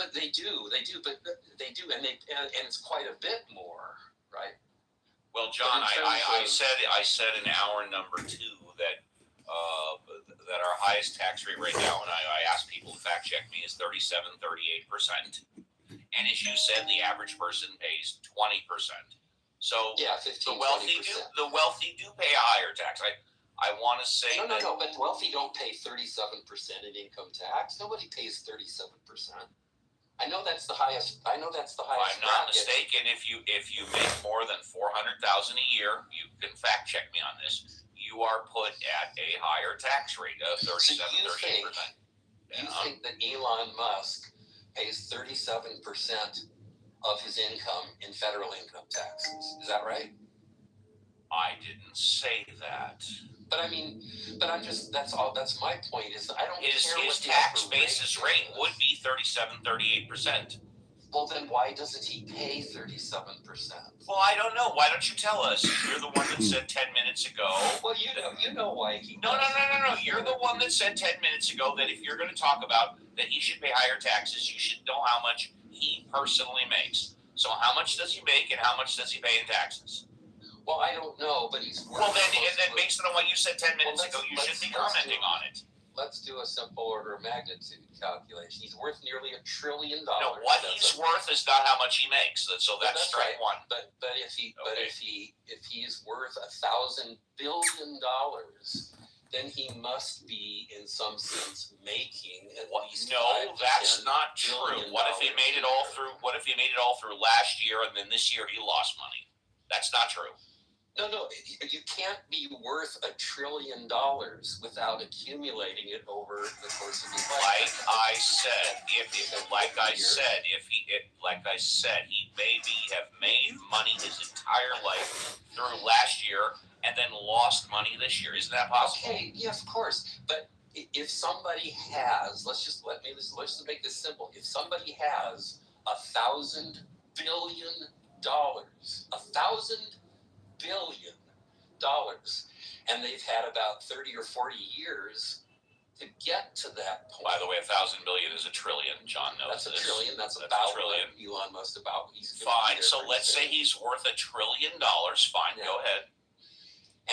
but they do, and it's quite a bit more, right? Well, John, I said in hour number 2 that that our highest tax rate right now, and I asked people to fact check me, is 38%. And as you said, the average person pays 20%. So yeah, 15, the wealthy do pay a higher tax. I want to say no, but wealthy don't pay 37% in income tax. Nobody pays 37%. I know that's the highest. If I'm not mistaken, if you make more than $400,000 a year, you can fact check me on this. You are put at a higher tax rate of 37, 38%. You think that Elon Musk pays 37% of his income in federal income taxes? Is that right? I didn't say that. But I mean, that's my point is I don't care his tax basis rate would be 37, 38%. Well, then why doesn't he pay 37%? Well, I don't know. Why don't you tell us? You're the one that said 10 minutes ago. Well, you know why he No. You're the one that said 10 minutes ago that if you're going to talk about that he should pay higher taxes, you should know how much he personally makes. So how much does he make and how much does he pay in taxes? Well, I don't know, but he's well. Then based on what you said 10 minutes ago, you should be commenting on it. Let's do a simple order of magnitude calculation. He's worth nearly $1 trillion. No, what he's worth is not how much he makes. So that's strike one. But if he's worth $1,000 billion, then he must be in some sense making at least. No, that's not true. What if he made it all through? What if he made it all through last year and then this year he lost money? That's not true. No, you can't be worth $1 trillion without accumulating it over the course of his life. Like I said, he maybe have made money his entire life through last year and then lost money this year. Isn't that possible? Okay, yes, of course. But if somebody has, let's just make this simple. If somebody has $1,000 billion, $1,000 billion, and they've had about 30 or 40 years to get to that point. By the way, 1,000 billion is a trillion. John knows that's a trillion. That's about what Elon Musk about. Fine. So let's say he's worth $1 trillion. Fine. Yeah. Go ahead.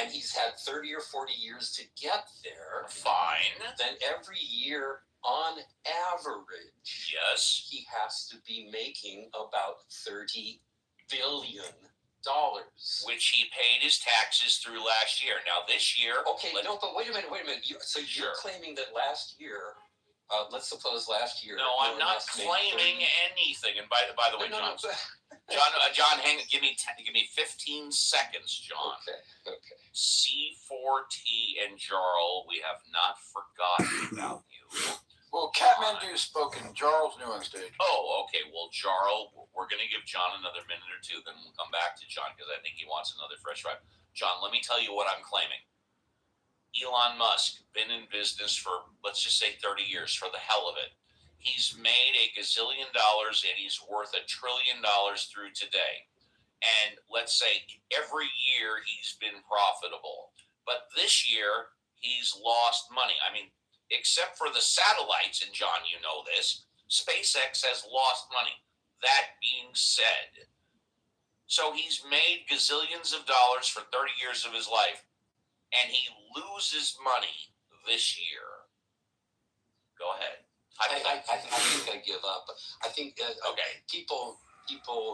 And he's had 30 or 40 years to get there. Fine. Then every year, on average, yes, he has to be making about $30 billion. Which he paid his taxes through last year. Now this year... Okay, but wait a minute. You're claiming that last year, let's suppose last year... No, I'm not claiming anything. And by the way, John, give me 15 seconds, John. Okay. C4T and Jarl, we have not forgotten about you. Well, Kathmandu's spoken. Jarl's new on stage. Oh, okay. Well, Jarl, we're going to give John another minute or two, then we'll come back to John because I think he wants another fresh ride. John, let me tell you what I'm claiming. Elon Musk, been in business for, let's just say 30 years, for the hell of it. He's made $1 gazillion and he's worth $1 trillion through today. And let's say every year he's been profitable. But this year, he's lost money. I mean, except for the satellites, and John, you know this, SpaceX has lost money. That being said, so he's made gazillions of dollars for 30 years of his life, and he loses money this year. Go ahead. I think I give up. I think people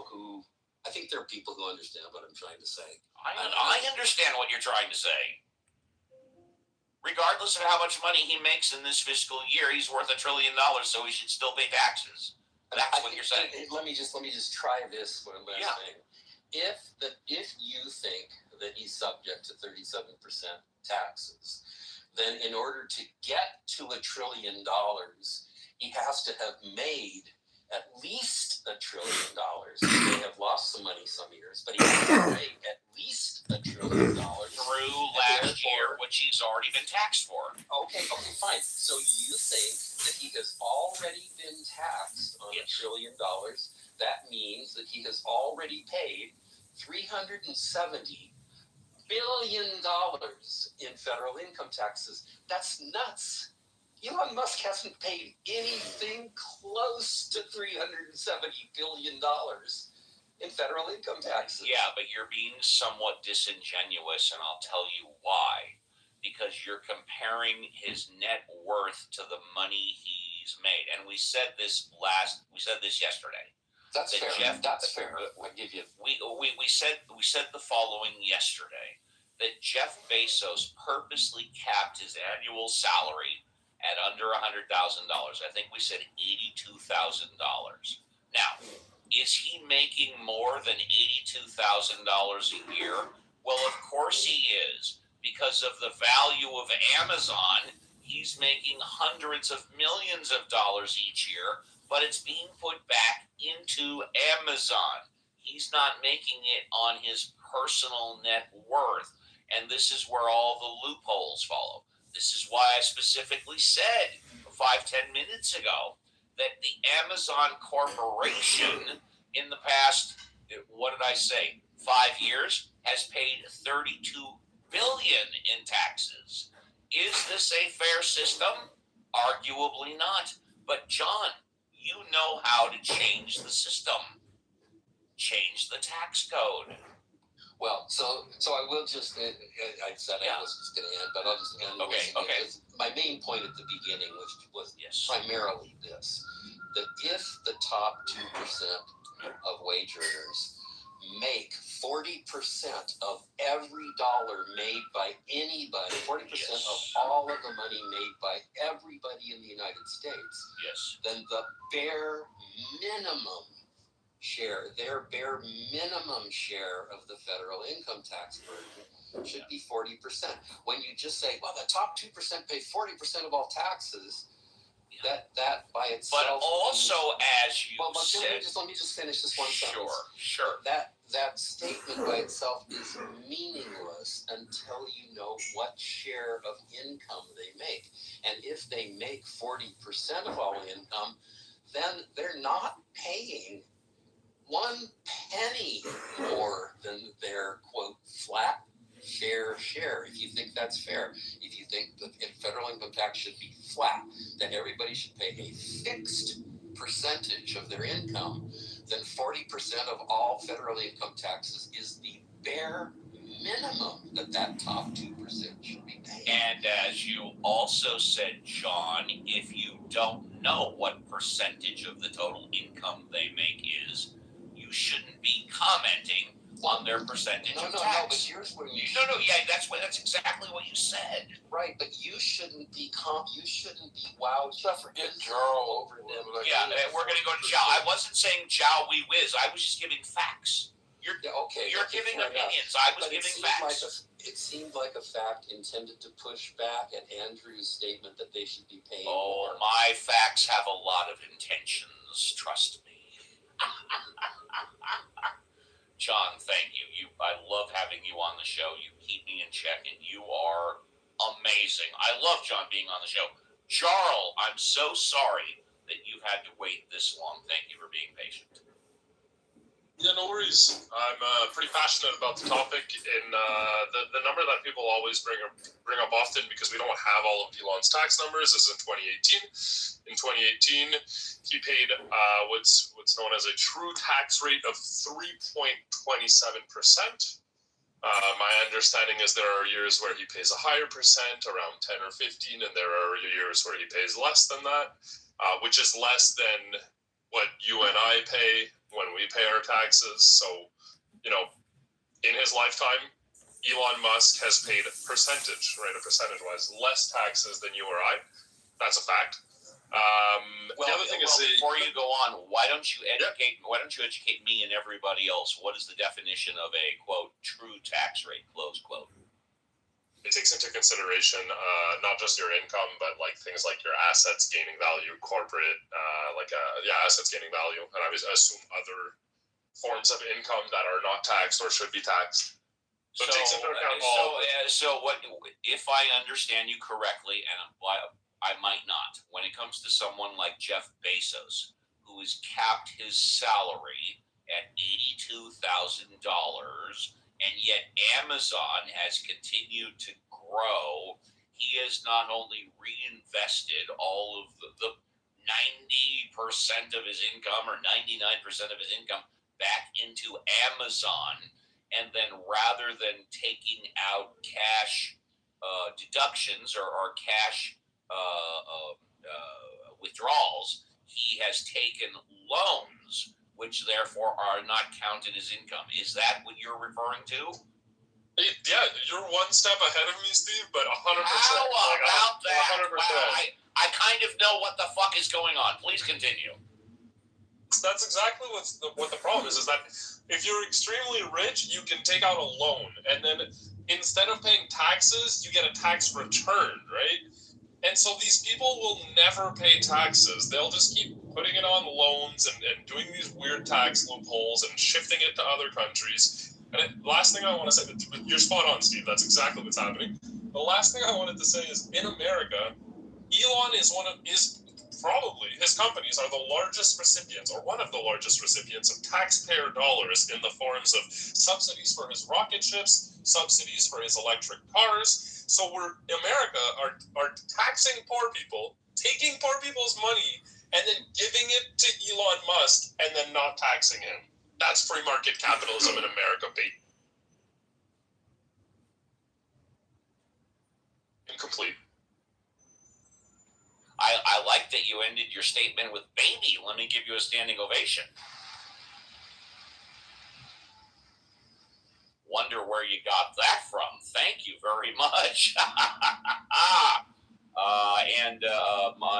who I think there are people who understand what I'm trying to say. I understand what you're trying to say. Regardless of how much money he makes in this fiscal year, he's worth $1 trillion, so he should still pay taxes. That's what you're saying. Let me just try this one last thing. If you think that he's subject to 37% taxes, then in order to get to $1 trillion, he has to have made at least $1 trillion. He may have lost some money some years, but he has to make at least $1 trillion through last year, which he's already been taxed for. Okay, fine. So you think that he has already been taxed on $1 trillion? That means that he has already paid $370 billion in federal income taxes. That's nuts. Elon Musk hasn't paid anything close to $370 billion in federal income taxes. Yeah, but you're being somewhat disingenuous, and I'll tell you why. Because you're comparing his net worth to the money he's made, and we said this yesterday. That's fair. That's fair. I give you. We said the following yesterday, that Jeff Bezos purposely capped his annual salary at under $100,000. I think we said $82,000. Now, is he making more than $82,000 a year? Well, of course he is, because of the value of Amazon. He's making hundreds of millions of dollars each year, but it's being put back into Amazon. He's not making it on his personal net worth. And this is where all the loopholes follow. This is why I specifically said 5-10 minutes ago that the Amazon Corporation in the past, what did I say, 5 years, has paid $32 billion in taxes. Is this a fair system? Arguably not. But John, you know how to change the system. Change the tax code. Well, so I will just. I said I was just going to end, but I'll just end. Okay. My main point at the beginning was Yes. primarily this: that if the top 2% of wage earners make 40% of every dollar made by anybody, 40% Yes. of all of the money made by everybody in the United States, Yes. then the bare minimum share, their bare minimum share of the federal income tax burden should be 40%. When you just say, well, the top 2% pay 40% of all taxes, that by itself. But also, as you said, let me just finish this one sentence. Sure. That statement by itself is meaningless until you know what share of income they make. And if they make 40% of all income, then they're not paying 1 penny more than their, quote, flat share. If you think that's fair, if you think that federal income tax should be flat, that everybody should pay a fixed percentage of their income, then 40% of all federal income taxes is the bare minimum that top 2% should be paying. And as you also said, John, if you don't know what percentage of the total income they make is, you shouldn't be commenting on their percentage of tax. No, but here's where you that's exactly what you said. Right, but you shouldn't be wowed. Let's not forget Jarl over them. Yeah, we're going to go to Jow. I wasn't saying Jow we whiz. I was just giving facts. You're giving opinions. I was giving facts. It seemed like a fact intended to push back at Andrew's statement that they should be paying more. My facts have a lot of intentions. Trust me. John, thank you. I love having you on the show. You keep me in check, and you are amazing. I love John being on the show. Jarl, I'm so sorry that you've had to wait this long. Thank you for being patient. Yeah, no worries. I'm pretty passionate about the topic, and the number that people always bring up often, because we don't have all of Elon's tax numbers, is in 2018. In 2018, he paid what's known as a true tax rate of 3.27%. My understanding is there are years where he pays a higher percent, around 10 or 15, and there are years where he pays less than that, which is less than what you and I pay when we pay our taxes. So, in his lifetime, Elon Musk has paid percentage-wise, less taxes than you or I. That's a fact. The other thing is, before you go on, why don't you educate me and everybody else? What is the definition of a, quote, true tax rate, close quote? It takes into consideration not just your income, but like things like your assets gaining value, corporate, assets gaining value, and I assume other forms of income that are not taxed or should be taxed. So it takes into account all. So what if I understand you correctly, and I might not, when it comes to someone like Jeff Bezos, who has capped his salary at $82,000, and yet Amazon has continued to grow. he has not only reinvested all of the 90% of his income or 99% of his income back into Amazon, and then rather than taking out cash deductions or cash withdrawals, he has taken loans, which therefore are not counted as income. Is that what you're referring to? Yeah, you're one step ahead of me, Steve, but 100%. How about that? 100%. Wow, I kind of know what the fuck is going on. Please continue. That's exactly what the problem is that if you're extremely rich, you can take out a loan, and then instead of paying taxes, you get a tax return, right? And so these people will never pay taxes. They'll just keep putting it on loans and doing these weird tax loopholes and shifting it to other countries. And last thing I want to say, you're spot on, Steve. That's exactly what's happening. The last thing I wanted to say is, in America, Elon is probably, his companies are the largest recipients, or one of the largest recipients, of taxpayer dollars in the forms of subsidies for his rocket ships, subsidies for his electric cars. So America are taxing poor people, taking poor people's money, and then giving it to Elon Musk, and then not taxing him. That's free market capitalism in America, baby. Incomplete. I like that you ended your statement with baby. Let me give you a standing ovation. Wonder where you got that from. Thank you very much.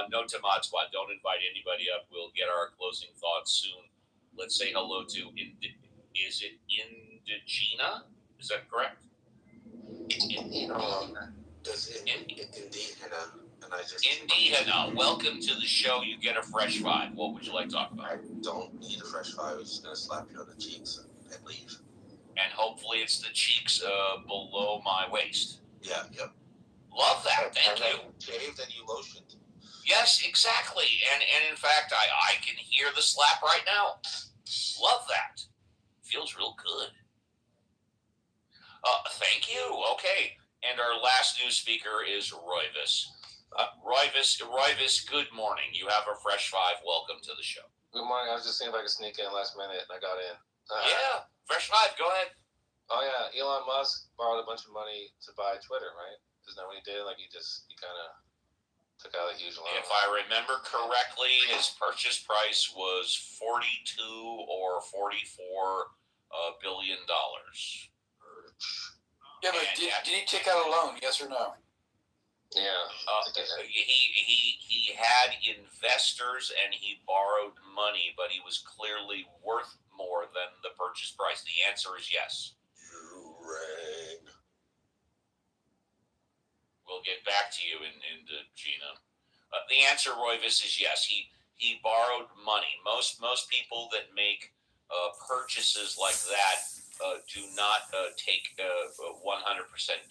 Note to Mod Squad, don't invite anybody up. We'll get our closing thoughts soon. Let's say hello to, is it Indigena? Is that correct? Indihana, welcome to the show. You get a fresh five. What would you like to talk about? I don't need a fresh five. I'm just going to slap you on the cheeks and leave. And hopefully it's the cheeks below my waist. Yeah, yep. Love that. Thank you. Shaved and you lotioned. Yes, exactly. And in fact, I can hear the slap right now. Love that. Feels real good. Thank you. Okay. And our last news speaker is Royvis. Royvis, good morning. You have a fresh five. Welcome to the show. Good morning. I was just seeing if I could sneak in last minute, and I got in. Yeah, fresh five. Go ahead. Oh yeah, Elon Musk borrowed a bunch of money to buy Twitter, right? Isn't that what he did? Like he kind of took out a huge loan. If I remember correctly, his purchase price was $42 or $44 billion. Yeah, but did he take out a loan? Yes or no? Yeah. He had investors and he borrowed money, but he was clearly worth more than the purchase price. The answer is yes. You rang. We'll get back to you in Gina. The answer, Royvis, is yes. He borrowed money. Most people that make purchases like that do not take 100%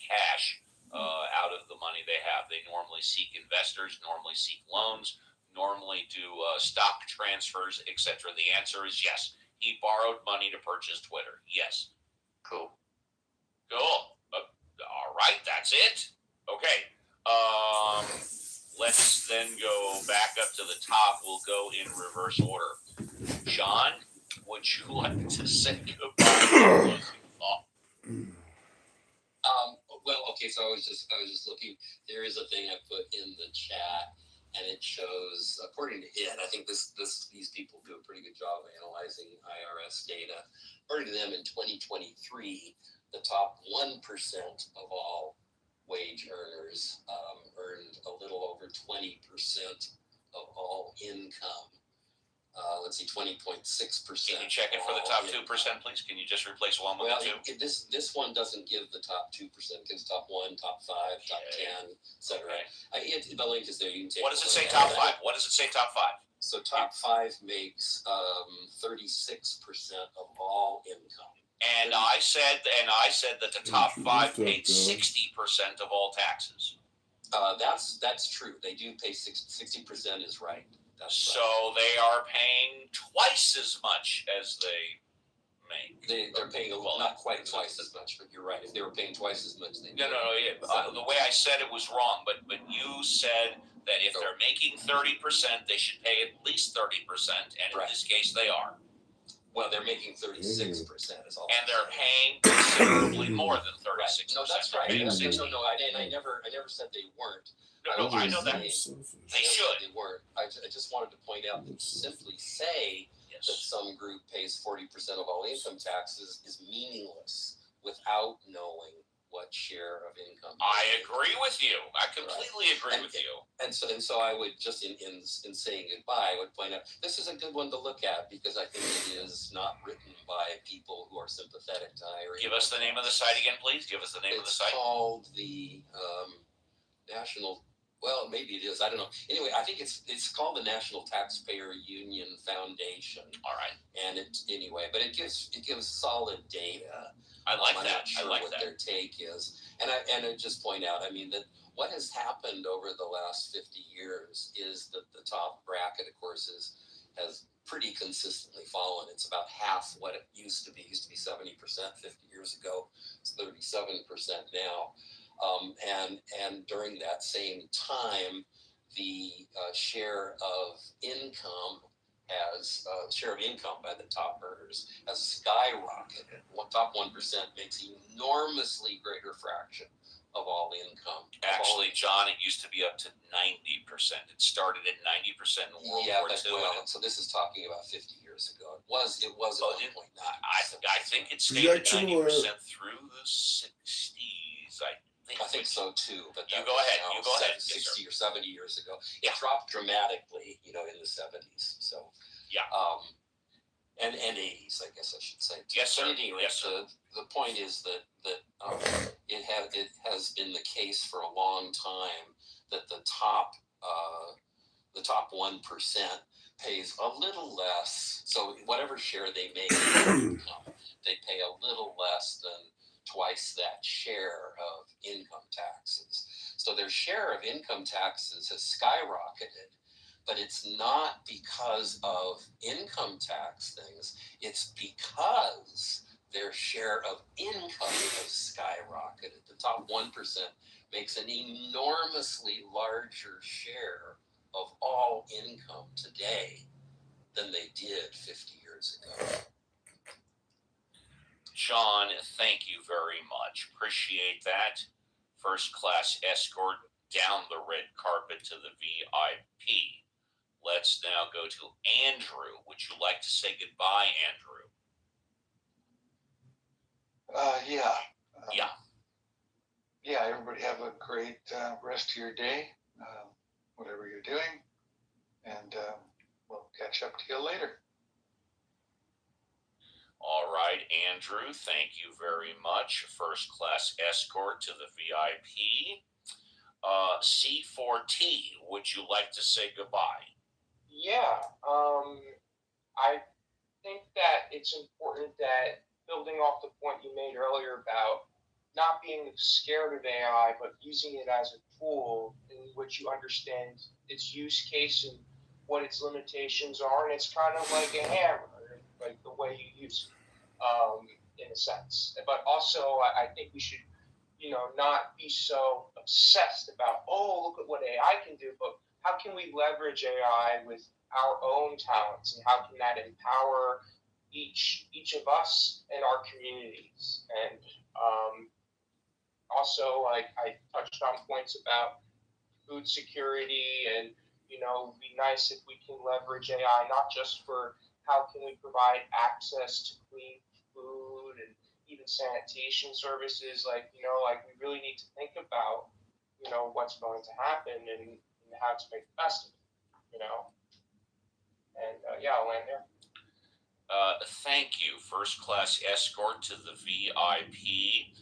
cash out of the money they have. They normally seek investors, normally seek loans, normally do stock transfers, etc. The answer is yes. He borrowed money to purchase Twitter. Yes. Cool. All right, that's it. Okay. Let's then go back up to the top. We'll go in reverse order. John, would you like to say goodbye? Well, okay. So I was just looking. There is a thing I put in the chat, and it shows, according to it, I think these people do a pretty good job of analyzing IRS data. According to them, in 2023, the top 1% of all wage earners earned a little over 20% of all income. Let's see, 20.6%. Can you check it for the top 2%, please? Can you just replace one with the two? This one doesn't give the top 2%. It gives top 1, top 5, top 10, etc. Okay. The link is there. You can take. What does it say top 5? What does it say top 5? So top 5 makes 36% of all income. And I said that the top 5 paid 60% of all taxes. That's true. They do pay 60% is right. That's so right. They are paying twice as much as they make. They're paying not quite twice as much, but you're right. If they were paying twice as much, they No. Yeah. The way I said it was wrong, but you said that if they're making 30%, they should pay at least 30%, and in Right. this case, they are. Well, they're making 36% is all. And they're paying considerably more than 36%. No, that's right. They're paying No, 60. I never said they weren't. No, I know that. They They should. They weren't. I just wanted to point out that to simply say that Yes. some group pays 40% of all income taxes is meaningless without knowing what share of income. I agree with you. I completely agree with you. And so I would just in saying goodbye, I would point out this is a good one to look at because I think it is not written by people who are sympathetic to higher Give us the name of the site again, please. Give us the name of the It's site. called the National. Well, maybe it is. I don't know. Anyway, I think it's called the National Taxpayer Union Foundation, All right. and but it gives solid data. I like I'm that. not sure I like what that. their take is, and I just point out. I mean that what has happened over the last 50 years is that the top bracket, of course, has pretty consistently fallen. It's about half what it used to be. It used to be 70% 50 years ago. It's 37% now. And during that same time, the share of income by the top earners has skyrocketed. Top 1% makes enormously greater fraction of all income. Actually, John, it used to be up to 90%. It started at 90% in World War II. So this is talking about 50 years ago. It was at 1.9. I think it stayed at 90% through the 60s. I think so too, but You that go was ahead. now You go ahead. 60 or 70 years ago. It Yeah. dropped dramatically, in the 70s. So Yeah. And 80s, I guess I should say. Too. Yes, sir. But anyway, Yes, sir. the point is that it has been the case for a long time that the top 1% pays a little less. So whatever share they make of income, they pay a little less than twice that share of income taxes. So their share of income taxes has skyrocketed, but it's not because of income tax things. It's because their share of income has skyrocketed. The top 1% makes an enormously larger share of all income today than they did 50 years ago. John, thank you very much. Appreciate that. First class escort down the red carpet to the VIP. Let's now go to Andrew. Would you like to say goodbye, Andrew? Yeah. Yeah. Yeah, everybody have a great rest of your day, whatever you're doing, and we'll catch up to you later. All right, Andrew, thank you very much. First class escort to the VIP. C4T, would you like to say goodbye? Yeah, I think that it's important that, building off the point you made earlier about not being scared of AI, but using it as a tool in which you understand its use case and what its limitations are, and it's kind of like a hammer, like the way you use it, in a sense. But also, I think we should, not be so obsessed about, oh, look at what AI can do, but how can we leverage AI with our own talents, and how can that empower each of us and our communities? And also, I touched on points about food security, and it'd be nice if we can leverage AI not just for how can we provide access to clean food and even sanitation services, like we really need to think about what's going to happen and how to make the best of it, and I'll land there. Thank you, first class escort to the VIP.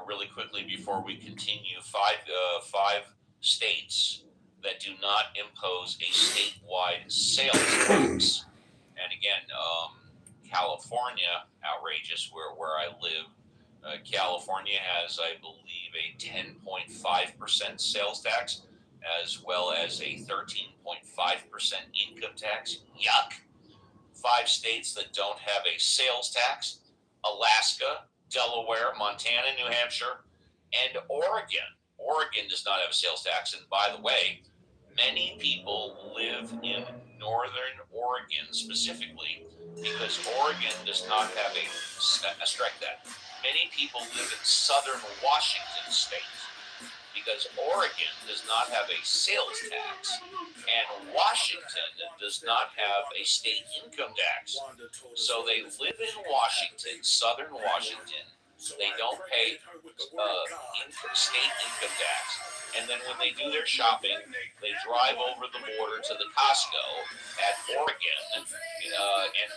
Really quickly before we continue, five states that do not impose a statewide sales tax. And again, California, outrageous where I live. California has, I believe, a 10.5% sales tax, as well as a 13.5% income tax. Yuck. 5 states that don't have a sales tax: Alaska, Delaware, Montana, New Hampshire, and Oregon. Oregon does not have a sales tax. And by the way, many people live in northern Oregon specifically because Oregon does not have strike that. Many people live in southern Washington state because Oregon does not have a sales tax and Washington does not have a state income tax. So they live in Washington, southern Washington. They don't pay state income tax. And then when they do their shopping, they drive over the border to the Costco at Oregon, and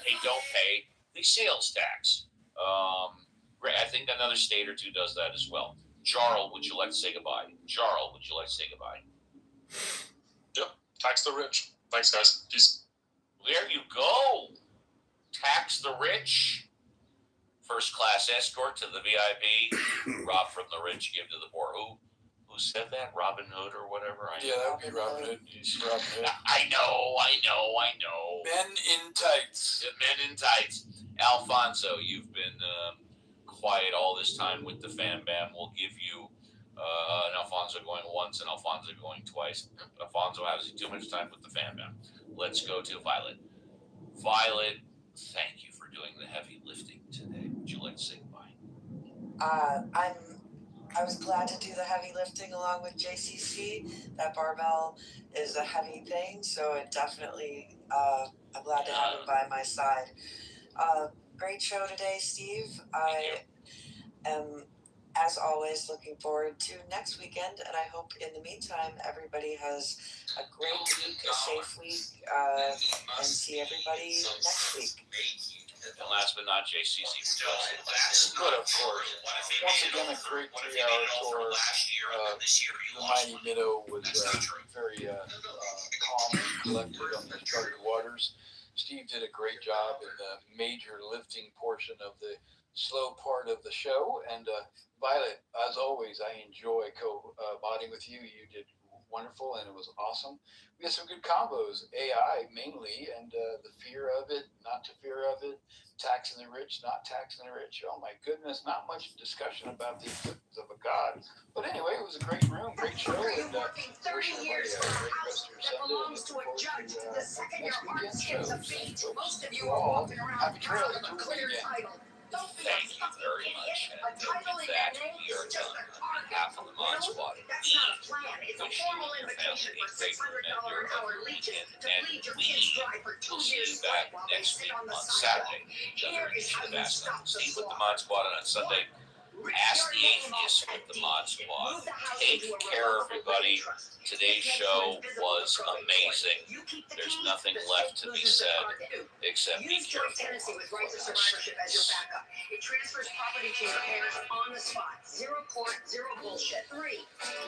they don't pay the sales tax. I think another state or two does that as well. Jarl, would you like to say goodbye? Jarl, would you like to say goodbye? Yep. Tax the rich. Thanks, guys. Peace. There you go. Tax the rich. First class escort to the VIP. Rob from the rich, give to the poor. Who said that? Robin Hood or whatever? Yeah, that would be Robin Hood. Robin Hood. I know. Men in tights. Men in tights. Alfonso, you've been quiet all this time with the Fan Bam. We'll give you an Alfonso going once and Alfonso going twice. Alfonso has too much time with the Fan Bam. Let's go to Violet. Violet, thank you for doing the heavy lifting today. Would you like to say goodbye? I was glad to do the heavy lifting along with JCC. That barbell is a heavy thing, so it definitely, I'm glad to have him by my side. Great show today, Steve. I am, as always, looking forward to next weekend, and I hope in the meantime everybody has a great week, a safe week, and see everybody next week. And last but not JCC. But of course, once again, a great 3-hour tour. The mighty Minnow was very calm and collected on the troubled waters. Steve did a great job in the major lifting portion of the slow part of the show. And Violet, as always, I enjoy co-modding with you. You did wonderful, and it was awesome. We had some good combos, AI mainly, and the fear of it, not to fear of it, taxing the rich, not taxing the rich. Oh my goodness, not much discussion about the existence of a god. But anyway, it was a great room, great show, and wish everybody a great rest of your Sunday, and looking forward to next weekend's shows. So, to all, happy trails to again. Thank you very much. And with that, we are done on behalf of the Mod Squad. We wish you and your family a great remainder of your weekend, and we will see you back next week on Saturday. Another edition of Ask Uncle Steve with the Mod Squad, and on Sunday, Ask the Atheist with the Mod Squad. Take care, everybody. Today's show was amazing. There's nothing left to be said except be careful. It transfers property to your heirs on the spot. Zero court, zero bullshit. 3,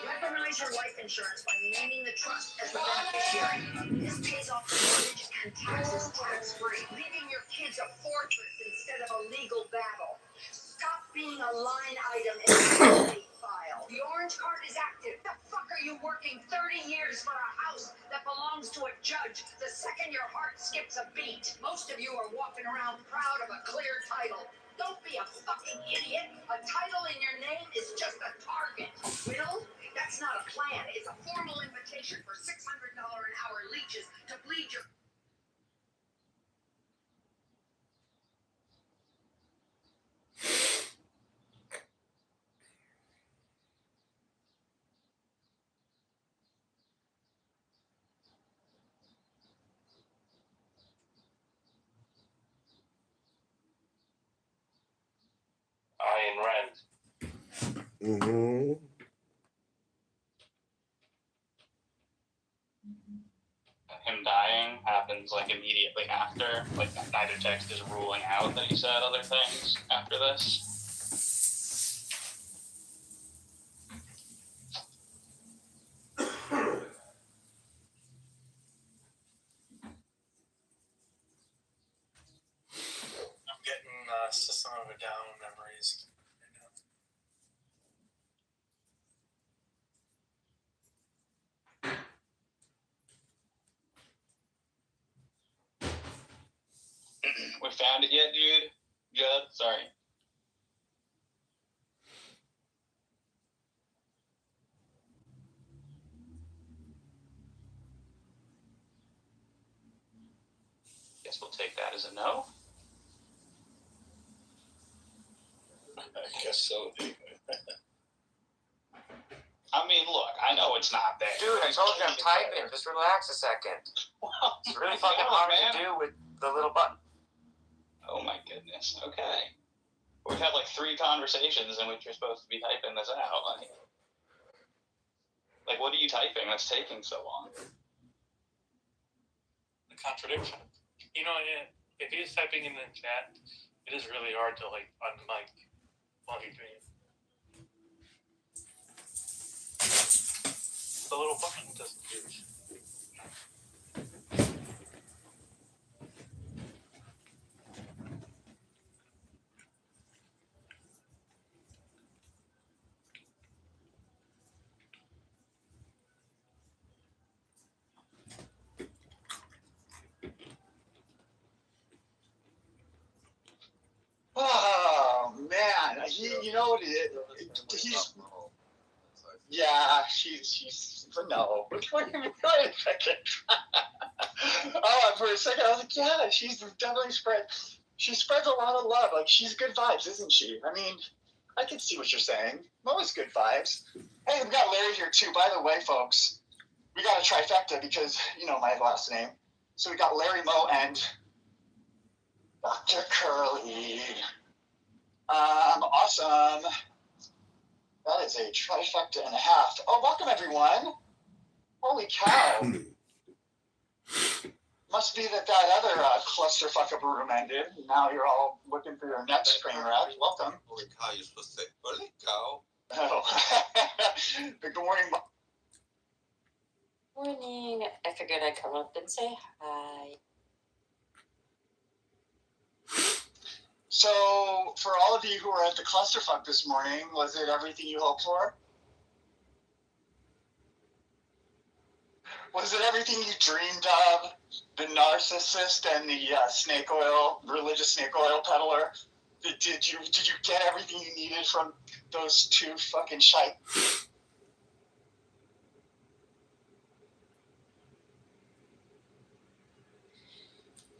weaponize your life insurance by naming the trust as the beneficiary. This pays off the mortgage and taxes tax-free, leaving your kids a fortress instead of a legal battle. Stop being a line item in the state file. The orange card is active. The fuck are you working 30 years for a house that belongs to a judge the second your heart skips a beat? Most of you are walking around proud of a clear title. Don't be a fucking idiot. A title in your name is just a target. Riddle? That's not a plan. It's a formal invitation for $600 an hour leeches to bleed your... Ayn Rand. Mm-hmm. Him dying happens like immediately after, like neither text is ruling out that he said other things after this. I'm getting Sasanova down memories. We found it yet, Jude? Judd? Sorry. guess we'll take that as a no. I guess so. I mean, look, I know it's not that. Dude, I told you I'm typing. Just relax a second. It's really fucking hard to do with the little button. Oh my goodness. Okay. We've had like 3 conversations in which you're supposed to be typing this out. Like what are you typing that's taking so long? The contradiction. You know, if he's typing in the chat, it is really hard to like unmic while he's doing it. The little button doesn't do it. Oh man, you know what it is? He's yeah, she's no. Wait a second. For a second I was like, yeah, she's definitely she spreads a lot of love. Like she's good vibes, isn't she? I mean, I can see what you're saying. Mo's good vibes. Hey, we got Larry here too. By the way, folks, we got a trifecta because you know my last name. So we got Larry, Mo, and Dr. Curly. Awesome. That is a trifecta and a half. Oh, welcome everyone. Holy cow. Must be that other clusterfuck of a room ended. Now you're all looking for your next train wreck. Welcome. Holy cow, you're supposed to say, holy cow. Oh. Good morning. Morning. I figured I'd come up and say hi. So, for all of you who were at the clusterfuck this morning, was it everything you hoped for? Was it everything you dreamed of? The narcissist and the religious snake oil peddler? Did you get everything you needed from those 2 fucking shite?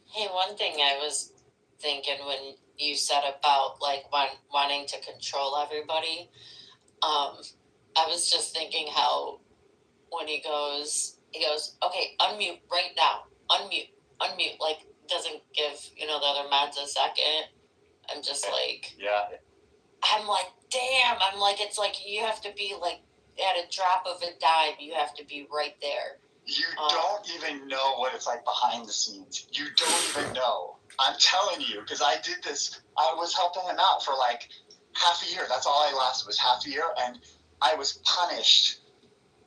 Hey, one thing I was thinking when you said about like wanting to control everybody, I was just thinking how when he goes, okay, unmute right now, unmute, like doesn't give the other mods a second. I'm just like, yeah. I'm like, damn. I'm like, it's like you have to be like at a drop of a dime. You have to be right there. You don't even know what it's like behind the scenes. You don't even know. I'm telling you, because I did this. I was helping him out for like half a year. That's all I lasted was half a year, and I was punished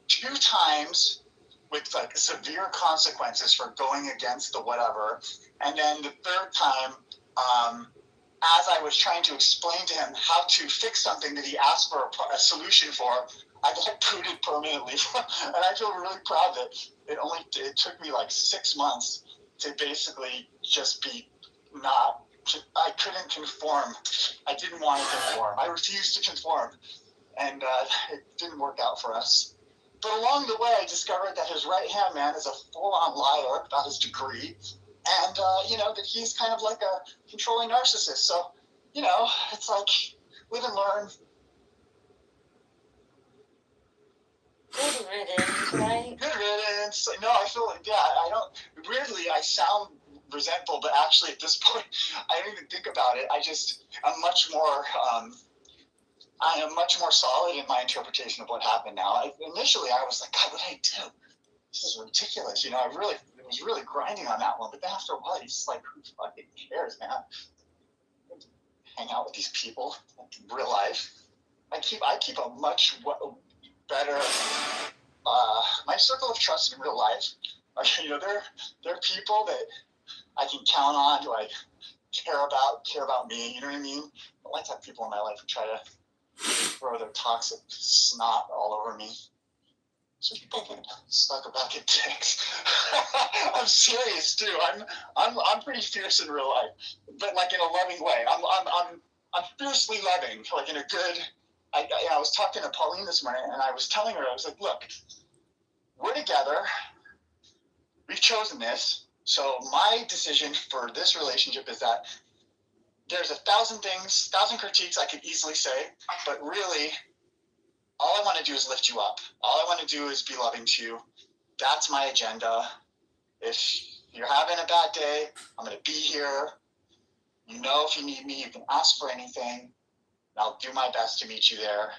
2 times with like severe consequences for going against the whatever. And then the 3rd time, as I was trying to explain to him how to fix something that he asked for a solution for, I got booted permanently. And I feel really proud that it took me like 6 months to basically just be I couldn't conform. I didn't want to conform. I refused to conform. And it didn't work out for us. But along the way, I discovered that his right-hand man is a full-on liar about his degree. And, that he's kind of like a controlling narcissist. So, it's like, live and learn. Good riddance, right? Good riddance. No, I feel like, weirdly, I sound resentful, but actually at this point, I don't even think about it. I'm much more, I am much more solid in my interpretation of what happened now. Initially, I was like, God, what did I do? This is ridiculous. I was really grinding on that one. But then after a while, you're just like, who fucking cares, man? Hang out with these people in real life. I keep a much better, my circle of trust in real life. They're people that I can count on, who I care about me. You know what I mean? I don't like to have people in my life who try to throw their toxic snot all over me. So people can suck about their dicks. I'm serious too. I'm pretty fierce in real life, but like in a loving way. I'm fiercely loving, like in a good. I was talking to Pauline this morning, and I was telling her, I was like, look, we're together. We've chosen this. So my decision for this relationship is that there's 1,000 things, 1,000 critiques I could easily say, but really, all I want to do is lift you up. All I want to do is be loving to you. That's my agenda. If you're having a bad day, I'm going to be here. You know, if you need me, you can ask for anything. And I'll do my best to meet you there.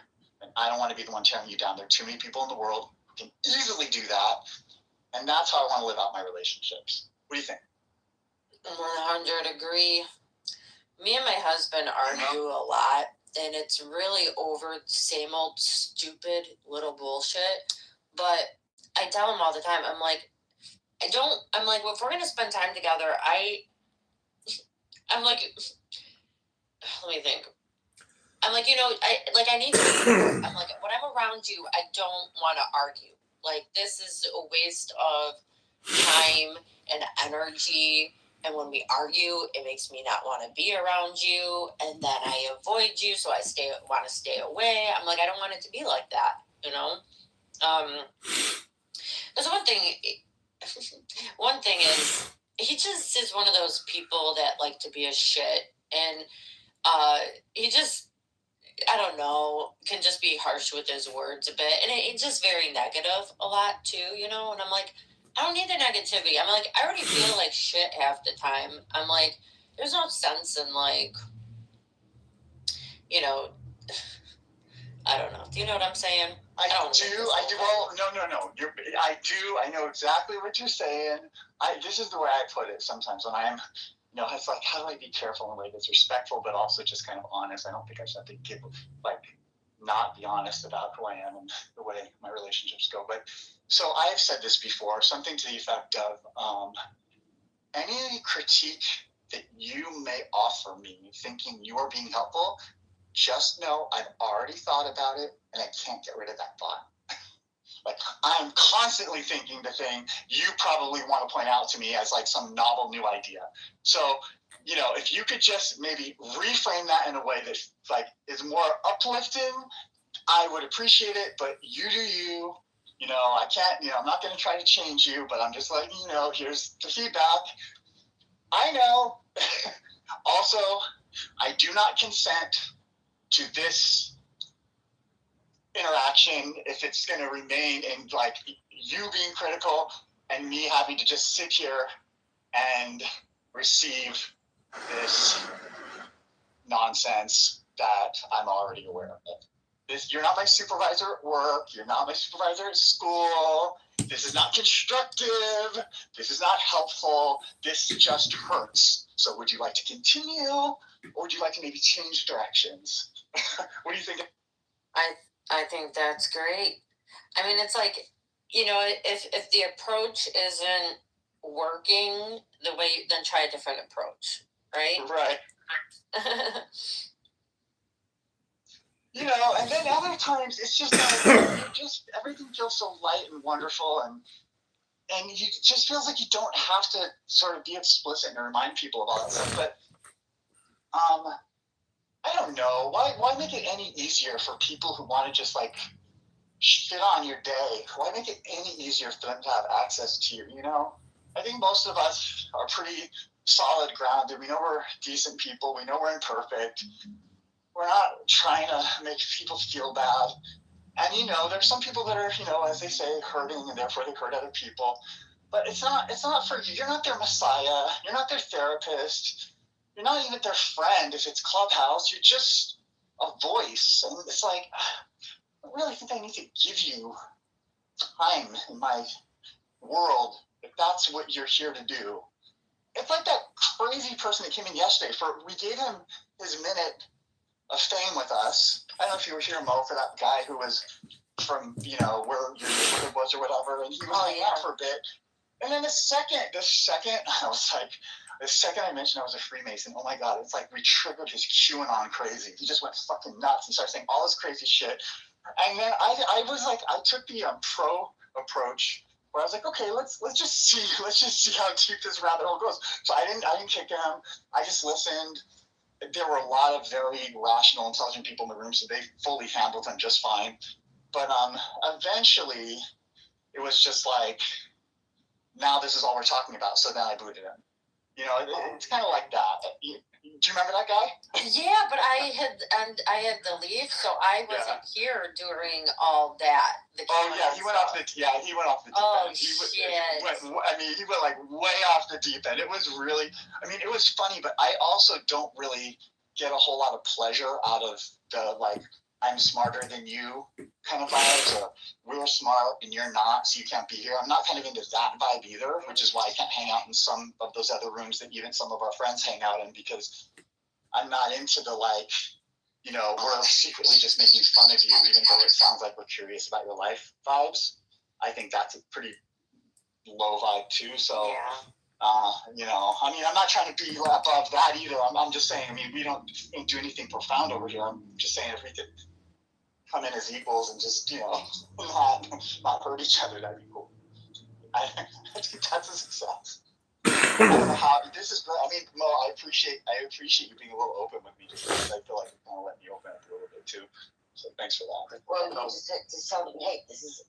And I don't want to be the one tearing you down. There are too many people in the world who can easily do that. And that's how I want to live out my relationships. What do you think? 100 agree. Me and my husband argue a lot, and it's really over same old stupid little bullshit. But I tell him all the time, I'm like, if we're gonna spend time together, I'm like, let me think. I'm like, I need to be here. I'm like, when I'm around you, I don't want to argue. Like, this is a waste of time and energy. And when we argue, it makes me not want to be around you. And then I avoid you, so I want to stay away. I'm like, I don't want it to be like that, you know? There's one thing. One thing is, he just is one of those people that like to be a shit. And he just, I don't know, can just be harsh with his words a bit. And it's just very negative a lot, too, you know? And I'm like, I don't need the negativity. I'm like, I already feel like shit half the time. I'm like, there's no sense in, like, I don't know. Do you know what I'm saying? I do. Well, no. I do. I know exactly what you're saying. This is the way I put it sometimes when I'm, it's like, how do I be careful in a way that's respectful, but also just kind of honest? I don't think I should have to not be honest about who I am and the way my relationships go. But so I've said this before, something to the effect of any critique that you may offer me thinking you are being helpful, just know I've already thought about it and I can't get rid of that thought. Like, I'm constantly thinking the thing you probably want to point out to me as like some novel new idea. So, if you could just maybe reframe that in a way that like is more uplifting, I would appreciate it. But you do you. I can't, I'm not going to try to change you, but I'm just letting you know, here's the feedback. I know. Also, I do not consent to this interaction if it's going to remain in like you being critical and me having to just sit here and receive this nonsense that I'm already aware of. You're not my supervisor at work. You're not my supervisor at school. This is not constructive. This is not helpful. This just hurts. So would you like to continue, or would you like to maybe change directions? What do you think? I think that's great. I mean, it's like, if the approach isn't working the way, then try a different approach, right? Right. And then other times it's just everything feels so light and wonderful, and it just feels like you don't have to sort of be explicit and remind people of all that stuff. But I don't know. Why make it any easier for people who want to just like shit on your day? Why make it any easier for them to have access to you? I think most of us are pretty solid grounded. We know we're decent people. We know we're imperfect. We're not trying to make people feel bad. And there's some people that are, as they say, hurting, and therefore they hurt other people. But it's not for you. You're not their messiah. You're not their therapist. You're not even their friend if it's Clubhouse. You're just a voice. And it's like, I really think I need to give you time in my world if that's what you're here to do. It's like that crazy person that came in yesterday. We gave him his minute of fame with us. I don't know if you were here, Mo, for that guy who was from, where your neighborhood was or whatever, and he was hanging out for a bit. And then the second I was like, the second I mentioned I was a Freemason, oh my God, it's like we triggered his QAnon crazy. He just went fucking nuts and started saying all this crazy shit. And then I was like, I took the pro approach where I was like, okay, let's just see how deep this rabbit hole goes. So I didn't kick him. I just listened. There were a lot of very rational, intelligent people in the room, so they fully handled him just fine. But eventually, it was just like, now this is all we're talking about. So then I booted him. You know, it's kind of like that. Do you remember that guy? Yeah, but I had to leave, so I wasn't here during all that. He went off the deep end. He went like way off the deep end. It was really, it was funny, but I also don't really get a whole lot of pleasure out of the like I'm smarter than you kind of vibes, or we're smart and you're not, so you can't be here. I'm not kind of into that vibe either, which is why I can't hang out in some of those other rooms that even some of our friends hang out in, because I'm not into the like, you know, we're secretly just making fun of you, even though it sounds like we're curious about your life vibes. I think that's a pretty low vibe too. So, you know, I'm not trying to be above that either. I'm just saying, we don't do anything profound over here. I'm just saying if we could come in as equals and just, you know, not hurt each other, that'd be cool. I think that's a success. I don't know how this is. Mo, I appreciate you being a little open with me, just because I feel like you kind of let me open up a little bit too. So thanks for that. Well, just tell them, hey,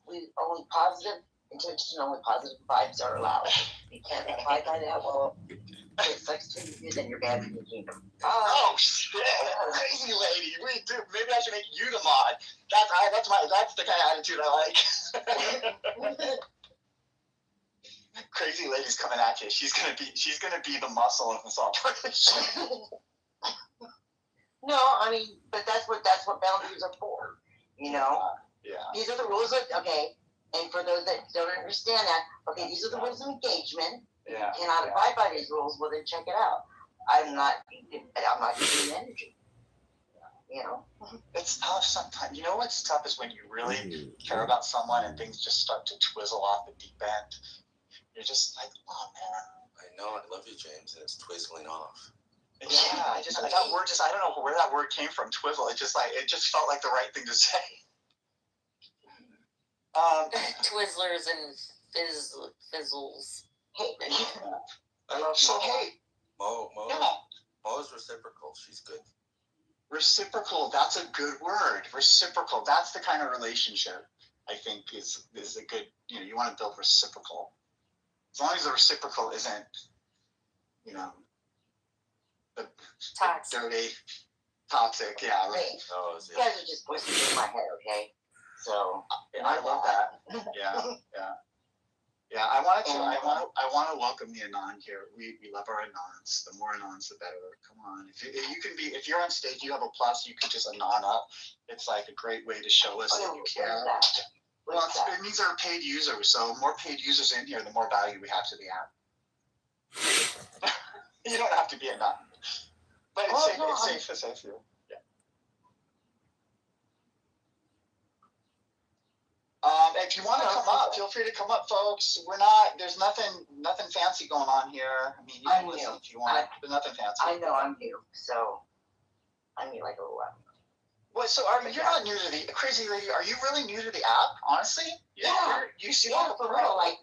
we only positive intention, only positive vibes are allowed. You can't abide by that. Well, it sucks to you, then you're bad for the kingdom. Oh shit, crazy lady. We do. Maybe I should make you the mod. That's the kind of attitude I like. Crazy lady's coming at you. She's gonna be the muscle of this operation. No, but that's what boundaries are for. You know. Yeah. These are the rules of and for those that don't understand that, these are the rules of engagement. Yeah. You cannot abide by these rules. Well, then check it out. I'm not giving energy. You know. It's tough sometimes. You know what's tough is when you really care about someone and things just start to twizzle off the deep end. You're just like, oh man. I know, I love you, James, and it's twizzling off. Yeah, that word I don't know where that word came from, twizzle. It just felt like the right thing to say. Twizzlers and fizzles. Hey, I love so hey. Mo is reciprocal. She's good. Reciprocal, that's a good word. Reciprocal, that's the kind of relationship I think is a good, you want to build reciprocal. As long as the reciprocal isn't, the dirty, toxic, yeah. Right. Hey, you guys are just voices in my head, okay? So, and I love that. Yeah. I want to welcome the Anon here. We love our Anons. The more Anons, the better. Come on. If you're on stage, you have a plus, you can just Anon up. It's like a great way to show us that you care. Well, it means they're a paid user, so more paid users in here, the more value we have to the app. You don't have to be a Anon. But it's safe. Yeah. If you want to come up, feel free to come up, folks. There's nothing fancy going on here. You can listen if you want. There's nothing fancy. I know I'm new, so I need like a little while. What? So you're not new to the crazy lady? Are you really new to the app? Honestly? Yeah. You seem like for real. Like,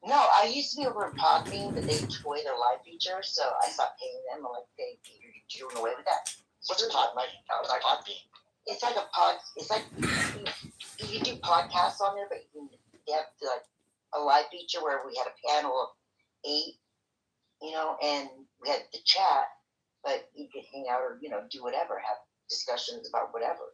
no, I used to be over in Podbean, but they took away their live feature, so I stopped paying them. I'm like, hey, you're doing away with that. What's Podbean? It's like a pod. It's like you do podcasts on there, but you have like a live feature where we had a panel of 8, and we had the chat, but you could hang out or do whatever, have discussions about whatever.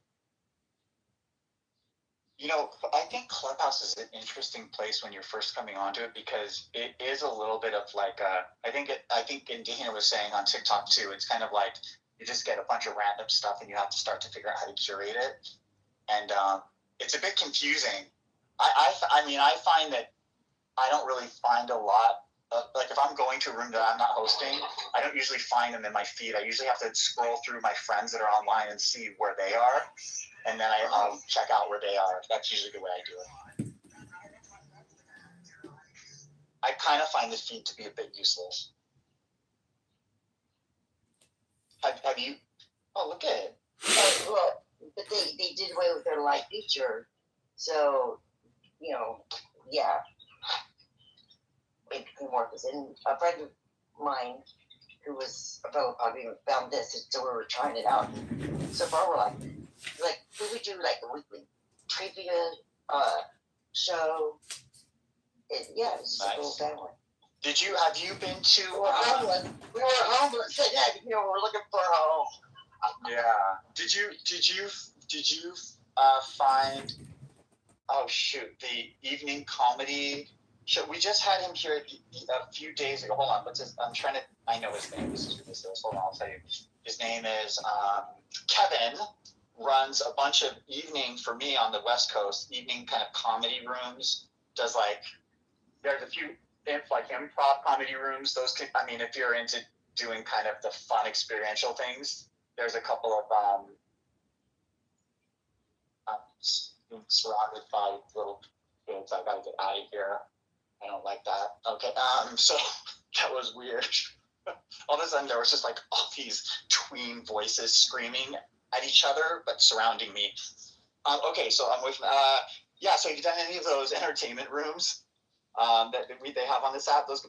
I think Clubhouse is an interesting place when you're first coming onto it, because it is a little bit of like I think Indihina was saying on TikTok too, it's kind of like you just get a bunch of random stuff and you have to start to figure out how to curate it, and it's a bit confusing. I find that I don't really find a lot of, like, if I'm going to a room that I'm not hosting, I don't usually find them in my feed. I usually have to scroll through my friends that are online and see where they are, and then I'll check out where they are. That's usually the way I do it. I kind of find the feed to be a bit useless. Have you? Oh, look at it. Well, but they did away with their live feature, so yeah. It became worthless. And a friend of mine who was a fellow Podbean found this, so we were trying it out. So far, we're like, we would do like a weekly trivia show, Yeah, it was just a little family. Have you been to? We were homeless. We were homeless. We're looking for a home. Yeah. Did you find? Oh shoot! The evening comedy show. We just had him here a few days ago. Hold on. What's his? I know his name. This is ridiculous. Hold on. I'll tell you. His name is Kevin. Runs a bunch of evening for me on the West Coast. Evening kind of comedy rooms. Does there's a few like improv comedy rooms. Those if you're into doing kind of the fun experiential things, there's a couple of surrounded by little kids. I gotta get out of here. I don't like that. Okay. So that was weird. All of a sudden there was just like all these tween voices screaming at each other, but surrounding me. Okay, so I'm with. Yeah. So have you done any of those entertainment rooms that they have on this app? Those.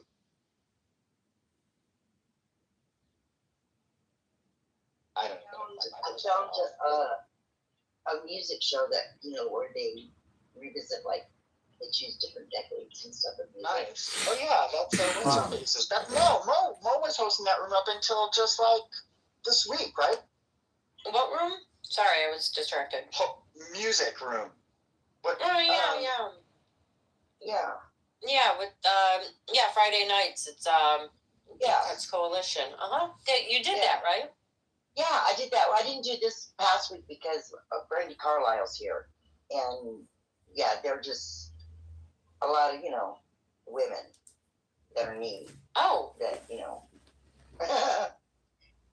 I don't know. I found a music show that where they revisit they choose different decades and stuff. Nice. Oh yeah, that's what's her faces. That Mo was hosting that room up until just like this week, right? What room? Sorry, I was distracted. Music room. What? Oh yeah. Yeah, with Friday nights. It's it's Coalition. You did that, right? Yeah, I did that. Well, I didn't do this past week because Brandy Carlisle's here, and they're just a lot of women that are needy. Oh, that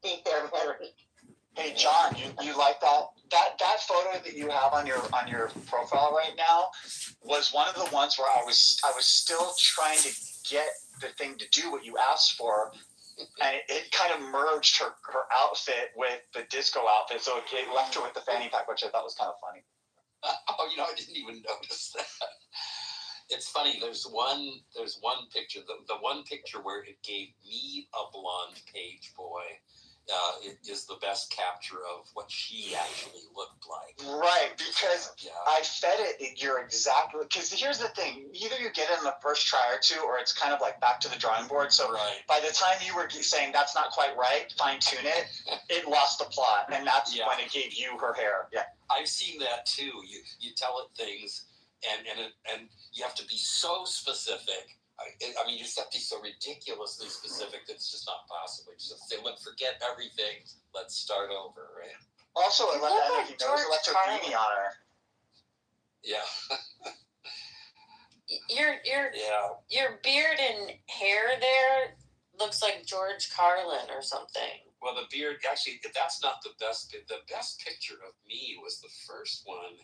think they're better. Hey John, you like that photo that you have on your profile right now was one of the ones where I was still trying to get the thing to do what you asked for, and it kind of merged her outfit with the disco outfit, so it left her with the fanny pack, which I thought was kind of funny. I didn't even notice that. It's funny. There's one picture. The one picture where it gave me a blonde page boy. It is the best capture of what she actually looked like. Right, because I fed it. You're exactly, because here's the thing: either you get it in the first try or two, or it's kind of like back to the drawing board. So by the time you were saying that's not quite right, fine tune it, it lost the plot, and that's when it gave you her hair. Yeah, I've seen that too. You tell it things, and you have to be so specific. You just have to be so ridiculously specific that it's just not possible. You just have to say, look, forget everything. Let's start over, right? Also, it left beanie on her. Yeah. Your beard and hair there looks like George Carlin or something. Well, the beard, actually, that's not the best. The best picture of me was the first one.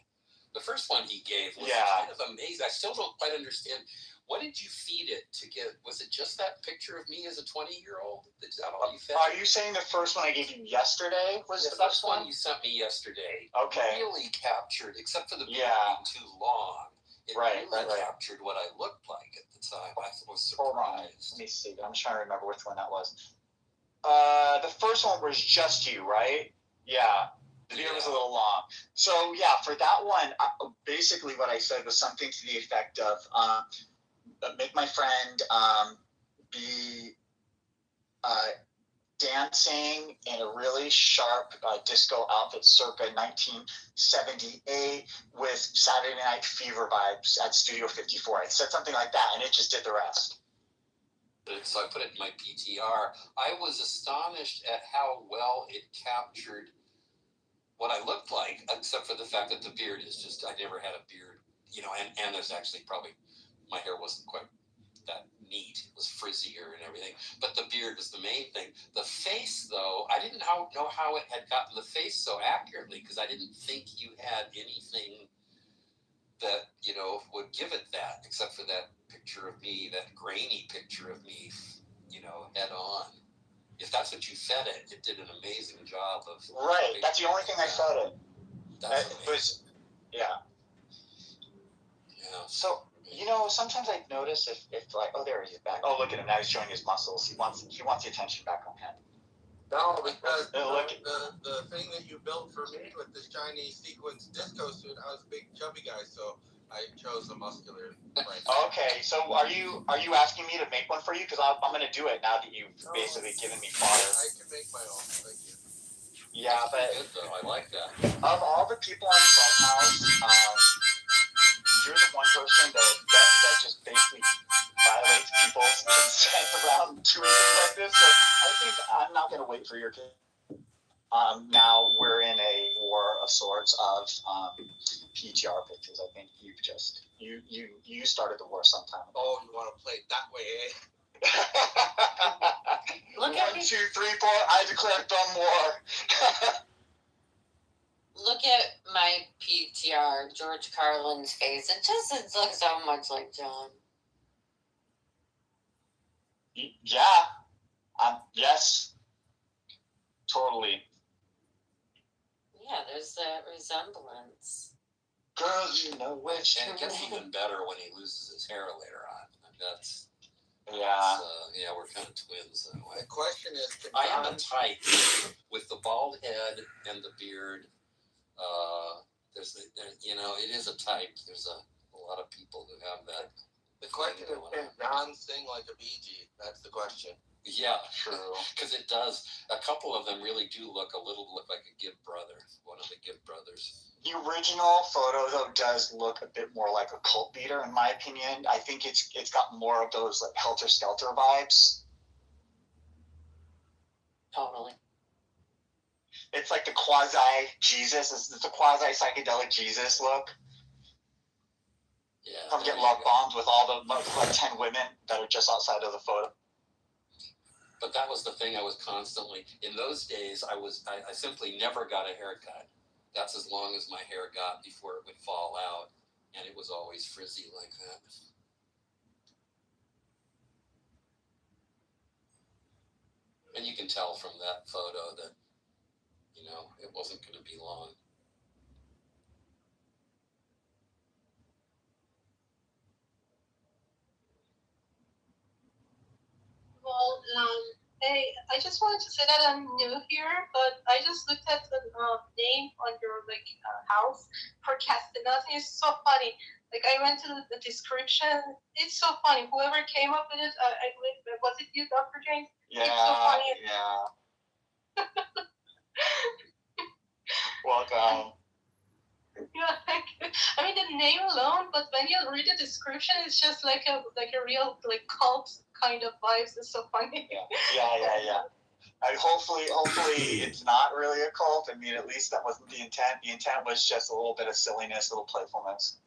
The first one he gave was kind of amazing. I still don't quite understand. What did you feed it to get? Was it just that picture of me as a 20-year-old? Is that all you fed? Are you saying the first one I gave you yesterday was the first one? You sent me yesterday. Okay. Really captured, except for the beard being too long. It really captured what I looked like at the time. I was surprised. Hold on. Let me see. I'm trying to remember which one that was. The first one was just you, right? Yeah. The beard was a little long. So, for that one, basically what I said was something to the effect of, make my friend be dancing in a really sharp disco outfit circa 1978 with Saturday Night Fever vibes at Studio 54. I said something like that, and it just did the rest. So I put it in my PTR. I was astonished at how well it captured what I looked like, except for the fact that the beard is just, I never had a beard, and there's actually probably, my hair wasn't quite that neat. It was frizzier and everything, but the beard was the main thing. The face, though, I didn't know how it had gotten the face so accurately, because I didn't think you had anything that, would give it that, except for that picture of me, that grainy picture of me, head on. If that's what you fed it, it did an amazing job of... Right, that's the only thing I fed it. That's amazing. Yeah. So, sometimes I notice if there he is back. Oh, look at him, now he's showing his muscles. He wants the attention back on him. No, because the thing that you built for me with this Chinese sequence disco suit, I was a big chubby guy, so I chose the muscular brain. Okay, so are you asking me to make one for you? Because I'm going to do it now that you've basically given me fodder. I can make my own. Thank you. Yeah, but Good though. I like that. of all the people on Clubhouse, you're the one person that just basically violates people's consent around doing things like this. So I think I'm not going to wait for your case. Now we're in a war of sorts of PTR pictures. I think you started the war sometime ago. Oh, you want to play that way, eh? Look at 1, 2, 3, 4. I declare thumb war. Look at my PTR, George Carlin's face. It looks so much like John. Yeah. Yes. Totally. Yeah, there's that resemblance. Girl, you know which. And it gets even better when he loses his hair later on. That's Yeah. we're kind of twins that way. The question is, I am a type with the bald head and the beard. It is a type. There's a lot of people who have that. the question is, can John sing like a Bee Gee? That's the question. Yeah, True. because it does. A couple of them really do look like a Gibb brother. One of the Gibb brothers. The original photo though does look a bit more like a cult leader, in my opinion. I think it's got more of those like Helter Skelter vibes. Totally. It's like the quasi Jesus. It's the quasi psychedelic Jesus look. Yeah. Come get love bombed with all the like 10 women that are just outside of the photo. But that was the thing. I was constantly in those days. I simply never got a haircut. That's as long as my hair got before it would fall out, and it was always frizzy like that. And you can tell from that photo that, it wasn't going to be long. Well, hey, I just wanted to say that I'm new here, but I just looked at the name on your house for Castellas. It's so funny. Like I went to the description. It's so funny. Whoever came up with it, I believe, was it you, Dr. James? Yeah. It's so funny. Yeah. Welcome. Yeah, I mean the name alone, but when you read the description, it's just like a real cult kind of vibes. It's so funny. Yeah. Hopefully it's not really a cult. I mean, at least that wasn't the intent. The intent was just a little bit of silliness, a little playfulness.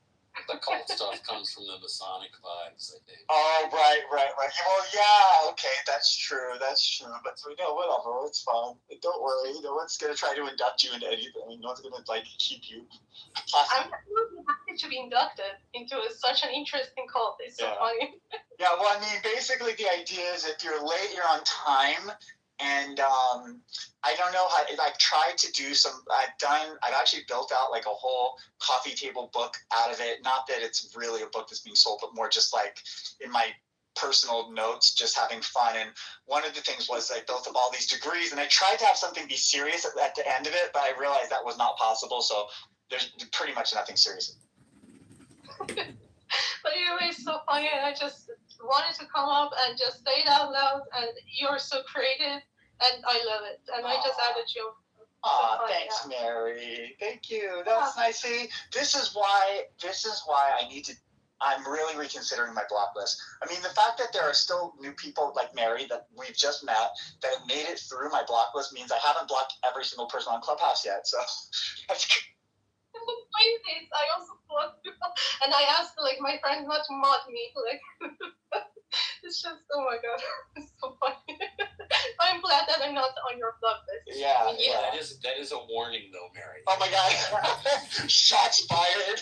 The cult stuff comes from the Masonic vibes, I think. Oh, right. Well, yeah, okay, that's true. But whatever, it's fine. Don't worry. No one's gonna try to induct you into anything. No one's gonna keep you. I'm really happy to be inducted into such an interesting cult. It's so funny. Yeah, well, I mean, basically the idea is if you're late, you're on time. And I don't know how. I've tried to do I've actually built out like a whole coffee table book out of it. Not that it's really a book that's being sold, but more just like in my personal notes, just having fun. And one of the things was I built up all these degrees, and I tried to have something be serious at the end of it, but I realized that was not possible. So there's pretty much nothing serious. But anyway, it's so funny, and I just wanted to come up and just say it out loud, and you're so creative, and I love it, and I just added you. Thanks, Mary. Thank you. That's nice. See, this is why I'm really reconsidering my block list. I mean, the fact that there are still new people like Mary that we've just met that have made it through my block list means I haven't blocked every single person on Clubhouse yet, so that's good. I also blocked people, and I asked my friend not to mod me. It's just, oh my god, it's so funny. I'm glad that I'm not on your block list. Yeah. That is a warning, though, Mary. Oh my god, shots fired.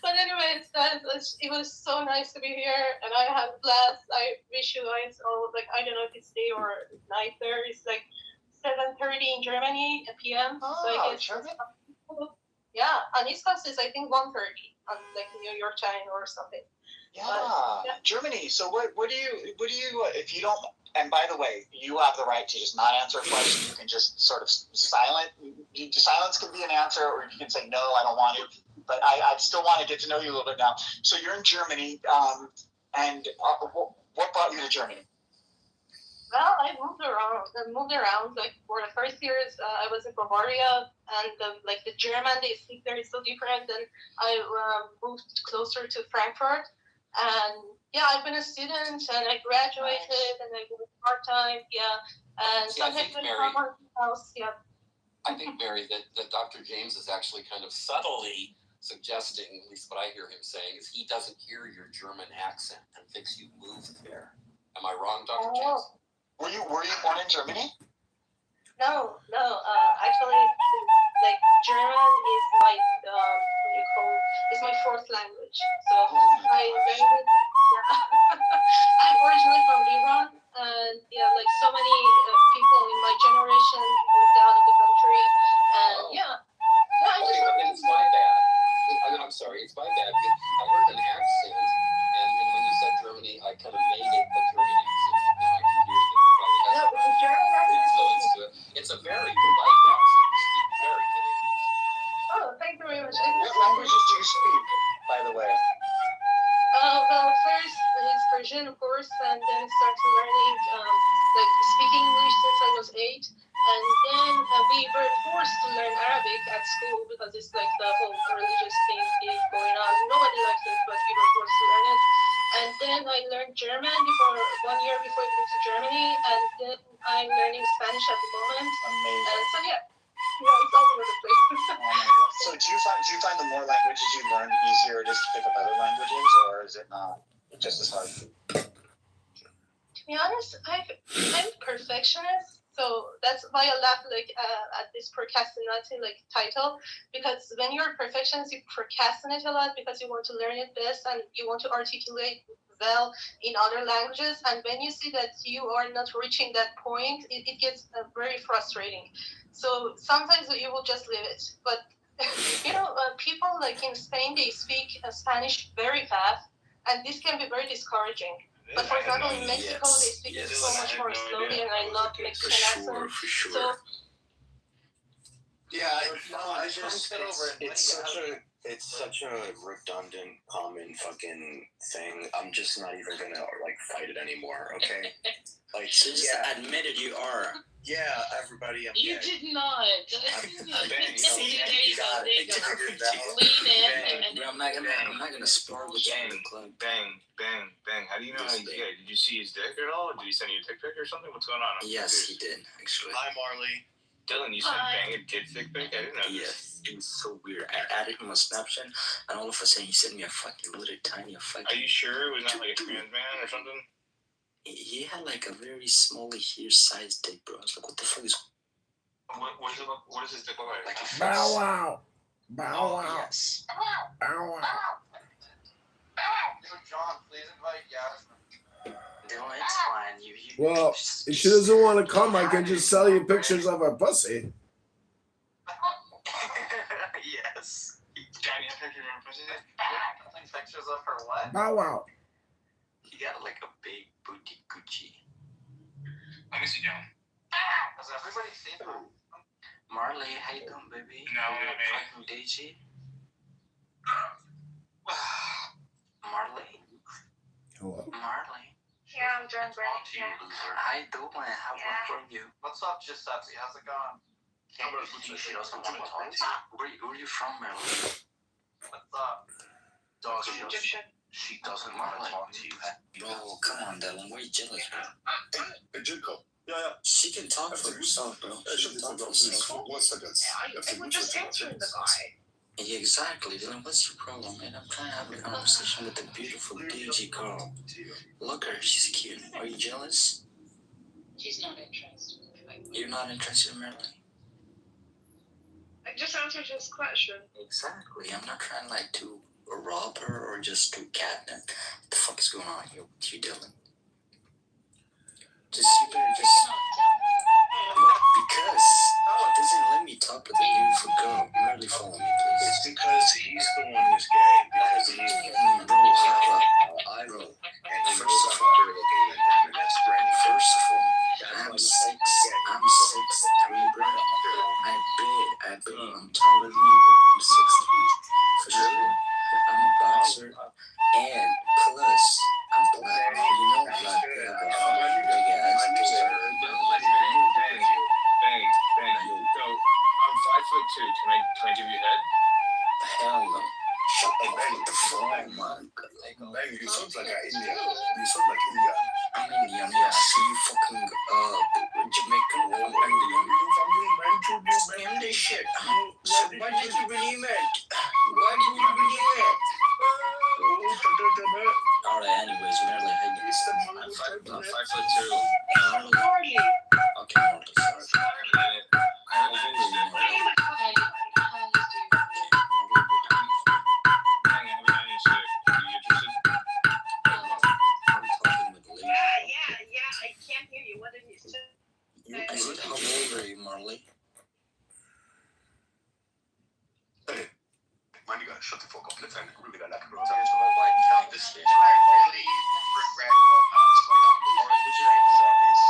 But anyway, it was so nice to be here, and I had a blast. I wish you guys all I don't know if it's day or night there. It's 7:30 in Germany p.m. Oh, so I guess Germany? Yeah, on East Coast is I think 1:30 on New York time or something. Yeah, Germany. So what do you if you don't? And by the way, you have the right to just not answer a question. You can just sort of silence can be an answer, or you can say no, I don't want to. But I still want to get to know you a little bit now. So you're in Germany, and what brought you to Germany? Well, I moved around. Like for the first years, I was in Bavaria, and like the German, they speak there is so different. And I moved closer to Frankfurt, and yeah, I've been a student, and I graduated, and I work part time. Yeah, and See, I sometimes think, when Mary- I come out of the house, yeah. I think, Mary, that Dr. James is actually kind of subtly suggesting, at least what I hear him saying, is he doesn't hear your German accent and thinks you moved there. Am I wrong, Dr. James? Were you born in Germany? No. Actually, like German is my it's my fourth language. So I learned it. Yeah. I'm originally from Iran, and yeah, like so many people in my generation moved out of the country, and yeah. I Okay, but then it's my bad. I'm sorry, it's my bad. I heard an accent, and when you said Germany, I kind of made it a German accent. And now I can hear that it probably has the German accent influence to it. It's a very light accent. It's very Canadian. Oh, thank you very much. What languages do you speak, by the way? Well, first it's Persian, of course, and then started learning like speaking English since I was 8, and then we were forced to learn Arabic at school because it's like the whole religious thing is going on. Nobody likes it, but we were forced to learn it. And then I learned German before 1 year before I moved to Germany, and then I'm learning Spanish at the moment. Amazing. And so yeah, it's all over the place. Oh my God. So do you find the more languages you learn easier just to pick up other languages, or is it not just as hard? To be honest, I'm a perfectionist, so that's why I laugh like at this procrastinating like title, because when you're a perfectionist, you procrastinate a lot because you want to learn it best and you want to articulate well in other languages, and when you see that you are not reaching that point, it gets very frustrating. So sometimes you will just leave it, but people like in Spain, they speak Spanish very fast, and this can be very discouraging. But for example, in Mexico, they speak it so much more slowly, and I love Mexican accent. For sure. So Yeah, I just it's such a redundant, common fucking thing. I'm just not even gonna like fight it anymore. Okay, like So just admit it, you are. yeah, everybody. You gay. did not. Bang. See, there you go. There you go. Bang. Lean in. Bro, I'm not gonna spar with you in the club. Bang. How do you know he's gay? Did you see his dick at all? Did he send you a dick pic or something? What's going on? Yes, he did actually. Hi, Marley. Dylan, you sent Bang a kid dick pic? I didn't know this. Yes, it was so weird. I added him on Snapchat, and all of a sudden he sent me a fucking little tiny fucking. Are you sure it was not like a trans man or something? He had like a very small here sized dick, bro. I was like, what the fuck is? What does his dick look like? Bow wow. Bow wow. Yes. Bow wow. John, please invite Yasmin. No, it's fine. You Well, if she doesn't want to come, I can just sell you pictures of her pussy. Yes. Got any pictures of her pussy? Pictures of her what? Bow wow. He got like a big booty Gucci. Let me see John. Has everybody seen him? Marley, how you doing, baby? No, not me. Fucking Daisy. Marley. Hello. Marley. yeah, I'm doing great. Yeah. How you doing? How are you? What's up, Giuseppe? How's it going? She doesn't want to talk to you. Where are you from, Marley? What's up? Dog, she doesn't want to talk to you. Bro, come on, Dylan. Why are you jealous, bro? Hey, Jinko. Yeah. She can talk for herself, bro. She can talk for herself. 1 second. We're just answering the guy. Yeah, exactly, Dylan. What's your problem, man? I'm trying to have a conversation with a beautiful DG girl. Look at her. She's cute. Are you jealous? She's not interested. You're not interested in Marilyn? I just answered his question. Exactly. I'm not trying like to rob her or just to catnip. What the fuck is going on here with you, Dylan? Just you better just because it doesn't let me talk with a beautiful girl. Merely follow me, please. It's because he's the one who's gay. Because he's Bro, You sound like India. You sound like India. I'm Indian, yes. You fucking Jamaican. I'm Indian. Name this shit. So why did you believe it? Why did you believe it? Alright, anyways, Merle, hey, I'm 5'2". Merle. Who are you? Okay, Merle, sorry. I'm over you, Merle. I can't hear you. What did you say? I said, how old are you, Marley? Hey, man, you gotta shut the fuck up. Let's end it. Really got that girl. This is really regret Marley, would you like service?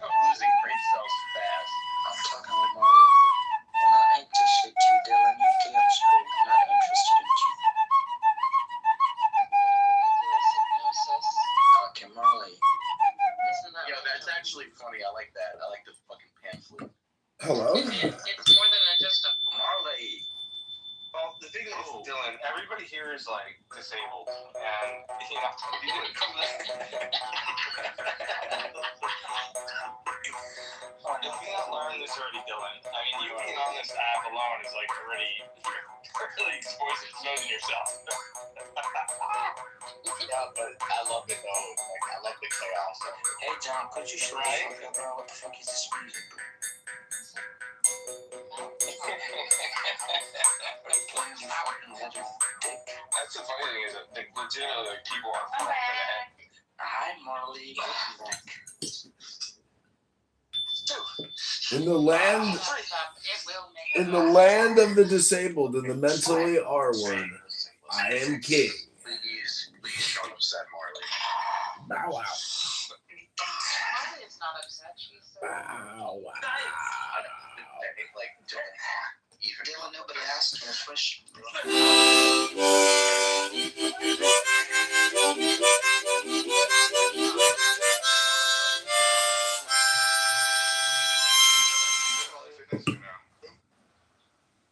I'm losing brain cells fast. I'm talking with Marley. I'm not interested in you, Dylan. You can't scream. I'm not interested in you. Okay, Marley. Yo, that's actually funny. I like that. I like the fucking pamphlet. Hello? It's more than just a Marley. Well, the thing is, Dylan, everybody here is like disabled, and you know, you didn't come there. If you don't learn this already, Dylan, I mean, you being on this app alone is like already exposing yourself. Yeah, but I love it though. Like, I love the chaos. Hey, John, could you show me something, bro? What the fuck is this music? That's the funny thing is that legitimately like people are fucked in the head. Hi, Marley. In the land of the disabled and the mentally R-word, I am king. Please don't upset Marley. Bow wow. Marley is not upset. She's Bow wow. Like, Dylan, nobody asked you a question, bro. Do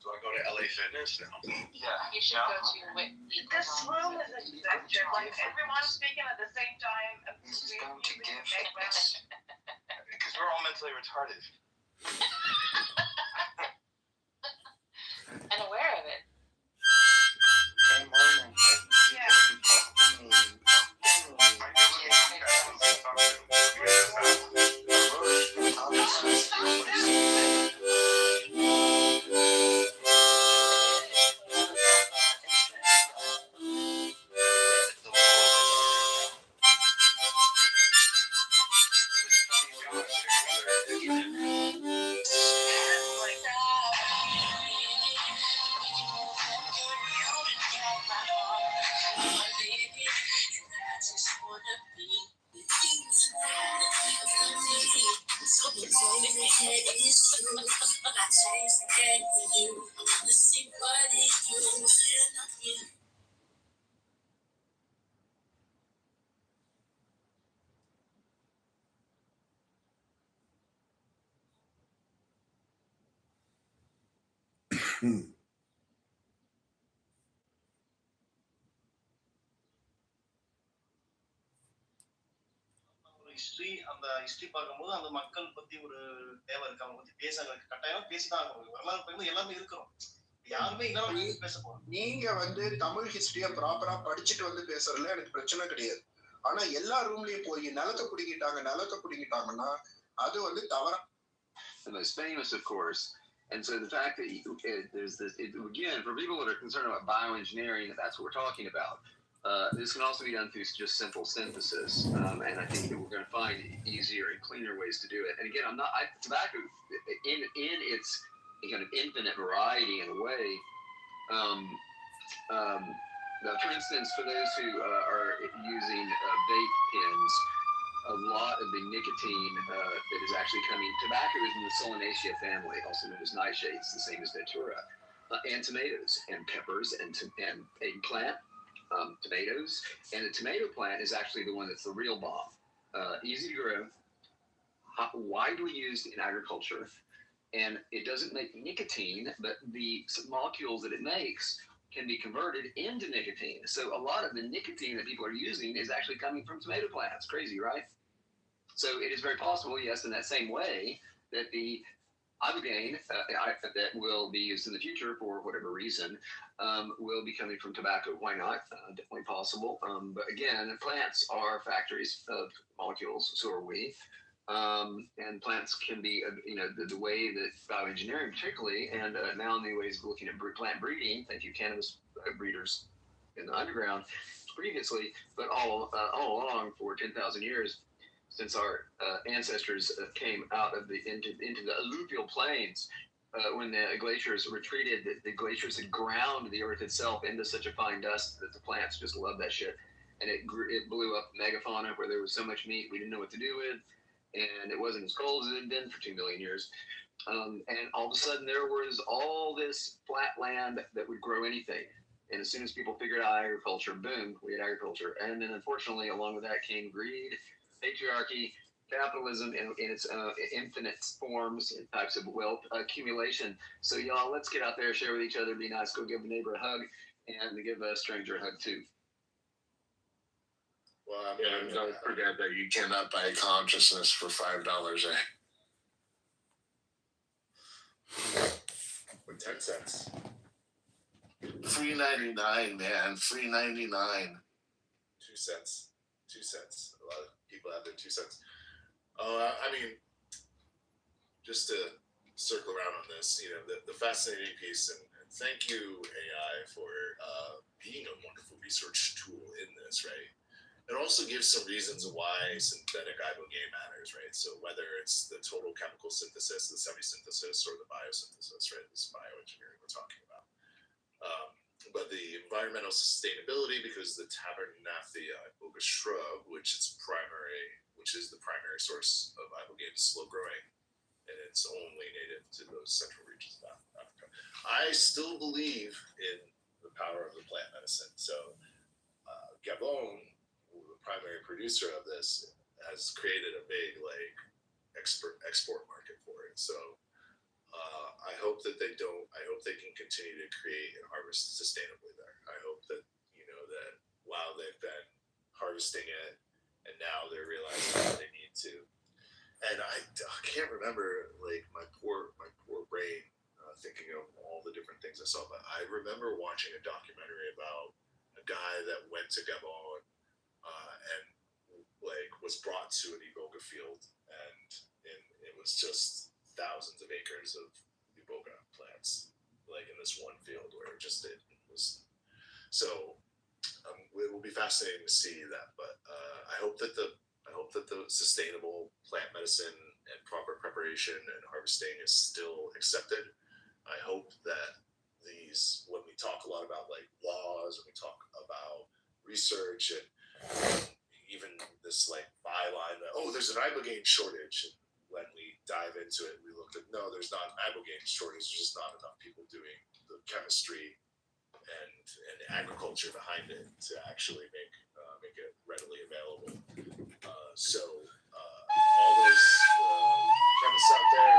I go to LA Fitness now? Yeah. You should go to Whitney. This room is infected. Like everyone's speaking at the same time. This is going to give fitness. Because we're all mentally retarded. And aware of it. Hey, Marlon. Yeah. History அந்த history பார்க்கும்போது அந்த மக்கள் பத்தி ஒரு தேவை இருக்கு, அவங்க பத்தி பேசுறதுக்கு கட்டாயம் பேசிதான் ஆகணும். வரலாறு பகுதியில் எல்லாமே இருக்கிறோம், யாருமே இல்லாம பேச போறோம். நீங்க தமிழ் ஹிஸ்டரிய ப்ராப்பரா படிச்சுட்டு பேசுறதுல எனக்கு பிரச்சனை கிடையாது. ஆனா எல்லா ரூம்லயும் போய் நிலத்தை பிடிக்கிட்டாங்கன்னா அது தவறா. The most famous, of course. And so the fact that there's this, again, for people that are concerned about bioengineering, that's what we're talking about. This can also be done through just simple synthesis, and I think that we're going to find easier and cleaner ways to do it. And again, tobacco in its kind of infinite variety in a way. For instance, for those who are using vape pens, a lot of the nicotine that is actually coming. Tobacco is in the Solanaceae family, also known as nightshades, the same as Datura, and tomatoes and peppers and eggplant. Tomatoes, and the tomato plant is actually the one that's the real bomb. Easy to grow, widely used in agriculture, and it doesn't make nicotine, but the molecules that it makes can be converted into nicotine. So a lot of the nicotine that people are using is actually coming from tomato plants. Crazy, right? So it is very possible, yes, in that same way, that the ibogaine that will be used in the future for whatever reason will be coming from tobacco. Why not? Definitely possible. But again, plants are factories of molecules, so are we. And plants can be, the way that bioengineering particularly, and now new ways of looking at plant breeding, thank you cannabis breeders in the underground previously, but all along for 10,000 years, since our ancestors came out of into the alluvial plains, when the glaciers retreated, the glaciers had ground the earth itself into such a fine dust that the plants just loved that shit. And it blew up megafauna where there was so much meat we didn't know what to do with. And it wasn't as cold as it had been for 2 million years. And all of a sudden there was all this flat land that would grow anything. And as soon as people figured out agriculture, boom, we had agriculture. And then unfortunately, along with that came greed, patriarchy, capitalism in its infinite forms and types of wealth accumulation. So y'all, let's get out there, share with each other, be nice, go give a neighbor a hug, and give a stranger a hug too. Well, I mean, don't forget that you cannot buy consciousness for $5, With 10 cents. Free 99, man. Free 99. 2 cents. 2 cents. A lot of people have their 2 cents. I mean, just to circle around on this, the fascinating piece, and thank you, AI, for being a wonderful research tool in this, right? It also gives some reasons why synthetic ibogaine matters, right? So whether it's the total chemical synthesis, the semi-synthesis, or the biosynthesis, right? This bioengineering we're talking about. But the environmental sustainability, because the Tabernathia iboga shrub, which is the primary source of ibogaine, is slow growing, and it's only native to those central regions of Africa. I still believe in the power of the plant medicine. So Gabon, the primary producer of this, has created a big export market for it. So I hope that they can continue to create and harvest sustainably there. I hope that that while they've been harvesting it, and now they're realizing that they need to. And I can't remember my poor brain thinking of all the different things I saw, but I remember watching a documentary about a guy that went to Gabon and was brought to an iboga field, and it was just thousands of acres of iboga plants, in this one field where it was. So it will be fascinating to see that, but I hope that the sustainable plant medicine and proper preparation and harvesting is still accepted. I hope that when we talk a lot about laws, and we talk about research, and even this byline that there's an ibogaine shortage, and when we dive into it, we look at no, there's not an ibogaine shortage. There's just not enough people doing the chemistry and agriculture behind it to actually make it readily available. So all those chemists out there,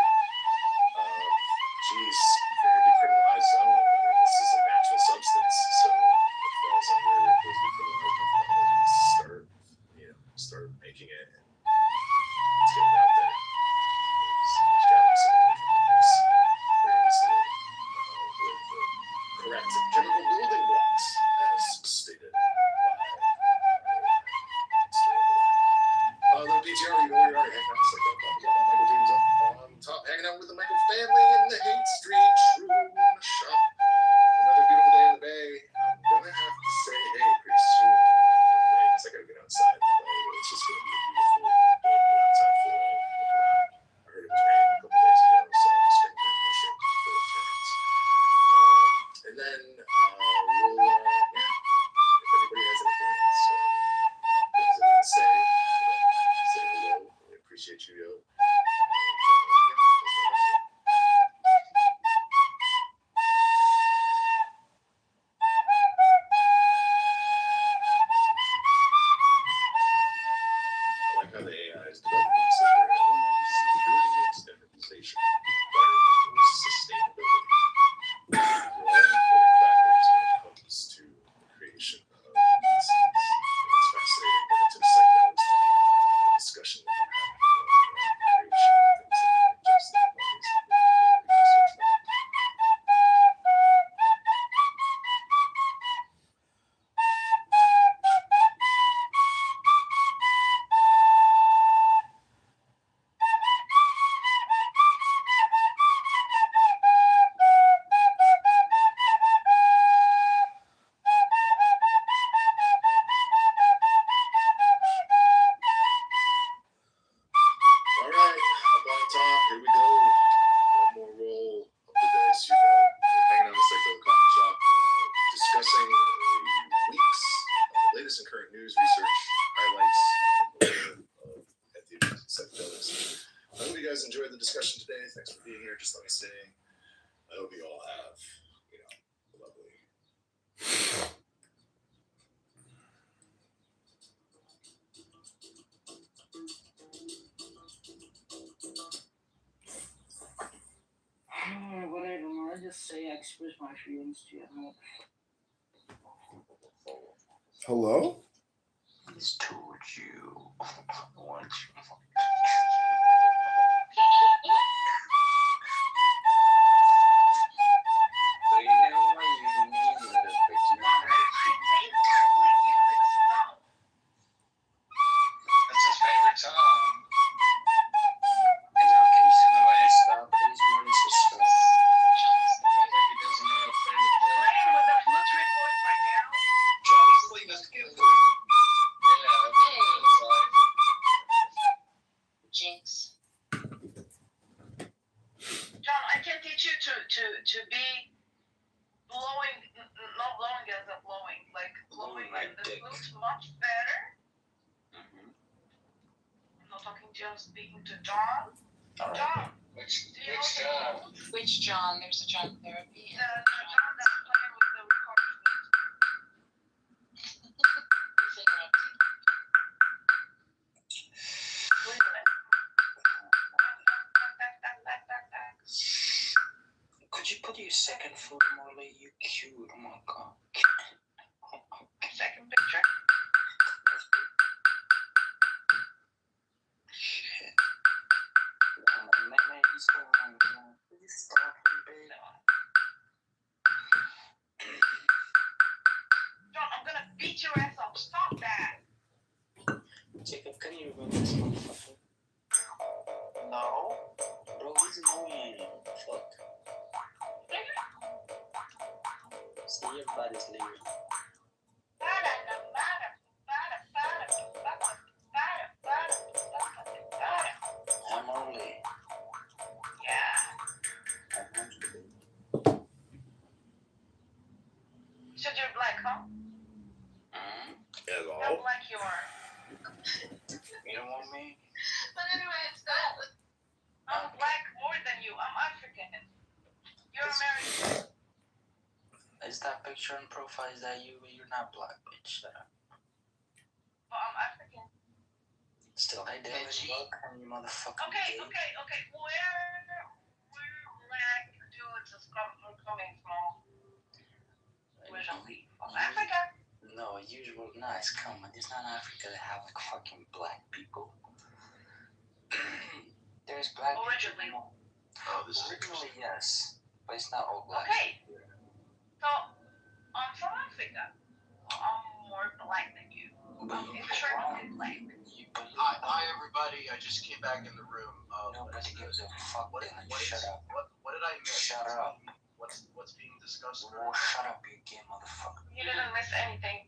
geez, you're in a decriminalized zone. This is a natural substance, so it falls under those decriminalized methodologies. Start making it, and let's get it out there. There's got to be some different ways with the correct chemical building blocks, as stated by the PTR. You know where you are. Hanging out. We got Michael James up on top, hanging out with the Michael family in the Hate Street Shroom Shop. Another beautiful day in the Bay. I'm gonna have to say hey pretty soon, because I gotta get outside. It's just gonna be a beautiful day outside for a look around. I heard it was raining a couple days ago, so I'm just gonna get mushrooms before it turns. And then we'll if anybody has anything else, things they want to say hello. We appreciate you, yo. I like how the AI is developing security and standardization, environmental sustainability. They're all important factors when it you guys enjoyed the discussion today. Thanks for being here. Just let me say, I hope you all have, a lovely. Whatever, man. I just say I express my feelings to you. Hello? He's told you. Want you. But you know what you mean, little bit. You know how That's his favorite song. Hey, John, can you send me and stop, please? More than stop. He doesn't know how to play the flute. Playing with the flute report right now. Johnny's leading us to get food. Yeah, that's what it's like. Jinx. John, I can teach you to be blowing, not blowing as a blowing, like blowing my the dick. flute much better. Mm-hmm. I'm not talking to you, I'm speaking to John. All right. John, Which do you know the John? rules? Which John? There's a John therapy. The John that's playing with the recorder flute. Who's interrupting? Wait a minute. Could you put your second foot, Marley? You cute. Oh my god. Second picture. Shit. Man, he's going on. Please stop him, babe. John, I'm gonna beat your ass up. Stop that. Jacob, can you remember this motherfucker? No. Bro, he's annoying. Fuck. See, everybody's leaving. I'm only. Yeah. So you're black, huh? Hello? How black you are. You don't want me? But anyway, it's that. I'm black more than you. I'm African. You're American. Is that picture in profile? Is that you? You're not black, bitch. Shut up. But I'm African. Still, hey, David, welcome, you motherfucker. Okay. Where black dudes is coming from? Originally from Africa. No, usual nice. Come on, it's not Africa to have like fucking black people. There's black Originally. people. Oh, this is Originally, yes, but it's not all black. Okay. So I'm from Africa. I'm more black than you. I'm internally black. Hi, everybody. I just came back in the room. Nobody gives a fuck. Shut up. What did I miss? Shut up. What's being discussed? Oh, shut up, you gay motherfucker. You didn't miss anything.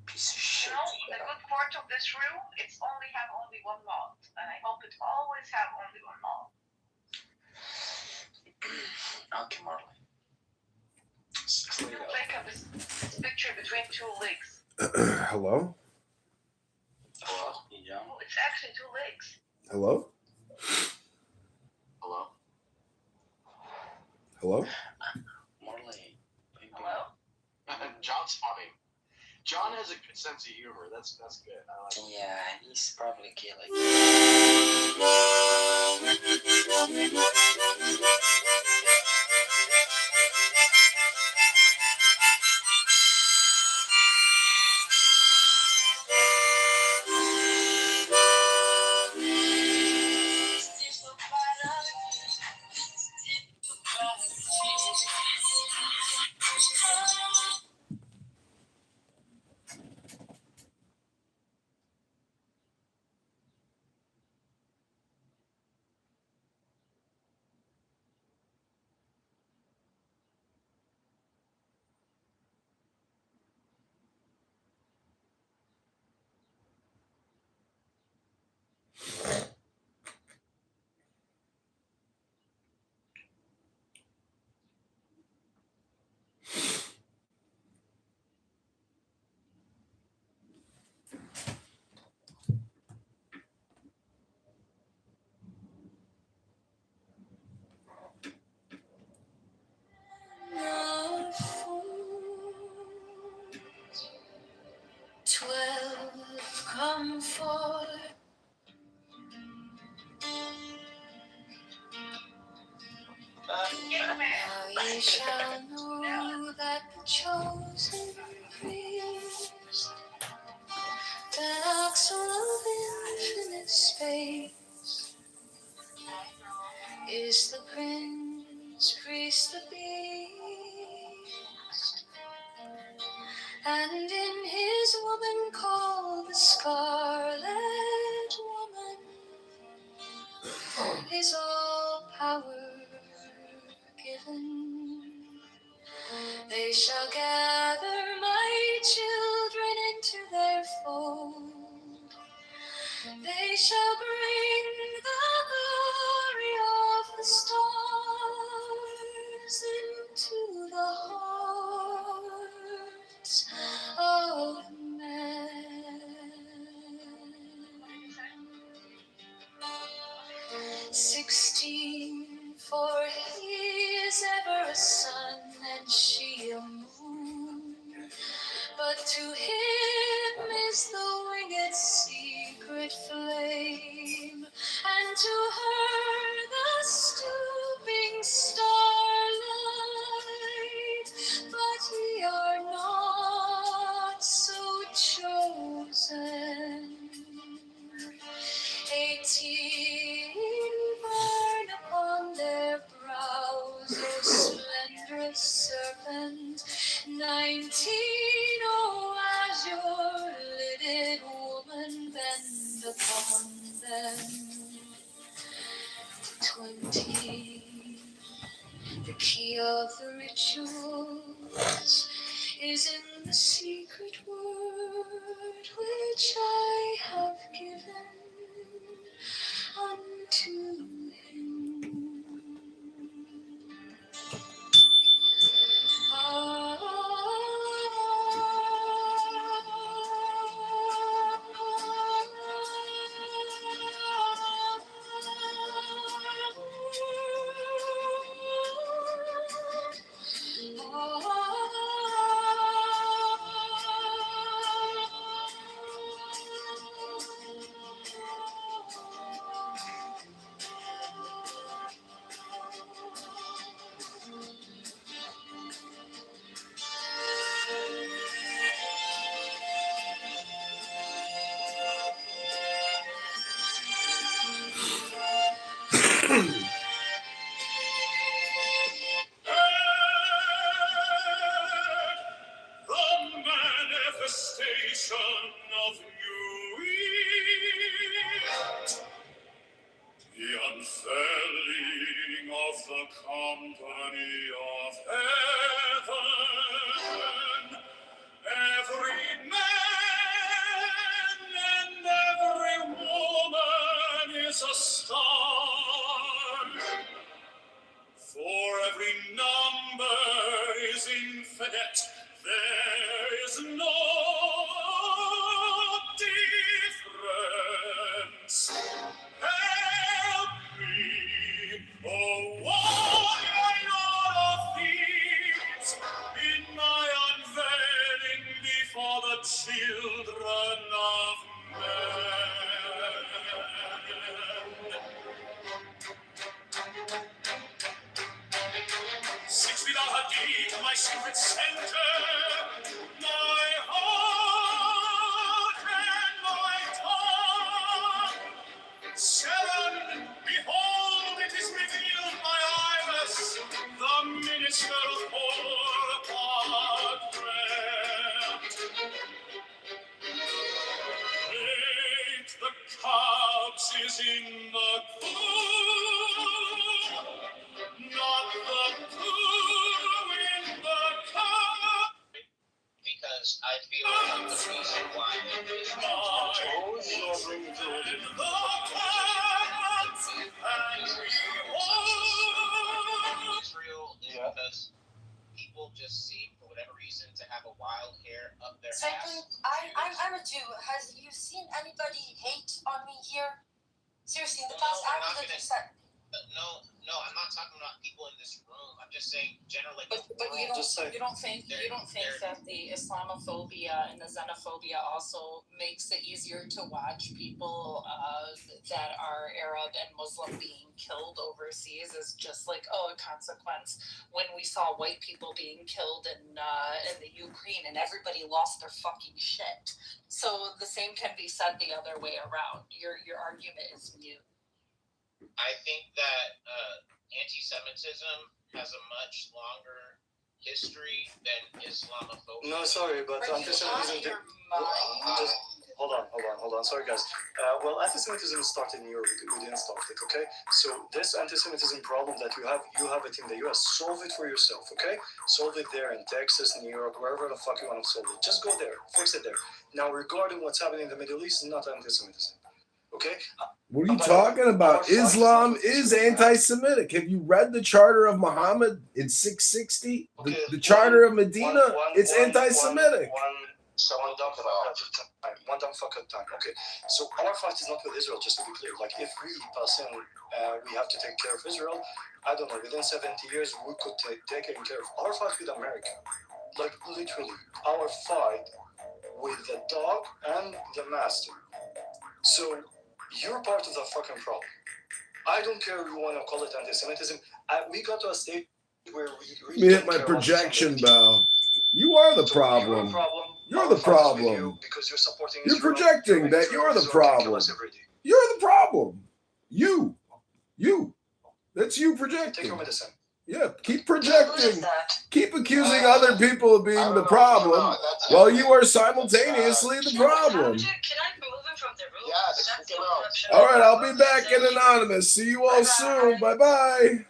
Piece of shit. You know, the good part of this room, it's only one malt, and I hope it always have only one malt. Okay, Marley. You take up this picture between two legs. Hello? Hello? Yeah. Oh, it's actually two legs. Hello? Hello? Hello? Marley. Hello? John's funny. John has a good sense of humor. That's good. I like it. Yeah, he's probably gay like come for. Now ye shall know that the chosen priest, the axle of infinite space, is the prince, priest, the beast, and in his woman called the Scarlet Woman is all power given. They shall gather my children into their fold. They shall bring the glory of the stars into the hearts of men. 16, for he is ever a sun and she a moon. But to him is the winged secret flame, and to her the stooping starlight. But ye are not so chosen. 18 burn upon their brows, O splendorous serpent. 19, oh azure-lidded woman, bend upon them. 20, the key of the rituals is in the secret word which I have given unto him. The manifestation of new year, the unfurling of the company of heaven. Every man and every woman is a star, for every number is infinite. There is no difference. Help me, oh warrior of thieves, in my unveiling before the children of men. 6 feet deep, my secret center, my heart and my tongue. 7, behold, it is revealed, my Iris, the minister of poor Parchment. 8, the couch is in the cool, not the cool in the couch. Because I feel like the reason why it is Israel is because people just seem, for whatever reason, to have a wild hair up their Franklin, I'm a Jew. Have you seen anybody hate on me here? Seriously, in the past hour that you said. No, I'm not talking about people in this room. I'm just saying generally. But you don't think that the Islamophobia and the xenophobia also makes it easier to watch people that are Arab and Muslim being killed overseas is just like a consequence when we saw white people being killed in the Ukraine and everybody lost their fucking shit. So the same can be said the other way around. Your argument is mute. I think that anti-Semitism has a much longer history than Islamophobia. No, sorry, but anti-Semitism. Hold on. Sorry, guys. Well, anti-Semitism started in Europe. We didn't start it, okay? So this anti-Semitism problem that you have it in the U.S. Solve it for yourself, okay? Solve it there in Texas, New York, wherever the fuck you want to solve it. Just go there, fix it there. Now, regarding what's happening in the Middle East, it's not anti-Semitism, okay? What are you talking about? Islam is anti-Semitic. Have you read the Charter of Muhammad in 660? The Charter of Medina? It's anti-Semitic. One dumb fuck at a time. Okay, so our fight is not with Israel, just to be clear. Like, if we, Palestinian, we have to take care of Israel, I don't know, within 70 years, we could take care of our fight with America. Like, literally, our fight with the dog and the master. So, you're part of the fucking problem. I don't care if you want to call it anti-Semitism. We got to a state where we Let me hit my projection bell. You are the problem. You're the problem. Because you're supporting You're projecting that you're the problem. You're the problem. You. That's you projecting. Take your medicine. Yeah, keep projecting. Keep accusing other people of being the problem while you are simultaneously the problem. Can I remove him from the room? Yes. All right, I'll be back in Anonymous. See you all soon. Bye-bye.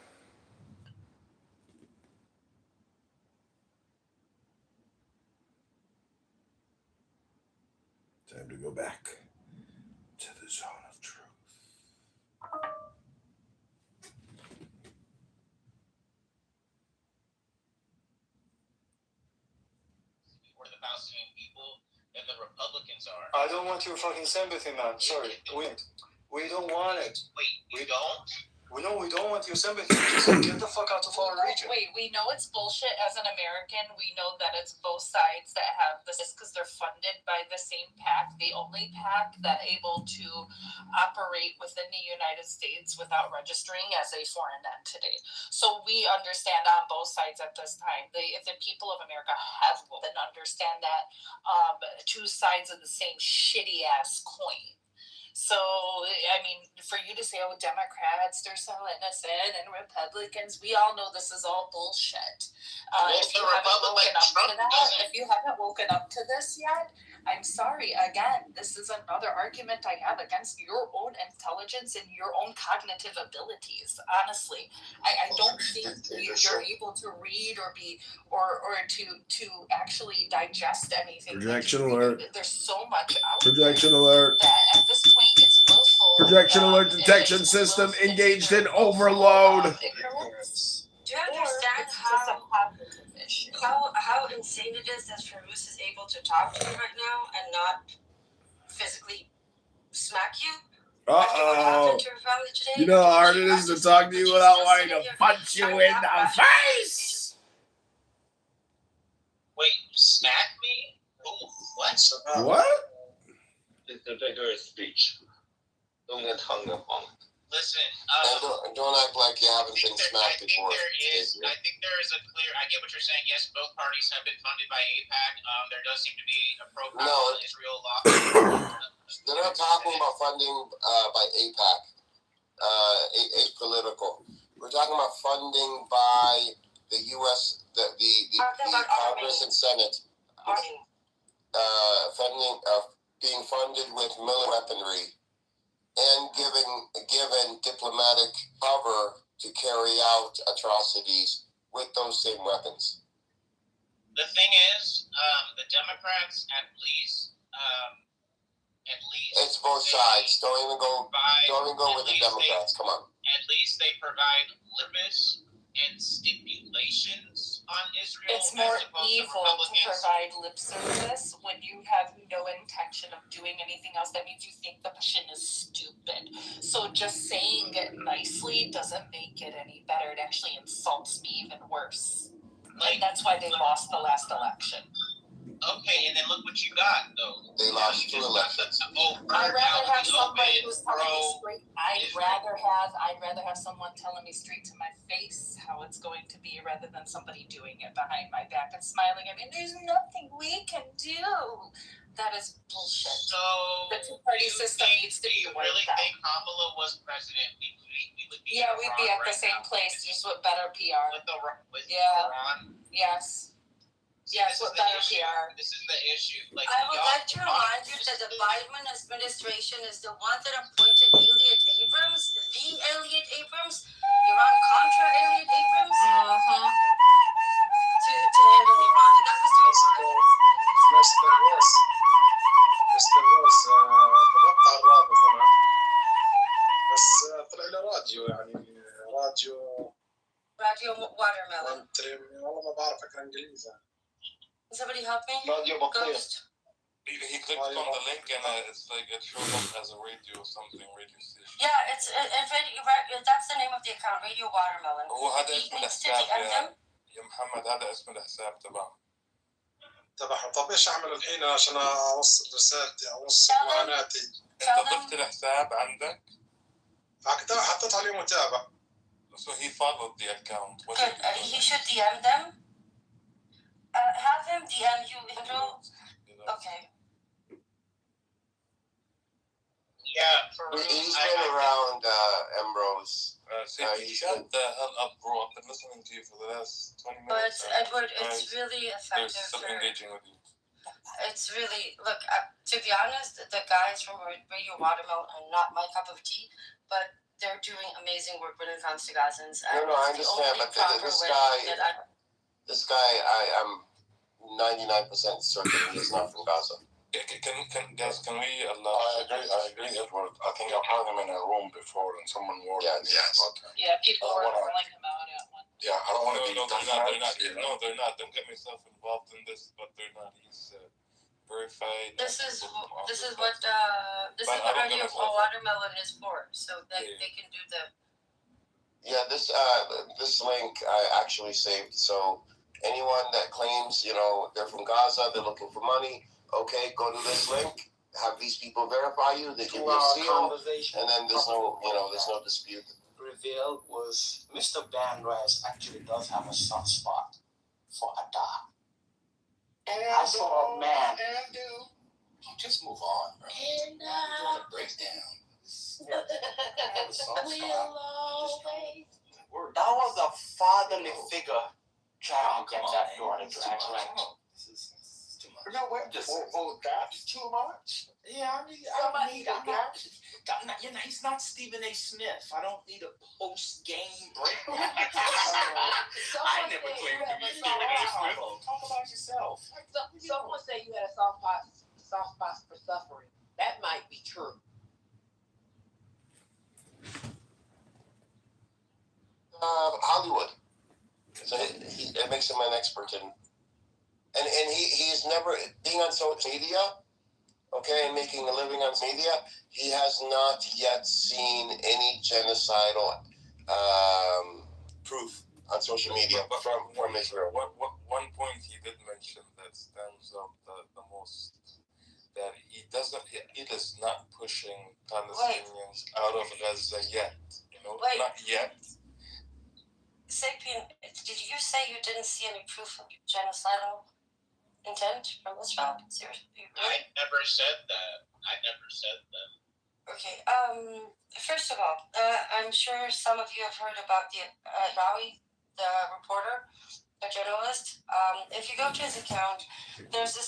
Time to go back to the zone of truth. We're the Palestinian people, and the Republicans are. I don't want your fucking sympathy, man. Sorry. We don't want it. Wait, we don't? We don't want your sympathy. Just get the fuck out of our region. Wait, we know it's bullshit as an American. We know that it's both sides that have this because they're funded by the same PAC, the only PAC that able to operate within the United States without registering as a foreign entity. So we understand on both sides at this time. The people of America have and understand that two sides of the same shitty ass coin. So, I mean, for you to say, oh, Democrats, they're so innocent, and Republicans, we all know this is all bullshit. If you haven't woken up to this yet, I'm sorry. Again, this is another argument I have against your own intelligence and your own cognitive abilities. Honestly, I don't think you're able to read or to actually digest anything. Projection alert. There's so much out Projection alert. that at this point it's willful. Projection alert detection system engaged in overload. Ignorance. Do you understand how insane it is that Farouz is able to talk to you right now and not physically smack you? Uh-oh. You know how hard it is to talk to you without wanting to punch you in the face? Wait, smack me? Oh, what? What? It's a figure of speech. Don't get hung up on it. Listen, don't act like you haven't been smacked before. I think there is a clear. I get what you're saying. Yes, both parties have been funded by AIPAC. There does seem to be a pro-Israel law. They're not talking about funding by AIPAC. Apolitical. We're talking about funding by the U.S. the Congress and Senate. Being funded with military weaponry. And given diplomatic cover to carry out atrocities with those same weapons. The thing is, the Democrats at least. It's both sides. Don't even go with the Democrats. Come on. At least they provide limits and stipulations on Israel. It's more evil to provide lip service when you have no intention of doing anything else. That means you think the person is stupid. So just saying it nicely doesn't make it any better. It actually insults me even worse. And that's why they lost the last election. Okay, and then look what you got though. They lost 2 elections. I'd rather have somebody who's telling me straight. I'd rather have someone telling me straight to my face how it's going to be, rather than somebody doing it behind my back and smiling. I mean, there's nothing we can do. That is bullshit. So the two-party system needs to be you really wiped out. think Kamala was president? We would be Yeah, we'd be at the same place, just with better PR. With Yeah. Iran. Yes. Yes, with better PR. This is the issue. Like, I would like to remind you that the Biden administration is the one that appointed Elliot Abrams, the Elliot Abrams, Iran-Contra Elliot Abrams, to handle Iran. And that was doing مستر روز ضغطت على الرابط انا بس طلع له راديو يعني Radio Watermelon. والله ما بعرف اقرا انجليزي. Somebody help me? راديو بطيء. Ghost. He clicked on the link and it's like it shows up as a radio something, radio station. Yeah, it's that's the name of the account, Radio Watermelon. وهذا He اسم needs to الحساب DM them. يا محمد، هذا اسم الحساب تبعه. تبعهم. طب ايش اعمل الحين عشان اوصل رسالتي، اوصل معاناتي؟ انت ضفت الحساب عندك؟ حطيت عليه متابع. So he followed the account. Good. He should DM them. Have him DM you, Andrew. Okay. Yeah, He's been around Ambrose. Shut the hell up, bro. I've been listening to you for the last 20 minutes. But Edward, it's really effective. They're still engaging with you. It's really, look, to be honest, the guys from Radio Watermelon are not my cup of tea, but they're doing amazing work when it comes to Gazans. No, I understand, but this guy, I'm 99% certain he is not from Gaza. Can we allow? I agree, Edward. I think I've had him in a room before and someone warned me about him. Yeah, people were calling him out at one. Yeah, I don't want to be they're not. Don't get myself involved in this, but they're not. He's verified. This is what Radio Watermelon is for, so that they can do the. Yeah, this link I actually saved. So anyone that claims, they're from Gaza, they're looking for money, okay, go to this link, have these people verify you, they give you a seal, and then there's no dispute. Reveal was Mr. Bandras actually does have a soft spot for Ada. I saw a man. Just move on, bro. You're doing a breakdown. That was a fatherly figure trying to get that door to drag right. No, wait, that's too much. Yeah, I don't need he's not Stephen A. Smith. I don't need a post-game breakdown. I never claimed to be Stephen A. Smith. Talk about yourself. Someone said you had a soft spot for suffering. That might be true. Hollywood. So it makes him an expert in. And he's never being on social media, okay, and making a living on media. He has not yet seen any genocidal proof on social media from Israel. One point he did mention that stands out the most, that he is not pushing Palestinians out of Gaza yet. Not yet. Sapien, did you say you didn't see any proof of genocidal intent from Israel? Seriously? I never said that. Okay. First of all, I'm sure some of you have heard about the Rawi, the reporter, a journalist. If you go to his account, there's a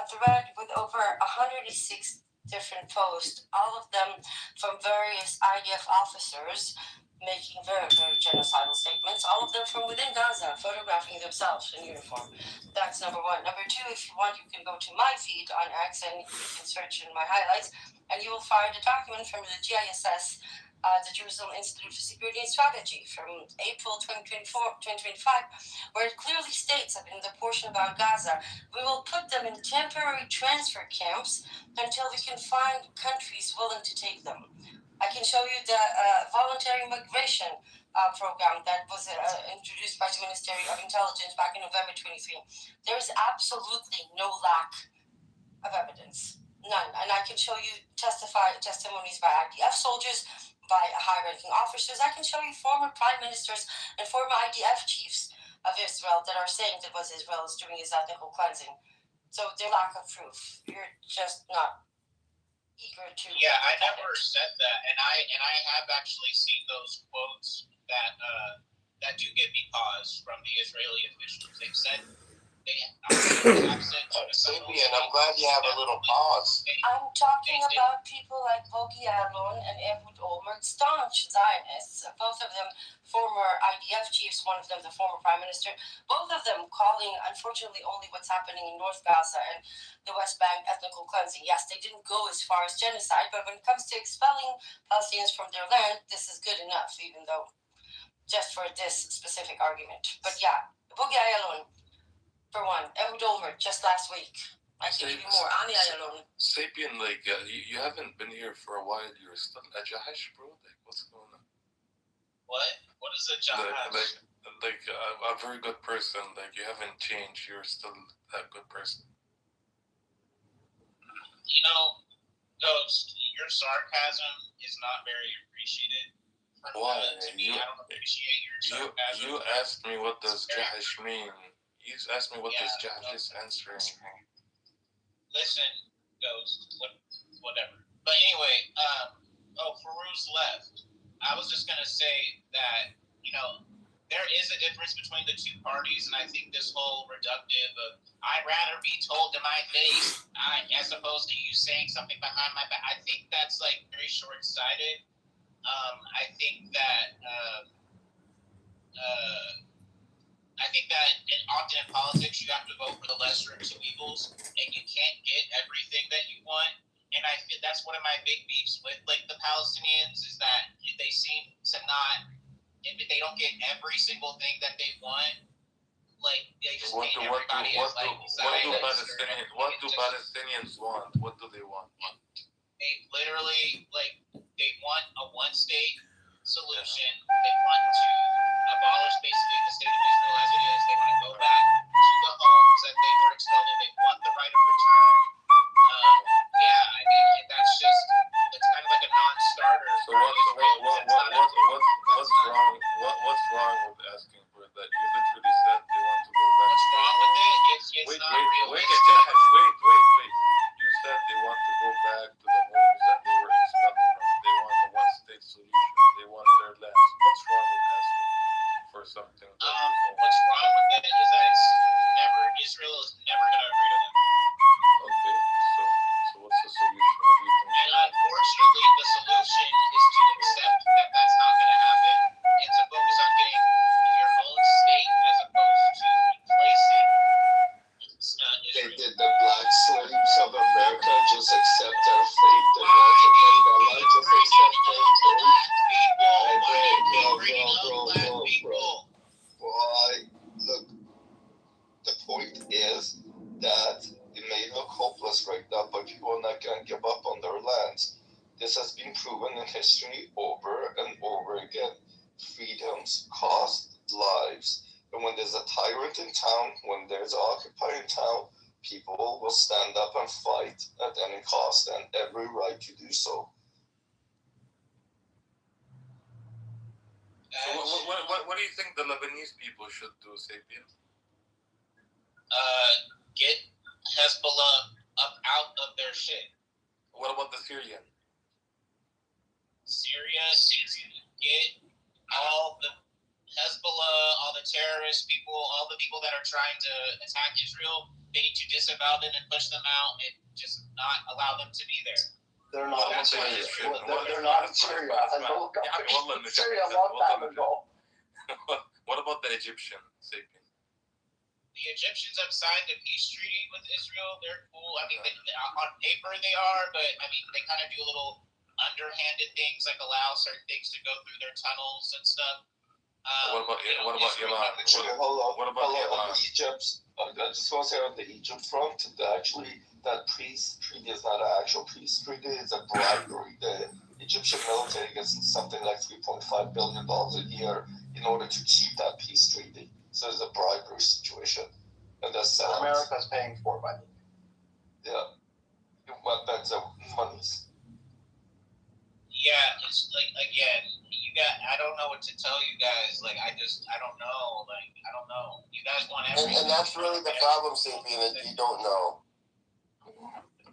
thread with over 106 different posts, all of them from various IDF officers making very, very genocidal statements, all of them from within Gaza, photographing themselves in uniform. That's number one. Number two, if you want, you can go to my feed on X and you can search in my highlights, and you will find a document from the GISS, the Jerusalem Institute for Security and Strategy, from April 2025, where it clearly states that in the portion about Gaza, we will put them in temporary transfer camps until we can find countries willing to take them. I can show you the voluntary migration program that was introduced by the Ministry of Intelligence back in November 23. There is absolutely no lack of evidence. None. And I can show you testimonies by IDF soldiers, by high-ranking officers. I can show you former prime ministers and former IDF chiefs of Israel that are saying that was Israel is doing his ethnical cleansing. So there's lack of proof. You're just not eager to. Yeah, I never said that, and I have actually seen those quotes that do give me pause from the Israeli officials. They've said Sapien, I'm glad you have a little pause. I'm talking about people like Bogi Alon and Ehud Olmert, staunch Zionists, both of them former IDF chiefs, one of them the former prime minister, both of them calling, unfortunately, only what's happening in North Gaza and the West Bank ethnical cleansing. Yes, they didn't go as far as genocide, but when it comes to expelling Palestinians from their land, this is good enough, even though just for this specific argument. But yeah, Bogi Alon, for one, Ehud Olmert just last week. I can give you more. Ani Ayalon. Sapien, like, you haven't been here for a while. You're still a Jahash, bro. Like, what's going on? What? What is a Jahash? Like a very good person. Like, you haven't changed. You're still that good person. You know, Ghost, your sarcasm is not very appreciated. Why? To me, I don't appreciate your sarcasm. You asked me what does Jahash mean. You asked me what does Jahash answering. Listen, Ghost, whatever. But anyway, Farouz left. I was just gonna say that, you know, there is a difference between the two parties, and I think this whole reductive of I'd rather be told to my face as opposed to you saying something behind my back, I think that's like very short-sighted. I think that often in politics you have to vote for the lesser of two evils, and you can't get everything that you want. And I think that's one of my big beefs with like the Palestinians is that they seem to not, if they don't get every single thing that they want, like they just paint everybody as like Zionists. What do Palestinians want? What do they want? They literally they want a one-state solution. They want to abolish basically the state of Israel as it is. They want to go back to the homes that they were expelled in. They want the right of return. I mean, that's kind of like a non-starter. So what's wrong? What's wrong with asking for that? You literally said they want to go back. What's wrong with it? It's not realistic. Wait. You said they want to go back to the homes that they were expelled from. They want a one-state solution. They want their lands. What's wrong with asking for something? What's wrong with it is that Israel is never going to agree to that. Okay, so what's the solution? What do you think? And unfortunately, the solution is to accept that that's not going to happen and to focus on getting your own state as opposed to replacing Israel. Did the black slaves of America just accept their fate? Did Nelson Mandela just accept their fate? Look, the point is that it may look hopeless right now, but people are not going to give up on their lands. This has been proven in history over and over again. Freedoms cost lives. And when there's a tyrant in town, when there's an occupier in town, people will stand up and fight at any cost and every right to do so. So what do you think the Lebanese people should do, Sapien? Get Hezbollah up out of their shit. What about the Syrian? Syria needs to get all the Hezbollah, all the terrorist people, all the people that are trying to attack Israel. They need to disavow them and push them out and just not allow them to be there. They're not in Syria. They're not in Syria. Syria a long time ago. What about the Egyptian, Sapien? The Egyptians have signed a peace treaty with Israel. They're cool. I mean, on paper they are, but I mean, they kind of do a little underhanded things, like allow certain things to go through their tunnels and stuff. What about Iran? What about Iran? Egypt? I just want to say on the Egypt front, that peace treaty is not an actual peace treaty. It's a bribery. Egyptian military gets something like $3.5 billion a year in order to keep that peace treaty. So it's a bribery situation. And that's America's paying for money. Yeah. Weapons and monies. Yeah, it's like, again, I don't know what to tell you guys. Like, I don't know. Like, I don't know. You guys want everything. And that's really the problem, Sapien, that you don't know.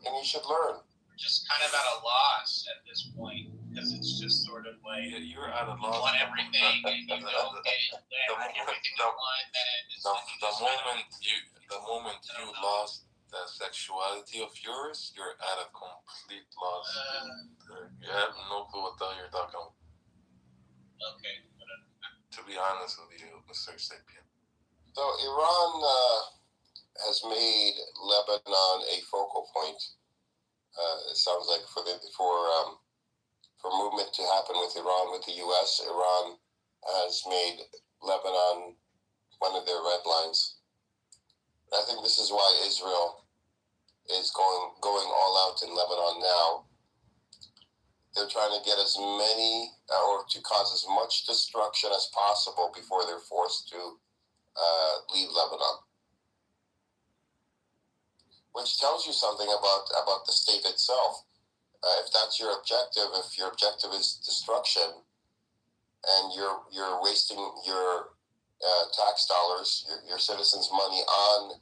And you should learn. We're just kind of at a loss at this point, because it's just sort of like, You're at a loss. you want everything, and you don't get everything you want, then it's the moment you lost the sexuality of yours, you're at a complete loss. You have no clue what the hell you're talking about. Okay. To be honest with you, Mr. Sapien. So Iran has made Lebanon a focal point. It sounds like for movement to happen with Iran, with the U.S., Iran has made Lebanon one of their red lines. And I think this is why Israel is going all out in Lebanon now. They're trying to get as many, or to cause as much destruction as possible before they're forced to leave Lebanon. Which tells you something about the state itself. If that's your objective, if your objective is destruction, and you're wasting your tax dollars, your citizens' money on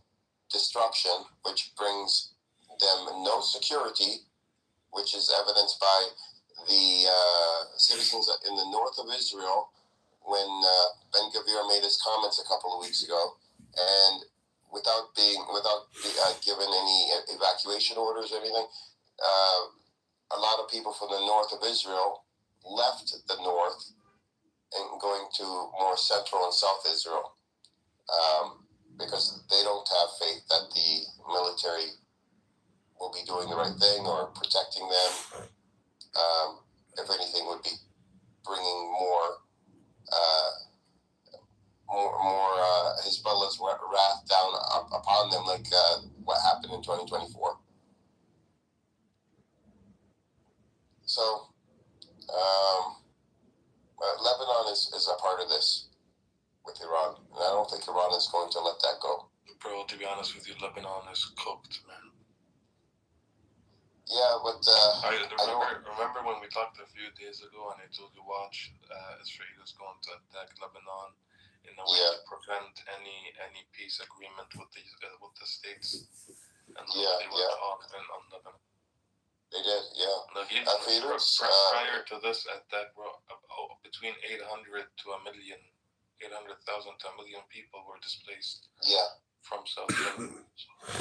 destruction, which brings them no security, which is evidenced by the citizens in the north of Israel when Ben Gavir made his comments a couple of weeks ago, and without given any evacuation orders or anything, a lot of people from the north of Israel left the north and going to more central and south Israel because they don't have faith that the military will be doing the right thing or protecting them. If anything, would be bringing more Hezbollah's wrath down upon them, like what happened in 2024. So, Lebanon is a part of this with Iran, and I don't think Iran is going to let that go. Bro, to be honest with you, Lebanon is cooked, man. Yeah, but remember when we talked a few days ago, and I told you, watch, Israel is going to attack Lebanon in a way to prevent any peace agreement with the states, and they were all in on Lebanon. They did, yeah. Prior to this attack, bro, between 800,000 to 1 million people were displaced. Yeah. From South Lebanon.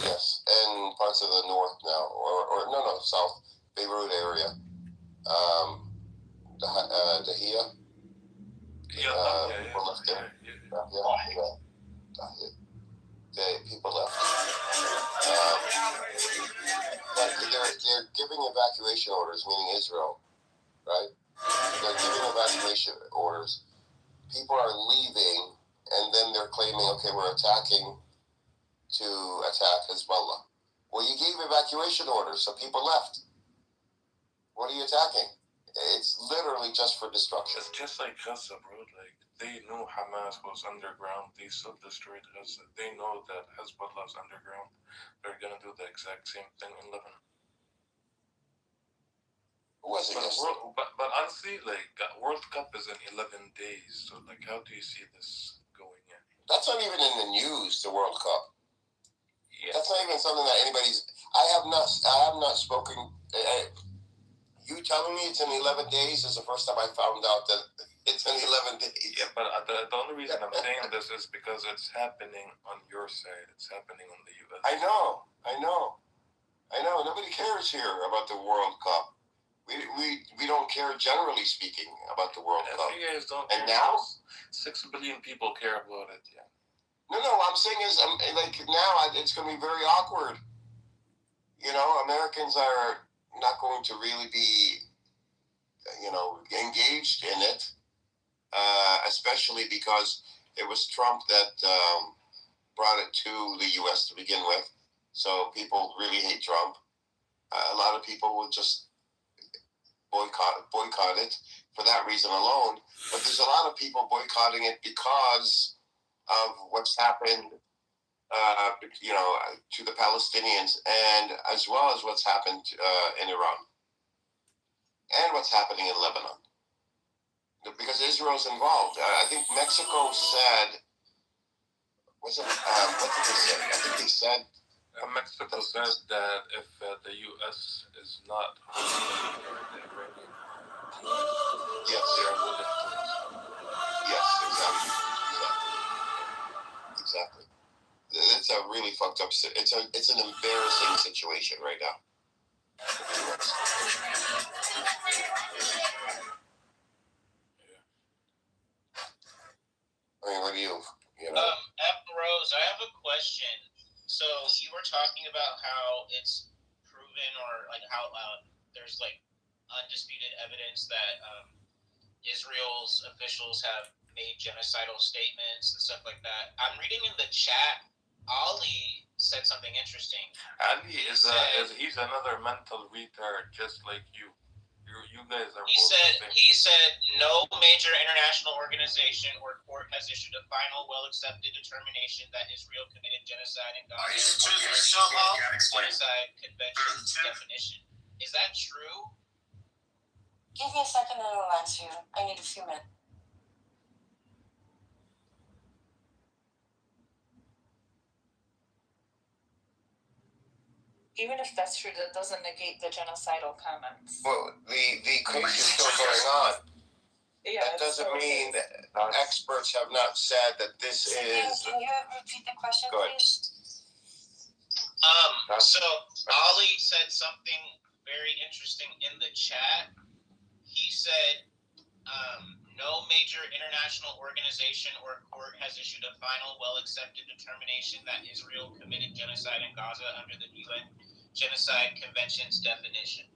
Yes, and parts of the north now, or south Beirut area. Dahia. People left there. People left. But they're giving evacuation orders, meaning Israel, right? They're giving evacuation orders. People are leaving, and then they're claiming, okay, we're attacking to attack Hezbollah. Well, you gave evacuation orders, so people left. What are you attacking? It's literally just for destruction. It's just like Gaza, bro. Like, they knew Hamas was underground. They self-destroyed Gaza. They know that Hezbollah is underground. They're gonna do the exact same thing in Lebanon. But honestly, like, World Cup is in 11 days. So, like, how do you see this going in? That's not even in the news, the World Cup. Yeah. That's not even something that anybody's. I have not spoken. You telling me it's in 11 days is the first time I found out that it's in 11 days. Yeah, but the only reason I'm saying this is because it's happening on your side. It's happening on the U.S. I know. Nobody cares here about the World Cup. We don't care, generally speaking, about the World Cup. You guys don't and care. Now 6 billion people care about it. Yeah. No, what I'm saying is, like, now it's going to be very awkward. You know, Americans are not going to really be, engaged in it, especially because it was Trump that brought it to the U.S. to begin with. So people really hate Trump. A lot of people will just boycott it for that reason alone. But there's a lot of people boycotting it because of what's happened, to the Palestinians, and as well as what's happened in Iran and what's happening in Lebanon. Because Israel's involved. I think Mexico said, what did they say? I think they said, Mexico says that if the U.S. is not hosting the Iranian, yes, they are willing to. Yes, exactly. It's a really fucked up. It's an embarrassing situation right now. I mean, what do you know? Rose, I have a question. So you were talking about how it's proven, or like how there's like undisputed evidence that Israel's officials have made genocidal statements and stuff like that. I'm reading in the chat, Ali said something interesting. Ali he's another mental retard, just like you. You guys are. He said no major international organization or court has issued a final, well-accepted determination that Israel committed genocide in Gaza. Genocide convention's definition. Is that true? Give me a second and I'll answer you. I need a few minutes. Even if that's true, that doesn't negate the genocidal comments. Well, the case is still going on. Yeah, that doesn't mean that experts have not said that this is. Can you repeat the question, please? So Ali said something very interesting in the chat. He said, no major international organization or court has issued a final, well-accepted determination that Israel committed genocide in Gaza under the UN Genocide Convention's definition.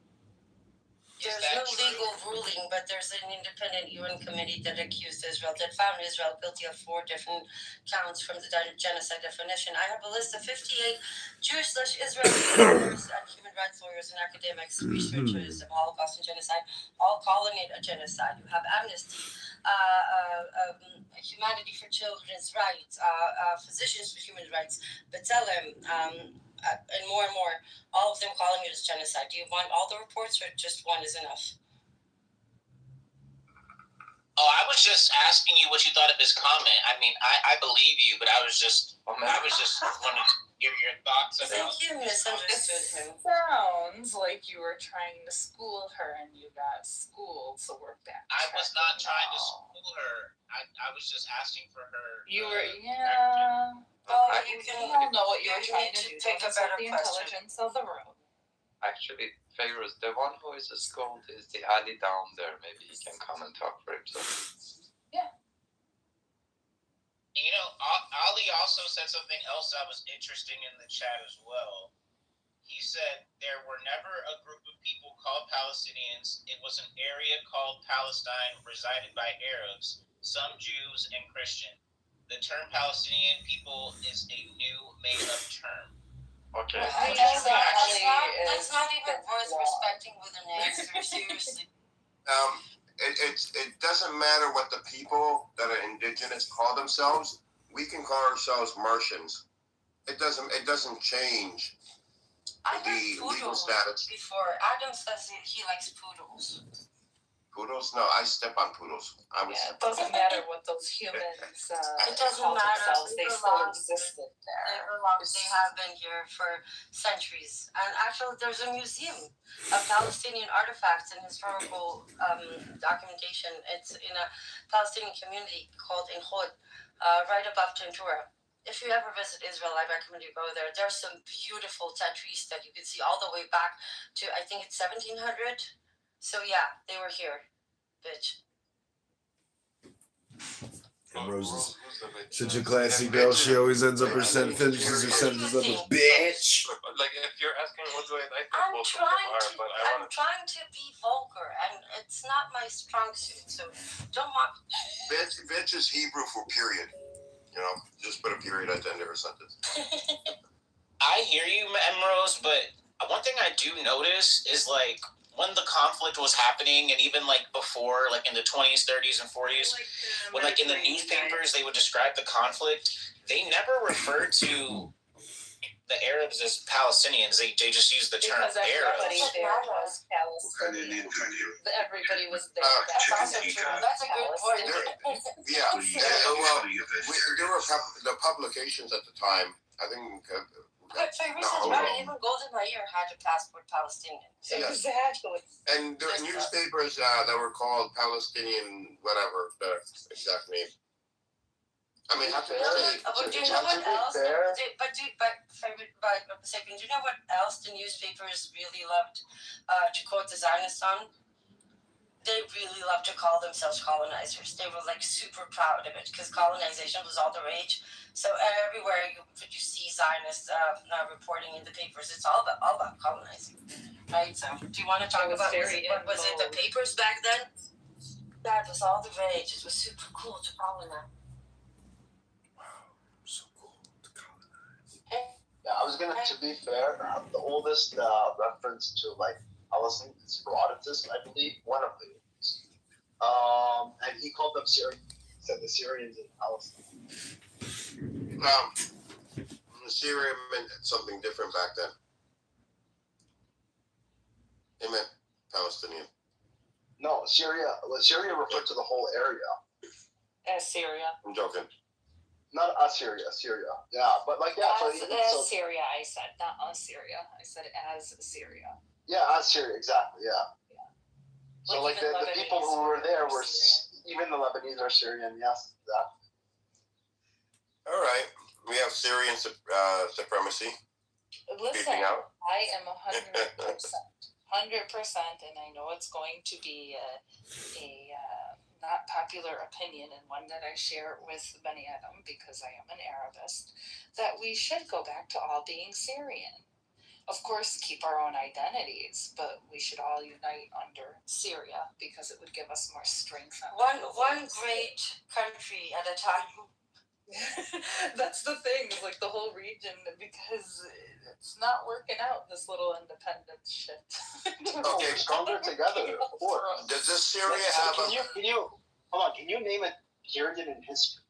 There's no legal ruling, but there's an independent UN committee that found Israel guilty of 4 different counts from the genocide definition. I have a list of 58 Jewish/Israeli lawyers and human rights lawyers and academics, researchers of Holocaust and genocide, all calling it a genocide. You have Amnesty, Humanity for Children's Rights, Physicians for Human Rights, B'Tselem, and more, all of them calling it as genocide. Do you want all the reports, or just one is enough? Oh, I was just asking you what you thought of this comment. I mean, I believe you, but I was just wanting to hear your thoughts about. You misunderstood him. Sounds like you were trying to school her and you got schooled, so we're back. I was not trying to school her. I was just asking for her. You were, yeah. Well, you all know what you were trying to do. Take a better the question. intelligence of the room. Actually, Favors, the one who is schooled is the Ali down there. Maybe he can come and talk for himself. Yeah. You know, Ali also said something else that was interesting in the chat as well. He said there were never a group of people called Palestinians. It was an area called Palestine resided by Arabs, some Jews and Christian. The term Palestinian people is a new made-up term. Okay. That's not even worth respecting with an answer, seriously. It doesn't matter what the people that are indigenous call themselves. We can call ourselves Martians. It doesn't change the legal status. Before Adam says he likes poodles. Poodles? No, I step on poodles. It doesn't matter what those humans it doesn't call matter. themselves. They still existed there. They belong. They have been here for centuries. And actually, there's a museum of Palestinian artifacts and historical documentation. It's in a Palestinian community called In Hod, right above Tentura. If you ever visit Israel, I recommend you go there. There's some beautiful tattoos that you can see all the way back to, I think it's 1700. So yeah, they were here, bitch. And Rose is such a classy girl. She always ends up her finishes her sentences of a bitch. Like if you're asking what do I like, I'm trying to be vulgar, and it's not my strong suit. So don't mock. Bitch is Hebrew for period. You know, just put a period at the end of her sentence. I hear you, Emrose, but one thing I do notice is like when the conflict was happening, and even like before, like in the 20s, 30s, and 40s, when like in the newspapers they would describe the conflict, they never referred to the Arabs as Palestinians. They just used the term Because everybody Arabs. there was Palestinian. Everybody was there. That's also true. That's a good point. Yeah. Well, there were the publications at the time. I think. But for reasons, right? Even Golden Mayer had a passport Palestinian. Yes. Exactly. And there were newspapers that were called Palestinian, whatever the exact name. I mean, have to say. But do you know what else? But for a second, do you know what else the newspapers really loved to quote the Zionists on? They really loved to call themselves colonizers. They were like super proud of it because colonization was all the rage. So everywhere you see Zionists reporting in the papers, it's all about colonizing, right? So do you want to talk about was it the papers back then? That was all the rage. It was super cool to colonize. Yeah, I was gonna. To be fair, the oldest reference to like Palestine is Herodotus, I believe, one of the oldest. And he called them Syrians. He said the Syrians in Palestine. Syria meant something different back then. It meant Palestinian. No, Syria. Well, Syria referred to the whole area. As Syria. I'm joking. Not Assyria, Syria. Yeah, but like As Syria, I said, not Assyria. I said as Syria. Yeah, Assyria, exactly. Yeah. So like the people who were there were even the Lebanese are Syrian. Yes, exactly. All right, we have Syrian supremacy. Listen, I am 100%, 100%, and I know it's going to be a not popular opinion, and one that I share with Bani Adam because I am an Arabist, that we should go back to all being Syrian. Of course, keep our own identities, but we should all unite under Syria because it would give us more strength. One great country at a time. That's the thing, is like the whole region, because it's not working out, this little independence shit. Okay, stronger together. Of course. Does this Syria have Can you name a period in history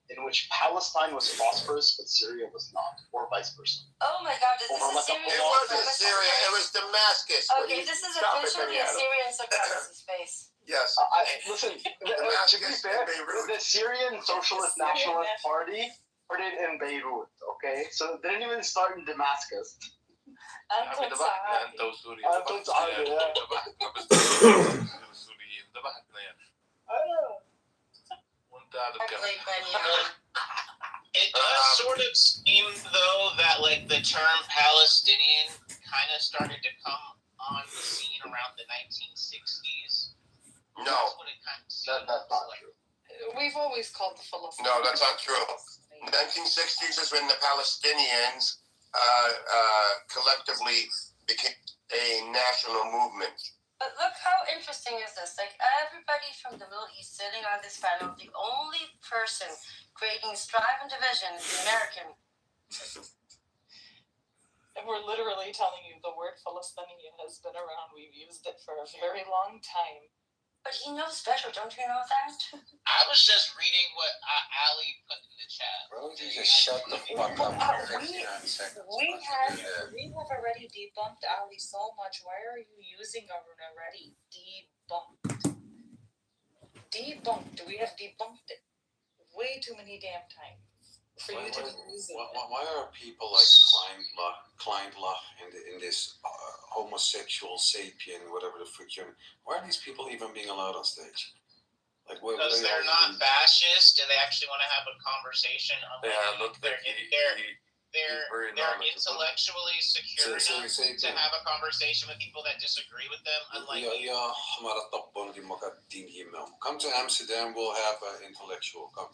in which Palestine was prosperous but Syria was not, or vice versa? Oh my God, is this a Syrian? It wasn't Syria, it was Damascus. Okay, this is officially a Syrian supremacy space. Yes. Listen, to be fair, the Syrian Socialist Nationalist Party started in Beirut, okay? So they didn't even start in Damascus. It does sort of seem though that like the term Palestinian kind of started to come on the scene around the 1960s. No, that's not true. We've always called the Philistines. No, that's not true. 1960s is when the Palestinians collectively became a national movement. But look how interesting is this? Like everybody from the Middle East sitting on this panel, the only person creating strife and division is the American. And we're literally telling you the word Palestinian has been around. We've used it for a very long time. But he knows better, don't you know that? I was just reading what Ali put in the chat. Bro, you just shut the fuck up for 59 seconds. We have already debunked Ali so much. Why are you using our already debunked? Debunked. We have debunked it way too many damn times for you to be using it. Why are people like Kleindlach in this homosexual sapien, whatever the freaking? Why are these people even being allowed on stage? Like, because they're not fascist and they actually want to have a conversation. They're intellectually secure enough to have a conversation with people that disagree with them. Unlike come to Amsterdam, we'll have an intellectual. Come.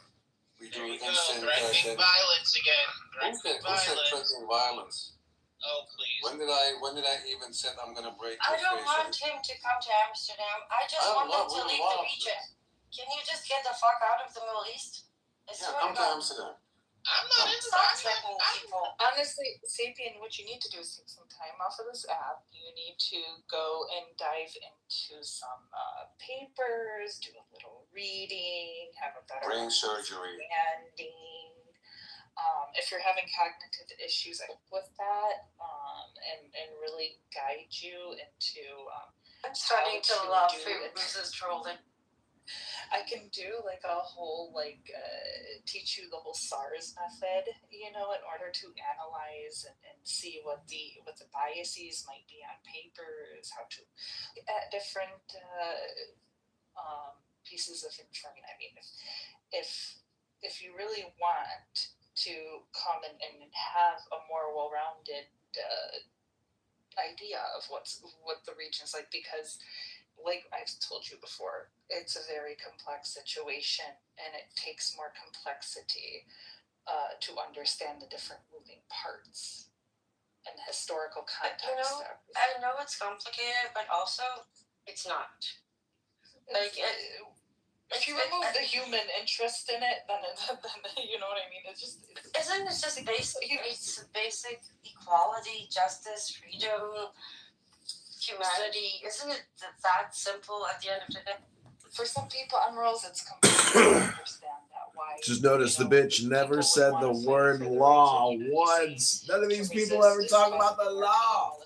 We do instant threatening violence again. Who said threatening violence? Oh please. When did I even say I'm gonna break I your don't face? want him to come to Amsterdam. I just want him to leave the region. Can you just get the fuck out of the Middle East? Come to Amsterdam. I'm not into Stop tricking people. Honestly, Sapien, what you need to do is take some time off of this app. You need to go and dive into some papers, do a little reading, have a better Brain surgery. understanding. If you're having cognitive issues, I help with that, and really guide you into. I'm starting to how love do Fruit it. Loses trolling. I can do like a whole teach you the whole SARS method, in order to analyze and see what the biases might be on papers, how to at different pieces of information. I mean, if you really want to come and have a more well-rounded idea of what the region is like, because like I've told you before, it's a very complex situation, and it takes more complexity to understand the different moving parts and historical context. I know it's complicated, but also it's not. Like, if you remove the human interest in it, then you know what I mean. It's just isn't it just basic? It's basic equality, justice, freedom, humanity. Isn't it that simple at the end of the day? For some people on rolls, it's completely understand that why. Just notice the bitch never said the word law once. None of these people ever talk about the law.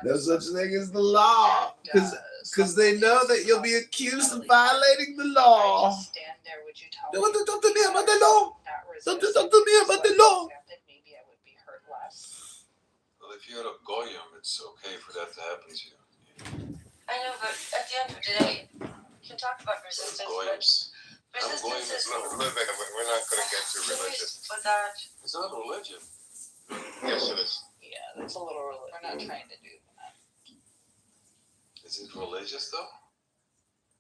No such thing as the law, because they know that you'll be accused of violating the law. Don't talk to me about the law. Don't talk to me about the law. Maybe I would be hurt less. Well, if you're a goyim, it's okay for that to happen to you. I know, but at the end of the day, you can talk about resistance. Goyims. Resistance is. We're not going to get too religious. But that. It's not a religion. Yes, it is. Yeah, that's a little. We're not trying to do that. Is it religious though?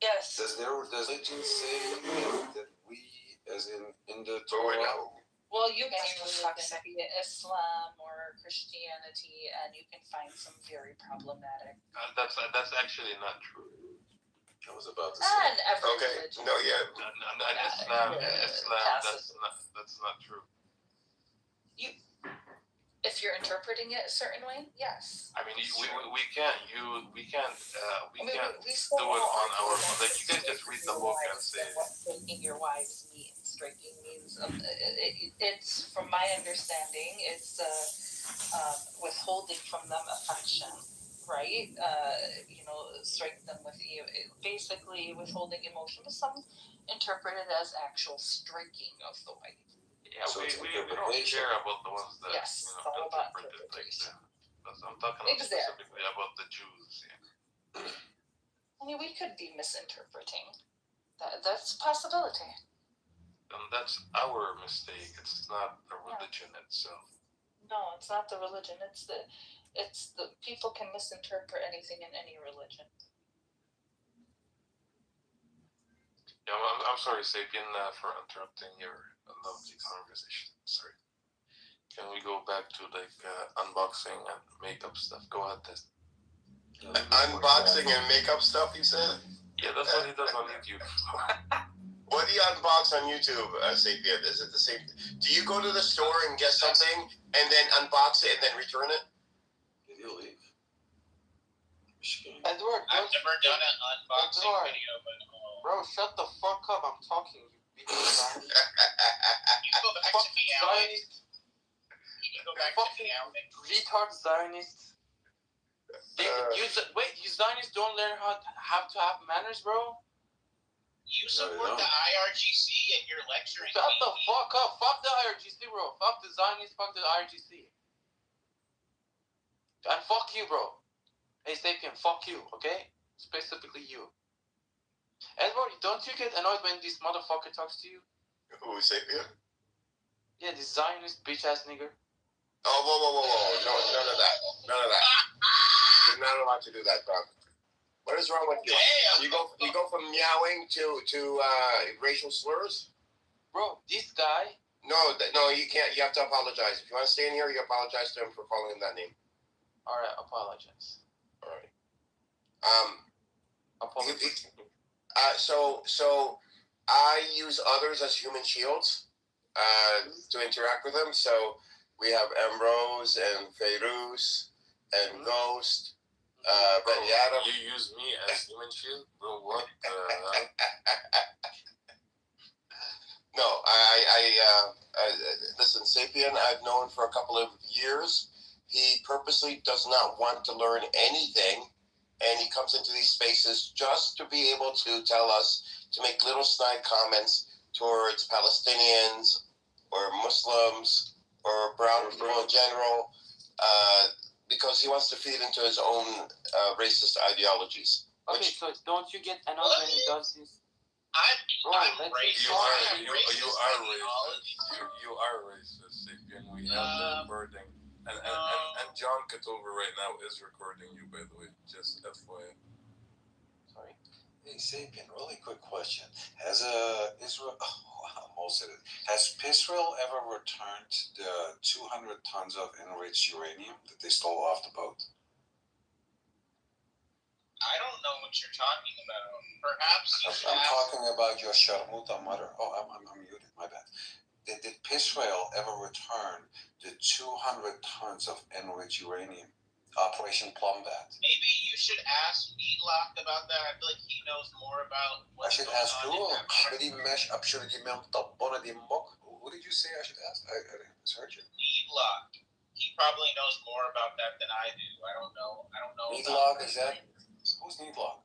Yes. Does religion say that we, as in the Torah? Well, you can look via Islam or Christianity, and you can find some very problematic. That's actually not true. I was about to say. And every Okay. religion. No, yeah. Islam. That's not true. If you're interpreting it a certain way, yes. I mean, we can't do it on our own. Like, you can just read the book and say. What striking your wives means. Striking means it's, from my understanding, it's withholding from them affection, right? Strike them with you. Basically, withholding emotion, but some interpret it as actual striking of the wife. Yeah, So we don't care about the ones that interpret it like that. I'm talking specifically about the Jews. Yeah. I mean, we could be misinterpreting. That's a possibility. And that's our mistake. It's not the religion itself. No, it's not the religion. It's the people can misinterpret anything in any religion. Yeah, I'm sorry, Sapien, for interrupting your lovely conversation. Sorry. Can we go back to unboxing and makeup stuff? Go ahead, Tess. Unboxing and makeup stuff, you said? Yeah, that's what he does on YouTube. What do you unbox on YouTube, Sapien? Is it the same? Do you go to the store and get something and then unbox it and then return it? Did he leave? Edward, I've never done an unboxing video, but bro, shut the fuck up. I'm talking. you go back to meowing. You go back to meowing. Retard Zionists. You Zionists don't learn how to have manners, bro? You support the IRGC and you're lecturing. Shut the fuck up. Fuck the IRGC, bro. Fuck the Zionists. Fuck the IRGC. And fuck you, bro. Hey, Sapien, fuck you, okay? Specifically you. Edward, don't you get annoyed when this motherfucker talks to you? Who is Sapien? Yeah, this Zionist bitch-ass nigger. Oh, whoa. No, none of that. You're not allowed to do that, Bob. What is wrong with you? You go from meowing to racial slurs? Bro, this guy... No, you can't. You have to apologize. If you want to stay in here, you apologize to him for calling him that name. Alright, apologize. Alright. Apologize. So I use others as human shields. to interact with him. So we have Ambrose and Feiruz and Ghost. Betty Adam. You use me as human shield? Bro, what? No, listen, Sapien, I've known for a couple of years. He purposely does not want to learn anything, and he comes into these spaces just to be able to tell us, to make little snide comments towards Palestinians or Muslims or brown people in general, because he wants to feed into his own racist ideologies. Okay, so don't you get annoyed when he does this? I'm racist. You are racist, Sapien. We have the recording. And John Kitover right now is recording you, by the way. Just FYI. Sorry. Hey, Sapien, really quick question. Has Israel... Has Israel ever returned the 200 tons of enriched uranium that they stole off the boat? I don't know what you're talking about. Perhaps you should I'm ask. talking about your Sharmuta mother. Oh, I'm muted. My bad. Did Israel ever return the 200 tons of enriched uranium? Operation Plumbat. Maybe you should ask Meatlock about that. I feel like he knows more about I what's should going ask on who? in Who did you say I should ask? I didn't misheard you. Meatlock. He probably knows more about that than I do. I don't know. Meatlock, is that? Who's Meatlock?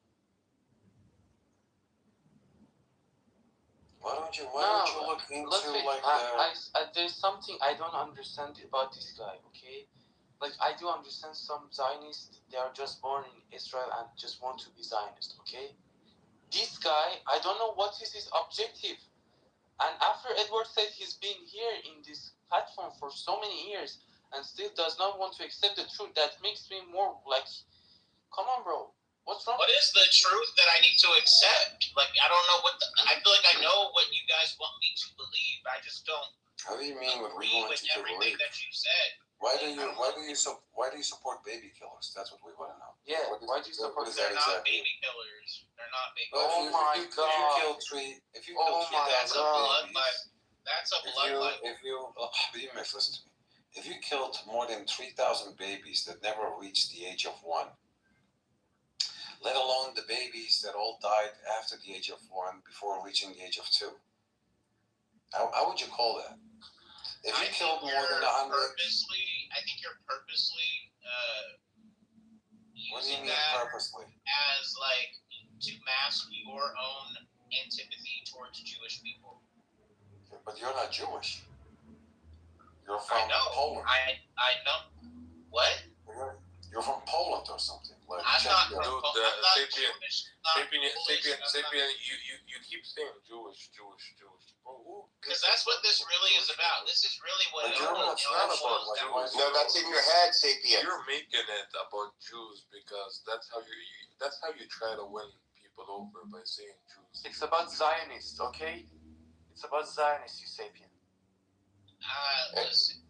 Why don't you look into there's something I don't understand about this guy, okay? Like, I do understand some Zionists, they are just born in Israel and just want to be Zionist, okay? This guy, I don't know what is his objective. And after Edward said he's been here in this platform for so many years and still does not want to accept the truth, that makes me more like, come on, bro. What's wrong? What is the truth that I need to accept? Like, I don't know I feel like I know what you guys want me to believe. I just don't. How do you mean what we agree want with you to everything believe? that you said. Why do you support baby killers? That's what we want to know. Yeah, why do you support? They're not baby killers. They're not baby Well, killers. If you kill 3,000 babies, that's a blood libel. Listen to me. If you killed more than 3,000 babies that never reached the age of 1, let alone the babies that all died after the age of 1 before reaching the age of 2, how would you call that? If you killed more than 100, I think you're purposely what do you using mean that purposely? as like to mask your own antipathy towards Jewish people. But you're not Jewish. You're from Poland. I know. What? You're from Poland or something. Like I'm not from Dude, Poland. I'm not Sapien, Jewish. you keep saying Jewish. Because that's what this really is about. This is really what it boils down. No, that's in your head, Sapien. You're making it about Jews because that's how you try to win people over by saying Jews. It's about Zionists, okay? It's about Zionists, you Sapien. Listen,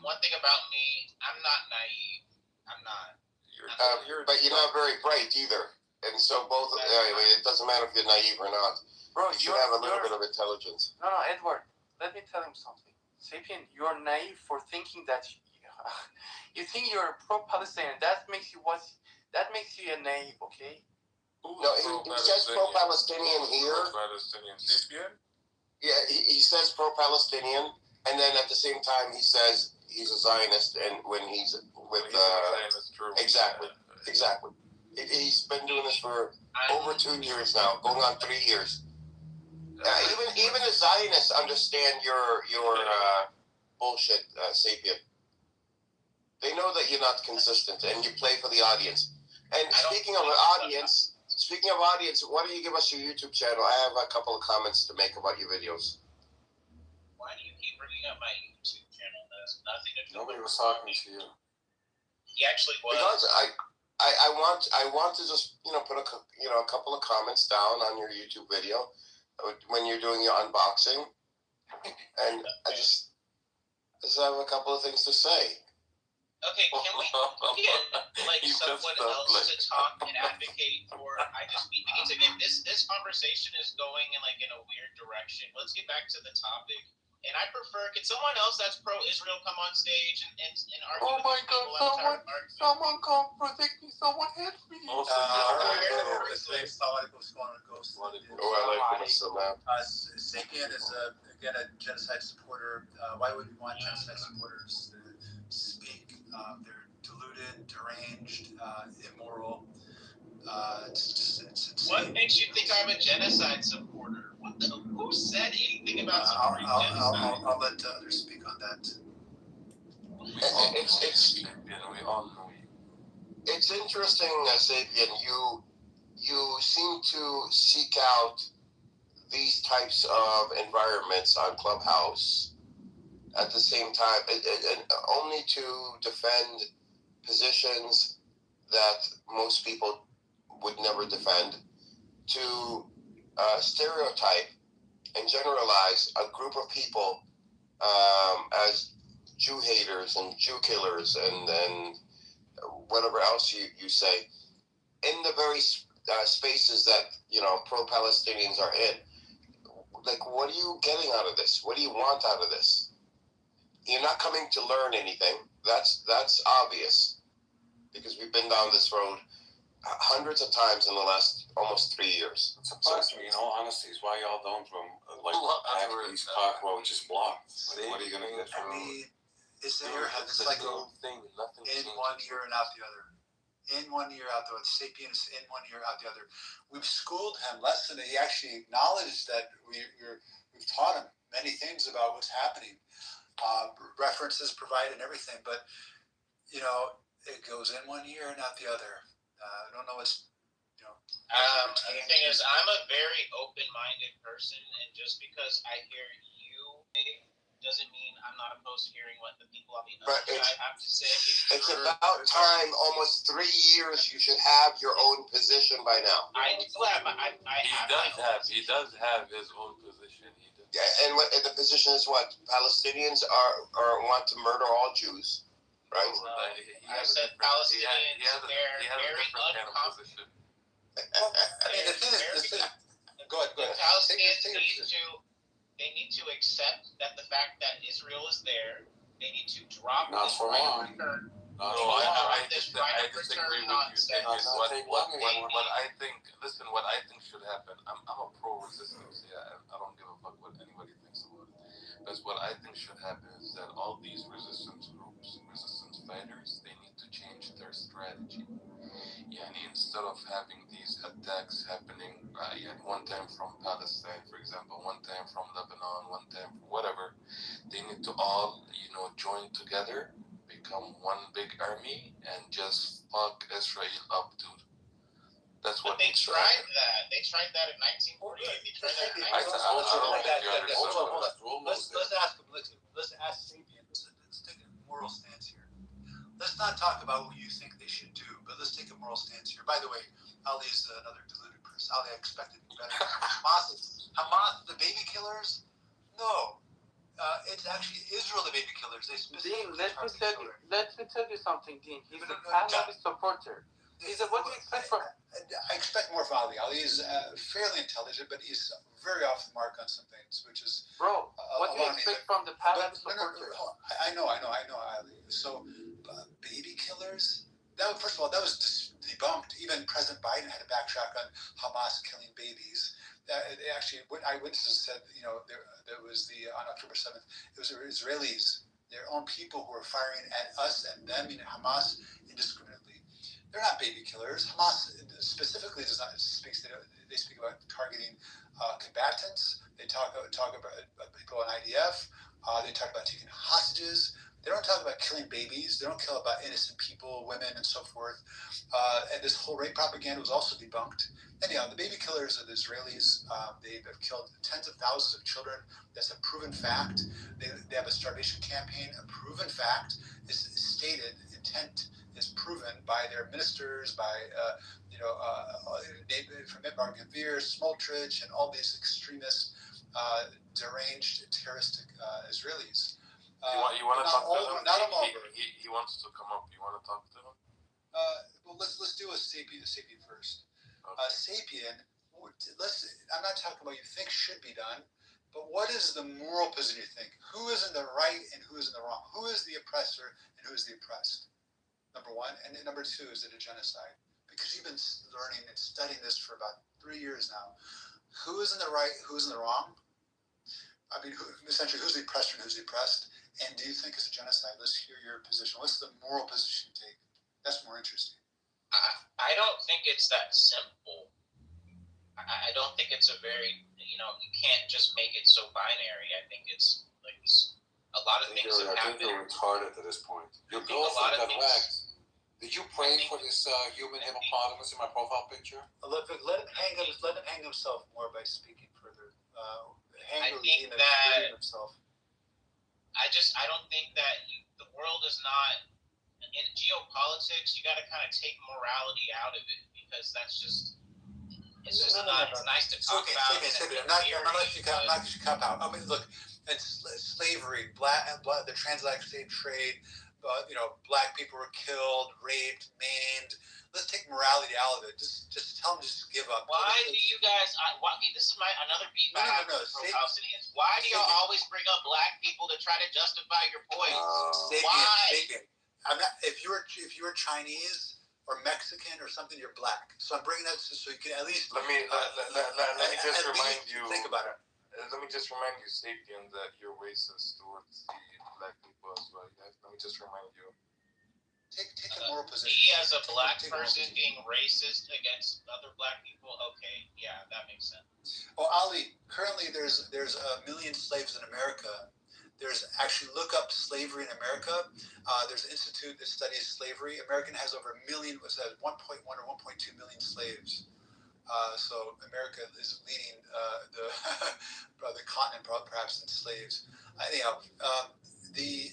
one thing about me, I'm not naive. I'm not. But you're not very bright either. And so both, anyway, it doesn't matter if you're naive or not. Bro, you have a little bit of intelligence. No, Edward, let me tell him something. Sapien, you're naive for thinking that you think you're pro-Palestinian. That makes you a naive, okay? No, he says pro-Palestinian here. Pro-Palestinian Sapien? Yeah, he says pro-Palestinian, and then at the same time he says he's a Zionist, and when he's with exactly. He's been doing this for over 2 years now, going on 3 years. Even the Zionists understand your bullshit, Sapien. They know that you're not consistent, and you play for the audience. And speaking of audience, why don't you give us your YouTube channel? I have a couple of comments to make about your videos. Why do you keep bringing up my YouTube channel? That's nothing to do. Nobody was talking to you. He actually was. Because I want to just put a couple of comments down on your YouTube video when you're doing your unboxing, and I just have a couple of things to say. Okay, can we get someone else to talk and advocate for? We need to get this conversation is going in a weird direction. Let's get back to the topic And I prefer, can someone else that's pro-Israel come on stage and argue? Oh my God! Someone come protect me! Someone help me! The same Salaam goes. Sapien is again a genocide supporter. Why would we want genocide supporters to speak? They're deluded, deranged, immoral. It's insane. What makes you think I'm a genocide supporter? Who said anything about supporting genocide? I'll let others speak on that. We all know you. It's interesting, Sapien, you seem to seek out these types of environments on Clubhouse at the same time, and only to defend positions that most people would never defend, to stereotype and generalize a group of people as Jew haters and Jew killers and whatever else you say, in the very spaces that, pro-Palestinians are in. Like, what are you getting out of this? What do you want out of this? You're not coming to learn anything. That's obvious, because we've been down this road hundreds of times in the last almost 3 years. It surprised me, in all honesty, is why y'all don't have these cockroaches blocked. Like, what are you gonna get from? It's like in 1 year and out the other. In 1 year out the other. Sapien is in 1 year out the other. We've schooled him less than he actually acknowledged that we've taught him many things about what's happening. References provided and everything, but it goes in 1 year and out the other. I don't know what's the thing is, I'm a very open-minded person, and just because I hear you doesn't mean I'm not opposed to hearing what the people on the other side have to say. It's about time. Almost 3 years. You should have your own position by now. I do have. He does have his own position. He does. Yeah, and the position is what? Palestinians are want to murder all Jews, right? I said Palestinians. They're very uncomfortable. Go ahead. Palestinians need to accept that the fact that Israel is there, they need to drop this right of return. I disagree with you. What I think should happen. I'm a pro-resistance. Yeah, I don't give a fuck what anybody thinks about it. But what I think should happen is that all these resistance groups, resistance fighters, they need to change their strategy. Instead of having these attacks happening, one time from Palestine, for example, one time from Lebanon, one time from whatever, they need to all, join together, become one big army, and just fuck Israel up, dude. That's what they tried that. They tried that in 1948. They tried that in 1948. Let's ask Sapien. Let's take a moral stance here. Let's not talk about what you think they should do, but let's take a moral stance here. By the way, Ali is another deluded person. Ali, I expected better. Hamas, the baby killers? No. It's actually Israel, the baby killers. They specifically Dean, let me tell you something, Dean. He's a Hamas supporter. What do you expect from? I expect more from Ali. Ali is fairly intelligent, but he's very off the mark on some things, which is. Bro, what do you expect from the Hamas supporter? I know, Ali. So, baby killers. First of all, that was debunked. Even President Biden had to backtrack on Hamas killing babies. Actually, eyewitnesses said, there was on October 7th, it was Israelis, their own people, who were firing at us and them, Hamas, indiscriminately. They're not baby killers. Hamas specifically does not speak. They speak about targeting combatants. They talk about people on IDF. They talk about taking hostages. They don't talk about killing babies. They don't kill about innocent people, women, and so forth. And this whole rape propaganda was also debunked. Anyhow, the baby killers are the Israelis. They have killed tens of thousands of children. That's a proven fact. They have a starvation campaign, a proven fact. It's stated. Intent is proven by their ministers, by from Midbar Gavir, Smotrich, and all these extremist, deranged, terroristic Israelis. You want to talk to him? Not all over. He wants to come up. You want to talk to him? Well, let's do a Sapien first. Okay. Sapien, I'm not talking about what you think should be done, But what is the moral position, you think? Who is in the right and who is in the wrong? Who is the oppressor and who is the oppressed? Number one. And number two, is it a genocide? Because you've been learning and studying this for about 3 years now. Who is in the right, who's in the wrong? I mean, essentially, who's the oppressor and who's the oppressed? And do you think it's a genocide? Let's hear your position. What's the moral position you take? That's more interesting. I don't think it's that simple. I don't think it's a very, you can't just make it so binary. I think it's like this, a lot of things have happened. I think you're retarded at this point. Your a girlfriend lot of got things- whacked. Did you pray for this human hippopotamus in my profile picture? Let him hang himself more by speaking further. I think that I don't think that the world is not in geopolitics. You got to kind of take morality out of it because that's just it's not. It's nice to talk about. I'm not letting you cop out. I mean, look, it's slavery, the transatlantic slave trade. Black people were killed, raped, maimed. Let's take morality out of it. Just tell them to just give up. Why do you guys? This is another beef I have with Palestinians. Why do y'all always bring up black people to try to justify your points? Why? I'm not. If you were Chinese or Mexican or something, you're black. So I'm bringing that so you can at least. Let me just remind you. Think about it. Let me just remind you, Sapien, that you're racist towards the black people as well. Let me just remind you. Take a moral position. Me as a black person being racist against other black people, okay, yeah, that makes sense. Well, Ali, currently there's 1 million slaves in America. There's actually, look up slavery in America. There's an institute that studies slavery. America has over 1 million, 1.1 or 1.2 million slaves. So America is leading the continent perhaps in slaves. Anyhow, the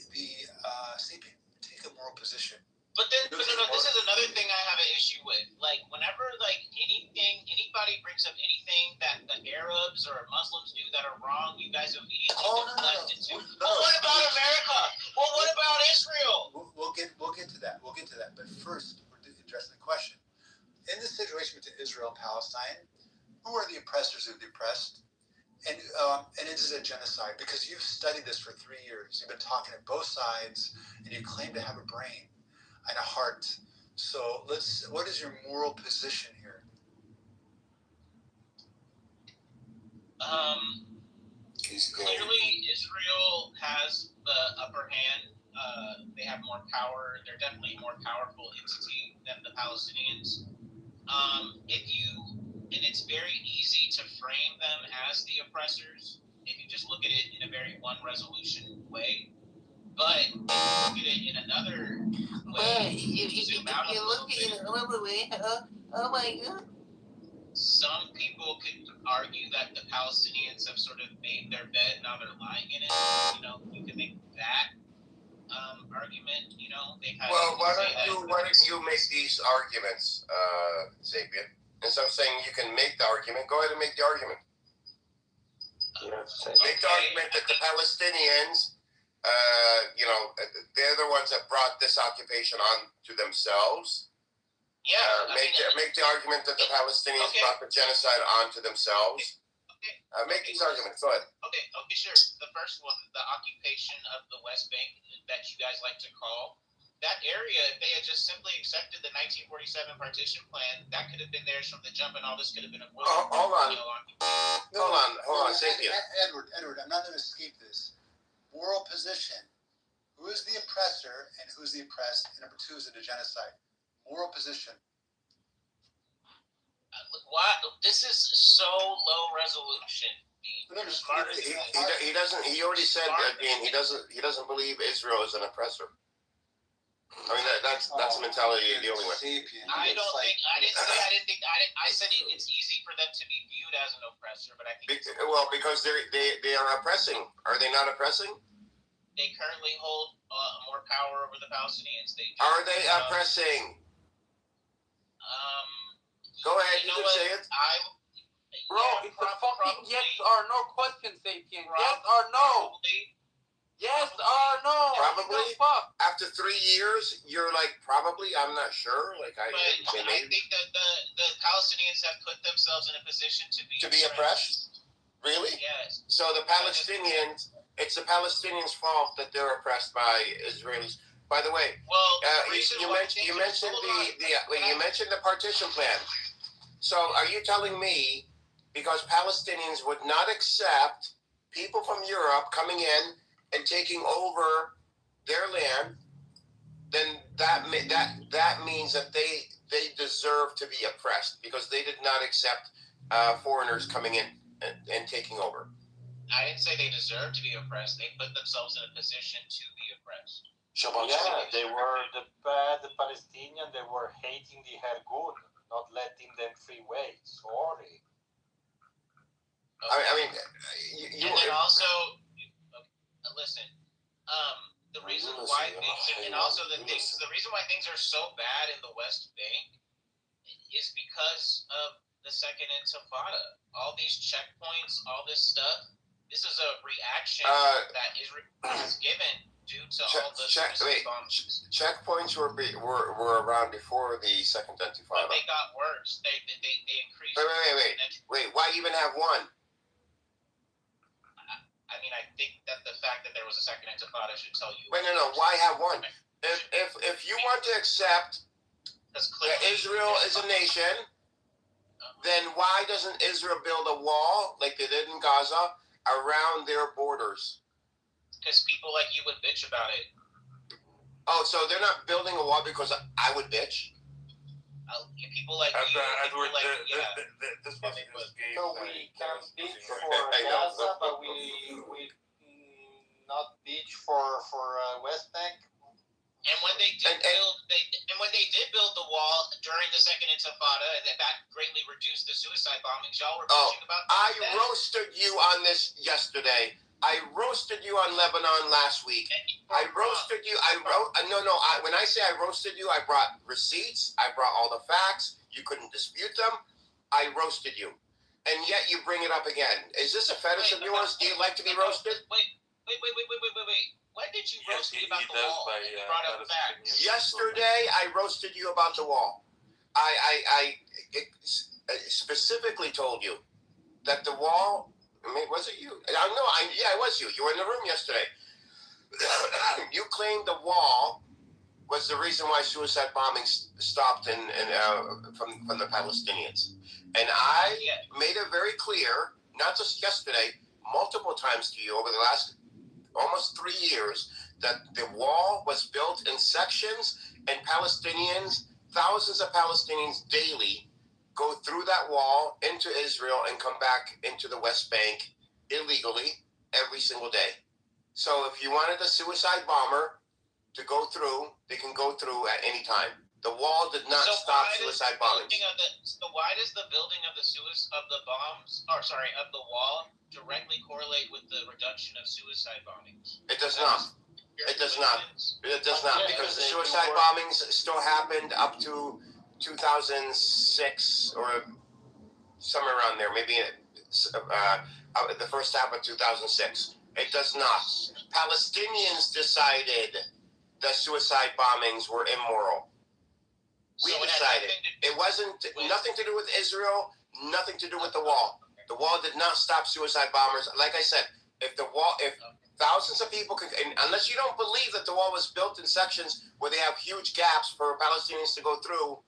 Sapien, take a moral position. But this is another thing I have an issue with. Like, whenever anybody brings up anything that the Arabs or Muslims do that are wrong, you guys immediately deflect it to. Well, what about America? Well, what about Israel? We'll get to that. We'll get to that. But first, we're addressing the question. In this situation between Israel and Palestine, who are the oppressors of the oppressed? And it is a genocide because you've studied this for 3 years. You've been talking to both sides, and you claim to have a brain and a heart. So what is your moral position here? Clearly, Israel has the upper hand. They have more power. They're definitely a more powerful entity than the Palestinians. And it's very easy to frame them as the oppressors if you just look at it in a very one resolution way. But if you look at it in another way, zoom out a little bit. Oh my god. Some people could argue that the Palestinians have sort of made their bed, now they're lying in it. You can make that argument. Well, why don't you make these arguments, Sapien? Instead of saying you can make the argument, go ahead and make the argument. Make the argument that the Palestinians, they're the ones that brought this occupation on to themselves. Yeah. Make the argument that the Palestinians brought the genocide onto themselves. Make these arguments. Go ahead. Okay, sure. The first one, the occupation of the West Bank that you guys like to call. That area, if they had just simply accepted the 1947 partition plan, that could have been theirs from the jump, and all this could have been avoided. Hold on, Sapien. Edward, I'm not going to escape this. Moral position. Who is the oppressor and who's the oppressed? And number two, is it a genocide? Moral position. This is so low resolution. He already said that he doesn't believe Israel is an oppressor. I mean that's the mentality the only way. I said it's easy for them to be viewed as an oppressor, but I think because they are oppressing. Are they not oppressing? They currently hold more power over the Palestinians. Are they oppressing? Go ahead, you can say it. Bro, it's a fucking yes or no question, Sapien. Yes or no? Yes or no? Probably. After 3 years, you're like, probably, I'm not sure. I think that the Palestinians have put themselves in a position to be oppressed? Really? Yes. So So the Palestinians, it's the Palestinians' fault that they're oppressed by Israelis. By the way, you mentioned the partition plan. So are you telling me because Palestinians would not accept people from Europe coming in and taking over their land, then that means that they deserve to be oppressed because they did not accept foreigners coming in and taking over? I didn't say they deserve to be oppressed. They put themselves in a position to be oppressed. Yeah, they were the Palestinians. They were hating the Hergun, not letting them free way. Sorry. I mean, and then also, listen. The reason why things, and also the reason why things are so bad in the West Bank is because of the Second Intifada. All these checkpoints, all this stuff. This is a reaction that Israel has given due to all the bombs. Checkpoints were around before the Second Intifada. But they got worse. They increased. Wait. Why even have one? I mean, I think that the fact that there was a Second Intifada should tell you. Wait, no. Why have one? If you want to accept that Israel is a nation, then why doesn't Israel build a wall like they did in Gaza around their borders? Because people like you would bitch about it. Oh, so they're not building a wall because I would bitch? People like you. Edward, this was his game. So we can bitch for Gaza, but we not bitch for West Bank. And when they did build the wall during the Second Intifada, and that greatly reduced the suicide bombings, y'all were bitching about that. I roasted you on this yesterday. I roasted you on Lebanon last week. I roasted you. When I say I roasted you, I brought receipts. I brought all the facts. You couldn't dispute them. I roasted you, and yet you bring it up again. Is this a fetish of yours? Do you like to be roasted? Wait. When did you roast me about the wall? You brought up facts. Yesterday, I roasted you about the wall. I specifically told you that the wall. I mean, was it you? It was you. You were in the room yesterday. You claimed the wall was the reason why suicide bombings stopped from the Palestinians. And I made it very clear, not just yesterday, multiple times to you over the last almost 3 years, that the wall was built in sections, and Palestinians, thousands of Palestinians daily, go through that wall into Israel and come back into the West Bank illegally every single day. So if you wanted a suicide bomber to go through, they can go through at any time. The wall did not stop suicide bombings. Why does the building of the wall directly correlate with the reduction of suicide bombings? It does not. It does not. It does not, because the suicide bombings still happened up to 2006 or somewhere around there, maybe the first half of 2006. It does not. Palestinians decided that suicide bombings were immoral. We decided. It wasn't nothing to do with Israel, nothing to do with the wall. The wall did not stop suicide bombers. Like I said, if thousands of people could, unless you don't believe that the wall was built in sections where they have huge gaps for Palestinians to go through,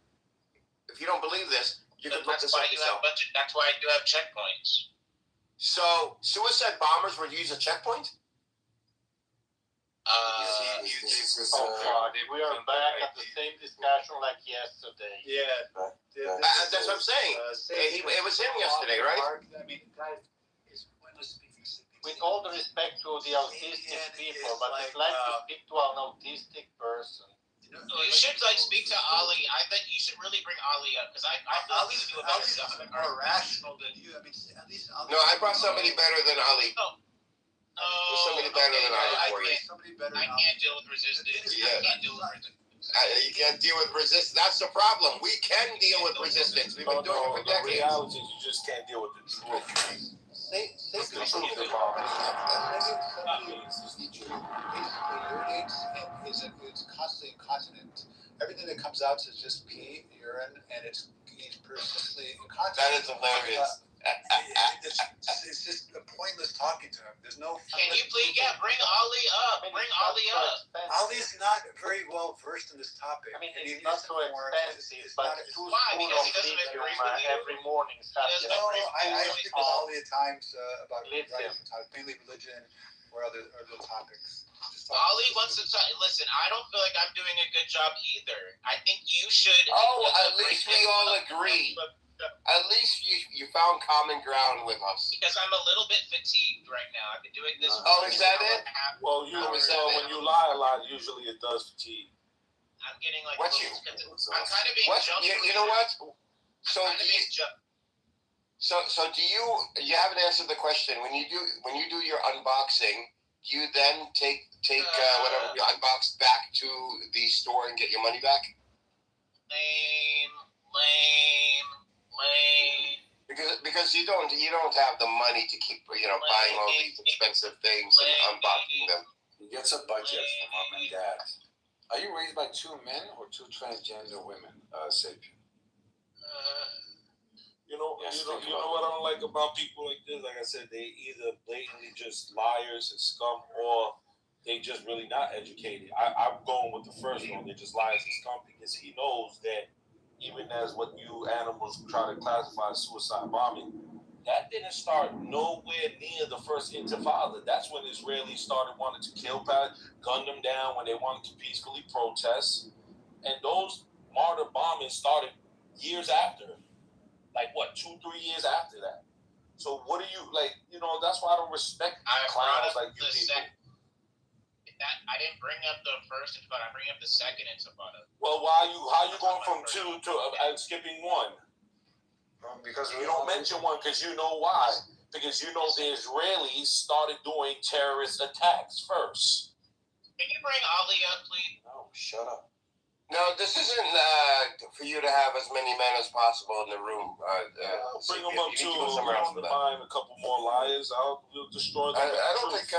if you don't believe this, you can look this up yourself. That's why I do have checkpoints. So suicide bombers would use a checkpoint? We are back at the same discussion like yesterday. Yeah. That's what I'm saying. It was him yesterday, right? I mean, guys, it's pointless speaking. With all the respect to the autistic people, but it's like to speak to an autistic person. You should speak to Ali. I bet you should really bring Ali up, because I feel like he would do a better job. More rational than you. I mean, at least Ali. No, I brought somebody better than Ali. Somebody better than Ali for you. I can't deal with resistance. Yeah. I can't deal with resistance. You can't deal with resistance. That's the problem. We can deal with resistance. We've been doing it for decades. The reality is you just can't deal with the truth. Basically, it's constantly incontinent. Everything that comes out is just pee, urine, and it's persistently incontinent. That is hilarious. It's just pointless talking Can you please, bring Ali up. Bring Ali up. Ali's not very well versed in this topic. I mean, and it's he not needs so to more- expensive, it's but not- two Why? spoon Because of he doesn't lithium agree with you. every morning is happy. doesn't No, agree I with speak you. with Ali at times about Lithium. various topics, mainly religion or other topics. Just talk- Ali wants to talk. Listen, I don't feel like I'm doing a good job either. I think you should. At least we all agree. At least you found common ground with us. Because I'm a little bit fatigued right now. I've been doing this. Oh, is that it? Well, when you lie a lot, usually it does fatigue. I'm getting like. What's a you? little- I'm kind of being What? jumped. You know what? So I'm kind of being jumped. So do you haven't answered the question. When you do your unboxing, do you then take whatever you unboxed back to the store and get your money back? Lame. Because you don't have the money to keep buying all these expensive things and unboxing them. He gets a budget from mom and dad. Are you raised by two men or two transgender women, Sapien? You know Yes, what think about I don't like about people like this? Like I said, they either blatantly just liars and scum, or they just really not educated. I'm going with the first one. They're just liars and scum because he knows that even as what you animals try to classify as suicide bombing, that didn't start nowhere near the first Intifada. That's when Israelis started wanting to kill, gun them down when they wanted to peacefully protest. And those martyr bombings started years after. Like what, 2-3 years after that. So what do you like? That's why I don't respect clowns like you people. I didn't bring up the first Intifada. I bring up the second Intifada. Well, how you going from 2 to skipping 1? Because you don't mention 1 because you know why. Because you know the Israelis started doing terrorist attacks first. Can you bring Ali up, please? No, shut up. No, this isn't for you to have as many men as possible in the room. Bring them up too. You don't mind a couple more liars. We'll destroy them. I don't think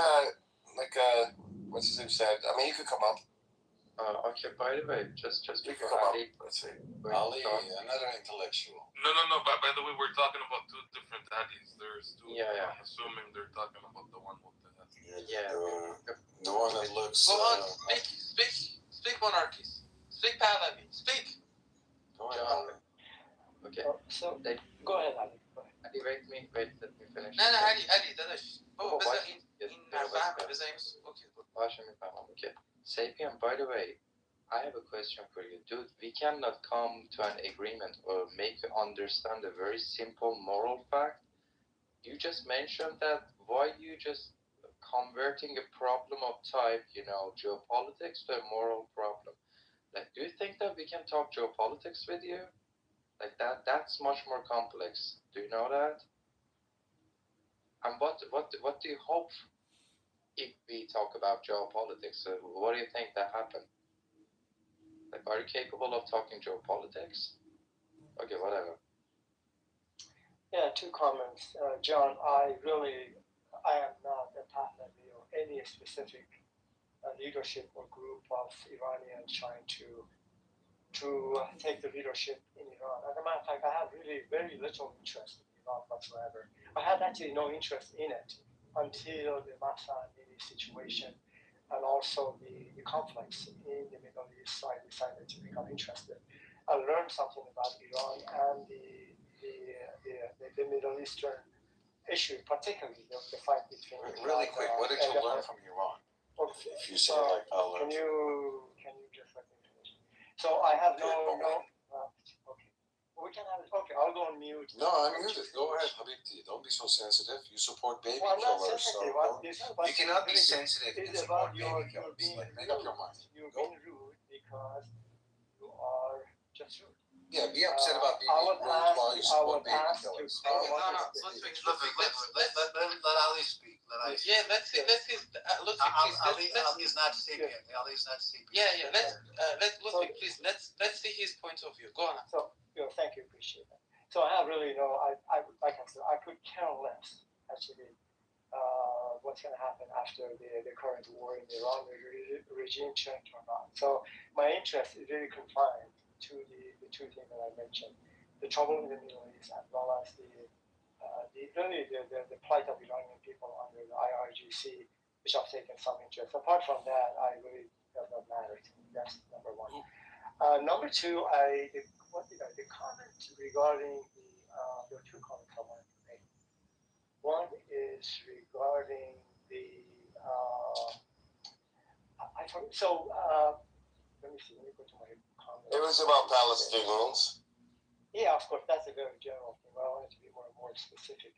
what's his name said. I mean, you could come up. Okay, by the way, just You could before come up. Ali, Let's see. Ali, another intellectual. No. By the way, we're talking about 2 different hadiths. There's 2. Yeah. I'm assuming they're talking about the one with the hadith. Yeah. The one that looks. Go on, speak monarchies. Speak Pahlavi. Speak. Go ahead, John. Ali. Okay. So They, go ahead, Ali. Go ahead. Ali, wait, let me finish. لا علي دلش هو بس Yes, إن فاهم بس أوكي. Okay. Sapien, by the way, I have a question for you. Dude, we cannot come to an agreement or make you understand a very simple moral fact. You just mentioned that why you just converting a problem of type, geopolitics to a moral problem. Like, do you think that we can talk geopolitics with you? Like that's much more complex. Do you know that? And what do you hope if we talk about geopolitics? What do you think that happened? Like, are you capable of talking geopolitics? Okay, whatever. Yeah, 2 comments. John, I am not a Pahlavi or any specific leadership or group of Iranians trying to take the leadership in Iran. As a matter of fact, I have really very little interest in Iran whatsoever. I had actually no interest in it until the Masa Amini situation and also the conflicts in the Middle East. So I decided to become interested. I learned something about Iran and the Middle Eastern issue, particularly the fight between. Really quick, what did you learn from Iran? Okay. If you say I'll learn. Can you just let me finish? So I have no. Okay. We can have it. Okay, I'll go on mute. No, I'm muted. Go ahead, Habibti. Don't be so sensitive. You support baby I'm not killers, so sensitive. you cannot be sensitive and It's support about baby killers. Like, make up your mind. You're being rude because you are just rude. Yeah, be upset about being rude while you support baby killers. Let Ali speak. Yeah, let's see. Look, Ali is not Sapien. Ali is not Sapien. Yeah. Let's Ludwig, please. Let's see his point of view. Go on. So, thank you, appreciate that. So I have really I like I said, I could care less actually what's going to happen after the current war in Iran, the regime change or not. So my interest is really confined to the 2 things that I mentioned: the trouble in the Middle East, as well as the plight of Iranian people under the IRGC which I've taken some interest. Apart from that, I really does not matter to me. That's number one. Number two, the comment regarding there are two comments I wanted to make. One is regarding the let me see. Let me go to my comment. It was about Palestinians. Yeah, of course, that's a very general thing. But I wanted to be more specific.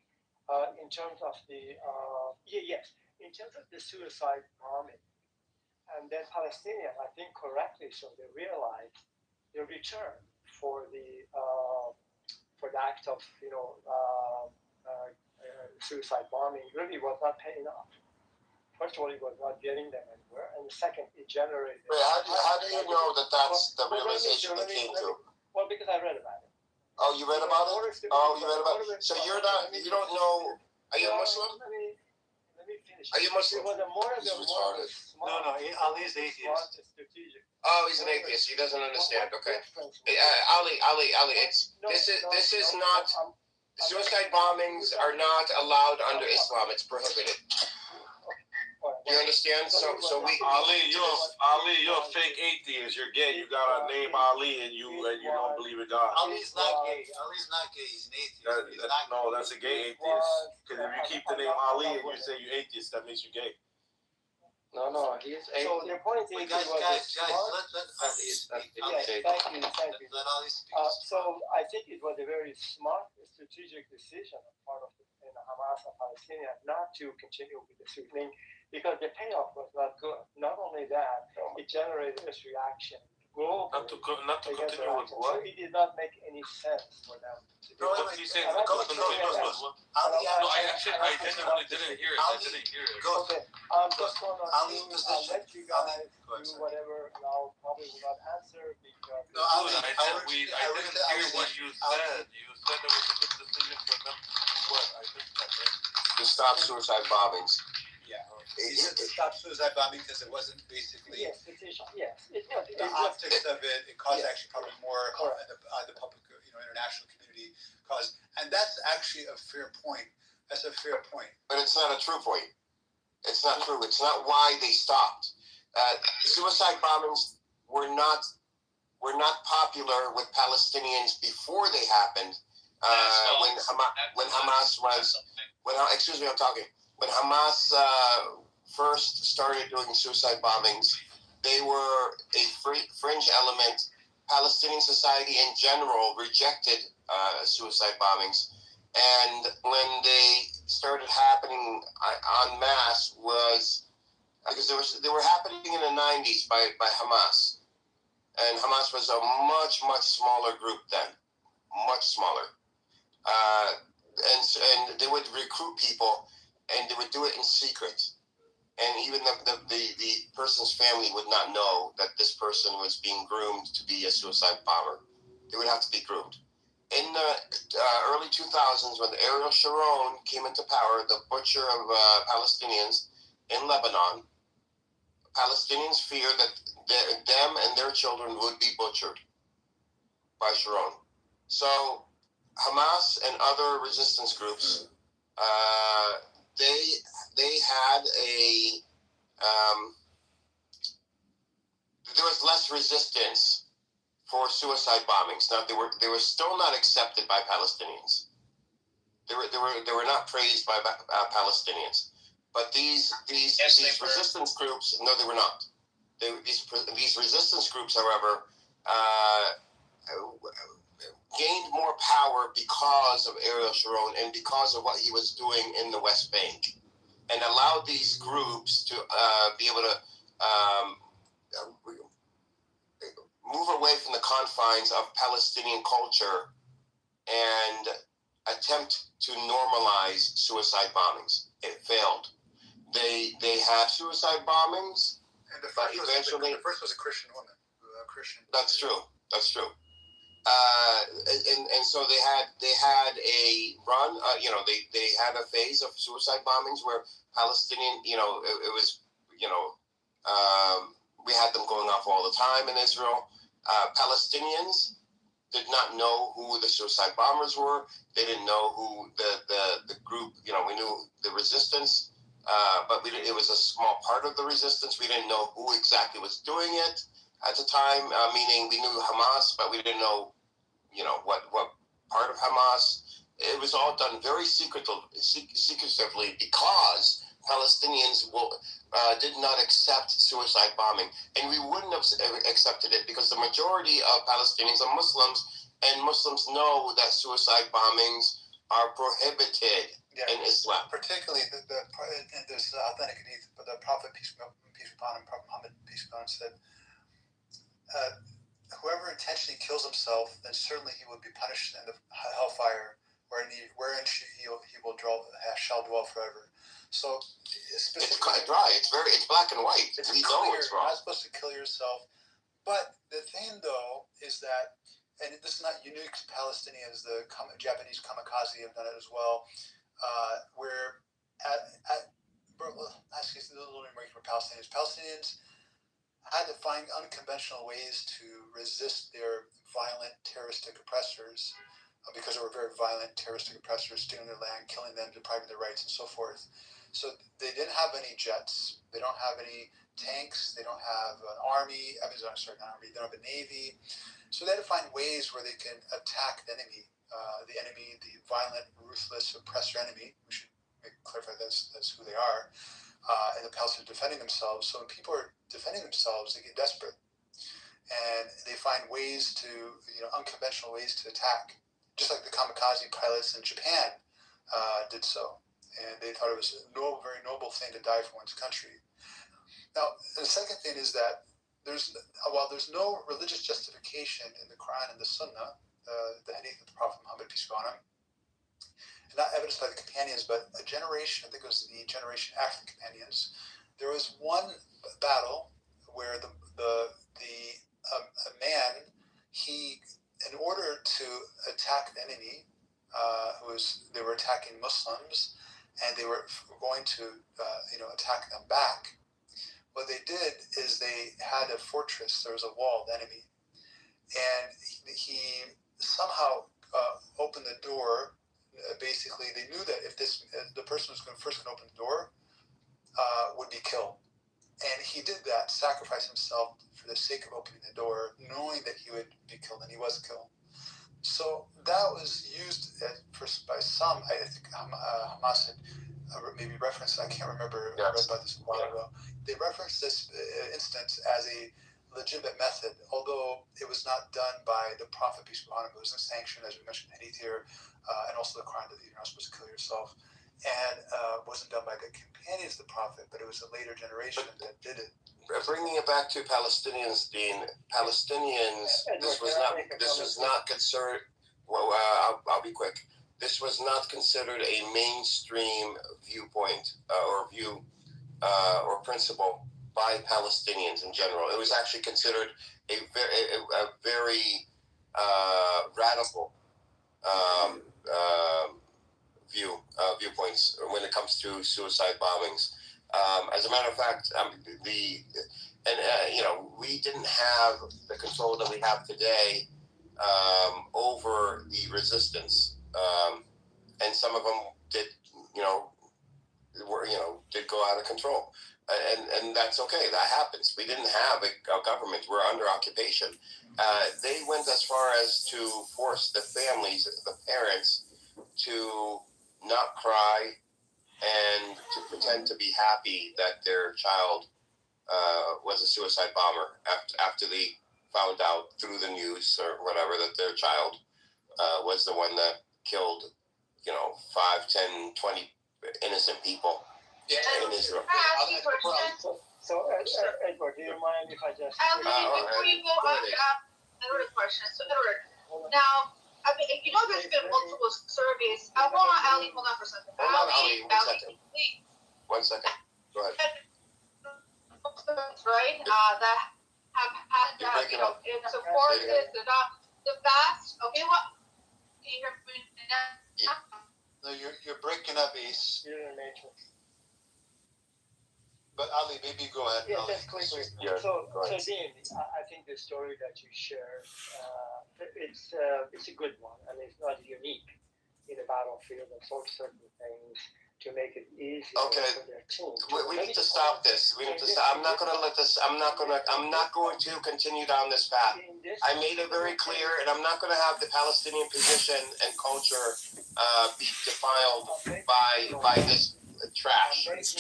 In terms of the in terms of the suicide bombing, and then Palestinians, I think correctly so, they realized the return for the act of suicide bombing really was not paying off. First of all, it was not getting them anywhere, and the second, it generated. Wait, how do you know that that's the realization they came to? Well, because I read about it. Oh, you read about it? Oh, you read about it. So you don't know. Are you a Muslim? Let me finish. Are you Muslim? It was more of He's a retarded. No, Ali is atheist. Oh, he's an atheist. He doesn't understand. Okay. Ali. This is not. Suicide bombings are not allowed under Islam. It's prohibited. You understand? So we. Ali, you're a fake atheist. You're gay. You got a name Ali, and you don't believe in God. Ali's not gay. Ali's not gay. He's an atheist. No, that's a gay atheist. Because if you keep the name Ali and you say you atheist, that makes you gay. No, he is atheist. So the point is, guys, let Ali speak. Yes, thank you. Let Ali speak. So I think it was a very smart strategic decision on part of Hamas and Palestinians not to continue with the shooting because the payoff was not good. Not only that, it generated this reaction. Not to continue with what? So it did not make any sense for them. What did he say? I genuinely didn't hear it. Okay, I'm just going to let you guys do whatever, and I'll probably will not answer because. No, I didn't hear what you said. You said it was a good decision for them to do what? I missed that, right? To stop suicide bombings. Yeah. He said to stop suicide bombing because it wasn't basically. Yes, yes. The optics of it caused actually probably more the public, international community caused, and that's actually a fair point. That's a fair point. But it's not a true point. It's not true. It's not why they stopped. Suicide bombings were not popular with Palestinians before they happened. When Hamas was excuse me, I'm talking. When Hamas first started doing suicide bombings, they were a fringe element. Palestinian society in general rejected suicide bombings. And when they started happening en masse was because they were happening in the 90s by Hamas. And Hamas was a much, much smaller group then. Much smaller. And they would recruit people and they would do it in secret. And even the person's family would not know that this person was being groomed to be a suicide bomber. They would have to be groomed. In the early 2000s, when Ariel Sharon came into power, the butcher of Palestinians in Lebanon, Palestinians feared that them and their children would be butchered by Sharon. So Hamas and other resistance groups, they had there was less resistance for suicide bombings. Now they were still not accepted by Palestinians. They were not praised by Palestinians. But these resistance groups, no, they were not. These resistance groups, however, gained more power because of Ariel Sharon and because of what he was doing in the West Bank, and allowed these groups to be able to move away from the confines of Palestinian culture and attempt to normalize suicide bombings. It failed. They had suicide bombings, and the first was a Christian woman. That's true. And so they had a run. They had a phase of suicide bombings where Palestinian. It was. We had them going off all the time in Israel. Palestinians did not know who the suicide bombers were. They didn't know who the group. We knew the resistance but it was a small part of the resistance. We didn't know who exactly was doing it at the time, meaning we knew Hamas, but we didn't know, what part of Hamas. It was all done very secretively because Palestinians did not accept suicide bombing. And we wouldn't have accepted it because the majority of Palestinians are Muslims, and Muslims know that suicide bombings are prohibited in Islam. Particularly, there's authentic hadith, but the Prophet, peace be upon him, Prophet Muhammad, peace be upon him, said, whoever intentionally kills himself, then certainly he will be punished in the hellfire, wherein he shall dwell forever. So it's quite dry. It's black and white. We know it's wrong. You're not supposed to kill yourself. But the thing, though, is that, and this is not unique to Palestinians, the Japanese kamikaze have done it as well, where actually it's a little more for Palestinians had to find unconventional ways to resist their violent terroristic oppressors, because they were very violent terroristic oppressors, stealing their land, killing them, depriving their rights, and so forth. So they didn't have any jets. They don't have any tanks. They don't have an army. Not army. They don't have a navy. So they had to find ways where they can attack the enemy, the violent, ruthless, oppressor enemy. We should clarify that's who they are. And the Palestinians are defending themselves. So when people are defending themselves, they get desperate, and they find ways to, unconventional ways to attack. Just like the kamikaze pilots in Japan did so. And they thought it was a very noble thing to die for one's country. Now, the second thing is that while there's no religious justification in the Quran and the Sunnah, the hadith of the Prophet Muhammad, peace be upon him, not evidenced by the companions, but a generation, I think it was the generation after the companions, there was one battle where a man, in order to attack the enemy, they were attacking Muslims, and they were going to, attack them back. What they did is they had a fortress. There was a wall, the enemy, and he somehow opened the door. Basically, they knew that if the person who was first going to open the door would be killed, and he did that, sacrificed himself for the sake of opening the door, knowing that he would be killed, and he was killed. So that was used by some. I think Hamas had maybe referenced. I can't remember. I read about this a while ago. They referenced this instance as a legitimate method, although it was not done by the Prophet, peace be upon him. It was a sanction, as we mentioned in Hadith here, and also the Quran, that you're not supposed to kill yourself. And wasn't done by the companions of the Prophet, but it was a later generation that did it. Bringing it back to Palestinians, this was not considered. Well, I'll be quick. This was not considered a mainstream viewpoint or view or principle by Palestinians in general. It was actually considered a very radical viewpoints when it comes to suicide bombings. As a matter of fact, we didn't have the control that we have today over the resistance, and some of them did go out of control, and that's okay. That happens. We didn't have a government. We're under occupation. They went as far as to force the families, the parents, to not cry and to pretend to be happy that their child was a suicide bomber after they found out through the news or whatever that their child was the one that killed 5, 10, 20 innocent people in Israel. So Edward, do you mind if I just... Before you go on, another question. So Edward, now, there's been multiple surveys. Hold on, Ali, hold on for a second. Ali, 1 second. Please. 1 second. Go ahead. Right? That have had supported the vast. Okay, what? Can you hear me now? Yeah. No, you're breaking up, Ace. You're in the matrix. But Ali, maybe go ahead. Yeah, just quickly. Yeah, So Dean, I think the story that you shared, it's a good one, and it's not unique in the battlefield. There's all certain things to make it easier Okay. for their team. We need to stop this. We need to stop. I'm not going to let this. I'm not going to continue down this path. I made it very clear, and I'm not going to have the Palestinian position and culture be defiled by this trash. This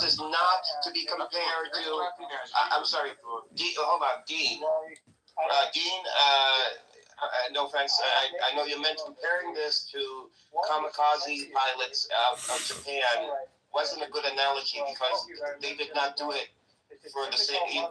is not to be compared to. I'm sorry. Hold on, Dean. Dean. No offense. I know you meant comparing this to kamikaze pilots of Japan. Wasn't a good analogy because they did not do it for the same.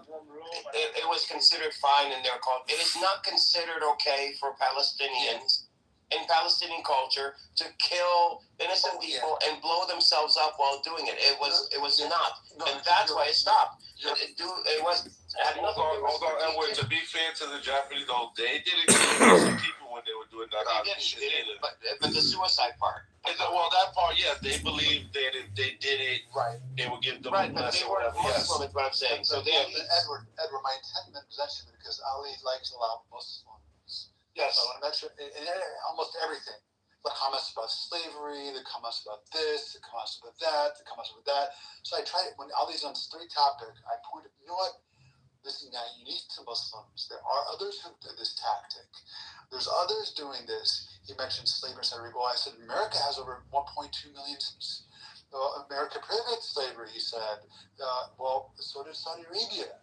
It was considered fine in their culture. It is not considered okay for Palestinians in Palestinian culture to kill innocent people and blow themselves up while doing it. It was not, and that's why it stopped. It was. Although, Edward, to be fair to the Japanese, though, they didn't kill some people when they were doing that. They didn't, but the suicide part. Well, that part, yes, they believed that if they did it, they would give them a blessing or whatever. Muslim, is what I'm saying. So Edward, my intendment was actually because Ali likes a lot of Muslims. Yes. So I want to mention in almost everything. The comments about slavery, the comments about this, the comments about that, the comments about that. So I tried, when Ali's on street topic, I pointed, you know what? This is not unique to Muslims. There are others who do this tactic. There's others doing this. He mentioned slavery in Saudi Arabia. I said, America has over 1.2 million. America prohibited slavery, he said. Well, so did Saudi Arabia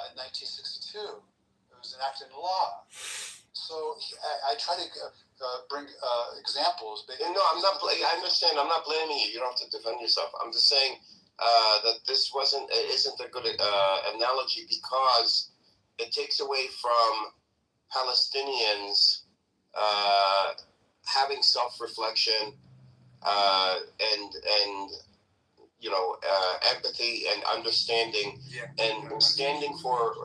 in 1962. It was enacted into law. So I try to bring examples. No, I'm not. I understand. I'm not blaming you. You don't have to defend yourself. I'm just saying that this isn't a good analogy because it takes away from Palestinians having self-reflection and empathy and understanding and standing for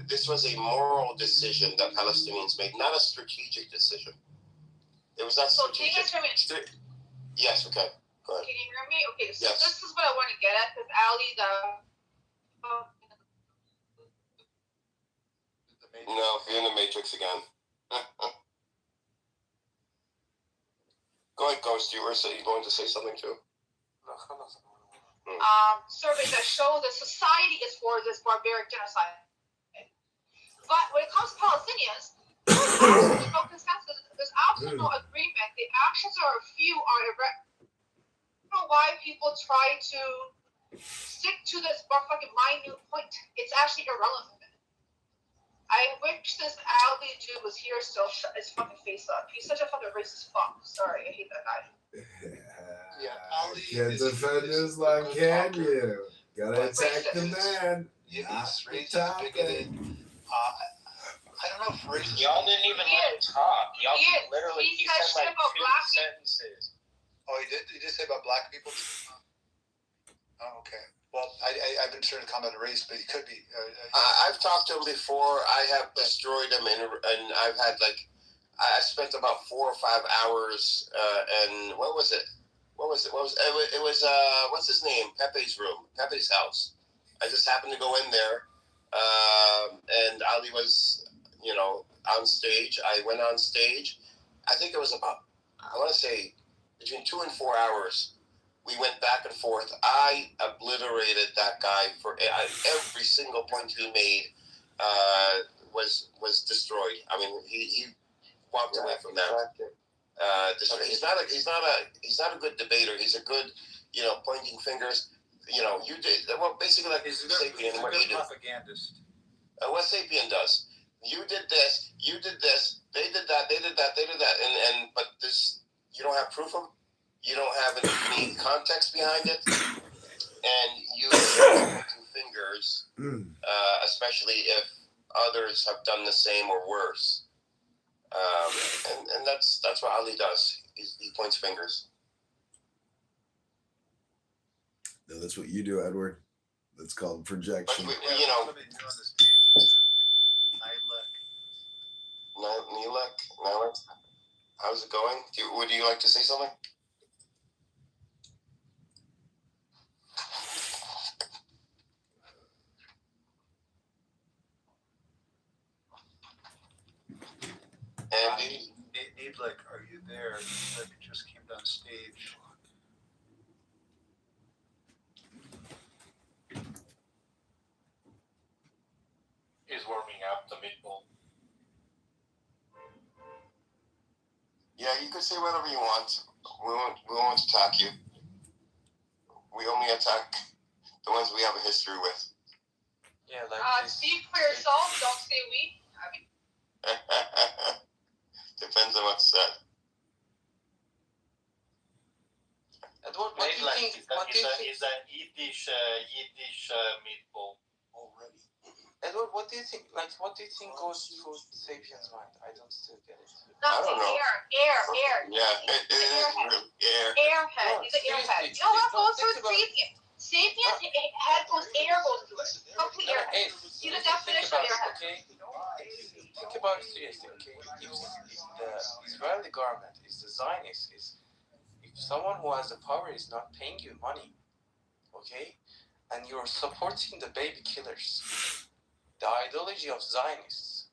this was a moral decision that Palestinians made, not a strategic decision. It was not strategic. So can you guys hear me? Yes, okay. Go ahead. Can you hear me? Okay, so Yes. this is what I want to get at because Ali, No, you're in the Matrix again. Go ahead, Ghost. You were going to say something too? surveys that show that society is for this barbaric genocide. But when it comes to Palestinians, there's no consensus. There's absolutely no agreement. The actions are few are irregular. I don't know why people try to stick to this fucking minute point. It's actually irrelevant. I wish this Ali dude was here still. Shut his fucking face up. He's such a fucking racist fuck. Sorry, I hate that guy. Ali can't defend Islam, can you? Gotta attack the man. He's racist, bigoted. I don't know if racist. Y'all didn't even let him talk. Y'all literally He said like about 2 black sentences. Oh, he did? He did say about black people? Oh, okay. Well, I've been sure to comment on race, but he could be. I've talked to him before. I have destroyed him, and I've had I spent about 4 or 5 hours. And what was it? It was what's his name? Pepe's room, Pepe's house. I just happened to go in there, and Ali was, on stage. I went on stage. I think it was about, I want to say, between 2 and 4 hours. We went back and forth. I obliterated that guy for every single point he made. Was destroyed. I mean, he walked away from that. He's not a good debater. He's a good, pointing fingers. You did basically like Sapien. What do you do? Propagandist. What Sapien does. You did this. You did this. They did that. They did that. They did that. But this, you don't have proof of. You don't have any context behind it, and you pointing fingers, especially if others have done the same or worse. And that's what Ali does. He points fingers. No, that's what you do, Edward. That's called projection. But Nilek, how's it going? Would you like to say something? Andy? Needlick, are you there? Needlick just came on stage. He's warming up the meatball. Yeah, you can say whatever you want. We won't attack you. We only attack the ones we have a history with. Yeah, like this. Speak for yourself. Don't say we. Depends on what's said. Edward, what do you think? Is a Yiddish meatball already? Edward, what do you think? Like, what do you think goes through Sapien's mind? I don't still get it. I don't know. Air. Yeah, it is air. Airhead. He's an airhead. You know what goes through Sapien? Sapien's head goes air goes through it. Complete airhead. See the definition of airhead. Okay? Think about it seriously, okay? If the Israeli government is the Zionist, if someone who has the power is not paying you money, okay, and you're supporting the baby killers, the ideology of Zionists,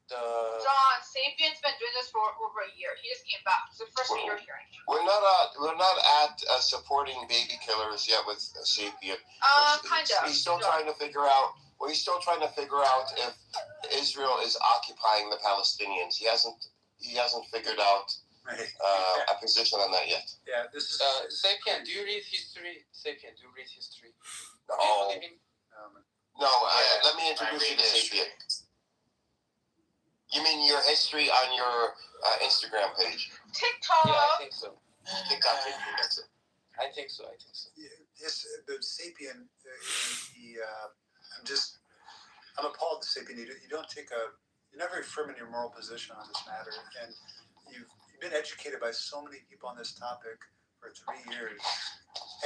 John, Sapien's been doing this for over a year. He just came back. It's the first year hearing. We're not at supporting baby killers yet with Sapien. Kind of. He's still trying to figure out. Well, he's still trying to figure out if Israel is occupying the Palestinians. He hasn't figured out a position on that yet. Yeah, this is Sapien. Do you read history? Sapien, do you read history? No. Do you believe in? Let me introduce you to Sapien. You mean your history on your Instagram page? TikTok. Yeah, I think so. TikTok, that's it. I think so. Yeah, the Sapien. I'm appalled to Sapien. You're not very firm in your moral position on this matter, and you've been educated by so many people on this topic for 3 years,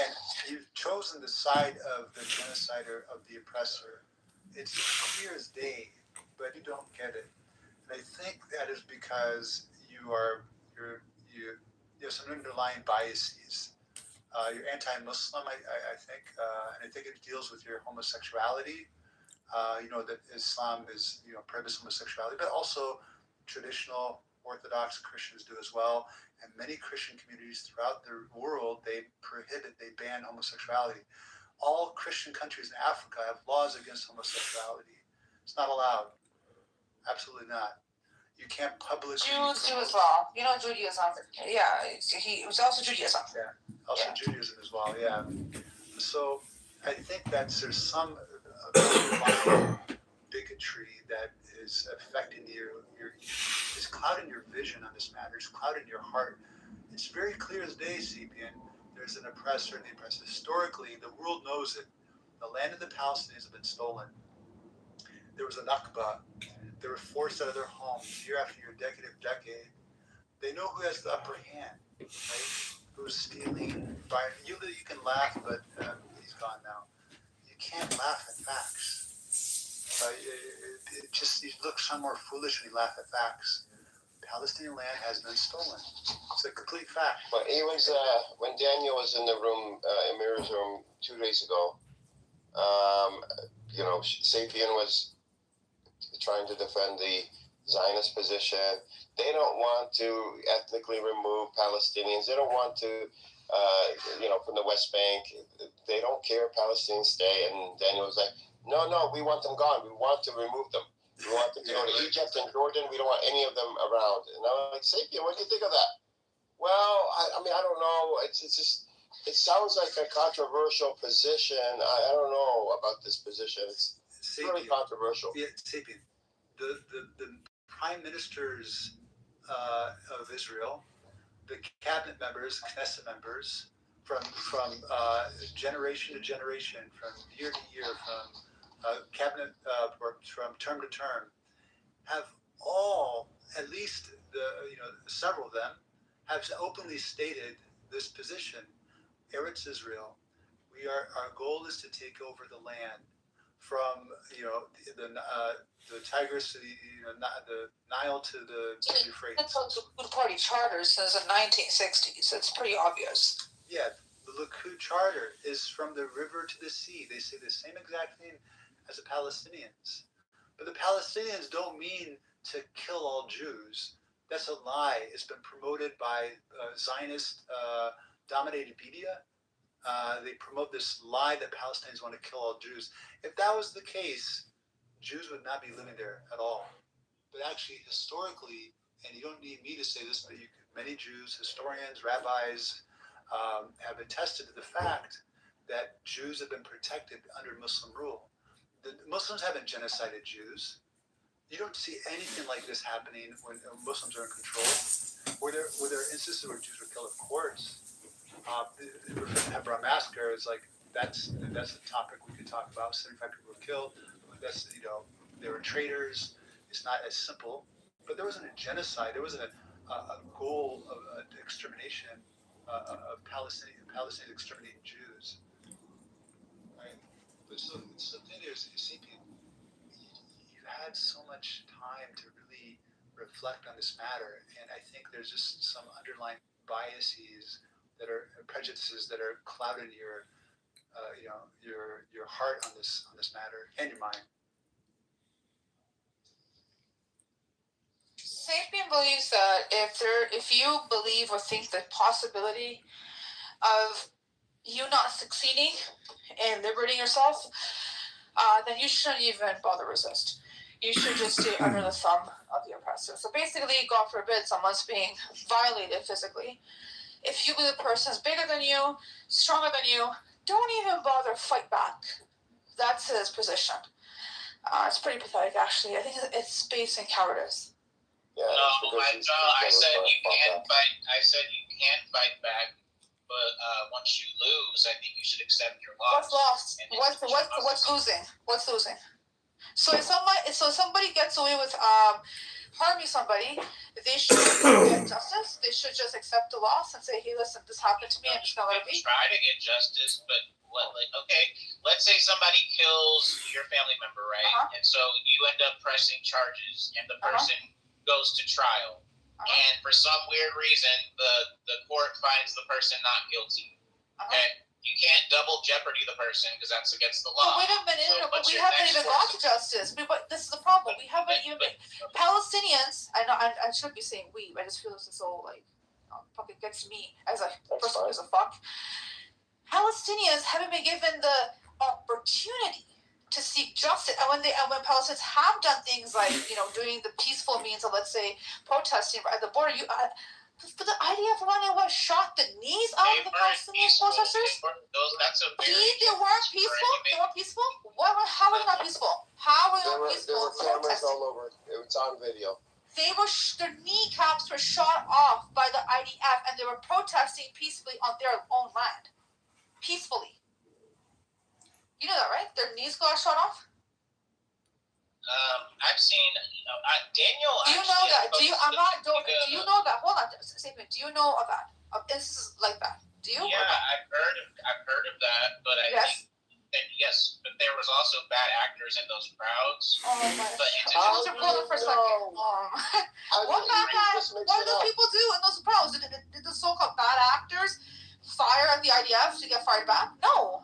and you've chosen the side of the genocider, of the oppressor. It's clear as day, but you don't get it. And I think that is because you have some underlying biases. You're anti-Muslim, I think, and I think it deals with your homosexuality. That Islam is prohibits homosexuality, but also traditional Orthodox Christians do as well, and many Christian communities throughout the world they ban homosexuality. All Christian countries in Africa have laws against homosexuality. It's not allowed. Absolutely not. You can't publicly. Jews do as well. Judaism. Yeah, it was also Judaism. Yeah, also Judaism as well. Yeah. So I think that there's some bigotry that is affecting it's clouding your vision on this matter. It's clouding your heart. It's very clear as day, Sapien. There's an oppressor and the oppressed. Historically, the world knows it. The land of the Palestinians have been stolen. There was a Nakba. They were forced out of their homes year after year, decade after decade. They know who has the upper hand, right? Who's stealing. You can laugh, but he's gone now. You can't laugh at facts. You look somewhere foolish when you laugh at facts. Palestinian land has been stolen. It's a complete fact. But he was when Daniel was in the room, Amir's room 2 days ago. Sapien was trying to defend the Zionist position. They don't want to ethnically remove Palestinians. They don't want to, from the West Bank. They don't care if Palestinians stay. And Daniel was like, no, we want them gone. We want to remove them. We want them to go to Egypt and Jordan. We don't want any of them around. And I'm like, Sapien, what do you think of that? Well, I don't know. It's just, it sounds like a controversial position. I don't know about this position. It's really controversial. Yeah, Sapien. The prime ministers of Israel, the cabinet members, Knesset members, from generation to generation, from year to year, from cabinet from term to term, have all, at least several of them, have openly stated this position. Eretz Israel, our goal is to take over the land from the Tigris to the Nile to the Euphrates. That's on the Likud Party charter since the 1960s. It's pretty obvious. Yeah, the Likud charter is from the river to the sea. They say the same exact thing as the Palestinians. But the Palestinians don't mean to kill all Jews. That's a lie. It's been promoted by Zionist dominated media. They promote this lie that Palestinians want to kill all Jews. If that was the case, Jews would not be living there at all. But actually, historically, and you don't need me to say this, but many Jews, historians, rabbis, have attested to the fact that Jews have been protected under Muslim rule. The Muslims haven't genocided Jews. You don't see anything like this happening when Muslims are in control. Were there instances where Jews were killed? Of course. The Hebron massacre is like that's a topic we could talk about. 75 people were killed. That's they were traitors. It's not as simple. But there wasn't a genocide. There wasn't a goal of extermination of Palestinians exterminating Jews. Right. But so the thing is, you see people. You've had so much time to really reflect on this matter, and I think there's just some underlying biases that are prejudices that are clouding your heart on this matter and your mind. Sapien believes that if you believe or think the possibility of you not succeeding in liberating yourself, then you shouldn't even bother resist. You should just stay under the thumb of the oppressor. So basically, God forbid, someone's being violated physically. If you believe the person is bigger than you, stronger than you, don't even bother fight back. That's his position. It's pretty pathetic, actually. I think it's based in cowardice. Yeah, no, I said you can't fight. I said you can't fight back, but once you lose, I think you should accept your loss. What's lost? What's losing? What's losing? So if somebody gets away with harming somebody, they should get justice. They should just accept the loss and say, "Hey, listen, this happened to me. I'm just gonna let it be." Try to get justice, but okay, let's say somebody kills your family member, right? And so you end up pressing charges, and the person goes to trial, and for some weird reason, the court finds the person not guilty. Okay. You can't double jeopardy the person because that's against the law. But wait a minute, but we haven't even got to justice. But this is the problem. We haven't even Palestinians. I know I should be saying we. I just feel this is so fucking gets me as a person who gives a fuck. Palestinians haven't been given the opportunity to seek justice, and when Palestinians have done things like doing the peaceful means of, let's say, protesting at the border, but the IDF shot the knees out of the Palestinian protesters? They weren't peaceful? They weren't peaceful? How were they not peaceful? How were they not peaceful? There were cameras all over. It was on video. Their kneecaps were shot off by the IDF, and they were protesting peacefully on their own land. Peacefully. You know that, right? Their knees got shot off? I've seen Daniel. Do you know that? Do you know that? Hold on, statement. Do you know of that? Of instances like that? Do you? Yeah, I've heard of that, but yes, but there was also bad actors in those crowds. Oh my God! Hold on for a second. What do those people do in those crowds? Did the so-called bad actors fire at the IDF to get fired back? No,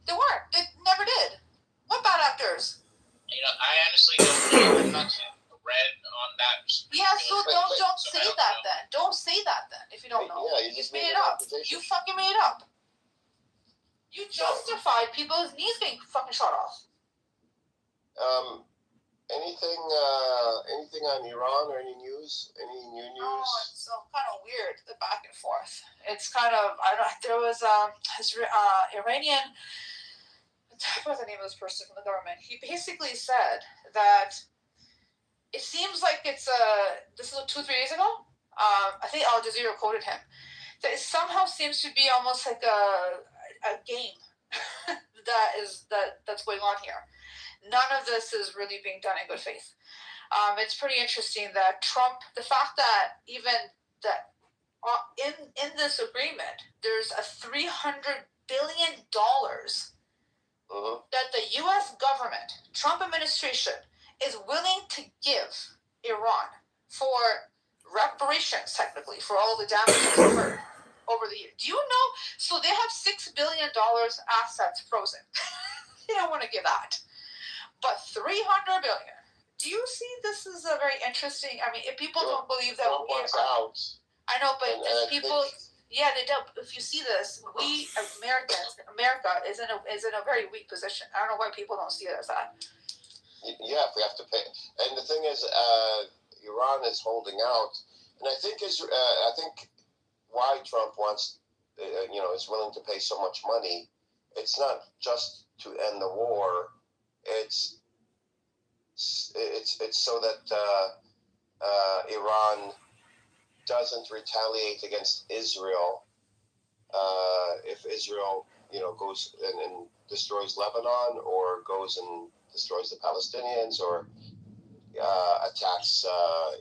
they weren't. They never did. What bad actors? I honestly don't know. I'm not too read on that. Yeah, so don't say that then. Don't say that then if you don't know. Yeah, you just made it up. You fucking made it up. You justified people's knees getting fucking shot off. Anything on Iran or any news? Any new news? Oh, it's so kind of weird, the back and forth. It's kind of there was Iranian. What's the name of this person from the government? He basically said that it seems like it's this is 2-3 days ago. I think Al Jazeera quoted him that it somehow seems to be almost like a game that's going on here. None of this is really being done in good faith. It's pretty interesting that Trump, the fact that even that in this agreement, there's a $300 billion that the U.S. government, Trump administration, is willing to give Iran for reparations, technically, for all the damage over the years. Do you know? So they have $6 billion assets frozen. They don't want to give that. But $300 billion Do you see this as a very interesting? I mean, if people don't believe that Trump wants out. I know, but And I people. think- Yeah, they don't. If you see this, we Americans, America is in a very weak position. I don't know why people don't see it as that. Yeah, if we have to pay. And the thing is, Iran is holding out, and I think why Trump wants, is willing to pay so much money. It's not just to end the war. It's so that Iran doesn't retaliate against Israel. If Israel, goes and destroys Lebanon, or goes and destroys the Palestinians, or attacks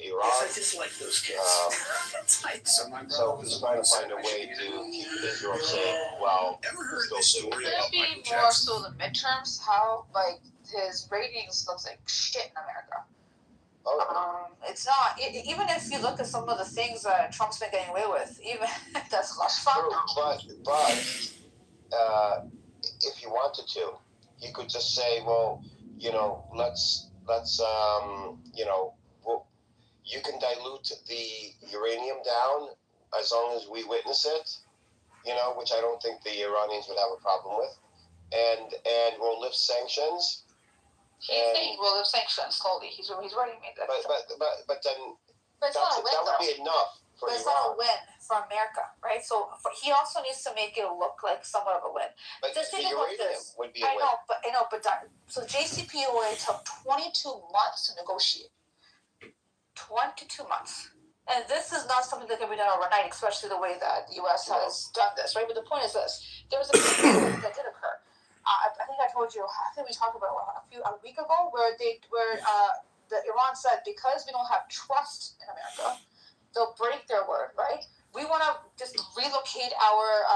Iran. Yes, I dislike those kids. So he's trying to find a way to keep Israel safe while still safe. Could it be more so the midterms? How his ratings looks like shit in America. It's not. Even if you look at some of the things that Trump's been getting away with, even that's less fun. True, but if he wanted to, he could just say, well, let's you can dilute the uranium down as long as we witness it, which I don't think the Iranians would have a problem with, and we'll lift sanctions. He's saying we'll lift sanctions slowly. He's already made that. But then But it's not a win, that would be enough for But it's Iran. not a win for America, right? So he also needs to make it look like somewhat of a win. But Just the think about uranium this. would be a win. I know, but so JCPOA took 22 months to negotiate. 22 months. And this is not something that can be done overnight, especially the way that the U.S. has done this, right? But the point is this: there was a thing that did occur. I think I told you. I think we talked about it a week ago, where the Iran said, because we don't have trust in America, they'll break their word, right? We want to just relocate our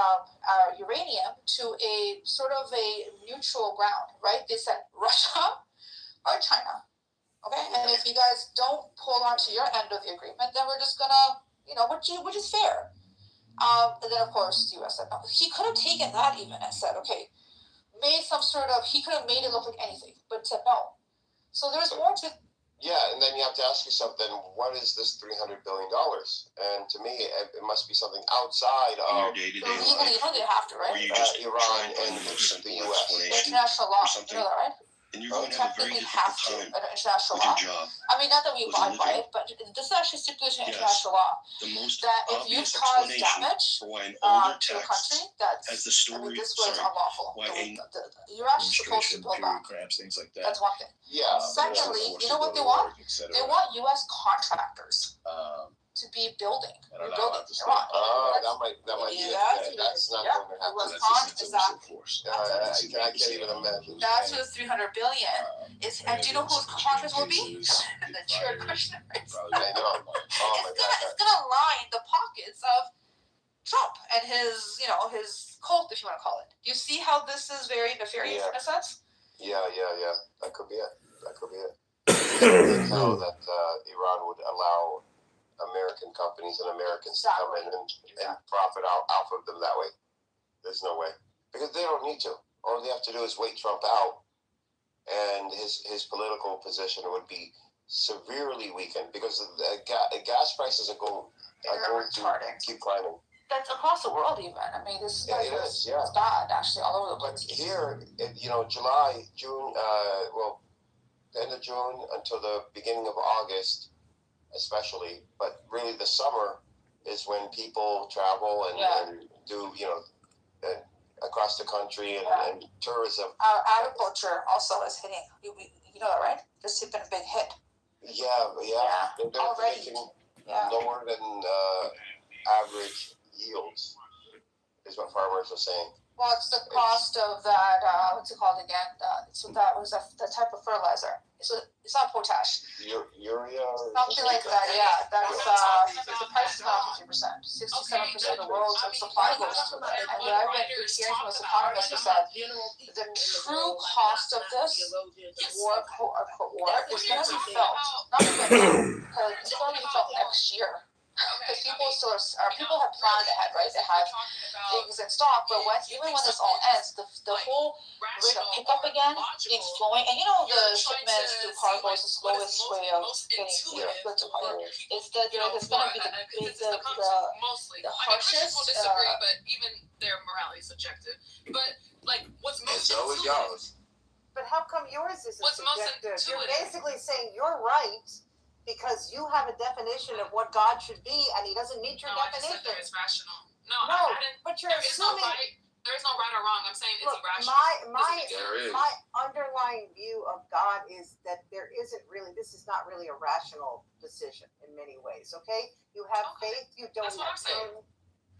uranium to a sort of a neutral ground, right? They said Russia or China. Okay, and if you guys don't pull onto your end of the agreement, then we're just gonna, which is fair. And then of course the U.S. said no. He could have taken that even and said, okay, he could have made it look like anything, but said no. So there's more to. Yeah, and then you have to ask yourself, then what is this $300 billion? And to me, it must be something outside of day-to-day legally, they have to, right? Iran and the U.S. International law, you know that, right? And you're going to have a very difficult time under international with law. your job. I mean, not that we with abide by living. it, but this is actually stipulated in Yes. international law. The most That if you obvious cause explanation damage for why an older to a text country, that's has the story. this was unlawful. Why You're actually supposed to pull back. Cramps, things like that. That's one thing. Yeah. Secondly, you know what they want? They want U.S. contractors to be building. I don't know. Building. That might be. That's not going to happen. Exactly. I can't even imagine. That's who the $300 billion is. And do you know whose contractors will be? The Jared Kushner. I know. Oh my God. It's gonna line the pockets of Trump and his cult, if you want to call it. Do you see how this is very nefarious in a sense? Yeah. That could be it. How that Iran would allow American companies and Americans to come in and profit off of them that way. There's no way. Because they don't need to. All they have to do is wait Trump out, and his political position would be severely weakened, because the gas prices are going to keep climbing. That's across the world, even. I mean, this is bad, actually, all over the place. But here, June, end of June until the beginning of August, especially, but really the summer is when people travel and do, across the country and tourism. Our agriculture also is hitting. You know that, right? This has been a big hit. Yeah. They're making lower than average yields, is what farmers are saying. Well, it's the cost of that. What's it called again? So that was the type of fertilizer. So it's not potash. Urea. Or something like that. Yeah, that's the price is not 50%. 67% of the world's supply goes to it. And what I've been hearing from a economist is that the true cost of this war is going to be felt, not even now, because it's going to be felt next year. Because people have planned ahead, right? They have things in stock, but even when this all ends, the whole rate of pickup again keeps flowing. And the shipments through cargo is the slowest way of getting goods to cargo. It's going to be the harshest. But even their morality is subjective. But what's most so is yours. But how come yours isn't What's most subjective? You're intuitive? basically saying you're right because you have a definition of what God should be, and He doesn't meet your definition. I just said that it's rational. No, No, I didn't. but you're assuming. There is no right or wrong. I'm saying it's Look, irrational. my underlying view of God is that there isn't really. This is not really a rational decision in many ways. Okay, you have faith, you don't That's what have I'm saying. sin.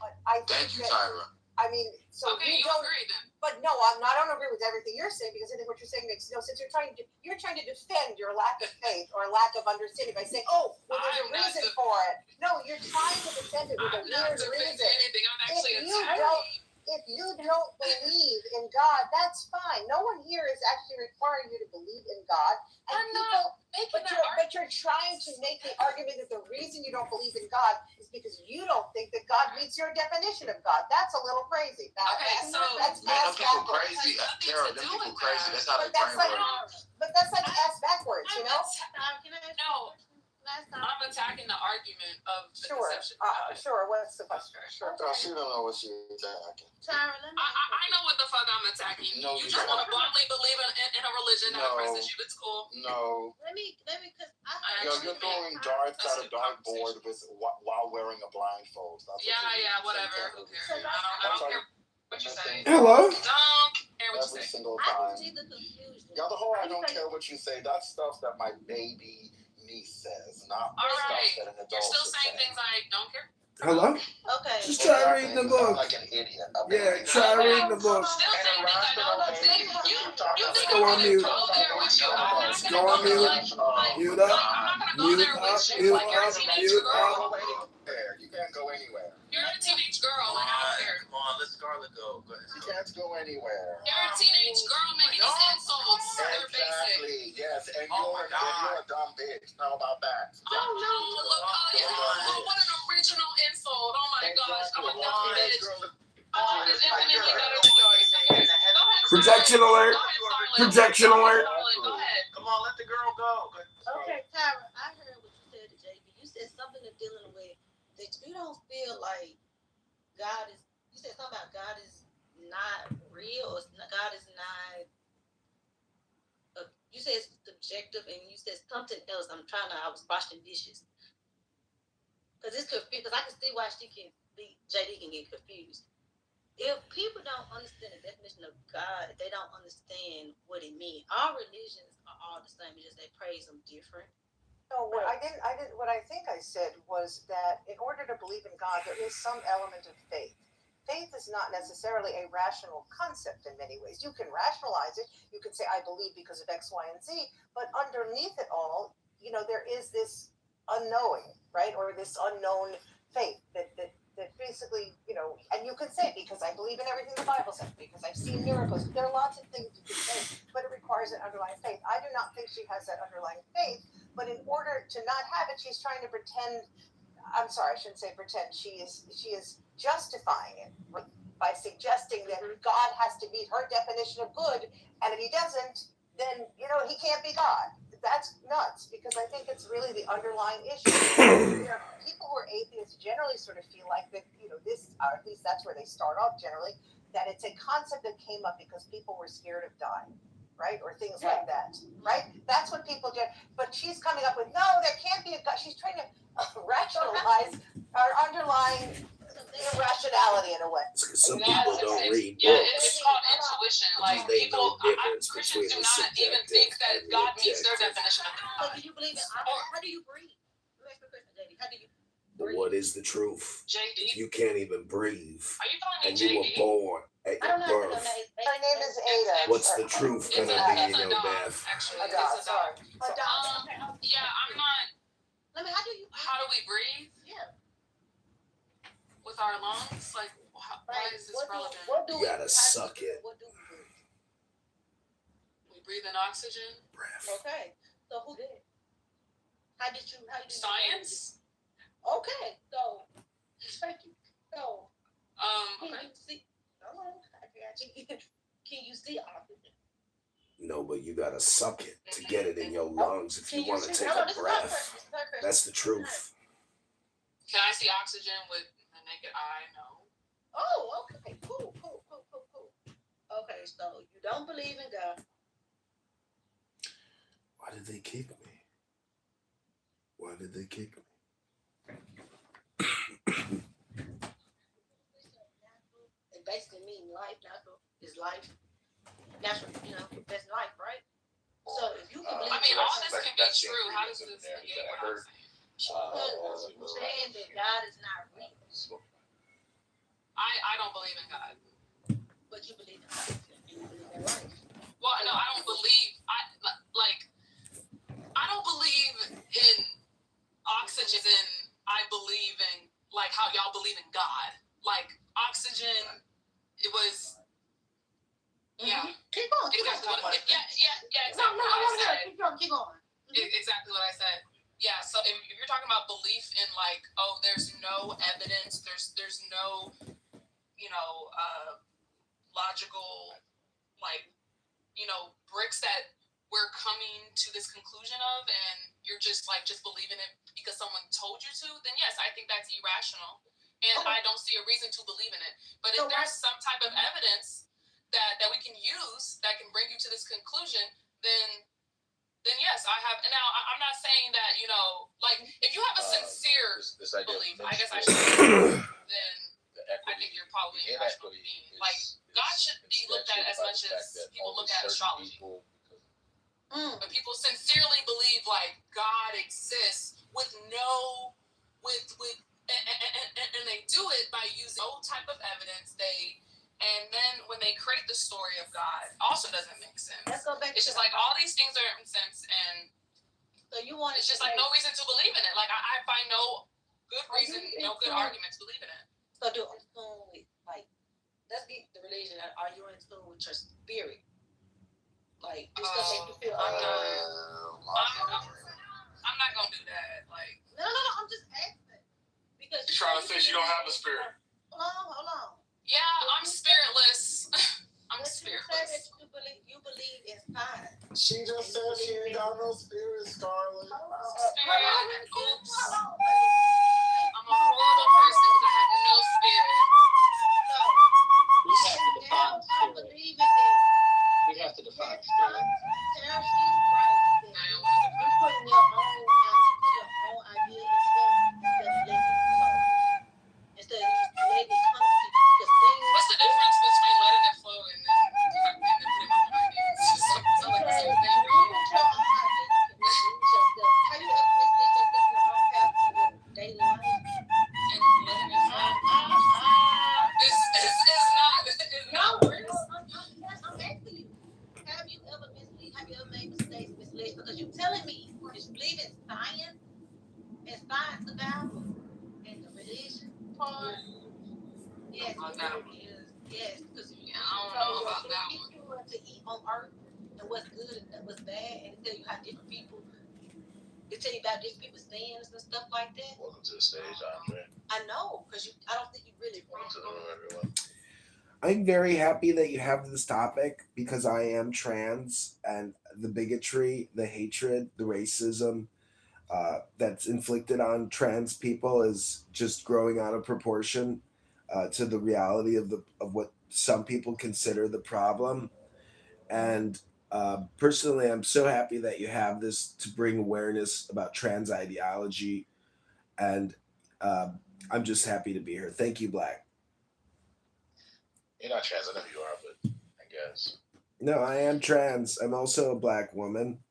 But I think Thank you, Tyra. I mean, so okay, you you don't agree then. But no, I don't agree with everything you're saying because I think what you're saying makes no sense. You're trying to defend your lack of faith or lack of understanding by saying, "Oh, well, there's a reason for it." No, you're trying to defend it with a weird reason. I'm actually If you don't believe in God, that's fine. No one here is actually requiring you to believe in God. And but you're trying to make the argument that the reason you don't believe in God is because you don't think that God meets your definition of God. That's a little crazy. That's people crazy. Tara, them people crazy. That's how they brain work. But that's like ass backwards, you know? No. I'm attacking the argument of the conception. Sure. What's the question? Sure. She don't know what she's attacking. I know what the fuck I'm attacking. No, you just want to blindly believe in a religion that oppresses you. It's cool. No. Let me, cause You're throwing darts at a dartboard while wearing a blindfold. That's whatever. Who cares? I don't care what you say. Hello. Don't care what you Every say. single time. Yeah, the whole I don't care what you say. That's stuff that my baby niece says, not stuff that an adult You're still saying things I don't care. Hello? Okay. Just try reading the book. Like an idiot. Yeah, try reading the book. Still saying things I don't think. You think Go on mute. go there with you. I'm not Go on mute. Mute up. Mute up. You can't go anywhere. You're a teenage girl. I don't care. Come on, let Scarlett go. Go ahead. You can't go anywhere. You're a teenage girl making these insults. They're basic. Exactly. Yes, and you're a dumb bitch. How about that? Oh no! Look, what an original insult! Oh my gosh! I'm a dumb bitch. It's infinitely better than yours. Go ahead. Projection alert. Projection alert. Go ahead. Come on, let the girl go. Okay, Tyra, I heard what you said to JB. You said something to dealing with that you don't feel like God is. You said something about God is not real, or God is not. You said it's subjective, and you said something else. I was washing dishes. Because it's confused. Because I can see why JD can get confused. If people don't understand the definition of God, they don't understand what it means. All religions are all the same, it's just they praise them different. No, what I think I said was that in order to believe in God, there is some element of faith. Faith is not necessarily a rational concept in many ways. You can rationalize it. You can say, I believe because of X, Y, and Z. But underneath it all, there is this unknowing, right? Or this unknown faith that basically, and you can say, because I believe in everything the Bible says, because I've seen miracles. There are lots of things you can say, but it requires an underlying faith. I do not think she has that underlying faith, but in order to not have it, she's trying to pretend. I'm sorry, I shouldn't say pretend. She is justifying it by suggesting that God has to meet her definition of good, and if he doesn't, then he can't be God. That's nuts, because I think it's really the underlying issue. People who are atheists generally sort of feel like that, this, or at least that's where they start off generally, that it's a concept that came up because people were scared of dying, right? Or things like that, right? That's what people do. But she's coming up with, no, there can't be a God. She's trying to rationalize our underlying irrationality in a way. Some people don't read Yeah, books. it's called intuition. Like They know people, difference Christians between do the not even subjective think that and the God meets their objective. definition of So God. do you believe in how do you breathe? Let me ask you a question, JD. How do you breathe? What is the truth? JD, If you can't even breathe are you calling me and you were JD? born at I don't your know. birth, Her name is Ada. what's the truth It's gonna a, be it's in a your dog, death? actually. A dog, It's a dog. sorry. Yeah, I'm not. Let me. How do we breathe? Yeah. With our lungs? Like, why is this relevant? You gotta suck it. What do we breathe? We breathe in oxygen. Breath. Okay. So who did it? How did you? Science? Okay, so can you see? Hold on, I got you. Can you see oxygen? No, but you gotta suck it to get it in your lungs if you want to take a breath. That's the truth. Can I see oxygen with the naked eye? No. Oh, okay, cool. Okay, so you don't believe in God. Why did they kick me? It basically means life. Natural is life. Natural, that's life, right? So if you can believe, I mean, all this can be true. How does this negate what I'm saying? Saying that God is not real. I don't believe in God. But you believe in life. You believe in life. Well, no, I don't believe. I don't believe in oxygen. And I believe in like how y'all believe in God. Like oxygen, it was. Yeah. Keep on. Exactly what. Yeah. Exactly what I said. Keep going. Exactly what I said. Yeah. So if you're talking about belief in like, oh, there's no evidence. There's no, logical, like, bricks that we're coming to this conclusion of, and you're just believing it because someone told you to, then yes, I think that's irrational, and I don't see a reason to believe in it. But if there's some type of evidence that we can use that can bring you to this conclusion, then yes, I have. And now I'm not saying that like if you have a sincere belief, I guess I should. Then I think you're probably an irrational being. Like God should be looked at as much as people look at astrology. But people sincerely believe like God exists and they do it by using no type of evidence. And then when they create the story of God, also doesn't make sense. Let's go back. It's just like all these things are in sense, and so you want it's just like no reason to believe in it. Like I find no good reason, no good argument to believe in it. So do in tune with let's get the religion. Are you in tune with your spirit? Like this stuff make you feel I'm not gonna do that. Like no, I'm just asking because you're trying to say she don't have a spirit. Hold on. Yeah, I'm spiritless. I'm spiritless. You believe in science. She just said she ain't got no spirit, Scarlett. Spirit. Oops. I'm a horrible person because I have no spirit. So we have to define spirit. We have to define spirit. She's right. You're putting your own idea in stuff instead of letting it flow. Instead of letting it come to you because things. What's the difference between letting it flow and then putting my own ideas? It's just so like the same thing. You put your own ideas, you can mislead yourself. Have you ever misled yourself in your own path in your daily life? And letting it flow. This is not. No, I'm asking you. Have you ever misled? Have you ever made mistakes, misled? Because you're telling me you believe in science and science about and the religion part. Yes, yes, because I don't know about that one. You want to eat on earth and what's good and what's bad, and tell you how different people. They tell you about different people's sins and stuff like that. Welcome to the stage, Andre. I know, because I don't think you really. Welcome to the room, everyone. I'm very happy that you have this topic because I am trans, and the bigotry, the hatred, the racism that's inflicted on trans people is just growing out of proportion to the reality of what some people consider the problem. And personally, I'm so happy that you have this to bring awareness about trans ideology, and I'm just happy to be here. Thank you, Black. You're not trans, I know you are, but I guess. No, I am trans. I'm also a Black woman.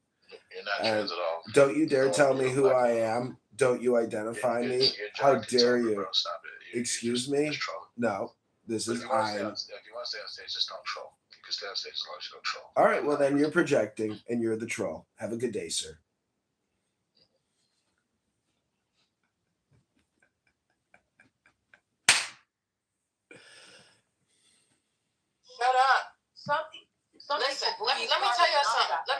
You're not trans at all. Don't you dare tell me who I am. Don't you identify me. How dare you? Bro, stop it. Excuse me? No, this is If you want to stay on stage, just don't troll. You can stay on stage as long as you don't troll. All right, well then you're projecting and you're the troll. Have a good day, sir. Shut up. Listen, let me tell y'all something. Let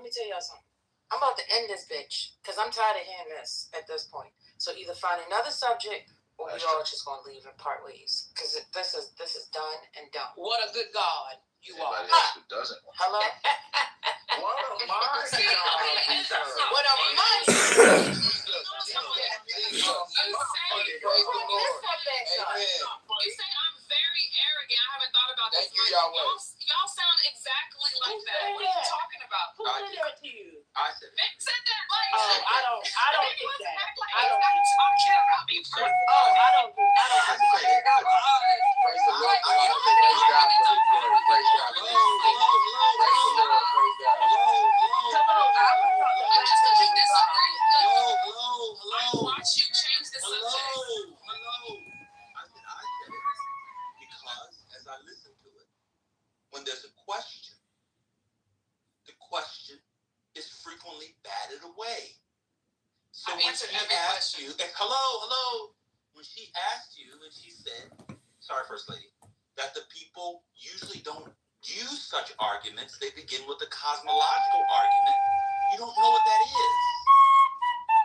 me tell y'all something. I'm about to end this bitch because I'm tired of hearing this at this point. So So either find another subject, or we all just gonna leave and part ways. Because this is done and done. What a good God you are. Anybody else who doesn't want Hello? What a mighty God we serve. What a mighty You say I'm very arrogant. I haven't thought about Thank this. you, Yahweh. Y'all sound exactly like that. What are you talking about? Who did that to you? I said Vic said that. Like, I don't do that. Like, I don't. talking about me first. I don't do that. Praise the Lord. Praise God for His word. Praise God. Praise the Lord. Praise God. Just because you disagree, Hello. I watch you change the subject. Hello. I said it because as I listen to it, when there's a question, the question is frequently batted away. So when she asked you, and hello, when she asked you and she said, sorry, First Lady, that the people usually don't use such arguments, they begin with a cosmological argument. You don't know what that is.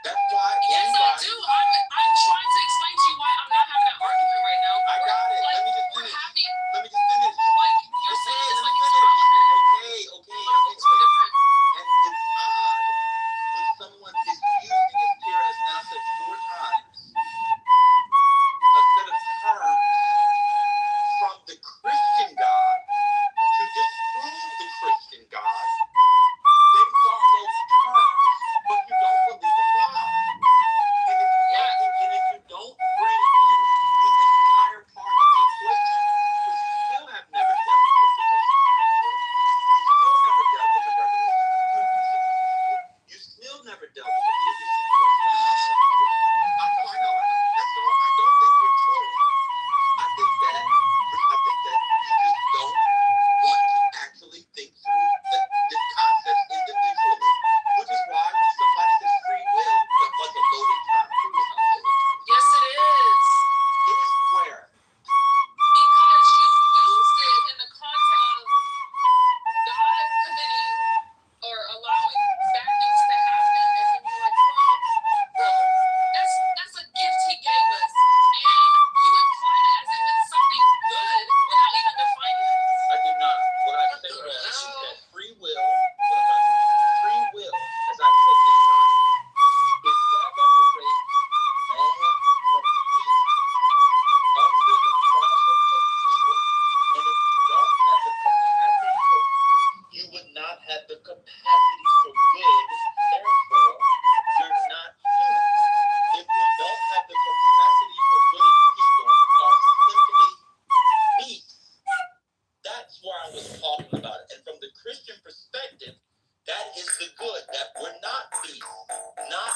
That's why. Yes, I do. I'm trying to explain to you why I'm not having an argument right now. I got it. Like, Let me just we're finish. having, Let me just finish. like, you're saying this like it's relevant. Okay. It's different. And it's odd when someone is using, as Kira has now said 4 times, a set of terms from the Christian God to disprove the Christian God based on those terms, but you don't believe in God. And if you don't bring in the entire part of the equation, because you still have never dealt with the notion of free will, you still never dealt with the revelation of the gospel. I know. That's all. I don't think you're trolling. I think that you just don't want to actually think through the concepts individually, which is why when somebody says free will, that's like a loaded term. Free will is not a loaded term. Yes, it is. It is where? Because you used it in the context of God committing or allowing bad things to happen, and then you're like, well, that's a gift He gave us, and you imply it as if it's something good without even defining it. I did not. What I said was that free will, as I've said many times, is that separates man from beast under the problem of evil. And if you don't have the capacity for, you would not have the capacity for good, therefore, you're not human. If we don't have the capacity for good and evil, are simply beasts. That's why I was talking about it. And from the Christian perspective, that is the good, that we're not beasts, not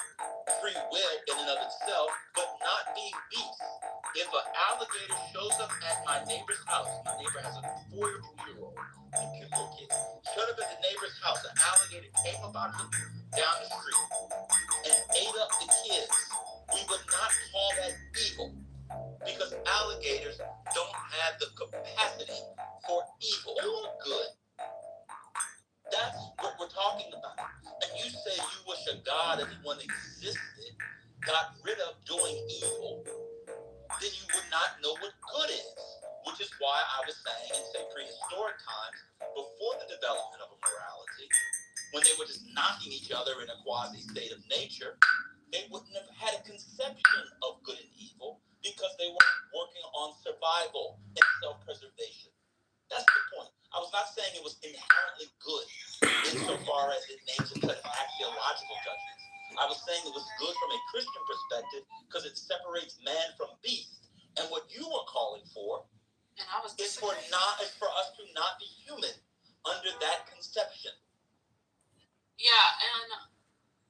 free will in and of itself, but not being beasts. If an alligator shows up at my neighbor's house, my neighbor has a 4-year-old, cute little kid, showed up at the neighbor's house, an alligator came up out of down the street and ate up the kids, we would not call that evil, because alligators don't have the capacity for evil or good. That's what we're talking about. And you say you wish a God, if one existed, got rid of doing evil, then you would not know what good is. Which is why I was saying in, say, prehistoric times, before the development of a morality, when they were just knocking each other in a quasi state of nature, they wouldn't have had a conception of good and evil because they were working on survival and self-preservation. That's the point. I was not saying it was inherently good insofar as it makes a set of axiological judgments. I was saying it was good from a Christian perspective because it separates man from beast. And what you were calling for is for us to not be human under that conception. Yeah, and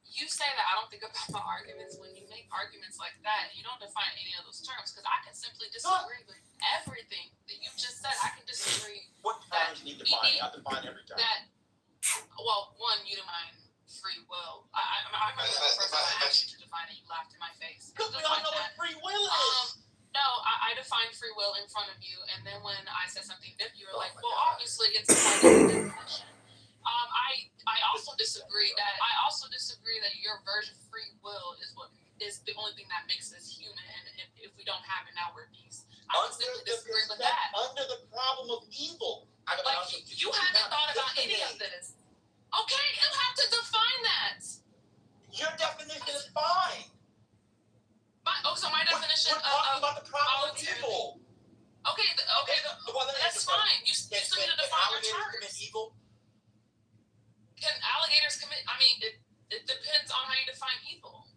you say that I don't think about my arguments. When you make arguments like that, you don't define any of those terms, because I can simply disagree with everything that you just said. I can disagree. What terms need defining? I define every term. Well, one, you define free will. I remember the first time I asked you to define it, you laughed in my face. Because we all know what free will is. No, I defined free will in front of you, and then when I said something different, you were like, well, obviously it's part of the definition. I also disagree that your version of free will is what is the only thing that makes us human, and if we don't have it, now we're beasts. I would simply disagree with that. Under the problem of evil. Like, you haven't thought about any of this. Okay, you have to define that. Your definition is fine. So my definition we're talking about the problem of evil. Okay, that's fine. You still need to define your terms. Evil? Can alligators commit? I mean, it depends on how you define evil.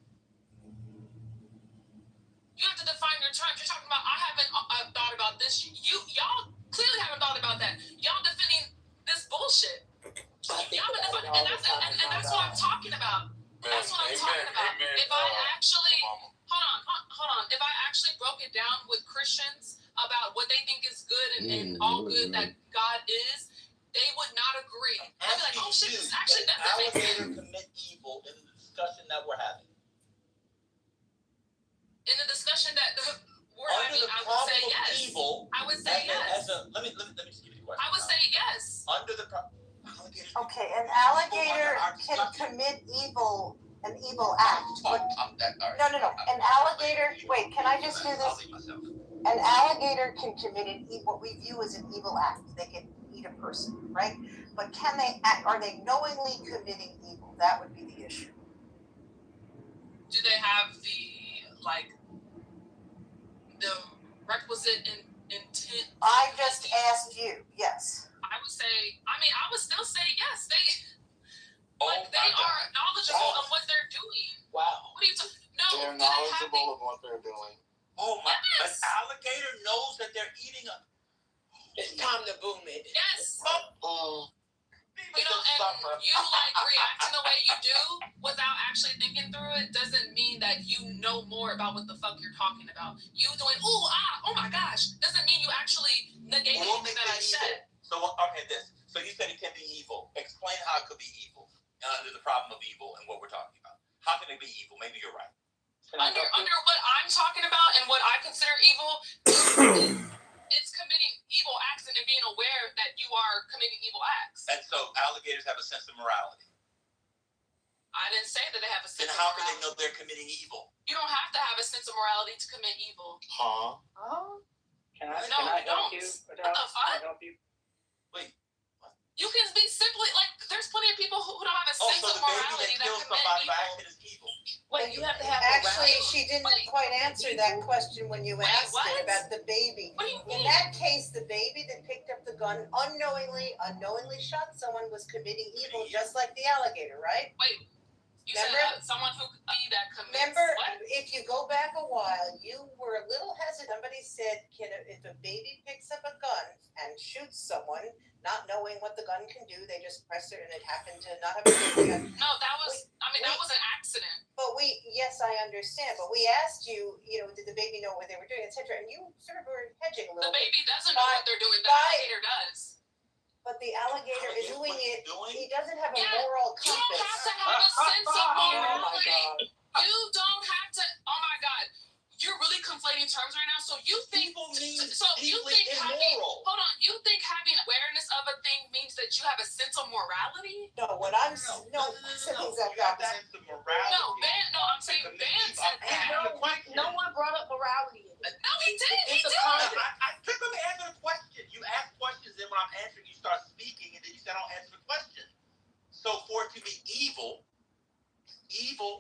You have to define your terms. You're talking about, I haven't thought about this. Y'all clearly haven't thought about that. Y'all defending this bullshit. Y'all been defining, and that's what I'm talking about. That's what I'm talking about. If I actually, hold on. If I actually broke it down with Christians about what they think is good and all good that God is, they would not agree. They'd be like, oh shit, this actually that makes sense. Commit evil in the discussion that we're having. In the discussion that we're having, I would say yes. Evil, I would say yes. Let me just give you a question. I would say yes. Under the okay, an alligator can commit an evil act. But no. An alligator. Wait, can I just do this? An alligator can commit what we view as an evil act. They can eat a person, right? But are they knowingly committing evil? That would be the issue. Do they have the requisite intent? I just asked you. Yes. I would still say yes. They are knowledgeable of what they're doing. Wow. What are you talking? No, they're knowledgeable of what they're doing. Oh my! Yes. An alligator knows that they're eating a. It's time to boom it. Yes. You know, and you reacting the way you do without actually thinking through it doesn't mean that you know more about what the fuck you're talking about. You doing oh my gosh doesn't mean you actually negate anything that I said. So So you said it can be evil. Explain how it could be evil under the problem of evil and what we're talking about. How can it be evil? Maybe you're right. Under what I'm talking about and what I consider evil, it's committing evil acts and being aware that you are committing evil acts. And so alligators have a sense of morality. I didn't say that they have a sense of morality. Then how can they know they're committing evil? You don't have to have a sense of morality to commit evil. Huh? Can I help you? What the fuck? Can I help you? Wait. You can be simply there's plenty of people who don't have a sense of morality that commit evil. Wait, you have to have actually, she didn't quite answer that question when you asked it about the baby. What do you mean? In that case, the baby that picked up the gun unknowingly shot someone was committing evil, just like the alligator, right? Wait, you said someone who that commits. Remember, if you go back a while, you were a little hesitant. Somebody said, if a baby picks up a gun and shoots someone, not knowing what the gun can do, they just press it and it happened to not have a gun. No, that was an accident. But yes, I understand. But we asked you, did the baby know what they were doing, etc. And you sort of were hedging a little. The baby doesn't know what they're doing. The alligator does. But the alligator is doing it. He doesn't have a moral compass. You don't have to have a sense of morality. You don't have to. Oh my God. You're really conflating terms right now. So you think you think having awareness of a thing means that you have a sense of morality? No, what I'm no, exactly opposite. I'm saying Ben said that. No one brought up morality. No, he did. He did. Let me answer the question. You ask questions, then when I'm answering, you start speaking, and then you say, "I'll answer the question." So for it to be evil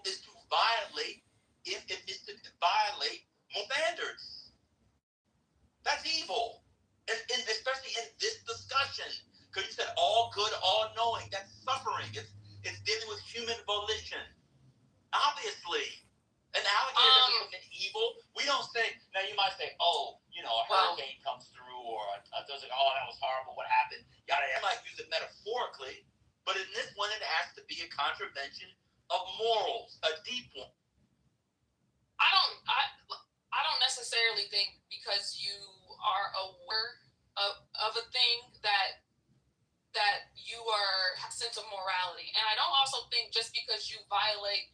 is to violate. If it's to violate moral standards, that's evil, and especially in this discussion, because you said all good, all knowing. That's suffering. It's dealing with human volition. Obviously, an alligator doesn't commit evil. We don't say. Now you might say, a hurricane comes through, or that was horrible. What happened? Yada. I might use it metaphorically, but in this one, it has to be a contravention of morals, a deep one. I don't necessarily think because you are aware of a thing that you have a sense of morality. And I don't also think just because you violate,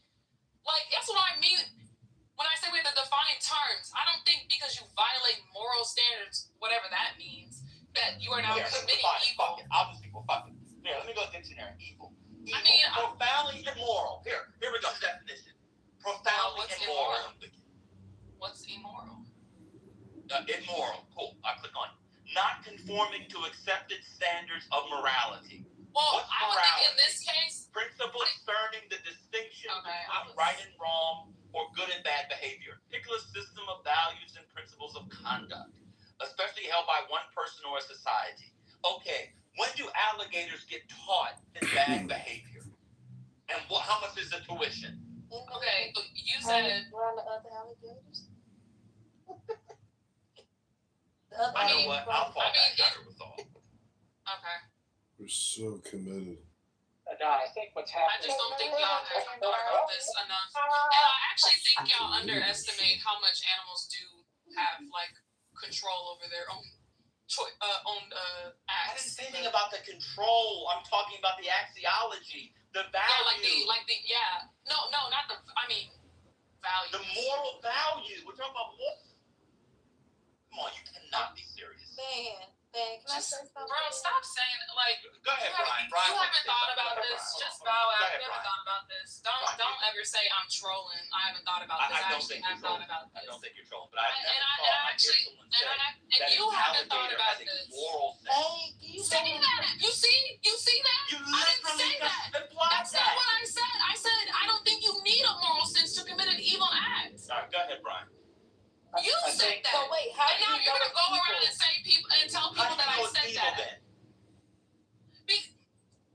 that's what I mean when I say we have to define terms. I don't think because you violate moral standards, whatever that means, that you are now committing evil. I'll just equal fuck it. Here, let me go to dictionary. Evil. Profoundly immoral. Here we go. Definition. Profoundly immoral. immoral. Cool. I click on it. Not conforming to accepted standards of morality. Well, What's I would morality? think in this case, Principles concerning the distinction between right and wrong or good and bad behavior. Particular system of values and principles of conduct, especially held by one person or a society. Okay, when do alligators get taught this bad behavior? And how much is the tuition? okay, you said. Where are the other alligators? I know what? I'll fall back under with all. Okay. We're so committed. No, I think what's I happening. just don't think y'all have thought about this enough. And I actually think y'all underestimate how much animals do have like control over their own I didn't acts. say anything about the control. I'm talking about the axiology, the value. No, not the. I mean, value. The moral value. We're talking about moral. Come on, you cannot be serious. Man, can I say something? Bro, stop saying like. Go ahead, Brian. You haven't thought about this. Just bow out. You haven't Brian. thought about this. Don't ever say I'm trolling. I haven't thought about this. I don't think I've thought about this. I don't think you're trolling, but I you haven't thought about this. Moral sense. Hey, you Say that. You see that? You I didn't say that. That's not what I said. I said I don't think you need a moral sense to commit an evil act. All right, go ahead, Brian. You said that. So wait, how and now you're gonna go around and say tell people that I said that. Then?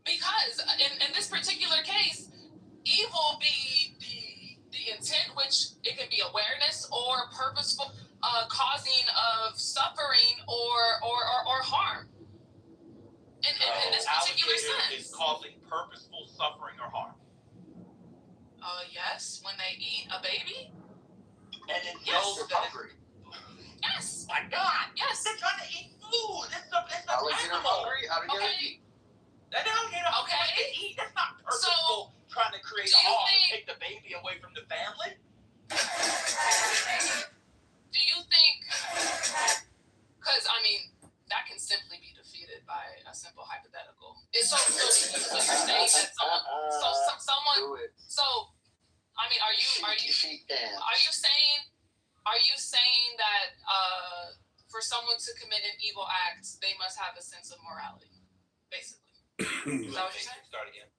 Because in this particular case, evil be the intent, which it can be awareness or purposeful causing of suffering or harm. In this particular sense, is causing purposeful suffering or harm. Yes, when they eat a baby. And it knows that hungry. Yes. My God. Yes. They're trying to eat food. It's an Alligator animal. hungry? Alligator Okay. That alligator hungry to eat. That's not purposeful. Trying to create harm and take the baby away from the family. Do you think? Because I mean, that can simply be defeated by a simple hypothetical. It's so you're saying that someone. So. I mean, are you saying that for someone to commit an evil act, they must have a sense of morality, basically? Is that what you're saying? Start again.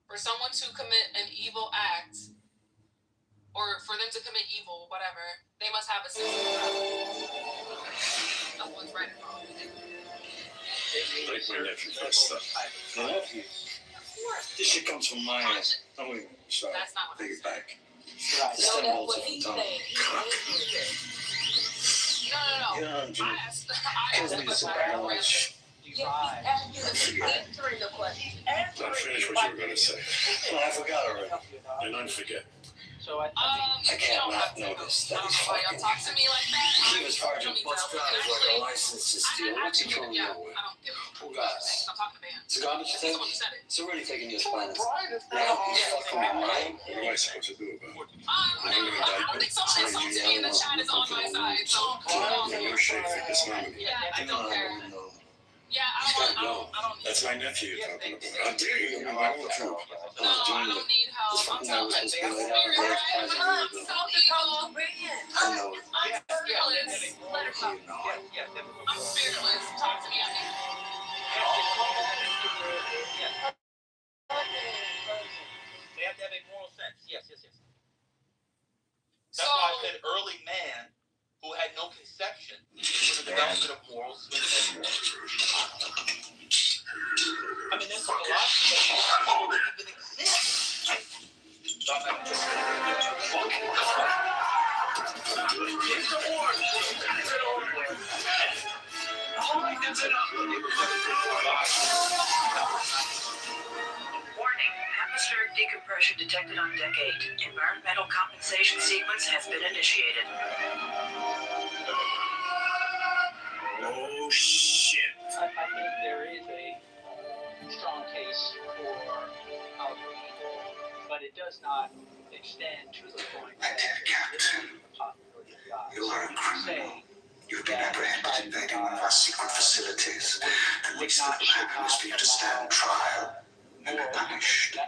For someone to commit an evil act, or for them to commit evil, whatever, they must have a sense of morality. Someone's right and wrong. Like my nephew for stuff. My nephew. This shit comes from my ass. I'm going to start. That's not what take it back. No, that's what he's saying. No. Yeah, I asked the question. He's answering the question. Not finish what you were going to say. Well, I forgot already. And don't forget. So I can't not notice that he's Why y'all talk to me like that? He was hard to bust down like a license to steal. What's he throwing you away? I don't give a Who guys? I'm talking to Ben. It's a garbage He's thing? the one who said it. It's already taking you as planned. Now he's fucking my mind. What am I supposed to do about it? I don't think someone insulted me in the chat is on my side, so No shade for disharmony. yeah, I don't care. Yeah, I don't need That's my nephew you're talking about. How dare you? I'm my own troop. No, I don't need help. I'm telling you, I'm so evil. I know. I'm fearless. Let her talk. I'm fearless. Talk to me, I need. They have to have a moral sense. Yes. That's why I said early man who had no conception for the development of morals. I mean, there's philosophy that don't even exist. Warning, atmospheric decompression detected on deck 8. Environmental compensation sequence has been initiated. Oh, shit. I think there is a strong case for evil, but it does not extend to the point that there is a possibility of God. You are a criminal. You've been apprehended invading one of our secret facilities. The least that will happen is for you to stand trial and be punished.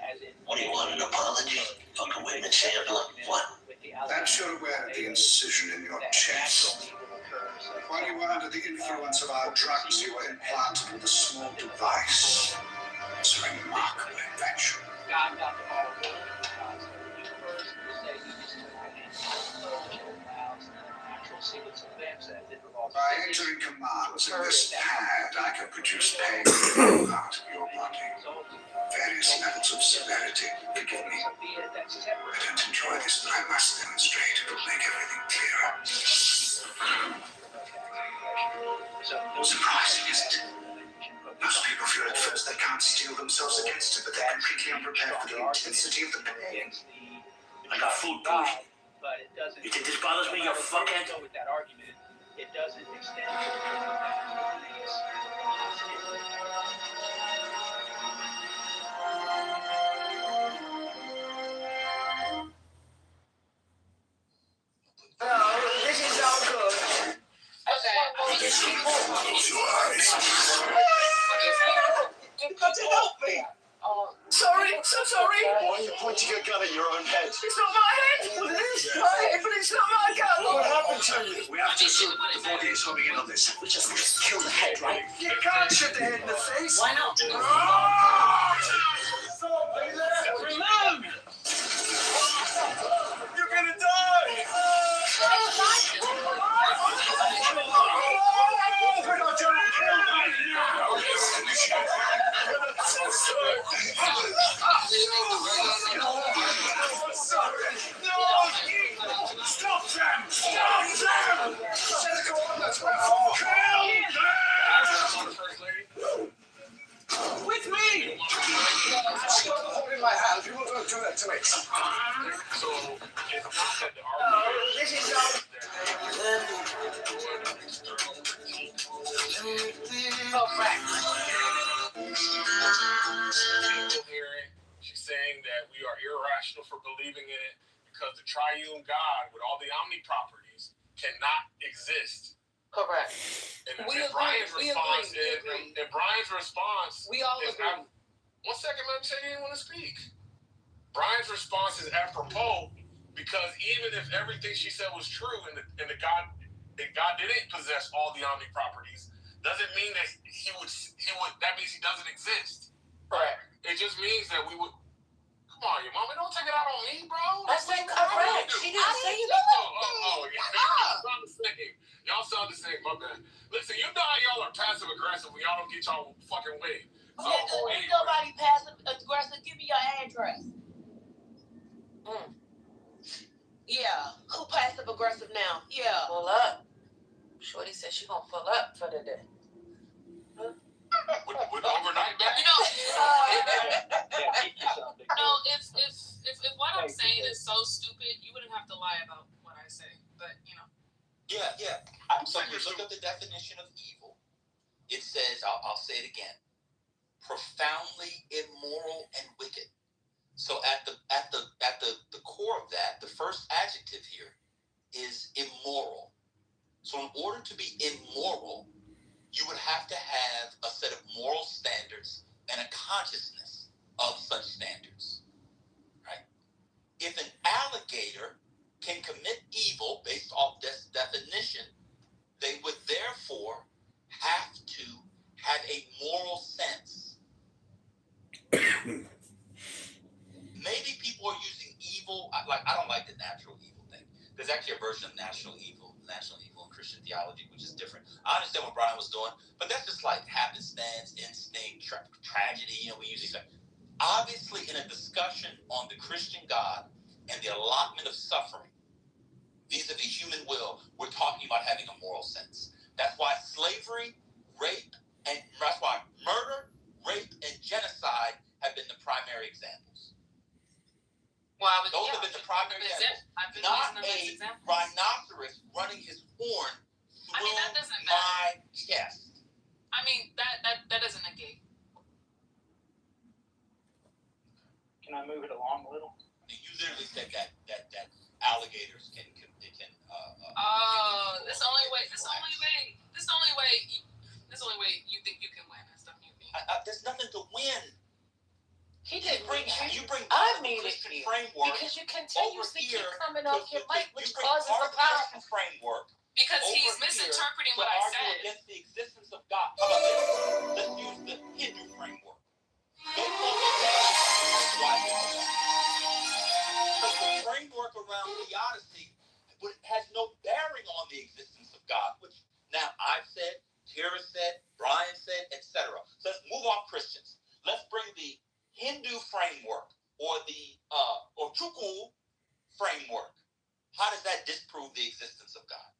What do you want, an apology? Fucking witness here? What? That you're aware of the incision in your chest. While you were under the influence of our drugs, you were implanted with a small device. It's a remarkable invention. By entering commands in this pad, I can produce pain in part of your body. Various levels of severity. Forgive me. I don't enjoy this, but I must demonstrate. It will make everything clearer. Surprising, isn't it? Most people feel at first they can't steel themselves against it, but they're completely unprepared for the intensity of the pain. I got food poisoning. You think this bothers me, you fuckhead? It doesn't extend Oh, this is all good. Close your eyes. You got to help me. Sorry, so sorry. Why are you pointing a gun at your own head? It's not my head. Well, it is my head, but it's not my gun. What happened to you? We have to assume the body is homing in on this. We just kill the head, right? You can't shoot the head in the face. Why not? Reload! You're gonna die! We're not trying to kill you now! I'm so sorry! No! Stop them! Stop them! Set go on, that's what I'm kill them! With me! Stop holding my hand. You won't do that to me. So it's not that the Oh, this is all. people hearing, she's saying that we are irrational for believing in it because the triune God with all the omni properties cannot exist. Correct. And, We and agree, Brian's we response agree, we is, agree. and Brian's response We all is agree. 1 second, let me say you didn't want to speak. Brian's response is apropos because even if everything she said was true and God didn't possess all the omni properties, doesn't mean that he would that means he doesn't exist. Right. It just means that we would. Come on, your mama, don't take it out on me, bro. I said correct. She didn't say you. Oh, y'all sound the same. Y'all sound the same, my bad. Listen, you know how y'all are passive aggressive when y'all don't get y'all fucking way. So, Ain't nobody passive aggressive. Give me your address. Yeah. Who passive aggressive now? Yeah. Pull up. Shorty said she gonna pull up for the day. With overnight back? You know, No, if what I'm saying is so stupid, you wouldn't have to lie about what I say. But you know. Yeah. So you look at the definition of evil. It says, I'll say it again, profoundly immoral and wicked. So at the core of that, the first adjective here is immoral. So in order to be immoral, you would have to have a set of moral standards and a consciousness of such standards, right? If an alligator can commit evil based off this definition, they would therefore have to have a moral sense. Maybe people are using evil, I don't like the natural evil thing. There's actually a version of national evil in Christian theology, which is different. I understand what Brian was doing, but that's just like happenstance, instinct, tragedy, we use these things. Obviously, in a discussion on the Christian God and the allotment of suffering, vis-a-vis human will, we're talking about having a moral sense. That's why slavery, rape, and that's why murder, rape, and genocide have been the primary examples. Those have been the primary examples. Not a rhinoceros running his horn through my chest. I mean, that doesn't negate. Can I move it along a little? You literally said that alligators can This only way you think you can win and stuff. There's nothing to win. He didn't you bring I made Christian it framework because you continuously keep here, coming off your mic, you which bring causes part a of the Christian problem. framework Because he's over here misinterpreting to what I argue said. against the existence of God. How about this? Let's use the Hindu framework. Go tell me why because the framework around theodicy has no bearing on the existence of God, which now I've said, Tara said, Brian said, etc. So let's move on, Christians. Let's bring the Hindu framework or the Chukwu framework. How does that disprove the existence of God?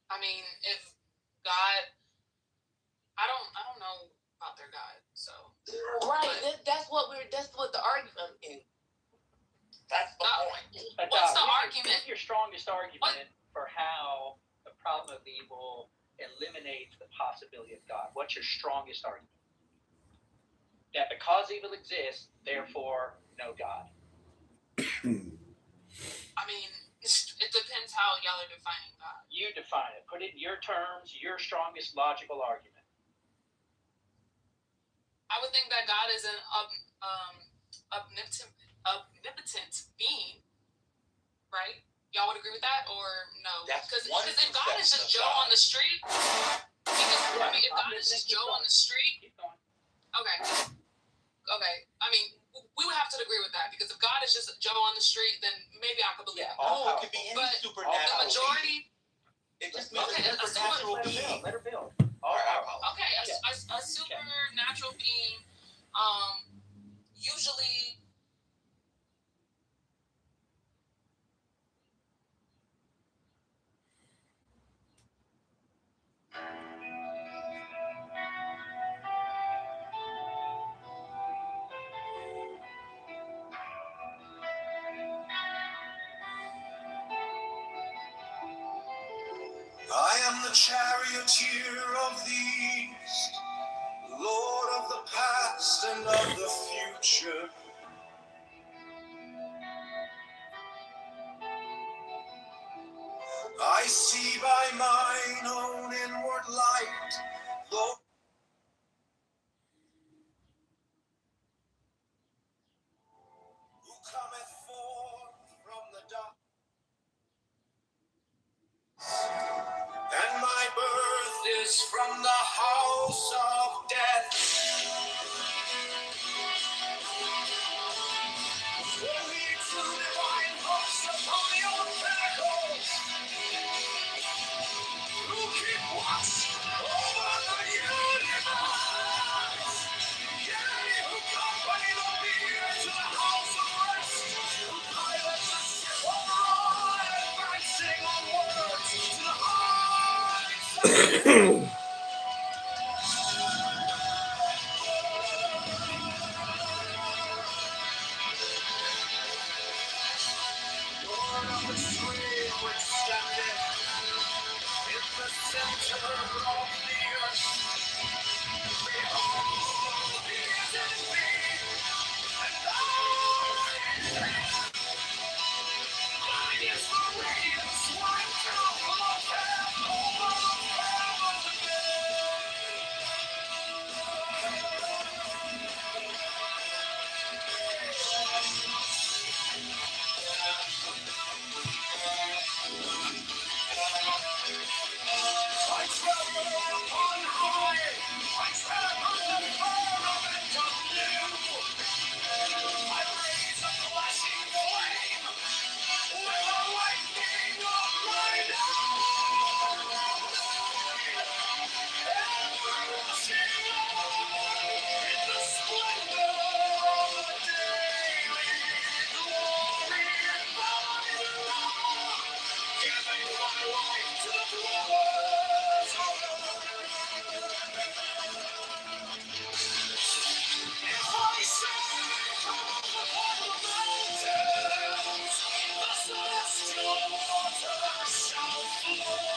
I mean, if God, I don't know about their God, so. Right, that's what the argument is. That's the point. What's the argument? Your strongest argument for how the problem of evil eliminates the possibility of God. What's your strongest argument? That because evil exists, therefore no God. I mean, it depends how y'all are defining God. You define it. Put it in your terms, your strongest logical argument. I would think that God is an omnipotent being, right? Y'all would agree with that, or no? Because if God is just Joe on the street, if God is just Joe on the street, okay. I mean, we would have to agree with that, because if God is just Joe on the street, then maybe I could believe it. Oh, it could be any supernatural. The majority. It just means a supernatural being. Let her build. All right, I apologize. Okay, a supernatural being, usually. I am the charioteer of the east, Lord of the past and of the future. I see by mine own inward light, Lord. Who cometh forth from the dark, and my birth is from the house of death. Holy to divine hosts upon your pinnacles, who keep watch over the universe. Yea, who company the beer to the house of rest, who pilot the ship of rod, advancing onwards to the heights. Lord of the stream which standeth in the center of the earth. Behold, he is in me, and I in him. Mine is the radiance wiped out from the path over the I travel upon high, I tread upon the firmament of new. I raise a flashing flame with the lightning of mine ever rushing on in the splendor of the daily glory and power, giving my life to the dwellers of the if I say upon the mountains, the celestial waters shall flow.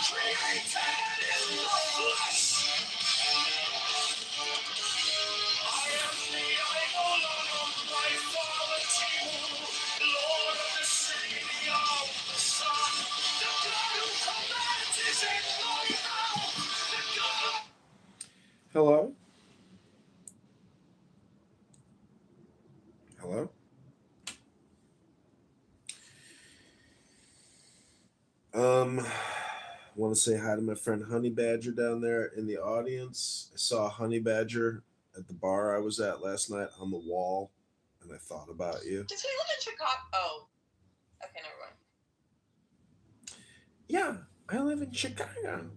Created in the flesh. I am the idol of Hello? Hello? I want to say hi to my friend Honey Badger down there in the audience. I saw Honey Badger at the bar I was at last night on the wall, and I thought about you. Does he live in Chicago? Oh. Okay, never mind. Yeah, I live in Chicago.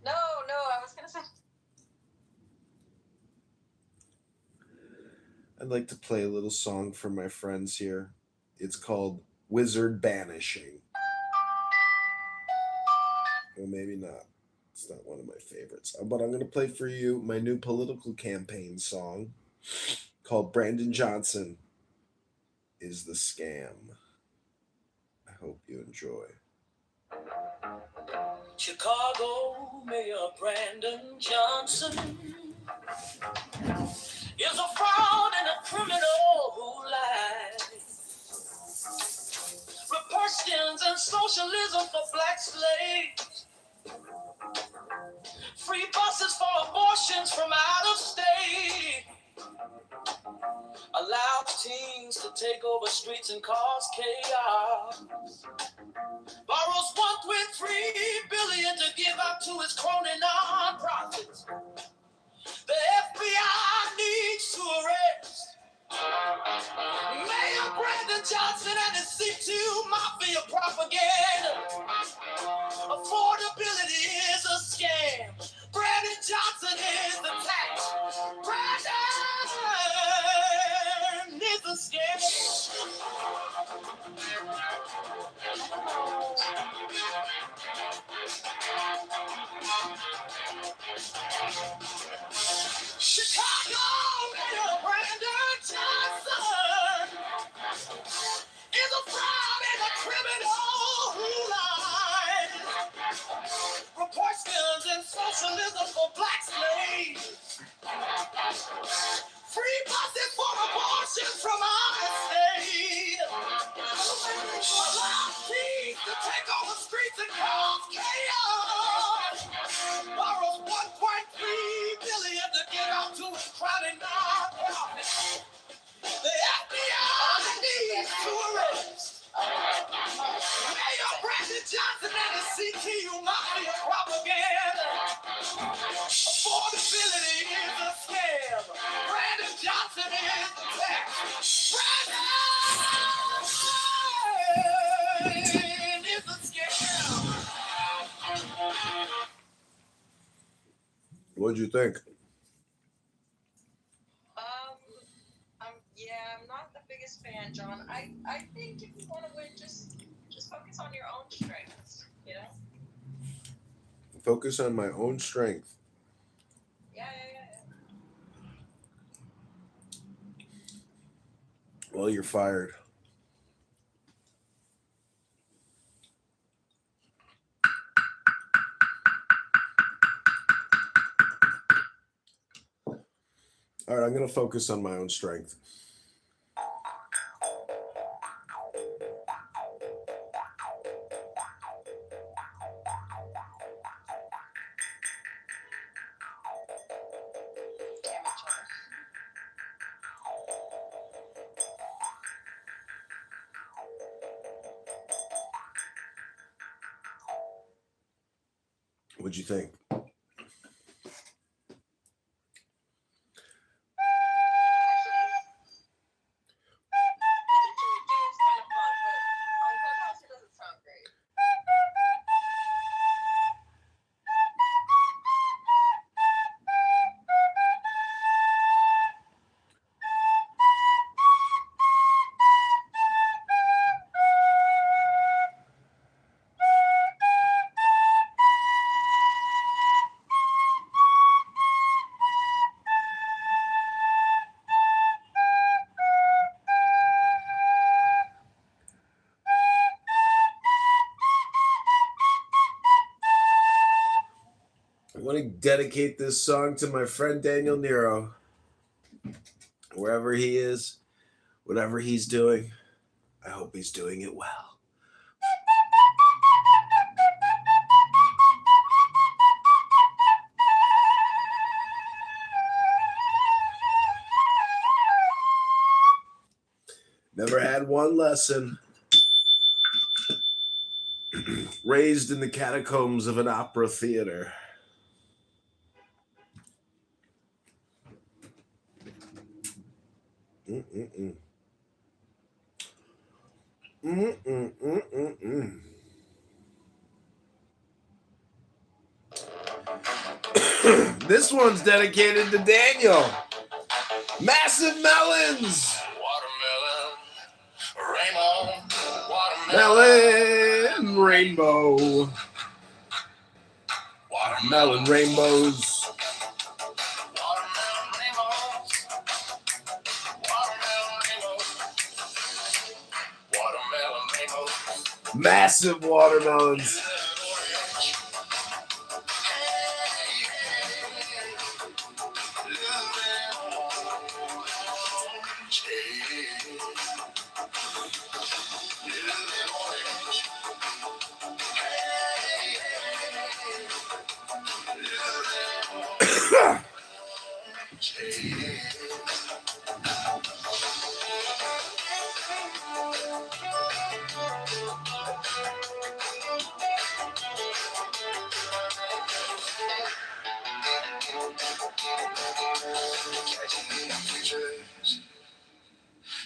No, I was gonna say. I'd like to play a little song for my friends here. It's called Wizard Banishing. Well, maybe not. It's not one of my favorites. But I'm going to play for you my new political campaign song called Brandon Johnson is the Scam. I hope you enjoy. Chicago Mayor Brandon Johnson is a fraud and a criminal who lies. Republicans and socialism for black slaves. Free buses for abortions from out of state. Allow teens to take over streets and cause chaos. Borrows $1.3 billion to give out to his crony nonprofits. The FBI needs to arrest Mayor Brandon Johnson and his C2 Mafia propaganda. Affordability is a scam. Brandon Johnson is the tax. Brandon is a scam. Chicago Mayor Brandon Johnson is a fraud and a criminal who lies. Republicans and socialism for black slaves. Free buses for abortions from our state. Allow teens to take over streets and cause chaos. Borrows $1.3 billion to get out to his crowded nonprofits. The FBI needs to arrest Mayor Brandon Johnson and his CTU Mafia propaganda. Affordability is a scam. Brandon Johnson is the tax. Brandon is a scam. What'd you think? I'm not the biggest fan, John. I think if you want to win, just focus on your own strengths, you know? Focus on my own strength. Yeah. Well, you're fired. All right, I'm going to focus on my own strength. What'd you think? I want to dedicate this song to my friend Daniel Nero. Wherever he is, whatever he's doing, I hope he's doing it well. Never had one lesson. Raised in the catacombs of an opera theater. Mm-mm-mm. Mm-mm-mm-mm-mm. This one's dedicated to Daniel. Massive melons. Melon rainbow. Melon rainbows. Massive watermelons.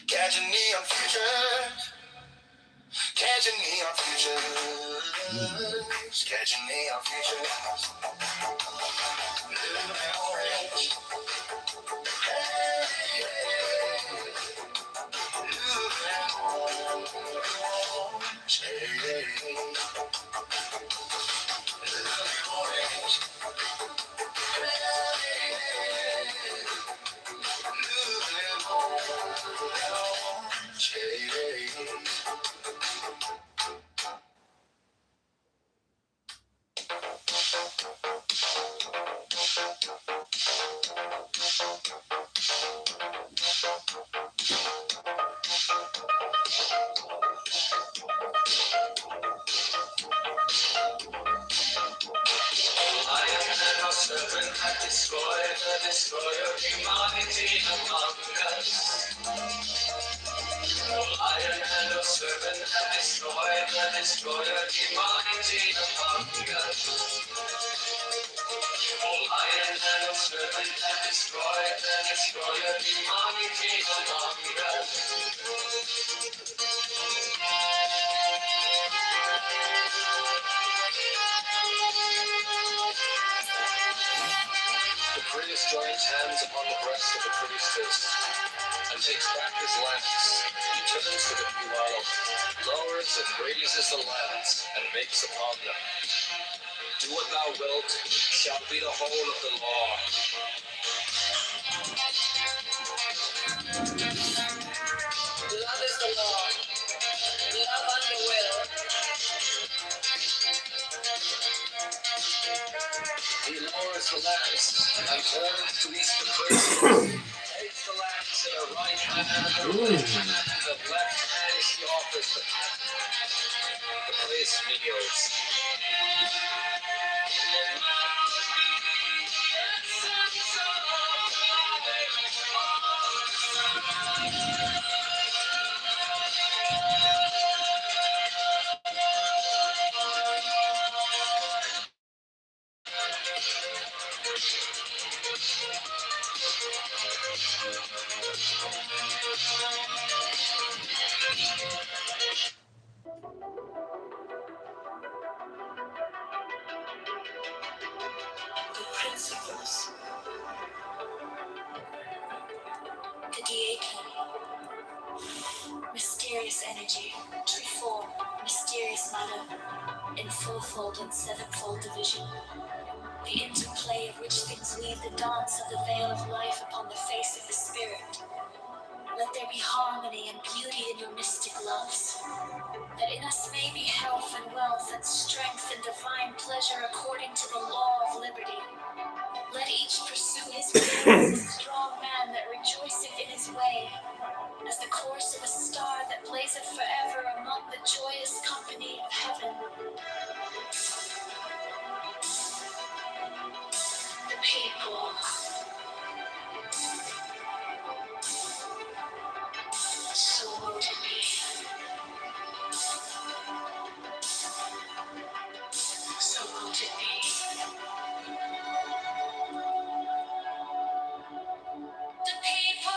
Catching neon futures. Catching neon futures. Catching neon futures. Living in orange. Hey, living in orange. Hey, living in orange. Serpent that destroyed the destroyer of humanity among us. Lion and a serpent that destroyed the destroyer of humanity among us. Lion and a serpent that destroyed the destroyer of humanity among us. The priest joins hands upon the breast of the priestess and takes back his lance. He turns to the meanwhile, lowers and raises the lance and makes upon them. Do what thou wilt, shall be the whole of the law. Love is the law. Love on the will. He lowers the lance and turns to east the priest. Takes the lance in the right hand, the left hand is the office. The priest kneels. The principles, the diakin, mysterious energy, treefold, mysterious matter, in full-fold and sevenfold division, the interplay of which things weave the dance of the veil of life upon the face of the spirit. Let there be harmony and beauty in your mystic loves, that in us may be health and wealth and strength and divine pleasure according to the law of liberty. Let each pursue his way as a strong man that rejoiceth in his way, as the course of a star that blazeth forever among the joyous company of heaven. The people. So motivated. won't it be? The people.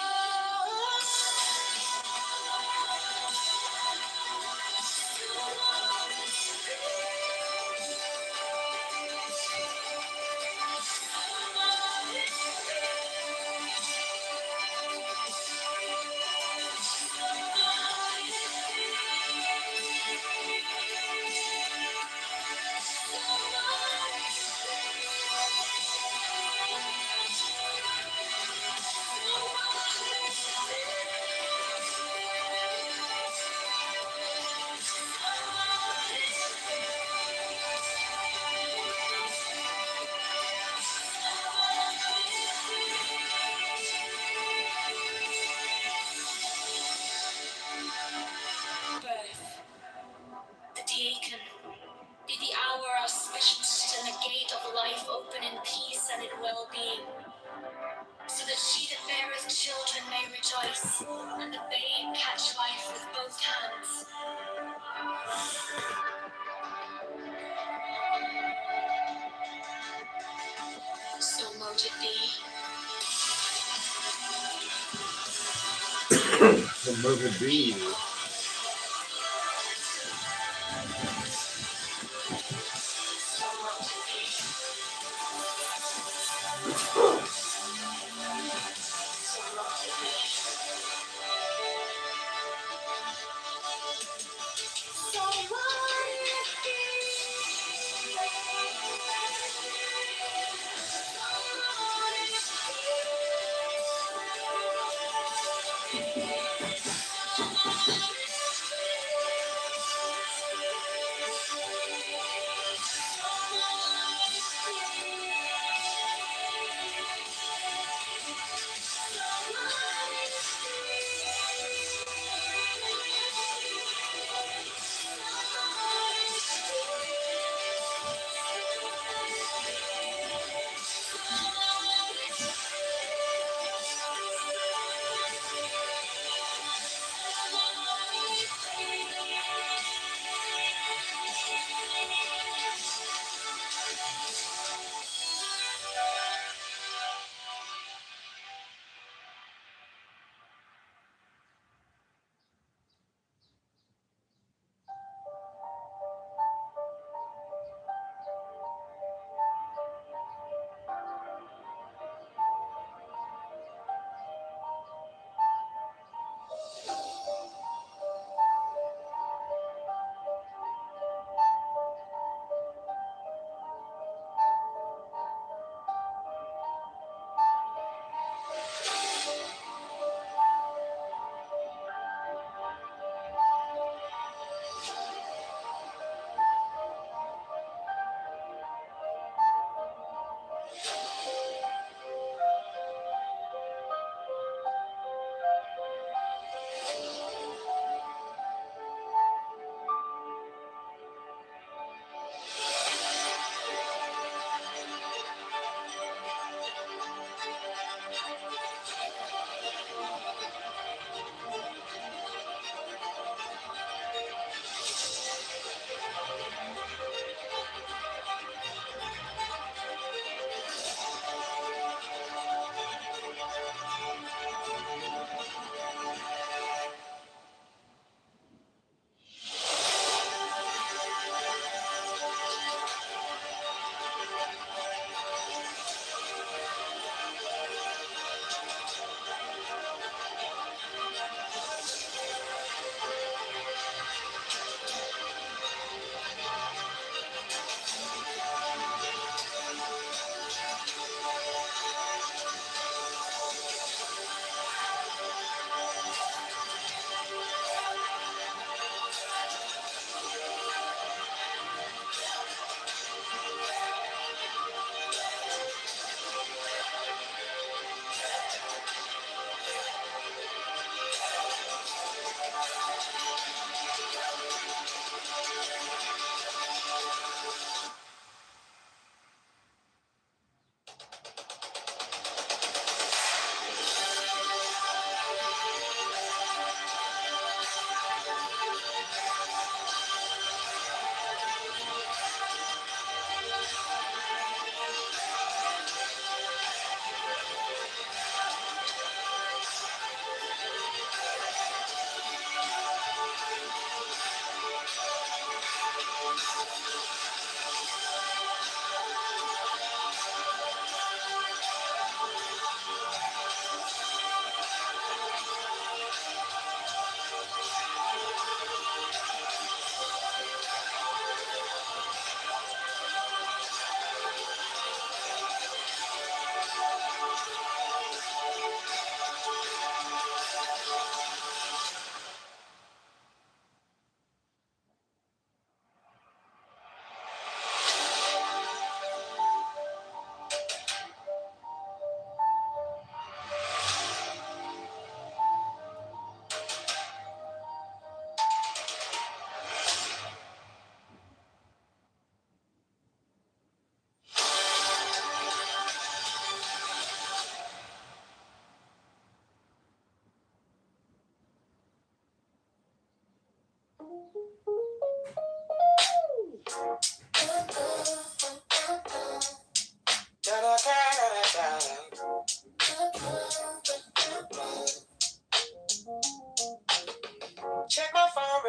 Birth, the deacon, be the hour auspicious and the gate of life open in peace and in well-being, so that she that beareth children may rejoice, and the babe catch life with both hands. So mote it be. So mote it be.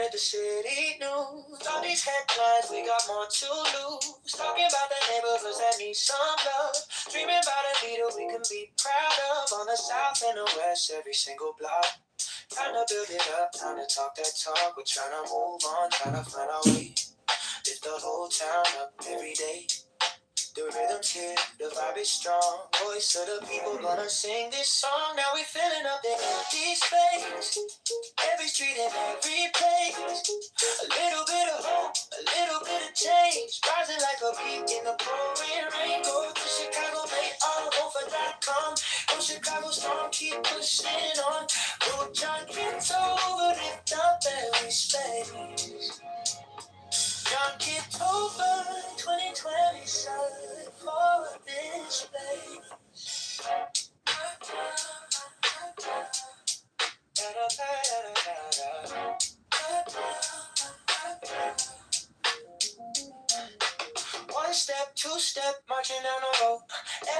read the city news. All these headlines, we got more to lose. Talking about the neighborhoods that need some love. Dreaming about a leader we can be proud of. On the south and the west, every single block. Time to build it up, time to talk that talk. We're trying to move on, trying to find our way. Lift the whole town up every day. The rhythm's here, the vibe is strong. Voice of the people gonna sing this song. Now we filling up the empty space. Every street and every place. A little bit of hope, a little bit of change. Rising like a peak in the pouring rain. Go to Chicago, Mayoral.com. Go Chicago strong, keep pushing on. Go John Kitover, lift up every space. John Kitover, 2020 shine for this place. One step, two step, marching down the road.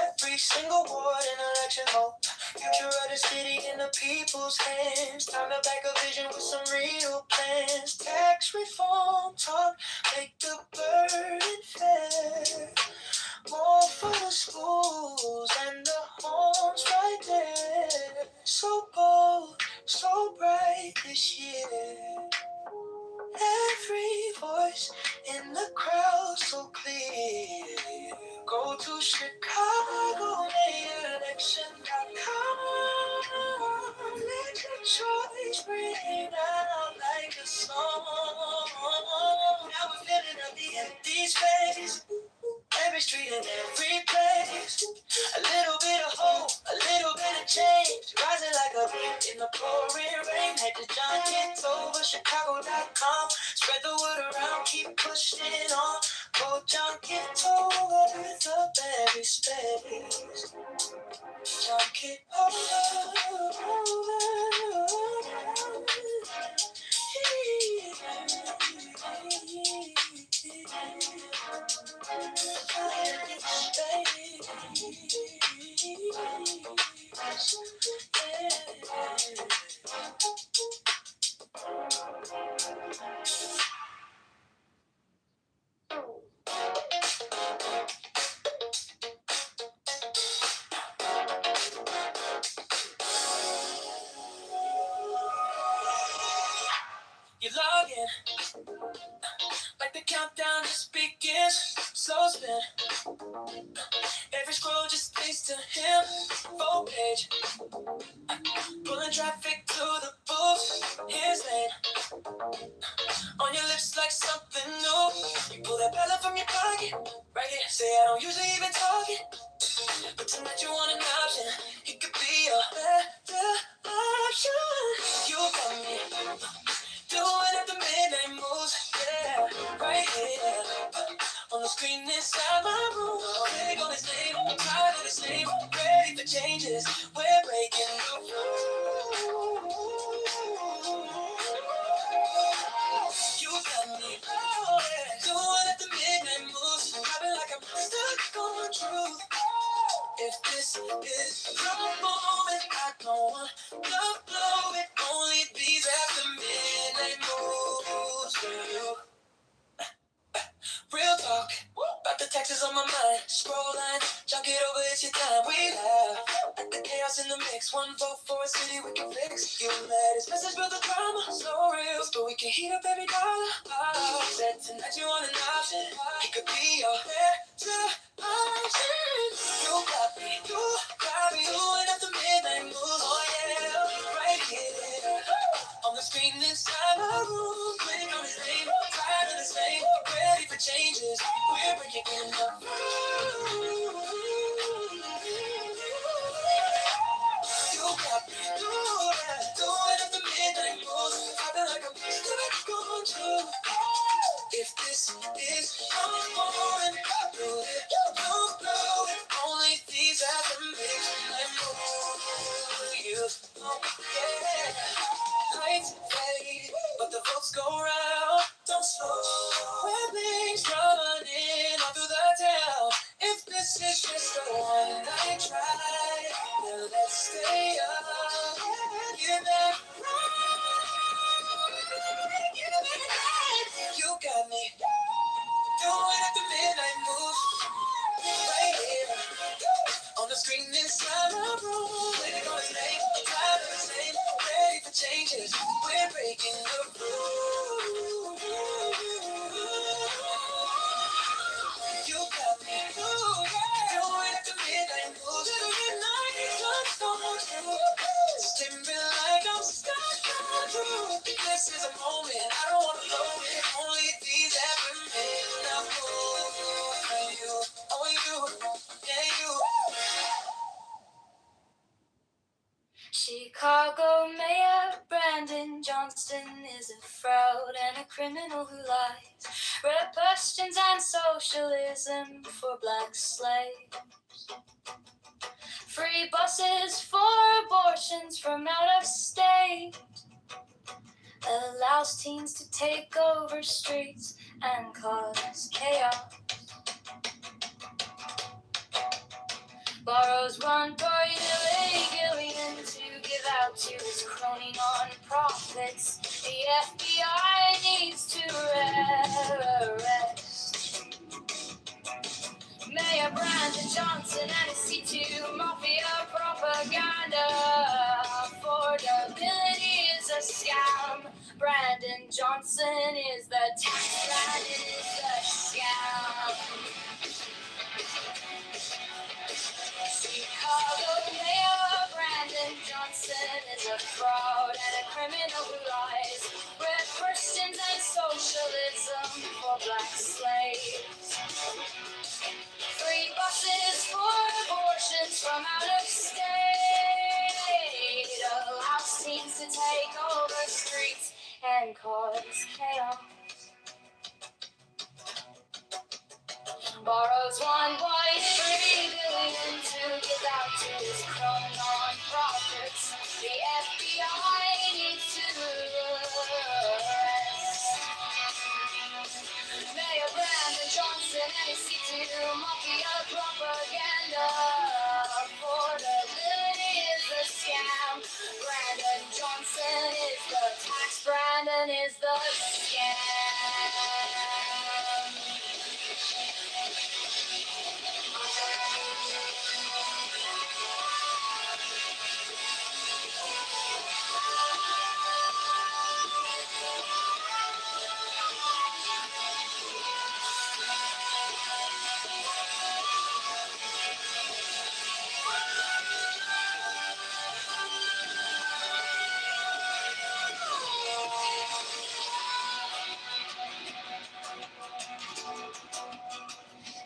Every single ward in election mode. Future of the city in the people's hands. Time to back a vision with some real plans. Tax reform talk, make the burden fair. More for the schools and the homes right there. So bold, so bright this year. Every voice in the crowd so clear. Go to Chicago, election.com. Let your choice ring out like a song. Now we're filling up the empty space. Every street and every place. A little bit of hope, a little bit of change. Rising like a beat in the pouring rain. Head to John Kitover, Chicago.com. Spread the word around, keep pushing on. Go John Kitover, lift up every space. John Kitover. You log in, like the countdown just begins. Slow spin, every scroll just leads to him. Full page, pulling traffic to the booth. His name on your lips like something new. You pull that ballot from your pocket, right here. Say I don't usually even talk it, but tonight you want an option. He could be a better option. You got me doing at the midnight moves, yeah, right here. On the screen inside my room, click on his name, tired of his name, ready for changes. We're breaking the rules. You got me, oh yeah, doing at the midnight moves, popping like I'm stuck on truth. If this is the moment, I don't want to blow it. Only these after midnight moves for you. Real talk, about the taxes on my mind. Scroll line, junk it over, it's your time. We laugh at the chaos in the mix. One vote for a city we can fix. You let his message build the drama, so real, but we can heat up every dollar. Said tonight you want an option. He could be your better option. You got me, doing at the midnight moves. Oh yeah, right here. On the screen inside my room, click on his name, tired of the same, ready for changes. We're breaking the rules. You got me doing at the midnight moves. I feel like I'm stuck on truth. If this is our moment, that moment. I don't wanna know it. Only these that remain. I'm moving for you. Oh, you. Yeah, you. Chicago Mayor Brandon Johnston is a fraud and a criminal who lies. Red questions and socialism for black slaves. Free buses for abortions from out of state. Allows teens to take over streets and cause chaos. Borrows $1 billion to give out to his crony non-profits. The FBI needs to arrest Mayor Brandon Johnson and his C2 Mafia propaganda. Affordability is a scam. Brandon Johnson is the tax man, is a scam. Chicago Mayor Brandon Johnson is a fraud and a criminal who lies. Red Christians and socialism for black slaves. Free buses for abortions from out of state. Allows teens to take over streets and cause chaos. Borrows $1.3 billion to give out to his crony non-profits. The FBI needs to arrest Mayor Brandon Johnson and his C2 Mafia propaganda. Affordability is a scam. Brandon Johnson is the tax. Brandon is the scam.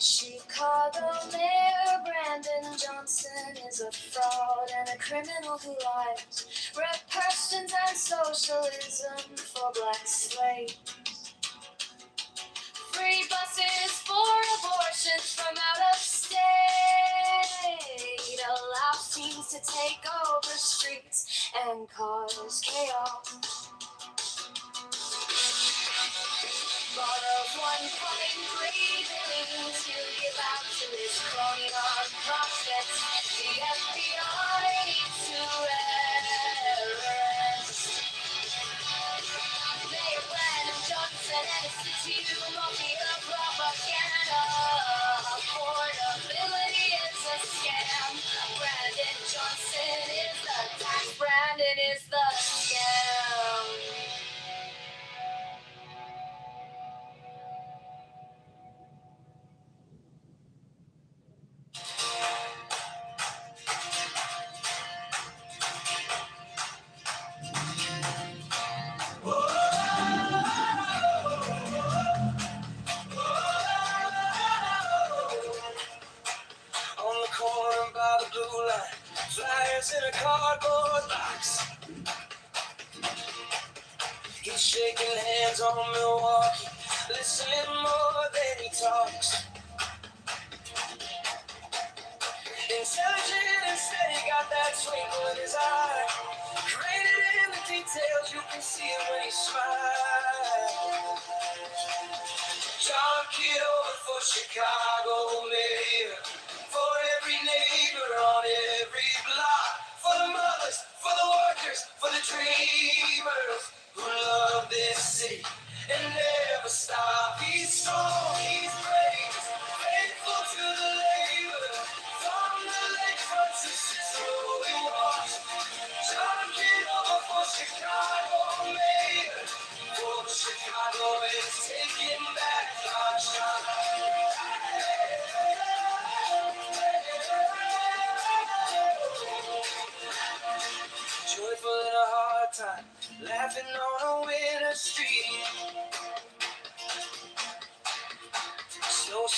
Chicago Mayor Brandon Johnson is a fraud and a criminal who lies. Red persons and socialism for black slaves. Free buses for abortions from out of state. Allows teens to take over streets and cause chaos. Borrows $1.3 billion to give out to his crony non-profits. The FBI needs to arrest Mayor Brandon Johnson and his C2 Mafia propaganda. Affordability is a scam. Brandon Johnson is the tax. Brandon is the scam. On the corner by the blue line, flyers in a cardboard box. He's shaking hands on Milwaukee, listening more than he talks. Intelligent and steady, got that twinkle in his eye. Graded in the details, you can see it when he smiles. John Kitover for Chicago Mayor. For every neighbor on every block. For the mothers, for the workers, for the dreamers who love this city and never stop. He's strong, he's brave, faithful to the labor. From the lakefront to Cicero he walks. John Kitover for Chicago Mayor. For Chicago is taking back our shine.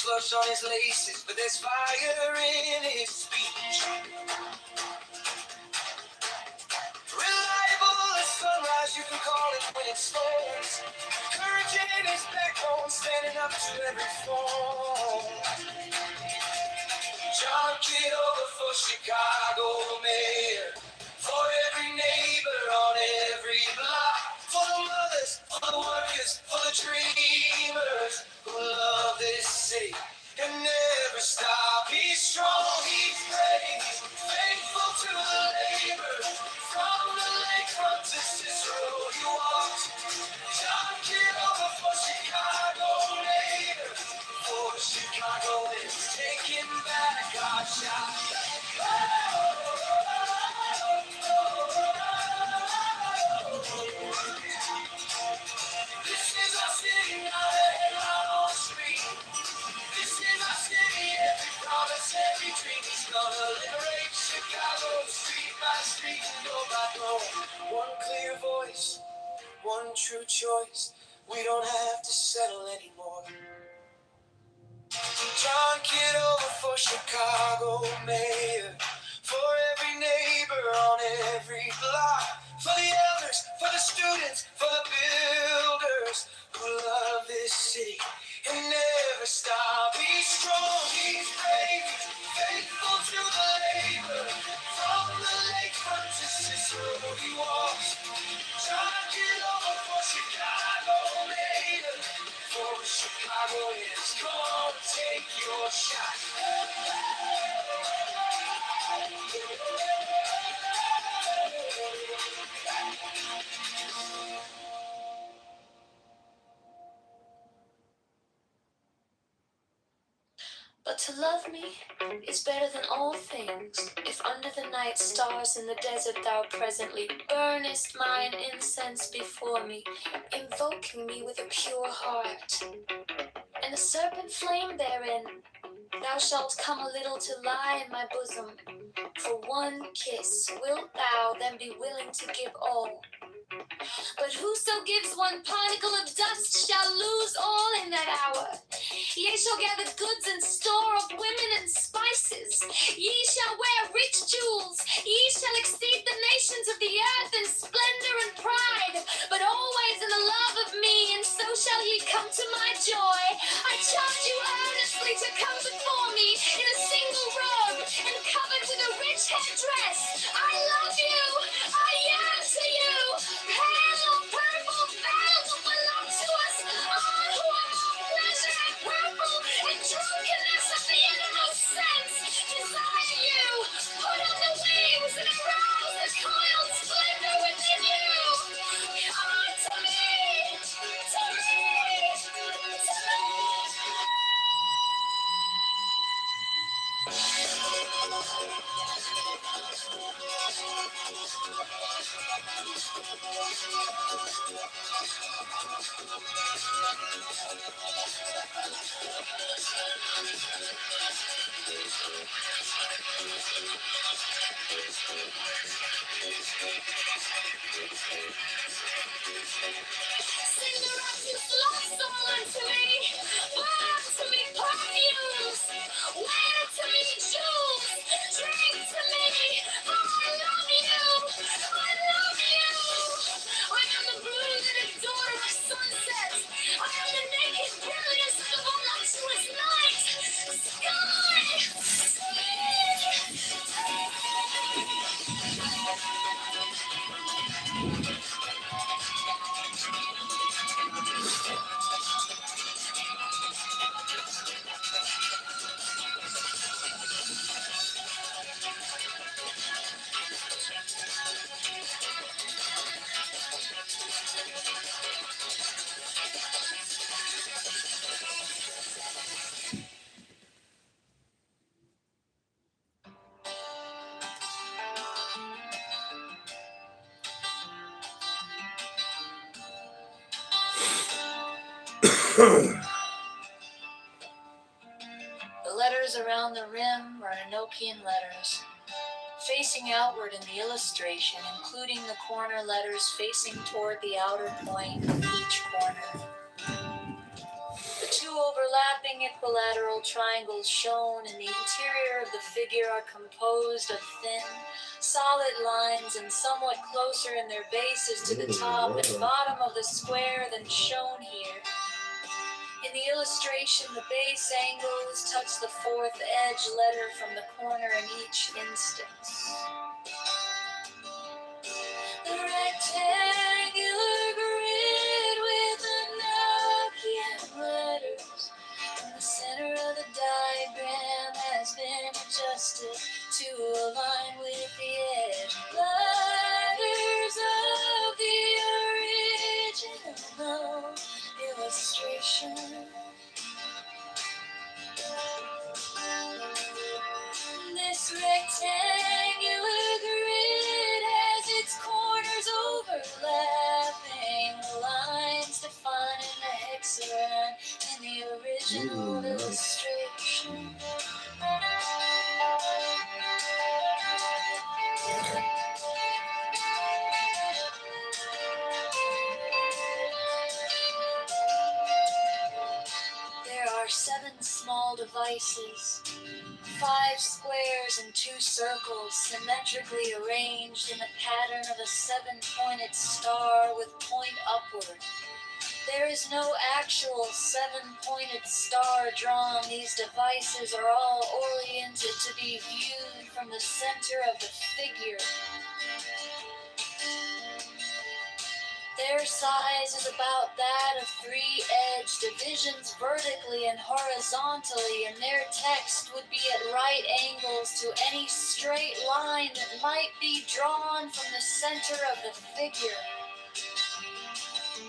flush on his laces, but there's fire in his speech. Reliable as sunrise, you can call it when it storms. Courage in his backbone, standing up to every form. John Kitover for Chicago mayor, for every neighbor on every block, for the mothers, for the workers, for the dreamers who love this city and never stop. He's strong, he's brave, he's faithful to the labor. From the lakefront to Cicero, he walks. John Kitover for Chicago mayor, for Chicago is taking back our shot. This is our city, not a headline on the street. This is our city, every promise, every dream. He's gonna liberate Chicago, street by street, door by door. One clear voice, one true choice. We don't have to settle anymore. John Kitover for Chicago mayor, for every neighbor on every block, for the elders, for the students, for the builders who love this city and never stop. He's strong, he's brave, he's faithful to the labor. From the lakefront to Cicero he walks. John Kitover for Chicago mayor, for Chicago is gonna take your shot. But to love me is better than all things. If under the night stars in the desert thou presently burnest mine incense before me, invoking me with a pure heart, and a serpent flame therein, thou shalt come a little to lie in my bosom. For one kiss wilt thou then be willing to give all. But whoso gives one particle of dust shall lose all in that hour. Ye shall gather goods and store of women and spices. Ye shall wear rich jewels. Ye shall exceed the nations of the earth in splendor and pride, but always in the love of me, and so shall ye come to my joy. I charge you earnestly to come before me in a single robe and covered with a rich headdress. I love you. I yearn to you. Pale or purple veils will belong to us all who are all pleasure and purple and drunkenness of the innermost sense. Desire you. Put on the wings and arouse the coiled splendor within you. Come on to me. To me. To me. Sing the righteous love song unto me. Pour unto me perfumes. Wear to me jewels. Drink to me. For I love you. I love you. I am the brooded daughter of sunsets. I am the naked brilliance of the voluptuous night. Sky. The letters around the rim are Enochian letters, facing outward in the illustration, including the corner letters facing toward the outer point of each corner. The two overlapping equilateral triangles shown in the interior of the figure are composed of thin, solid lines and somewhat closer in their bases to the top and bottom of the square than shown here. In the illustration, the base angles touch the fourth edge letter from the corner in each instance. The rectangular grid with the Nokian letters in the center of the diagram has been adjusted to align with the edge letters of the original illustration. This rectangular grid has its corners overlapping the lines defining the hexagon in the original illustration. There are 7 small devices, 5 squares and 2 circles symmetrically arranged in the pattern of a 7-pointed star with point upward. There is no actual 7-pointed star drawn. These devices are all oriented to be viewed from the center of the figure. Their size is about that of 3-edge divisions vertically and horizontally, and their text would be at right angles to any straight line that might be drawn from the center of the figure.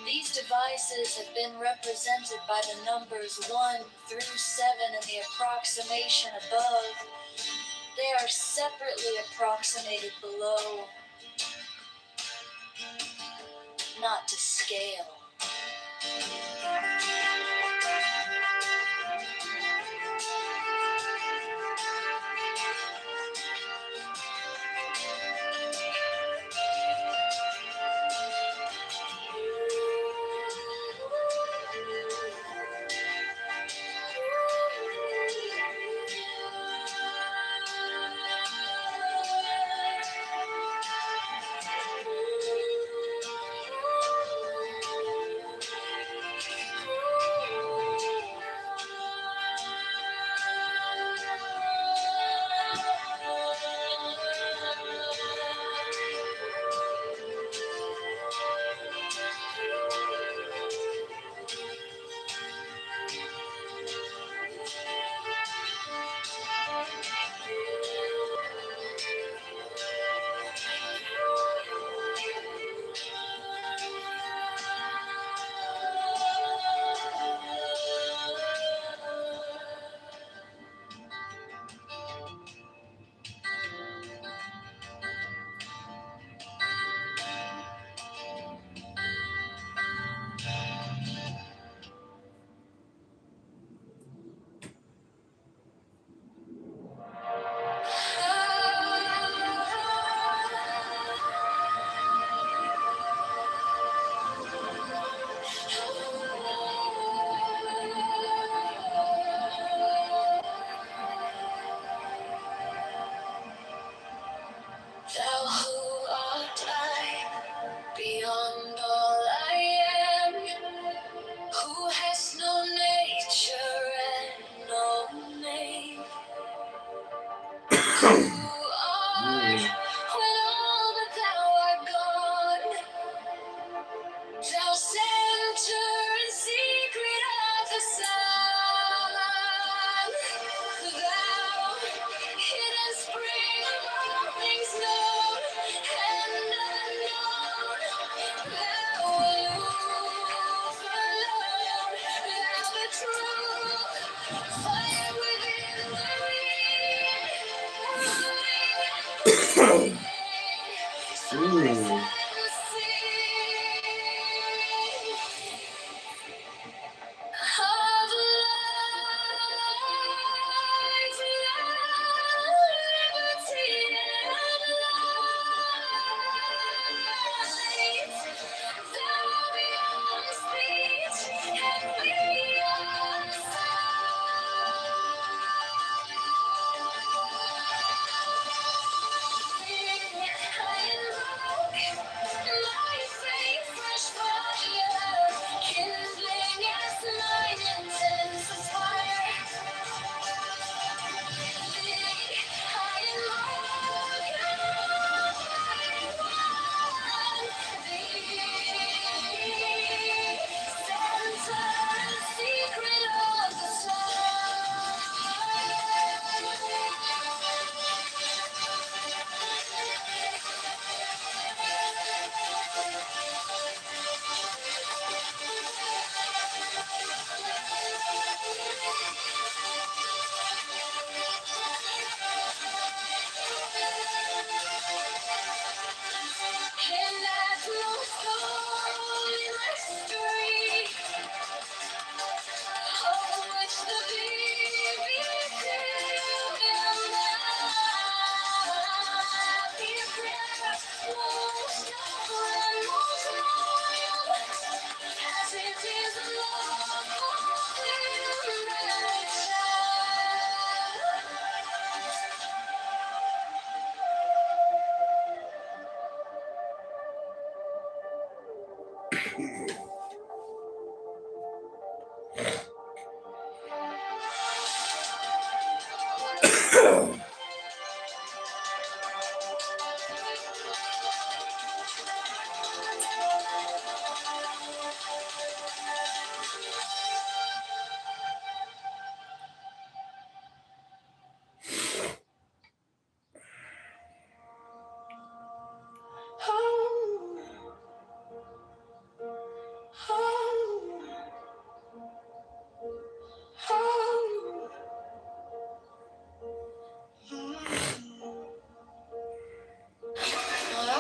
These devices have been represented by the numbers 1 through 7 in the approximation above. They are separately approximated below, not to scale.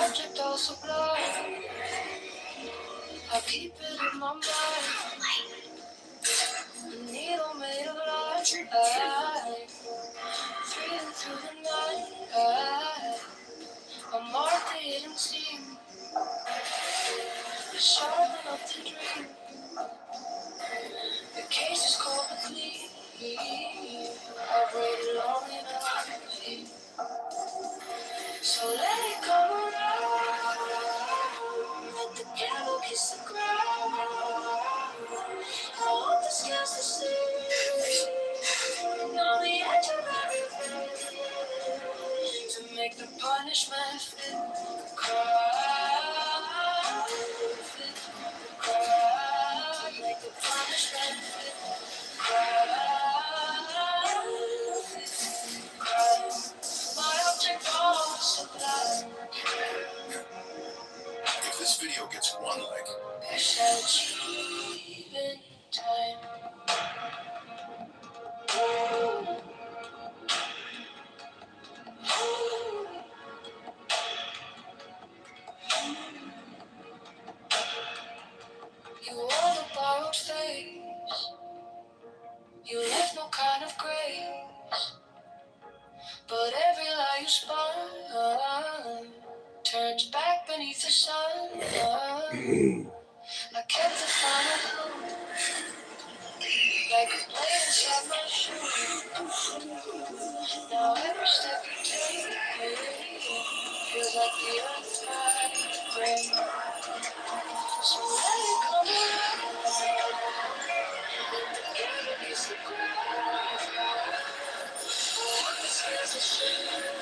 Object of supply, I keep it in my mind. A needle made of light, threading through the night. A mark the hidden seam, sharp enough to dream. The case is cold and clean. I've waited long enough, so let it come around. Let the candle kiss the ground. I want the scales to see on the edge of everything, to make the punishment fit the crime. Fit the crime. Make the punishment fit the crime. Fit the crime. My object of supply. If this video gets one like, I shall achieve in time. You wore the borrowed face. You left no kind of grace. But every lie you spun turns back beneath the sun. I kept the final clue, like a blade inside my shoe. Now every step you take feels like the earth vibrates. So let it come around. Let the candle kiss the ground. The scales are shivering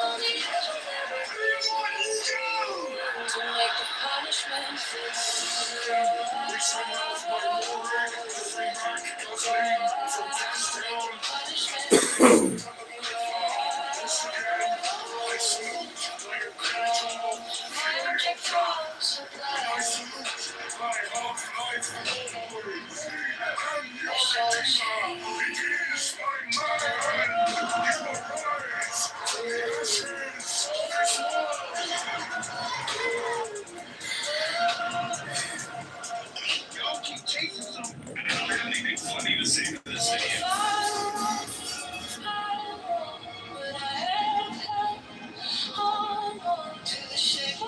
on the edge of everything, to make the punishment fit the crime. Y'all keep chasing something. I don't have anything funny to say for this video. To the shape of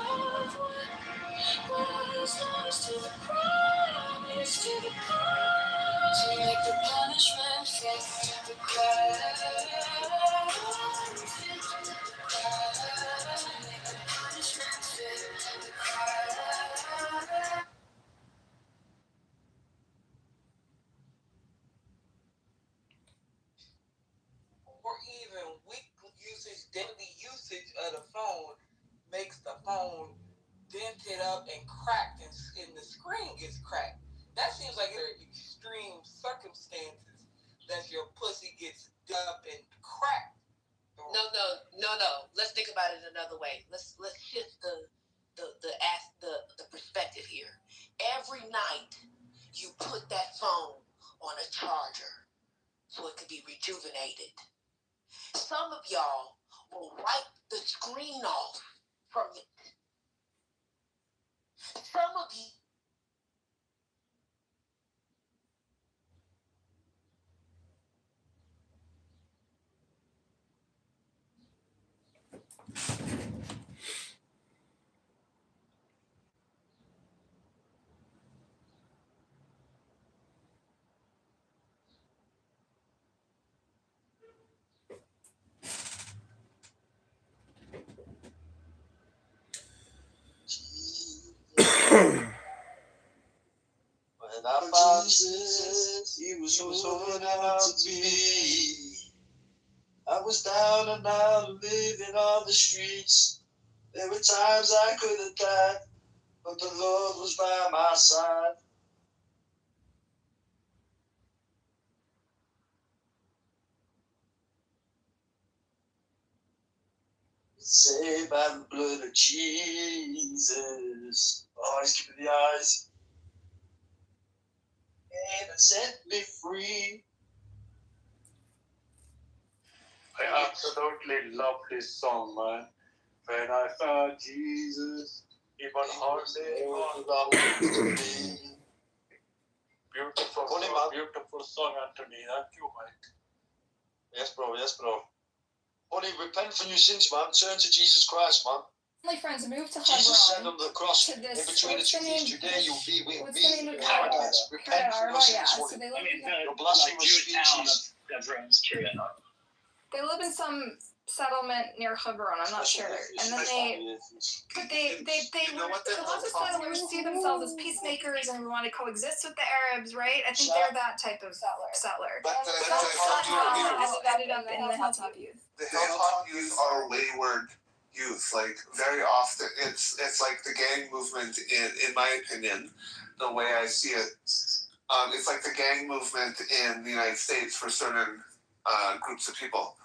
what was lost, to the promise, to the cause, to make the punishment fit the crime. Fit the crime. Make the punishment fit the crime. Or even weekly usage, daily usage of the phone makes the phone dented up and cracked, and the screen gets cracked. That seems like extreme circumstances that your pussy gets up and cracked. No. Let's think about it another way. Let's shift the perspective here. Every night you put that phone on a charger so it could be rejuvenated. Some of y'all will wipe the screen off from it. Some of you. When I found Jesus, he was who I out to be. I was down and out, living on the streets. There were times I could have died, but the Lord was by my side. Saved by the blood of Jesus. Oh, he's giving the eyes. And it set me free. I absolutely love this song, man. When I found Jesus, even hardly beautiful song, Anthony. Thank you, Mike. Yes, bro. Only repent from your sins, man. Turn to Jesus Christ, man. My friends, moved to Jesus said Hebron. on the cross, To this, in between the what's two the thieves, name? today you'll be with What's me the name in of paradise. Repent from your sins, so Holy. they live in Your blasphemous speeches. They live in some settlement near Hebron. I'm not sure. And then they lots of settlers see themselves as peacemakers and want to coexist with the Arabs, right? I think they're that type of settler. But Ended up in the Hilltop Youth. the Hilltop Youth are wayward youth. Like very often, it's like the gang movement. In my opinion, the way I see it, it's like the gang movement in the United States for certain groups of people.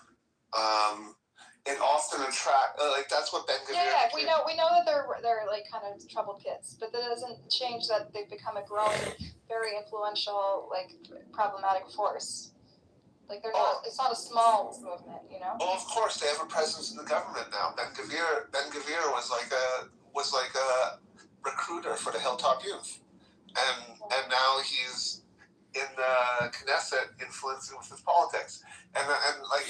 It often attract like that's what Ben Gavir. Yeah, we know that they're like kind of troubled kids, but that doesn't change that they've become a growing, very influential, like problematic force. Like they're not. It's not a small movement, you know. Well, of course, they have a presence in the government now. Ben Gavir was like a recruiter for the Hilltop Youth, and now he's in the Knesset, influencing with his politics, and like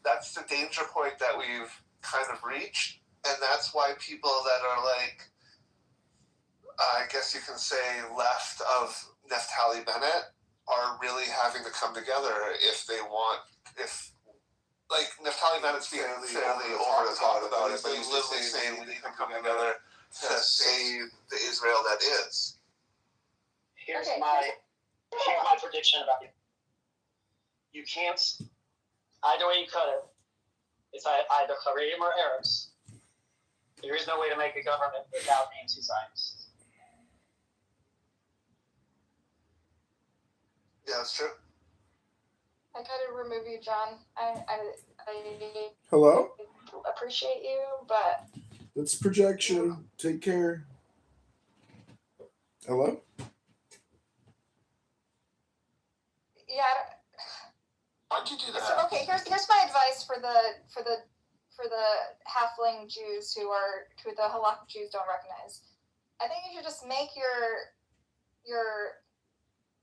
that's the danger point that we've kind of reached, and that's why people that are like, I guess you can say, left of Naftali Bennett are really having to come together if they want. If like Naftali Bennett's being fairly over the top about it, but he's literally saying we need to come together to save the Israel that is. Here's my prediction about it. You can't, either way you cut it, it's either Haredim or Arabs. There is no way to make a government without anti-Zionists. Yeah, that's true. I gotta remove you, John. I Hello? appreciate you, but It's projection. Take care. Hello? yeah. Why'd you do that? So, okay, here's my advice for the halfling Jews who the halakhic Jews don't recognize. I think you should just make your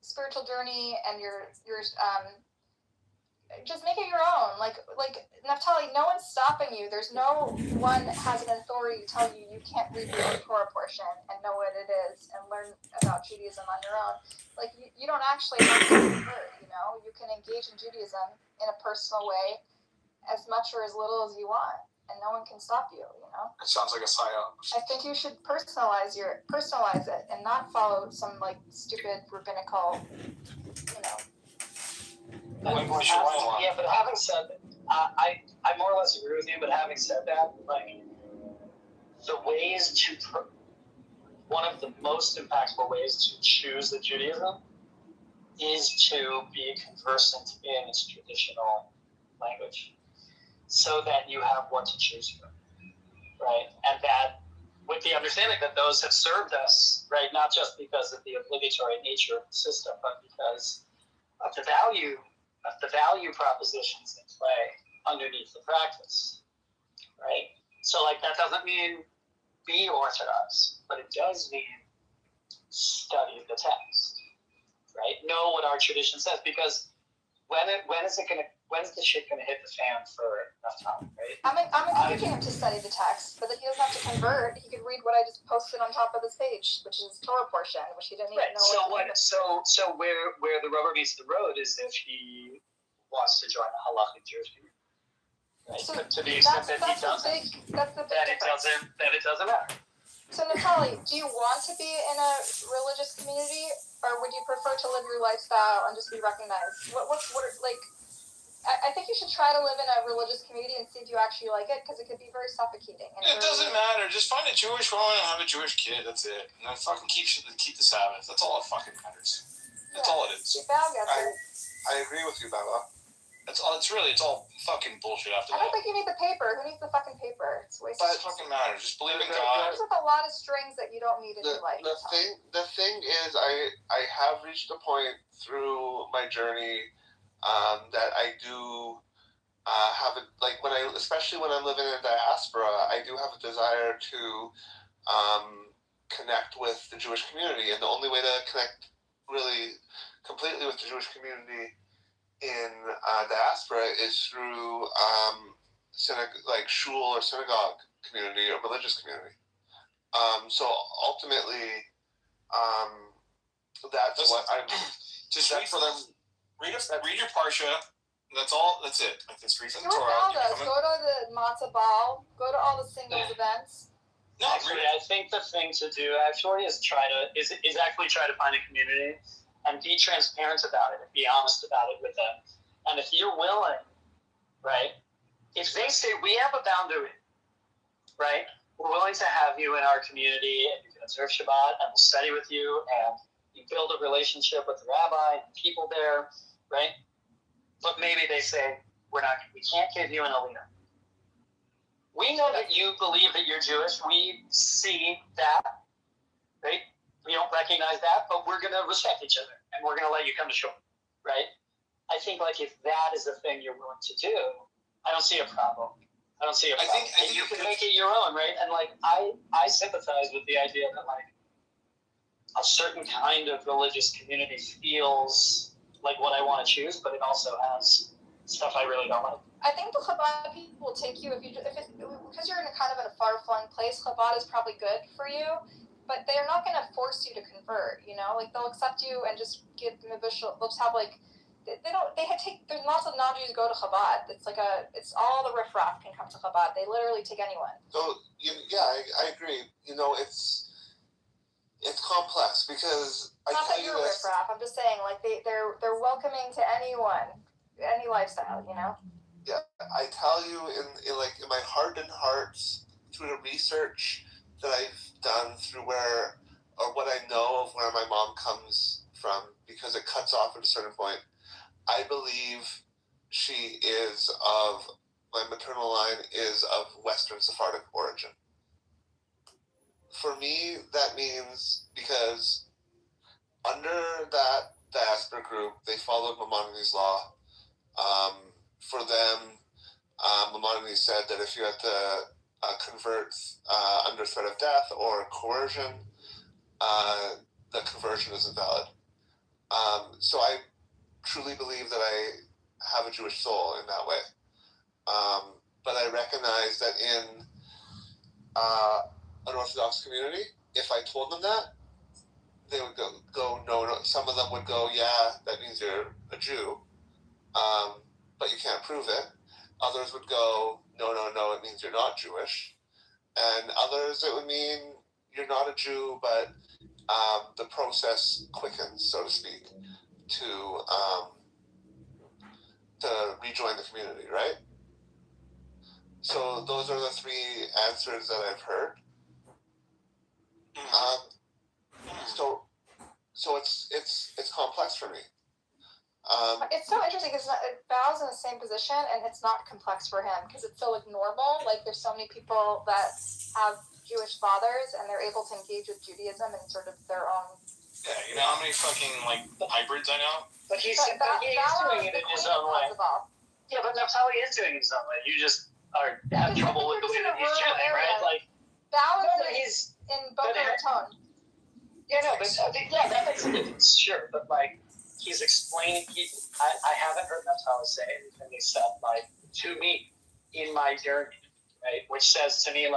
spiritual journey and your just make it your own. Like Naftali, no one's stopping you. There's no one has an authority to tell you you can't read your own Torah portion and know what it is and learn about Judaism on your own. Like you don't actually have to convert, you know. You can engage in Judaism in a personal way as much or as little as you want, and no one can stop you, you know. It sounds like a psyop. I think you should personalize it and not follow some like stupid rabbinical, you know. Yeah, but having said that, I more or less agree with you, but having said that, like, the ways to, one of the most impactful ways to choose the Judaism is to be conversant in its traditional language, so that you have what to choose from, right? And that, with the understanding that those have served us, right, not just because of the obligatory nature of the system, but because of the value propositions in play underneath the practice, right? So, like, that doesn't mean be Orthodox, but it does mean study the text, right? Know what our tradition says, because when's the shit gonna hit the fan for Naftali, right? I'm encouraging him to study the text, but that he doesn't have to convert. He could read what I just posted on top of this page, which is Torah portion, which he didn't even know. So where the rubber meets the road is if he wants to join a halachic Jewish community, right? So to the extent that he doesn't, that's the big that it doesn't matter. So Natalie, do you want to be in a religious community, or would you prefer to live your lifestyle and just be recognized? What like? I think you should try to live in a religious community and see if you actually like it, because it could be very suffocating. And It doesn't matter. Just find a Jewish woman and have a Jewish kid. That's it. And then fucking keep the Sabbath. That's all that fucking matters. That's all it is. I agree with you, Bella. It's all fucking bullshit after I don't that. think you need the paper. Who needs the fucking paper? It's wasted. It doesn't fucking matter. Just believe in God. There's a lot of strings that you don't need in your life. The thing is, I have reached a point through my journey that I do have especially when I'm living in diaspora, I do have a desire to connect with the Jewish community, and the only way to connect really completely with the Jewish community in diaspora is through shul or synagogue community or religious community. So ultimately, that's what I'm. Just read your parsha. That's all. That's it. Like this read from the Do what Torah. Val does. Go to the matzah ball. Go to all the singles events. No, actually, I think the thing to do actually is try to find a community and be transparent about it and be honest about it with them. And if you're willing, right? If they say we have a boundary, right? We're willing to have you in our community, and you can observe Shabbat, and we'll study with you, and you build a relationship with the rabbi and people there, right? But maybe they say we can't give you an aliyah. We know that you believe that you're Jewish. We see that, right? We don't recognize that, but we're going to respect each other, and we're going to let you come to shore, right? I think, if that is the thing you're willing to do, I don't see a problem. I don't see a problem. I think you can make it your own, right? And, I sympathize with the idea that, a certain kind of religious community feels like what I want to choose, but it also has stuff I really don't like. I think the Chabad people will take you because you're in a kind of a far-flung place. Chabad is probably good for you, but they're not going to force you to convert. They'll accept you and just give them a bishul. They'll have there's lots of non-Jews go to Chabad. It's all the riffraff can come to Chabad. They literally take anyone. So I agree. It's complex because Not that you're riffraff. I'm just saying they're welcoming to anyone, any lifestyle. Yeah, I tell you, in my heart and hearts, through the research that I've done, through what I know of where my mom comes from, because it cuts off at a certain point, I believe my maternal line is of Western Sephardic origin. For me, that means because under that diaspora group, they followed Maimonides' law. For them, Maimonides said that if you had to convert under threat of death or coercion, the conversion isn't valid. So I truly believe that I have a Jewish soul in that way. But I recognize that in an Orthodox community, if I told them that, they would go no. Some of them would go, yeah, that means you're a Jew. But you can't prove it. Others would go, no, it means you're not Jewish. And others, it would mean you're not a Jew, but the process quickens, so to speak, to rejoin the community, right? So those are the three answers that I've heard. So it's complex for me. It's so interesting because Val's in the same position and it's not complex for him because it's so normal. There's so many people that have Jewish fathers and they're able to engage with Judaism in sort of their own. Yeah, you know how many fucking hybrids I know? But he's doing it in his own way. Yeah, but Naftali is doing it in his own way. You just have trouble with the way that he's doing, right? Val is in Boca Raton. Yeah, no, but that makes a difference, sure. But he's explaining. I haven't heard Naftali say anything except to me in my journey, right? Which says to me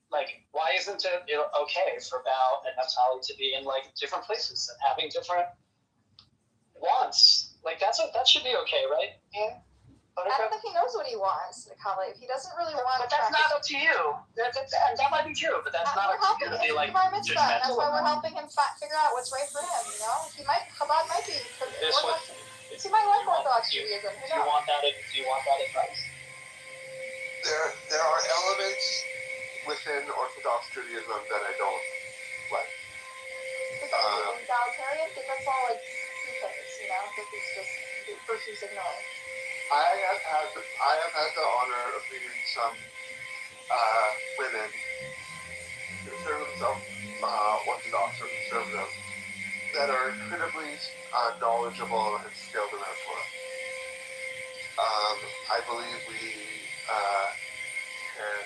why isn't it okay for Val and Naftali to be in different places and having different wants? That should be okay, right? Yeah. I don't think he knows knows what he wants, Kali. If he doesn't really want But that's not up to you. That might be true, but that's not up to you to be like bar mitzvah. That's judgmental why we're about helping him figure out what's right for him. You know, Chabad might be. This one- He might like Orthodox Judaism. Who Do you knows? want that advice? There are elements within Orthodox Judaism that I don't like. Egalitarian, because that's all like two-phase, you know. This is just virtue signaling. I have had the honor of meeting some women who consider themselves Orthodox or conservative that are incredibly knowledgeable and skilled in our Torah. I believe we can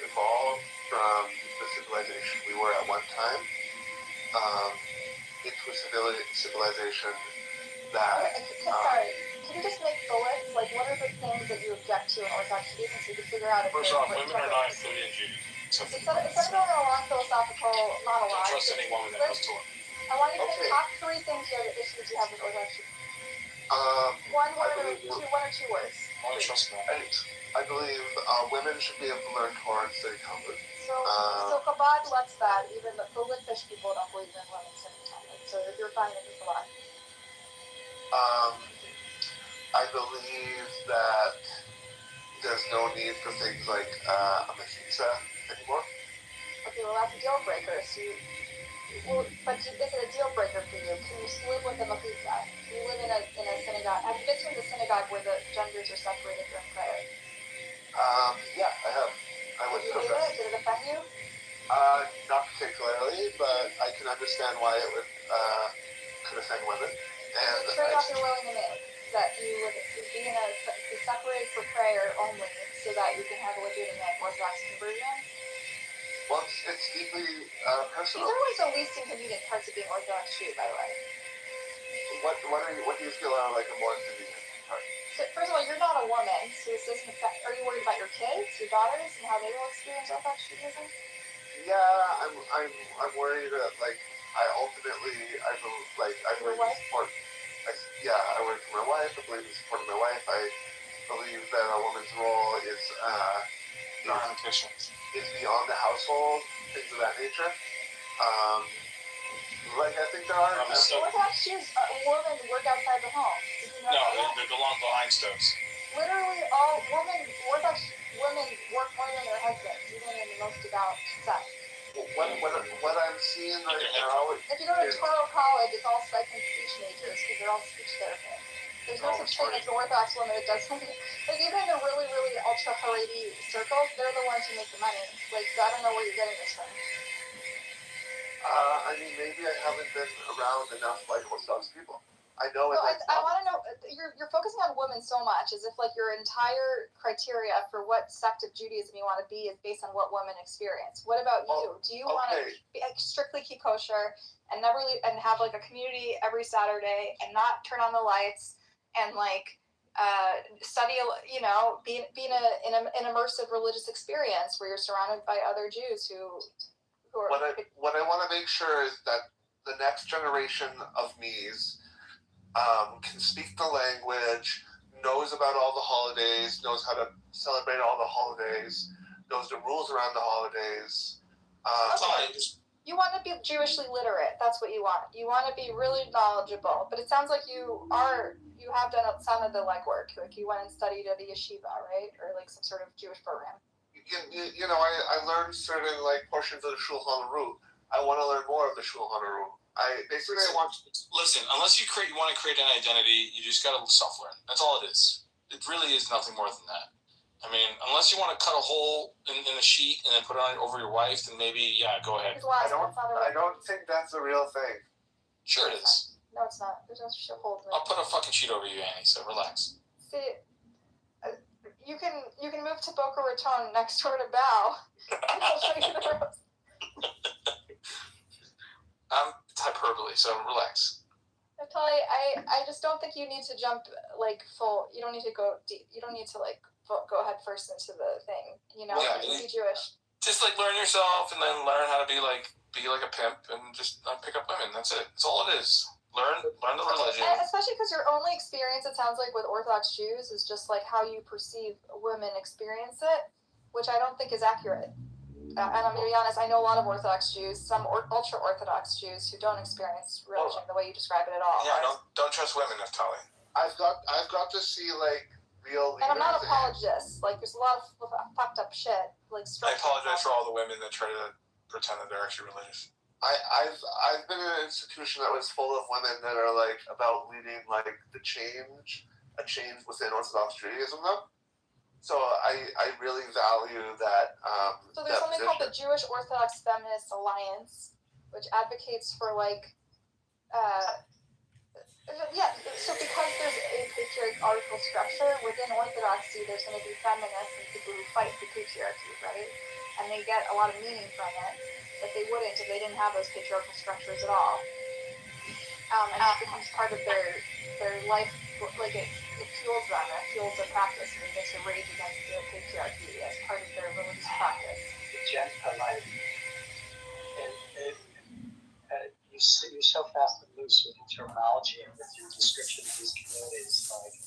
evolve from the civilization we were at one time into a civilization that. Sorry, can you just make bullets? Like, what are the things that you object to in Orthodox Judaism so you can figure out if First they're off, women are not included in Judaism. Instead of going on a long philosophical monologue, Don't trust any woman that knows Torah. I want you to make top 3 things issues you have with Orthodox Judaism. One or two words. I trust that. I believe women should be able to learn Torah and study Talmud. So Chabad lets that. Even the Litvish people don't believe in women studying Talmud. So you're fine with Chabad. I believe that there's no need for things like a mechitza anymore. Okay, well that's a deal breaker. But is it a deal breaker for you? Can you live with a mechitza? Can you live in a synagogue? Have you been to the synagogue where the genders are separated during prayer? Yeah, I have. I went to Did you hate it? Did it offend you? Not particularly, but I can understand why it could offend women. And the trade-off you're willing to make is that you would be separated for prayer only, so that you can have a legitimate Orthodox conversion. Well, it's deeply personal. These are like the least inconvenient parts of being Orthodox Jew, by the way. What do you feel are like a more inconvenient part? So, first of all, you're not a woman, so this doesn't affect. Are you worried about your kids, your daughters, and how they will experience Orthodox Judaism? Yeah, I'm worried that like I believe in support. I work for my wife. I believe in supporting my wife. I believe that a woman's role is beyond the household, things of that nature. I think there are. Orthodox Jews, women work outside the home. No, they belong behind stoves. Literally, all Orthodox women work more than their husbands, even in the most devout sex. What I'm seeing right now. If you go to Toro College, it's all psych and speech majors because they're all speech therapists. There's no such thing as an Orthodox woman that does something. Like, even in the really, really ultra Haredi circles, they're the ones who make the money. Like, so I don't know where you're getting this from. I mean, maybe I haven't been around enough like Orthodox people. I know it. I want to know. You're focusing on women so much, as if like your entire criteria for what sect of Judaism you want to be is based on what women experience. What about you? Do you want to strictly keep kosher and never leave, and have like a community every Saturday and not turn on the lights and like study? You know, be in an immersive religious experience where you're surrounded by other Jews who are. What I want to make sure is that the next generation of me's can speak the language, knows about all the holidays, knows how to celebrate all the holidays, knows the rules around the holidays. You want to be Jewishly literate. That's what you want. You want to be really knowledgeable. But it sounds like you have done some of the legwork. Like you went and studied at a yeshiva, right? Or like some sort of Jewish program. You know, I learned certain like portions of the Shulchan Aruch. I want to learn more of the Shulchan Aruch. Listen, unless you want to create an identity, you just got to self-learn. That's all it is. It really is nothing more than that. I mean, unless you want to cut a hole in a sheet and then put it on over your wife, then maybe, yeah, go ahead. I don't think that's a real thing. Sure it is. No, it's not. There's no hole. I'll put a fucking sheet over you, Annie, so relax. See, you can move to Boca Raton next door to Bow. I'll show you the roads. Hyperbole, so relax. Natalie, I just don't think you need to jump like full. You don't need to go deep. You don't need to like go head first into the thing. You know, be Jewish. Just like learn yourself, and then learn how to be like a pimp, and just pick up women. That's it. That's all it is. Learn the religion. And especially because your only experience, it sounds like, with Orthodox Jews is just like how you perceive women experience it, which I don't think is accurate. And I'm going to be honest, I know a lot of Orthodox Jews, some ultra-Orthodox Jews who don't experience religion the way you describe it at all. Yeah, don't trust women, Naftali. I've got to see like real leaders. And I'm not an apologist. Like, there's a lot of fucked up shit. Like, I apologize for all the women that try to pretend that they're actually religious. I've been in an institution that was full of women that are like about leading like a change within Orthodox Judaism though. So I really value that. So there's something called the Jewish Orthodox Feminist Alliance, which advocates for like, so because there's a patriarchal structure within Orthodoxy, there's going to be feminists and people who fight the patriarchy, right? And they get a lot of meaning from it that they wouldn't if they didn't have those patriarchal structures at all. And it becomes part of their life, like it fuels them, it fuels their practice, and they get to rage against the patriarchy as part of their religious practice. You're so fast and loose with your terminology and with your description of these communities. Like,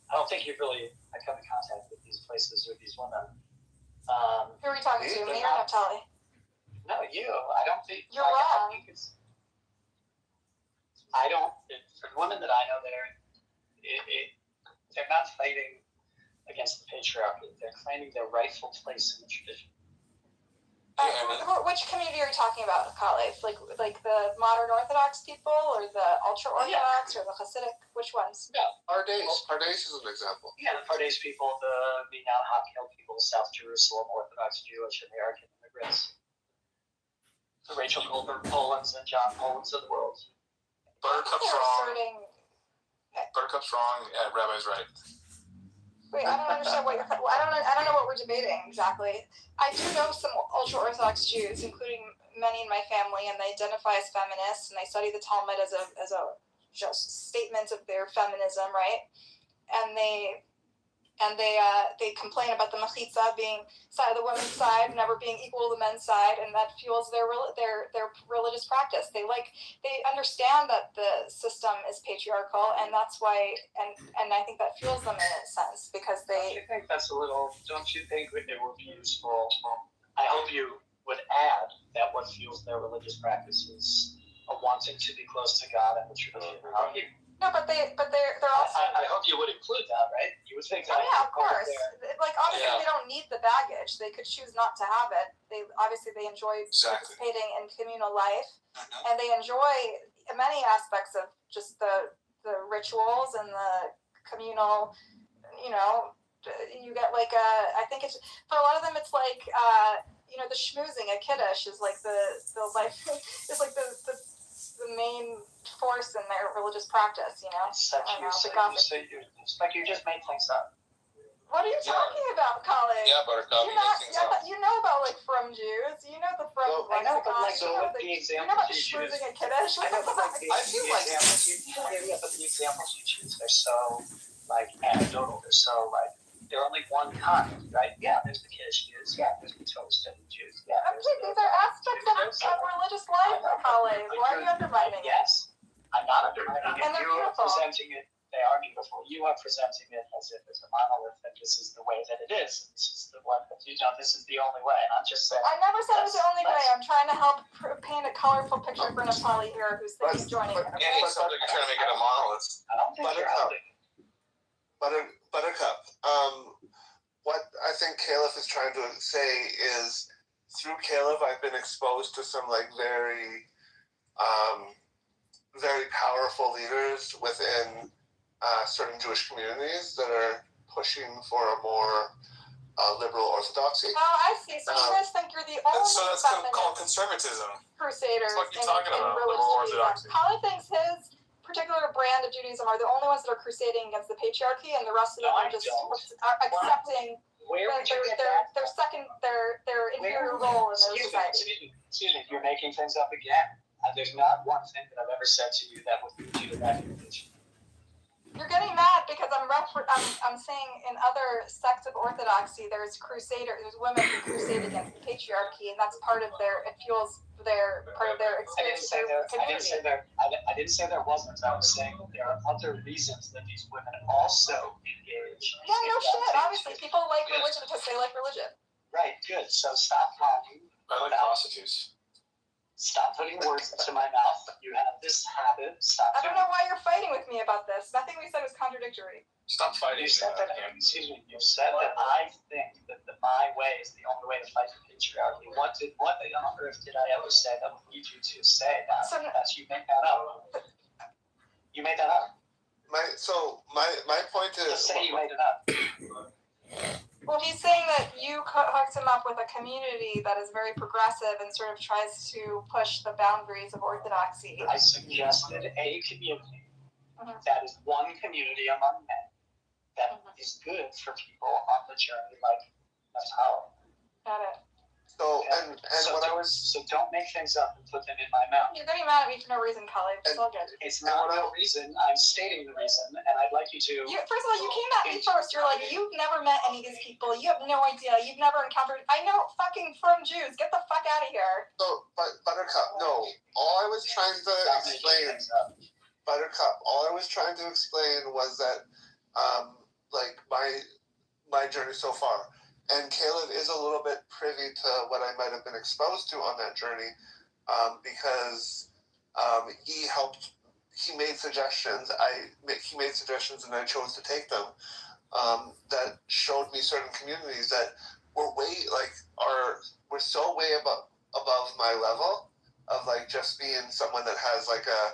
I don't think you've really come in contact with these places or these women. Who are we talking to, me or Naftali? No, you. I don't think you're wrong. For women that I know, they're not fighting against the patriarchy. They're claiming their rightful place in the tradition. Which community are you talking about, Kale? Like the modern Orthodox people, or the ultra-Orthodox, or the Hasidic? Which ones? Yeah, Pardes is an example. Yeah, the Pardes people, the Meinam Hakel people, South Jerusalem, Orthodox Jewish, American immigrants, the Rachel Goldberg Polands and John Polands of the world. Buttercup's wrong. Buttercup's wrong. Yeah, Rabbi's right. Wait, I don't understand what you're. I don't know what we're debating exactly. I do know some ultra-Orthodox Jews, including many in my family, and they identify as feminists, and they study the Talmud as a just statement of their feminism, right? And they complain about the mechitza being the women's side, never being equal to the men's side, and that fuels their religious practice. They understand that the system is patriarchal, and that's why, and I think that fuels them in a sense because they. Don't you think that's a little? Don't you think it would be useful? I hope you would add that what fuels their religious practice is a wanting to be close to God and the tradition. No, but they're also. I hope you would include that, right? You would think that. Oh yeah, of course. Like obviously, they don't need the baggage. They could choose not to have it. They enjoy participating in communal life, and they enjoy many aspects of just the rituals and the communal. You get like I think it's for a lot of them. It's like the schmoozing at Kiddush is like the life is like the main force in their religious practice, It's like you just made things up. What are you talking about, Colin? Yeah, Buttercup. You know about like from Jews. You know the from I know, but lexicon. the you know about the examples schmoozing at Kiddush. I know, but the examples you choose, they're so anecdotal. They're only one kind, right? Yeah, there's the Kiddush Jews. Yeah, there's the Torah study Jews. Yeah, these are aspects of religious life, Colin. Why are you undermining it? Yes, I'm not undermining it. And they're You are beautiful. presenting it. They are beautiful. You are presenting it as if it's a monolith, and this is the way that it is. This is the one that this is the only way. And I'm just saying. I never said it was the only way. I'm trying to help paint a colorful picture for Naftali here, who's thinking of joining. Yeah, it sounds like you're trying to make it a monolith. I don't think you're helping. Buttercup. What I think Caleb is trying to say is, through Caleb, I've been exposed to some very, very powerful leaders within certain Jewish communities that are pushing for a more liberal orthodoxy. Oh, I see. So you guys think you're the only So that's called conservatism. crusaders That's what you're talking about, religious liberal Judaism. orthodoxy. Colin thinks his particular brand of Judaism are the only ones that are crusading against the patriarchy, and the rest of them are just accepting their inferior role in their society. Excuse me, you're making things up again. There's not one thing that I've ever said to you that would lead you to that conclusion. You're getting mad because I'm I'm saying in other sects of Orthodoxy, there's women who crusade against the patriarchy, and that's part of it fuels part of their experience. I didn't say there wasn't. I was saying that there are other reasons that these women also engage. Yeah, no shit. Obviously, people like religion because they like religion. Right. Good. So stop lying. I like prostitutes. Stop putting words into my mouth. You have this habit. Stop. I don't know why you're fighting with me about this. Nothing we said was contradictory. Stop fighting. You said that. Excuse me. You said that I think that my way is the only way to fight the patriarchy. What on earth did I ever say that would lead you to say that? You made that up. You made that up. My point is. Just say you made it up. Well, he's saying that you hooked him up with a community that is very progressive and sort of tries to push the boundaries of orthodoxy. I suggested a community that is one community among men that is good for people on the journey, like that's how. Got it. So so don't make things up and put them in my mouth. You're getting mad at me for no reason, Khalid. It's all good. It's not no reason. I'm stating the reason, and I'd like you to. First of all, you came at me first. You're like, you've never met any of these people. You have no idea. You've never encountered. I know fucking from Jews. Get the fuck out of here. So, Buttercup, no. All I was trying to explain, Buttercup. All I was trying to explain was that, like my journey so far. And Caleb is a little bit privy to what I might have been exposed to on that journey, because he made suggestions. He made suggestions, and I chose to take them. That showed me certain communities that were we're so way above my level of like just being someone that has like a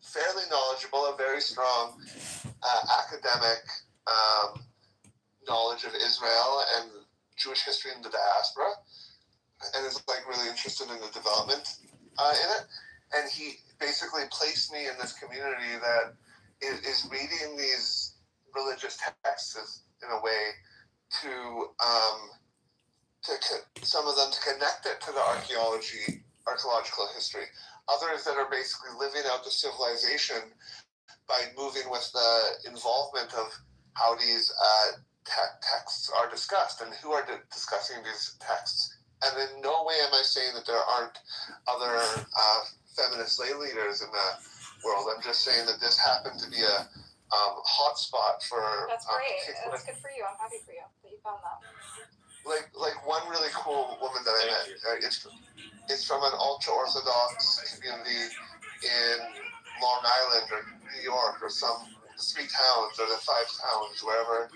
fairly knowledgeable, a very strong academic. Knowledge of Israel and Jewish history in the diaspora, and is like really interested in the development in it. And he basically placed me in this community that is reading these religious texts in a way to some of them to connect it to the archaeological history. Others that are basically living out the civilization by moving with the involvement of how these texts are discussed and who are discussing these texts. And in no way am I saying that there aren't other feminist lay leaders in the world. I'm just saying that this happened to be a hot spot for. That's great. That's good for you. I'm happy for you that you found that. Like one really cool woman that I met. It's from an ultra-Orthodox community in Long Island or New York or some 3 towns or the 5 towns, wherever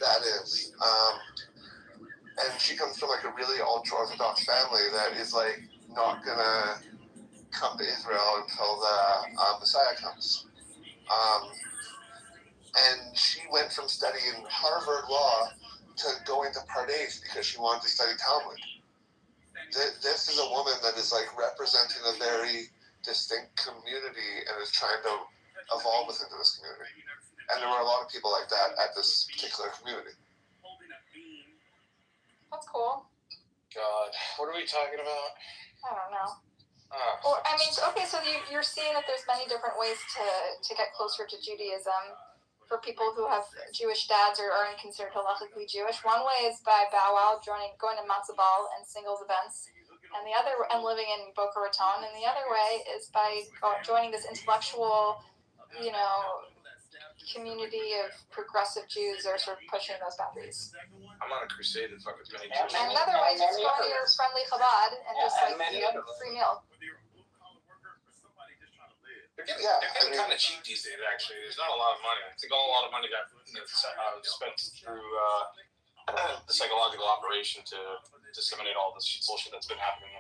that is. And she comes from like a really ultra-Orthodox family that is like not gonna come to Israel until the Messiah comes. And she went from studying Harvard Law to going to Pardes because she wanted to study Talmud. This is a woman that is like representing a very distinct community and is trying to evolve within this community. And there were a lot of people like that at this particular community. That's cool. God, what are we talking about? I don't know. Oh. I mean, okay, so you're seeing that there's many different ways to get closer to Judaism for people who have Jewish dads or aren't considered halachically Jewish. One way is by powwow, going to matzo ball and singles events, and living in Boca Raton. And the other way is by joining this intellectual, community of progressive Jews that are sort of pushing those boundaries. I'm on a crusade and fuck as many And another way is just go to your friendly Chabad and just eat a free meal. They're getting kind of cheap these days, actually. There's not a lot of money. I think a lot of money got spent through the psychological operation to disseminate all this bullshit that's been happening.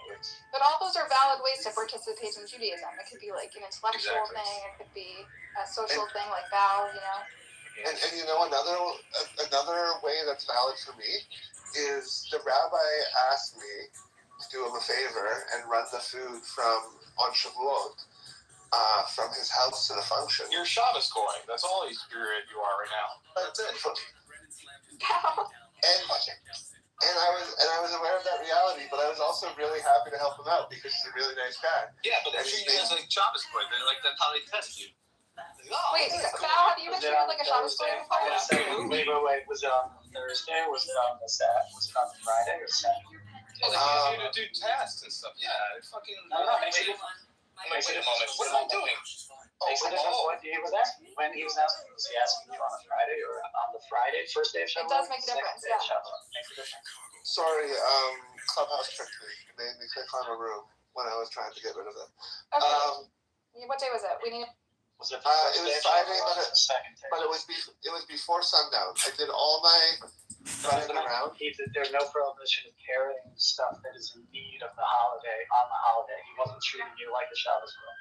But all those are valid ways to participate in Judaism. It could be like an intellectual thing. It could be a social thing like vow, And another way that's valid for me is the rabbi asked me to do him a favor and run the food on Shavuot. From his house to the function. You're Shabbos going. That's all spirit you are right now. That's it. And I was aware of that reality, but I was also really happy to help him out because he's a really nice guy. Yeah, but they're treating you as like Shabbos boy. That's how they test you. Wait, Val, have you been treated like a Shabbos play before? Wait. Was it on Thursday? Was it on the Saturday? Was it on Friday or Saturday? Well, they need to do tasks and stuff. Yeah, fucking. No, makes a difference. Wait a moment. What am I doing? Makes a difference what day he was asking. When he was asking, was he asking you on a Friday or on the Friday, first day of Shabbat? It does make a difference, yeah. Makes a difference. Sorry, Clubhouse tricked me. It made me click on a room when I was trying to get rid of it. Okay. What day was it? We need. Was it? It was Friday, second day. but it was before sundown. I did all my running around. There's no prohibition of carrying stuff that is in need of the holiday on the holiday. He wasn't treating you like a Shabbos girl.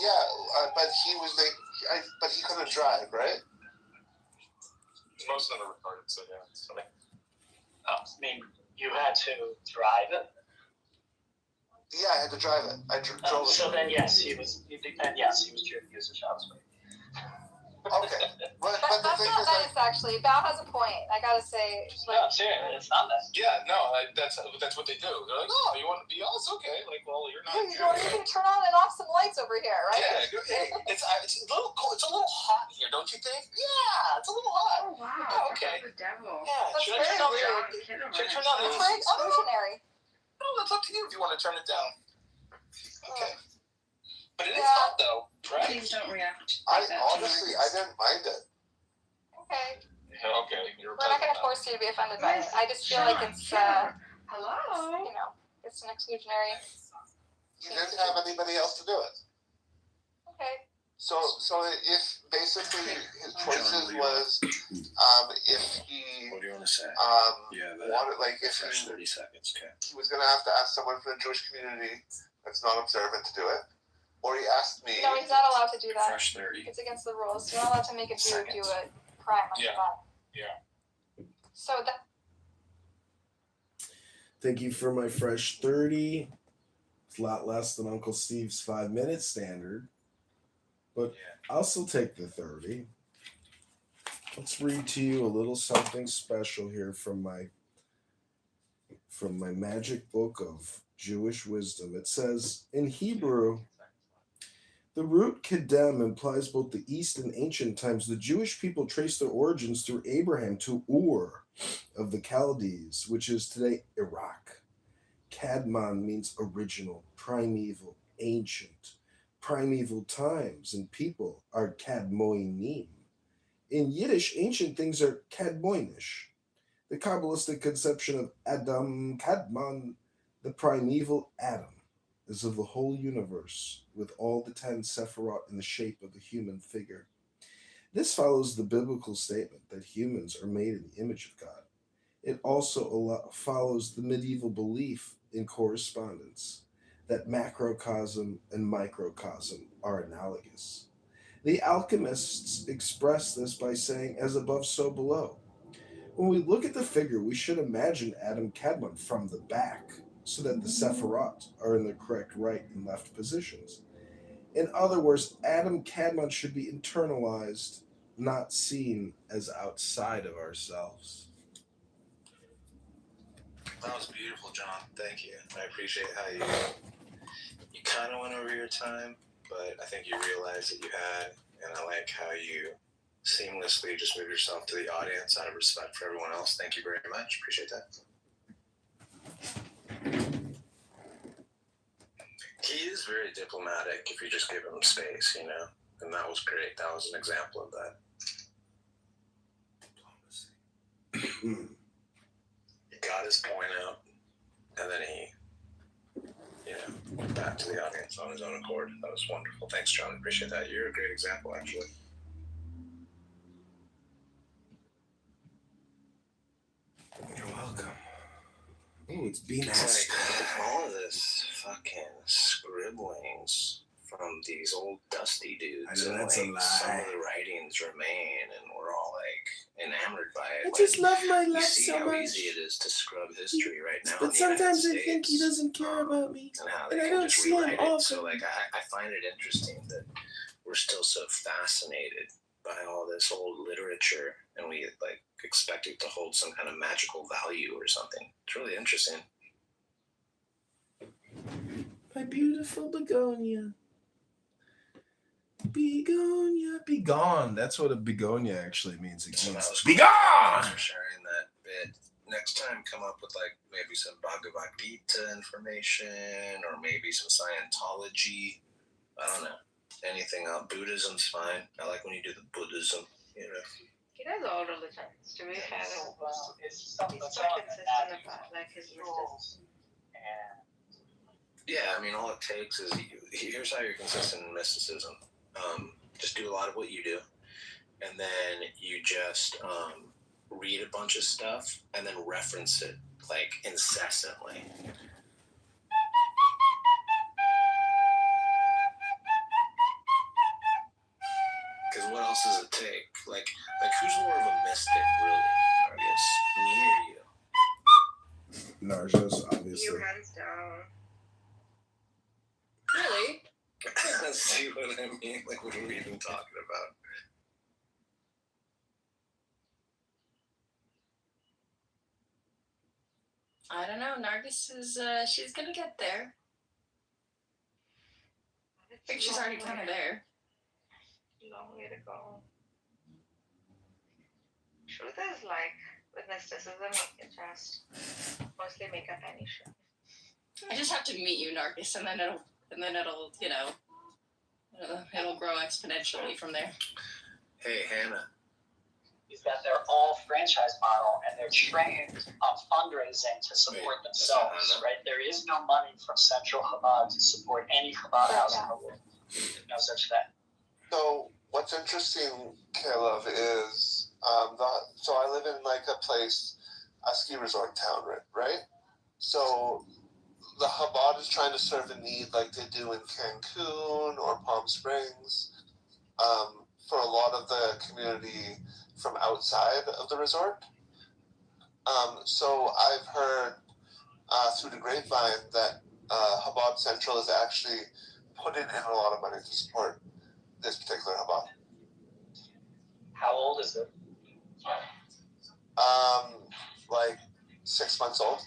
Yeah, but he was but he couldn't drive, right? Most of them are retarded, so yeah. It's funny. I mean, you had to drive it. Yeah, I had to drive it. I drove it. So then, yes, he was treating you as a Shabbos girl. Okay, but the That's thing not is, nice, actually. Bao has a point. I gotta say. No, seriously, it's not that. Yeah, no, that's what they do. They're like, oh, you want to be us? Okay, like, well, you're not. You can turn on and off some lights over here, right? Yeah, hey, it's a little cold. It's a little hot here, don't you think? Yeah, it's a little hot. Oh wow. Oh, okay. The devil. Yeah, That's should I very turn weird. on should I turn on It's the very exclusionary. No, that's up to you if you want to turn it down. Okay. But it is Yeah. hot though, right? Please don't react. honestly, I didn't mind it. Okay. Yeah, okay. We're not gonna force you to be offended by it. I just feel like it's Hello. you know, it's an exclusionary. He didn't have anybody else to do it. Okay. So if basically his choices was if he What do you want to say? wanted, like, if Fresh he 30 seconds, okay. was gonna have to ask someone from the Jewish community that's not observant to do it, or he asked me. No, he's not allowed to do that. Fresh 30. It's against the rules. You're not allowed to make a Jew do a crime like Yeah. that. Yeah. So that. Thank you for my fresh 30. It's a lot less than Uncle Steve's 5-minute standard, but I'll still take the 30. Let's read to you a little something special here from my magic book of Jewish wisdom. It says, in Hebrew, the root kedem implies both the East and ancient times. The Jewish people trace their origins through Abraham to Ur of the Chaldees, which is today Iraq. Kadmon means original, primeval, ancient. Primeval times and people are kadmoinim. In Yiddish, ancient things are kadmoinish. The Kabbalistic conception of Adam Kadmon, the primeval Adam, is of the whole universe, with all the 10 Sephirot in the shape of the human figure. This follows the biblical statement that humans are made in the image of God. It also follows the medieval belief in correspondence, that macrocosm and microcosm are analogous. The alchemists express this by saying, as above, so below. When we look at the figure, we should imagine Adam Kadmon from the back, so that the Sephirot are in the correct right and left positions. In other words, Adam Kadmon should be internalized, not seen as outside of ourselves. That was beautiful, John. Thank you. I appreciate how you kind of went over your time, but I think you realized that you had, and I like how you seamlessly just move yourself to the audience out of respect for everyone else. Thank you very much. Appreciate that. He is very diplomatic if you just give him space, you know, and that was great. That was an example of that. He got his point out, and then he, went back to the audience on his own accord. That was wonderful. Thanks, John. Appreciate that. You're a great example, actually. You're welcome. Oh, it's being nice. Like, all of this fucking scribblings from these old dusty dudes. I know, that's a lie. Some of the writings remain, and we're all like enamored by it. I just love my life so so how much. easy it is to scrub history right now. But sometimes I think he doesn't care about me, and I don't see him often. So, like, I find it interesting that we're still so fascinated by all this old literature, and we like expect it to hold some kind of magical value or something. It's really interesting. My beautiful begonia. Begonia, be gone. That's what a begonia actually means. It means was be cool. gone. Thanks for sharing that bit. Next time, come up with like maybe some Bhagavad Gita information or maybe some Scientology. I don't know. Anything else. Buddhism's fine. I like when you do the Buddhism, you know. He does all religions, to be fair. Well, it's He's something so consistent about like his mysticism. And Yeah, I mean, all it takes is here's how you're consistent in mysticism. Just do a lot of what you do, and then you just read a bunch of stuff and then reference it like incessantly. Because what else does it take? Like who's more of a mystic, really? Me or you? Narja's, obviously. You hands down. Really? See what I mean? Like, what are we even talking about? I don't know. Nargis is, she's gonna get there. I think she's already kind of there. Long way to go. Truth is, like, with mysticism, you can just mostly make up any shit. I just have to meet you, Nargis, and then it'll, you know, it'll grow exponentially from there. Hey, Hannah. is that they're all franchise model and they're trained on fundraising to support themselves, right? There is no money from Central Chabad to support any Chabad house in the world. There's no such thing. So what's interesting, Caleb, is so I live in like a place, a ski resort town, right? So the Chabad is trying to serve a need like they do in Cancun or Palm Springs for a lot of the community from outside of the resort. So I've heard through the grapevine that Chabad Central is actually putting in a lot of money to support this particular Chabad. How old is it? Like 6 months old.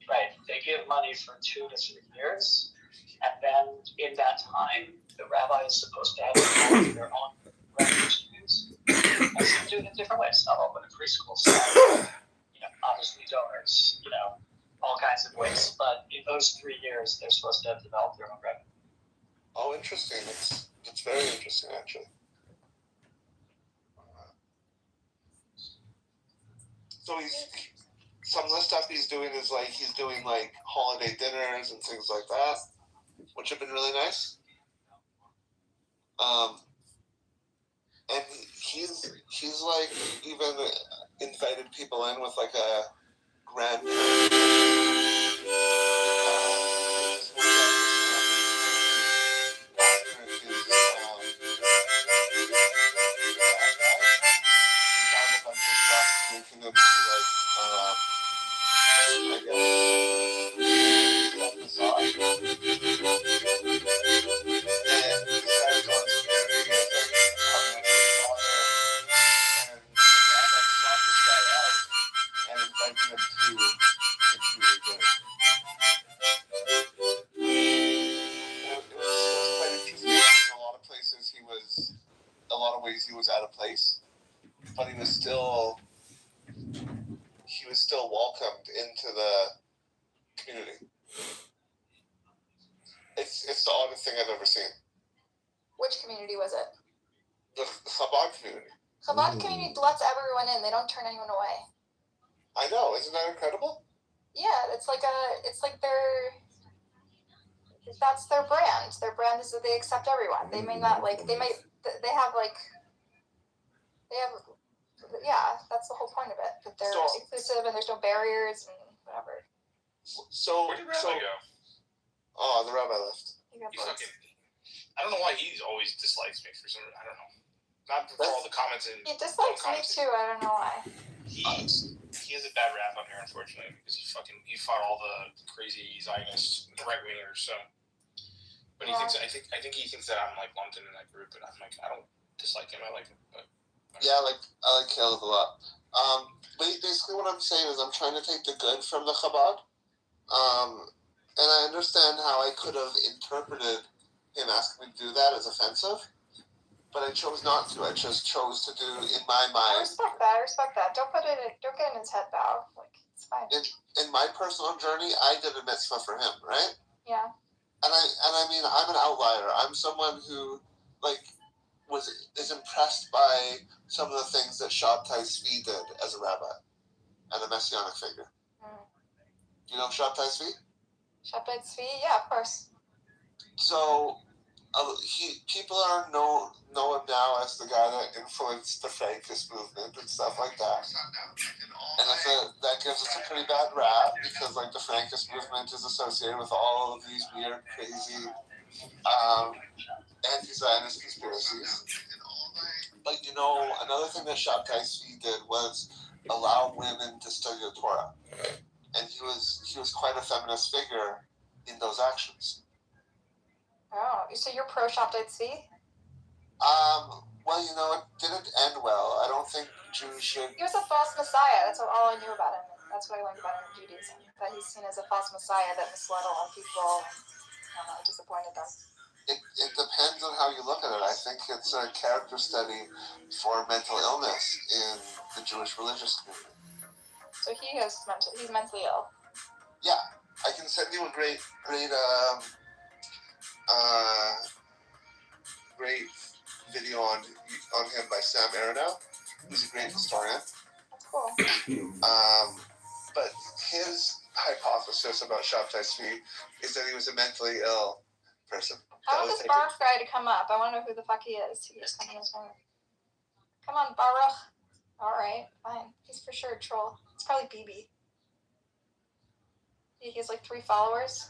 Right. They give money for 2 to 3 years, and then in that time, the rabbi is supposed to have their own revenue streams. And some do it in different ways. Some open a preschool, some, obviously donors, all kinds of ways. But in those 3 years, they're supposed to have developed their own revenue. Oh, interesting. It's very interesting, actually. So some of the stuff he's doing is like he's doing like holiday dinners and things like that, which have been really nice. And he's like even invited people in with like a grandparent. Linking them to like I guess massage. And this guy's going to community is like coming with his father, and the rabbi sought this guy out and invited him to the community dinner. It was quite interesting. In a lot of places a lot of ways he was out of place, but he was still welcomed into the community. It's the oddest thing I've ever seen. Which community was it? The Chabad community. Chabad community lets everyone in. They don't turn anyone away. I know. Isn't that incredible? Yeah, it's like that's their brand. Their brand is that they accept everyone. They may not yeah, that's the whole point of it. That they're inclusive and there's no barriers and whatever. So where did Rabbi go? Oh, the rabbi left. I don't know why he always dislikes me for some reason. I don't know. Not for all the comments and he dislikes me too. I don't know why. He has a bad rap on here, unfortunately, because he fought all the crazy Zionists, right wingers. So, but I think he thinks that I'm like lumped into that group, and I'm like, I don't dislike him. I like him, but. Yeah, I like Caleb a lot. Basically what I'm saying is I'm trying to take the good from the Chabad. And I understand how I could have interpreted him asking me to do that as offensive. but I chose not to. I just chose to do in my I mind. respect that. I respect that. Don't get in his head, Val. Like, it's fine. In my personal journey, I did a mitzvah for him, right? Yeah. And I mean, I'm an outlier. I'm someone who, like, is impressed by some of the things that Shabtai Tzvi did as a rabbi and a messianic figure. Do you know Shabtai Tzvi? Shabtai Tzvi? Yeah, of course. So, people know him now as the guy that influenced the Frankist movement and stuff like that. And that gives us a pretty bad rap because, like, the Frankist movement is associated with all of these weird, crazy, anti-Zionist conspiracies. But, you know, another thing that Shabtai Tzvi did was allow women to study the Torah. And he was quite a feminist figure in those actions. Oh, so you're pro Shabtai Tzvi? Well, you know, it didn't end well. I don't think Jews should... He was a false messiah. That's all I knew about him. That's what I learned about him in Judaism. That he's seen as a false messiah that misled a lot of people and, I don't know, disappointed them. It depends on how you look at it. I think it's a character study for mental illness in the Jewish religious community. So he's mentally ill. Yeah. I can send you a great video on him by Sam Aronow. He's a great historian. That's cool. But his hypothesis about Shabtai Tzvi is that he was a mentally ill person. I want this Baruch guy to come up. I want to know who the fuck he is. Come on, Baruch. Alright, fine. He's for sure a troll. It's probably BB. He has like 3 followers.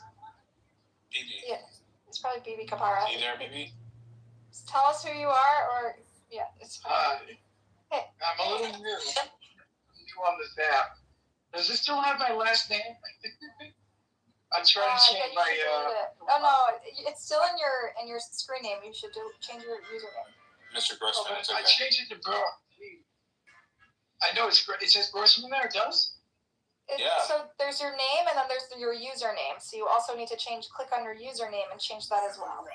BB. Yeah. It's probably BB Kapara. You there, BB? Tell us who you are, or... Yeah, it's fine. Hey. I'm a little new on this app. Does this still have my last name? I'm trying to change my. Oh no, it's still in your screen name. You should change your username. Mr. Grossman, it's okay. I changed it to Bro. I know it says Grossman there. It does. Yeah. So there's your name and then there's your username. So you also need to click on your username and change that as well.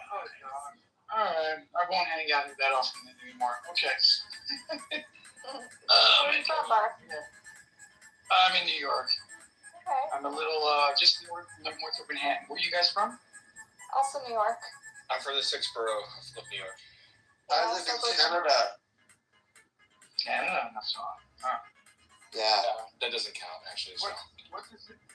All right, I won't hang out that often anymore. Okay. Where are you from, Mark? I'm in New York. Okay. I'm a little just north of Manhattan. Where are you guys from? Also New York. I'm from the 6th borough of New York. I live in Canada. Canada? That's all. Huh. Yeah. That doesn't count, actually. So.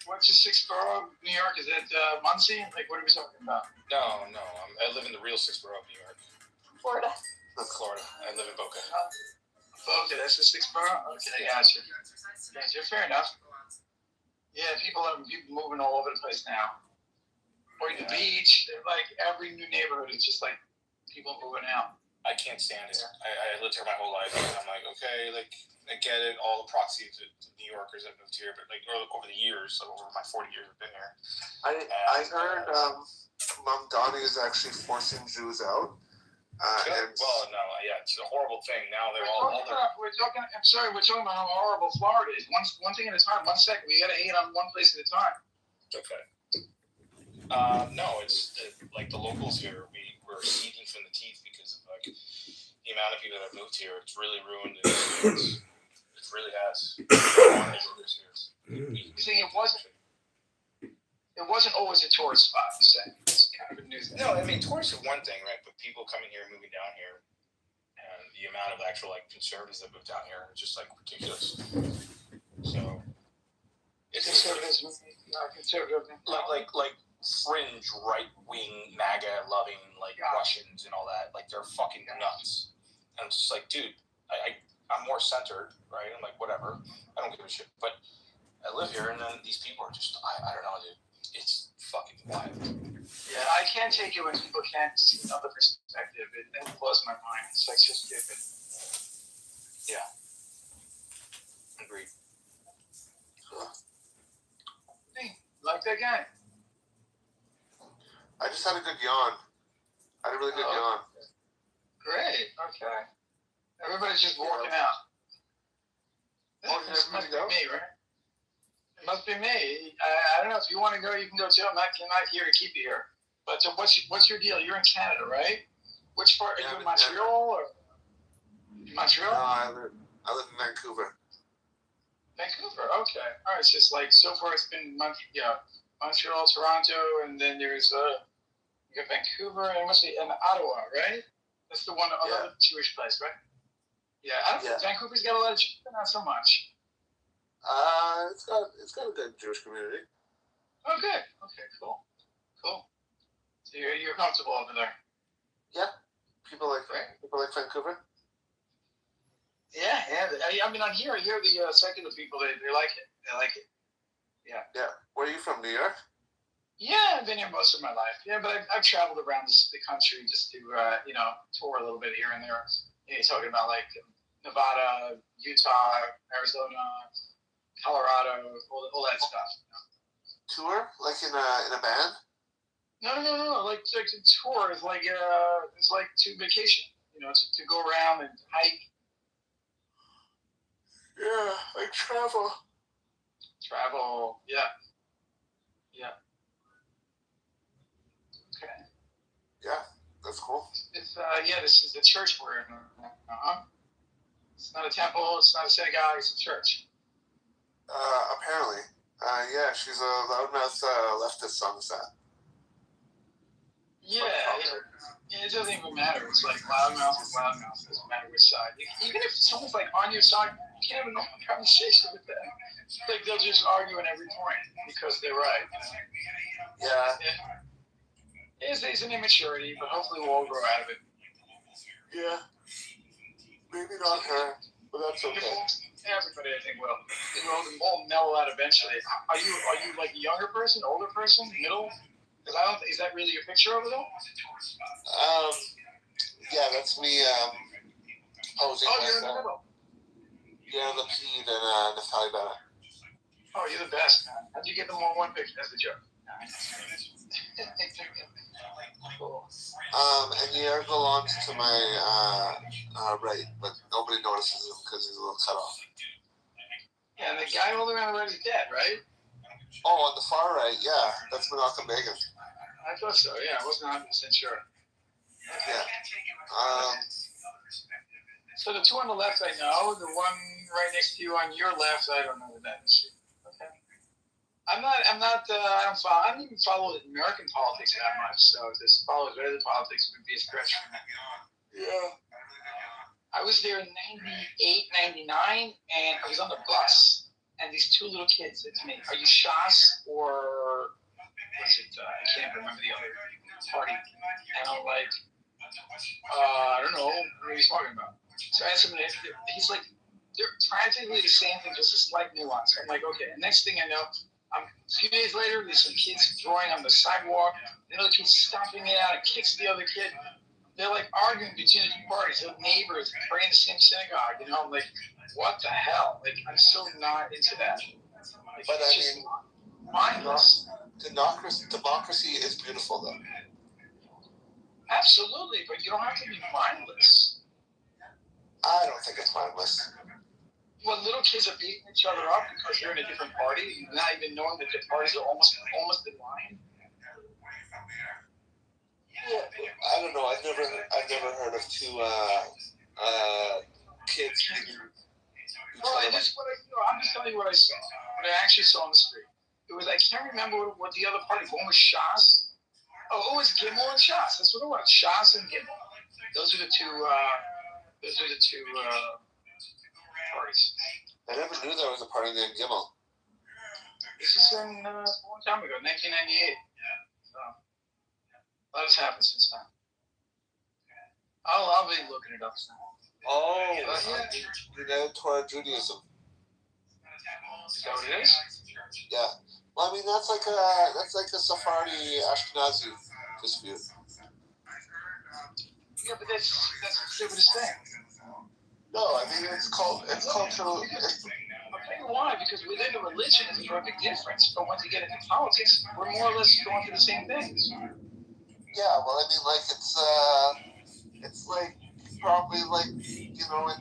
What's the 6th borough of New York? Is it Muncie? Like, what are we talking about? No. I live in the real 6th borough of New York. Florida. Florida. I live in Boca. Okay, that's the 6th borough? Okay, gotcha. Fair enough. Yeah, people moving all over the place now. Or the beach, like every new neighborhood is just like people moving out. I can't stand it. I lived here my whole life, and I'm like, okay, like I get it, all the proxy to New Yorkers that moved here, but like over the years, so over my 40 years I've been here. I heard Mom Donnie is actually forcing Jews out. It's a horrible thing. Now they're we're talking about how horrible Florida is. One thing at a time. 1 second. We gotta hate on one place at a time. Okay. No, it's like the locals here. We're eating from the teeth because of like the amount of people that have moved here. It's really ruined the experience. It really has. You think it wasn't always a tourist spot, you say? It's kind of a new thing. No, I mean, tourists is one thing, right? But people coming here, moving down here, and the amount of actual like conservatives that move down here is just like ridiculous. So it's conservative, like fringe right wing MAGA loving like Russians and all that. Like they're fucking nuts. And I'm just like, dude, I'm more centered, right? I'm like, whatever, I don't give a shit. But I live here, and then these people are just, I don't know, dude. It's fucking wild. Yeah, I can't take it when people can't see another perspective. It blows my mind. It's like so stupid. Yeah. Agreed. Hey, like that guy. I just had a good yawn. I had a really good yawn. Great. Okay. Everybody's just walking out. This must be me, right? It must be me. I don't know. If you want to go, you can go too. I'm not here to keep you here. But so what's your deal? You're in Canada, right? Which part? Are you in Montreal or Montreal? No, I live in Vancouver. Vancouver. Okay. All right. So it's like so far it's been Montreal, Toronto, and then there's you got Vancouver and must be and Ottawa, right? That's the one other Jewish place, right? Yeah. I don't think Vancouver's got a lot of Jews, but not so much. It's got a good Jewish community. Oh, good. Okay. Cool. So you're comfortable over there. Yeah. People like Vancouver. Yeah. I mean, I hear the secular people. They like it. They like it. Yeah. Yeah. Where are you from? New York? Yeah, I've been here most of my life. Yeah, but I've traveled around the country just to tour a little bit here and there. You're talking about like Nevada, Utah, Arizona, Colorado, all that stuff. Tour like in a band? No. Like to tour is like it's like to vacation. To go around and hike. Yeah, like travel. Travel, yeah. Okay. Yeah, that's cool. It's this is the church we're in. It's not a temple. It's not a synagogue. It's a church. Apparently. Yeah, she's a loudmouth leftist on the set. Yeah, it doesn't even matter. It's like loudmouth is loudmouth. It doesn't matter which side. Even if someone's like on your side, you can't have a normal conversation with them. Like they'll just argue in every point because they're right. Yeah. It's an immaturity, but hopefully we'll all grow out of it. Yeah. Maybe not her, but that's okay. Everybody, I think, will. They'll all mellow out eventually. Are you like a younger person, older person, middle? Because I don't. Is that really your picture over there? Yeah, that's me posing you're in the middle. Yeah, Lapid and Naftali Bennett. Oh, you're the best, man. How'd you get them all one picture? That's the joke. Cool. And Yair belongs to my right, but nobody notices him because he's a little cut off. Yeah, and the guy all around the right is dead, right? Oh, on the far right, yeah, that's Menachem Begin. I thought so. Yeah, I wasn't 100% sure. Okay. Yeah. So the two on the left, I know. The one right next to you on your left, I don't know what that is. Okay. I don't even follow American politics that much, so to follow Israeli politics would be a stretch for me. Yeah. I was there in 98, 99, and I was on the bus, and these two little kids said to me, "Are you Shas or was it? I can't remember the other party." And I'm like, I don't know. What are you talking about? So I asked him, he's like, they're practically the same thing, just a slight nuance. I'm like, okay. And next thing I know, a few days later, there's some kids drawing on the sidewalk. The other kid stomping it out and kicks the other kid. They're like arguing between the two parties. They're neighbors, praying in the same synagogue. I'm like, what the hell? Like, I'm still not into that. Like, but it's just mindless. Democracy is beautiful, though. Absolutely, but you don't have to be mindless. I don't think it's mindless. When little kids are beating each other up because they're in a different party, not even knowing that the parties are almost in line. Yeah, I don't know. I've never heard of two kids beating each other. I'm just telling you what I saw. What I actually saw on the street. It was, I can't remember what the other party. One was Shas. Oh, it was Gimel and Shas. That's what it was. Shas and Gimel. Those are the two parties. I never knew there was a party named Gimel. This is a long time ago, 1998. So, a lot has happened since then. I'll be looking it up now. Oh, United Torah Judaism. Is that what it is? Yeah. Well, I mean, that's like a Sephardi Ashkenazi dispute. Yeah, but that's what it's saying. No, I mean it's cultural. I'll tell you why. Because within the religion is a perfect difference, but once you get into politics, we're more or less going through the same things. Yeah, well, I mean, like it's like probably like in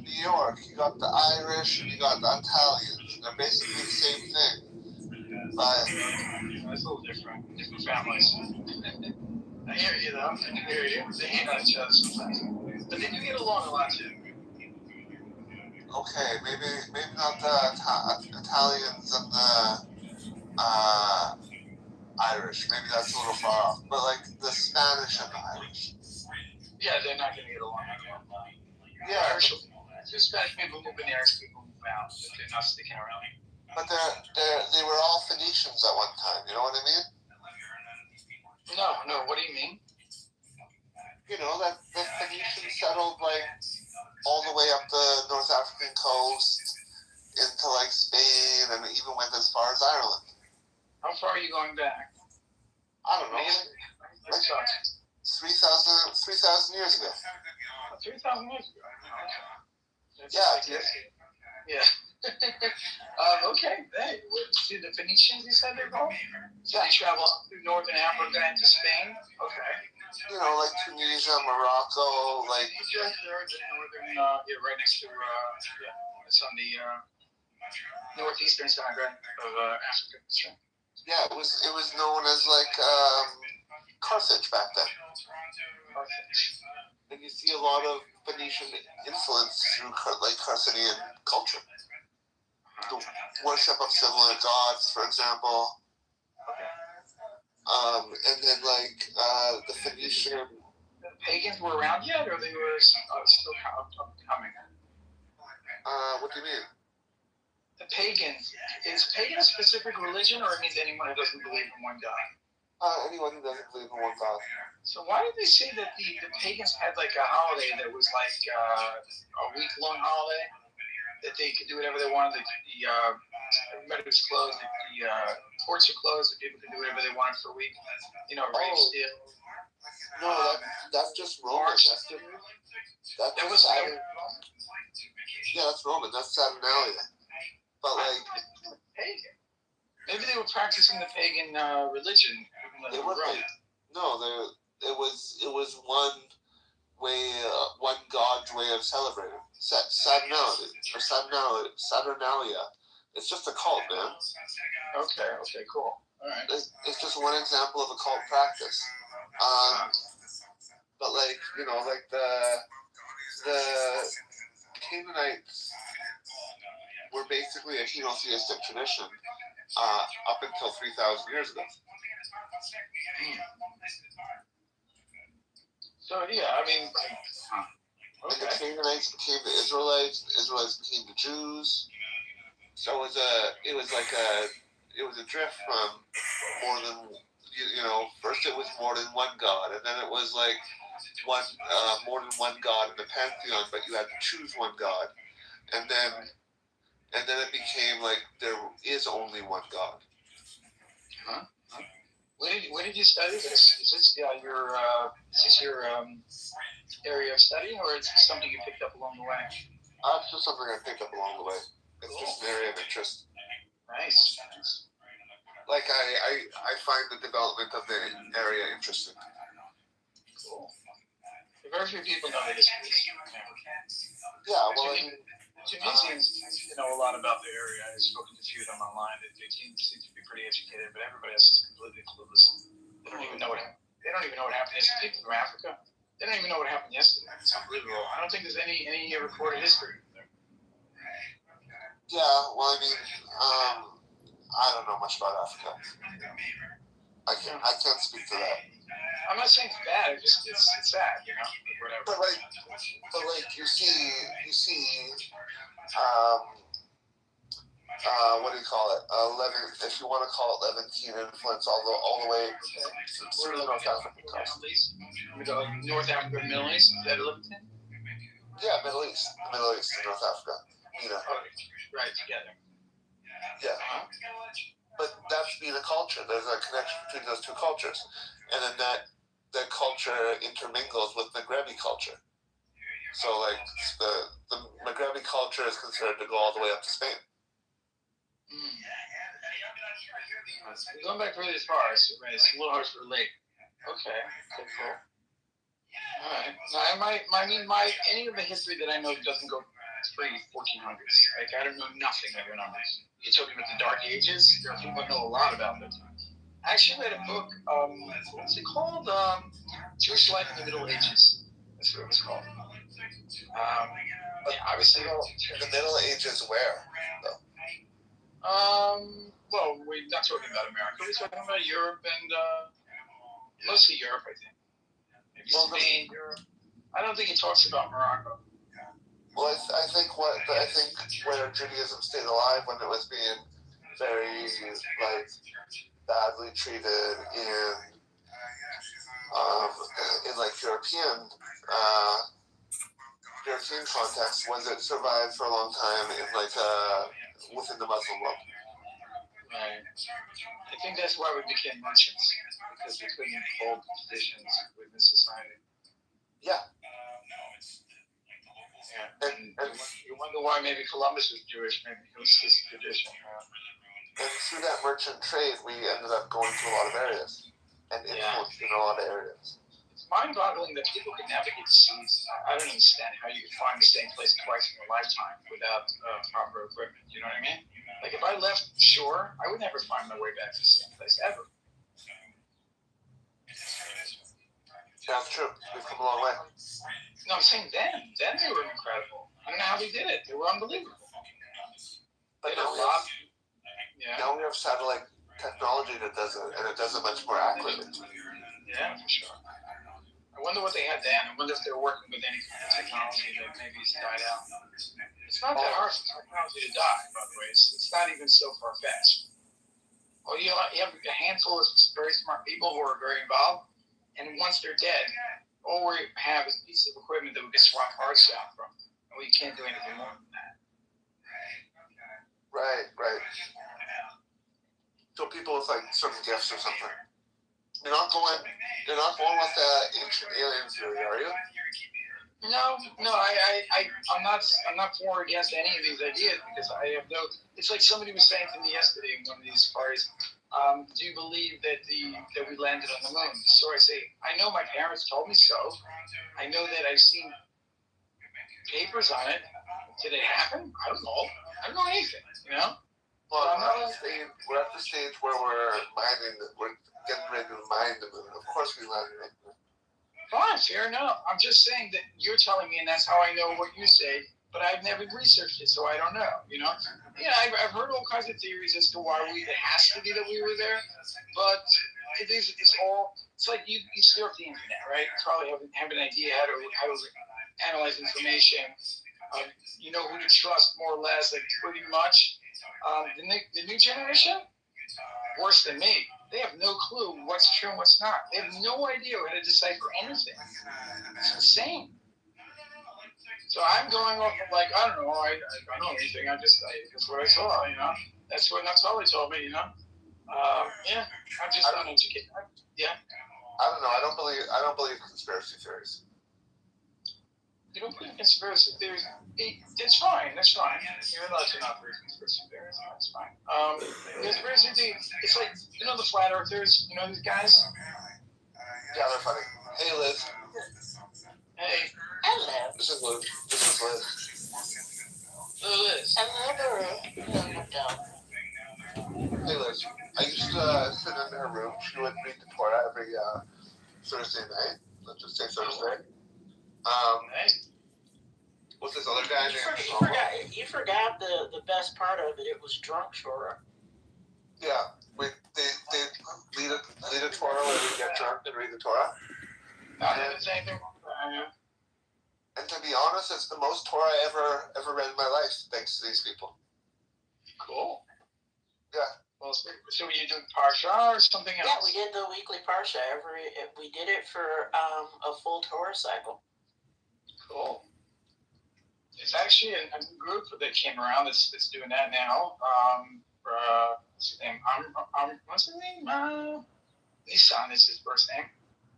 New York, you got the Irish and you got the Italians. They're basically the same thing. But it's a little different families. I hear you though. I hear you. They hate on each other sometimes, but they do get along a lot too. Okay, maybe not the Italians and the Irish. Maybe that's a little far off. But like the Spanish and the Irish. Yeah, they're not going to get along. Yeah. Irish, the Spanish people move in, the Irish people move out. They're not sticking around. But they were all Phoenicians at one time. You know what I mean? No. What do you mean? You know that the Phoenicians settled like all the way up the North African coast into like Spain, and even went as far as Ireland. How far are you going back? I don't know. Like 3,000 years ago. 3,000 years ago. Yeah. Yeah. Okay. Hey, see the Phoenicians? You said they're going. So they travel through northern Africa into Spain. Okay. You know, like Tunisia, Morocco, like. Tunisia, they're northern. Right next to. It's on the northeastern side, right, of Africa. Sure. Yeah, it was known as like Carthage back then. Carthage. And you see a lot of Phoenician influence through like Carthaginian culture. The worship of similar gods, for example. And then like the Phoenician. The pagans were around yet, or they were still coming? What do you mean? The pagans. Is pagan a specific religion, or it means anyone who doesn't believe in one God? Anyone who doesn't believe in one God. So why did they say that the pagans had like a holiday that was like a week-long holiday? That they could do whatever they wanted. Everybody was closed. The ports are closed. The people could do whatever they wanted for a week. You know, rape, steal. No, that's just Roman. That was Saturn. Yeah, that's Roman. That's Saturnalia. But like, pagan. Maybe they were practicing the pagan religion. They were. No, it was one way, one God's way of celebrating. Saturnalia or Saturnalia. It's just a cult, man. Okay, cool. All right. It's just one example of a cult practice. But like, you know, like the Canaanites were basically a henotheistic tradition up until 3,000 years ago. So yeah, I mean, and the Canaanites became the Israelites. The Israelites became the Jews. So it was a drift from more than first it was more than one God, and then it was like more than one God in the pantheon, but you had to choose one God, and then it became like there is only one God. Huh? When did you study this? Is this your area of study, or is it something you picked up along the way? It's just something I picked up along the way. It's just an area of interest. Nice. Like I find the development of the area interesting. Cool. Very few people know this. Yeah, well, Tunisians know a lot about the area. I've spoken to a few of them online. They seem to be pretty educated, but everybody else is completely clueless. They don't even know what happened yesterday. People from Africa, they don't even know what happened yesterday. It's unbelievable. I don't think there's any recorded history there. Yeah, well, I mean, I don't know much about Africa. I can't speak to that. I'm not saying it's bad. It's sad, whatever. But like you see, what do you call it? If you want to call it Levantine influence, all the way to the North African coast. North Africa, Middle East. Is that Levantine? Yeah, Middle East, North Africa. Right, together. Yeah. But that's being a culture. There's a connection between those two cultures, and then that culture intermingles with the Maghreb culture. So, like the Maghreb culture is considered to go all the way up to Spain. Going back really as far, it's a little hard to relate. Okay, cool. All right. Now, any of the history that I know doesn't go pre-1400s. Like, I don't know nothing of your numbers. You're talking about the Dark Ages. There are people that know a lot about those times. I actually read a book. What's it called? Jewish Life in the Middle Ages. That's what it was called. Obviously, in the Middle Ages, where? Well, we're not talking about America. We're talking about Europe and mostly Europe, I think. Maybe Spain, Europe. I don't think he talks about Morocco. Well, I think where Judaism stayed alive when it was being very badly treated in European context was it survived for a long time in within the Muslim world. Right. I think that's why we became merchants, because we couldn't hold positions within society. Yeah. And you wonder why maybe Columbus was Jewish, maybe it was his tradition. And through that merchant trade, we ended up going to a lot of areas and influenced in a lot of areas. It's mind-boggling that people can navigate the seas. I don't understand how you can find the same place twice in a lifetime without proper equipment. You know what I mean? Like if I left shore, I would never find my way back to the same place ever. That's true. We've come a long way. No, I'm saying then they were incredible. I don't know how they did it. They were unbelievable. But now we have satellite technology that does it, and it does it much more accurately. Yeah, for sure. I wonder what they had then. I wonder if they're working with any kind of technology that maybe has died out. It's not that hard for technology to die, by the way. It's not even so far-fetched. Well, you have a handful of very smart people who are very involved, and once they're dead, all we have is pieces of equipment that we can swap parts out from, and we can't do anything more than that. Right. So people with certain gifts or something. You're not going with the ancient alien theory, are you? No, I'm not for or against any of these ideas because I have no. It's like somebody was saying to me yesterday in one of these parties. Do you believe that we landed on the moon? So I say, I know my parents told me so. I know that I've seen papers on it. Did it happen? I don't know. I don't know anything. You know. Well, we're at the stage where we're getting ready to mine the moon. Of course, we landed on the moon. Fine, fair enough. I'm just saying that you're telling me, and that's how I know what you say. But I've never researched it, so I don't know. You know, I've heard all kinds of theories as to why it has to be that we were there. But it's like you surf the internet, right? You probably have an idea how to analyze information. You know who to trust more or less, like pretty much. The new generation, worse than me. They have no clue what's true and what's not. They have no idea how to decipher anything. It's insane. So I'm going off of I don't know. I don't know anything. That's what I saw. You know, that's what Naftali told me. You know. I'm just uneducated. Yeah. I don't know. I don't believe conspiracy theories. You don't believe conspiracy theories? It's fine. That's fine. You're allowed to not believe conspiracy theories. That's fine. Conspiracy theories. It's like the flat earthers. You know these guys? Yeah, they're funny. Hey, Liz. Hey. Hello. This is Liz. Liz. Hey, Liz. I used to sit in her room. She would read the Torah every Thursday night. Let's just say Thursday. What's this other guy named? You forgot the best part of it. It was drunk Torah. Yeah, they lead a Torah where we get drunk and read the Torah. And to be honest, it's the most Torah I ever read in my life, thanks to these people. Cool. Yeah. Well, so you doing Parsha or something else? Yeah, we did the weekly Parsha. We did it for a full Torah cycle. Cool. It's actually a group that came around that's doing that now. What's his name? What's his name? Nissan is his first name.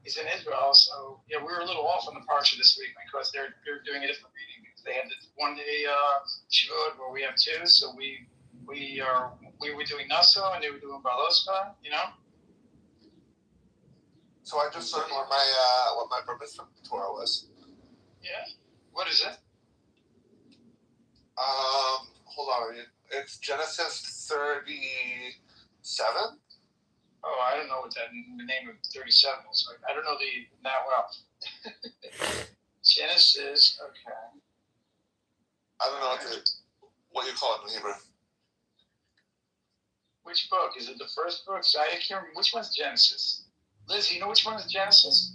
He's in Israel, so yeah, we were a little off on the Parsha this week because they're doing a different reading because they had this 1 day Shavuot where we have two, so we were doing Naso and they were doing Balospa, you know. So I just learned what my purpose from the Torah was. Yeah. What is it? Hold on. It's Genesis 37. Oh, I don't know what the name of 37 is. I don't know that well. Genesis, okay. I don't know what you call it in Hebrew. Which book? Is it the first book? So I can't remember. Which one's Genesis? Liz, you know which one is Genesis?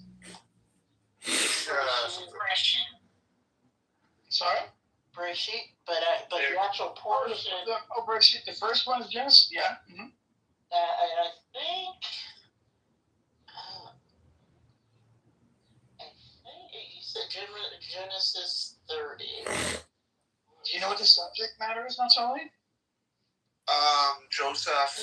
Sorry? Breshit, but the actual portion. Breshit. The first one is Genesis. Yeah. Mm-hmm. I think you said Genesis 30. Do you know what the subject matter is, not Charlie? Joseph.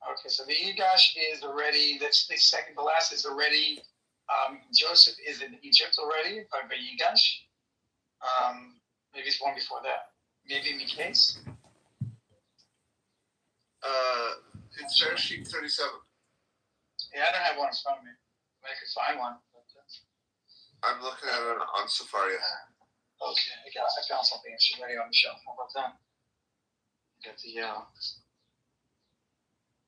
Okay, so the Yigash is already, that's the second to last is already, Joseph is in Egypt already by Yigash. Maybe it's one before that. Maybe Mikhail. It's sheet 37. Yeah, I don't have one in front of me. I could find one. I'm looking at it on Safari. Okay, I found something actually ready on the shelf. How about that? I got the,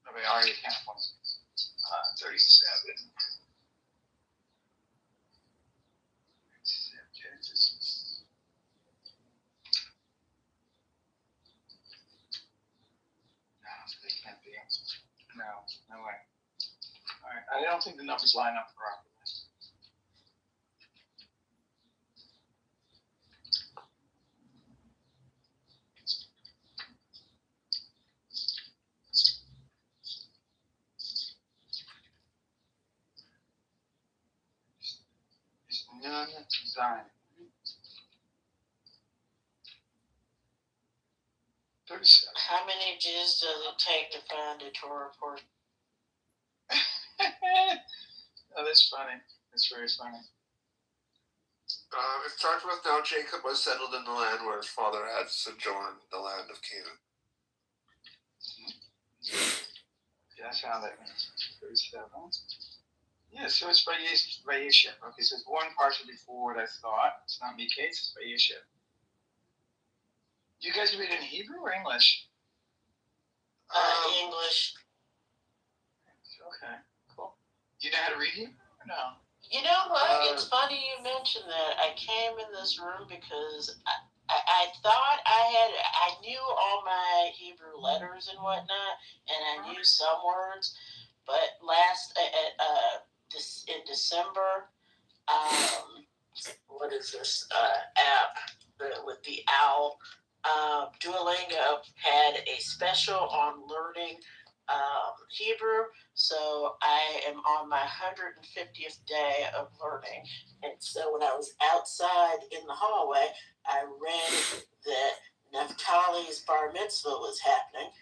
I already have one. 37. No, they can't be. No way. All right, I don't think the numbers line up properly. None design. 37. How many Jews does it take to find a Torah portion? Oh, that's funny. That's very funny. It starts with now Jacob was settled in the land where his father had sojourned, the land of Canaan. Yeah, I found that. 37. Yeah, so it's by Yeshua. Okay, so it's one partial before what I thought. It's not Mikhail, it's by Yeshua. You guys read in Hebrew or English? English. Okay, cool. Do you know how to read Hebrew or no? You know what? It's funny you mentioned that. I came in this room because I thought I knew all my Hebrew letters and whatnot, and I knew some words. But in December, what is this app with the owl? Duolingo had a special on learning Hebrew, so I am on my 150th day of learning. And so when I was outside in the hallway, I read that Naphtali's bar mitzvah was happening,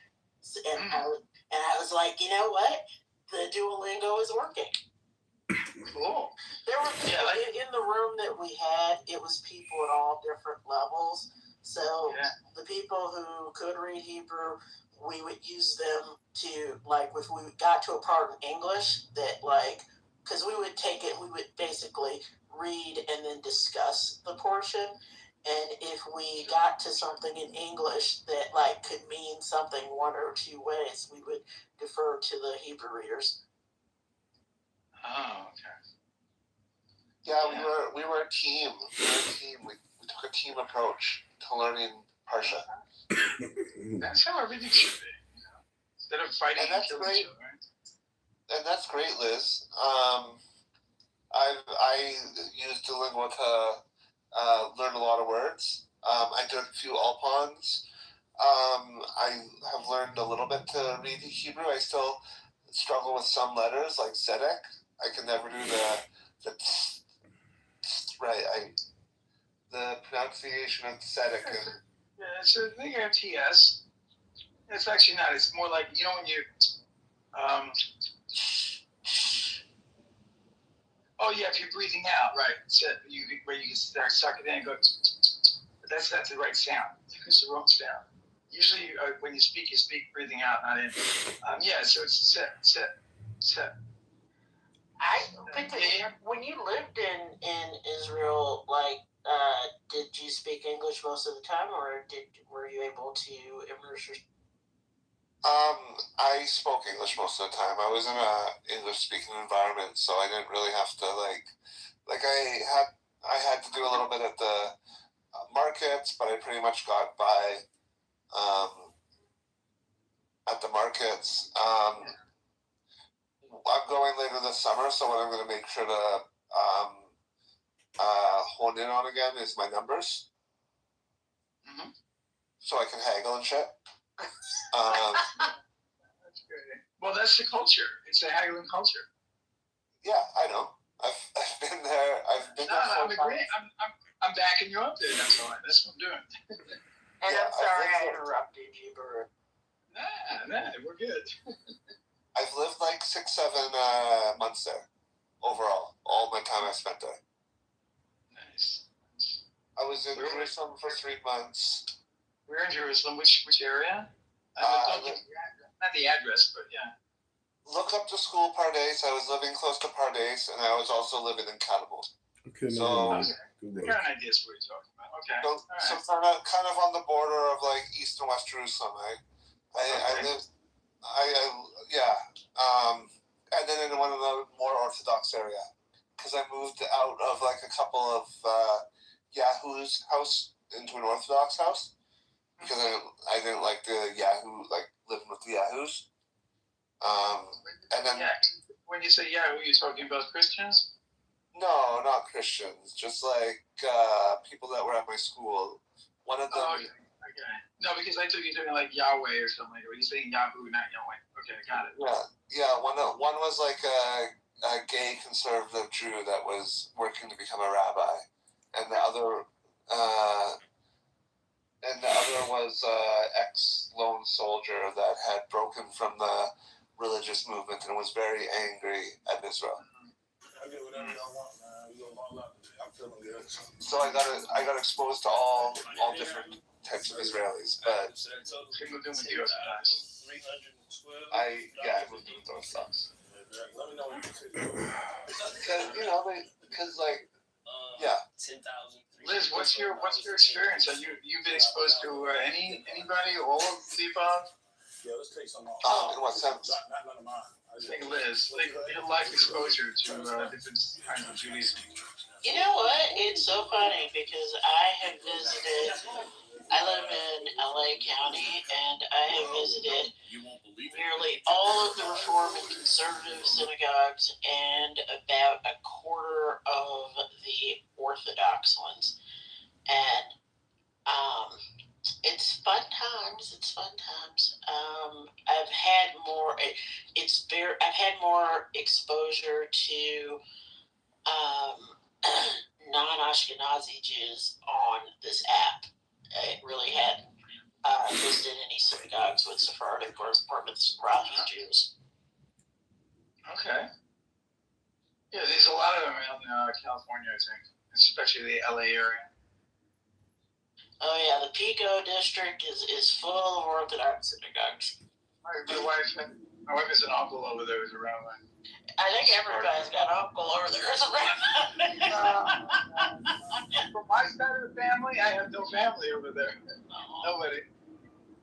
and I was like, you know what? The Duolingo is working. Cool. There were people in the room that we had. It was people at all different levels. So the people who could read Hebrew, we would use them to, like, if we got to a part in English that, like, because we would take it, we would basically read and then discuss the portion. And if we got to something in English that, like, could mean something one or two ways, we would defer to the Hebrew readers. Oh, okay. Yeah, we were a team. We took a team approach to learning Parsha. That's how everything should be. You know? Instead of fighting and killing each other, right? And that's great, Liz. I used Duolingo to learn a lot of words. I did a few Alpons. I have learned a little bit to read Hebrew. I still struggle with some letters like Zedek. I can never do the the pronunciation of Zedek. Yeah, so I think of TS. It's actually not. It's more like, you know, when you if you're breathing out, right? So where you start suck it in and go, but that's the right sound. It's the wrong sound. Usually, when you speak breathing out, not in. So it's sit. When you lived in Israel, like, did you speak English most of the time, or were you able to immerse yourself? I spoke English most of the time. I was in a English-speaking environment, so I didn't really have to I had to do a little bit at the markets, but I pretty much got by at the markets. I'm going later this summer, so what I'm going to make sure to hone in on again is my numbers, so I can haggle and shit. That's good. Well, that's the culture. It's a haggling culture. Yeah, I know. I've been there. I'm agreeing. I'm backing you up there. That's all. That's what I'm doing. And yeah, I'm sorry I interrupted you, Bert. Nah, we're good. I've lived like 6-7 months there overall. All my time I spent there. Nice. I was in Jerusalem for 3 months. We're in Jerusalem. Which area? Not the address, but yeah. Look up the school Pardes. I was living close to Pardes, and I was also living in Cattle. Okay, so I got an idea what you're talking about. Okay. So kind of on the border of like East and West Jerusalem. I lived. And then in one of the more Orthodox area, because I moved out of like a couple of Yahoo's house into an Orthodox house because I didn't like the Yahoo, like living with the Yahoos. And then when you say Yahoo, you're talking about Christians? No, not Christians. Just like people that were at my school. One of them. Oh, okay. No, because I thought you were doing like Yahweh or something. Or you saying Yahoo, not Yahweh? Okay, got it. Yeah. One was like a gay conservative Jew that was working to become a rabbi, and the other was ex-lone soldier that had broken from the religious movement and was very angry at Israel. I get whatever y'all want, man. We gonna ball up today. I'm feeling good. So I got exposed to all different types of Israelis, but you moved in with the Orthodox. I moved in with the Orthodox. Let me know when you can. Because yeah. 10,000. Liz, what's your experience? You've been exposed to anybody, all of the above? Yeah, let's take some off. In what sense? Not none of mine. I think Liz, like your life exposure to different kinds of Judaism. You know what? It's so funny because I live in LA County, and I have visited nearly all of the Reform and Conservative synagogues and about a quarter of the Orthodox ones. And it's fun times. I've had more exposure to non-Ashkenazi Jews on this app. I really hadn't visited any synagogues with Sephardic or Mizrahi Jews. Okay. Yeah, there's a lot of them around California, I think, especially the LA area. Oh yeah, the Pico district is full of Orthodox synagogues. My wife has an uncle over there who's a rabbi. I think everybody's got an uncle over there as a rabbi. From my side of the family, I have no family over there. Nobody.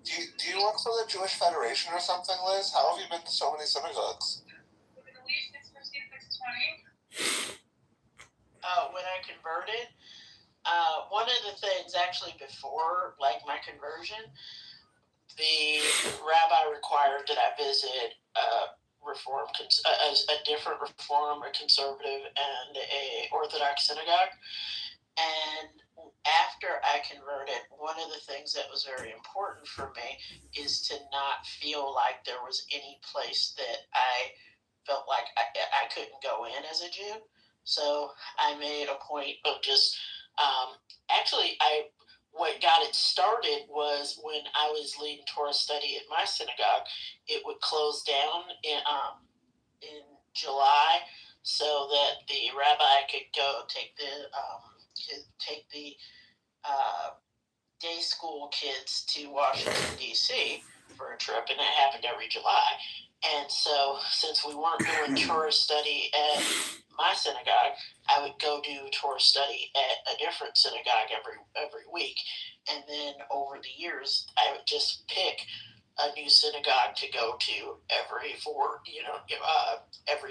Do you work for the Jewish Federation or something, Liz? How have you been to so many synagogues? When I converted, one of the things actually before like my conversion, the rabbi required that I visit a different Reform, a Conservative, and a Orthodox synagogue. And after I converted, one of the things that was very important for me is to not feel like there was any place that I felt like I couldn't go in as a Jew. So I made a point of just what got it started was when I was leading Torah study at my synagogue. It would close down in July so that the rabbi could go take the day school kids to Washington, D.C. for a trip, and that happened every July. And so, since we weren't doing Torah study at my synagogue, I would go do Torah study at a different synagogue every week. And then over the years, I would just pick a new synagogue to go to every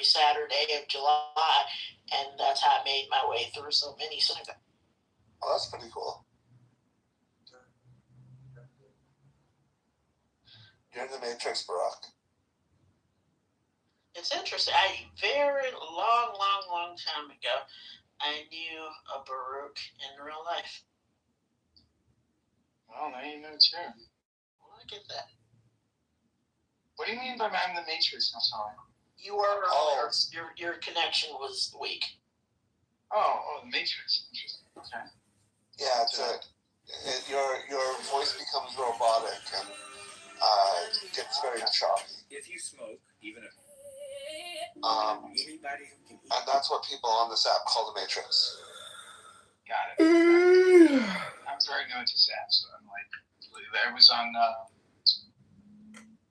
Saturday of July, and that's how I made my way through so many synagogues. Oh, that's pretty cool. You're in the Matrix, Barack. It's interesting. Very long time ago, I knew a Baruch in real life. Well, now you know too. Look at that. What do you mean by I'm the Matrix? I'm sorry. You were earlier. Your connection was weak. Oh, the Matrix. Interesting. Okay. Yeah, your voice becomes robotic and gets very choppy. If you smoke, even if anybody who can eat. And that's what people on this app call the Matrix. Got it. I'm very new into SAP, so I'm like,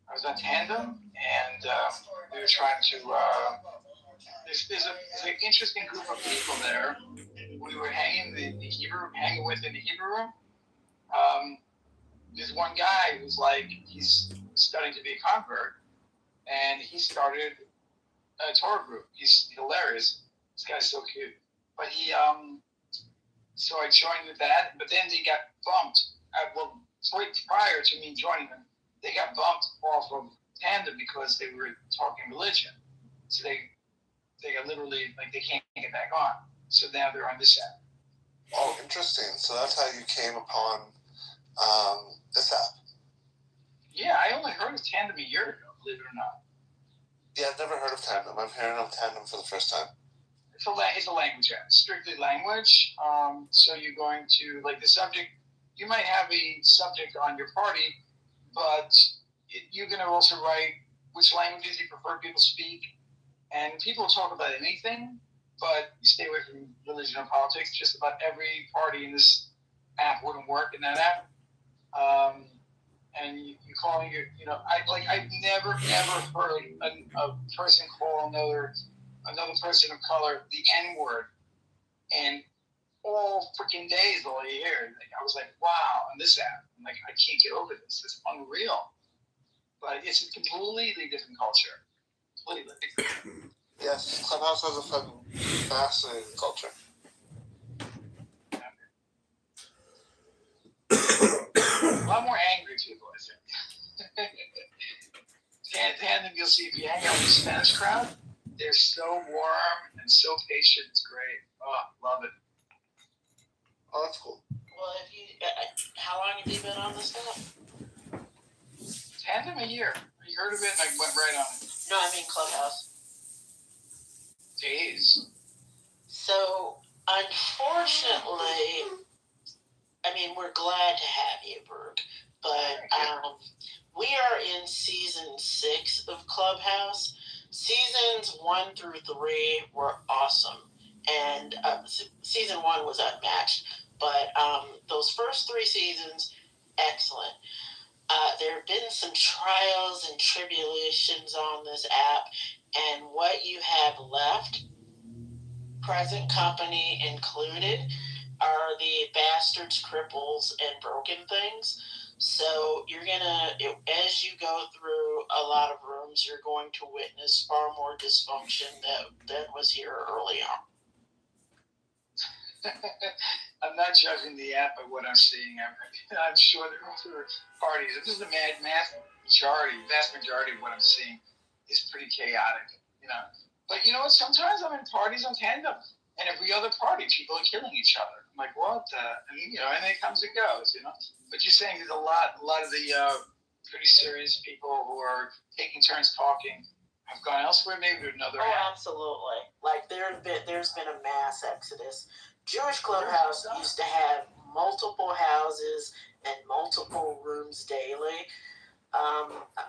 I was on Tandem, and we were trying to. There's an interesting group of people there. We were hanging with in the Hebrew room. There's one guy who's like, he's studying to be a convert, and he started a Torah group. He's hilarious. This guy's so cute. But so I joined with that, but then they got bumped. Prior to me joining them, they got bumped off of Tandem because they were talking religion. So they got literally, like, they can't get back on. So now they're on this app. Oh, interesting. So that's how you came upon this app. Yeah, I only heard of Tandem a year ago, believe it or not. Yeah, I've never heard of Tandem. I'm hearing of Tandem for the first time. It's a language app, strictly language. So you're going to, like, the subject, you might have a subject on your party, but you're going to also write which languages you prefer people speak. And people talk about anything, but you stay away from religion and politics. Just about every party in this app wouldn't work in that app. And you calling I've never heard a person call another person of color the N-word, and all freaking days all you hear. I was like, wow, on this app, I'm like, I can't get over this. It's unreal. But it's a completely different culture. Completely. Yes, Clubhouse has a fascinating culture. A lot more angry people, I think. Tandem, you'll see if you hang out with the Spanish crowd, they're so warm and so patient. It's great. Oh, love it. Oh, that's cool. Well, how long have you been on this app? Tandem a year. You heard of it and I went right on it. No, I mean Clubhouse. Days. So, unfortunately, I mean, we're glad to have you, Berg, but we are in season 6 of Clubhouse. Seasons 1 through 3 were awesome, and season 1 was unmatched, but those first 3 seasons, excellent. There have been some trials and tribulations on this app, and what you have left, present company included, are the bastards, cripples, and broken things. So you're gonna, as you go through a lot of rooms, you're going to witness far more dysfunction than was here early on. I'm not judging the app by what I'm seeing. I'm sure there are parties. This is the vast majority of what I'm seeing is pretty chaotic, But you know what? Sometimes I'm in parties on Tandem, and every other party, people are killing each other. I'm like, what? And it comes and goes, But you're saying there's a lot of the pretty serious people who are taking turns talking have gone elsewhere, maybe to another app. Absolutely. Like there's been a mass exodus. Jewish Clubhouse used to have multiple houses and multiple rooms daily.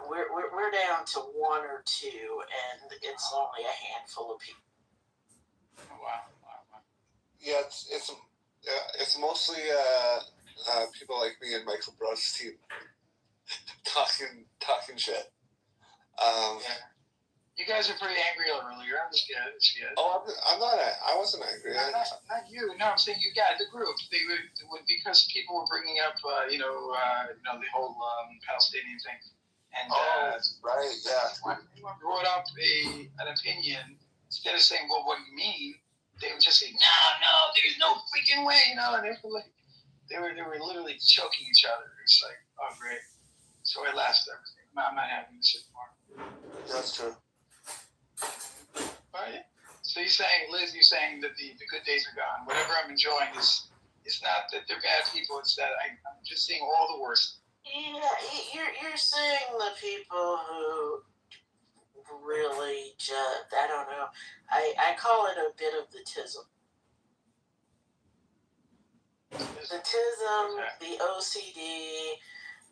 We're down to 1 or 2, and it's only a handful of people. Wow. Yeah, it's mostly people like me and Michael Brown's team talking shit. Yeah. You guys are pretty angry earlier. It's good. It's good. Oh, I'm not. I wasn't angry. Not you. No, I'm saying you guys, the group. They would because people were bringing up, the whole Palestinian thing. And right, yeah. when anyone brought up an opinion, instead of saying, "Well, what do you mean?" they would just say, "No, there's no freaking way," And they were literally choking each other. It's like, oh great. So I lost everything. I'm not having this anymore. That's true. Oh, yeah. So you're saying, Liz, that the good days are gone. Whatever I'm enjoying is, it's not that they're bad people. It's that I'm just seeing all the worst. Yeah, you're seeing the people who really just, I don't know. I call it a bit of the tism. The tism, the OCD,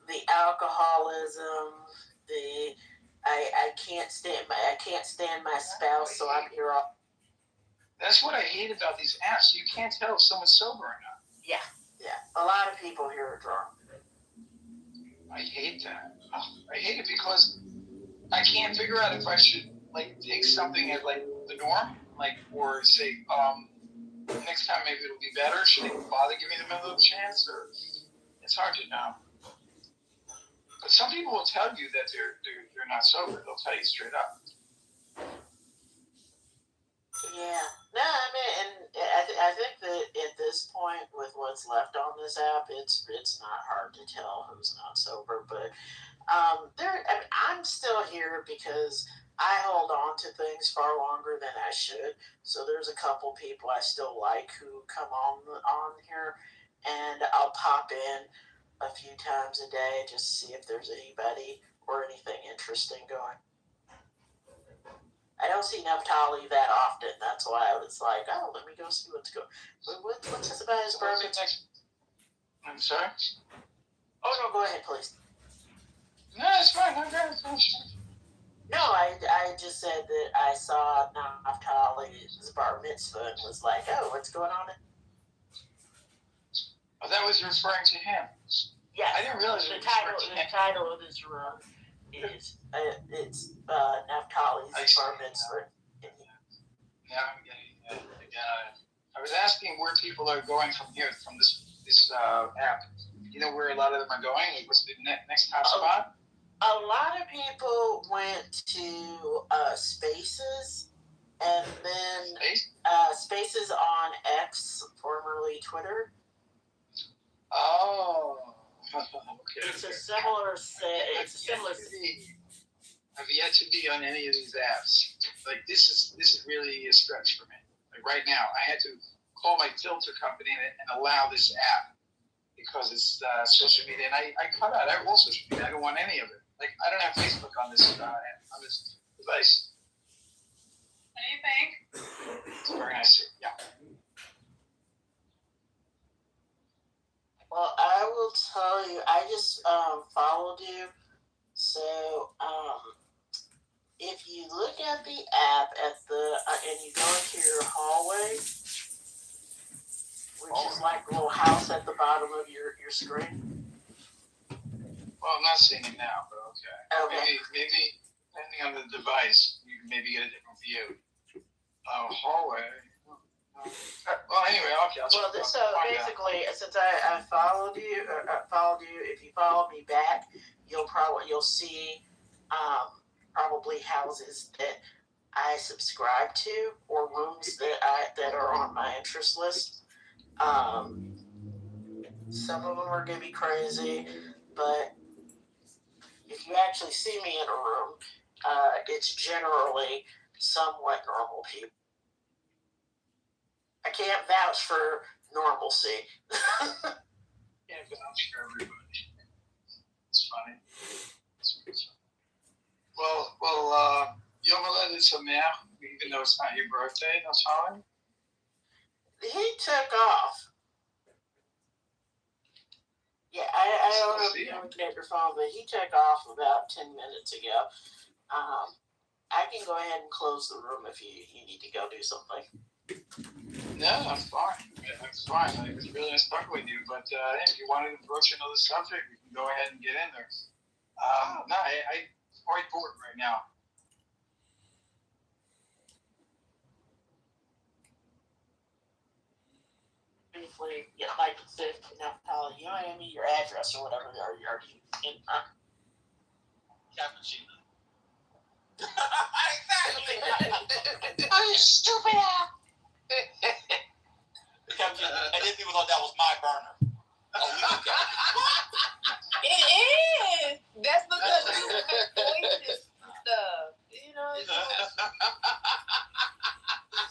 the alcoholism, the I can't stand my spouse, so I'm here all. That's what I hate about these apps. You can't tell if someone's sober or not. Yeah. A lot of people here are drunk. I hate that. I hate it because I can't figure out if I should take something as the norm, or say next time maybe it'll be better. Should I even bother giving them a little chance, or it's hard to know. But some people will tell you that they're not sober. They'll tell you straight up. Yeah. No, I mean, and I think that at this point, with what's left on this app, it's not hard to tell who's not sober. But I'm still here because I hold on to things far longer than I should. So there's a couple people I still like who come on here, and I'll pop in a few times a day just to see if there's anybody or anything interesting going. I don't see Naphtali that often. That's why I was like, oh, let me go see what's going. What's this about his bourbon? I'm sorry? Oh, no, go ahead, please. No, it's fine. No, I just said that I saw Naphtali's bar mitzvah and was like, oh, what's going on? Oh, that was referring to him. Yes. I didn't realize the title of this room is it's Naphtali's bar mitzvah. Yeah, I'm getting it. I was asking where people are going from here, from this app. You know where a lot of them are going? What's the next top spot? A lot of people went to Spaces, and then Spaces on X, formerly Twitter. Oh, okay. It's a similar. I've yet to be on any of these apps. This is really a stretch for me. Right now, I had to call my filter company and allow this app because it's social media, and I cut out all social media. I don't want any of it. I don't have Facebook on this device. What do you think? It's very nice. Yeah. Well, I will tell you. I just followed you, so if you look at the app and you go into your hallway, which is like a little house at the bottom of your screen. Well, I'm not seeing it now, but okay. Maybe depending on the device, you can maybe get a different view. Hallway. Well, anyway, okay. So basically, since I followed you, if you follow me back, you'll see probably houses that I subscribe to or rooms that are on my interest list. Some of them are gonna be crazy, but if you actually see me in a room, it's generally somewhat normal people. I can't vouch for normalcy. Can't vouch for everybody. It's funny. Well, Yom Haledet Sameach, even though it's not your birthday, that's fine. He took off. Yeah, I don't know if you're looking at your phone, but he took off about 10 minutes ago. I can go ahead and close the room if you need to go do something. No, I'm fine. It's fine. It's really nice talking with you. But if you wanted to broach another subject, we can go ahead and get in there. No, I whiteboard right now. Briefly, like said, tell you know what I mean, your address or whatever, or your Cappuccino. Exactly. Oh, you stupid ass. And then people thought that was my burner. It is. That's because you have voices and stuff. You know.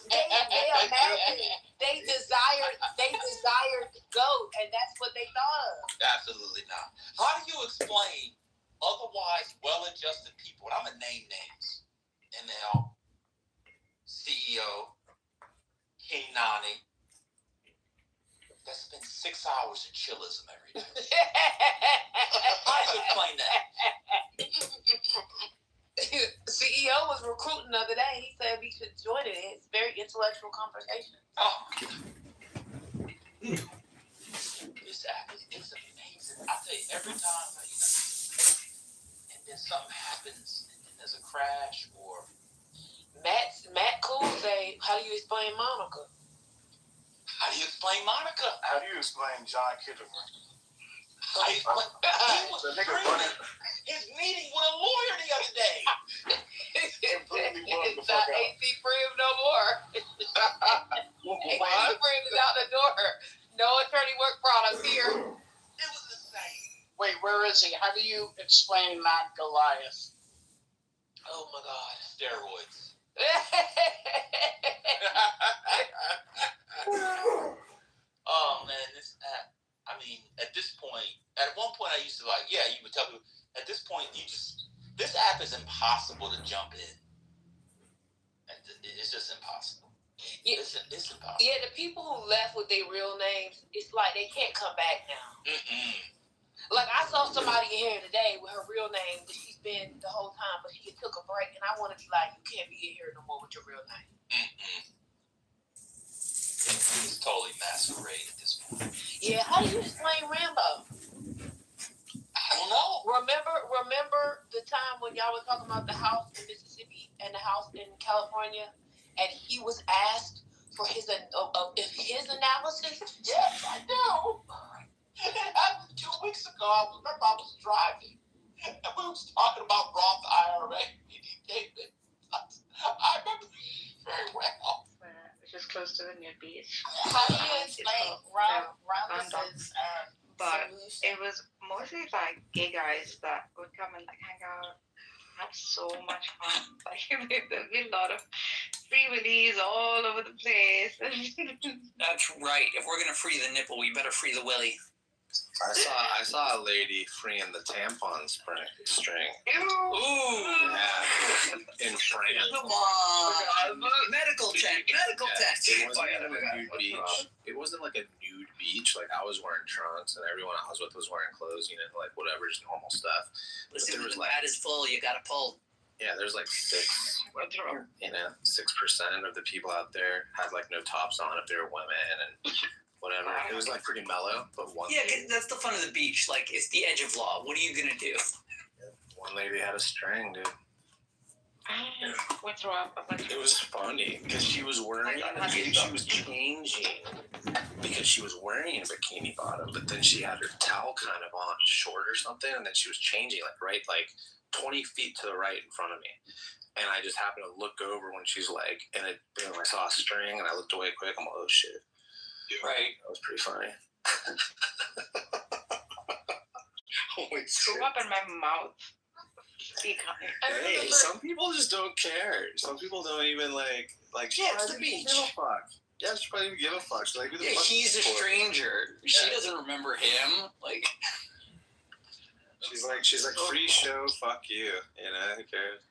They imagine they desired goat, and that's what they thought of. Absolutely not. How do you explain otherwise well-adjusted people? And I'm gonna name names. NL, CEO, King Nani. That spend 6 hours in chillism every day. How do you explain that? CEO was recruiting the other day. He said we should join it. It's very intellectual conversation. Oh. This app is amazing. I tell you, every time, and then something happens, and then there's a crash, or Matt Cool say, how do you explain Monica? How do you explain Monica? How do you explain John Kitover? He was dreaming his meeting with a lawyer the other day. It's not AC Freedom no more. AC Freedom is out the door. No attorney work products here. It was insane. Wait, where is he? How do you explain Matt Goliath? Oh my God, steroids. Oh man, this app. I mean, at one point I used to you would tell people, at this point, this app is impossible to jump in. It's just impossible. Yeah. It's impossible. Yeah, the people who left with their real names, it's like they can't come back now. Like, I saw somebody in here today with her real name that she's been the whole time, but she took a break, and I want to be like, you can't be in here no more with your real name. It's totally masquerade at this point. Yeah, how do you explain Rambo? I don't know. Remember the time when y'all were talking about the house in Mississippi and the house in California, and he was asked for his analysis? Yes, I know. It happened 2 weeks ago. I was driving, and we was talking about Roth IRA. I remember very well. Which is close to the nude beach. How do you explain Rhonda's But it was mostly like gay guys that would come and like hang out, have so much fun. Like there'd be a lot of free willies all over the place. That's right. If we're gonna free the nipple, we better free the willy. I saw a lady freeing the tampon string. Ooh. Yeah. In France. Come on. Medical check. It wasn't a nude beach. It wasn't like a nude beach. Like, I was wearing trunks and everyone I was with was wearing clothes, like whatever, just normal stuff. Listen, when the pad is full, you gotta pull. Yeah, there's like 6% of the people out there had like no tops on if they were women and whatever. It was like pretty mellow, but one lady, that's the fun of the beach. Like, it's the edge of law. What are you gonna do? one lady had a string, dude. It was funny because she was wearing, she was changing because she was wearing a bikini bottom, but then she had her towel kind of on short or something, and then she was changing like 20 feet to the right in front of me. And I just happened to look over when she's like, and boom, I saw a string and I looked away quick. I'm like, oh shit. Right. That was pretty funny. Holy shit. Threw up in my mouth. Hey, some people just don't care. Some people don't even like. Yeah, it's the beach. Give a fuck. Yeah, she probably even give a fuck. She's like, who the fuck he's a stranger. Yeah. She doesn't remember him. Like, she's like free show. Fuck you. Who cares?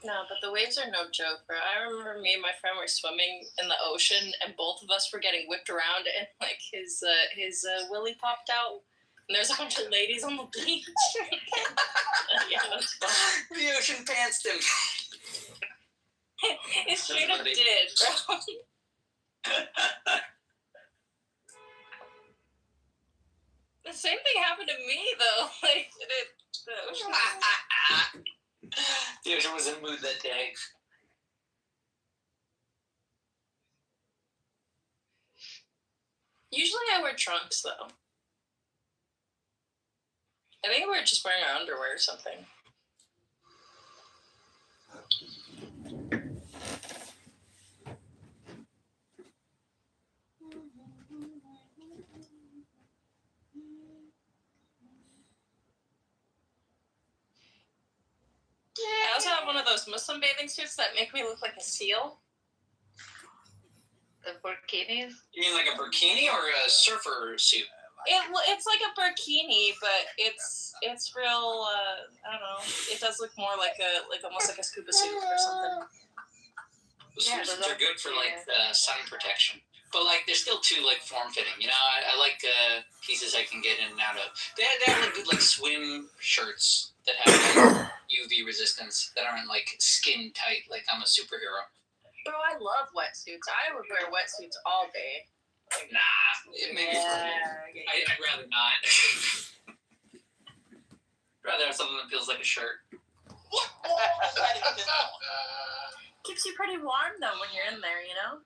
No, but the waves are no joke, bro. I remember me and my friend were swimming in the ocean, and both of us were getting whipped around, and like his willy popped out, and there's a bunch of ladies on the beach. Yeah, that's fun. The ocean pantsed him. It straight up did, bro. same thing happened to me though. Like The ocean was in the mood that day. Usually I wear trunks though. I think we're just wearing our underwear or something. I also have one of those Muslim bathing suits that make me look like a seal. The burkinis? You mean like a burkini or a surfer suit? It's like a burkini, but it's real. I don't know. It does look more like almost like a scuba suit or something. Those suits are good for like sun protection, but like they're still too like form fitting. You know, I like pieces I can get in and out of. They have like good like swim shirts that have like UV resistance that aren't like skin tight like I'm a superhero. Bro, I love wetsuits. I would wear wetsuits all day. Nah, maybe for me. I'd rather not. Rather have something that feels like a shirt. What wall setting is on? Keeps you pretty warm though when you're in there, you know?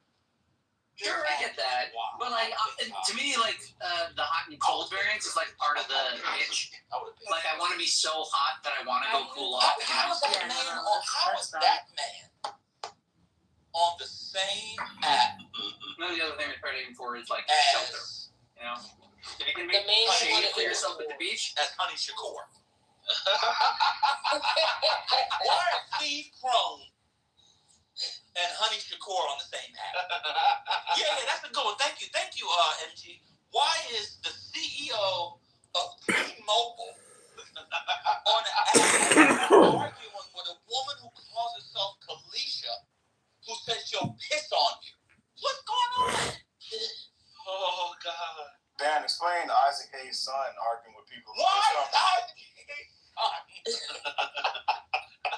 Sure, I get that. But like, to me, like the hot and cold variants is like part of the itch. Like, I want to be so hot that I want to go cool off. How is that man on the same app? No, the other thing we're fighting for is like shelter. You know, if you can The make man shade wanted for to yourself at the beach. That's Honey Shakur. Why are Steve Crone and Honey Shakur on the same app? Yeah, that's a good one. Thank you, MG. Why is the CEO of T-Mobile on an app arguing with a woman who calls herself Kalisha, who says she'll piss on you? What's going on? Oh God! Dan, explain Isaac Hayes' son arguing with people. Why is Isaac Hayes' son?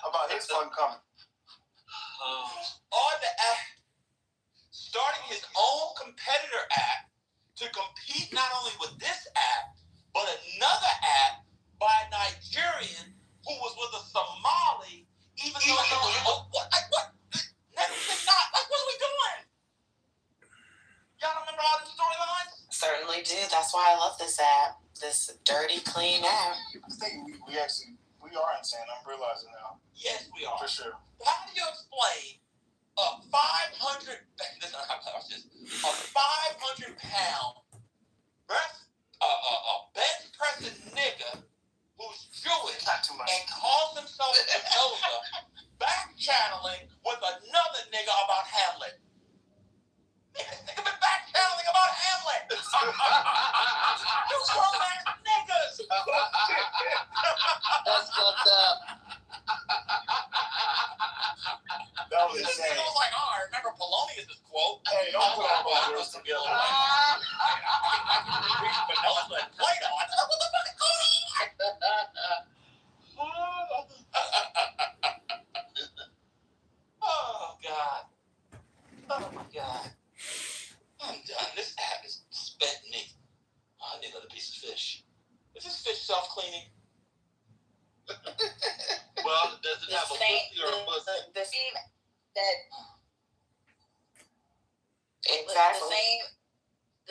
About his son coming. On the app, starting his own competitor app to compete not only with this app, but another app by a Nigerian who was with a Somali, even though what? Netflix not. Like, what are we doing? Y'all don't remember all these storylines? Certainly do. That's why I love this app. This dirty, clean app. I think we are insane. I'm realizing now. Yes, we are. For sure. How do you explain a 500-pound bench pressing nigga who's Jewish and calls himself a Kitover back channeling with another nigga about Hamlet? This nigga been back channeling about Hamlet. You grown ass niggas. That's fucked up. That was This insane. nigga was like, oh, I remember Polonius' quote. Hey, don't put our words together. I can read Spinoza and Plato. I said, what the fuck is going on? Oh, God. Oh, my God. I'm done. This app is spent me. Oh, I need another piece of fish. Is this fish self-cleaning? Well, does it have a pussy or a pussy? The same that Exactly.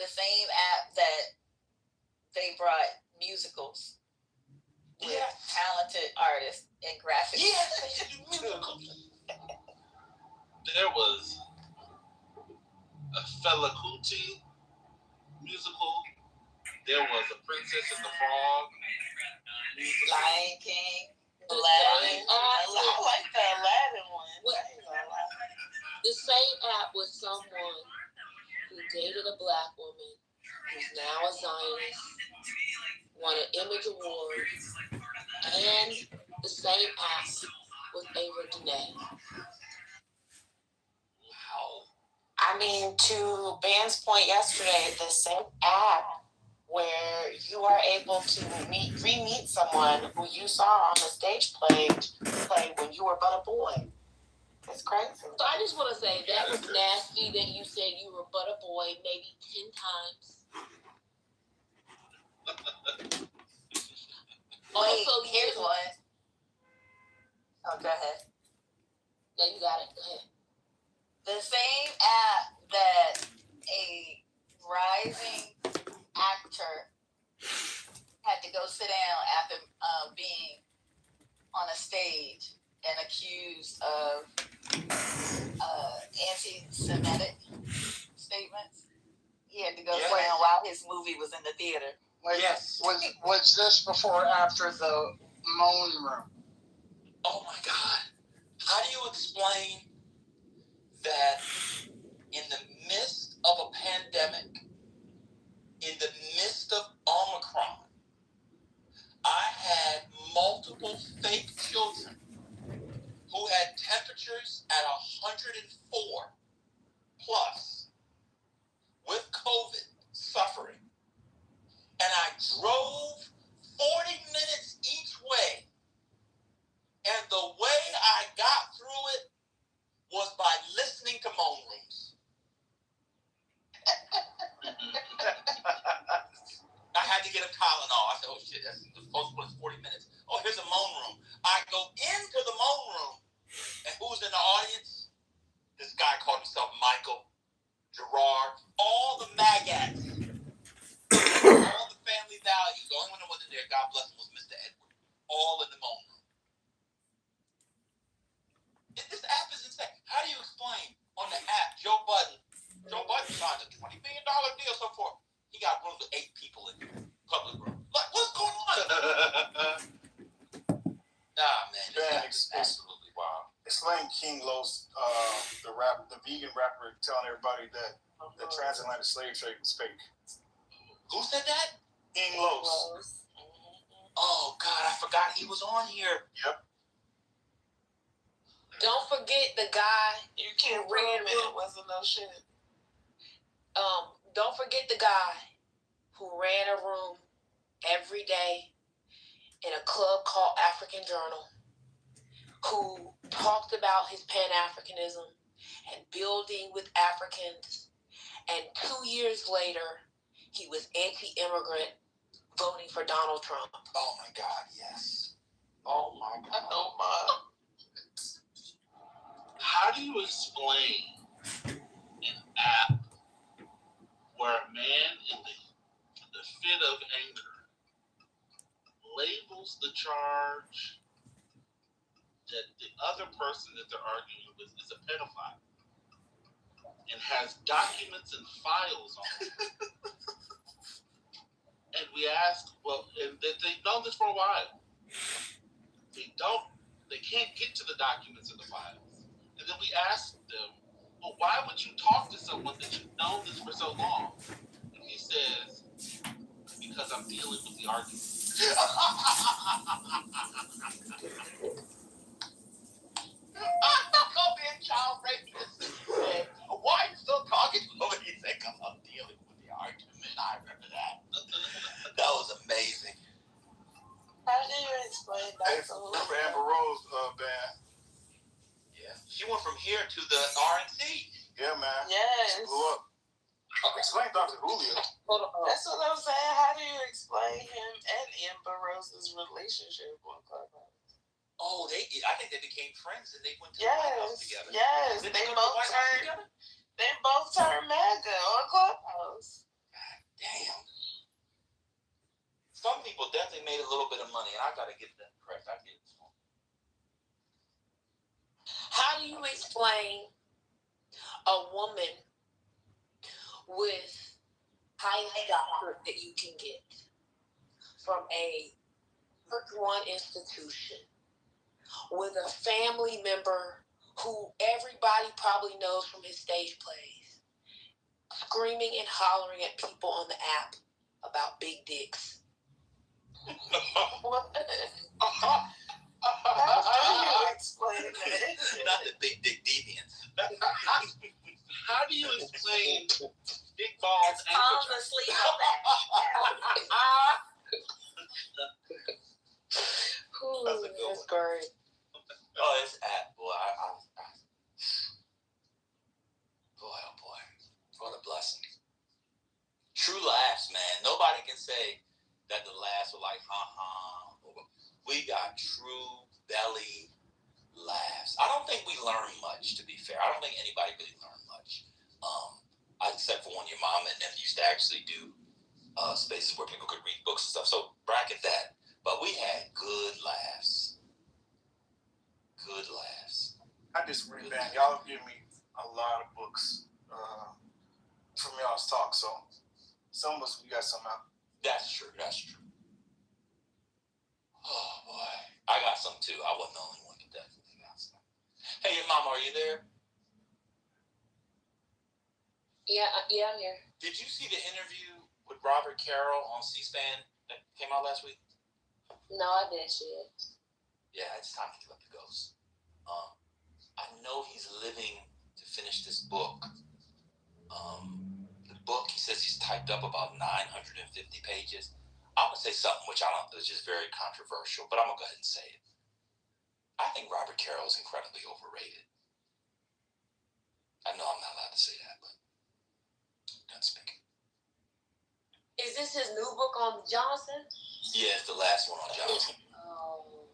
the same app that they brought musicals with talented artists and graphics. Yes, they should do musicals. There was a Fela Kuti musical. There was a Princess and the Frog musical. Lion King, Aladdin. I like the Aladdin one. The same app was someone who dated a black woman who's now a Zionist, won an Image Award, and the same app with Ava DuVernay. I mean, to Ben's point yesterday, the same app where you are able to re-meet someone who you saw on the stage play when you were but a boy. It's crazy. So I just want to say that was nasty that you said you were but a boy maybe 10 times. Wait, here's one. Oh, go ahead. Yeah, you got it. Go ahead. The same app that a rising actor had to go sit down after being on a stage and accused of anti-Semitic statements. He had to go sit down while his movie was in the theater. Yes. Was this before or after the moan room? Oh my God. How do you explain that in the midst of a pandemic, in the midst of Omicron, I had multiple fake children who had temperatures at 104 plus with COVID suffering, and I drove 40 minutes each way, and the way I got through it was by listening to moan rooms. I had to get a Tylenol. I said, oh shit, that's the first one is 40 minutes. Oh, here's a moan room. I go into the moan room, and who's in the audience? This guy called himself Michael, Gerard, all the magats, all the family values. The only one that wasn't there, God bless him, was Mr. Edward. All in the moan room. This app is insane. How do you explain on the app, Joe Budden signed a $20 million deal so far? He got rooms with 8 people in public room. Like, what's going on? Nah, man, it's absolutely wild. Explain King Los, the vegan rapper, telling everybody that the transatlantic slave trade was fake. Who said that? King Los. Oh God, I forgot he was on here. Yep. Don't forget the guy. You can't ran it. It wasn't no shit. Don't forget the guy who ran a room every day in a club called African Journal, who talked about his Pan-Africanism and building with Africans, and 2 years later, he was anti-immigrant, voting for Donald Trump. Oh my God, yes. Oh my God. Oh my. How do you explain an app where a man in the fit of anger labels the charge that the other person that they're arguing with is a pedophile and has documents and files on it? And we ask, well, and they've known this for a while. They can't get to the documents and the files. And then we ask them, well, why would you talk to someone that you've known this for so long? And he says, because I'm dealing with the argument. I'm being child rapist. Why are you still talking to him? He said, because I'm dealing with the argument. I remember that. That was amazing. How do you explain that? Hey, remember Amber Rose band? Yeah. She went from here to the RNC. Yeah, man. Yes. She blew up. Explain Dr. Julio. That's what I'm saying. How do you explain him and Amber Rose's relationship on Clubhouse? Oh, I think they became friends and they went to the White House together. Yes, they both turned MAGA on Clubhouse. God damn. Some people definitely made a little bit of money, and I gotta give them credit. I give it to them. How do you explain a woman with highest doctorate that you can get from a one institution with a family member who everybody probably knows from his stage plays, screaming and hollering at people on the app about big dicks? What? How do you explain that? Not the big dick deviants. How do you explain big balls and Falls asleep on that. That's a good one. Great. Oh, it's at boy. Boy, oh boy. What a blessing. True laughs, man. Nobody can say that the laughs were like, we got true belly laughs. I don't think we learned much, to be fair. I don't think anybody really learned much. Except for when your mom and them used to actually do spaces where people could read books and stuff. So bracket that. But we had good laughs. Good laughs. I disagree, man. Y'all give me a lot of books from y'all's talk, so some of us, we got some out. That's true. That's true. Oh, boy. I got some, too. I wasn't the only one, but definitely got some. Hey, your mama, are you there? Yeah, I'm here. Did you see the interview with Robert Carroll on C-SPAN that came out last week? No, I didn't see it. Yeah, it's time to give up the ghost. I know he's living to finish this book. The book, he says he's typed up about 950 pages. I'm going to say something which I don't, is just very controversial, but I'm going to go ahead and say it. I think Robert Carroll is incredibly overrated. I know I'm not allowed to say that, but done speaking. Is this his new book on Johnson? Yeah, it's the last one on Johnson. Oh.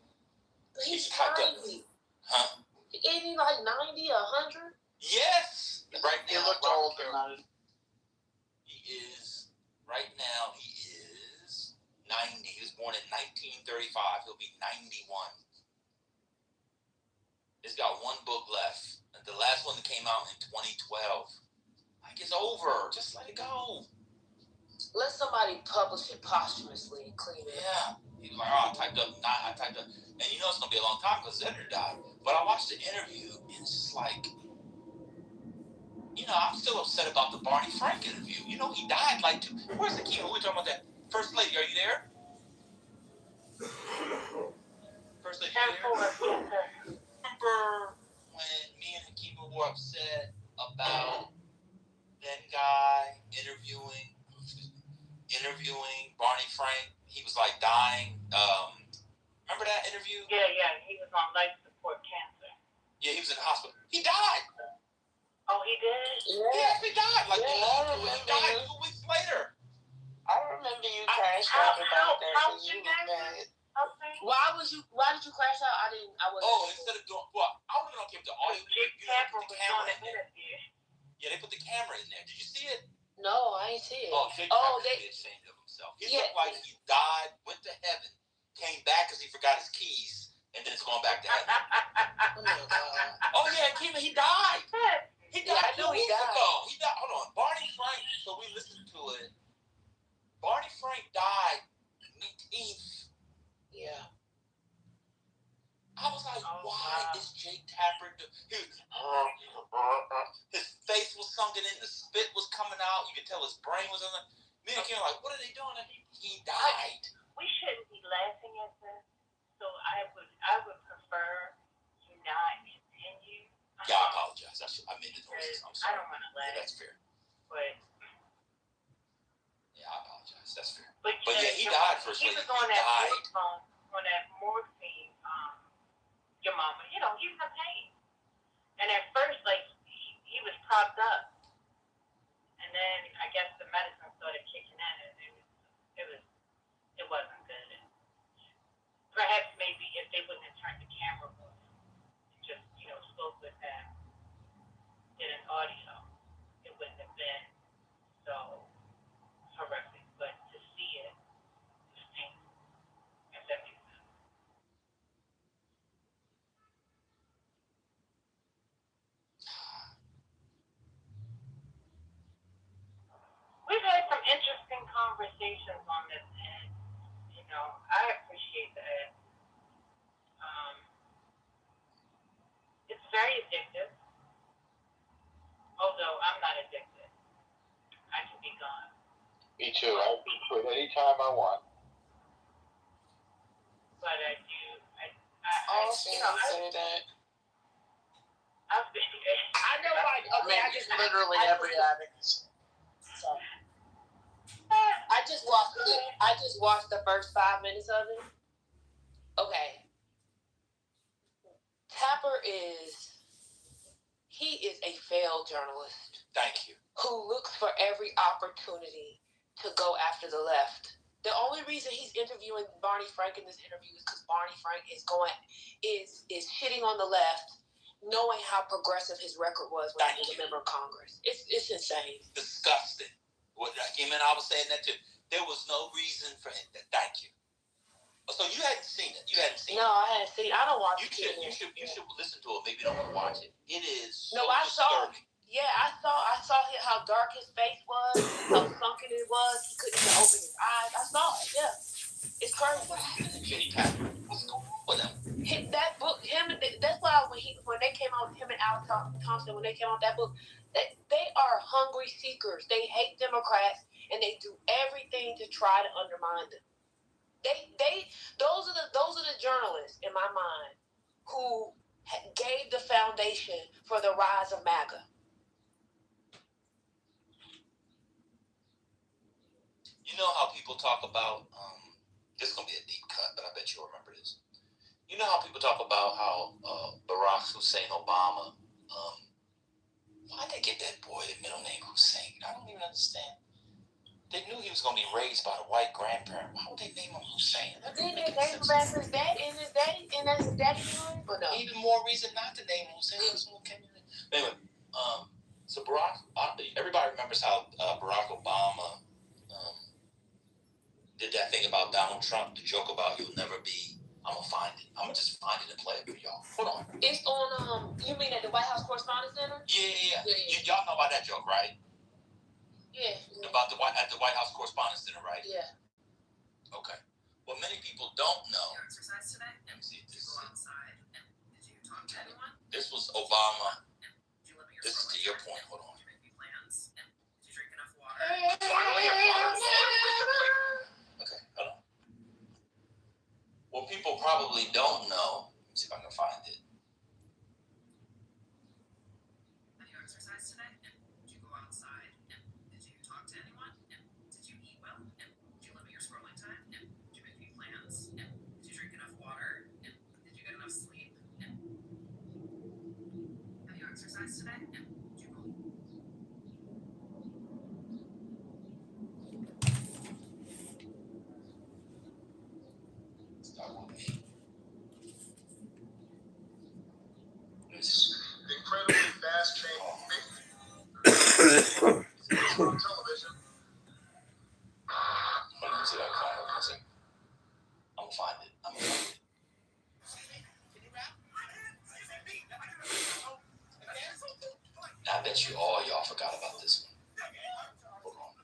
But he's typed up. 90. Huh? Isn't he like 90 or 100? Yes! Right now, He looked older. He is, right now, he is 90. He was born in 1935. He'll be 91. He's got one book left. The last one that came out in 2012. Like, it's over. Just let it go. Let somebody publish it posthumously and clean it. Yeah. He was like, I typed up. And you know it's going to be a long time because his editor died. But I watched the interview, and it's just like, I'm still upset about the Barney Frank interview. He died like where's the key? We're talking about that. First Lady, are you there? First Lady, are you there? Remember when me and Hakima were upset about that guy interviewing Barney Frank? He was like dying. Remember that interview? Yeah. He was on life support cancer. Yeah, he was in the hospital. He died. Oh, he did? Yeah, he died. Like, he died 2 weeks later. I remember you crashed out about that. How you mad? Why did you crash out? Instead of doing, I don't know if the audio. Yeah, they put the camera in there. Did you see it? No, I ain't see it. Jake Tapper's ashamed of himself. He looked like he died, went to heaven, came back because he forgot his keys, and then it's going back to heaven. Oh my God. Oh yeah, Kima, he died. He died 2 weeks ago. He died. Hold on, Barney Frank. So we listened to it. Barney Frank died 19th. Yeah. I was like, why is Jake Tapper? His face was sunken in, the spit was coming out. You could tell his brain was on the. Me and Kim were like, what are they doing? He died. We shouldn't be laughing at this. So I would prefer you not continue. Yeah, I apologize. I made the noises. I'm sorry. I don't want to laugh. Yeah, that's fair. But yeah, I apologize. That's fair. But yeah, he died first. He was on that morphine. Your mama, he was in pain, and at first, like he was propped up, and then I guess the medicine started kicking in, and it wasn't good. And perhaps maybe if they wouldn't have turned the camera off, just spoke with him, did an audio, it wouldn't have been so horrific. But to see it was painful. If that makes sense. We've had some interesting conversations on this, and I appreciate that. It's very addictive, although I'm not addicted. I can be gone. Me too. I can quit anytime I want. But I do. I say that. I've been. I know why. Okay, I just literally every addict. So. I just watched the first 5 minutes of it. Okay. Tapper is a failed journalist. Thank you. Who looks for every opportunity to go after the left The only reason he's interviewing Barney Frank in this interview is because Barney Frank is shitting on the left, knowing how progressive his record was when he was a member of Congress. It's insane. Disgusting. I was saying that too. There was no reason for him. Thank you. So you hadn't seen it. No, I hadn't seen it. I don't watch it. You should listen to it. Maybe you don't want to watch it. It is no, so I disturbing. I saw how dark his face was, how sunken it was. He couldn't even open his eyes. I saw it. Yeah, it's crazy. Jenny Tapper, what's going on with him? That book, that's why when they came out, him and Al Thompson, when they came out with that book, they are hungry seekers. They hate Democrats and they do everything to try to undermine them. Those are the journalists in my mind who gave the foundation for the rise of MAGA. You know how people talk about this is gonna be a deep cut, but I bet you'll remember this. You know how people talk about how Barack Hussein Obama, why'd they give that boy the middle name Hussein? I don't even understand. They knew he was going to be raised by a white grandparent. Why would they name him Hussein? Didn't they name him after his dad and his daddy name? But no. Even more reason not to name him Hussein. Anyway, so everybody remembers how Barack Obama did that thing about Donald Trump, the joke about you'll never be. I'm going to find it. I'm going to just find it and play it for y'all. Hold on. It's on, you mean at the White House Correspondents' Center? Yeah. Y'all know about that joke, right? Yeah. About at the White House Correspondents' Center, right? Yeah. Okay. What many people don't know. Did you exercise today? Let me see if this. Did you go outside? Did you talk to anyone? This was Obama. Did you limit your This is to your point. Hold on. Did you make any plans? Did you drink enough water? Okay, hold on. What people probably don't know. Let's see if I can find it. Have you exercised today? Did you go outside? Did you talk to anyone? Did you eat well? Did you limit your scrolling time? Did you make any plans? Did you drink enough water? Did you get enough sleep? Have you exercised today? Did you go? Incredibly fast change. On television. Let me see that kind of thing. I'm gonna find it. I bet you all y'all forgot about this one. Hold on.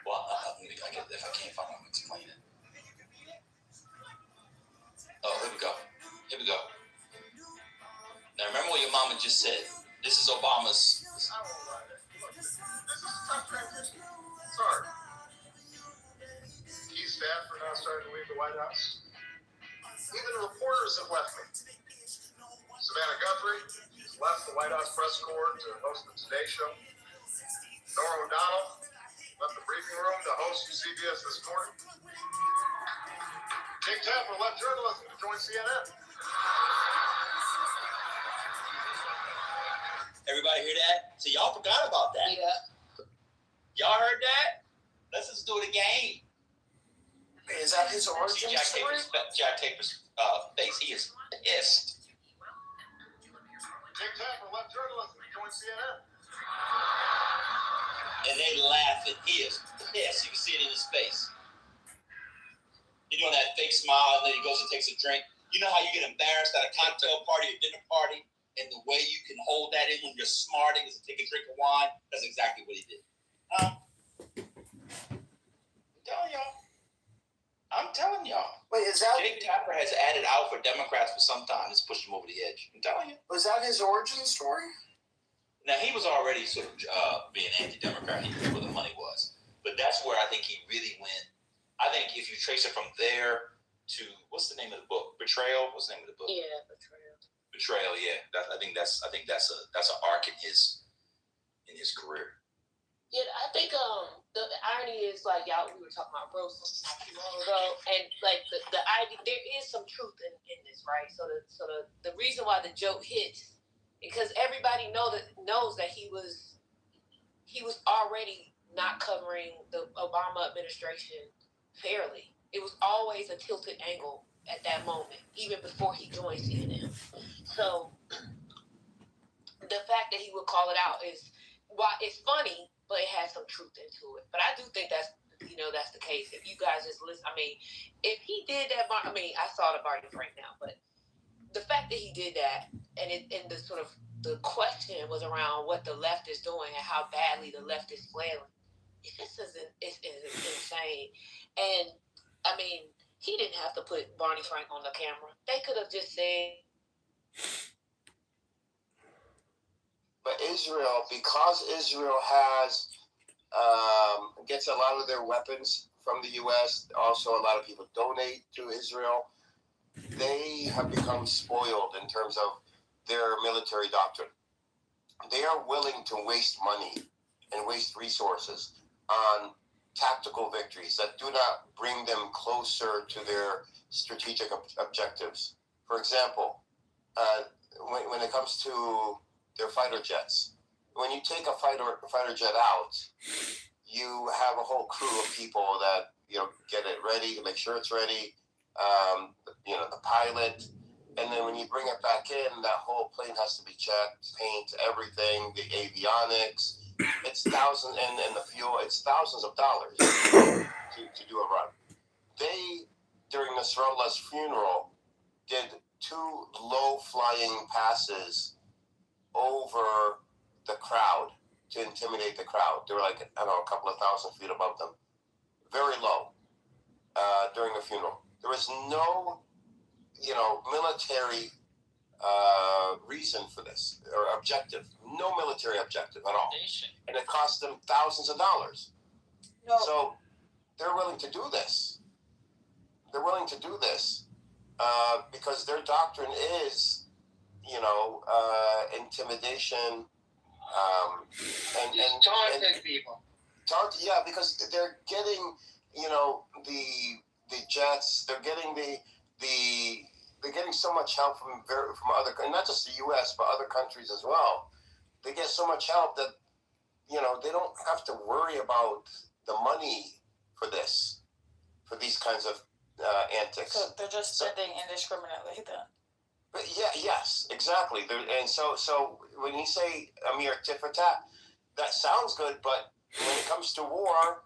Well, if I can't find it, I'm gonna explain it. Oh, here we go. Now remember what your mama just said. This is Obama's. This is tough transition. Sorry. Keith Stafford now starting to leave the White House. Even reporters have left me. Savannah Guthrie left the White House press corps to host the Today Show. Norah O'Donnell left the briefing room to host CBS This Morning. Jake Tapper left journalism to join CNN. Everybody hear that? So y'all forgot about that. Yeah. Y'all heard that? Let's just do it again. Is that his origin See story? Jack Taper's face. He is pissed. Jake Tapper left journalism to join CNN. And they laughing. He is pissed. You can see it in his face. He's doing that fake smile, and then he goes and takes a drink. You know how you get embarrassed at a cocktail party or dinner party, and the way you can hold that in when you're smarting is to take a drink of wine? That's exactly what he did. I'm telling y'all. Wait, is that Jake Tapper has added out for Democrats for some time. It's pushed him over the edge. I'm telling you. was that his origin story? Now, he was already sort of being anti-Democrat. He knew where the money was. But that's where I think he really went. I think if you trace it from there to, what's the name of the book? Betrayal? What's the name of the book? Yeah, Betrayal. Betrayal, yeah. I think that's an arc in his career. Yeah, I think the irony is like y'all we were talking about roast not too long ago, and like the idea there is some truth in this, right? So the reason why the joke hits because everybody knows that he was already not covering the Obama administration fairly. It was always a tilted angle at that moment, even before he joined CNN. So the fact that he would call it out is why it's funny, but it has some truth into it. But I do think that's the case. If you guys just listen, I mean, if he did that, I saw the Barney Frank now, but the fact that he did that, and the sort of the question was around what the left is doing and how badly the left is flailing. It's insane. And I mean, he didn't have to put Barney Frank on the camera. They could have just said. But Israel, because Israel has gets a lot of their weapons from the U.S., also a lot of people donate to Israel, they have become spoiled in terms of their military doctrine. They are willing to waste money and waste resources on tactical victories that do not bring them closer to their strategic objectives. For example, when it comes to their fighter jets, when you take a fighter jet out, you have a whole crew of people that get it ready to make sure it's ready. The pilot, and then when you bring it back in, that whole plane has to be checked, paint, everything, the avionics. It's thousands, and the fuel. It's thousands of dollars to do a run. They, during Nasrallah's funeral, did 2 low-flying passes over the crowd to intimidate the crowd. They were like, a couple of thousand feet above them. Very low during the funeral. There was no, military reason for this, or objective. No military objective at all. And it cost them thousands of dollars. No. So they're willing to do this. Because their doctrine is, intimidation, and taunting people. Because they're getting, the jets. They're getting they're getting so much help from other, not just the U.S. but other countries as well. They get so much help that they don't have to worry about the money for these kinds of antics. So they're just spending indiscriminately then. But yes, exactly. And so when you say a mere tit for tat, that sounds good, but when it comes to war,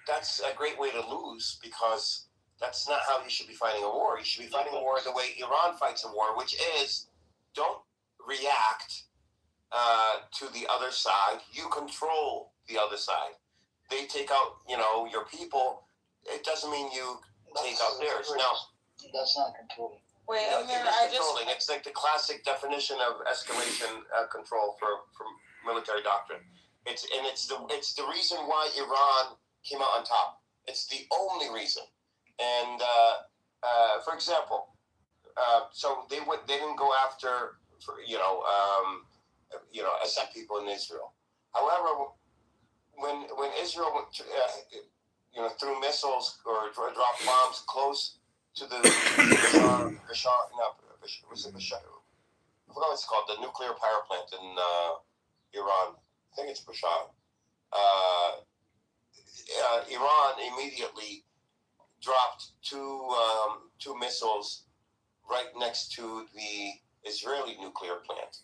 that's a great way to lose, because that's not how you should be fighting a war. You should be fighting a war the way Iran fights a war, which is don't react to the other side. You control the other side. They take out, your people. It doesn't mean you take out theirs. No. That's not controlling. Wait, controlling. It's like the classic definition of escalation control for military doctrine. It's the reason why Iran came out on top. It's the only reason. And for example, so they didn't go after Assad people in Israel. However, when Israel threw missiles or dropped bombs close to the Bashar, was it Bashar? I forgot what it's called, the nuclear power plant in Iran. I think it's Bashar. Iran immediately dropped two missiles right next to the Israeli nuclear plant.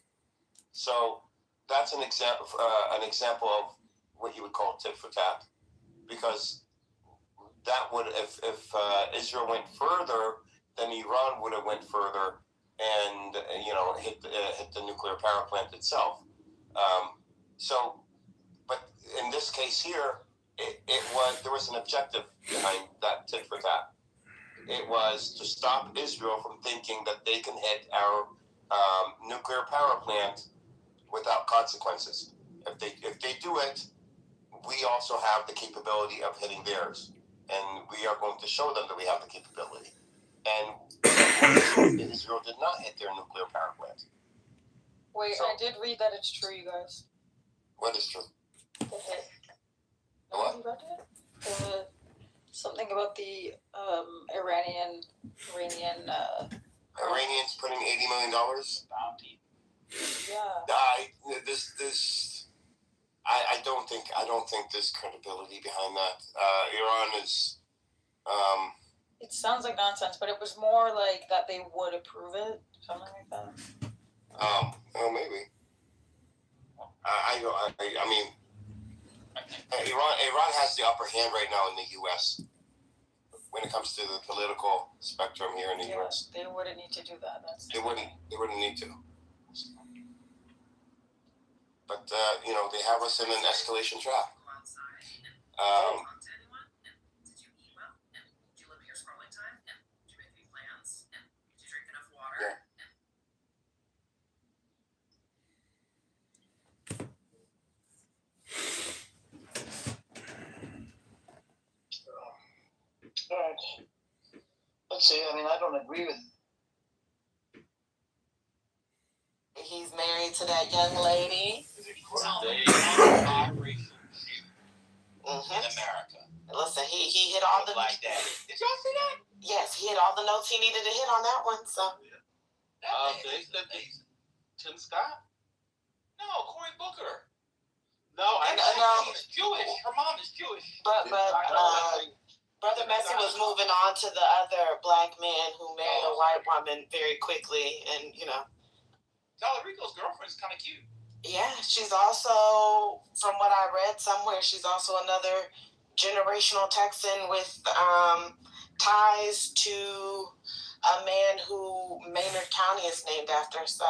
So that's an example of what you would call tit for tat, because that would, if Israel went further, then Iran would have went further and hit the nuclear power plant itself. But in this case here, there was an objective behind that tit for tat. It was to stop Israel from thinking that they can hit our nuclear power plant without consequences. If they do it, we also have the capability of hitting theirs, and we are going to show them that we have the capability. And Israel did not hit their nuclear power plant. Wait, I did read that it's true, you guys. What is true? The hit. What? You read it? Something about the Iranians putting $80 million. Bounty. Yeah. I don't think there's credibility behind that. Iran is. It sounds like nonsense, but it was more like that they would approve it, something like that. Well, maybe. I mean, Iran has the upper hand right now in the U.S. when it comes to the political spectrum here in the U.S. They wouldn't need to do that. They wouldn't need to. But they have us in an escalation trap. All right. Let's see. I mean, I don't agree with. He's married to that young lady. In America. Listen, he hit all the like that. Did y'all see that? Yes, he hit all the notes he needed to hit on that one. So. Tim Scott? No, Cory Booker. No, she's Jewish. Her mom is Jewish. But Brother Messi was moving on to the other black man who married a white woman very quickly, and Tallarico's girlfriend's kind of cute. Yeah, she's also, from what I read somewhere, she's also another generational Texan with ties to a man who Maynard County is named after. So.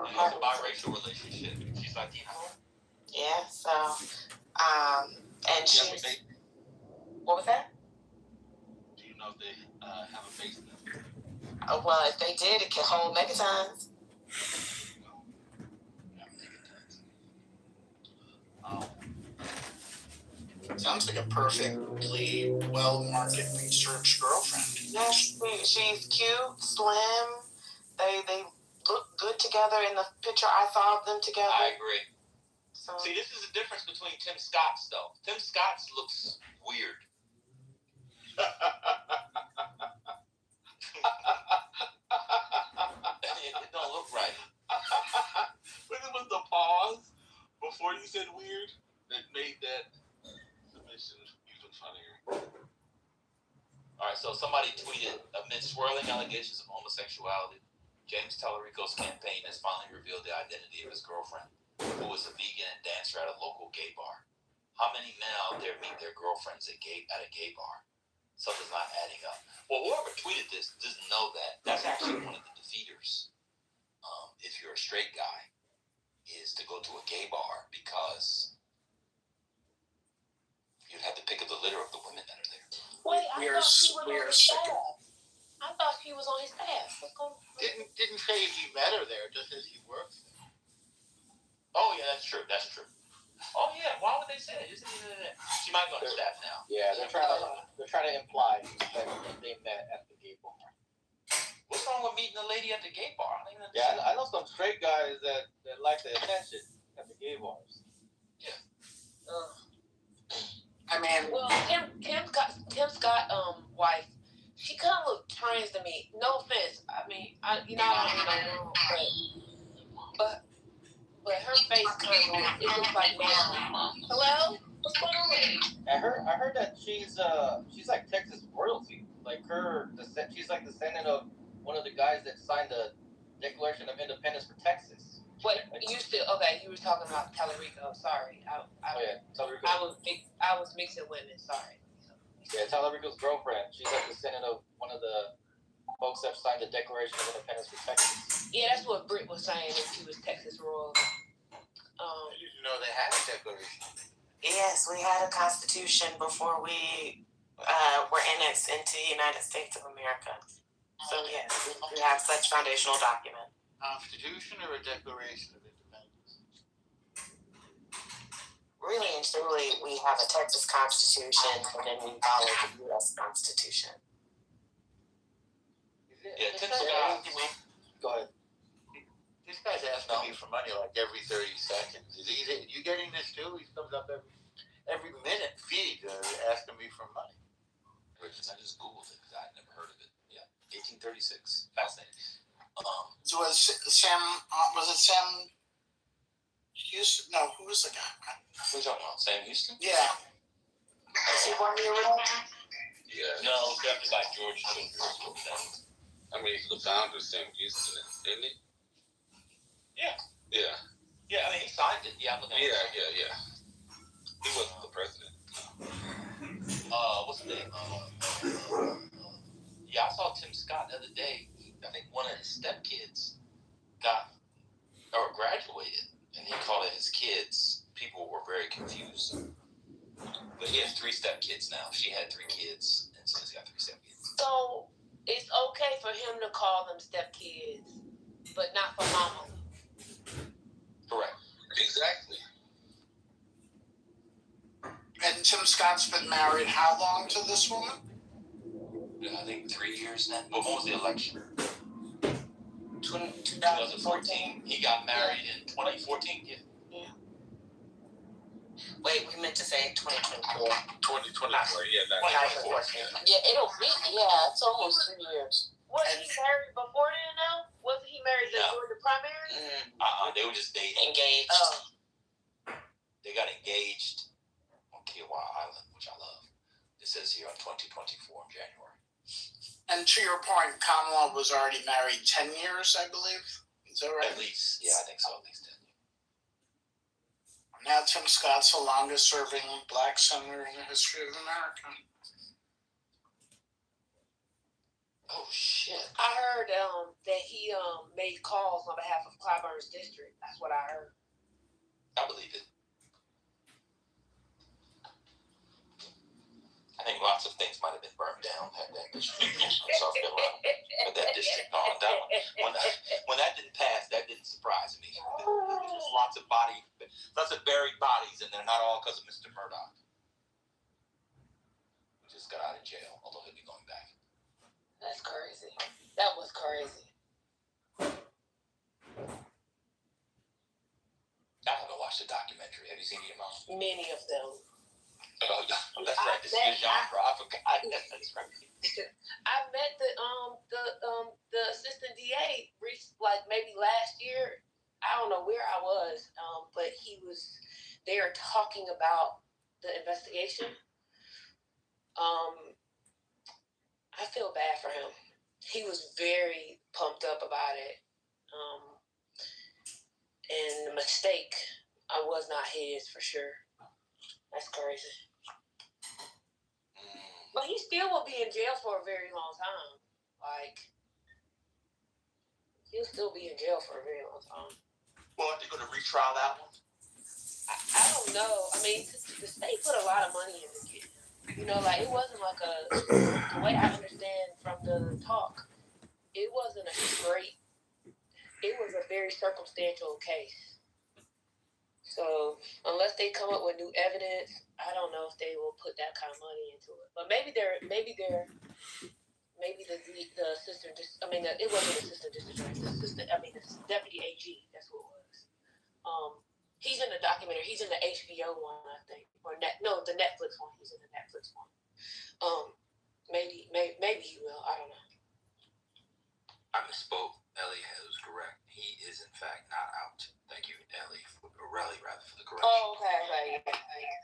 It's a biracial relationship. She's Latina. Yeah. So. And she's. What was that? Do you know if they have a basement? Well, if they did, it could hold megatons. Sounds like a perfectly well-market researched girlfriend. Yes, she's cute, slim. They look good together in the picture I saw of them together. I agree. So. See, this is the difference between Tim Scott's, though. Tim Scott's looks weird. It don't look right. When it was the pause before you said weird that made that submission even funnier. All right, so somebody tweeted, amid swirling allegations of homosexuality, James Tallarico's campaign has finally revealed the identity of his girlfriend, who was a vegan and dancer at a local gay bar. How many men out there meet their girlfriends at a gay bar? Something's not adding up. Well, whoever tweeted this doesn't know that. That's actually one of the defeaters. If you're a straight guy, is to go to a gay bar because you'd have to pick up the litter of the women that are there. Wait, I thought she was on his staff. Didn't say he met her there, just as he works there. Oh yeah, that's true. Oh yeah, why would they say that? She might go to staff now. Yeah, they're trying to imply that they met at the gay bar. What's wrong with meeting a lady at the gay bar? I know some straight guys that like the attention at the gay bars. Yeah. I mean, well, Tim Scott wife, she kind of looked trans to me. No offense. I mean, I don't know, but her face kind of it looks like Mayoral. Hello, what's going on with you? I heard that she's like Texas royalty. Like she's like descendant of one of the guys that signed the Declaration of Independence for Texas. Wait, you were talking about Tallarico. Sorry, Tallarico. I was mixing women. Sorry. Yeah, Tallarico's girlfriend. She's like descendant of one of the folks that signed the Declaration of Independence for Texas. Yeah, that's what Britt was saying that she was Texas royal. I didn't know they had a declaration. Yes, we had a constitution before we were annexed into the United States of America. So yes, we have such foundational document. Constitution or a Declaration of Independence? Really and truly, we have a Texas Constitution, and then we follow the U.S. Constitution. Yeah, Tim Scott. Go ahead. This guy's asking me for money like every 30 seconds. You getting this too? He comes up every minute feed asking me for money. I just Googled it because I had never heard of it. Yeah, 1836. Fascinating. Was it Sam Houston? No, who was the guy? Who's talking about? Sam Houston? Yeah. Is he one of the original? Yeah. No, definitely by George Kitover. I mean, he's the founder of Sam Houston, isn't he? Yeah. Yeah. Yeah, I mean, he signed it. Yeah. Yeah. He wasn't the president. What's his name? Yeah, I saw Tim Scott the other day. I think one of his stepkids graduated, and he called it his kids. People were very confused. But he has 3 stepkids now. She had 3 kids, and so he's got 3 stepkids. So it's okay for him to call them stepkids, but not for mama. Correct. Exactly. And Tim Scott's been married how long to this woman? I think 3 years now. But when was the election? 2014. He got married in 2014. Yeah. Wait, we meant to say 2024. 2024, yeah. 2014. Yeah, it'll be, it's almost 2 years. Was he married before then now? Wasn't he married during the primary? They were just dating. Engaged. They got engaged on Kiowa Island, which I love. It says here on 2024 in January. And to your point, Kamala was already married 10 years, I believe. Is that right? At least, yeah, I think so. At least 10 years. Now Tim Scott's the longest serving black senator in the history of America. Oh shit! I heard that he made calls on behalf of Clyburn's district. That's what I heard. I believe it. I think lots of things might have been burned down at that district. But that district gone down. When that didn't pass, that didn't surprise me. There's lots of buried bodies, and they're not all because of Mr. Murdoch. Who just got out of jail, although he'll be going back. That's crazy. That was crazy. I haven't watched the documentary. Have you seen it, Mom? Many of them. Oh, that's right. This is your genre. I forgot. That's right. I met the assistant DA like maybe last year. I don't know where I was, but he was there talking about the investigation. I feel bad for him. He was very pumped up about it. And the mistake was not his for sure. That's crazy. But he still will be in jail for a very long time. Like, he'll still be in jail for a very long time. Well, are they going to retrial that one? I don't know. I mean, the state put a lot of money into getting him. You know, like, it wasn't like the way I understand from the talk, it wasn't it was a very circumstantial case. So, unless they come up with new evidence, I don't know if they will put that kind of money into it. But maybe the assistant, it wasn't assistant district attorney, the deputy AG, that's who it was. He's in the documentary, he's in the HBO one, I think, the Netflix one, he's in the Netflix one. Maybe he will, I don't know. I misspoke. Ellie was correct. He is, in fact, not out. Thank you, Ellie, for the correction. Oh, okay.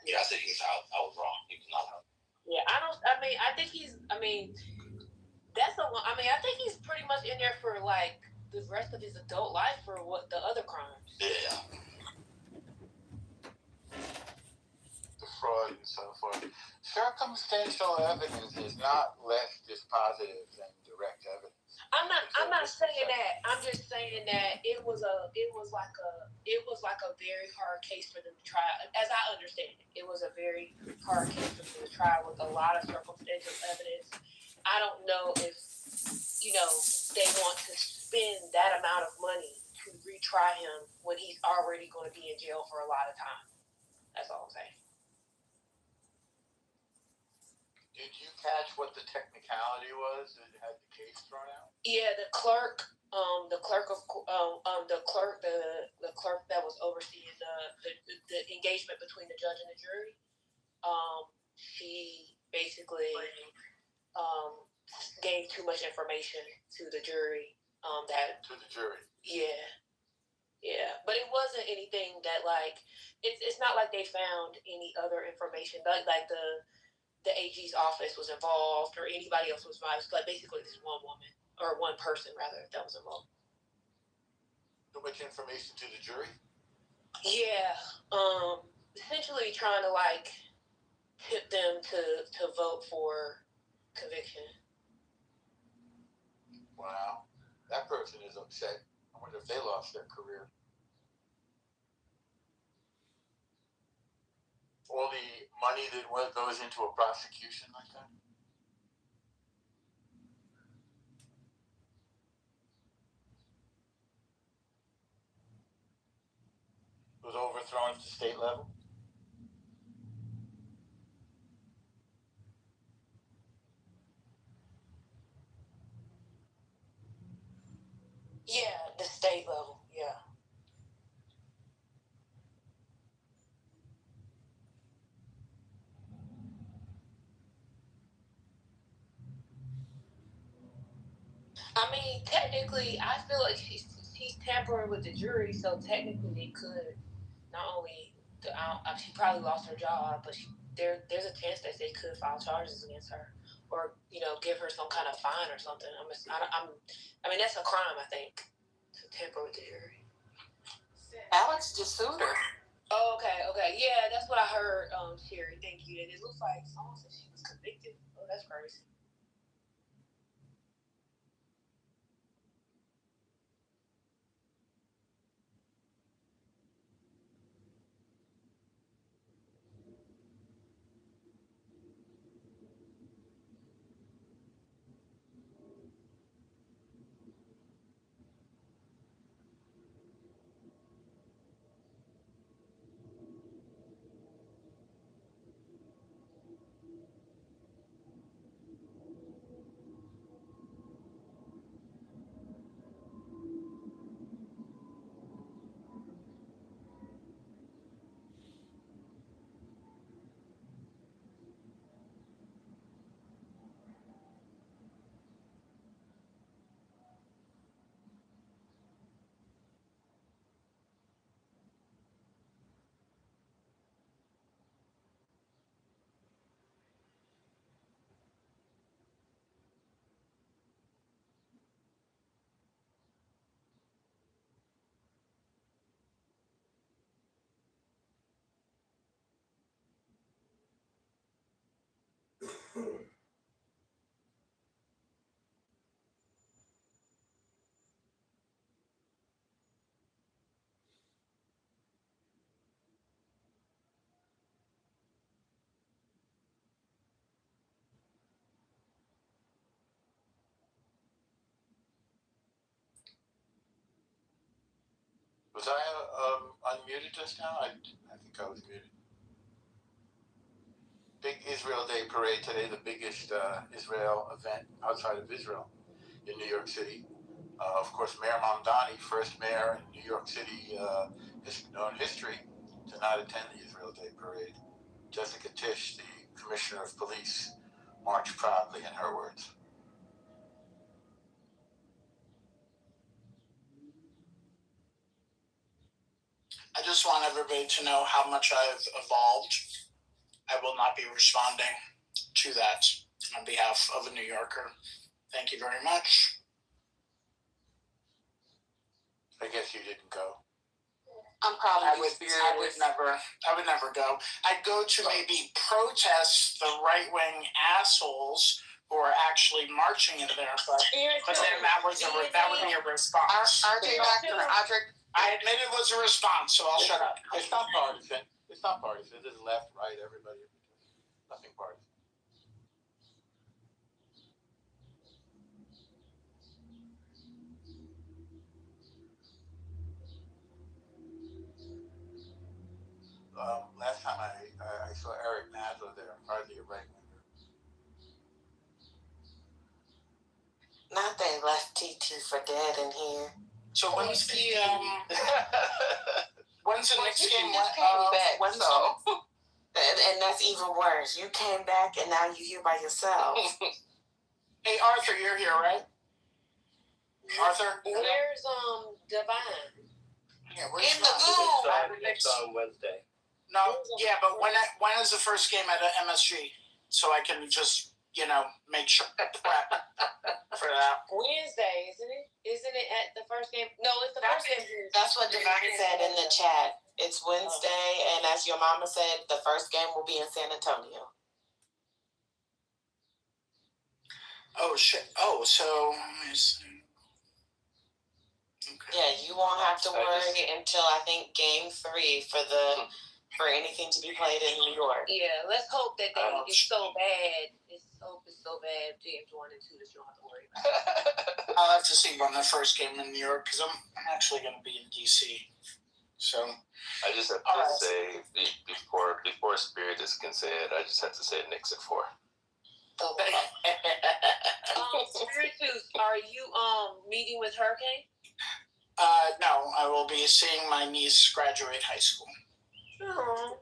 Yeah, I said he was out. I was wrong. He was not out. Yeah, I think he's pretty much in there for, like, the rest of his adult life for what the other crimes. Yeah. The fraud and so forth. Circumstantial evidence is not less dispositive than direct evidence. I'm not saying that. I'm just saying that it was like a very hard case for them to try. As I understand it, it was a very hard case for them to try with a lot of circumstantial evidence. I don't know if they want to spend that amount of money to retry him when he's already going to be in jail for a lot of time. That's all I'm saying. Did you catch what the technicality was that had the case thrown out? Yeah, the clerk that was overseeing the engagement between the judge and the jury. She basically gave too much information to the jury. To the jury. Yeah. Yeah, but it wasn't anything that like it's not like they found any other information like the AG's office was involved or anybody else was involved. Like basically this one woman or one person rather that was involved. Too much information to the jury? Yeah, essentially trying to like tip them to vote for conviction. Wow, that person is upset. I wonder if they lost their career. All the money that goes into a prosecution like that? Was overthrown at the state level? Yeah, the state level, yeah. I mean, technically, I feel like she's tampering with the jury, so technically they could not only she probably lost her job, but there's a chance that they could file charges against her, or give her some kind of fine or something. I mean that's a crime, I think, to tamper with the jury. Alex just sued her. Oh, okay, yeah, that's what I heard. Sherry, thank you. And it looks like someone said she was convicted. Oh, that's crazy. Was I unmuted just now? I think I was muted. Big Israel Day parade today, the biggest Israel event outside of Israel in New York City. Of course, Mayor Mamdani, first mayor in New York City known history to not attend the Israel Day parade. Jessica Tisch, the commissioner of police, marched proudly, in her words. I just want everybody to know how much I've evolved. I will not be responding to that on behalf of a New Yorker. Thank you very much. I guess you didn't go. I'm probably I would never go. I'd go to maybe protest the right-wing assholes who are actually marching in there, but then that would be a response. I admit it was a response, so I'll shut up. It's not partisan. It's not partisan. It is left, right, everybody. Nothing partisan. Last time I saw Eric Nadler there, hardly a right winger. Not they left TT for dead in here. So when's the next game? And that's even worse. You came back and now you're here by yourself. Hey Arthur, you're here, right? Arthur? Where's Divine? Yeah, In the goo. Next on Wednesday. No, yeah, but when is the first game at MSG? So I can just, make sure I prep for that. Wednesday, isn't it? Isn't it at the first game? No, it's the first game. That's what Divine said in the chat. It's Wednesday, and as your mama said, the first game will be in San Antonio. Oh, shit. Oh, so... Okay. Yeah, you won't have to worry until I think Game 3 for anything to be played in New York. Yeah, let's hope that it's so bad. Let's hope it's so bad, James 1 and 2, that you don't have to worry about it. I'll have to see when the first game in New York, because I'm actually going to be in D.C. So... I just have to say, before Spirit is can say it, I just have to say Knicks at 4. Spirit Tooth, are you meeting with Hurricane? No, I will be seeing my niece graduate high school. Oh.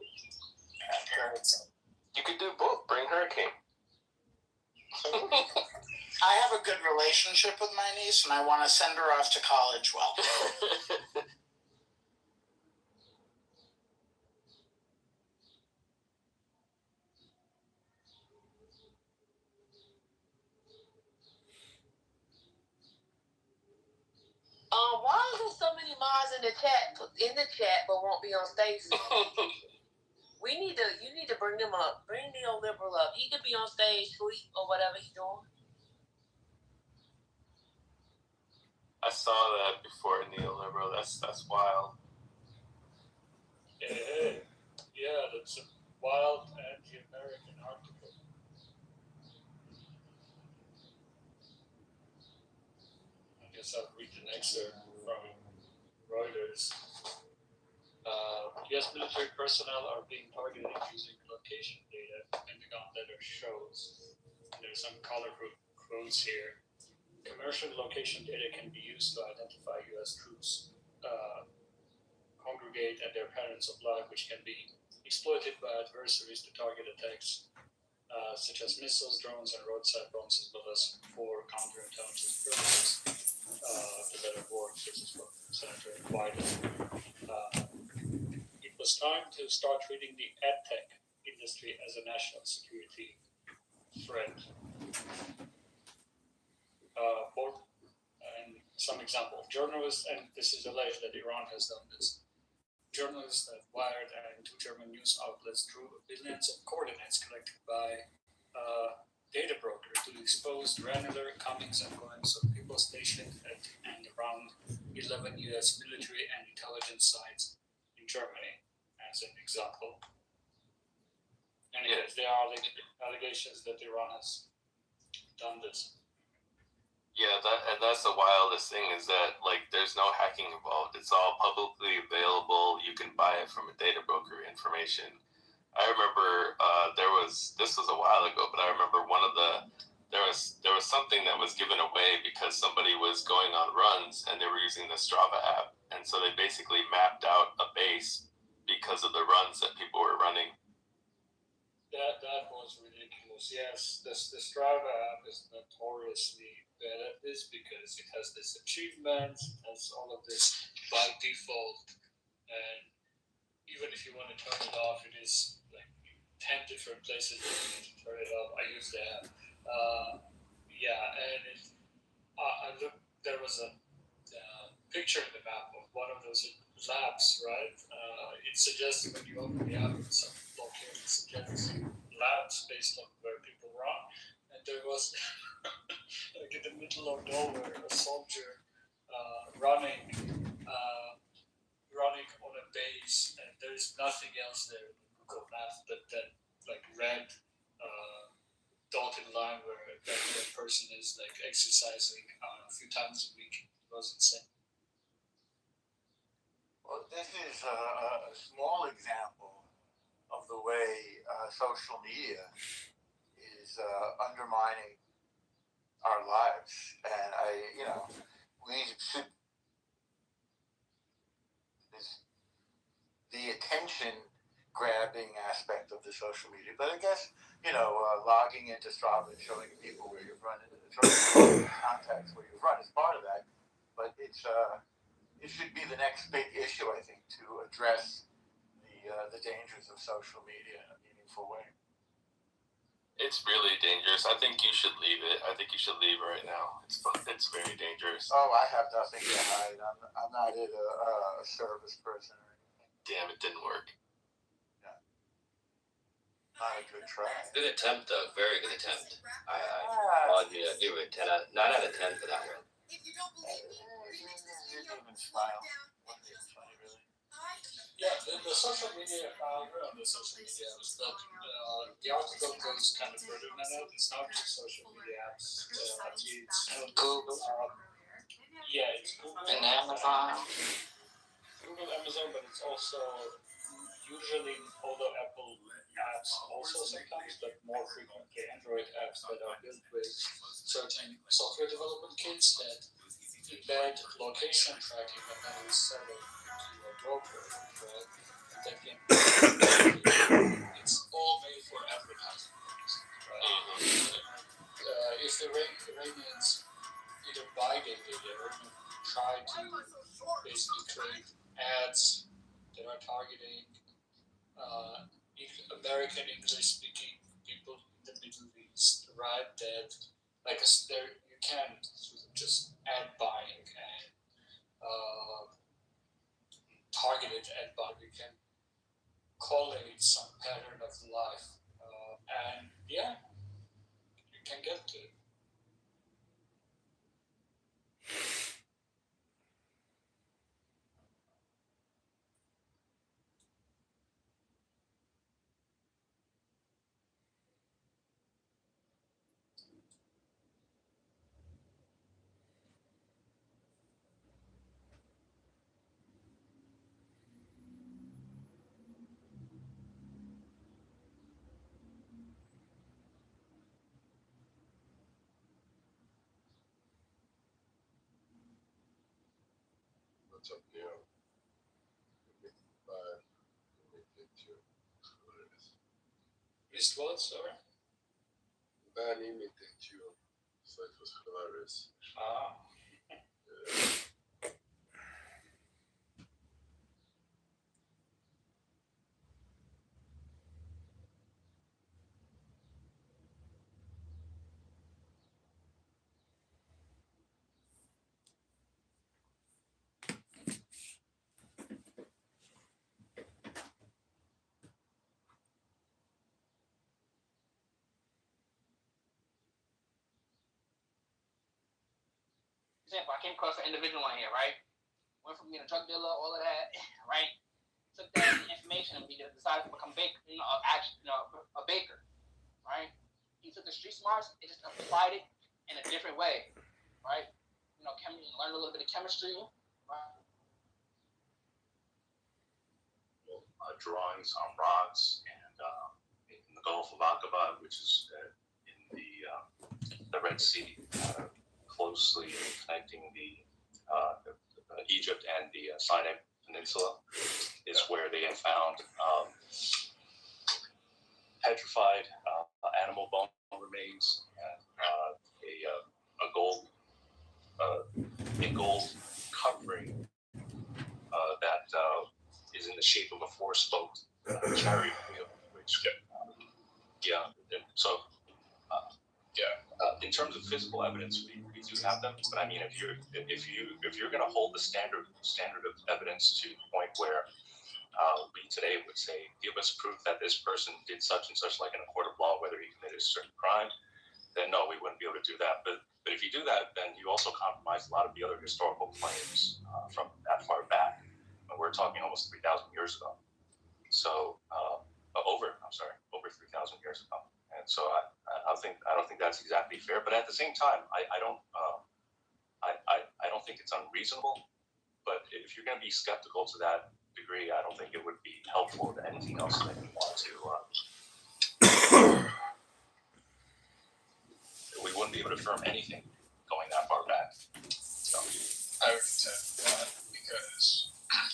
You could do both. Bring Hurricane. I have a good relationship with my niece, and I want to send her off to college well. Why is there so many mods in the chat but won't be on stage? You need to bring them up. Bring Neoliberal up. He could be on stage, tweet, or whatever he's doing. I saw that before Neoliberal. That's wild. Hey. Yeah, that's a wild anti-American article. I guess I'll read the next from Reuters. U.S. military personnel are being targeted using location data, Pentagon letter shows. There's some colorful quotes here. Commercial location data can be used to identify U.S. troops congregate at their patterns of life, which can be exploited by adversaries to target attacks such as missiles, drones, and roadside bombs, as well as for counterintelligence purposes. The letter works. This is what Senator Biden. It was time to start treating the edtech industry as a national security threat. And some example, journalists, and this is alleged that Iran has done this. Journalists that Wired and 2 German news outlets drew billions of coordinates collected by data broker to expose granular comings and goings of people stationed at and around 11 U.S. military and intelligence sites in Germany, as an example. Anyways, there are allegations that Iran has done this. Yeah, that's the wildest thing is that there's no hacking involved. It's all publicly available. You can buy it from a data broker information. I remember this was a while ago, but I remember there was something that was given away because somebody was going on runs and they were using the Strava app, and so they basically mapped out a base because of the runs that people were running. That was ridiculous. Yes, the Strava app is notoriously bad at this because it has this achievement, it has all of this by default, and even if you want to turn it off, it is 10 different places that you need to turn it off. I use the app. And I looked. There was a picture in the map of one of those labs, right? It suggests when you open the app, some location suggests labs based on where people run, and there was in the middle of nowhere a soldier running on a base, and there's nothing else there in Google Maps but that red dotted line where that person is exercising a few times a week. It was insane. Well, this is a small example of the way social media is undermining our lives, and we should. The attention-grabbing aspect of the social media, but I guess logging into Strava and showing people where you've run, showing contacts where you've run is part of that. But it's it should be the next big issue, I think, to address the dangers of social media in a meaningful way. It's really dangerous. I think you should leave it. I think you should leave right now. It's very dangerous. Oh, I have nothing to hide. I'm not a service person or anything. Damn, it didn't work. Yeah. Not a good try. Good attempt, though. Very good attempt. I'll give you a 9 out of 10 for that one. You didn't even smile. Wasn't even funny, really. Yeah, the social media, on the social media apps, that the article goes kind of further than that. It's not just social media apps. It's Google. Yeah, it's Google. And Amazon. Google, Amazon, but it's also usually, although Apple apps also sometimes, but more frequently Android apps that are built with certain software development kits that embed location tracking and then resell it to a broker, right? That can it's all made for advertising, right? If the Iranians either buy the data or try to basically create ads that are targeting American English-speaking people in the Middle East, right? That there you can just ad buying and targeted ad buying. You can collate some pattern of life, and yeah, you can get to it. What's up, Neo? Missed what, sorry? Man imitate you, so it was hilarious. Ah. Example, I came across an individual on here, right? Went from being a drug dealer, all of that, right? Took that information and decided to become a baker, a baker, right? He took the street smarts and just applied it in a different way, right? Learned a little bit of chemistry, right? Drawings on rods and in the Gulf of Aqaba, which is in the Red Sea, closely connecting the Egypt and the Sinai Peninsula, is where they have found petrified animal bone remains and a gold covering that is in the shape of a four-spoked chariot wheel, which in terms of physical evidence, we do have them. But I mean, if you're going to hold the standard of evidence to the point where we today would say, give us proof that this person did such and such, like in a court of law, whether he committed a certain crime, then no, we wouldn't be able to do that. But if you do that, then you also compromise a lot of the other historical claims from that far back. And we're talking almost 3,000 years ago. So over 3,000 years ago. And so I don't think that's exactly fair. But at the same time, I don't think it's unreasonable. But if you're going to be skeptical to that degree, I don't think it would be helpful to anything else that you want to. We wouldn't be able to affirm anything going that far back. So I would contend with that because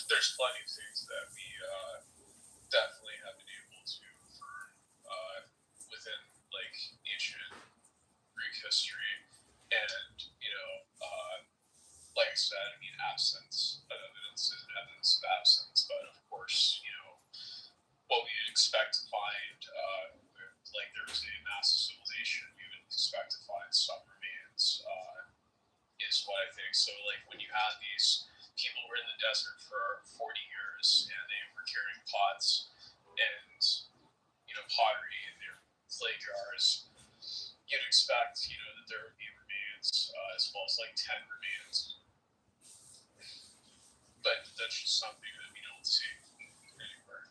there's plenty of things that we definitely have been able to affirm within like ancient Greek history, and like I said, I mean, absence of expect to find, like there's a massive civilization, you would expect to find some remains, is what I think. So like when you had these people who were in the desert for 40 years and they were carrying pots and, you know, pottery in their clay jars, you'd expect, you know, that there would be remains, as well as like 10 remains. But that's just something that we don't see anywhere.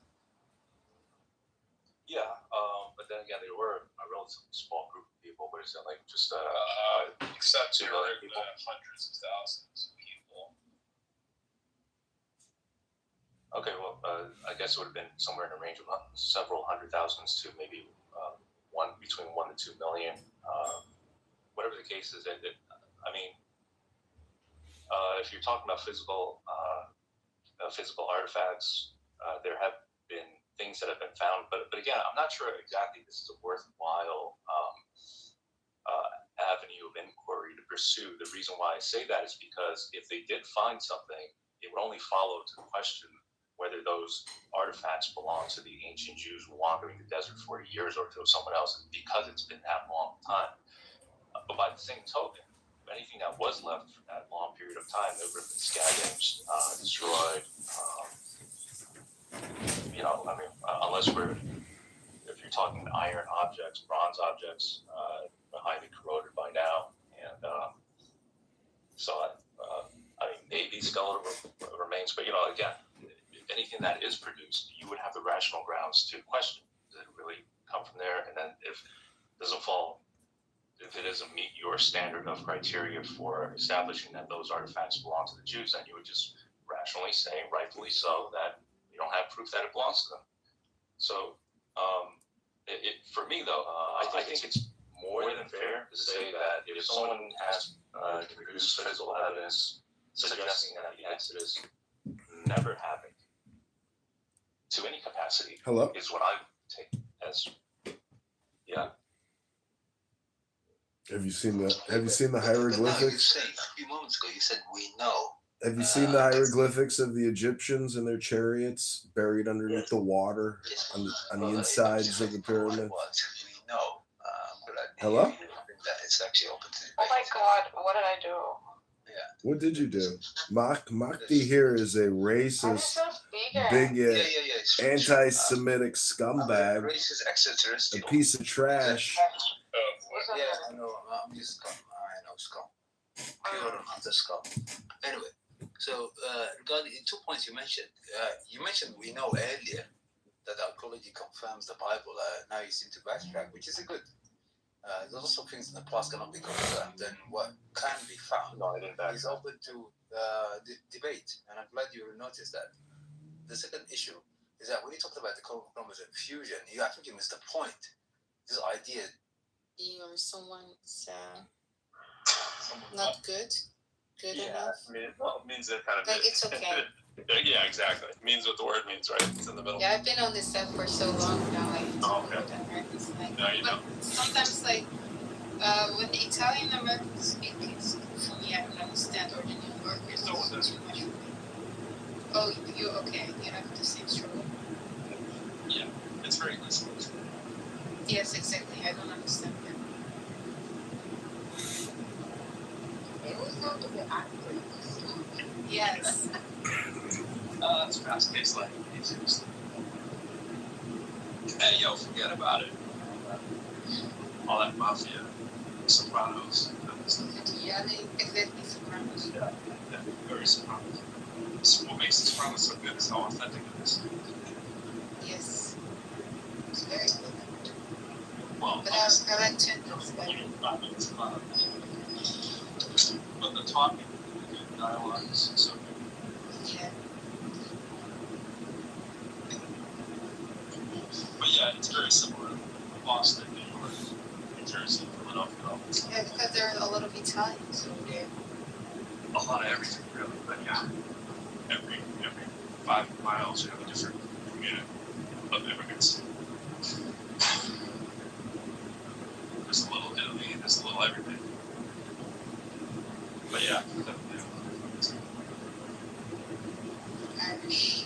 Yeah, but then again, they were a relatively small group of people. What is it, like just except 2 there million were people? hundreds of thousands of people. Okay, well, I guess it would have been somewhere in the range of several hundred thousands to maybe between 1 to 2 million. Whatever the case is, I mean, if you're talking about physical artifacts, there have been things that have been found, but again, I'm not sure exactly this is a worthwhile avenue of inquiry to pursue. The reason why I say that is because if they did find something, it would only follow to the question whether those artifacts belong to the ancient Jews wandering the desert for years or to someone else, because it's been that long time. But by the same token, anything that was left for that long period of time, it would have been scavenged, destroyed. You know, I mean, if you're talking iron objects, bronze objects, highly corroded by now, and I mean, maybe skeletal remains, but you know, again, anything that is produced, you would have the rational grounds to question: does it really come from there? And then if it doesn't meet your standard of criteria for establishing that those artifacts belong to the Jews, then you would just rationally say, rightfully so, that you don't have proof that it belongs to them. So, for me though, I think it's more than fair to say that if someone has produced physical evidence suggesting that the Exodus never happened to any capacity, is what I would take as, yeah. Have you seen the hieroglyphics? A few moments ago, you said we know. Have you seen the hieroglyphics of the Egyptians and their chariots buried underneath the water on the insides of the pyramids? We know. Hello? That it's actually open to. Oh my God! What did I do? What did you do? Mahdi here is a racist, bigot, anti-Semitic scumbag, Racist extraterrestrial. a piece of trash. Yeah, I know. I'm just scum. I know scum. Pure and utter scum. Anyway, so regarding 2 points you mentioned. You mentioned we know earlier that archaeology confirms the Bible. Now you seem to backtrack, which is a good. There's also things in the past cannot be confirmed, and what can be found is open to debate. And I'm glad you noticed that. The second issue is that when you talked about the chromosome fusion, I think you missed the point. This idea. Or someone's not good enough. I mean, it means that kind of. Like, it's okay. Yeah, exactly. It means what the word means, right? It's in the middle. Yeah, I've been on this set for so long now. Okay. No, you don't. Sometimes, like, when the Italian Americans speak, it's for me, I don't understand, or the New Yorkers. No one does. Too much for me. Oh, you okay? You have the same struggle. Yeah, it's very listening. Yes, exactly. I don't understand that. They always sound a bit accurate. Yes. It's fast-paced life. Hey, yo, forget about it. All that mafia, Sopranos, Yeah, exactly Sopranos. Yeah, very Sopranos. What makes the Sopranos so good is how authentic it is. Yes. It's very good. Well, but I like Tendrils better. But the talking, the dialogue is so good. Yeah. But yeah, it's very similar. Boston, New York, New Jersey, Philadelphia. Yeah, because there are a lot of Italians over there. A lot of everything, really. But yeah, every 5 miles you have a different community of immigrants. There's a little Italy, there's a little everything. But yeah, Irish.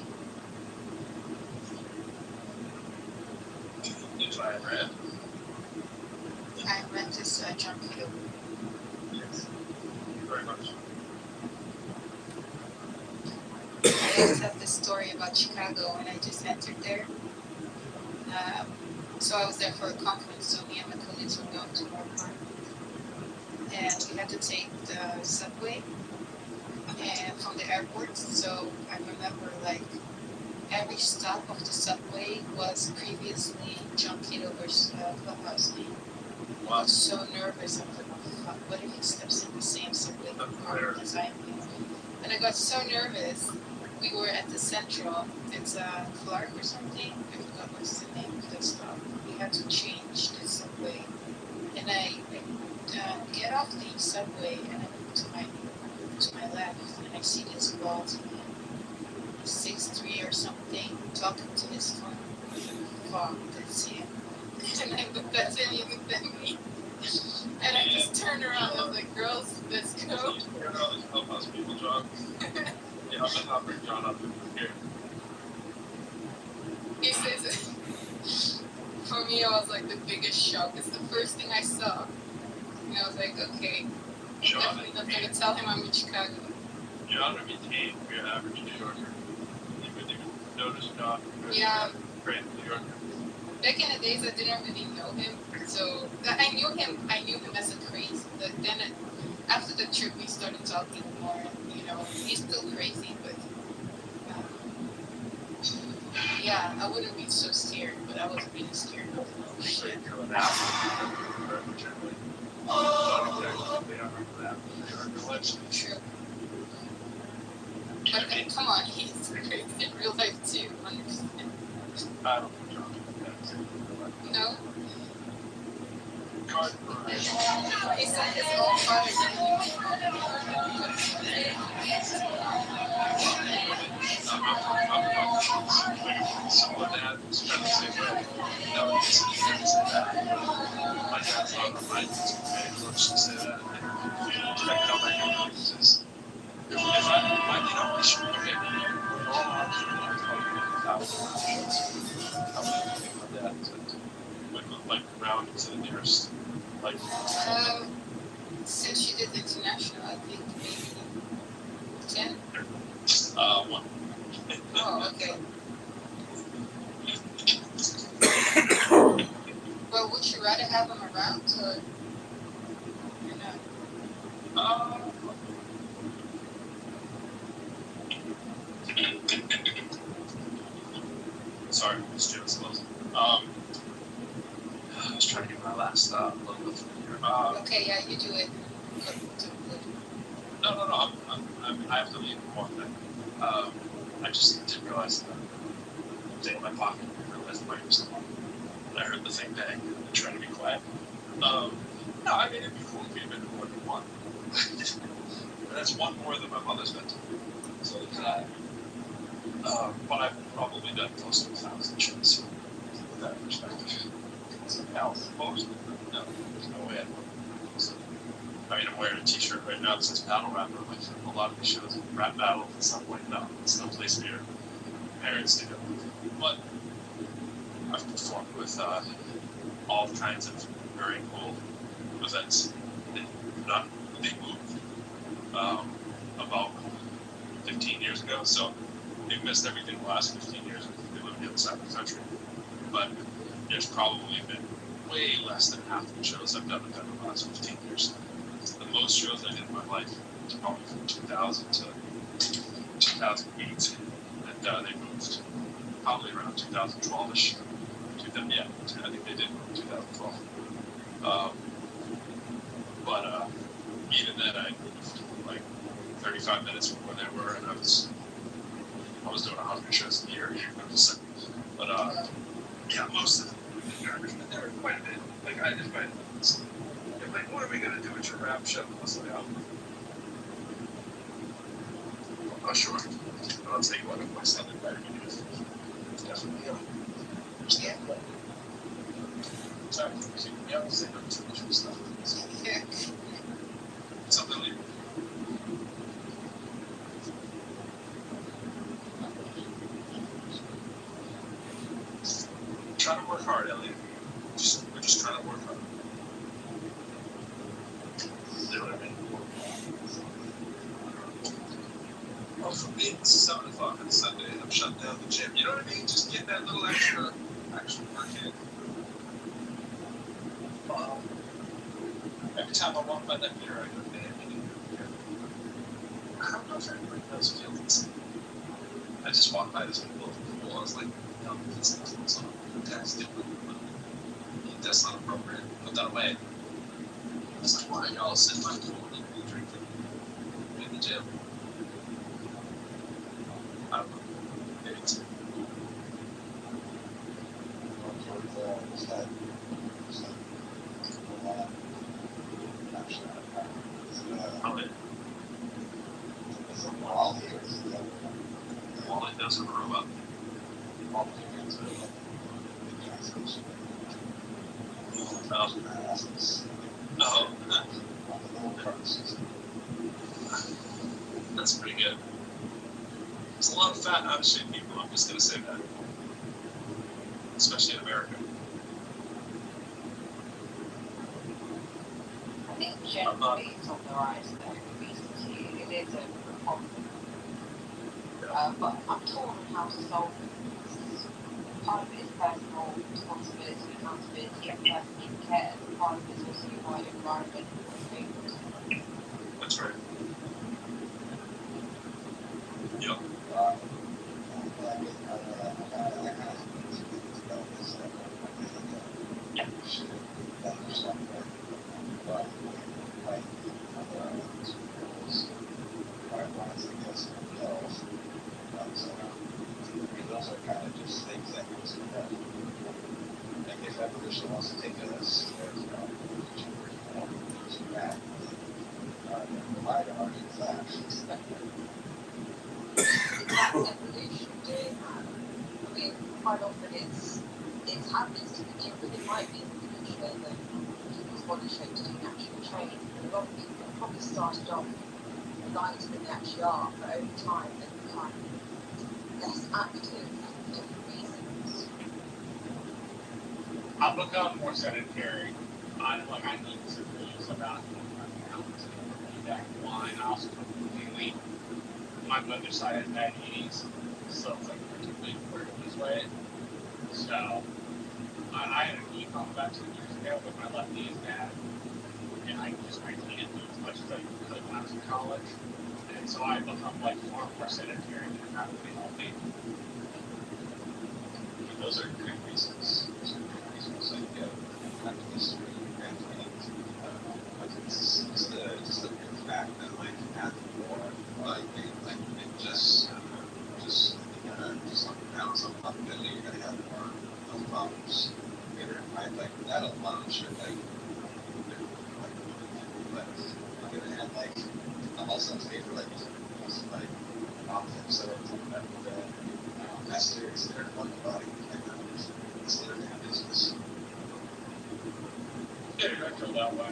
That's what I read. I read this John Kitover. Yes. Thank you very much. I also have this story about Chicago when I just entered there. So I was there for a conference, so me and my colleagues were going to Mayoral, and we had to take the subway and from the airport. So I remember like every stop of the subway was previously John Kitover's clubhouse name. I was so nervous. I was like, oh fuck, what if he steps in the same subway as I am? And I got so nervous. We were at the Central. It's Clark or something. I forgot what's the name of that stop. We had to change the subway. And I get off the subway and I look to my left and I see this bald man, 6'3" or something, talking to his phone. I was like, fuck, that's him. And I looked at him, he looked at me. And I just turned around. I was like, girls, let's go. You're all these clubhouse people, John. Yeah, I'll bring John up here. He says, for me, it was like the biggest shock. It's the first thing I saw. And I was like, okay, I'm definitely not going to tell him I'm in Chicago. John would be tame for your average New Yorker. You would even notice John. Yeah. Great New Yorker. Back in the days, I didn't really know him. So I knew him as a crazy. But then after the trip, we started talking more. You know, he's still crazy, but yeah, I wouldn't be so scared. But I was really scared. I was like, oh shit. True. But come on, he's crazy in real life too. Understand? I don't think John would do that. No. He said his own father Someone that was kind of the same way. No, he didn't say that. My dad's not on my close to say that. Check out my conveniences. If I we should, okay. Like round to the nearest, like. Since you did international, I think maybe 10. 1. Oh, okay. Well, would you rather have them around or not? Sorry, it's James Wilson. I was trying to get my last little bit through here. Okay, yeah, you do it. No, I have to leave in one thing. I just didn't realize that I was in my pocket. I realized the mic was still on. And I heard the thing bang and trying to be quiet. No, I mean, it'd be cool if you'd been more than one. And that's one more than my mother's been to. So there's that. But I've probably done close to 1,000 shows. So with that perspective. Now, most of them, no, there's no way I'd work with them. So, I mean, I'm wearing a t-shirt right now that says Battle Rapper. Like, a lot of these shows, rap battle at some point. No, it's no place for your parents to go. But I've performed with all kinds of very cool events. They moved about 15 years ago, so they've missed everything the last 15 years. They live on the other side of the country. But there's probably been way less than half of the shows I've done within the last 15 years. The most shows I did in my life was probably from 2000 to 2008, and they moved probably around 2012ish. Yeah, I think they did move in 2012. But even then, I moved like 35 minutes from where they were, and I was doing 100 shows a year. But yeah, most of them. There were quite a bit. Like, I did quite a bit. Like, what are we going to do at your rap show? I was like, oh, sure. I'll tell you what, if my son invited me to it, it's definitely Yeah. Sorry, we have to say no too much of stuff. Yeah. It's unbelievable. Try to work hard, Elliot. We're just trying to work on it. You know what I mean? Oh, for me, it's 7 o'clock on Sunday and I'm shutting down the gym. You know what I mean? Just get that little extra work in. Every time I walk by that mirror, I go, man, I don't know if anybody else feels the same. I just walked by this people at the pool. I was like, no, that's not what's on. That's different. That's not appropriate. Put that away. It's like, why are y'all sitting by the pool and drinking in the gym? I don't know. Maybe it's Wallet doesn't grow up. Oh, that's pretty good. There's a lot of fat, out of shape people. I'm just gonna say that, especially in America. I think generally it's on the rise though, obesity. It is a problem. But I'm torn on how to solve it. Part of it is personal responsibility, accountability, and personal care. Part of it is also your wider environment. That's right. Yep. Those are kind of just things that goes in that. Like if evolution wants to take us, back, provide our facts. Evolution doing that. I mean, quite often it's happens to begin with. It might be in the future that people's body shapes do naturally change. But a lot of people probably started off lighter than they actually are, but over time they become less active for different reasons. I've become more sedentary. I need to lose about 25 pounds. That wine, I also completely. My mother's side has diabetes, so it's like particularly important to lose weight. So I had a knee problem about 2 years ago, but my left knee is bad, and I can't do as much as I could when I was in college, and so I've become like far more sedentary than how to be healthy. Those are good reasons. Those are good reasons. Like kind of history and things. It's just the mere fact that like at the war, like it just pounds on possibility you're gonna have more health problems later in life. Like that alone should like but on the other hand, like I'm also in favor like optics that that's serious. They're on the body. It's literally a business. Yeah, I feel that way.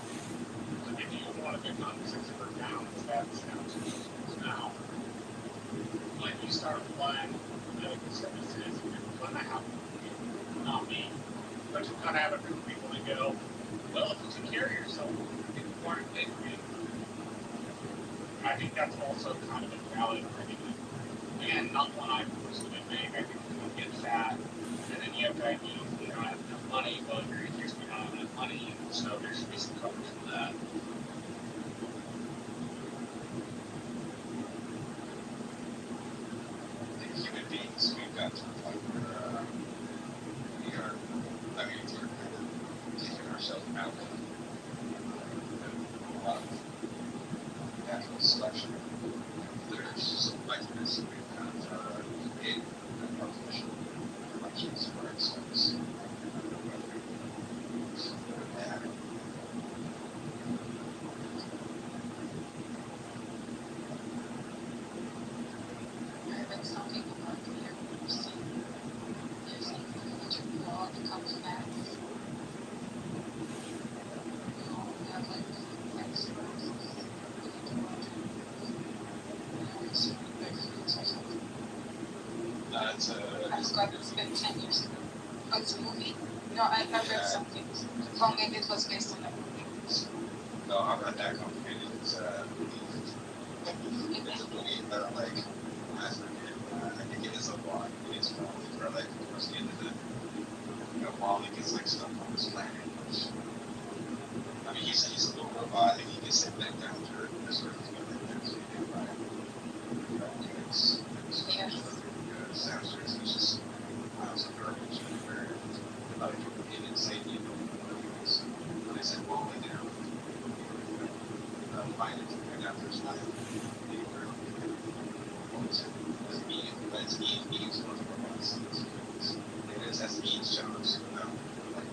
If you want to become 600 pounds, that's down to now. Like you start applying medical services, you're gonna have not me, but you're gonna have a group of people that go, well, if you take care of yourself, people aren't big for you. I think that's also kind of a valid argument. Again, not one I personally make. I think people get fat, and then you have diabetes, and you don't have enough money. Well, you're just not have enough money, so there should be some coverage for that. Human beings, we've got to the point where we are, I mean, we're kind of taking ourselves out of a lot of natural selection. There's some mechanisms we've kind of created artificial selections for ourselves. Some people are clear. There's all the comes back. We all have like That's I was going to spend 10 years ago. Oh, it's a movie? No, I read something. Tongan, it was based on that. No, I'm not that complicated. It's a belief that I'm like, as a kid, I think it is a lot. It is Wally, where like towards the end of the, Wally gets like stuck on this planet. Which, I mean, he's a little robot, and he gets sent back down to Earth. This Earth is going to be devastated by disasters. It's just piles of garbage everywhere. Like, he didn't say he knew what it was. But they said Wally down. Find it and after his life. It's Eve, but it's Eve's one of the robots. It is as Eve's jobs.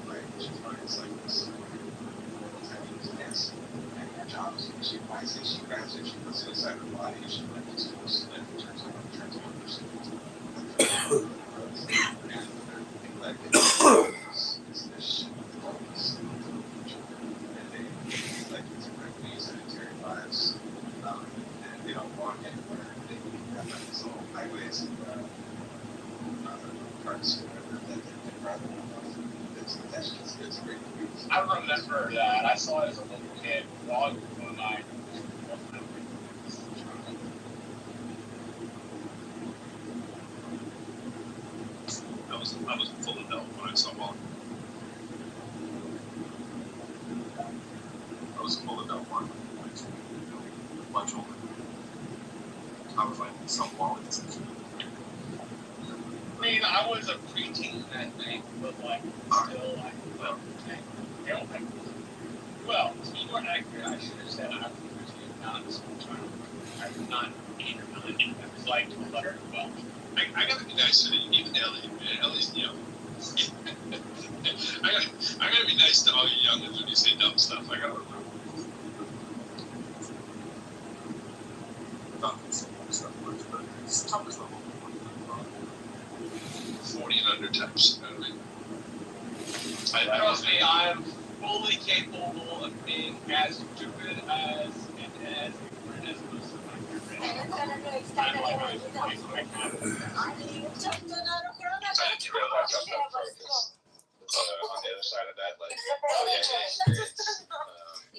Right? She finds like this tiny nest, and her job is when she finds it, she grabs it, she puts it inside her body, and she like it's supposed to live, turns on a person. And like it's this shit with all this and they like directly sanitary lives. And they don't walk anywhere. They have like these little highways and parks or whatever that they'd rather it's a great movie. I remember that. I saw it as a little kid. Dog one night. I was full of milk when I saw Wally. I was full of milk when much older. I was like, some Wally is I mean, I was a preteen that night, but like, still, like, well, well, to be more accurate, I should have said I was not a small child. I was not 8 or 9. I was like 11 or 12. I gotta be nice to you, even Ellie. Ellie's young. I gotta be nice to all you youngins when you say dumb stuff. I gotta remember. Not stuff much, but it's toughest level. 40 and under types, you know what I mean? Trust me, I'm fully capable of being as stupid as and as ignorant as most of my friends. I'm like, on the other side of that, like, experience.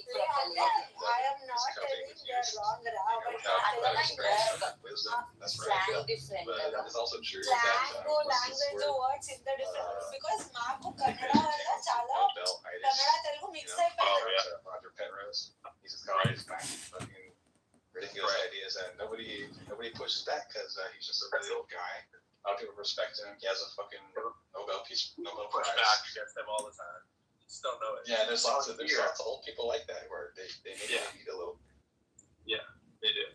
I am not telling you are wrong, wisdom. That's right. But that is also true. Language words in the different because Marco Kannada Kannada Telugu mix Roger Penrose. He's just got his fucking ridiculous ideas, and nobody pushes back because he's just a really old guy. A lot of people respect him. He has a fucking Nobel Prize. Push back against them all the time. You just don't know it. Yeah, there's lots of old people like that where they need a little. Yeah, they do.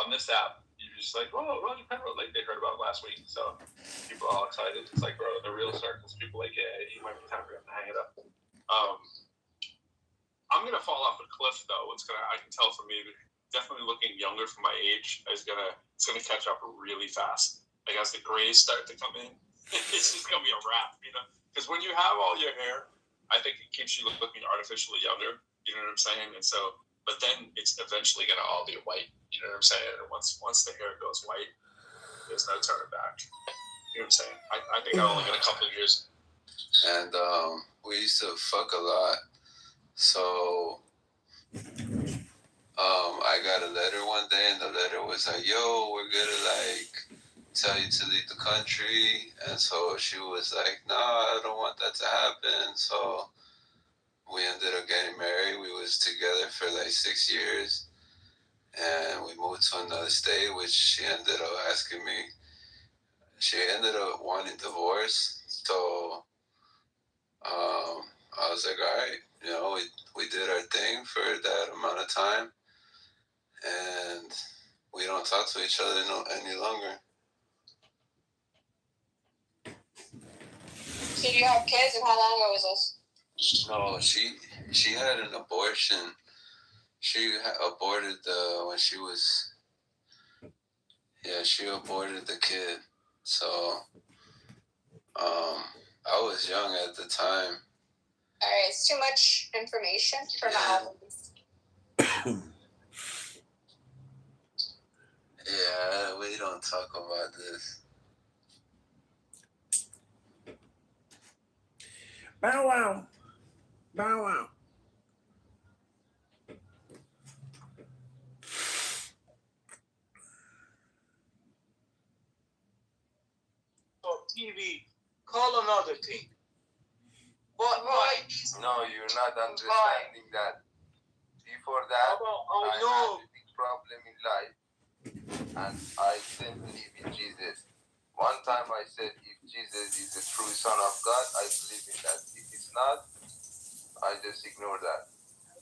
On this app, you're just like, oh, Roger Penrose, like they heard about it last week, so people are all excited. It's like, bro, the real circles, people like, yeah, he might be time for him to hang it up. I'm gonna fall off a cliff though. I can tell from me, definitely looking younger for my age, it's gonna catch up really fast. Like as the grays start to come in, it's just gonna be a wrap, you know. Because when you have all your hair, I think it keeps you looking artificially younger. You know what I'm saying? And so, but then it's eventually gonna all be white. You know what I'm saying? And once the hair goes white, there's no turning back. You know what I'm saying? I think I only got a couple of years. And we used to fuck a lot. So I got a letter one day, and the letter was like, yo, we're gonna like tell you to leave the country. And so she was like, no, I don't want that to happen. So we ended up getting married. We was together for like 6 years, and we moved to another state, which she ended up asking me. She ended up wanting divorce. So I was like, all right, you know, we did our thing for that amount of time, and we don't talk to each other any longer. So you have kids, and how long ago was this? No, she had an abortion. She aborted when she was. Yeah, she aborted the kid. So, I was young at the time. All right, it's too much information for my albums. Yeah, we don't talk about this. Bow wow. Bow wow. TV, call another thing. But why? No, you're not understanding that. Before that, I had a big problem in life, and I didn't believe in Jesus. One time I said, if Jesus is the true Son of God, I believe in that. If it's not, I just ignore that.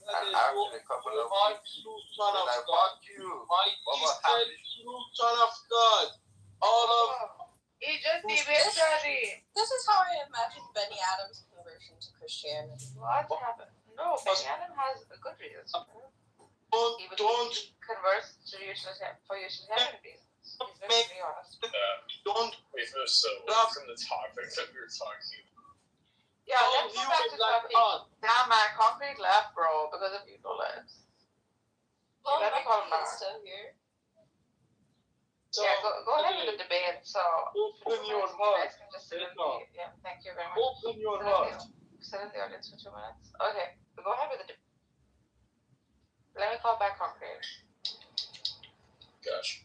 And after a couple of weeks, then I fuck you. What happened? True Son of God. All of He just debated Daddy. This is how I imagine Benny Adams' conversion to Christianity. What happened? No, Benny Adam has a good reason. He would converse to for utilitarian reasons. He's very honest. don't Wait, so from the topic that we were talking. Yeah, let's go back to topic. Damn, man, concrete left, bro, because of people lives. Well, Let me call him back. still here. Yeah, go ahead with the debate. So, open your you heart. guys can just sit in the, yeah, thank you very much. Open your heart. Sit in the audience for 2 minutes. Okay, go ahead with the debate. Let me call back concrete. Gosh.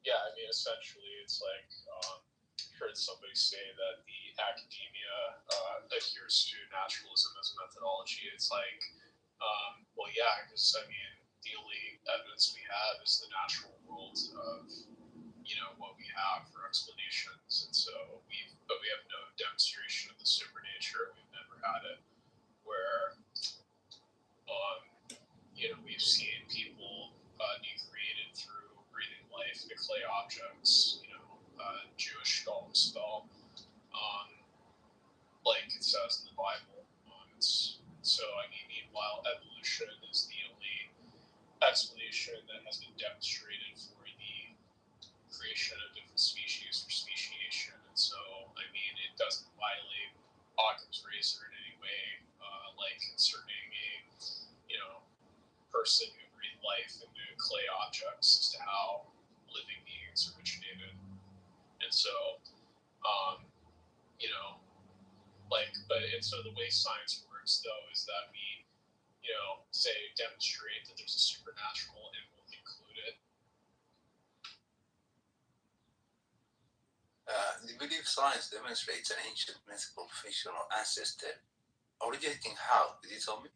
Yeah, I mean, essentially, it's like, heard somebody say that the academia adheres to naturalism as a methodology. It's like, well, yeah, because I mean, the only evidence we have is the natural world of, what we have for explanations, and so we have no demonstration of the supernature. We've never had it where, we've seen people be created through breathing life into clay objects. Jewish spell, like it says in the Bible. So I mean, meanwhile, evolution is the only explanation that has been demonstrated for the creation of different species for speciation, and so I mean, it doesn't violate Occam's razor in any way, like inserting a person who breathed life into clay objects as to how living beings originated. And so, and so the way science works, though, is that we, say, demonstrate that there's a supernatural and we'll include it. The belief science demonstrates an ancient mythical fictional ancestor originating how? Did you tell me?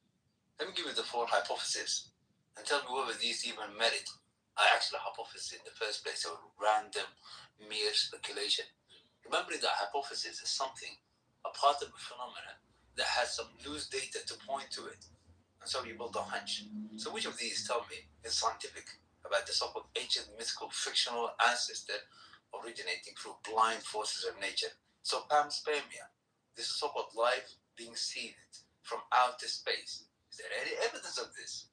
Let me give you the 4 hypotheses and tell me whether these even merit actually a hypothesis in the first place or random mere speculation. Remembering that hypothesis is something, a part of a phenomenon that has some loose data to point to it, and so you build a hunch. So which of these tell me is scientific about the so-called ancient mythical fictional ancestor originating through blind forces of nature? So panspermia, this is so-called life being seeded from outer space. Is there any evidence of this?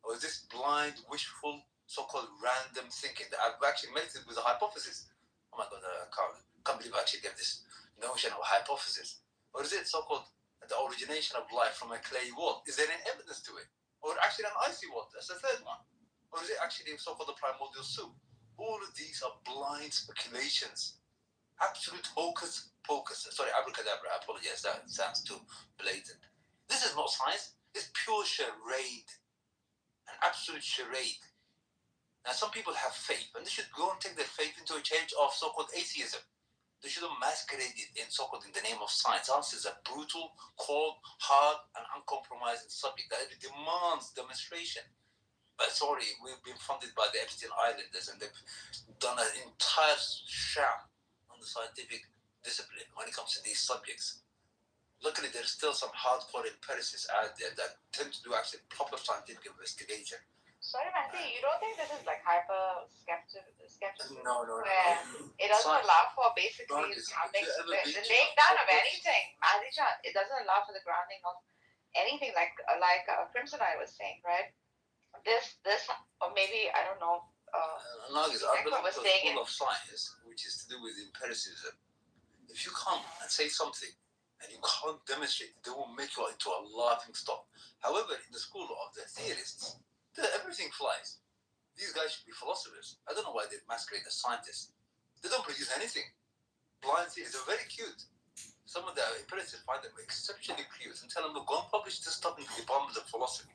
Or is this blind, wishful, so-called random thinking that I've actually made it with a hypothesis? Oh my God, I can't believe I actually gave this notion of a hypothesis. Or is it so-called the origination of life from a clay wall? Is there any evidence to it? Or actually an icy wall? That's the third one. Or is it actually so-called the primordial soup? All of these are blind speculations. Absolute hocus pocus. Sorry, abracadabra. I apologize. That sounds too blatant. This is not science. It's pure charade. An absolute charade. Now, some people have faith, and they should go and take their faith into a church of so-called atheism. They shouldn't masquerade it in so-called in the name of science. Science is a brutal, cold, hard, and uncompromising subject that demands demonstration. But sorry, we've been funded by the Epstein Islanders, and they've done an entire sham on the scientific discipline when it comes to these subjects. Luckily, there's still some hardcore empiricists out there that tend to do actually proper scientific investigation. Sorry, Matthew, you don't think this is like hyper skepticism? No. It doesn't allow for basically the laying down of anything. Madhichan, it doesn't allow for the grounding of anything like Crimson Eye was saying, right? This, or maybe, I don't know. I belong to a school of science, which is to do with empiricism. If you come and say something and you can't demonstrate it, they will make you into a laughing stock. However, in the school of the theorists, everything flies. These guys should be philosophers. I don't know why they masquerade as scientists. They don't produce anything. blind theists are very cute. Some of the parents find them exceptionally cute and tell them, look, go and publish this stuff in the department of philosophy.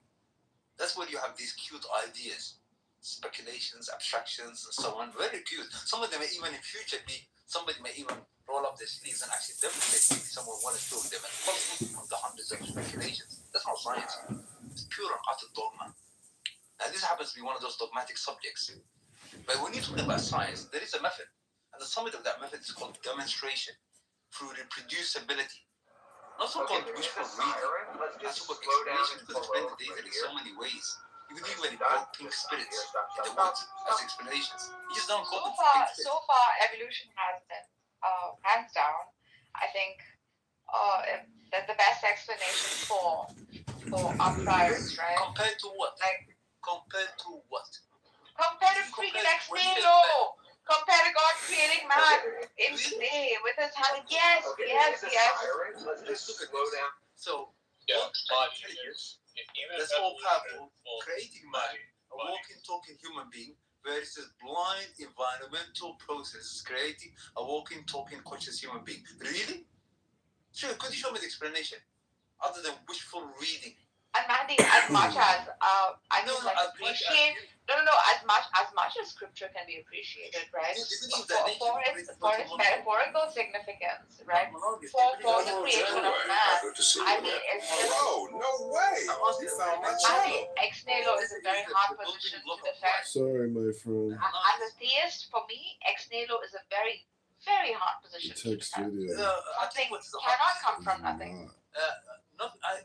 That's where you have these cute ideas, speculations, abstractions, and so on. Very cute. Some of them may even in future somebody may even roll up their sleeves and actually demonstrate maybe someone one or two of them and possibly from the hundreds of speculations. That's not science. It's pure and utter dogma. And this happens to be one of those dogmatic subjects. But when you're talking about science, there is a method. And the summit of that method is called demonstration through reproducibility. Not so called wishful reading. That's what explanation could explain the data in so many ways. You could even invoke pink spirits in the woods as explanations. You just don't call them pink spirits. So far, evolution has been, hands down, I think, the best explanation for outliers, right? Compared to what? Compared to what? Compared to freaking ex nihilo. Compared to God creating man in clay with his hand. Yes. Let's just slow down. So, body intelligence, that's all powerful, creating man, a walking, talking human being, versus blind environmental processes creating a walking, talking, conscious human being. Really? Sure, could you show me the explanation? Other than wishful reading. And Mahdi, as much as as much as scripture can be appreciated, right? For its metaphorical significance, right? For the creation of man. I mean, it's just, no way. You found my channel. Ex nihilo is a very hard position to defend. Sorry, my friend. As a theist, for me, ex nihilo is a very, very hard position to Text defend. video. Something cannot come from nothing.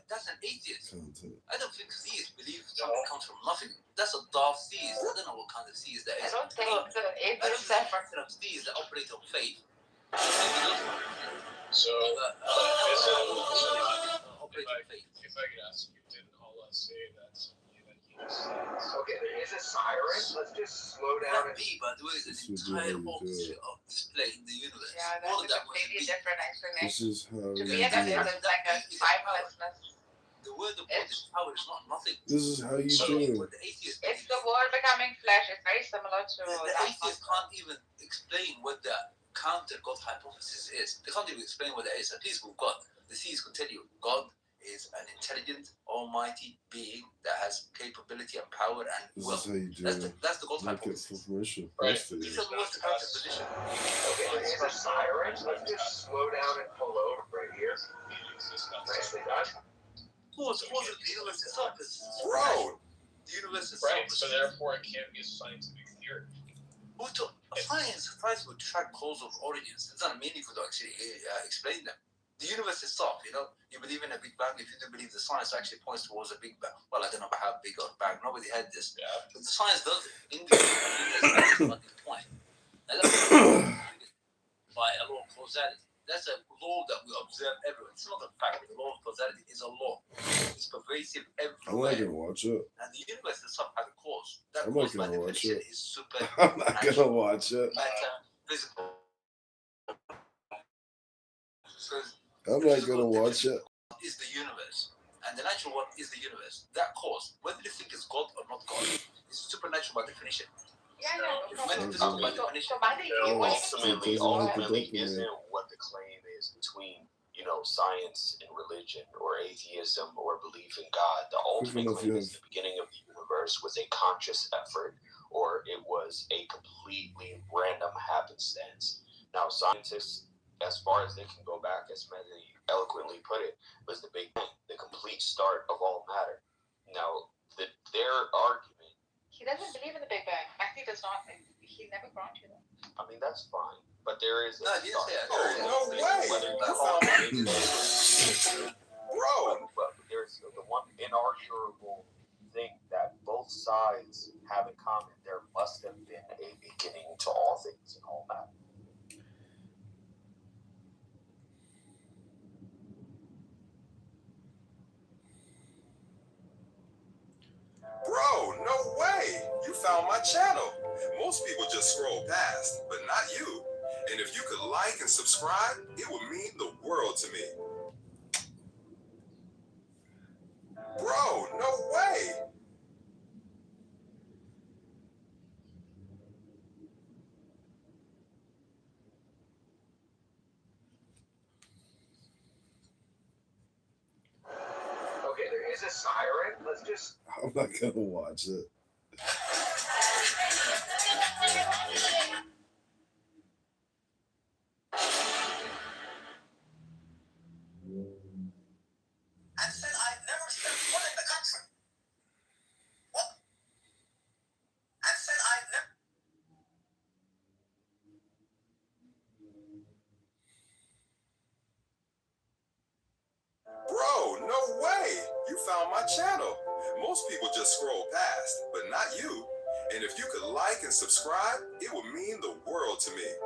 That's an atheist. I don't think theists believe something comes from nothing. That's a daft theist. I don't know what kind of theist that is. I don't think the atheist that fraction of theists that operate on faith. So, if I could ask you, didn't Allah say that somebody that he was Okay, there is a siren. Let's just slow down. That bee, by the way, is an entire opposite of display in the universe. Yeah, All that's of that a was a completely bee. different explanation. This is how To you me, that do it. is like a timelessness. The word of God is power, is not nothing. This is how you do it. It's the word becoming flesh. It's very similar to The atheists can't even explain what the counter-God hypothesis is. They can't even explain what that is. At least with God, the theists can tell you God is an intelligent, almighty being that has capability and power and This is how you do it. That's the God Look at hypothesis. permission. Right. First These are the what's the counter position. Okay, there is a siren. Let's just slow down and pull over right here. Nicely done. Pause. The universe itself is Bro. The universe itself. Right. So therefore, it can't be a scientific theory. Science would track causal origins. It's not meaningful to actually explain them. The universe itself, you believe in a Big Bang. If you do believe the science actually points towards a Big Bang. Well, I don't know about how big or bang. Nobody had this. Yeah. But the science does it. That's not the point. And that's by a law of causality. That's a law that we observe everywhere. It's not a fact. The law of causality is a law. It's pervasive I'm everywhere. not gonna watch it. And the universe itself has a cause. That I'm not cause, by gonna watch definition, it. is super. I'm not gonna watch it. Physical. I'm not gonna watch it. Is the universe, and the natural one is the universe. That cause, whether you think it's God or not God, is supernatural by definition. Ultimately, isn't what the claim is between science and religion, or atheism, or belief in God. The ultimate claim is the beginning of the universe was a conscious effort, or it was a completely random happenstance. Now, scientists, as far as they can go back, as Mehdi eloquently put it, was the Big Bang, the complete start of all matter. Now, their argument. He doesn't believe in the Big Bang. Actually, does not. He never grant you that. I mean, that's fine, but there is. No way! Bro, but there's the one inarguable thing that both sides have in common. There must have been a beginning to all things and all matter. Bro, no way! You found my channel. Most people just scroll past, but not you. And if you could like and subscribe, it would mean the world to me. Bro, no way! siren? Let's just. I'm not gonna watch it. And said I've never set foot in the country. What? And said I've never. Bro, no way! You found my channel. Most people just scroll past, but not you. And if you could like and subscribe, it would mean the world to me.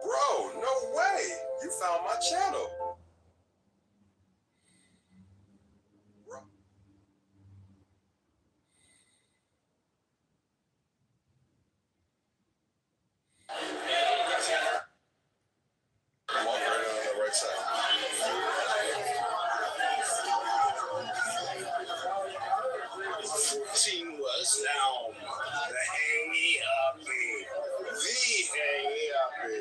Bro, no way! You found my channel. Walk right on the right side. Team was now the hangy uppy. The hangy uppy.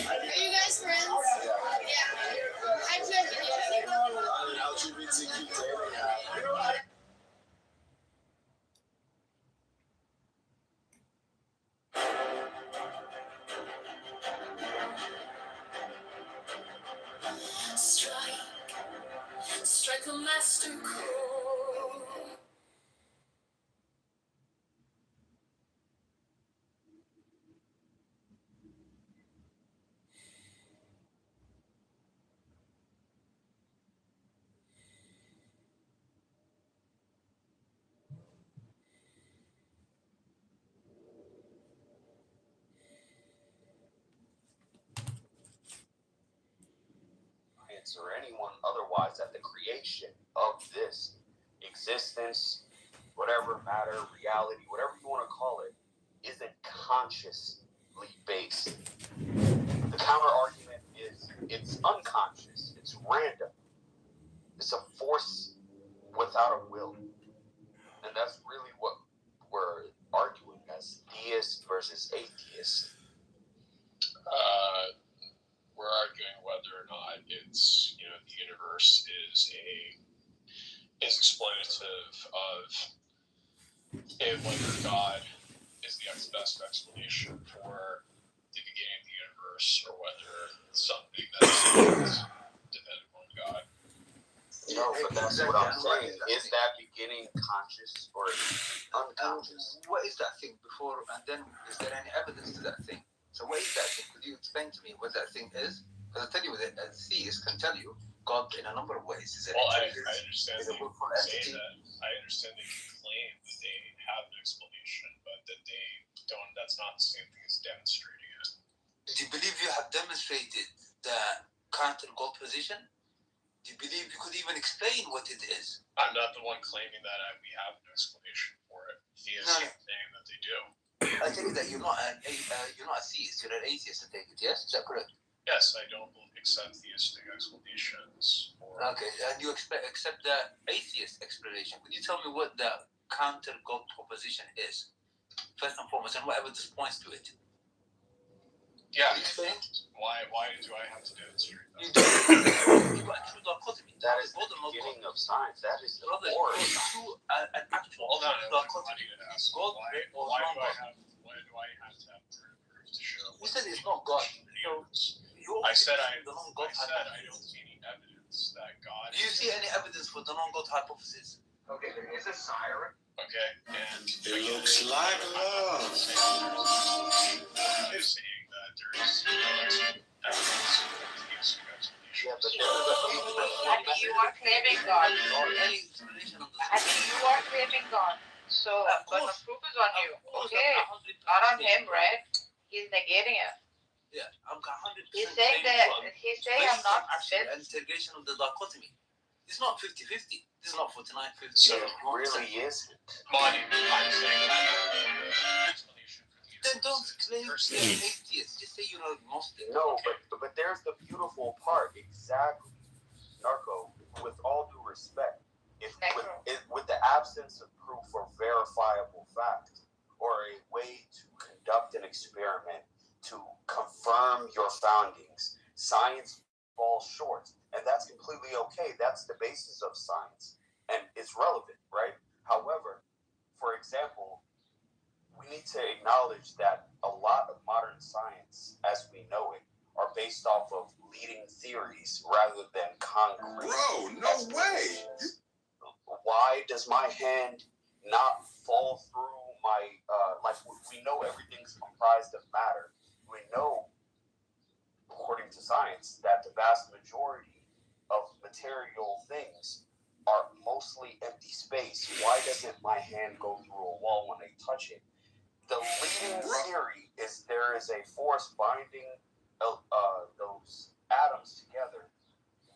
Are you guys friends? Yeah. How'd you guys meet? LGBTQ dating app. Strike a master chord. Or anyone otherwise at the creation of this existence, whatever matter, reality, whatever you want to call it, isn't consciously based. The counter argument is it's unconscious, it's random, it's a force without a will. And that's really what we're arguing as theist versus atheist. We're arguing whether or not it's, the universe is exploitative of whether God is the best explanation for the beginning of the universe, or whether something that's dependent on God. No, but that's what I'm saying. Is that beginning conscious or unconscious? What is that thing before, and then is there any evidence to that thing? So what is that thing? Could you explain to me what that thing is? Because I tell you that a theist can tell you God in a number of ways. Is it I understand they can say that. I understand they can claim that they have an explanation, but that they don't. That's not the same thing as demonstrating it. Do you believe you have demonstrated the counter God position? Do you believe you could even explain what it is? I'm not the one claiming that we have an explanation for it. He is saying that they do. I take it that you're not a theist. You're an atheist. I take it. Yes, is that correct? Yes, I don't accept theistic explanations. Okay, and you accept the atheist explanation. Could you tell me what the counter God proposition is, first and foremost, and what evidence points to it? Yeah. Why do I have to demonstrate that? You don't. You got true dichotomy. That is the beginning of science. That is the core of science. An actual Hold on, dichotomy. God, why do I have to have proof to show? You said it's not God. I said I don't see any evidence that God. Do you see any evidence for the non-God hypothesis? Okay, there is a siren. Okay, and it looks like love. They're saying that there is evidence for theistic explanation. Yeah, but there is you are claiming God. And you are claiming God. So, but the proof is on you. Okay, not on him, right? He's negating it. Yeah, I'm 100%. He's saying I'm not actual integration of the dichotomy. It's not 50-50. This is not 49-50. So it really isn't. Money. I'm saying that explanation for the then don't claim you're atheist. Just say you're agnostic. No, but there's the beautiful part. Exactly. Narco, with all due respect, with the absence of proof or verifiable fact, or a way to conduct an experiment to confirm your foundings, science falls short. And that's completely okay. That's the basis of science. And it's relevant, right? However, for example, we need to acknowledge that a lot of modern science, as we know it, are based off of leading theories rather than concrete. Bro, no way! Why does my hand not fall through my, we know everything's comprised of matter. We know, according to science, that the vast majority of material things are mostly empty space. Why doesn't my hand go through a wall when I touch it? The leading theory is there is a force binding those atoms together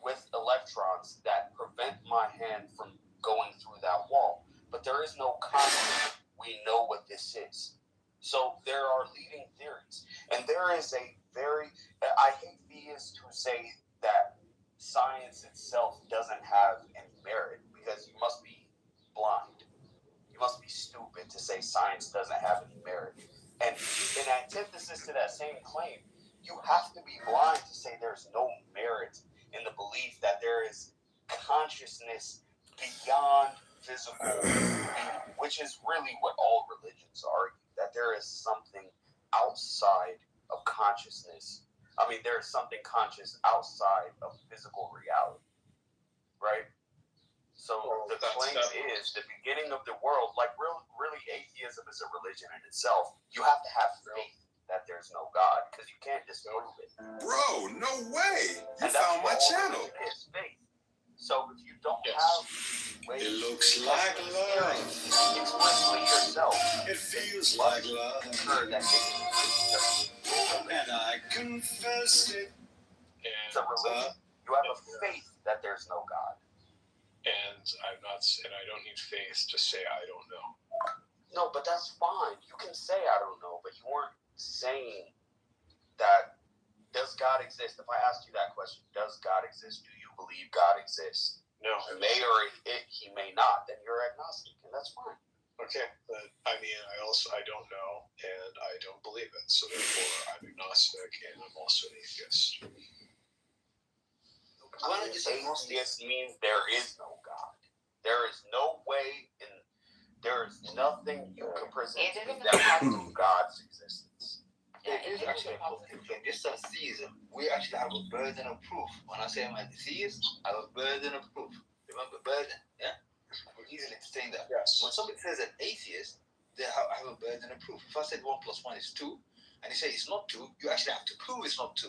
with electrons that prevent my hand from going through that wall. But there is no constant. We know what this is. So there are leading theories. And there is a I hate theists who say that science itself doesn't have any merit, because you must be blind. You must be stupid to say science doesn't have any merit. And in antithesis to that same claim, you have to be blind to say there's no merit in the belief that there is consciousness beyond physical being, which is really what all religions argue, that there is something outside of consciousness. I mean, there is something conscious outside of physical reality, right? So the claim is the beginning of the world, like really atheism is a religion in itself. You have to have faith that there's no God, because you can't disprove it. Bro, no way! You found my channel. Is faith. So if you don't have ways, it looks like love. Explicitly yourself. It feels like love. And I confessed it. It's a religion. You have a faith that there's no God. And I don't need faith to say I don't know. No, but that's fine. You can say I don't know, but you weren't saying that. Does God exist? If I asked you that question, does God exist? Do you believe God exists? No. He may or he may not. Then you're agnostic, and that's fine. Okay, but I mean, I don't know, and I don't believe it. So therefore, I'm agnostic, and I'm also an atheist. Atheist means there is no God. There is no way, there is nothing you can present to me that will prove God's existence. It is actually a positive thing. Just as theism, we actually have a burden of proof. When I say I'm a theist, I have a burden of proof. Remember, burden, yeah? I can easily explain that. Yes. When somebody says an atheist, they have a burden of proof. If I said 1 + 1 is 2, and you say it's not 2, you actually have to prove it's not 2.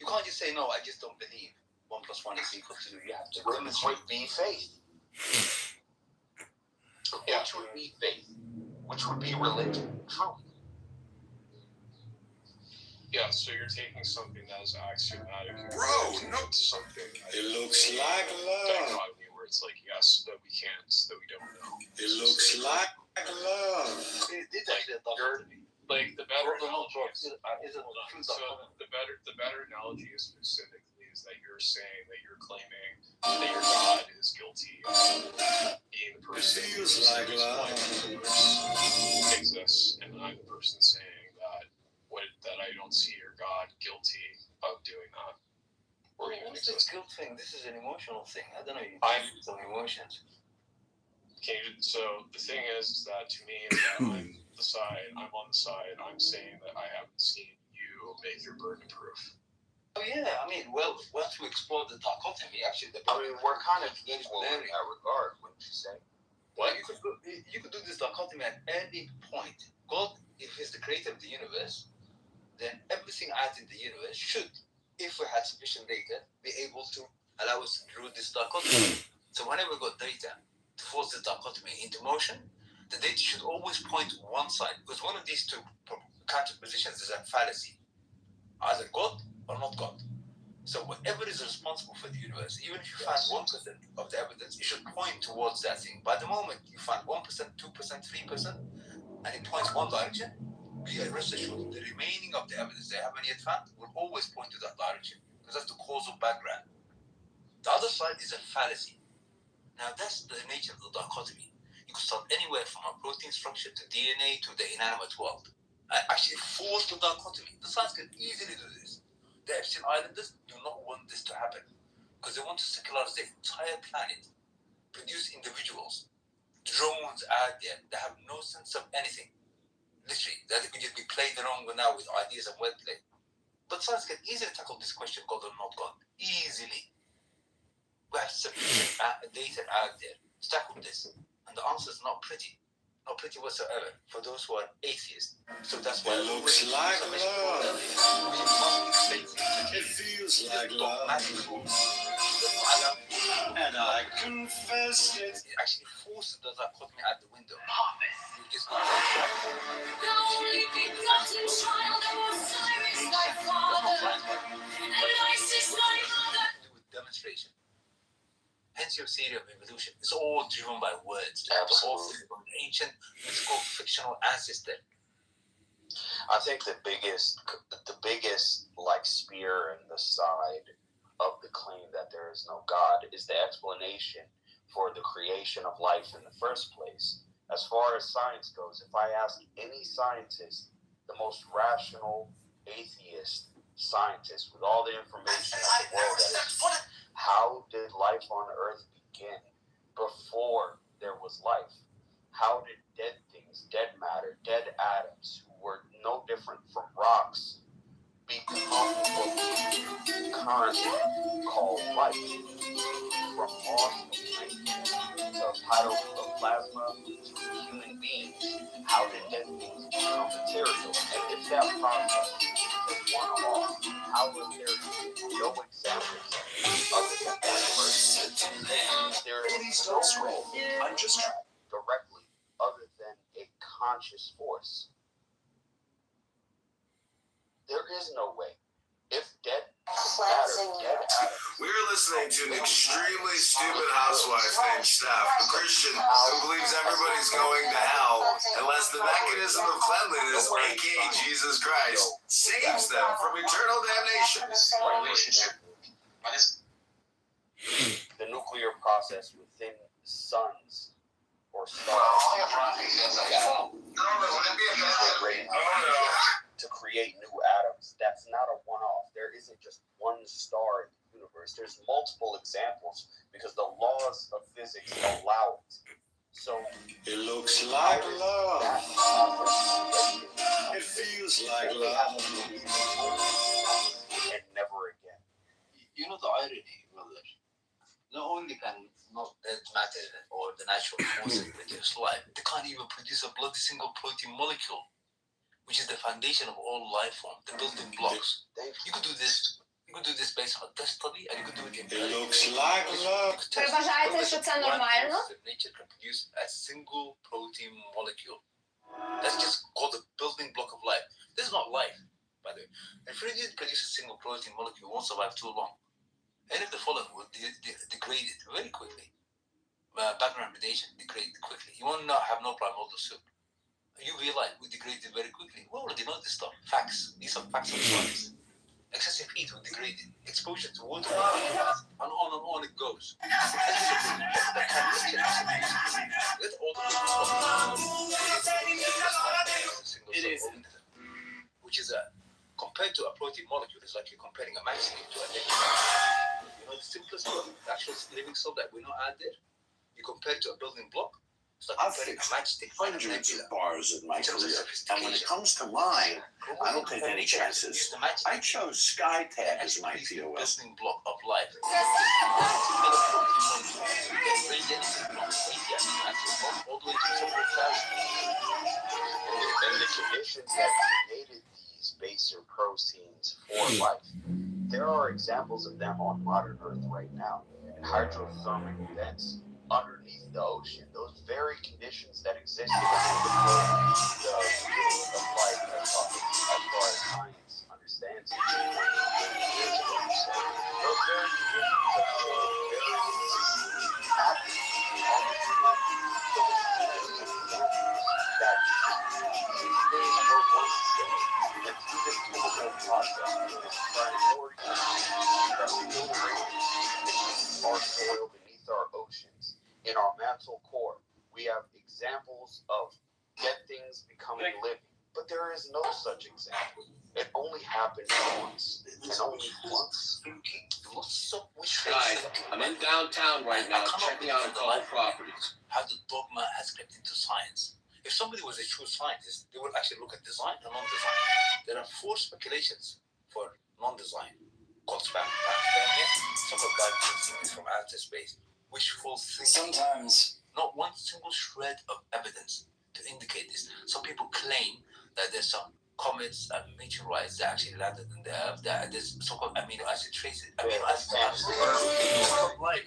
You can't just say, no, I just don't believe 1 + 1 is equal to 2. You have to demonstrate be faith. Yeah. Which would be faith. Which would be religion. Truth. Yeah, so you're taking something that is axiomatic. Bro, no. Something. It looks like love. Dichotomy where it's like yes, that we can't, that we don't know. It looks like love. It's actually a dichotomy. Like the better analogy is so the better analogy is specifically is that you're saying that you're claiming that your God is guilty of being the person who like exists, and I'm the person saying that I don't see your God guilty of doing that. Or even what's this guilt thing? This is an emotional thing. I don't know. I'm some emotions. So the thing is that to me is that I'm on the side. I'm saying that I haven't seen you make your burden of proof. Oh yeah, I mean, well, once we explore the dichotomy, actually, we're kind of equal in that regard, wouldn't you say? Well, you could do this dichotomy at any point. God, if He's the creator of the universe, then everything out in the universe should, if we had sufficient data, be able to allow us to draw this dichotomy. So whenever we got data to force the dichotomy into motion, the data should always point to one side, because one of these two counter positions is a fallacy. Either God or not God. So whatever is responsible for the universe, even if you find 1% of the evidence, it should point towards that thing. By the moment you find 1%, 2%, 3%, and it points one direction, be rest assured the remaining of the evidence they haven't yet found will always point to that direction, because that's the causal background. The side is a fallacy. Now that's the nature of the dichotomy. You could start anywhere from a protein structure to DNA to the inanimate world. Actually force the dichotomy. The science can easily do this. The Epstein Islanders do not want this to happen because they want to secularize the entire planet, produce individuals, drones out there that have no sense of anything. Literally, that they could just be played around now with ideas and wordplay. But science can easily tackle this question, God or not God, easily. We have sufficient data out there to tackle this, and the answer is not pretty whatsoever for those who are atheists. So that's why it looks like love. It feels like love. And I confess it. It actually forces the dichotomy out the window. You just go demonstration. Hence your theory of evolution. It's all driven by words. Absolutely. From the ancient mythical fictional ancestor. I think the biggest like spear in the side of the claim that there is no God is the explanation for the creation of life in the first place. As far as science goes, if I ask any scientist, the most rational atheist scientist with all the information in the world, that is, how did life on Earth begin before there was life? How did dead things, dead matter, dead atoms, who were no different from rocks, become what we currently call life? From moss to phytoplasma to human beings, how did dead things become material? And if that process is one-off, how are there no examples other than that? There is no scroll. I'm just directly other than a conscious force. There is no way. If dead We're listening to an extremely stupid housewife named Steph, a Christian who believes everybody's going to hell unless the mechanism of cleanliness, aka Jesus Christ, saves them from eternal damnation. The nuclear process within suns or stars to create new atoms. That's not a one-off. There isn't just one star in the universe. There's multiple examples because the laws of physics allow it. So it looks like love. It feels like love. And never again. You know the irony, brother. Not only can not dead matter or the natural forces that gives life, they can't even produce a bloody single protein molecule, which is the foundation of all life form, the building blocks. You could do this. You could do this based on a test study, and you could do it in. It looks like love. Ви вважаєте, що це нормально? Nature can produce a single protein molecule. That's just called the building block of life. This is not life, by the way. If you did produce a single protein molecule, it won't survive too long. Any of the following will degrade it very quickly. Background radiation degrade it quickly. You will not have no primordial soup. UV light will degrade it very quickly. We already know this stuff. Facts. These are facts of science. Excessive heat will degrade it. Exposure to water, and on it goes. It is. Which is compared to a protein molecule, it's like you're comparing a matchstick to a liquid. You know the simplest one, the actual living cell that we know out there. You compare it to a building block. I've fixed hundreds of bars in my career, and when it comes to mine, I don't take any chances. I chose SkyTag as my POS. Building block of life. And the conditions that created these baser proteins for life, there are examples of them on modern Earth right now. Hydrothermic vents underneath the ocean, those very conditions that existed before the beginning of life, as far as science understands it. Those very conditions are still very active on the planet. So the that these things were once there, and through this chemical process, through this priority, that we know the are mental core. We have examples of dead things becoming living, but there is no such example. It only happened once, and only once. Guys, I'm in downtown right now, checking out a couple properties. How the dogma has crept into science. If somebody was a true scientist, they would actually look at design and non-design. There are 4 speculations for non-design. Called panspermia, so-called guidance from outer space, wishful thinking. Sometimes, not one single shred of evidence to indicate this. Some people claim that there's some comets and meteorites that actually landed in the Earth. That there's so-called amino acid traces. Amino acid of life.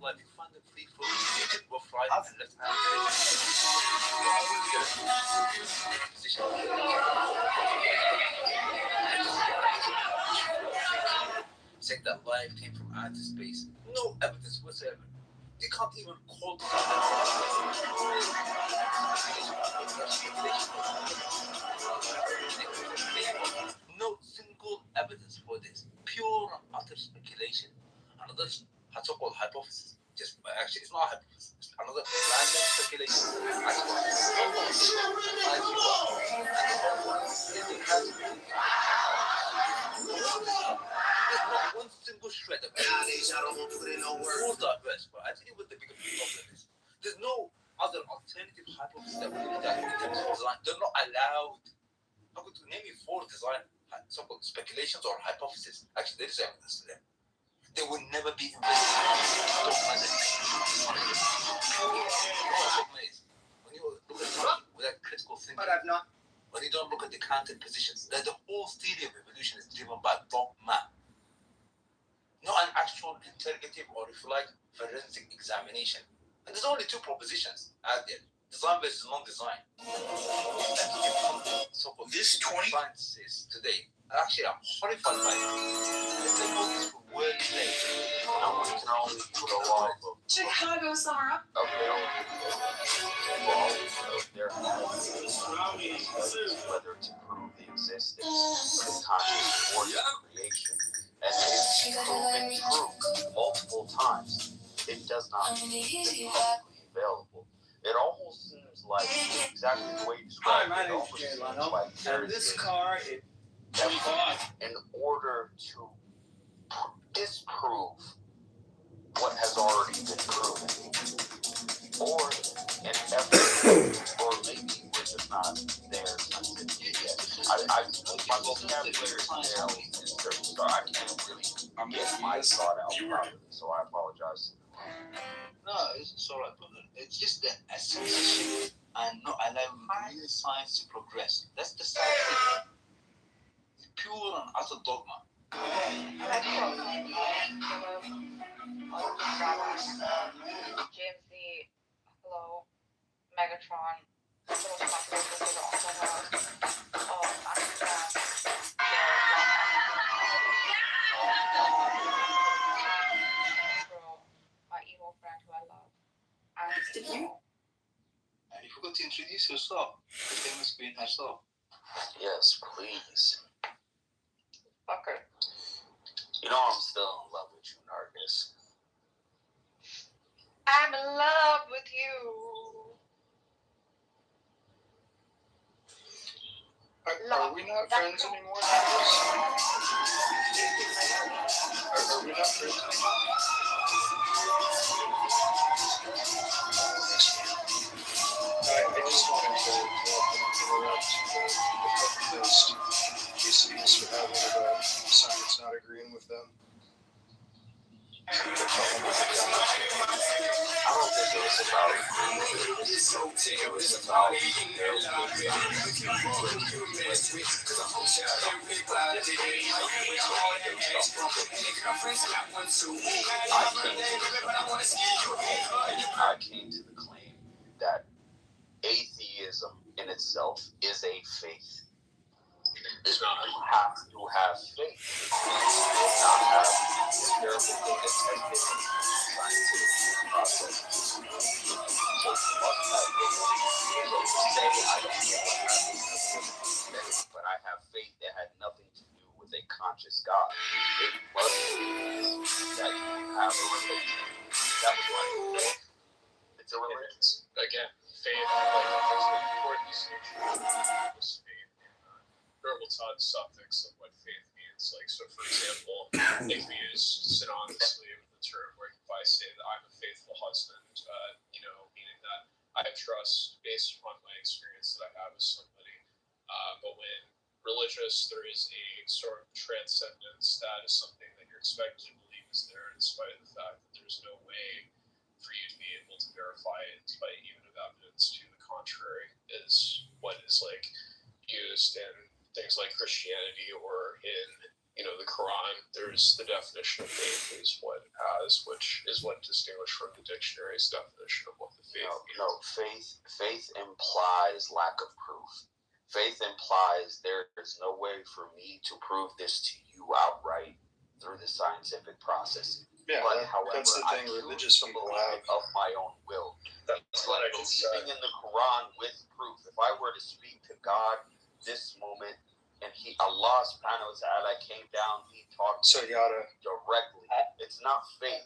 Like you find the free floating both right and left hand. Saying that life came from outer space. No evidence whatsoever. They can't even call this no single evidence for this. Pure and utter speculation. Another so-called hypothesis. Just actually, it's not a hypothesis. It's another random speculation. There's not one single shred of evidence. All diverse, but I tell you what the bigger problem is. There's no other alternative hypothesis that we looked at in terms of design. They're not allowed. I'm going to name you 4 design so-called speculations or hypotheses. Actually, there is evidence to them. They will never be investigated. When you look at something without critical thinking, when you don't look at the counter positions, that the whole theory of evolution is driven by dogma. Not an actual interrogative or, if you like, forensic examination. And there's only 2 propositions out there. Design versus non-design. So-called this 20 sciences today. Actually, I'm horrified by it. If they go this word play, no one can only put a lot of Chicago summer up. There whether to prove the existence of conscious order creation, and it's proven true multiple times. It does not mean it's publicly available. It almost seems like exactly the way you described it. It almost seems like there is car in order to disprove what has already been proven, or an effort, or maybe we're just not there since it yet. My vocabulary is there, so I can't really get my thought out properly, so I apologize. No, it's all right, brother. It's just the censorship and not allowing real science to progress. That's the sad thing. It's pure and utter dogma. James Z, hello, Megatron, little controversies are also my evil friend who I love. Did you? And you forgot to introduce yourself, the famous queen herself. Yes, please. Fucker. You know I'm still in love with you, Nargis. I'm in love with you. Are we not friends anymore? Are we not friends anymore? I just wanted to interrupt the post PCs for having about science not agreeing with them. I don't think it was about it was about I came to the claim that atheism in itself is a faith. You have to have faith. You will not have empirical data tested scientific process. So you must have faith. So to say I don't know what happened, but I have faith that had nothing to do with a conscious God. It must be that you have a religion That was my faith. It's a religion. Again, faith, like, there's an important distinction between faith and verbal suffix of what faith means. Like, so for example, if we use synonymously with the term, where if I say that I'm a faithful husband, meaning that I have trust based upon my experience that I have with somebody. But when religious, there is a sort of transcendence that is something that you're expected to believe is there, in spite of the fact that there's no way for you to be able to verify it, despite even of evidence to the contrary, is what is like used in things like Christianity or in the Quran. There's the definition of faith is what it has, which is what distinguished from the dictionary's definition of what the faith means. No, faith implies lack of proof. Faith implies there's no way for me to prove this to you outright through the scientific process. Yeah, however, that's the thing religious people have. Of my own will. That's what I can say. Believing in the Quran with proof. If I were to speak to God this moment, and Allah subhanahu wa ta'ala came down, he talked to me directly. It's not faith.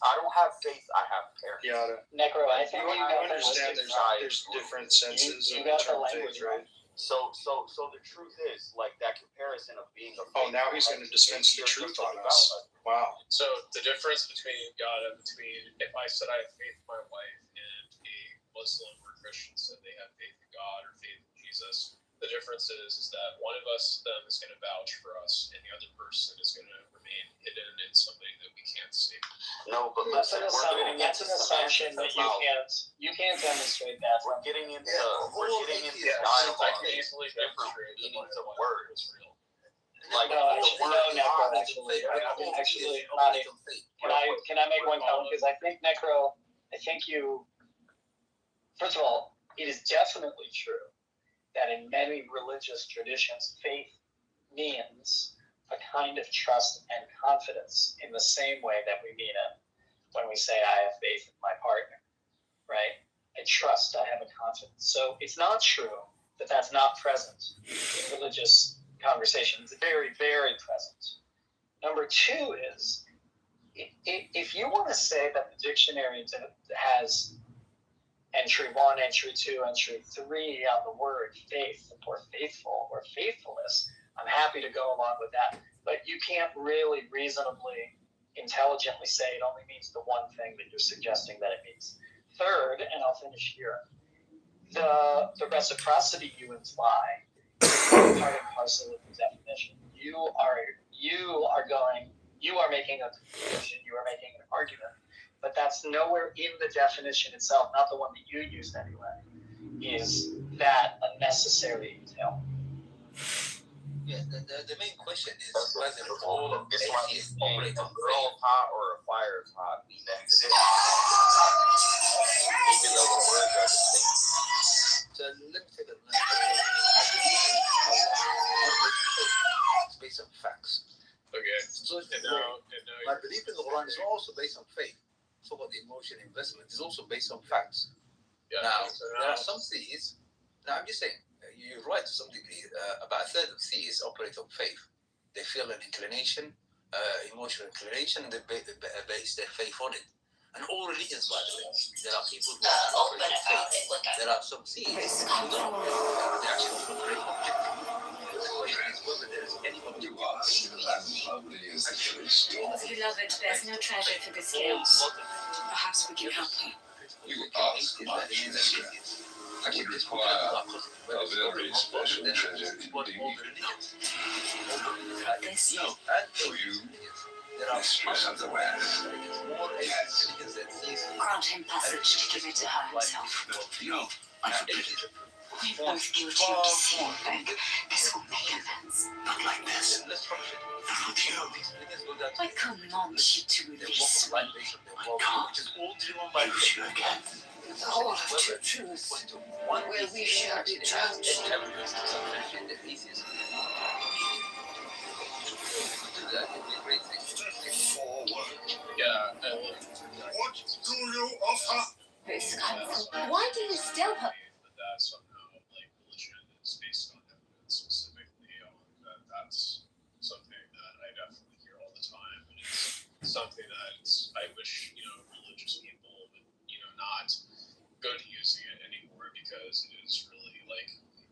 I don't have faith, I have parents. Necro, I think you understand there's different senses of the term faith, right? So the truth is, like, that comparison of being a faith. Oh, now he's going to dispense the truth on us. Wow. So the difference between God and between if I said I have faith in my wife and a Muslim or Christian said they have faith in God or faith in Jesus, the difference is that one of them is going to vouch for us and the other person is going to remain hidden in something that we can't see. No, but that's an assumption that you can't demonstrate that. We're getting into dialogue. Different meanings of words. Like actually, can I make one comment? Because I think Necro, first of all, it is definitely true that in many religious traditions, faith means a kind of trust and confidence in the same way that we mean it when we say I have faith in my partner, right? I trust, I have a confidence. So it's not true that that's not present in religious conversations. It's very, very present. Number two is, if you want to say that the dictionary has entry 1, entry 2, entry 3 on the word faith or faithful or faithfulness, I'm happy to go along with that. But you can't really reasonably, intelligently say it only means the one thing that you're suggesting that it means. Third, and I'll finish here, the reciprocity you imply is part and parcel of the definition. You are making a conclusion, you are making an argument, but that's nowhere in the definition itself, not the one that you used anyway. Is that a necessary detail? Yeah, the main question is whether all of it's like if a girl is hot or a fire is hot, we then exist. Even though the words are the same. So let me take a look. It's based on facts. Okay. So my belief in the Quran is also based on faith. So what the emotion investment is also based on facts. Yeah, now, there are some theists. Now, I'm just saying, you're right to some degree. About a third of theists operate on faith. They feel an inclination, emotional inclination, and they base their faith on it. And all religions, by the way, there are people who operate on faith. There are some theists who don't. They actually operate objectively. The question is whether there is any objective. Beloved, there's no treasure for this girl. Perhaps we can help her. You ask much, Mister. I would require a very special treasure indeed. This? No, for you, mistress of the West. Yes. Grant him passage to give it to her himself. No, I forbid it. We're both guilty of deceiving. This will make amends. Not like this. Not you. I command you to release me. I can't. Lose you again. All of the truth, where we shall be judged. Yeah. What do you offer? Why do you still put... That somehow, like, religion is based on evidence specifically. That's something that I definitely hear all the time. And it's something that I wish, religious people would, not go to using it anymore because it is really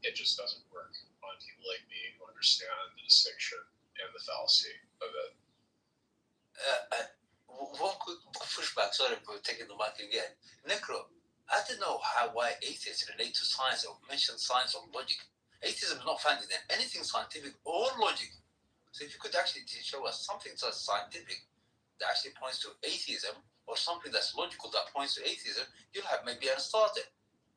it just doesn't work on people like me who understand the distinction and the fallacy of it. One quick pushback, sorry for taking the mic again. Necro, I don't know why atheists relate to science or mention science or logic. Atheism is not founded in anything scientific or logic. So if you could actually show us something that's scientific that actually points to atheism, or something that's logical that points to atheism, you'll have maybe started.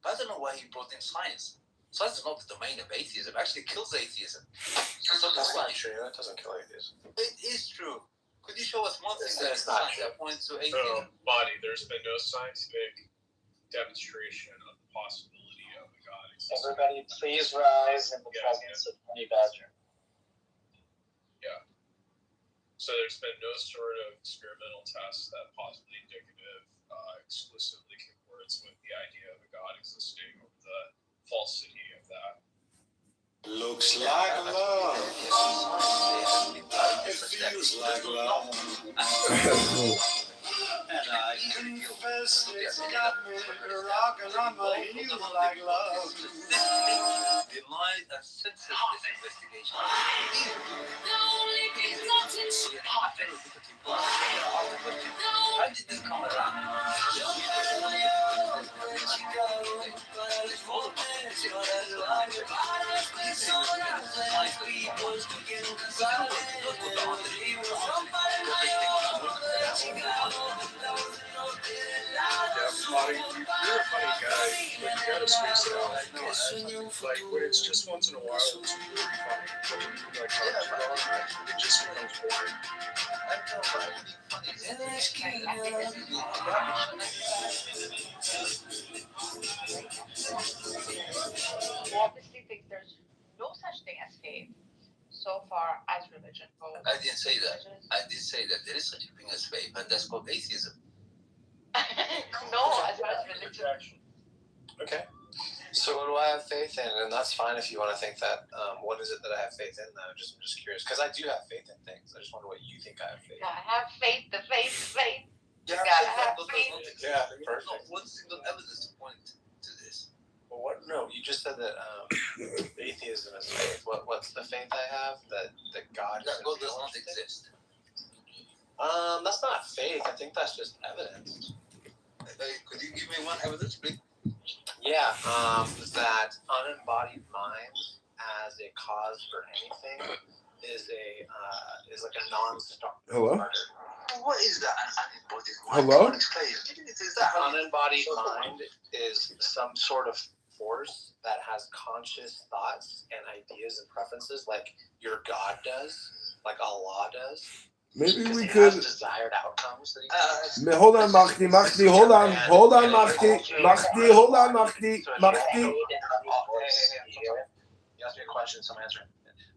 But I don't know why he brought in science. Science is not the domain of atheism. It actually kills atheism. So That's not true. That doesn't kill atheism. It is true. Could you show us one thing that's science that points to atheism? Body, there's been no scientific demonstration of the possibility of a God existing. Everybody, please rise in the presence of Honey Badger. Yeah. So there's been no sort of experimental test that possibly indicative exclusively concords with the idea of a God existing or the falsity of that. Looks like love. It feels like love. And I confess it's got me rocking on my heels like love. The line and census this investigation. How did this come around? Body, you're a funny guy. You gotta space it out. When it's just once in a while, it's really funny. But when you talk too long, it just becomes boring. Obviously think there's no such thing as faith so far as religion goes. I didn't say that. I did say that there is such a thing as faith, and that's called atheism. No, as far as religion. Okay. So what do I have faith in? And that's fine if you want to think that. What is it that I have faith in, though? I'm just curious. Because I do have faith in things. I just wonder what you think I have faith in. I have faith, the faith. Yeah, faith. Yeah, there's perfect. not one single evidence to point to this. Well, what? No, you just said that atheism is faith. What's the faith I have? That God That God does not exist. That's not faith. I think that's just evidence. Could you give me one evidence, please? Yeah, that unembodied mind as a cause for anything is like a non-stop. Hello? What is that? Hello? Is that Unembodied mind is some sort of force that has conscious thoughts and ideas and preferences, like your God does, like Allah does. Maybe we He could. has desired outcomes that he Hold on, Mahdi, hold on, Mahdi, hold on, Mahdi. You asked me a question, so I'm answering.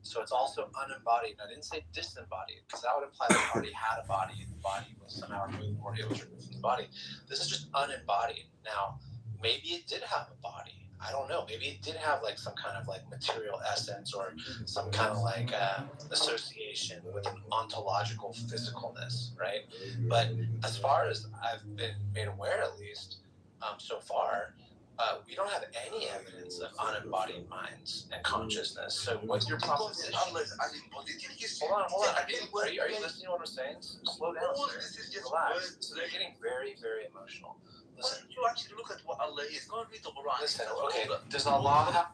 So it's also unembodied. I didn't say disembodied, because that would imply that it already had a body, and the body was somehow removed, or it was removed from the body. This is just unembodied. Now, maybe it did have a body. I don't know. Maybe it did have like some kind of like material essence or some kind of like association with an ontological physicalness, right? But as far as I've been made aware, at least so far, we don't have any evidence of unembodied minds and consciousness. So what's your proposition? Hold on. Are you listening to what I'm saying? Slow down, sir. Relax. So you're getting very, very emotional. Listen, you actually look at what Allah is. Go and read the Quran. Listen, okay. Does Allah have?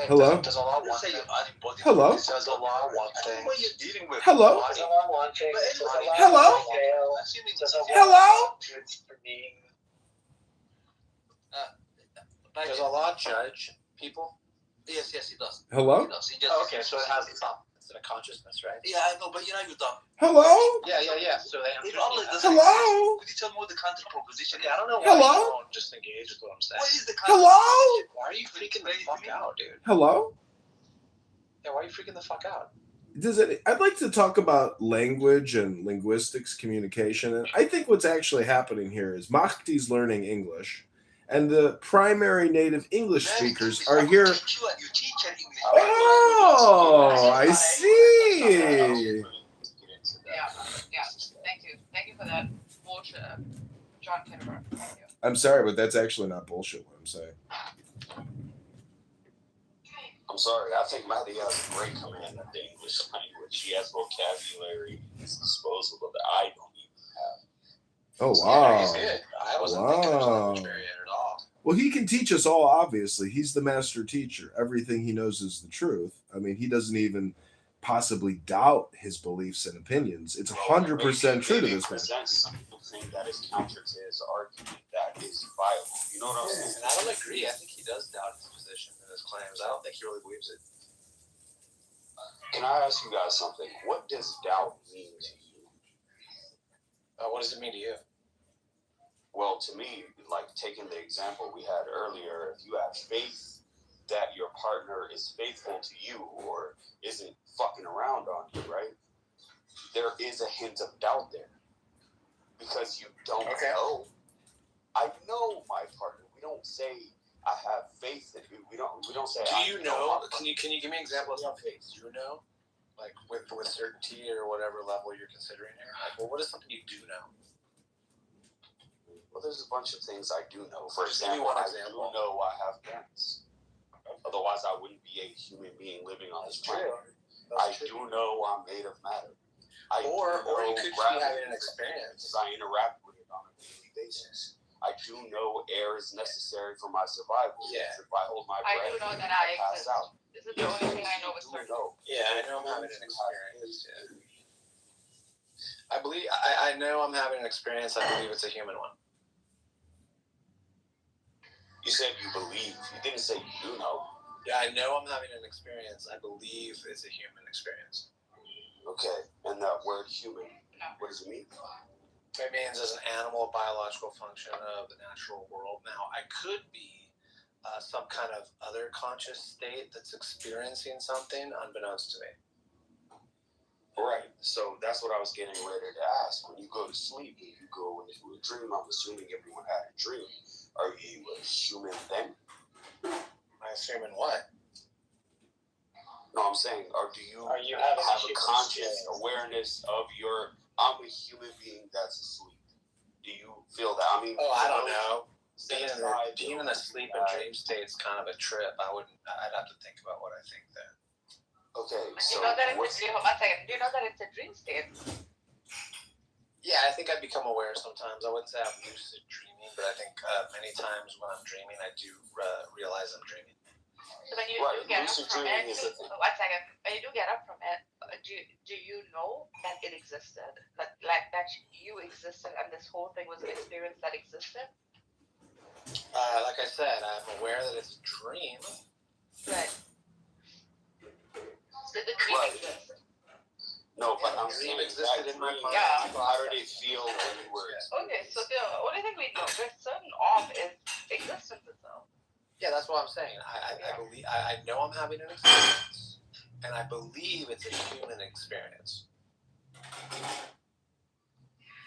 Hello? Does Allah want things? Hello? Does Allah want things? What you're dealing with? Hello? Does Allah want things? Hello? Hello? Does Allah judge people? Yes, he does. Hello? He does. He just, Okay, so it has a consciousness, right? Yeah, I know, but you're dumb. Hello? Yeah. So they If Allah doesn't Hello? exist, could you tell me what the counter proposition is? I don't know why Hello? you don't just engage with what I'm saying. What is the counter Hello? proposition? Why are you freaking the fuck out, dude? Hello? Yeah, why are you freaking the fuck out? I'd like to talk about language and linguistics communication. And I think what's actually happening here is Mahdi's learning English, and the primary native English speakers are here. Oh, I see. Yeah. Thank you for that bullshit John Kitover. I'm sorry, but that's actually not bullshit what I'm saying. I'm sorry, I think Matty has a great command of the English language. He has vocabulary at his disposal that I don't even have. Oh, Yeah, wow. he's good. I wasn't thinking of language barrier at all. Well, he can teach us all, obviously. He's the master teacher. Everything he knows is the truth. I mean, he doesn't even possibly doubt his beliefs and opinions. It's 100% true to this man. Something that is counter to his argument that is viable. You know what I'm saying? And I don't agree. I think he does doubt his position and his claims. I don't think he really believes it. Can I ask you guys something? What does doubt mean to you? What does it mean to you? Well, to me, like taking the example we had earlier, if you have faith that your partner is faithful to you or isn't fucking around on you, right? There is a hint of doubt there. Because you don't know. I know my partner. We don't say I have faith in you. We don't say. Do you know? Can you give me an example of something you know, like with certainty or whatever level you're considering here? Like, well, what is something you do know? Well, there's a bunch of things I do know. For example, I do know I have parents. Otherwise, I wouldn't be a human being living on this planet. I do know I'm made of matter. Or you could just be having an experience. Because I interact with it on a daily basis. I do know air is necessary for my survival. Yeah. If I hold my breath, I do know that I pass exist. out. This is the only thing I know with certainty. Yeah, I know I'm having an experience. Yeah. I know I'm having an experience. I believe it's a human one. You said you believe. You didn't say you do know. Yeah, I know I'm having an experience. I believe it's a human experience. Okay, and that word human, what does it mean? It means as an animal, biological function of the natural world. Now, I could be some kind of other conscious state that's experiencing something unbeknownst to me. Right, so that's what I was getting ready to ask. When you go to sleep, when you go into a dream, I'm assuming everyone had a dream. Are you a human then? I assume in what? No, I'm saying, do you have a conscious awareness of I'm a human being that's asleep? Do you feel that? I mean, I don't know. Being in a sleep and dream state is kind of a trip. I'd have to think about what I think then. Okay, so Do you know that it's a dream? One second. Do you know that it's a dream state? Yeah, I think I become aware sometimes. I wouldn't say I'm lucid dreaming, but I think many times when I'm dreaming, I do realize I'm dreaming. So when you do get up from it, one second. When you do get up from it, do you know that it existed? That you existed and this whole thing was an experience that existed? Like I said, I'm aware that it's a dream. Right. Did the dream exist? No, but I'm dream saying existed in my mind. Yeah. How did it feel when you were? Okay, so the only thing we know with certain of is existence itself. Yeah, that's what I'm saying. I know I'm having an experience, and I believe it's a human experience.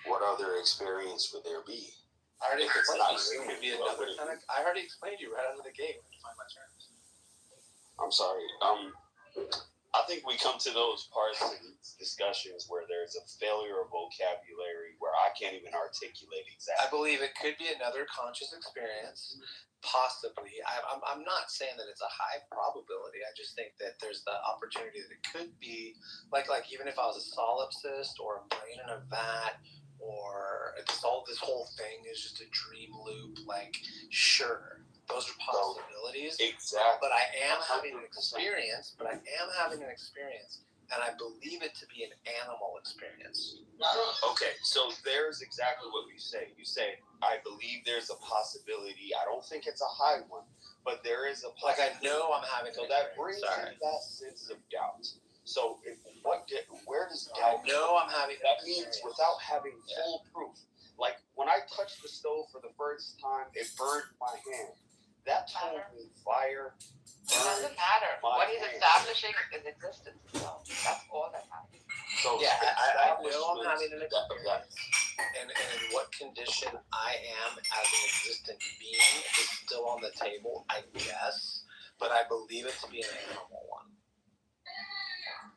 What other experience would there be? I already explained you. It could be another kind of. I already explained you right out of the gate when you find my terms. I'm sorry. I think we come to those parts of these discussions where there's a failure of vocabulary where I can't even articulate exactly. I believe it could be another conscious experience, possibly. I'm not saying that it's a high probability. I just think that there's the opportunity that it could be, like even if I was a solipsist or a brain in a vat, or this whole thing is just a dream loop. Like, sure. Those are possibilities. Exactly. But I am having an experience, and I believe it to be an animal experience. Okay, so there's exactly what you say. You say, I believe there's a possibility. I don't think it's a high one, but there is a possibility. Like, I know I'm having an experience. So that brings in that sense of doubt. So where does doubt I know I'm having that means without having full proof. Like, when I touched the stove for the first time, it burned my hand. That told me fire. It doesn't matter. What he's establishing is existence itself. That's all that matters. So yeah, I know I'm having an experience. And in what condition I am as an existent being is still on the table, I guess. But I believe it to be an animal one.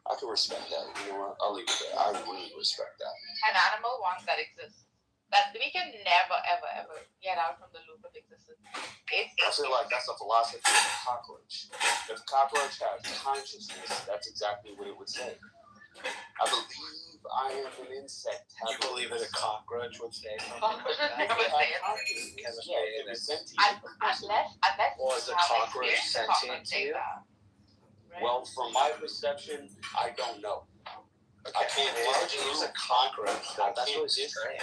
I can respect that. You know what? I'll leave it there. I really respect that. An animal one that exists. that we can never, ever, ever get out from the loop of existence. I feel like that's a philosophy of a cockroach. If a cockroach has consciousness, that's exactly what it would say. I believe I am an insect. You believe that a cockroach would say something Cockroaches like that? never say it. Chemistry Yeah, is Unless Well, is a cockroach sentient to you? Well, from my perception, I don't know. I can't Why would you use a cockroach? I That's can't really strange.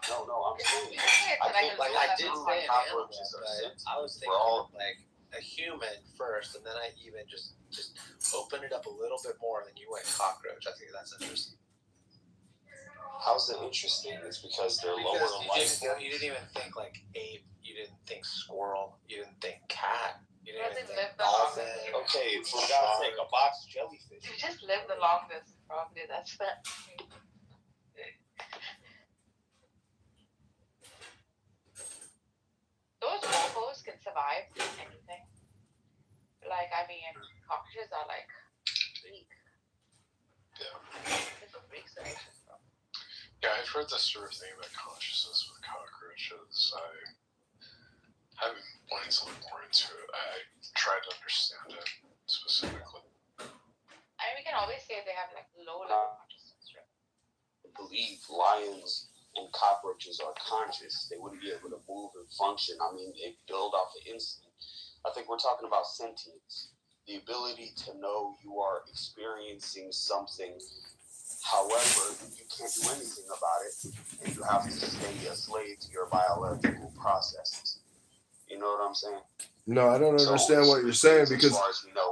No, I'm saying. I can't Like I did say an animal, cockroaches are but sentient. I was thinking like a human first, and then I even just opened it up a little bit more, and then you went cockroach. I think that's interesting. How's it interesting? It's because they're lower Because in life. you didn't even think like ape. You didn't think squirrel. You didn't think cat. You didn't even think dolphin. Okay, for God's sake, a box jellyfish. You just live the longest, probably. That's that. Those mofos can survive anything. Like, I mean, cockroaches are like freak. It's a freak situation. Yeah, I've heard this sort of thing about consciousness with cockroaches. I haven't wanted to look more into it. I tried to understand it specifically. I mean, we can always say they have like low level consciousness, right? I believe lions and cockroaches are conscious. They wouldn't be able to move and function. I mean, they build off of instinct. I think we're talking about sentience, the ability to know you are experiencing something. However, you can't do anything about it, and you have to stay a slave to your biological processes. You know what I'm saying? No, I don't understand what you're saying, because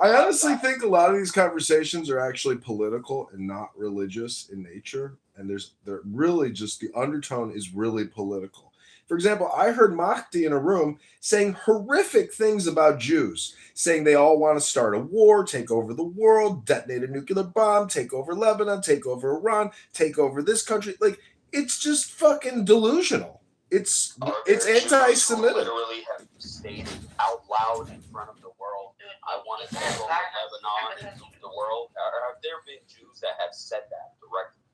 I honestly think a lot of these conversations are actually political and not religious in nature. And they're really just, the undertone is really political. For example, I heard Mahdi in a room saying horrific things about Jews, saying they all want to start a war, take over the world, detonate a nuclear bomb, take over Lebanon, take over Iran, take over this country. Like, it's just fucking delusional. It's anti-Semitic. Literally have stated out loud in front of the world, I want to take over Lebanon and nuke the world. Have there been Jews that have said that directly?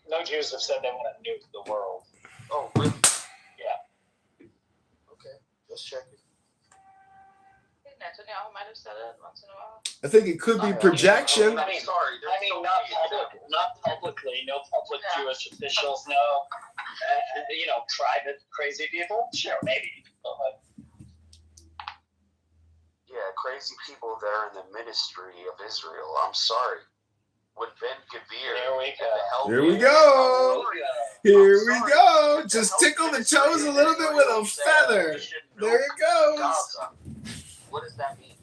No Jews have said they want to nuke the world. Oh, really? Yeah. Okay, just checking. Netanyahu might have said it once in a while. I think it could be projection. I mean, not publicly. No public Jewish officials. No, private crazy people. Sure, maybe. Yeah, crazy people there in the ministry of Israel. I'm sorry. When Ben Gavir. Here we go. Here we go. Just tickle the toes a little bit with a feather. There it goes. What does that mean?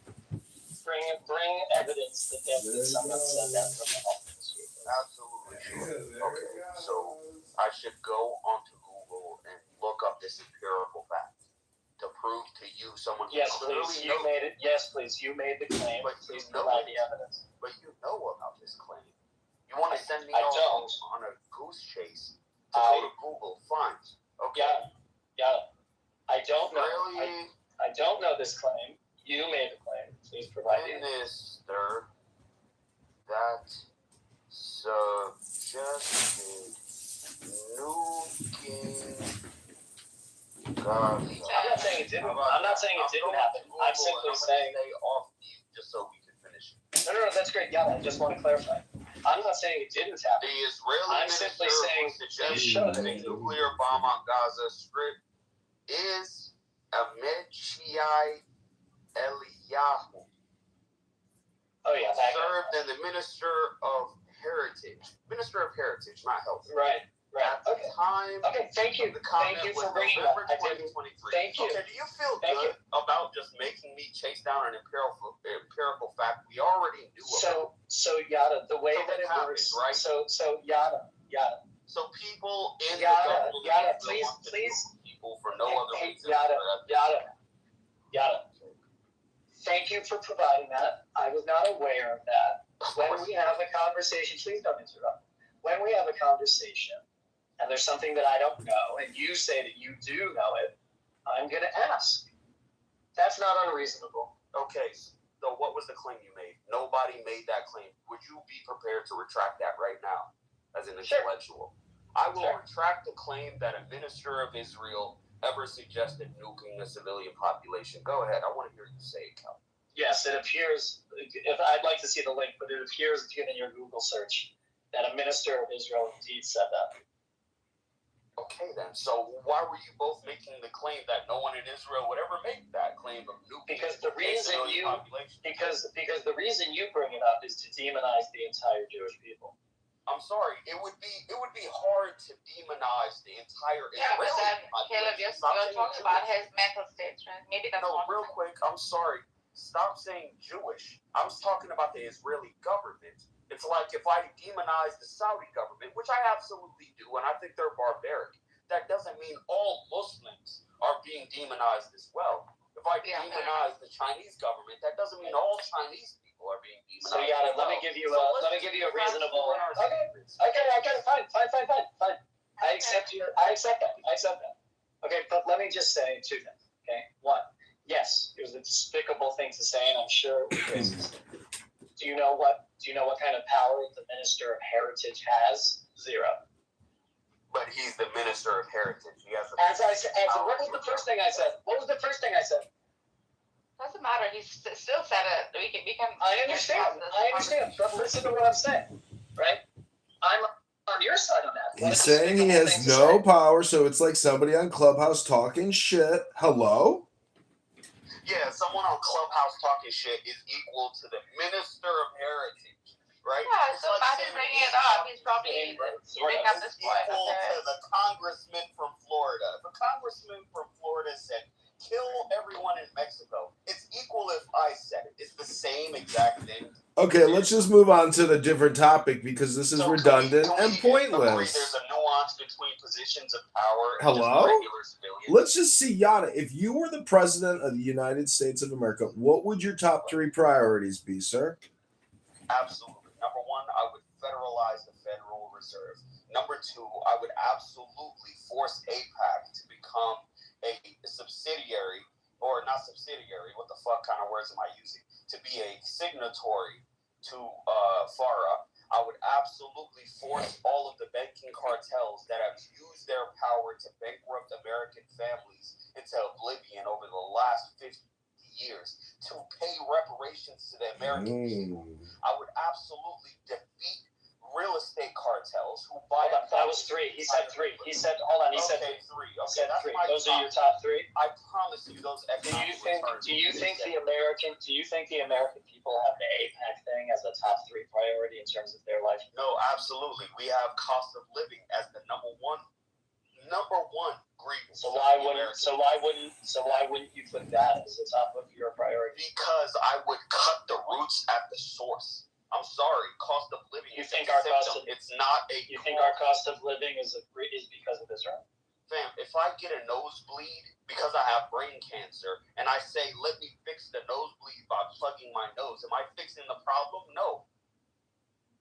Bring evidence that someone said that from the office. Absolutely. Okay, so I should go onto Google and look up this empirical fact to prove to you someone. Yes, please. You made it. Yes, please. You made the claim. But please provide the evidence. But you know about this claim. You want to send me on a goose chase to go to Google? Fine. Okay. Yeah. I don't know. Really? I don't know this claim. You made the claim. Please provide the evidence. Minister that suggested nuking Gaza. I'm not saying it didn't. I'm not saying it didn't happen. I'm simply saying stay off mute just so we can finish. No, that's great. Yeah, I just want to clarify. I'm not saying it didn't happen. The Israeli simply saying suggesting a nuclear bomb on Gaza Strip is Amichai Eliyahu. Oh yeah, that served as the Minister of Heritage, not Health. Right. At the time. Okay, thank you. Thank you for bringing that. Thank you. Okay, do you feel good about just making me chase down an empirical fact we already knew about? So Yada, the way that it works, right? So Yada. So people in the Yada, government please. People for no other reason. Yada. Thank you for providing that. I was not aware of that. When we have a conversation, please don't interrupt. When we have a conversation, and there's something that I don't know, and you say that you do know it, I'm going to ask. That's not unreasonable. Okay, so what was the claim you made? Nobody made that claim. Would you be prepared to retract that right now, as an intellectual? I will retract the claim that a minister of Israel ever suggested nuking a civilian population. Go ahead. I want to hear you say it, Cal. Yes, it appears, if I'd like to see the link, but it appears given your Google search that a minister of Israel indeed said that. Okay, then. So why were you both making the claim that no one in Israel would ever make that claim of nuking Because the reason civilian population? because the reason you bring it up is to demonize the entire Jewish people. I'm sorry. It would be hard to demonize the entire Israeli population. Caleb, you're talking about his mental states, right? Maybe that's no. Real quick, I'm sorry. Stop saying Jewish. I was talking about the Israeli government. It's like if I demonize the Saudi government, which I absolutely do, and I think they're barbaric, that doesn't mean all Muslims are being demonized as well. If I demonize the Chinese government, that doesn't mean all Chinese people are being demonized. So yeah, let me give you a reasonable. Okay, fine. I accept that. Okay, but let me just say two things. Okay, one, yes, it was a despicable thing to say, and I'm sure it was racist. Do you know what kind of power the Minister of Heritage has? Zero. But he's the Minister of Heritage. He has what was the first thing I said? Doesn't matter. He still said it. We can. I understand. But listen to what I'm saying, right? I'm on your side on that. He's saying he has no power, so it's like somebody on Clubhouse talking shit. Hello? Yeah, someone on Clubhouse talking shit is equal to the Minister of Heritage, right? Yeah, it's so imagine bringing it up. He's probably bringing up this point. Equal to the Congressman from Florida. If a Congressman from Florida said, kill everyone in Mexico, it's equal if I said it. It's the same exact thing. Okay, let's just move on to the different topic because this is redundant and pointless. There's a nuance between positions of power and Hello? just regular civilians. Let's just see, Yada. If you were the president of the United States of America, what would your top 3 priorities be, sir? Absolutely. Number 1, I would federalize the Federal Reserve. Number 2, I would absolutely force AIPAC to become a subsidiary, or not subsidiary, what the fuck kind of words am I using? To be a signatory to FARA. I would absolutely force all of the banking cartels that have used their power to bankrupt American families into oblivion over the last 50 years to pay reparations to the American people. I would absolutely defeat real estate cartels who buy. That was 3. He said 3. He said 3. Okay, Okay, that's 3. my Those are your top 3. I promise you those. Do you think the American people have the AIPAC thing as a top 3 priority in terms of their life? No, absolutely. We have cost of living as the number one grievance. So why wouldn't you put that as the top of your priority? Because I would cut the roots at the source. I'm sorry, cost of living. You think our cost of living is because of Israel? Fam, if I get a nosebleed because I have brain cancer and I say, let me fix the nosebleed by plugging my nose, am I fixing the problem? No.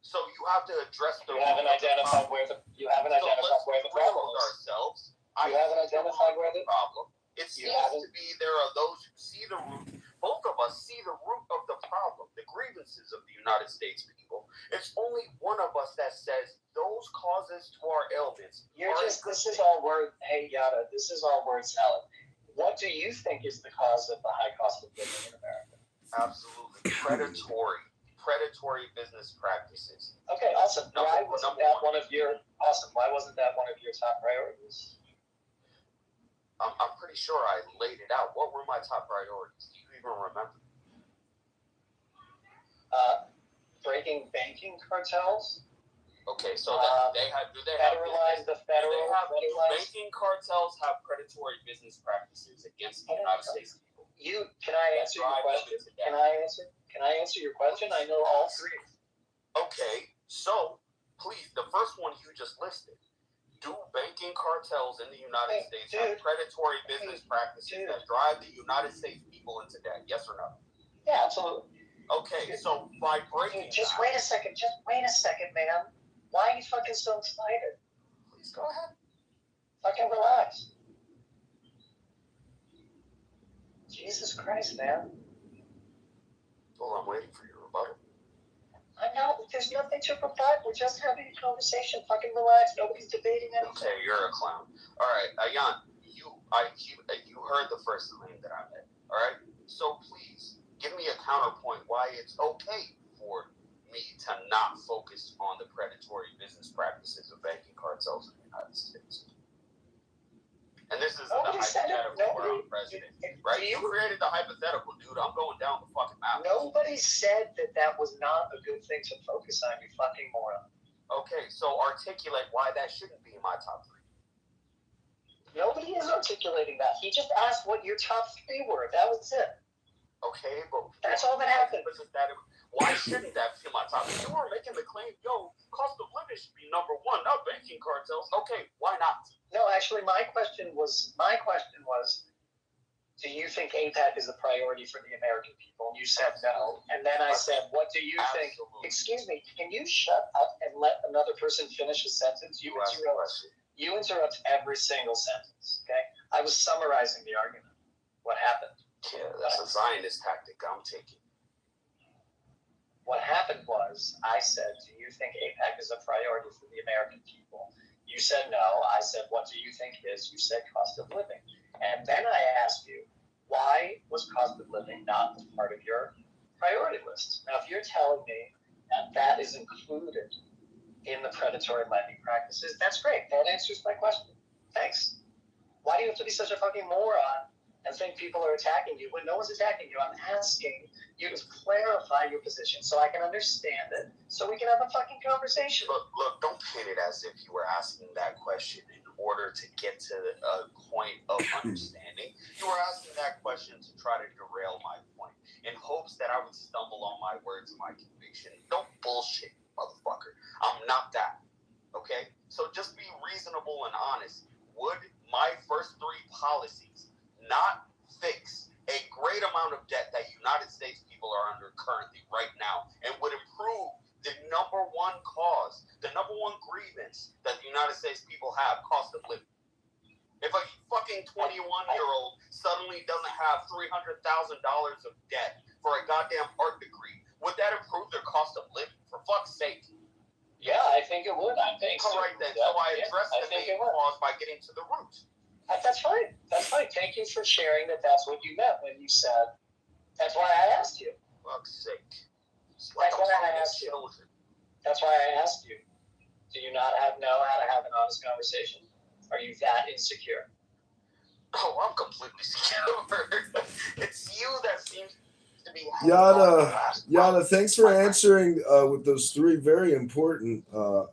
So you have to address the You haven't identified where the problem is. Ourselves. You haven't identified where the problem. It seems to be there are those who see the root. Both of us see the root of the problem, the grievances of the United States people. It's only one of us that says those causes to our ailments. This is all word. Hey, Yada, this is all word salad. What do you think is the cause of the high cost of living in America? Absolutely. Predatory business practices. Okay, awesome. Why wasn't that one of your top priorities? I'm pretty sure I laid it out. What were my top priorities? Do you even remember? Breaking banking cartels. Okay, so federalize the federal. Banking cartels have predatory business practices against the United States people. Can I answer your question? Can I answer your question? I know all 3. Okay, so please, the first one you just listed. Do banking cartels in the United States have predatory business practices that drive the United States people into debt? Yes or no? Yeah, absolutely. Okay, so by breaking Just wait a second, man. Why are you fucking so excited? Please go ahead. Fucking relax. Jesus Christ, man. Well, I'm waiting for your rebuttal. I'm not. There's nothing to reply. We're just having a conversation. Fucking relax. Nobody's debating anything. Okay, you're a clown. All right, Ayan, you heard the first claim that I made. All right, so please give me a counterpoint why it's okay for me to not focus on the predatory business practices of banking cartels in the United States. And this is the hypothetical where I'm president, right? You created the hypothetical, dude. I'm going down the fucking mountain. Nobody said that was not a good thing to focus on, you fucking moron. Okay, so articulate why that shouldn't be in my top 3. Nobody is articulating that. He just asked what your top 3 were. That was it. Okay, but that's all that happened. Why shouldn't that be my top 3? You were making the claim, yo, cost of living should be number 1, not banking cartels. Okay, why not? No, actually, my question was, do you think AIPAC is a priority for the American people? And you said no. And then I said, what do you think? Excuse me, can you shut up and let another person finish a sentence? You interrupt every single sentence, okay? I was summarizing the argument. What happened? Yeah, that's a Zionist tactic I'm taking. What happened was, I said, do you think AIPAC is a priority for the American people? You said no. I said, what do you think it is? You said cost of living. And then I asked you, why was cost of living not part of your priority list? Now, if you're telling me that is included in the predatory lending practices, that's great. That answers my question. Thanks. Why do you have to be such a fucking moron and think people are attacking you when no one's attacking you? I'm asking you to clarify your position so I can understand it, so we can have a fucking conversation. Look, don't paint it as if you were asking that question in order to get to a point of understanding. You were asking that question to try to derail my point in hopes that I would stumble on my words and my conviction. Don't bullshit, motherfucker. I'm not that. Okay? So just be reasonable and honest. Would my first 3 policies not fix a great amount of debt that United States people are under currently right now and would improve the number 1 cause, the number 1 grievance that the United States people have, cost of living? If a fucking 21-year-old suddenly doesn't have $300,000 of debt for a goddamn art degree, would that improve their cost of living? For fuck's sake. Yeah, I think it would. I think so. All right then. So I addressed the main cause by getting to the root. That's fine. That's fine. Thank you for sharing that's what you meant when you said, that's why I asked you. Fuck's sake. That's why I asked you. That's why I asked you. Do you not know how to have an honest conversation? Are you that insecure? Oh, I'm completely secure. It's you that seems to be... Yada, thanks for answering with those 3 very important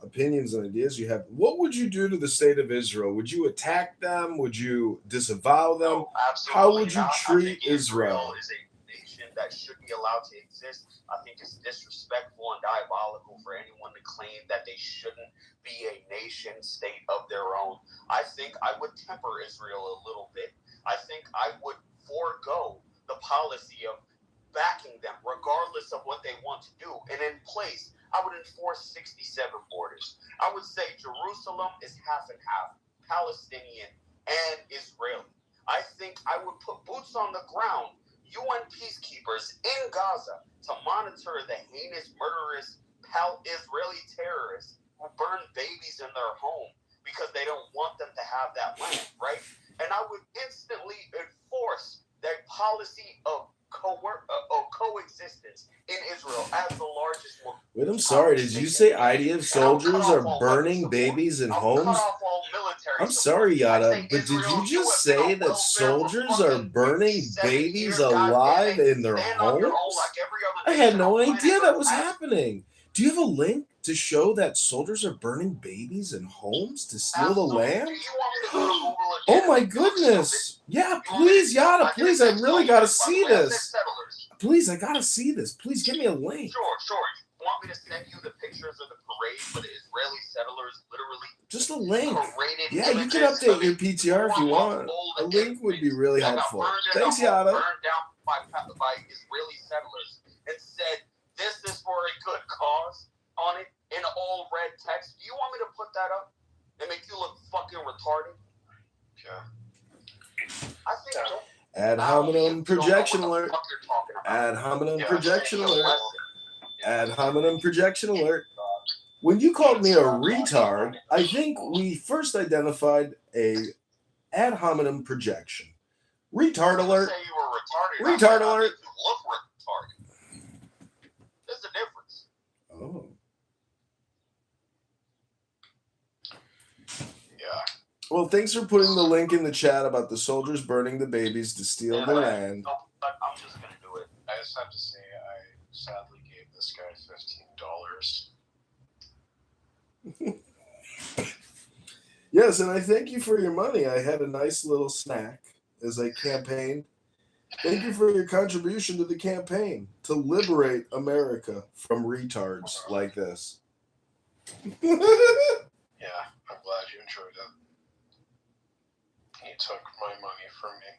opinions and ideas you have. What would you do to the state of Israel? Would you attack them? Would you disavow them? No, absolutely. How would you not. treat I think Israel? Is a nation that should be allowed to exist. I think it's disrespectful and diabolical for anyone to claim that they shouldn't be a nation state of their own. I think I would temper Israel a little bit. I think I would forego the policy of backing them regardless of what they want to do. And in place, I would enforce 67 borders. I would say Jerusalem is half and half, Palestinian and Israeli. I think I would put boots on the ground, UN peacekeepers in Gaza to monitor the heinous, murderous Israeli terrorists who burn babies in their home because they don't want them to have that land, right? And I would instantly enforce that policy of coexistence in Israel as the largest one. Wait, I'm sorry. Did you say IDF soldiers are burning babies in homes? I'm sorry, Yada, but did you just say that soldiers are burning babies alive in their homes? I had no idea that was happening. Do you have a link to show that soldiers are burning babies in homes to steal the land? Oh my goodness. Yeah, please, Yada, please, I really gotta see this. Please, I gotta see this. Please give me a link. Sure. You want me to send you the pictures of the parade where the Israeli settlers literally just a link. Paraded? Yeah, you can update your PTR if you want. A link would be really helpful. Thanks, Yada. Burned down by Israeli settlers and said, this is for a good cause on it in all red text. Do you want me to put that up and make you look fucking retarded? Yeah. I think so. Ad hominem projection alert. Ad hominem projection alert. Ad hominem projection alert. When you called me a retard, I think we first identified a ad hominem projection. Retard alert. Say you were retarded. Retard alert. You look retarded. There's a difference. Oh. Yeah. Well, thanks for putting the link in the chat about the soldiers burning the babies to steal their land. No, but I'm just gonna do it. I just have to say, I sadly gave this guy $15. Yes, and I thank you for your money. I had a nice little snack as I campaigned. Thank you for your contribution to the campaign to liberate America from retards like this. Yeah, I'm glad you enjoyed it. He took my money from me.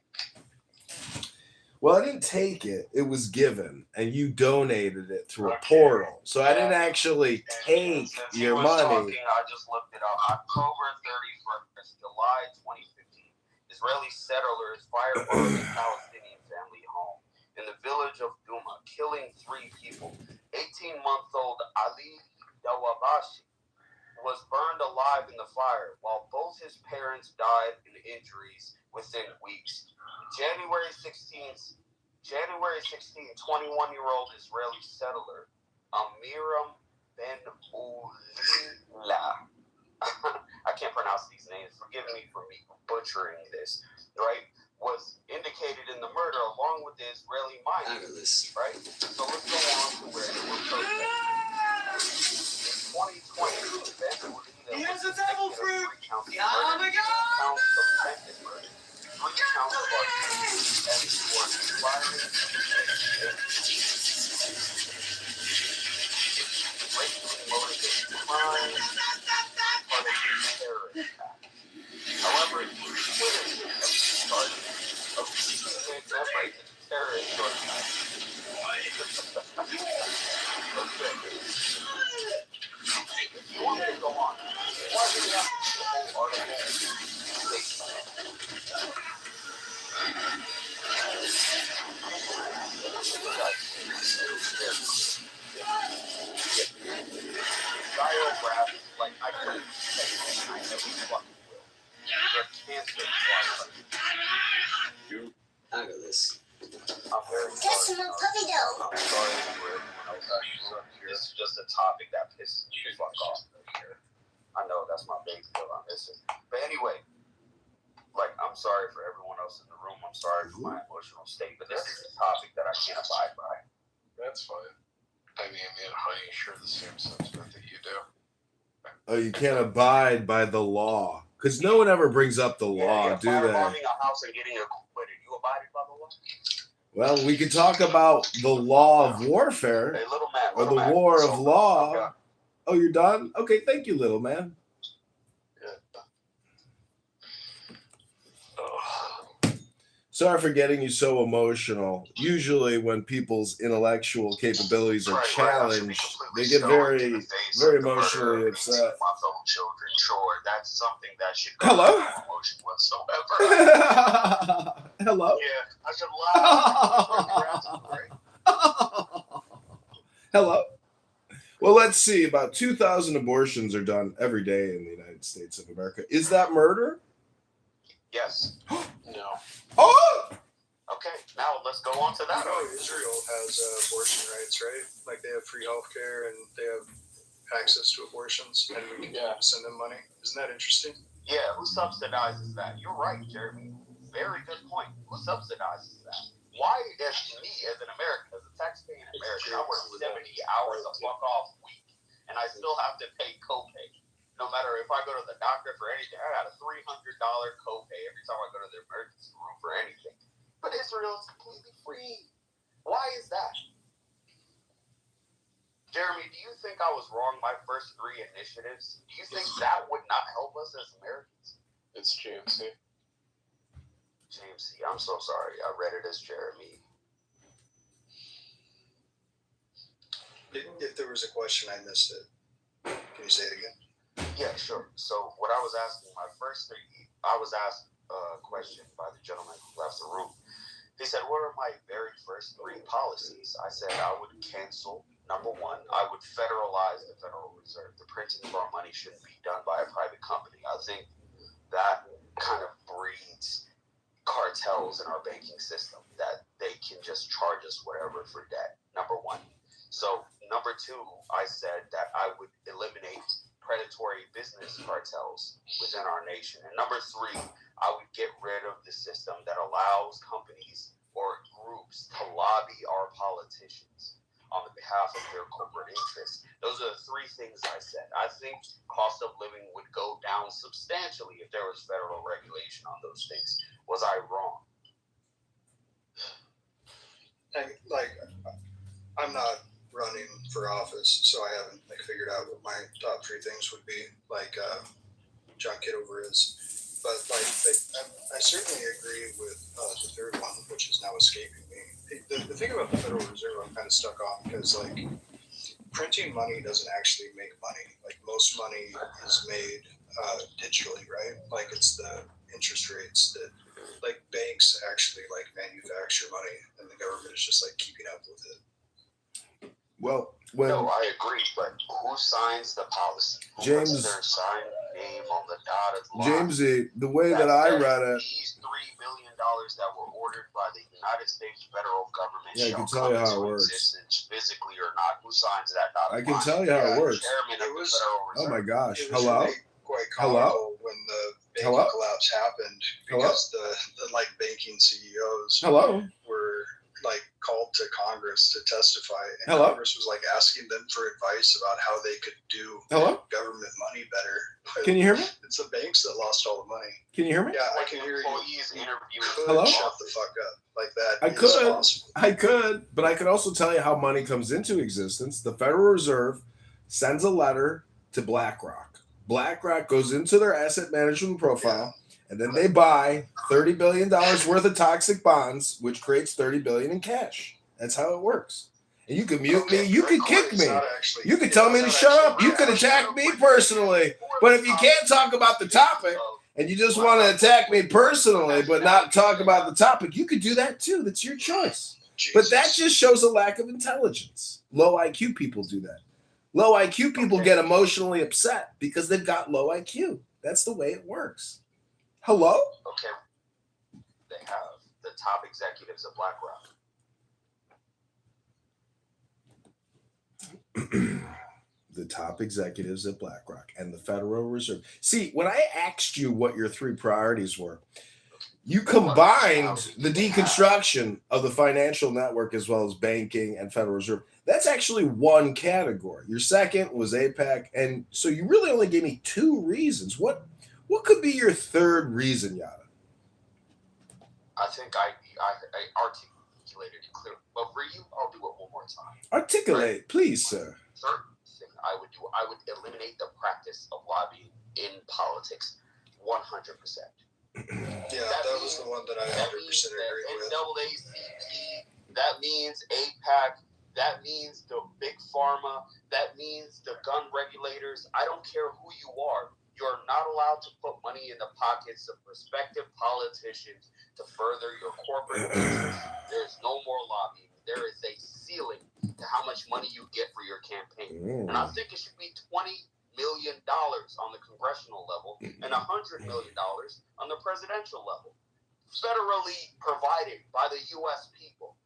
Well, I didn't take it. It was given, and you donated it through a portal. So I didn't actually take your money. Talking, I just looked it up. October 31st, July 2015. Israeli settlers firebombed a Palestinian family home in the village of Duma, killing 3 people. 18-month-old Ali Dawabashi was burned alive in the fire, while both his parents died in injuries within weeks. January 16th, 21-year-old Israeli settler Amiram Ben Ulila. I can't pronounce these names. Forgive me for me butchering this. Right? Was indicated in the murder along with the Israeli miners. Right? So let's go on to where it was in 2020. Ben Ulila was devil fruit. Oh my God! 3 counts of attempted murder. 3 counts of arson, and was violent racially motivated crime, part of the terrorist attack. However, he acquitted of the charges of commemorating terrorist If you want me to go on, why do you have the whole article? Diograph, like I couldn't say anything, I never fucking will. They're cancer twice. You? I got this. I'm very sorry. I'm sorry for everyone else. This is just a topic that pisses me the fuck off here. I know that's my big deal on this. But anyway, like, I'm sorry for everyone else in the room. I'm sorry for my emotional state, but this is a topic that I can't abide by. That's fine. I mean, me and Honey share the same sentiment that you do. Oh, you can't abide by the law. Because no one ever brings up the law, do they? Firebombing a house and getting acquitted. You abided by the law? Well, we could talk about the law of warfare. Hey, little man, or the war of law. Oh, you're done? Okay, thank you, little man. Sorry for getting you so emotional. Usually when people's intellectual capabilities are challenged, they get very, very emotionally upset. Children, sure, that's something that should Hello? no emotion whatsoever. Hello? Yeah, I should laugh. Hello? Well, let's see. About 2,000 abortions are done every day in the United States of America. Is that murder? Yes. No. Oh! Okay, now let's go on to that. Israel has abortion rights, right? Like they have free healthcare and they have access to abortions, and we can send them money. Isn't that interesting? Yeah, who subsidizes that? You're right, Jeremy. Very good point. Who subsidizes that? Why, as me, as an American, as a taxpaying American, I work 70 hours a fuck off week, and I still have to pay copay. No matter if I go to the doctor for anything, I got a $300 copay every time I go to the emergency room for anything. But Israel is completely free. Why is that? Jeremy, do you think I was wrong my first 3 initiatives? Do you think that would not help us as Americans? It's GMC. GMC, I'm so sorry. I read it as Jeremy. If there was a question, I missed it. Can you say it again? Yeah, sure. So what I was asking, I was asked a question by the gentleman who left the room. He said, what are my very first 3 policies? I said I would cancel Number one, I would federalize the Federal Reserve. The printing of our money shouldn't be done by a private company. I think that kind of breeds cartels in our banking system, that they can just charge us whatever for debt. Number one. So number two, I said that I would eliminate predatory business cartels within our nation. And number three, I would get rid of the system that allows companies or groups to lobby our politicians on the behalf of their corporate interests. Those are the three things I said. I think cost of living would go down substantially if there was federal regulation on those things. Was I wrong? I'm not running for office, so I haven't figured out what my top three things would be, John Kitover is. But I certainly agree with the third one, which is now escaping me. The thing about the Federal Reserve I'm kind of stuck on, because printing money doesn't actually make money. Most money is made digitally, right? It's the interest rates that banks actually manufacture money, and the government is just keeping up with it. Well, no, I agree, but who signs the policy? Who puts their signed name on the dotted line? Jamesy, the way that I read it, these $3 billion that were ordered by the United States federal government I can shall tell you come how it into works. existence physically or not. Who signs that dotted I can line? tell you how it works. Chairman of the Federal Reserve. Oh my gosh! It was Hello, really quite hello, comical when the banking collapse happened, because the banking CEOs hello. were called to Congress to testify, and Hello? Congress was asking them for advice about how they could do Hello? government money better. Can you hear me? It's the banks that lost all the money. Can you hear me? Yeah, I can hear you. Hello? Shut the fuck up. That I could, but I could also tell you how money comes into existence. The Federal Reserve sends a letter to BlackRock. BlackRock goes into their asset management profile, and then they buy $30 billion worth of toxic bonds, which creates $30 billion in cash. That's how it works. And you can mute me, you can kick me, you can tell me to shut up, you can attack me personally. But if you can't talk about the topic, and you just want to attack me personally, but not talk about the topic, you could do that too. That's your choice. But that just shows a lack of intelligence. Low IQ people do that. Low IQ people get emotionally upset because they've got low IQ. That's the way it works. Hello? Okay. They have the top executives of BlackRock. The top executives at BlackRock and the Federal Reserve. See, when I asked you what your three priorities were, you combined the deconstruction of the financial network as well as banking and Federal Reserve. That's actually one category. Your second was APEC, and so you really only gave me two reasons. What could be your third reason, Yada? I think I articulated it clearly. But for you, I'll do it one more time. Articulate, please, sir. Third thing I would eliminate the practice of lobbying in politics 100%. Yeah, that was the one that I 100% agree with. NAACP, that means APAC, that means the big pharma, that means the gun regulators. I don't care who you are. You're not allowed to put money in the pockets of prospective politicians to further your corporate interests. There's no more lobbying. There is a ceiling to how much money you get for your campaign. And I think it should be $20 million on the congressional level and $100 million on the presidential level. Federally provided by the U.S. people.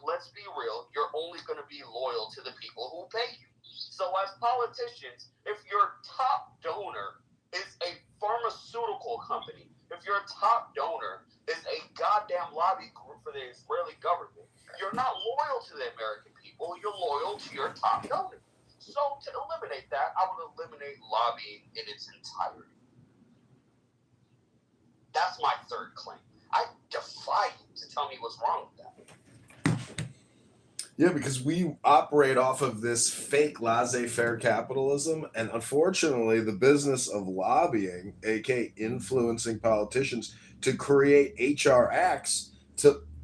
Let's be real, you're only going to be loyal to the people who pay you. So as politicians, if your top donor is a pharmaceutical company, if your top donor is a goddamn lobby group for the Israeli government, you're not loyal to the American people, you're loyal to your top donor. So to eliminate that, I would eliminate lobbying in its entirety. That's my third claim. I defy you to tell me what's wrong with that. Yeah, because we operate off of this fake laissez-faire capitalism, and unfortunately, the business of lobbying, aka influencing politicians to create HR acts,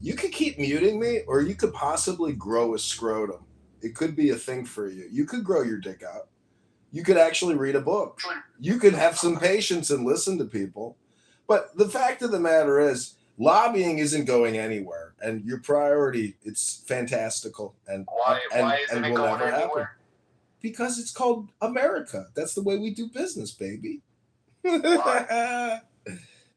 you could keep muting me, or you could possibly grow a scrotum. It could be a thing for you. You could grow your dick out. You could actually read a book. You could have some patience and listen to people. But the fact of the matter is, lobbying isn't going anywhere, and your priority, it's fantastical, and Why isn't it will going never happen. anywhere? Because it's called America. That's the way we do business, baby. Why?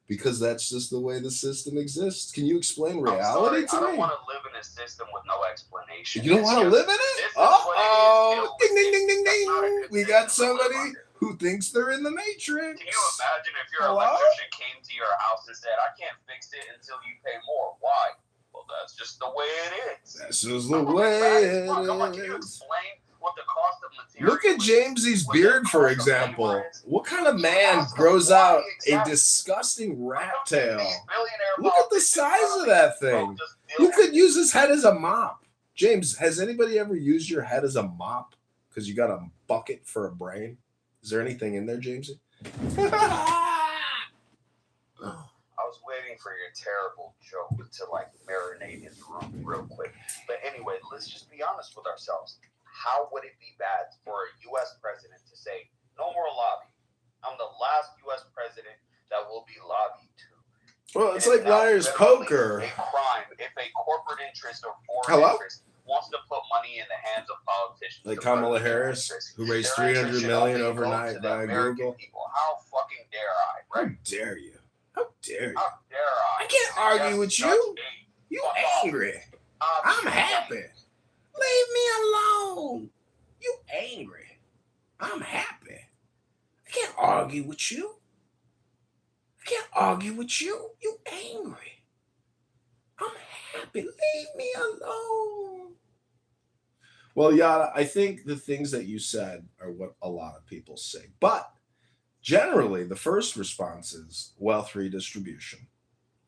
Because that's just the way the system exists. Can you explain I'm reality sorry, to I don't me? want to live in a system with no explanation. You don't It's want to just, live in it? this is what it is, deal Ding, with ding, it. ding, ding, That's not a ding. good We got system to live somebody under. who thinks they're in the Matrix. Can you imagine if your Hello? electrician came to your house and said, I can't fix it until you pay more? Why? Well, that's just the way it is. This is the way Fuck, I'm like, it can you is. explain what the cost of material Look at is? Jamesy's What the beard, for cost of example. labor is? What kind of man Ask him grows why out a exactly. disgusting rat These tail? billionaire Look at the politicians size tell of me, that bro, thing. just deal You with could it. use his head as a mop. James, has anybody ever used your head as a mop? Because you got a bucket for a brain? Is there anything in there, Jamesy? I was waiting for your terrible joke to like marinate in the room real quick. But anyway, let's just be honest with ourselves. How would it be bad for a U.S. president to say, no more lobbying? I'm the last U.S. president that will be lobbied to. Well, it's It is like now Liar's literally Poker. a crime if a corporate interest or foreign Hello? interest wants to put money in the hands of politicians. Like to further Kamala their Harris, interests. who raised Their $300 interest should million only go overnight to the by American Google. people. How fucking dare I, How right? dare you? How dare you? How dare I? I can't argue with Suggest you. such a You fuck off angry. I'm option. happy. Leave me alone. You angry. I'm happy. I can't argue with you. I can't argue with you. You angry. I'm happy. Leave me alone. Well, Yada, I think the things that you said are what a lot of people say. But generally, the first response is wealth redistribution.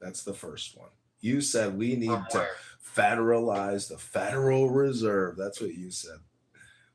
That's the first one. You said we need From to where? federalize the Federal Reserve. That's what you said.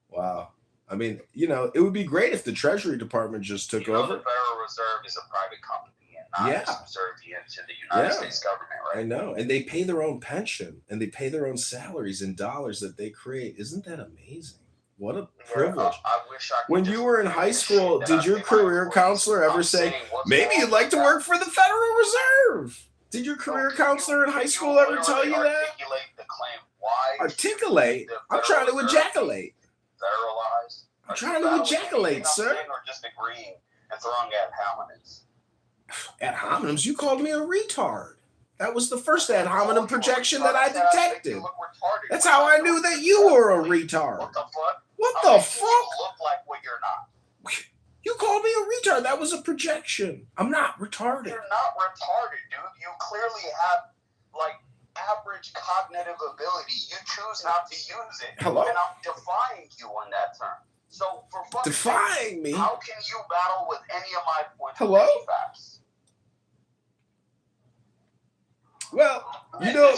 Wow. I mean, you know, it would be great if the Treasury Department just took You know, over. the Federal Reserve is a private company and not Yeah. subservient to the United Yeah. States government, right? I know. And they pay their own pension and they pay their own salaries in dollars that they create. Isn't that amazing? What a privilege. I wish I could When just you were in do high the school, shit that did I your pay my career employees. counselor ever I'm say, saying, what's maybe wrong you'd like with to that? work for the Federal Reserve? Did your career counselor in high school ever tell you that? Articulate the claim. Why Articulate? the I'm trying to Federal Reserve ejaculate. federalized? I'm Are trying you to battling ejaculate, anything I'm sir. saying, or just agreeing and throwing ad hominems? Ad hominems? You called me a retard. That was the first ad hominem projection that I detected. That's how I knew that you were a retard. What the fuck? What How the can you fuck? look like what you're not? You called me a retard. That was a projection. I'm not retarded. You're not retarded, dude. You clearly have like average cognitive ability. You choose not to use it. Hello? And I'm defying you on that term. So for fuck's Defying sake, me? how can you battle with any of my points? Hello? With any facts? Well, you know,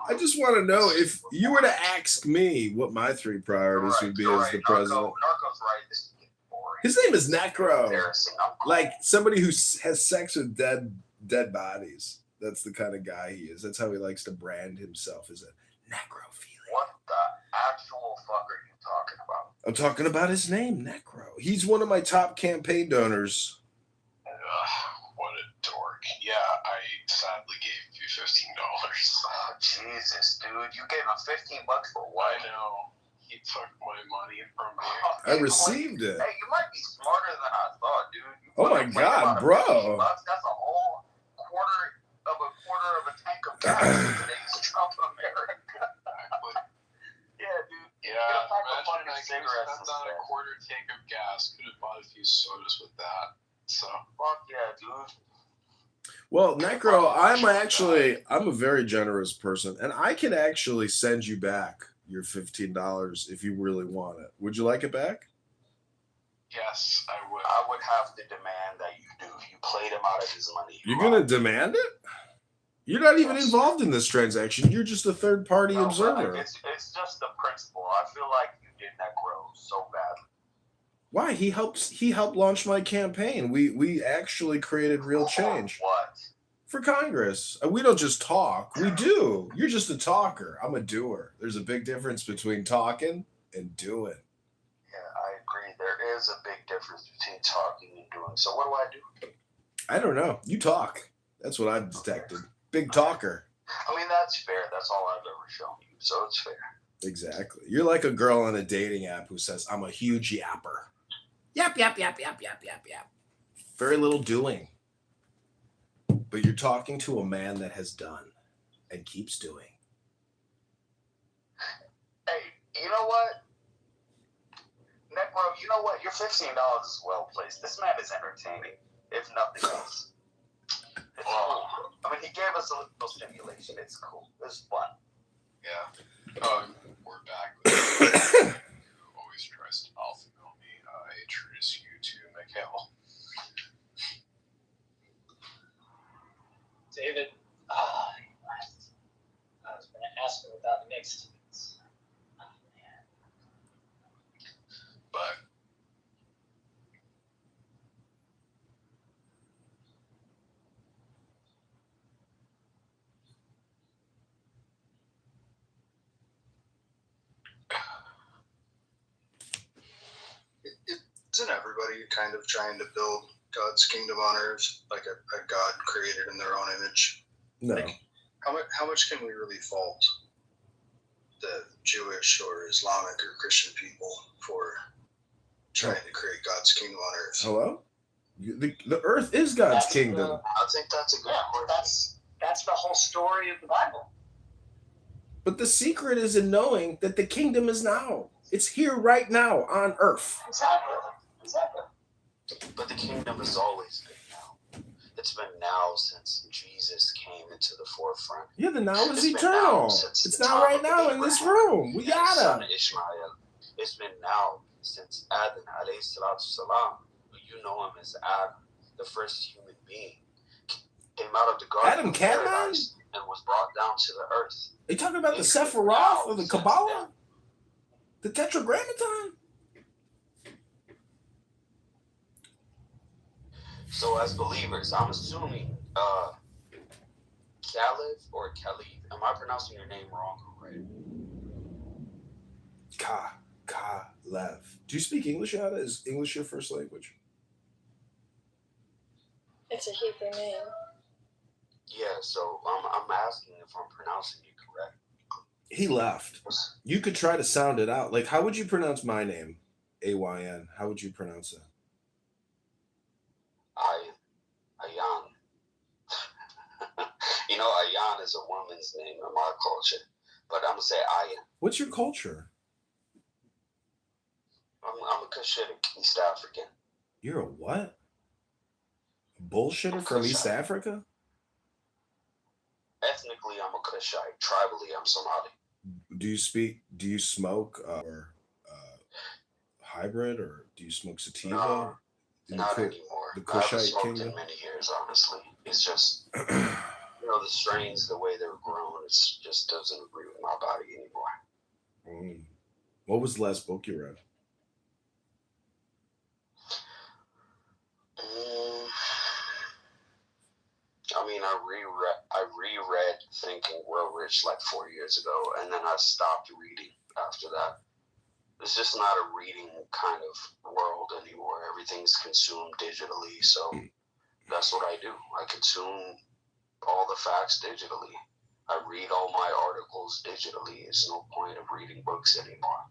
I just want to know if you were to ask me what my three priorities would be as the president. Narco's right. This is getting boring. His name is Necro. Embarrassing. I'm cool. Like somebody who has sex with dead bodies. That's the kind of guy he is. That's how he likes to brand himself as a necrophiliac. What the actual fuck are you talking about? I'm talking about his name, Necro. He's one of my top campaign donors. What a dork. Yeah, I sadly gave you $15. Oh, Jesus, dude. You gave him $15 for what? I know. He took my money from me. I received it. Hey, you might be smarter than I thought, dude. You Oh my fucking God, about bro. $15, that's a whole quarter of a tank of gas in today's Trump America. Yeah, dude. Yeah, Get a pack of imagine fucking I could have cigarettes spent on a instead. quarter tank of gas. Could have bought a few sodas with that. So Fuck yeah, dude. Well, Necro, I'm a very generous person, and I can actually send you back your $15 if you really want it. Would you like it back? yes, I would. I would have to demand that you do. You played him out of his money. You're gonna demand it? You're not even involved in this transaction. You're just a third-party No, observer. it's just the principle. I feel like you did Necro so badly. Why? He helped launch my campaign. We actually created real change. What? For Congress. We don't just talk. We do. You're just a talker. I'm a doer. There's a big difference between talking and doing. Yeah, I agree. There is a big difference between talking and doing. So what do I do? I don't know. You talk. That's what I've detected. Big talker. I mean, that's fair. That's all I've ever shown you, so it's fair. Exactly. You're like a girl on a dating app who says, I'm a huge yapper. Yap, yap, yap, yap, yap, yap, yap. Very little doing. But you're talking to a man that has done and keeps doing. Hey, you know what? Necro, you know what? Your $15 is well placed. This man is entertaining, if nothing else. It's cool. I mean, he gave us a little stimulation. It's cool. It's fun. Yeah. We're back with who always tries to alpha male me. I introduce you to Mikhail. David, I was going to ask him about mixed. But isn't everybody kind of trying to build God's kingdom on earth, like a God created in their own image? No. Like, how much can we really fault the Jewish or Islamic or Christian people for trying to create God's kingdom on earth? Hello? The earth is God's kingdom. I think that's a good question. That's the whole story of the Bible. But the secret is in knowing that the kingdom is now. It's here right now on earth. Exactly. But the kingdom has always been now. It's been now since Jesus came into the forefront. Yeah, the now is It's been eternal. now since It's the now time right of now in this Abraham room. We and his son gotta. Ishmael. It's been now since Adam, alayhi salatu salam. You know him as Adam, the first human being, came out of the garden Adam of Catman? paradise and was brought down to the earth. Are you talking about the Sephiroth or the Kabbalah? The Tetragrammaton? So as believers, I'm assuming Caliph or Khalif. Am I pronouncing your name wrong or right? Lev. Do you speak English, Ada? Is English your first language? It's a Hebrew name. Yeah, so I'm asking if I'm pronouncing it correct. He left. You could try to sound it out. Like, how would you pronounce my name? Ayn. How would you pronounce it? Ayan. You know, Ayan is a woman's name in my culture, but I'm gonna say Ayan. What's your culture? I'm a Cushitic East African. You're a what? A bullshitter from East Africa? Ethnically, I'm a Cushite. Tribally, I'm Somali. Do you smoke or hybrid, or do you smoke sativa? No, not anymore. The I haven't Kushite smoked kingdom? in many years, honestly. It's just, you know, the strains, the way they're grown, it just doesn't agree with my body anymore. What was the last book you read? I mean, I reread Think and Grow Rich like 4 years ago, and then I stopped reading after that. It's just not a reading kind of world anymore. Everything's consumed digitally, so that's what I do. I consume all the facts digitally. I read all my articles digitally. There's no point of reading books anymore.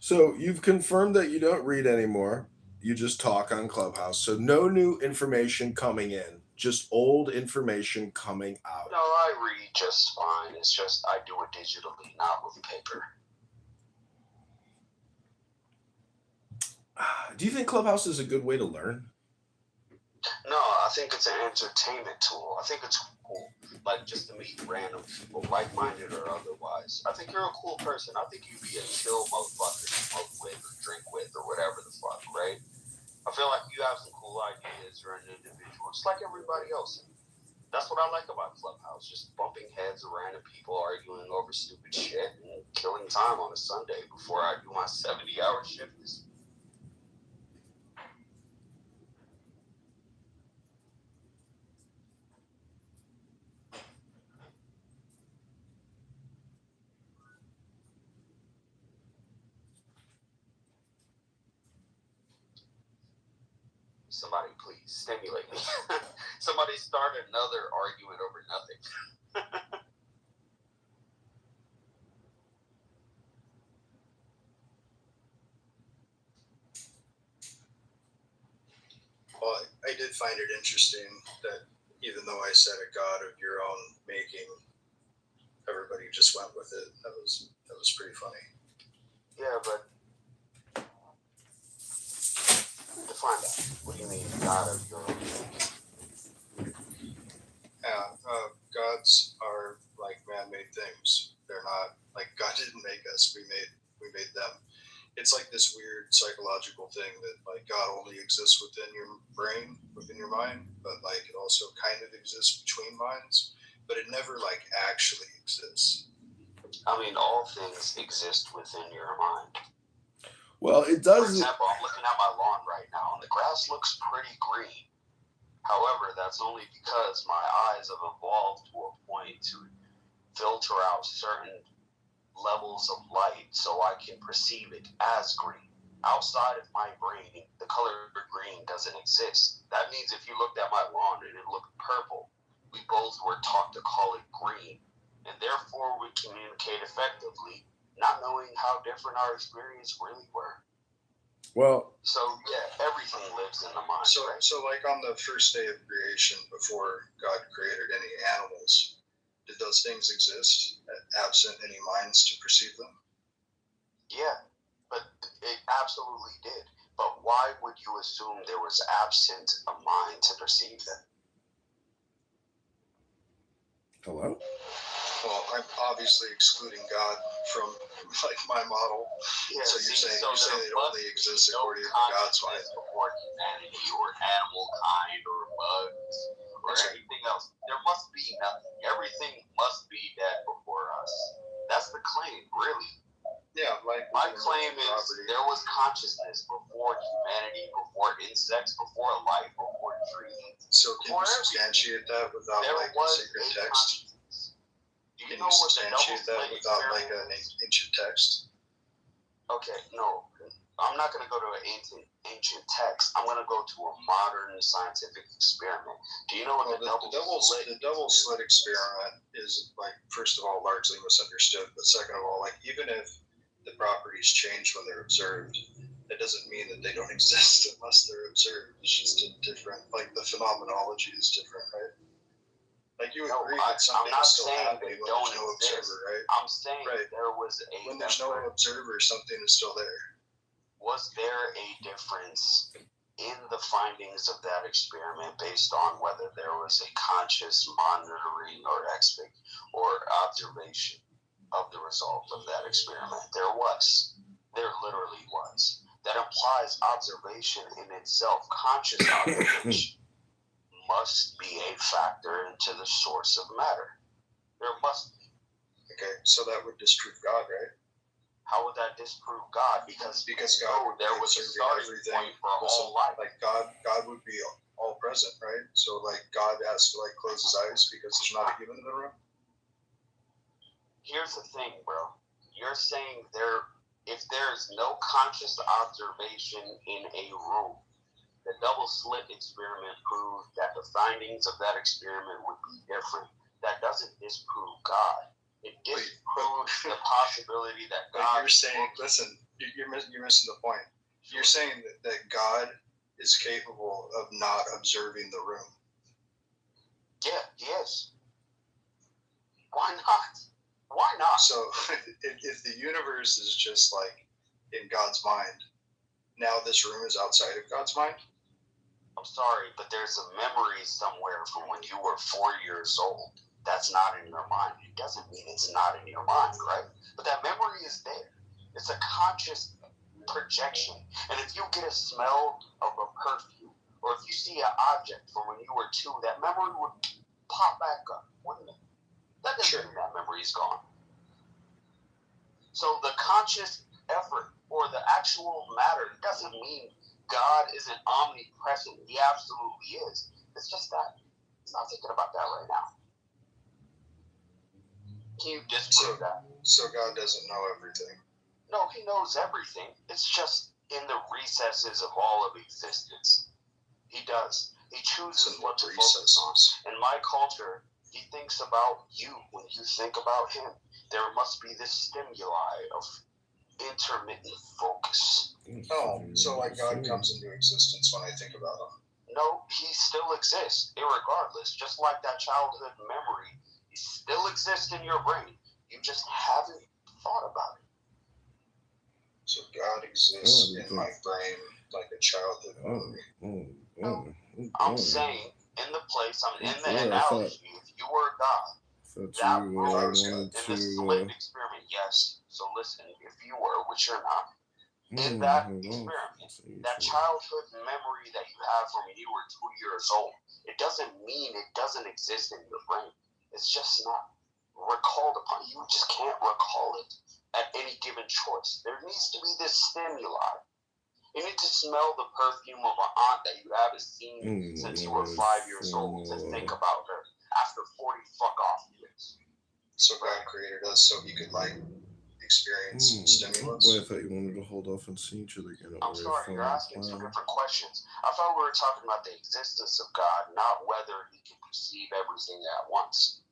So you've confirmed that you don't read anymore. You just talk on Clubhouse. So no new information coming in, just old information coming out. No, I read just fine. It's just I do it digitally, not with paper. Do you think Clubhouse is a good way to learn? No, I think it's an entertainment tool. I think it's cool, like just to meet random people, like-minded or otherwise. I think you're a cool person. I think you'd be a chill motherfucker to smoke with or drink with or whatever the fuck, right? I feel like you have some cool ideas. You're an individual, just like everybody else. That's what I like about Clubhouse, just bumping heads of random people arguing over stupid shit and killing time on a Sunday before I do my 70-hour shift this week. Somebody please stimulate me. Somebody start another argument over nothing. Well, I did find it interesting that even though I said a God of your own making, everybody just went with it. That was pretty funny. Yeah, but define that. What do you mean, God of your own? Yeah, gods are like man-made things. They're not like God didn't make us. We made them. It's like this weird psychological thing that like God only exists within your brain, within your mind, but like it also kind of exists between minds, but it never like actually exists. I mean, all things exist within your mind. Well, it For doesn't. example, I'm looking at my lawn right now, and the grass looks pretty green. However, that's only because my eyes have evolved to a point to filter out certain levels of light so I can perceive it as green. Outside of my brain, the color green doesn't exist. That means if you looked at my lawn and it looked purple, we both were taught to call it green, and therefore we communicate effectively, not knowing how different our experience really were. Well, So yeah, everything lives in the mind. So, right? so like on the first day of creation, before God created any animals, did those things exist absent any minds to perceive them? Yeah, but it absolutely did. But why would you assume there was absent a mind to perceive them? Hello? Well, I'm obviously excluding God from like my model. Yeah, so you're saying it only exists according to God's mind. Before humanity or animal kind or bugs or anything else. There must be nothing. Everything must be dead before us. That's the claim, really. Yeah, like my claim is there was consciousness before humanity, before insects, before life, before trees. So can you substantiate that without like a sacred text? Can you substantiate that without like an ancient text? Okay, no. I'm not going to go to an ancient text. I'm going to go to a modern scientific experiment. Do you know what the double slit experiment is? Like, first of all, largely misunderstood, but second of all, like even if the properties change when they're observed, that doesn't mean that they don't exist unless they're observed. It's just a different, like the phenomenology is different, right? Like you agree that something is still happening when there's no observer, right? I'm saying there was when there's no observer, something is still there. Was there a difference in the findings of that experiment based on whether there was a conscious monitoring or observation of the result of that experiment? There was. There literally was. That implies observation in itself. Conscious observation must be a factor into the source of matter. There must be. Okay, so that would disprove God, right? How would that disprove God? Because God there was a starting point for all life. Like God would be all present, right? So like God has to like close his eyes because there's not a human in the room. Here's the thing, bro. You're saying if there's no conscious observation in a room, the double slit experiment proved that the findings of that experiment would be different. That doesn't disprove God. It disproves the possibility that God. But you're saying, listen, you're missing the point. You're saying that God is capable of not observing the room. Yeah, he is. Why not? Why not? So if the universe is just like in God's mind, now this room is outside of God's mind? I'm sorry, but there's a memory somewhere from when you were 4 years old. That's not in your mind. It doesn't mean it's not in your mind, right? But that memory is there. It's a conscious projection. And if you get a smell of a perfume, or if you see an object from when you were 2, that memory would pop back up, wouldn't it? That doesn't mean that memory is gone. So the conscious effort or the actual matter doesn't mean God isn't omnipresent. He absolutely is. It's just that he's not thinking about that right now. Can you disprove that? So God doesn't know everything. No, he knows everything. It's just in the recesses of all of existence. He does. He chooses what to focus on. In my culture, he thinks about you when you think about him. There must be this stimuli of intermittent focus. Oh, so like God comes into existence when I think about him. No, he still exists, irregardless. Just like that childhood memory, he still exists in your brain. You just haven't thought about it. So God exists in my brain like a childhood memory. I'm saying, in the place, in the analogy, if you were God, that was, and this is a lived experiment, yes. So listen, if you were, which you're not, in that experiment, that childhood memory that you have from when you were 2 years old, it doesn't mean it doesn't exist in your brain. It's just not recalled upon. You just can't recall it at any given choice. There needs to be this stimuli. You need to smell the perfume of an aunt that you haven't seen since you were 5 years old to think about her after 40 fuck off years. So God created us so he could like experience stimulus. Boy, I thought you wanted to hold off and see each other again. I'm sorry, you're asking two different questions. I thought we were talking about the existence of God, not whether he can perceive everything at once.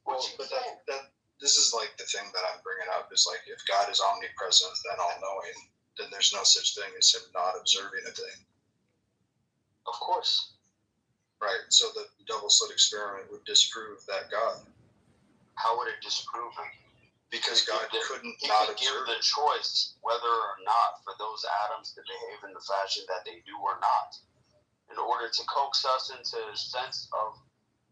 Well, but that this is like the thing that I'm bringing up is like if God is omnipresent and all-knowing, then there's no such thing as him not observing a thing. Of course. Right. So the double slit experiment would disprove that God. How would it disprove it? Because God couldn't he not could give observe the choice whether or not for those atoms to behave in the fashion that they do or not, in order to coax us into a sense of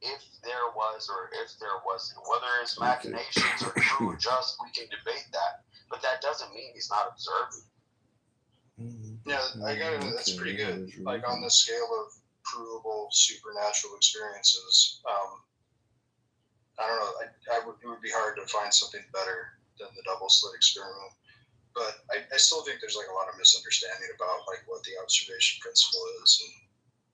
if there was or if there wasn't. Whether his machinations are true or just, we can debate that. But that doesn't mean he's not observing. Yeah, I got it. That's pretty good. Like on the scale of provable supernatural experiences, I don't know. It would be hard to find something better than the double slit experiment. But I still think there's like a lot of misunderstanding about like what the observation principle is and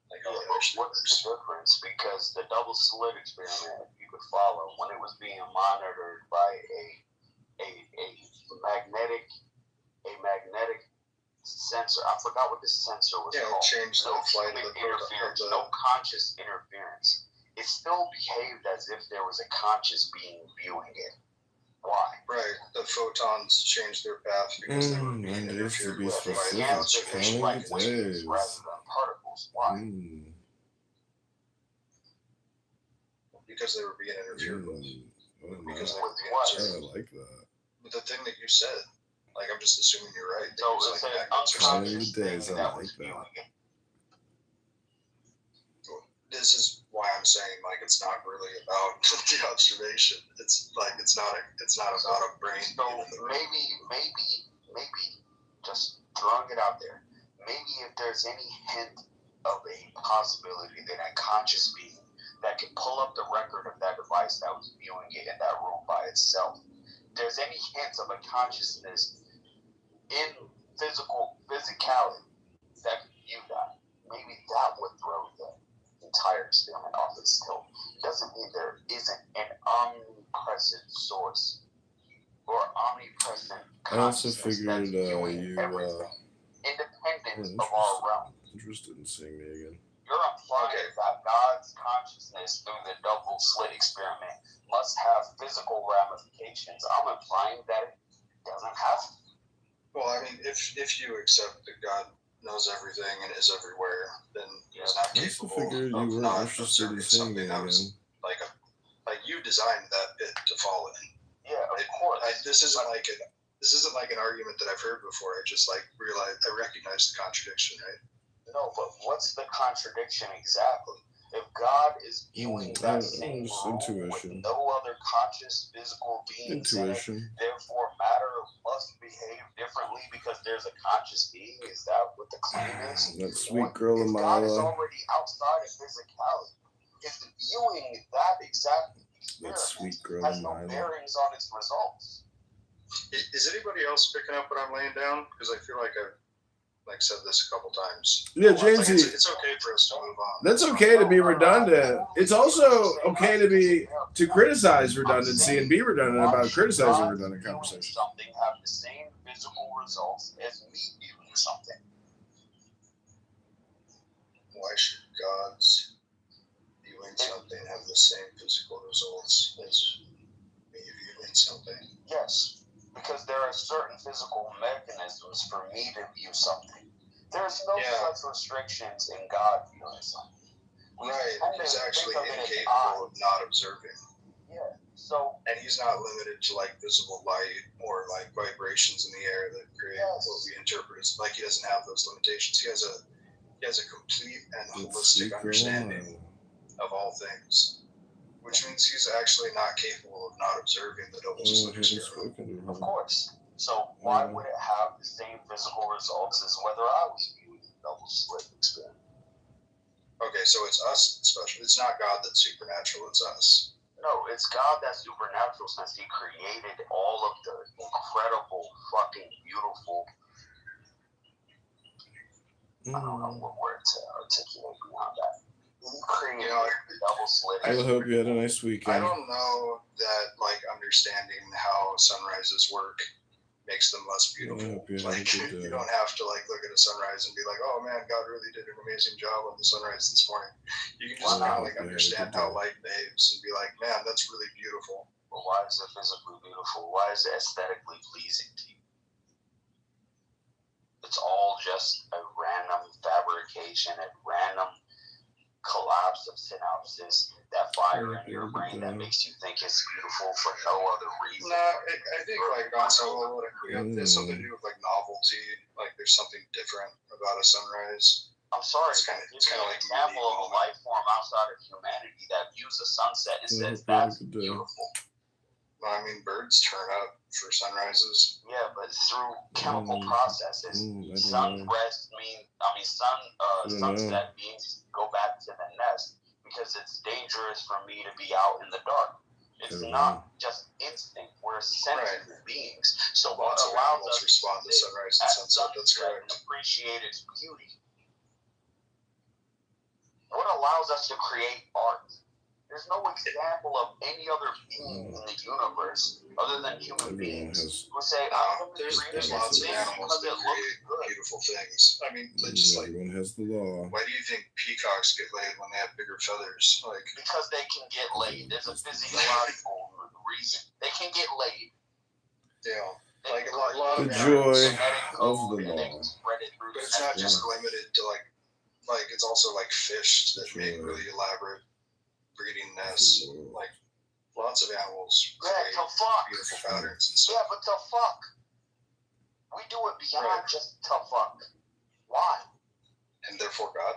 like how it actually works. What's the difference? Because the double slit experiment, you could follow when it was being monitored by a magnetic sensor. I forgot what this sensor was called. Changed the flight of the interference. No conscious interference. It still behaved as if there was a conscious being viewing it. Why? Right. The photons changed their path because they were being interfered with by the observation. Like waves rather than particles. Why? Because they were being interfered with. Because they were being I like that. But the thing that you said, like I'm just assuming you're right. So it's an unconscious thing that was viewing it. This is why I'm saying like it's not really about the observation. It's like it's not about a brain. So maybe just throwing it out there. Maybe if there's any hint of a possibility that a conscious being that can pull up the record of that device that was viewing it in that room by itself. If there's any hint of a consciousness in physicality that could view that, maybe that would throw the entire experiment off its tilt. It doesn't mean there isn't an omnipresent source or omnipresent consciousness that's viewing everything, independent of our realm. Interested in seeing me again. You're implying that God's consciousness through the double slit experiment must have physical ramifications. I'm implying that it doesn't have to. Well, I mean, if you accept that God knows everything and is everywhere, then he's not capable of not observing something that was like you designed that pit to fall in. Yeah, of course. This isn't like an argument that I've heard before. I just like realized I recognize the contradiction, right? No, but what's the contradiction exactly? If God is viewing that same room with no other conscious physical beings in it, therefore matter must behave differently because there's a conscious being. Is that what the claim is? That sweet girl in God is already outside of physicality. Is viewing that exact experiment has no bearings on its results. Is anybody else picking up what I'm laying down? Because I feel like I've said this a couple times. Yeah, Jamesy. It's okay for us to move on. That's okay to be redundant. It's also okay to criticize redundancy and be redundant about criticizing redundant conversations. Something have the same physical results as me viewing something. why should gods viewing something have the same physical results as me viewing something? Yes, because there are certain physical mechanisms for me to view something. There's no such restrictions in God viewing something. Right, he's actually incapable of not observing. Yeah, so... And he's not limited to, like, visible light or, like, vibrations in the air that create what we interpret as... Like, he doesn't have those limitations. He has a complete and holistic understanding of all things. Which means he's actually not capable of not observing the double slit experiment. Of course. So why would it have the same physical results as whether I was viewing the double slit experiment? Okay, so it's us special. It's not God that's supernatural, it's us. No, it's God that's supernatural since he created all of the incredible, fucking beautiful... I don't know what word to articulate beyond that. He created the double slit. I hope you had a nice weekend. I don't know that, like, understanding how sunrises work makes them less beautiful. Like, you don't have to, like, look at a sunrise and be like, oh man, God really did an amazing job on the sunrise this morning. You can just kind of, like, understand how light behaves and be like, man, that's really beautiful. But why is it physically beautiful? Why is it aesthetically pleasing to you? It's all just a random fabrication, a random collapse of synapses that fire in your brain that makes you think it's beautiful for no other reason. No, I think, like, on some level, it has something to do with, like, novelty. Like, there's something different about a sunrise. I'm sorry, it's kind of like an example of a life form outside of humanity that views a sunset and says that's beautiful. Well, I mean, birds turn up for sunrises. Yeah, through chemical processes. Sunset means go back to the nest because it's dangerous for me to be out in the dark. It's not just instinct. We're sentient beings. So what allows us to respond to sunrise and sunset? That's correct. Appreciate its beauty. What allows us to create art? There's no example of any other being in the universe other than human beings who say, there's lots of animals that create beautiful things. I mean, just like, everyone has the law. why do you think peacocks get laid when they have bigger feathers? Like, because they can get laid. There's a physiological reason. They can get laid. Yeah. Like a lot The of joy of the law. But it's not just limited to like it's also like fish that make really elaborate breeding nests. Like lots of animals create beautiful patterns and stuff. Yeah, but to fuck. We do it beyond just to fuck. Why? And therefore God?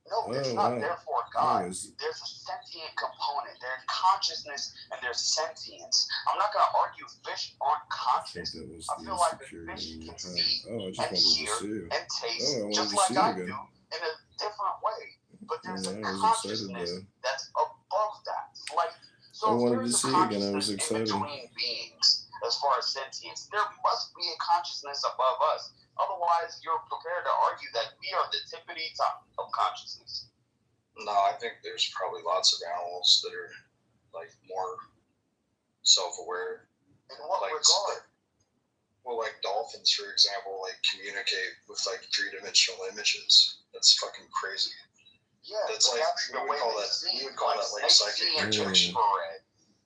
No, it's not therefore God. There's a sentient component. There's consciousness and there's sentience. I'm not going to argue fish aren't conscious. I feel like a fish can see and hear and taste just like I do in a different way. But there's a consciousness that's above that. Like, so if there's a consciousness in between beings, as far as sentience, there must be a consciousness above us. Otherwise, you're prepared to argue that we are the tippity top of consciousness. No, I think there's probably lots of animals that are like more self-aware. In what regard? Well, like dolphins, for example, like communicate with like three-dimensional images. That's fucking crazy. Yeah, that's like we would call that like psychic projection.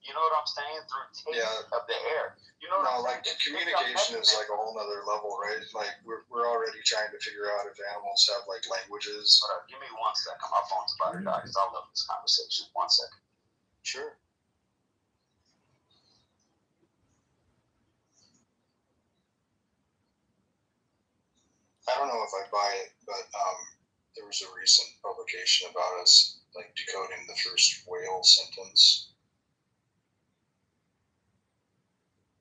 You know what I'm saying? Through taste of the air. You know what I'm saying? Communication is like a whole nother level, right? Like we're already trying to figure out if animals have like languages. Give me 1 second. My phone's about to die because I love this conversation. 1 second. Sure. I don't know if I buy it, but there was a recent publication about us like decoding the first whale sentence,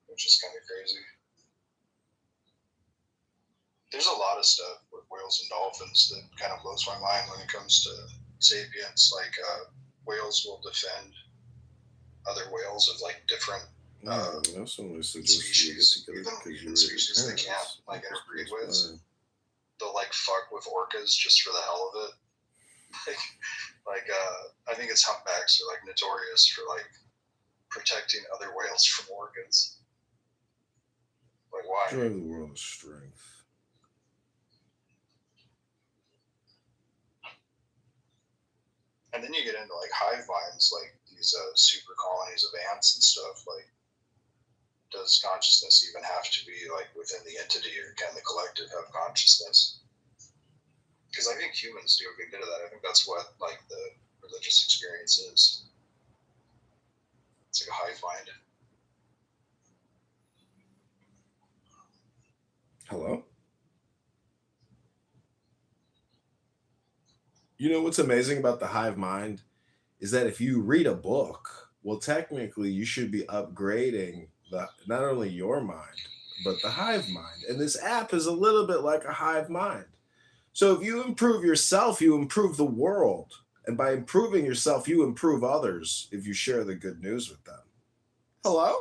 which is kind of crazy. There's a lot of stuff with whales and dolphins that kind of blows my mind when it comes to sapience. Like whales will defend other whales of like different species, even species they can't like interbreed with. They'll like fuck with orcas just for the hell of it. I think it's humpbacks are like notorious for like protecting other whales from orcas. Like why? Drive the world of strength. And then you get into like hive minds, like these super colonies of ants and stuff. Like, does consciousness even have to be like within the entity, or can the collective have consciousness? Because I think humans do a good bit of that. I think that's what like the religious experience is. It's like a hive mind. Hello? You know what's amazing about the hive mind is that if you read a book, well, technically you should be upgrading not only your mind, but the hive mind. And this app is a little bit like a hive mind. So if you improve yourself, you improve the world. And by improving yourself, you improve others if you share the good news with them. Hello?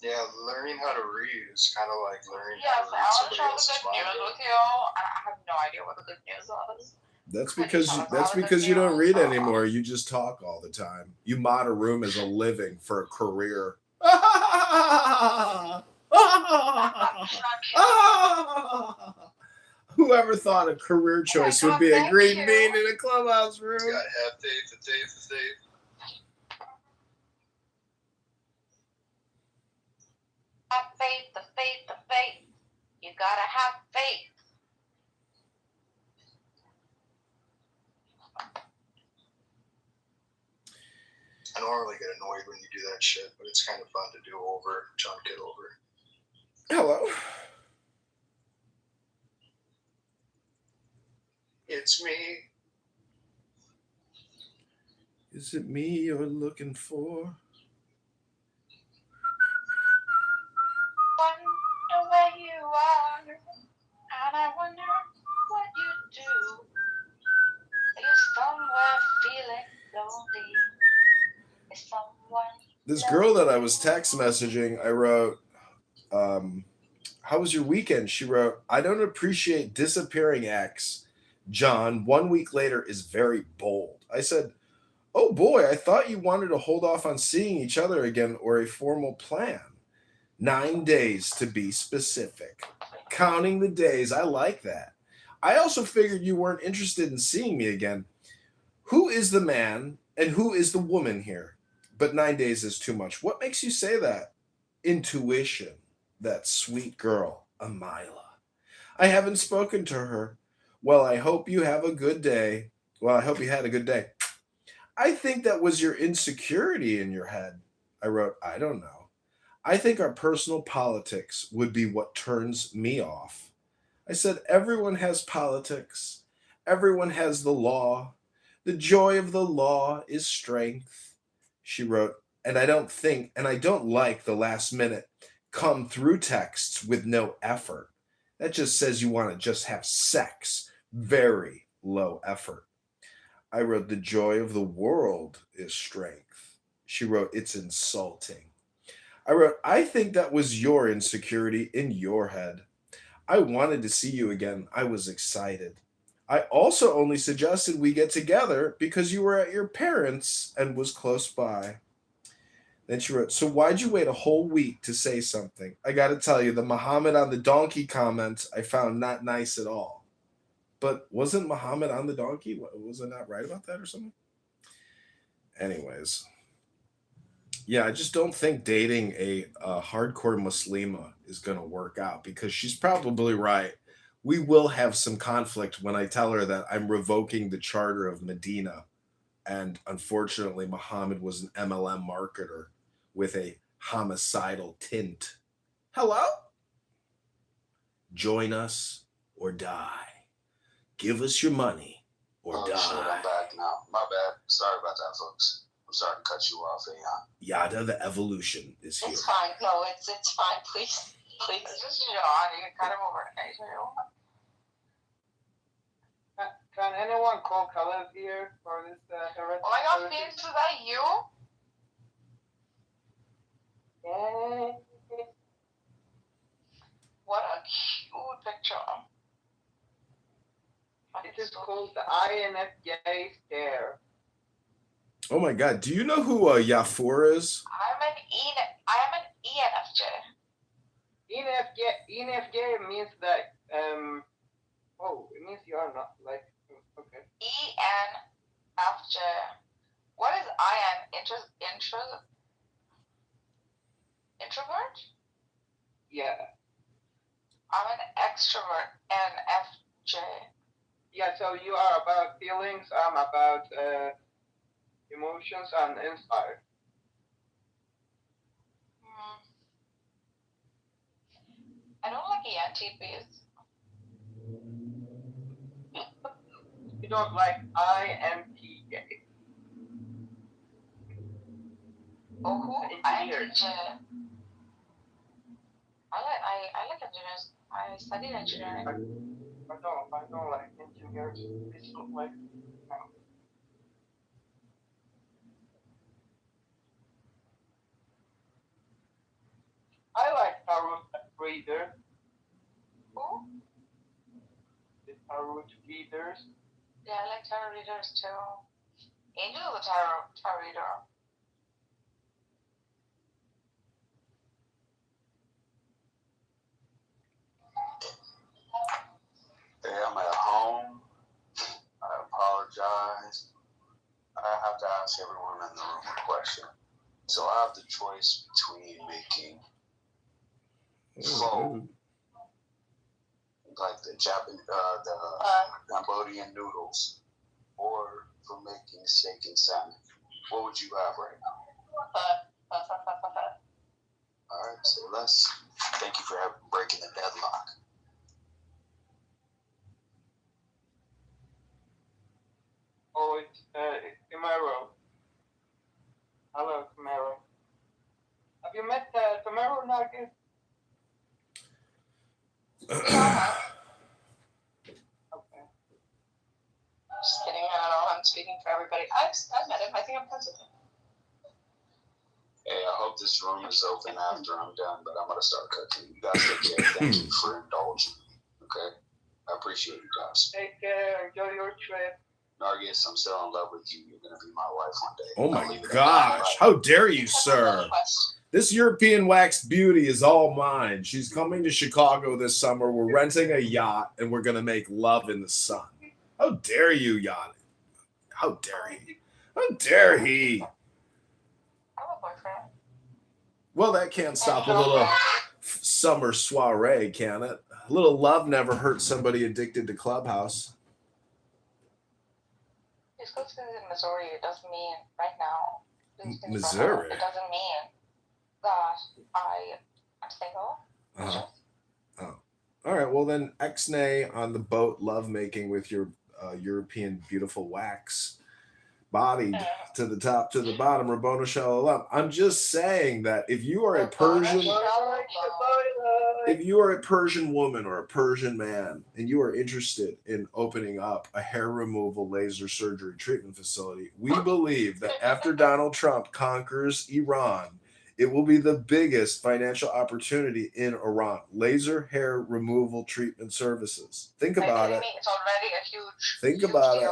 Yeah, learning how to read is kind of like learning Yes, how to I read want to somebody share the else's good news mind. with you. I have no idea what the good news is. That's because you don't read anymore. You just talk all the time. You mod a room as a living for a career. Whoever thought a career choice would be a green bean in a clubhouse room? You gotta have faith. The faith is faith. Have faith, the faith, the faith. You gotta have faith. I normally get annoyed when you do that shit, but it's kind of fun to do over John Kitover. Hello. It's me. Is it me you're looking for? Wonder where you are, and I wonder what you do. You're somewhere feeling lonely. Is someone This girl that I was text messaging, I wrote, how was your weekend? She wrote, I don't appreciate disappearing ex. John, 1 week later, is very bold. I said, oh boy, I thought you wanted to hold off on seeing each other again or a formal plan. 9 days to be specific. Counting the days, I like that. I also figured you weren't interested in seeing me again. Who is the man and who is the woman here? But 9 days is too much. What makes you say that? Intuition. That sweet girl, Amila. I haven't spoken to her. Well, I hope you have a good day. Well, I hope you had a good day. I think that was your insecurity in your head. I wrote, I don't know. I think our personal politics would be what turns me off. I said, everyone has politics. Everyone has the law. The joy of the law is strength. She wrote, and I don't like the last minute come through texts with no effort. That just says you want to just have sex. Very low effort. I wrote, the joy of the world is strength. She wrote, it's insulting. I wrote, I think that was your insecurity in your head. I wanted to see you again. I was excited. I also only suggested we get together because you were at your parents' and was close by. Then she wrote, so why'd you wait a whole week to say something? I got to tell you, the Muhammad on the donkey comments I found not nice at all. But wasn't Muhammad on the donkey? Was I not right about that or something? Anyways. Yeah, I just don't think dating a hardcore Muslima is going to work out because she's probably right. We will have some conflict when I tell her that I'm revoking the charter of Medina. And unfortunately, Muhammad was an MLM marketer with a homicidal tint. Hello? Join us or die. Give us your money or die. Shit, I'm back now. My bad. Sorry about that, folks. I'm sorry to cut you off, Yada the evolution is here. It's fine. No, it's fine. Please. It's just John. You kind of overnight. Can anyone call Caleb here for this heresy? Oh my God, Phoenix, is that you? Yeah. What a cute picture. It is called the INFJ stare. Oh my God, do you know who Yafur is? I am an ENFJ. ENFJ means that it means you are not like okay. After what is I am introvert? Yeah. I'm an extrovert. NFJ. Yeah, so you are about feelings, I'm about emotions and insight. I don't like ENTPs. You don't like INTJ. Oh, who? Engineers. I like engineers. I studied engineering. I don't like engineers. It's not like no. I like tarot readers. Who? The tarot readers. Yeah, I like tarot readers too. Angel is a tarot reader. Hey, I'm at home. I apologize. I have to ask everyone in the room a question. So I have the choice between making pho, like the Cambodian noodles, or for making steak and salmon. What would you have right now? All right, say less. Thank you for breaking the deadlock. Oh, it's Mayoral. Hello, Mayoral. Have you met Mayoral Nugget? Okay. Just kidding. I don't know. I'm speaking for everybody. I've met him. I think I'm friends with him. Hey, I hope this room is open after I'm done, but I'm going to start cooking. You guys take care. Thank you for indulging me. Okay? I appreciate you guys. Take care. Enjoy your trip. Nargis, I'm still in love with you. You're going to be my wife one day. Oh my gosh. How dare you, sir? This European waxed beauty is all mine. She's coming to Chicago this summer. We're renting a yacht and we're going to make love in the sun. How dare you, Yanni? How dare he? How dare he? Well, that can't stop a little summer soiree, can it? A little love never hurt somebody addicted to Clubhouse. Just because it's in Missouri, it doesn't mean right now. Missouri? It doesn't mean that I'm single. Oh. All right. Well, then, X-nay on the boat lovemaking with your European beautiful wax. Bodied to the top, to the bottom, Rabbona Shalom. I'm just saying that if you are a Persian woman or a Persian man and you are interested in opening up a hair removal laser surgery treatment facility, we believe that after Donald Trump conquers Iran, it will be the biggest financial opportunity in Iran. Laser hair removal treatment services. Think about it. It's already a huge. Think about it.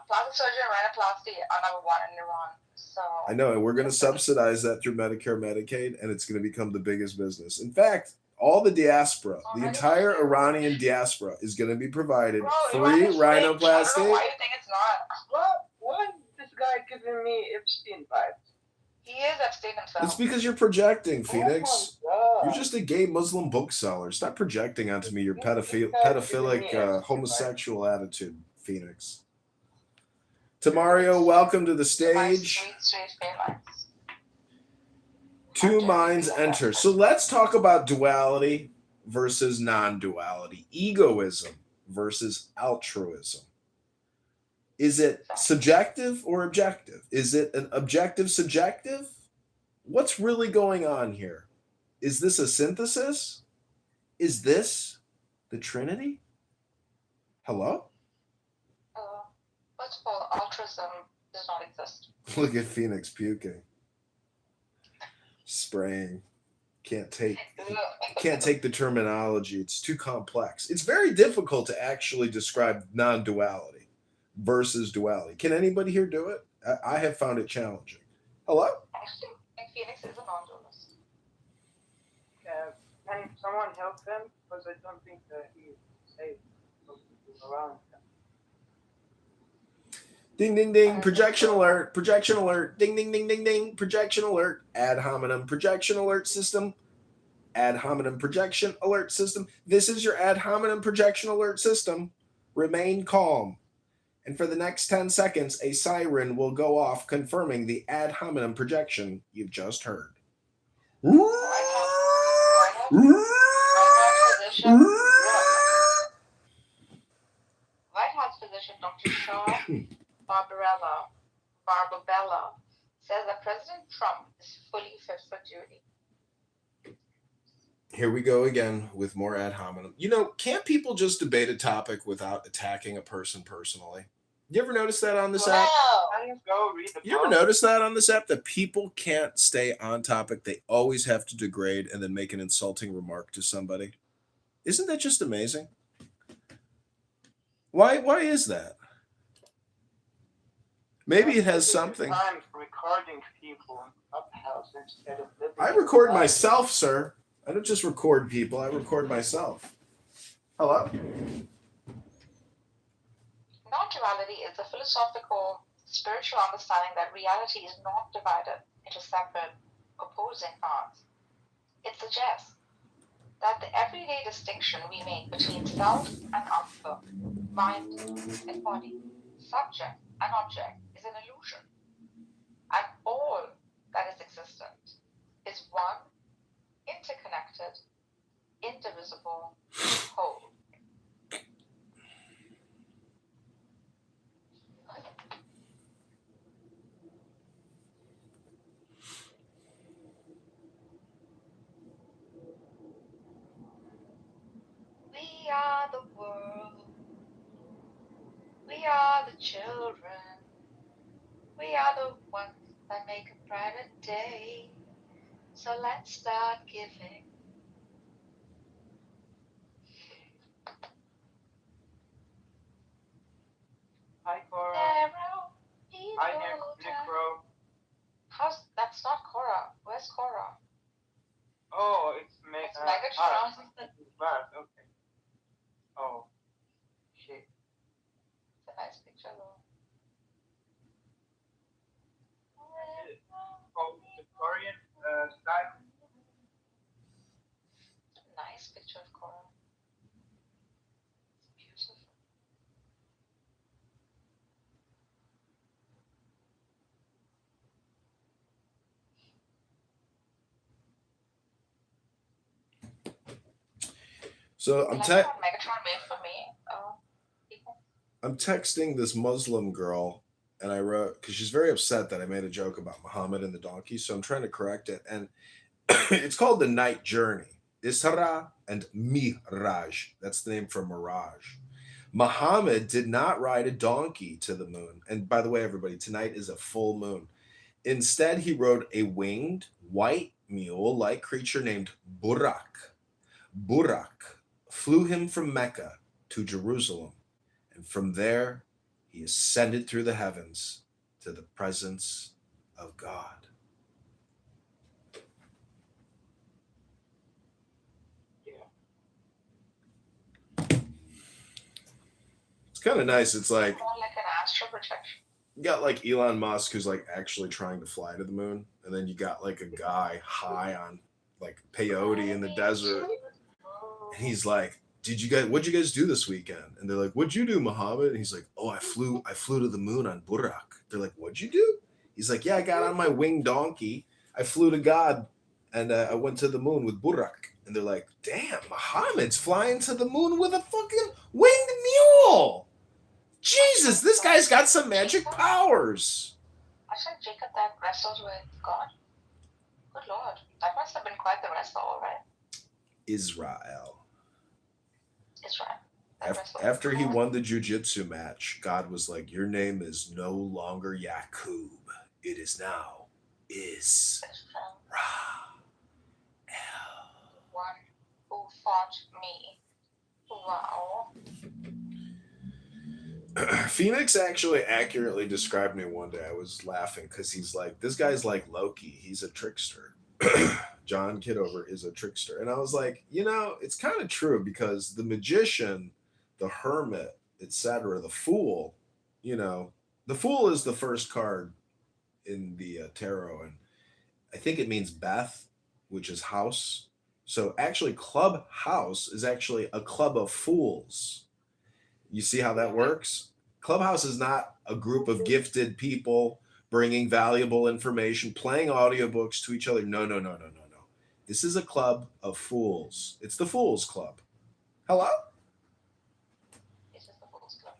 Plastic surgery and rhinoplasty are number one in Iran. So I know, and we're going to subsidize that through Medicare, Medicaid, and it's going to become the biggest business. In fact, all the diaspora, the entire Iranian diaspora, is going to be provided free rhinoplasty. I don't know why you think it's not. Why is this guy giving me Epstein vibes? He is Epstein himself. It's because you're projecting, Phoenix. Oh You're just a gay Muslim bookseller. Stop projecting onto me your pedophilic homosexual attitude, Phoenix. Tamario, welcome to the stage. Two minds enter. So let's talk about duality versus non-duality, egoism versus altruism. Is it subjective or objective? Is it an objective subjective? What's really going on here? Is this a synthesis? Is this the Trinity? Hello? First of all, altruism does not exist. Look at Phoenix puking. Spraying. Can't take the terminology. It's too complex. It's very difficult to actually describe non-duality versus duality. Can anybody here do it? I have found it challenging. Hello? Actually, I think Phoenix is a non-dualist. Can someone help him? Because I don't think that he is safe around him. Ding, ding, ding. Projection alert. Projection alert. Ding, ding, ding, ding, ding. Projection alert. Ad hominem projection alert system. Ad hominem projection alert system. This is your ad hominem projection alert system. Remain calm. And for the next 10 seconds, a siren will go off confirming the ad hominem projection you've just heard. White House physician Dr. Shaw Barbabella says that President Trump is fully fit for duty. Here we go again with more ad hominem. You know, can't people just debate a topic without attacking a person personally? You ever notice that on this app? You ever notice that on this app that people can't stay on topic? They always have to degrade and then make an insulting remark to somebody. Isn't that just amazing? Why is that? Maybe it has something. Time for recording people in Clubhouse instead of living. I record myself, sir. I don't just record people. I record myself. Hello? Non-duality is a philosophical, spiritual understanding that reality is not divided into separate, opposing parts. It suggests that the everyday distinction we make between self and other, mind and body, subject and object is an illusion. And all that is existent is one, interconnected, indivisible whole. We are the world. We are the children. We are the ones that make a brighter day. So let's start giving. Hi, Cora. Hi, Necro. That's not Cora. Where's Cora? Oh, it's Megatron. Okay. Oh, shit. It's a nice picture though. Oh, Victorian style. Nice picture of Cora. It's beautiful. So I'm Megatron made for me. I'm texting this Muslim girl, and I wrote because she's very upset that I made a joke about Muhammad and the donkey. So I'm trying to correct it, and it's called the Night Journey. Isra and Miraj. That's the name for mirage. Muhammad did not ride a donkey to the moon. And by the way, everybody, tonight is a full moon. Instead, he rode a winged white mule-like creature named Burak. Burak flew him from Mecca to Jerusalem, and from there he ascended through the heavens to the presence of God. It's kind of nice. It's like More like an astral projection. you got like Elon Musk who's like actually trying to fly to the moon, and then you got like a guy high on like peyote in the desert, and he's like, what'd you guys do this weekend? And they're like, what'd you do, Muhammad? And he's like, oh, I flew to the moon on Burak. They're like, what'd you do? He's like, yeah, I got on my winged donkey, I flew to God, and I went to the moon with Burak. And they're like, damn, Muhammad's flying to the moon with a fucking winged mule. Jesus, this guy's got some magic powers. I said Jacob that wrestled with God. Good Lord. That must have been quite the wrestle, right? Israel. Israel. After he won the jiu-jitsu match, God was like, your name is no longer Yakub. It is now Israel. One who fought me. Wow. Phoenix actually accurately described me one day. I was laughing because he's like, this guy's like Loki. He's a trickster. John Kitover is a trickster. And I was like, it's kind of true because the magician, the hermit, etc., the fool, The Fool is the first card in the tarot, and I think it means Beth, which is house. So actually, Clubhouse is actually a club of fools. You see how that works? Clubhouse is not a group of gifted people bringing valuable information, playing audiobooks to each other. No, no, no, no, no, no. This is a club of fools. It's the Fools Club. Hello? It's just the Fool's Club.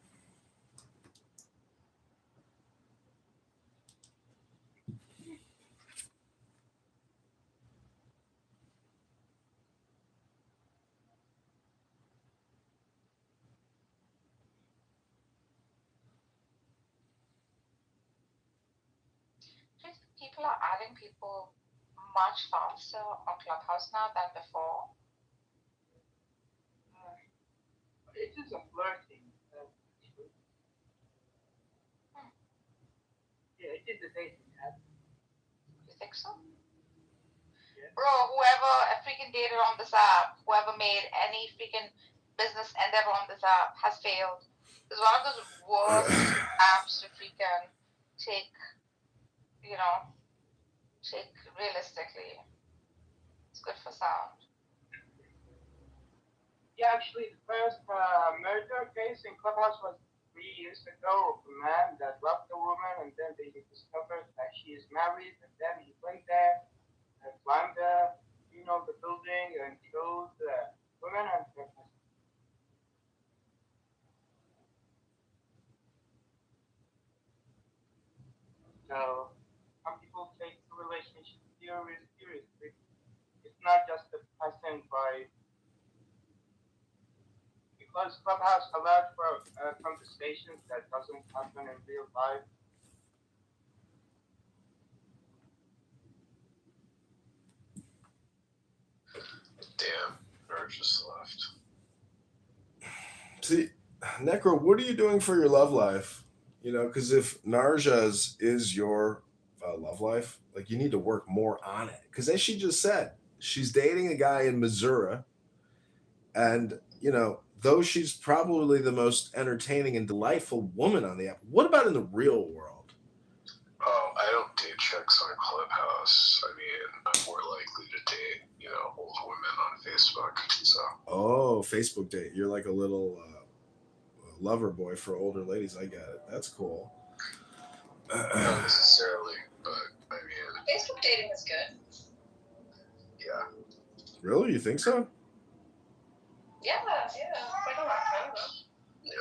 Do you think people are adding people much faster on Clubhouse now than before? It is a flirting. Yeah, it is a dating app. You think so? Yeah. Bro, whoever freaking dated on this app, whoever made any freaking business endeavor on this app has failed. It's one of those worst apps to freaking take, take realistically. It's good for sound. Yeah, actually, the first murder case in Clubhouse was 3 years ago of a man that loved a woman, and then they discovered that she is married, and then he went there and climbed the building and killed the woman and so some people take the relationship seriously. It's not just a passing by. Because Clubhouse allowed for conversations that doesn't happen in real life. Damn, Nerd just left. See, Necro, what are you doing for your love life? Because if Narja's is your love life, like you need to work more on it. Because as she just said, she's dating a guy in Missouri, and though she's probably the most entertaining and delightful woman on the app, what about in the real world? Oh, I don't date chicks on Clubhouse. I mean, I'm more likely to date, old women on Facebook. So. Oh, Facebook date. You're like a little lover boy for older ladies. I get it. That's cool. Not necessarily, but I mean. Facebook dating is good. Yeah. Really? You think so? Yeah. Why not? Yeah.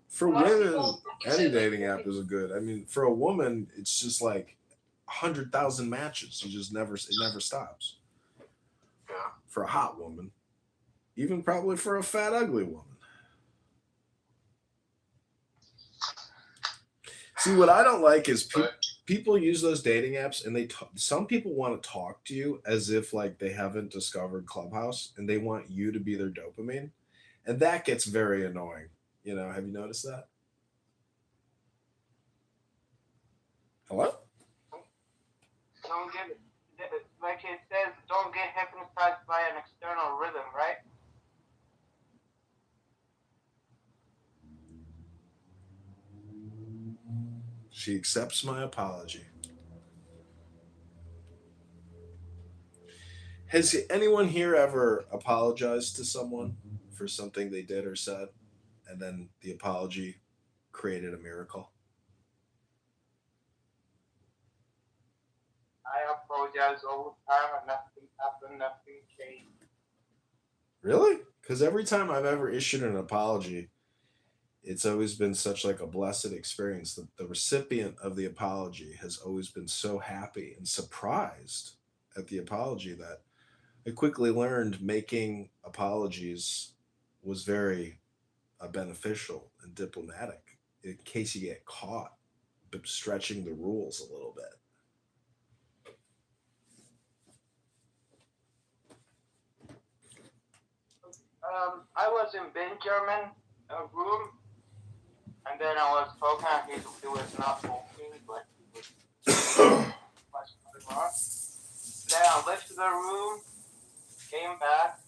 For women, any dating app is good. I mean, for a woman, it's just like 100,000 matches. It never stops. Yeah. For a hot woman, even probably for a fat, ugly woman. See, what I don't like is people use those dating apps, and some people want to talk to you as if like they haven't discovered Clubhouse, and they want you to be their dopamine, and that gets very annoying. Have you noticed that? Hello? Don't get, like it says, don't get hypnotized by an external rhythm, right? She accepts my apology. Has anyone here ever apologized to someone for something they did or said, and then the apology created a miracle? I apologize all the time and nothing happened, nothing changed. Really? Because every time I've ever issued an apology, it's always been such like a blessed experience. The recipient of the apology has always been so happy and surprised at the apology that I quickly learned making apologies was very beneficial and diplomatic in case you get caught stretching the rules a little bit. I was in Ben German room, and then I was talking, and he was not talking, but he was Then I left the room, came back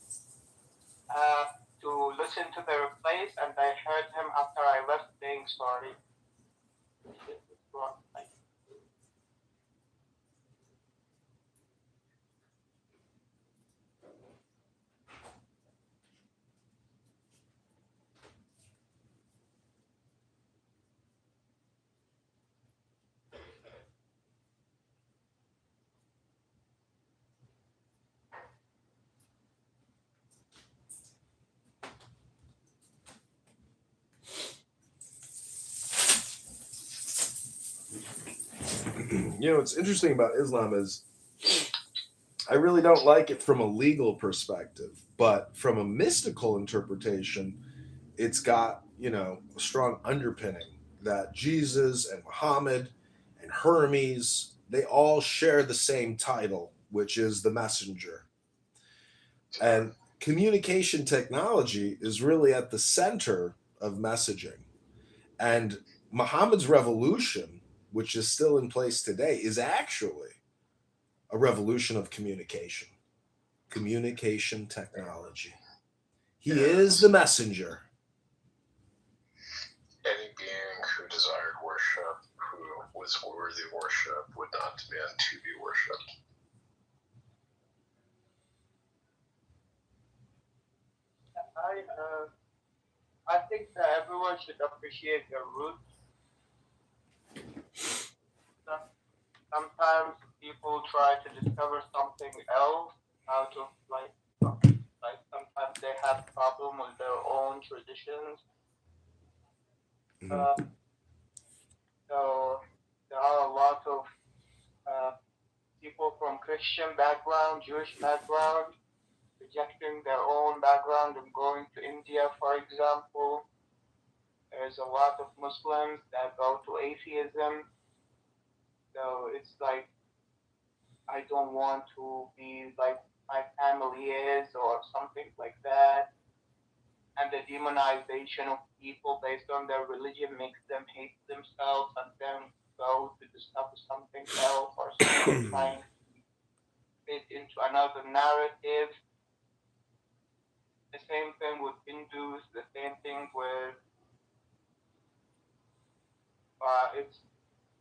to listen to the replays, and I heard him after I left saying sorry. everyone. Thank you. You know, what's interesting about Islam is I really don't like it from a legal perspective, but from a mystical interpretation, it's got, you know, a strong underpinning that Jesus and Muhammad and Hermes, they all share the same title, which is the messenger. And communication technology is really at the center of messaging. And Muhammad's revolution, which is still in place today, is actually a revolution of communication technology. He is the messenger. Any being who desired worship, who was worthy of worship, would not demand to be worshipped. I think that everyone should appreciate their roots. Sometimes people try to discover something else out of like sometimes they have problem with their own traditions. So there are a lot of people from Christian background, Jewish background, rejecting their own background and going to India, for example. There's a lot of Muslims that go to atheism. So it's like, I don't want to be like my family is or something like that. And the demonization of people based on their religion makes them hate themselves and then go to discover something else or something trying to fit into another narrative. The same thing with Hindus, the same thing with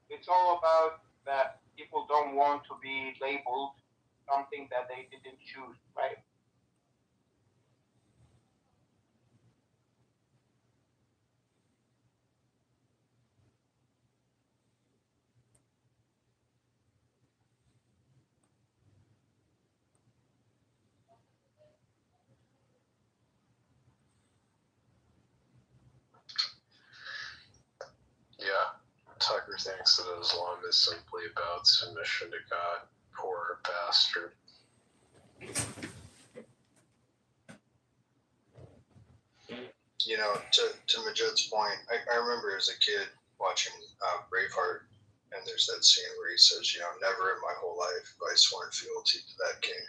it's all about that people don't want to be labeled something that they didn't choose, right? Yeah, Tucker thinks that Islam is simply about submission to God. Poor bastard. You know, to Majid's point, I remember as a kid watching Braveheart, and there's that scene where he says, you know, never in my whole life have I sworn fealty to that king.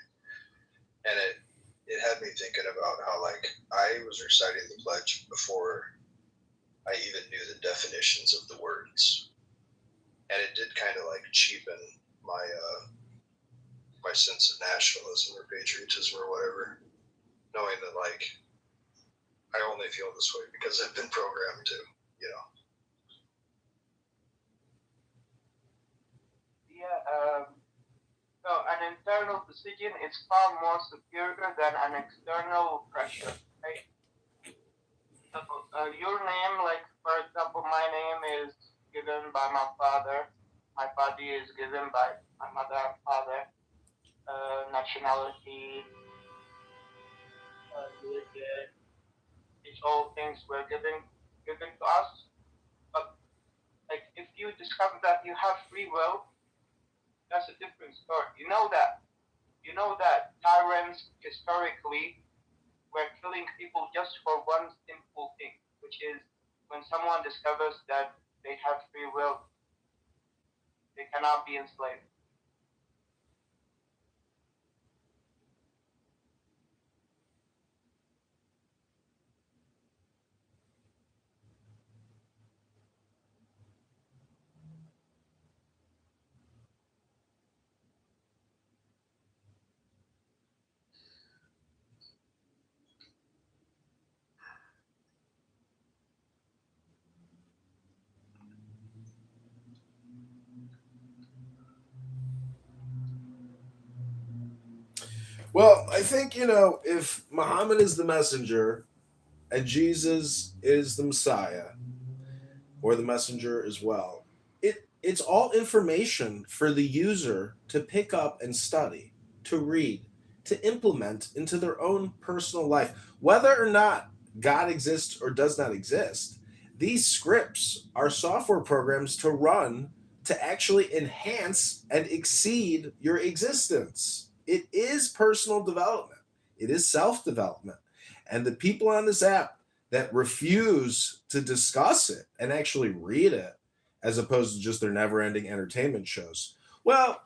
And it had me thinking about how, like, I was reciting the pledge before I even knew the definitions of the words. And it did kind of like cheapen my my sense of nationalism or patriotism or whatever, knowing that, like, I only feel this way because I've been programmed to, you know. Yeah, so an internal decision is far more superior than an external pressure, right? So, your name, like, for example, my name is given by my father. My body is given by my mother and father. Nationality, religion, these all things were given to us. But like, if you discover that you have free will, that's a different story. You know that tyrants historically were killing people just for one simple thing, which is when someone discovers that they have free will, they cannot be enslaved. Well, I think, if Muhammad is the messenger and Jesus is the Messiah or the messenger as well, it's all information for the user to pick up and study, to read, to implement into their own personal life. Whether or not God exists or does not exist, these scripts are software programs to run to actually enhance and exceed your existence. It is personal development, it is self development. And the people on this app that refuse to discuss it and actually read it, as opposed to just their never ending entertainment shows, well,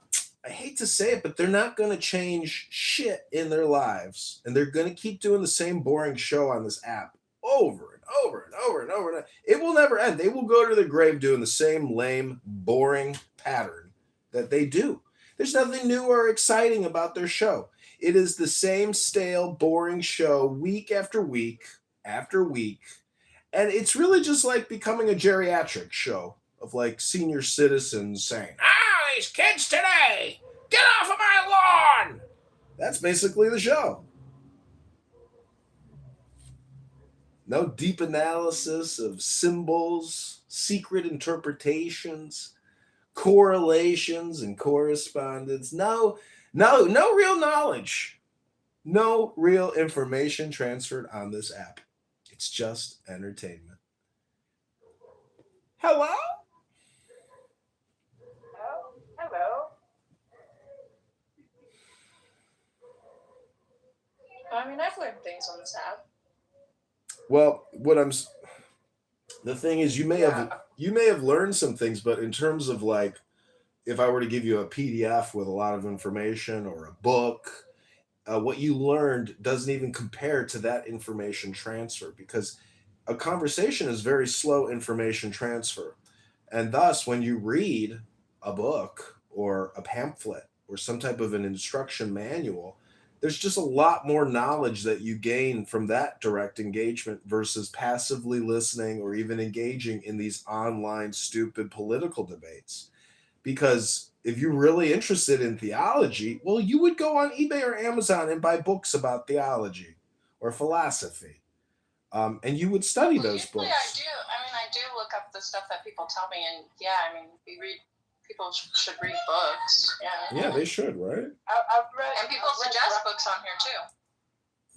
I hate to say it, but they're not going to change shit in their lives. And they're going to keep doing the same boring show on this app over and over and over and over. And it will never end. They will go to the grave doing the same lame, boring pattern that they do. There's nothing new or exciting about their show. It is the same stale, boring show week after week after week. And it's really just like becoming a geriatric show of like senior citizens saying, these kids today, get off of my lawn. That's basically the show. No deep analysis of symbols, secret interpretations, correlations, and correspondence. No real knowledge. No real information transferred on this app. It's just entertainment. Hello? Hello. I mean, I've learned things on this app. Well, the thing is, you may have learned some things, but in terms of like, if I were to give you a PDF with a lot of information or a book, what you learned doesn't even compare to that information transfer, because a conversation is very slow information transfer. And thus, when you read a book or a pamphlet or some type of an instruction manual, there's just a lot more knowledge that you gain from that direct engagement versus passively listening or even engaging in these online stupid political debates. Because if you're really interested in theology, well, you would go on eBay or Amazon and buy books about theology or philosophy. And you would study those Usually books. I do look up the stuff that people tell me, and people should read books. Yeah, they should, right? And people suggest books on here too.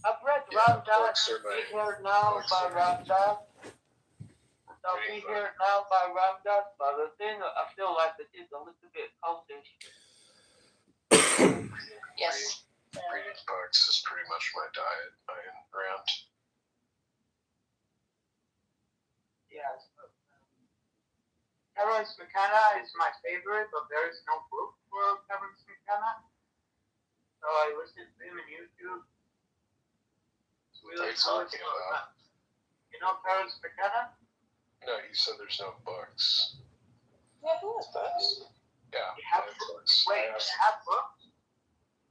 I've read Ram Dass, Be Here Now by Ram Dass. Now Be Here Now by Ram Dass, but the thing I feel like it is a little bit cultish. Yes. Reading books is pretty much my diet. I rant. Yes. Terence McKenna is my favorite, but there is no book for Terence McKenna. So I listened to him on YouTube. It's really cool. You know Terence McKenna? No, you said there's no books. Yeah, who has books? Yeah, You have books. Wait, you have books?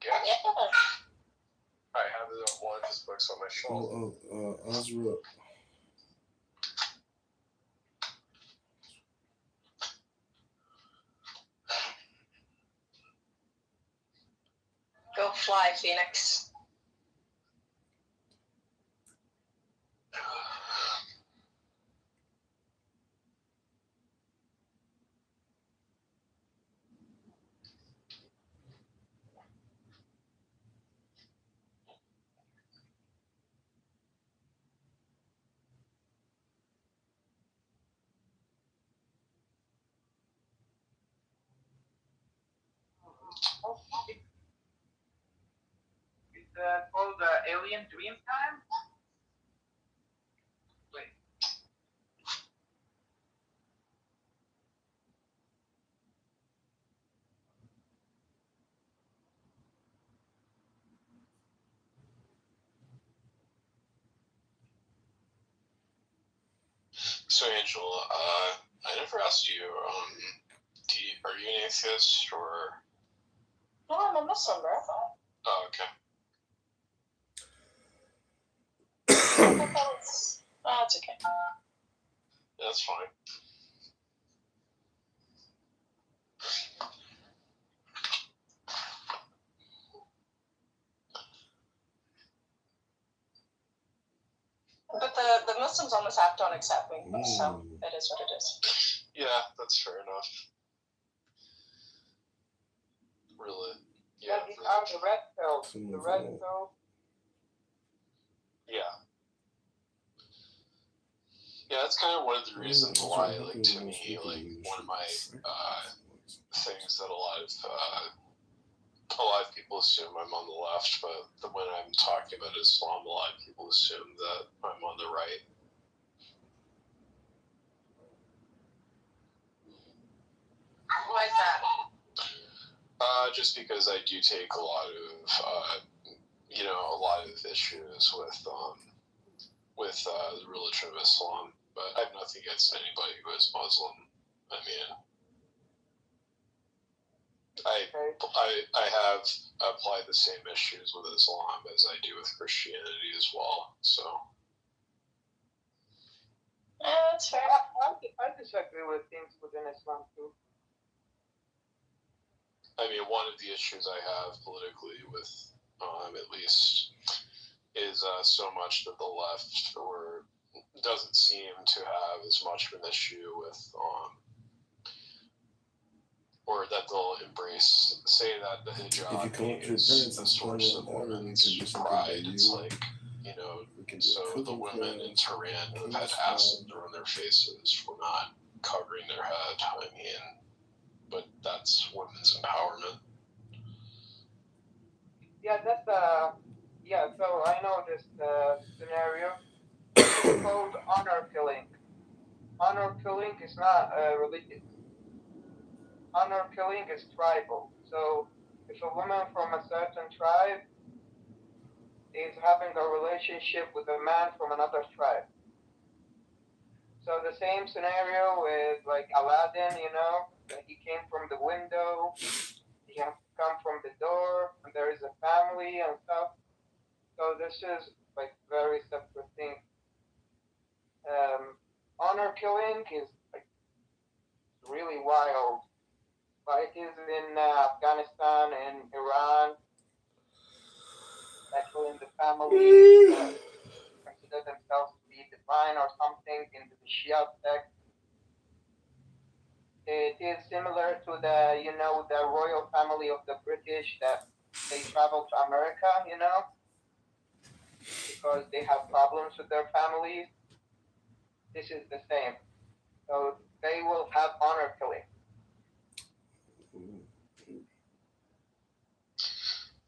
Yeah. I have one of his books on my shelf. Osra. Go fly, Phoenix. It's called Alien Dreamtime. Wait. So, Angel, I never asked you, are you an atheist or? No, I'm a Muslim, bro. Oh, okay. It's okay. That's fine. Muslims on this app don't accept me, so it is what it is. Yeah, that's fair enough. Really? Yeah. These are the red pills. The red pill. Yeah. Yeah, that's kind of one of the reasons why, like, to me, like, one of my things that a lot of people assume I'm on the left, but when I'm talking about Islam, a lot of people assume that I'm on the right. Why is that? Just because I do take a lot of issues with the religion of Islam, but I have nothing against anybody who is Muslim. I mean, I have applied the same issues with Islam as I do with Christianity as well. So. That's fair. I disagree with things within Islam too. I mean, one of the issues I have politically with, at least, is so much that the left doesn't seem to have as much of an issue with, or that they'll say that the hijab is a source of women's pride. It's like, so the women in Tehran have had acid thrown in their faces for not covering their head. I mean, but that's women's empowerment. Yeah, that's so I know this scenario. It's called honor killing. Honor killing is not religious. Honor killing is tribal. So if a woman from a certain tribe is having a relationship with a man from another tribe. So the same scenario with like Aladdin, that he came from the window, he has to come from the door, and there is a family and stuff. So this is like very separate thing. Honor killing is like really wild. But it is in Afghanistan and Iran, actually in the families that consider themselves to be divine or something in the Shia sect. It is similar to the royal family of the British that they travel to America, because they have problems with their families. This is the same. So they will have honor killing.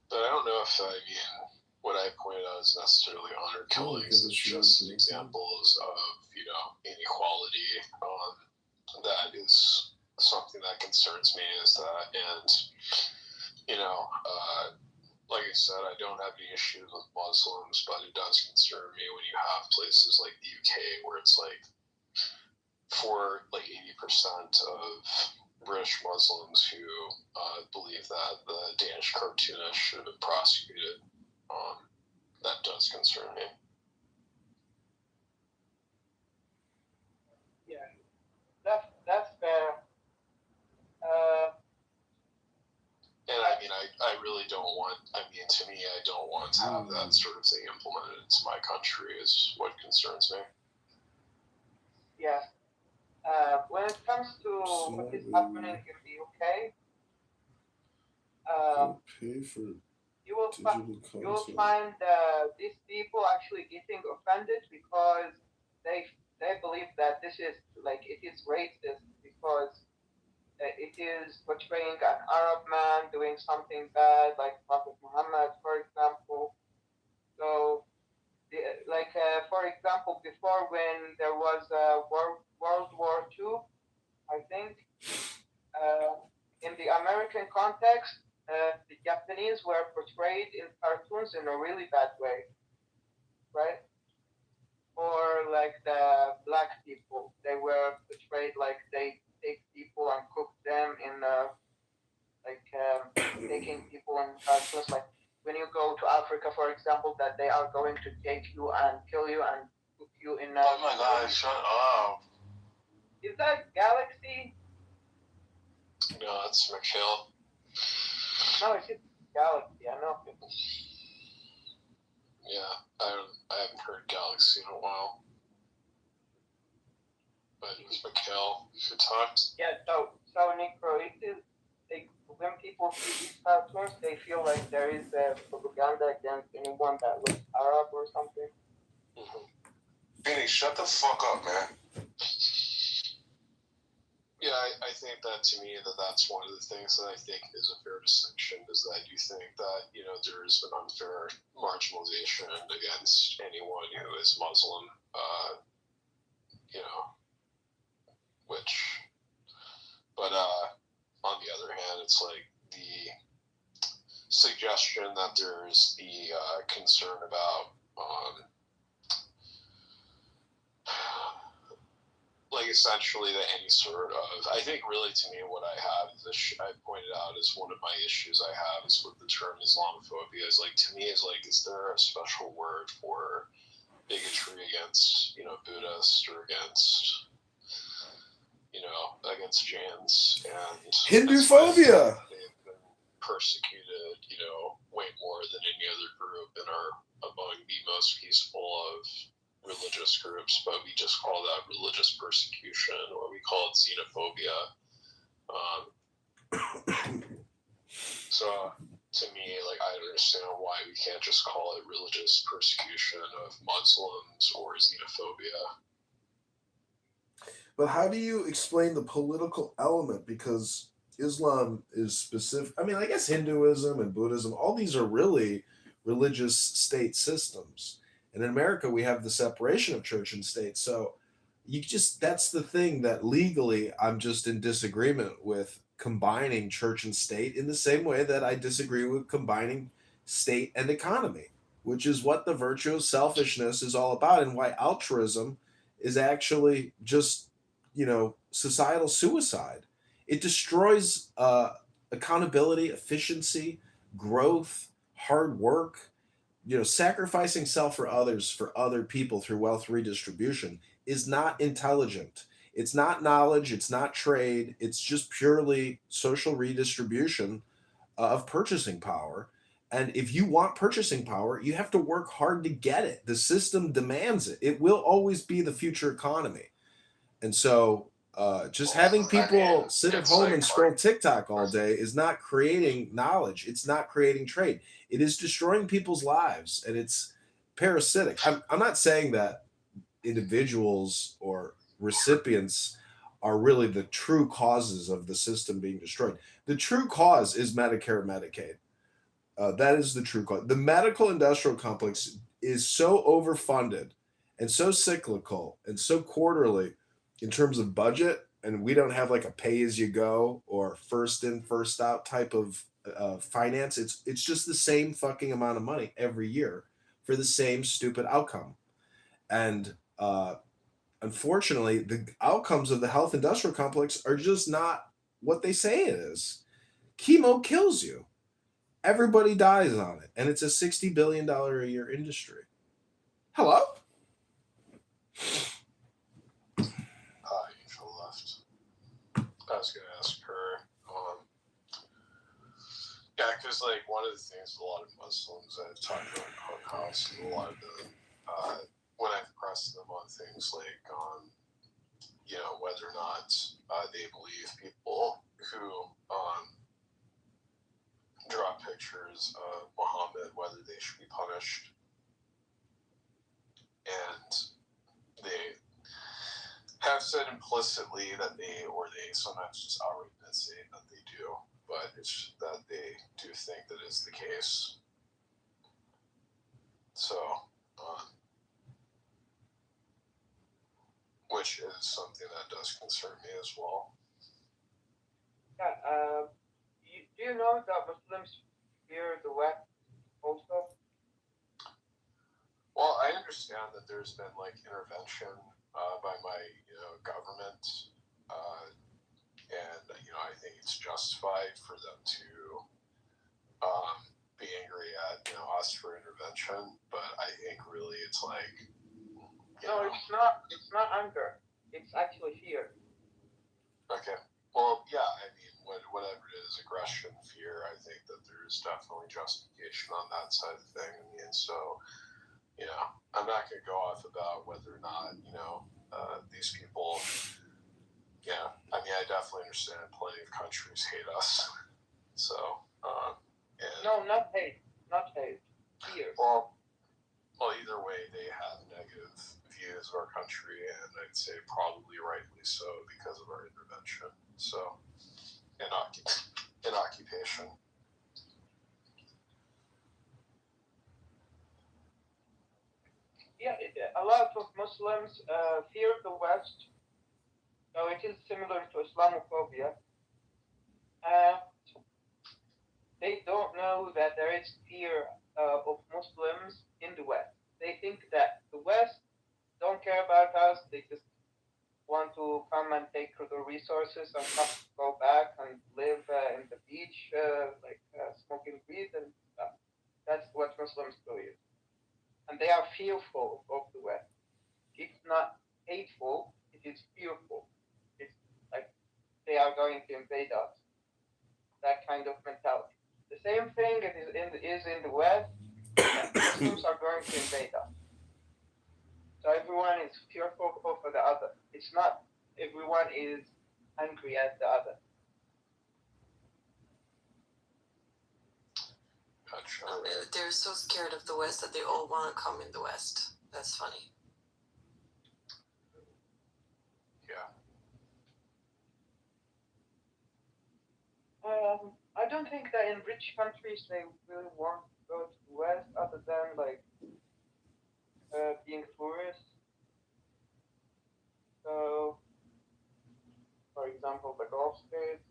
But I don't know if, what I pointed out is necessarily honor killings. It's just examples of, inequality. That is something that concerns me, is that, and, like I said, I don't have any issues with Muslims, but it does concern me when you have places like the UK where it's like, for like 80% of British Muslims who believe that the Danish cartoonist should have been prosecuted. That does concern me. Yeah, that's fair. And I really don't want, to me, I don't want to have that sort of thing implemented into my country is what concerns me. Yeah. When it comes to what is happening in the UK, you will find these people actually getting offended because they believe that this is it is racist because it is portraying an Arab man doing something bad, like Prophet Muhammad, for example. So, for example, before when there was World War II, I think, in the American context, the Japanese were portrayed in cartoons in a really bad way, right? Or like the black people, they were portrayed like they take people and cook them in taking people in cartoons. Like when you go to Africa, for example, that they are going to take you and kill you and cook you in. Oh my God! Shut up. Is that Galaxy? No, that's McHale. No, it's just Galaxy. I know. Yeah, I haven't heard Galaxy in a while. but it was Mikhail who talked. Yeah, so Necro, it is like when people see these cartoons, they feel like there is a propaganda against anyone that looks Arab or something. Phoenix, shut the fuck up, man. Yeah, I think that to me that's one of the things that I think is a fair distinction is that you think that, you know, there's an unfair marginalization against anyone who is Muslim, you know, but on the other hand, it's like the suggestion that there's the concern about like essentially that any sort of, I think really to me what I have, I pointed out as one of my issues I have is with the term Islamophobia is like, to me is like, is there a special word for bigotry against, you know, Buddhists or against, you know, against Jains and Hinduphobia. they've been persecuted, you know, way more than any other group and are among the most peaceful of religious groups, but we just call that religious persecution, or we call it xenophobia. So to me, like, I don't understand why we can't just call it religious persecution of Muslims or xenophobia. But how do you explain the political element? Because Islam is specific. I mean, I guess Hinduism and Buddhism, all these are really religious state systems. And in America, we have the separation of church and state. So that's the thing that legally I'm just in disagreement with combining church and state in the same way that I disagree with combining state and economy, which is what the virtue of selfishness is all about and why altruism is actually just, you know, societal suicide. It destroys accountability, efficiency, growth, hard work. You know, sacrificing self for others, for other people through wealth redistribution is not intelligent. It's not knowledge. It's not trade. It's just purely social redistribution of purchasing power. And if you want purchasing power, you have to work hard to get it. The system demands it. It will always be the future economy. And so just having people sit at home and scroll TikTok all day is not creating knowledge. It's not creating trade. It is destroying people's lives, and it's parasitic. I'm not saying that individuals or recipients are really the true causes of the system being destroyed. The true cause is Medicare and Medicaid. That is the true cause. The medical industrial complex is so overfunded and so cyclical and so quarterly in terms of budget, and we don't have like a pay-as-you-go or first in, first out type of finance. It's just the same fucking amount of money every year for the same stupid outcome. And unfortunately, the outcomes of the health industrial complex are just not what they say it is. Chemo kills you. Everybody dies on it, and it's a $60 billion a year industry. Hello? Angel left. I was gonna ask her. Yeah, because like one of the things a lot of Muslims I've talked about in Clubhouse, a lot of them, when I've pressed them on things like you know, whether or not they believe people who draw pictures of Muhammad, whether they should be punished, and they have said implicitly that they sometimes just outright say that they do, but it's that they do think that is the case. So, which is something that does concern me as well. Yeah, do you know that Muslims fear the West also? Well, I understand that there's been like intervention by my, you know, government, and you know, I think it's justified for them to be angry at, you know, us for intervention. But I think really it's like, No, it's not. It's not anger. It's actually fear. Okay. Well, yeah. I mean, whatever it is, aggression, fear. I think that there's definitely justification on that side of the thing. I mean, so. You know, I'm not going to go off about whether or not, you know, these people, yeah, I mean, I definitely understand plenty of countries hate us. So, and No, not hate. Not hate. Fear. well, either way, they have negative views of our country, and I'd say probably rightly so because of our intervention. So, in occupation. Yeah, a lot of Muslims fear the West, so it is similar to Islamophobia. They don't know that there is fear of Muslims in the West. They think that the West don't care about us. They just want to come and take the resources and go back and live in the beach, smoking weed and stuff. That's what Muslims believe. And they are fearful of the West. It's not hateful, it is fearful. It's like they are going to invade us. That kind of mentality. The same thing is in the West. Muslims are going to invade us. So everyone is fearful of the other. It's not everyone is angry at the other. They're so scared of the West that they all want to come in the West. That's funny. Yeah. I don't think that in rich countries they really want to go to the West other than being tourists. So, for example, the Gulf states.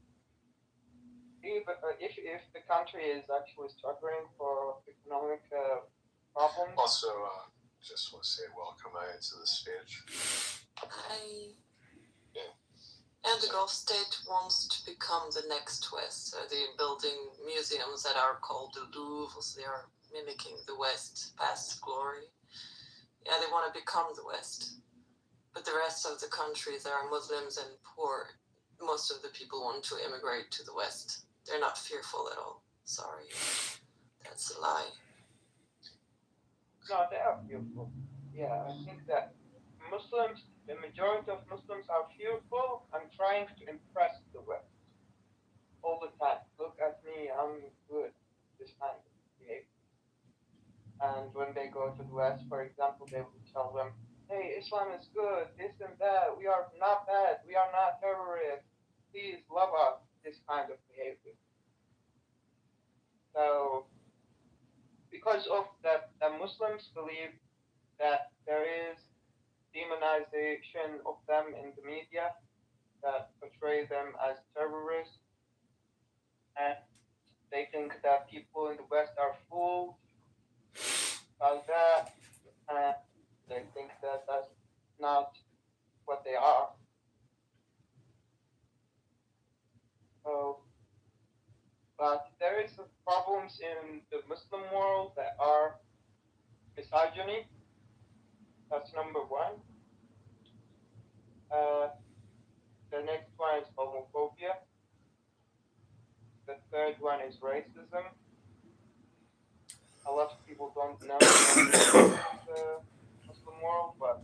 If the country is actually struggling for economic problems. Also, just want to say welcome to the stage. Hi. Yeah. And the Gulf state wants to become the next West. So they're building museums that are called the Louvre. So they are mimicking the West past glory. Yeah, they want to become the West. But the rest of the countries that are Muslims and poor, most of the people want to immigrate to the West. They're not fearful at all. Sorry. That's a lie. No, they are fearful. Yeah, I think that Muslims, the majority of Muslims are fearful and trying to impress the West all the time. Look at me, I'm good. This kind of behavior. And when they go to the West, for example, they will tell them, hey, Islam is good, this and that, we are not bad, we are not terrorists, please love us, this kind of behavior. So, because of that, the Muslims believe that there is demonization of them in the media that portray them as terrorists, and they think that people in the West are fooled by that, and they think that that's not what they are. So, but there is problems in the Muslim world that are misogyny. That's number one. The next one is homophobia. The third one is racism. A lot of people don't know the Muslim world, but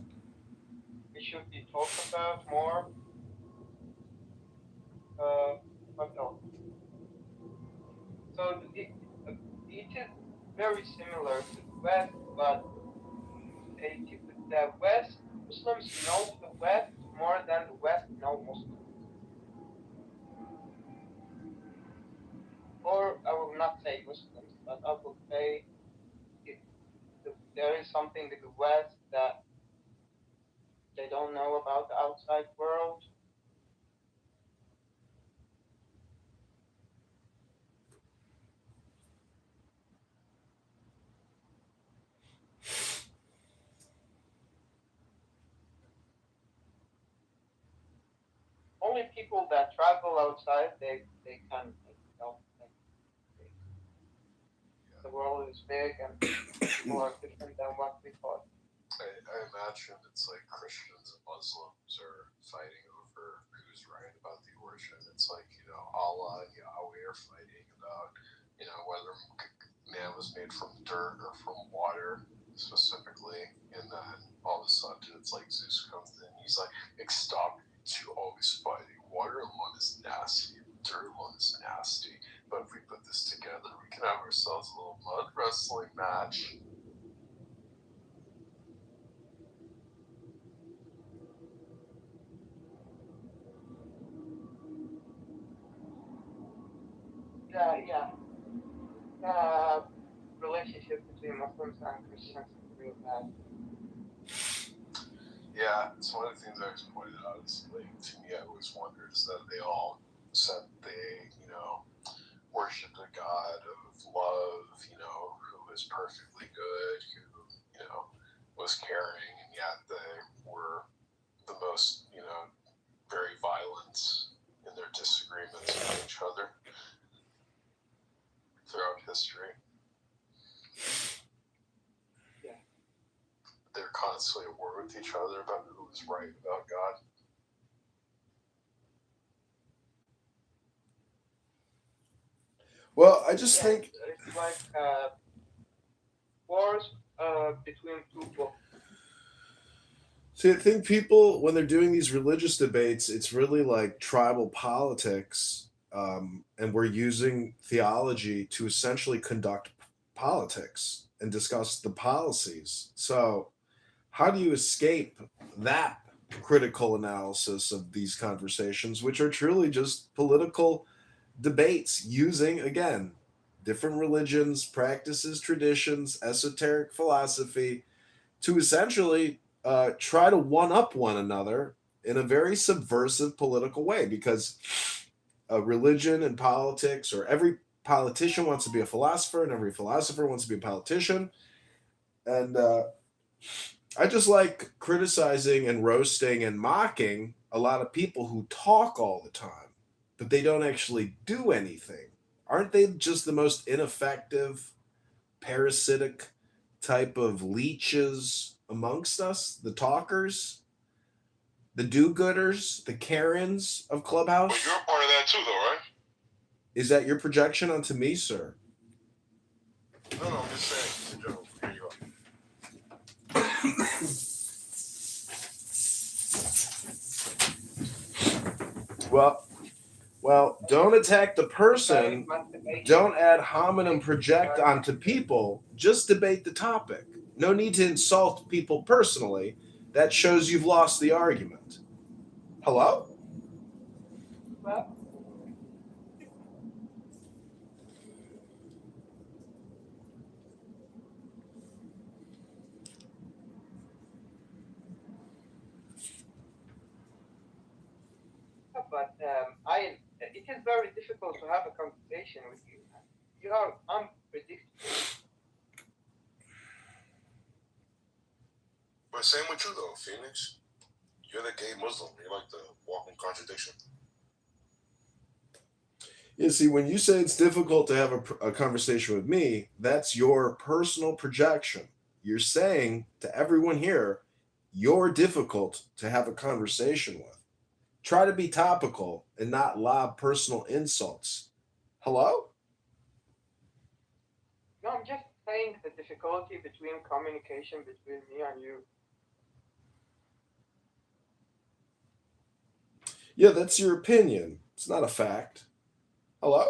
it should be talked about more. What else? So it is very similar to the West, but the West, Muslims know the West more than the West know Muslims. Or I will not say Muslims, but I will say there is something in the West that they don't know about the outside world. Only people that travel outside, they can know. The world is big and people are different than what we thought. I imagine it's like Christians and Muslims are fighting over who's right about the origin. It's like, Allah and Yahweh are fighting about, whether man was made from dirt or from water specifically. And then all of a sudden it's like Zeus comes in, he yeah, relationship between Muslims and Christians is real bad. Yeah, it's one of the things I always pointed out is, like, to me, I always wondered is that they all said they, worship a God of love, who is perfectly good, who, was caring, and yet they were the most, very violent in their disagreements with each other throughout history. Yeah. They're constantly at war with each other about who's right about God. Well, I just think it's like wars between two books. See, I think people, when they're doing these religious debates, it's really like tribal politics, and we're using theology to essentially conduct politics and discuss the policies. So, how do you escape that critical analysis of these conversations, which are truly just political debates using, again, different religions, practices, traditions, esoteric philosophy to essentially try to one up one another in a very subversive political way, because religion and politics, or every politician wants to be a philosopher and every philosopher wants to be a politician. And I just like criticizing and roasting and mocking a lot of people who talk all the time, but they don't actually do anything. Aren't they just the most ineffective, parasitic type of leeches amongst us? The talkers, the do-gooders, the Karens of Clubhouse? But you're a part of that too, though, right? Is that your projection onto me, sir? No, I'm just saying. In general, here you are. Well, don't attack the person. Don't ad hominem project onto people. Just debate the topic. No need to insult people personally. That shows you've lost the argument. Hello? Well, but it is very difficult to have a conversation with you. You are unpredictable. But same with you, though, Phoenix. You're the gay Muslim. You're like the walking contradiction. You see, when you say it's difficult to have a conversation with me, that's your personal projection. You're saying to everyone here, you're difficult to have a conversation with. Try to be topical and not lob personal insults. Hello? No, I'm just saying the difficulty between communication between me and you. Yeah, that's your opinion. It's not a fact. Hello?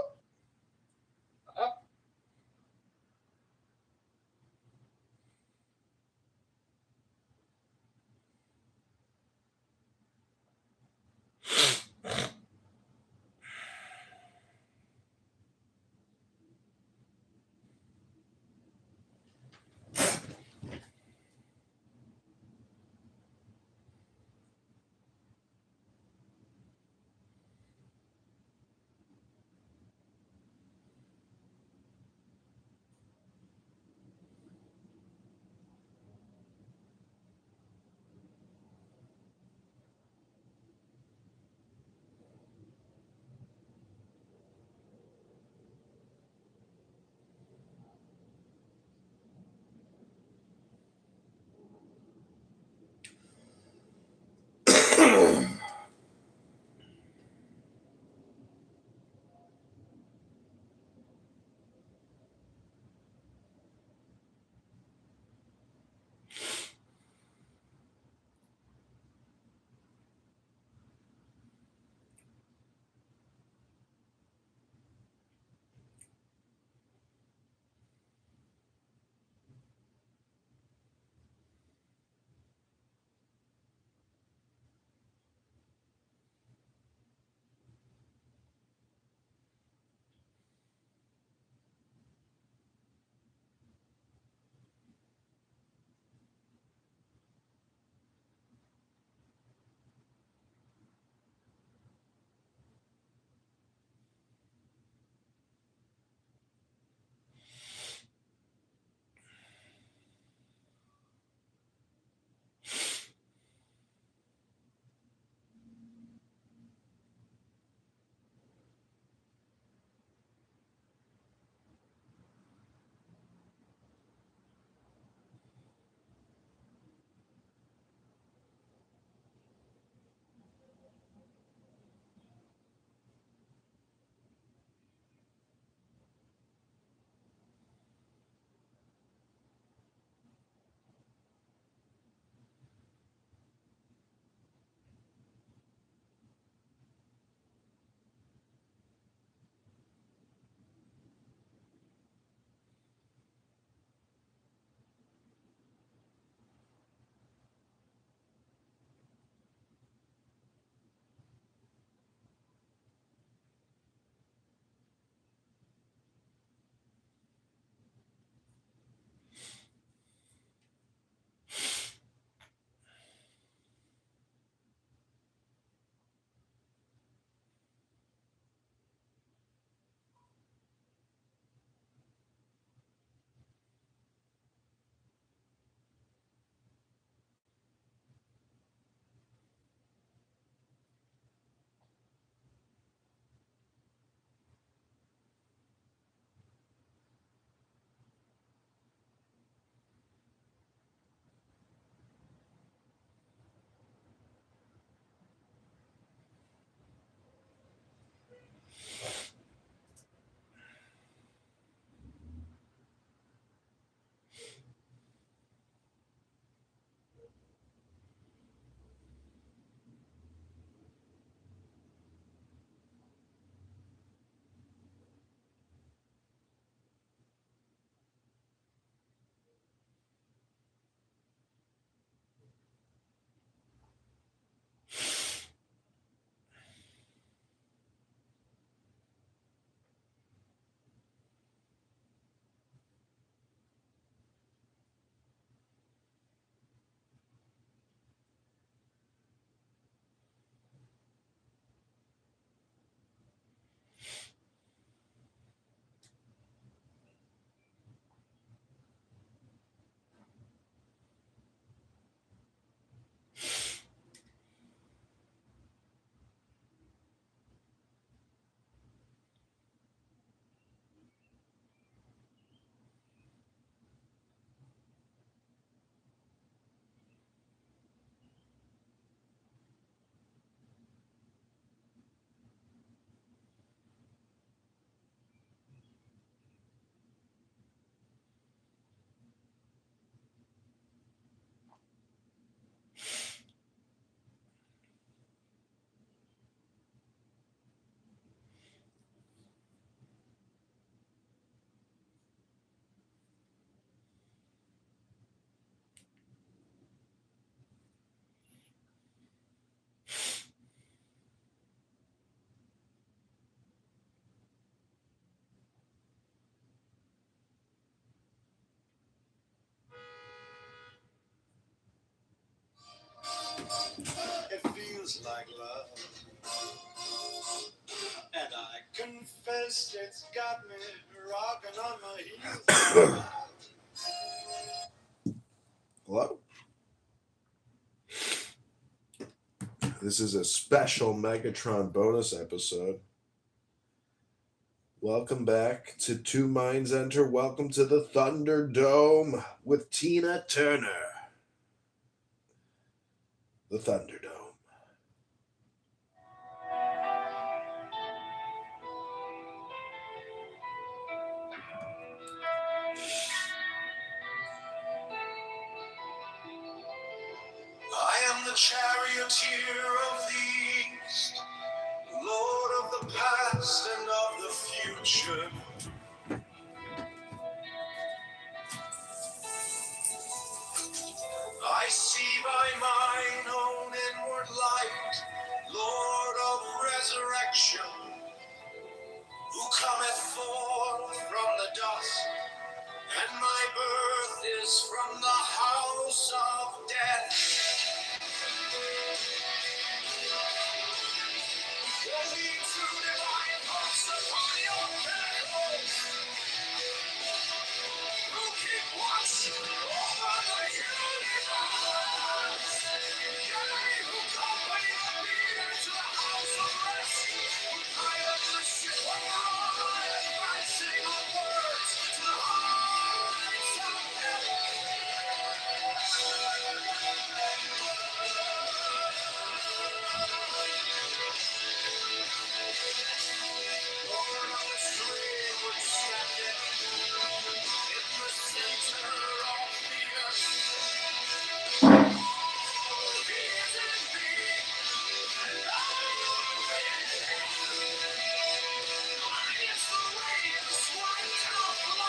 feels like love. And I confess it's got me rocking on my heels. Hello? This is a special Megatron bonus episode. Welcome back to Two Minds Enter. Welcome to the Thunderdome with Tina Turner. The Thunderdome. I am the charioteer of the East, Lord of the past and of the future. I see by mine own inward light, Lord of resurrection, who cometh forth from the dust, and my birth is from the house of death. Holy to divine hearts upon your pinnacles, who keep watch over the universe. Yea, who company the being to the house of rest, who guideth the ship along, advancing onwards to the heights of heaven. Lord of the stream which standeth in the center of the earth. He is in thee, and I am in him. Mine is the radiance white of the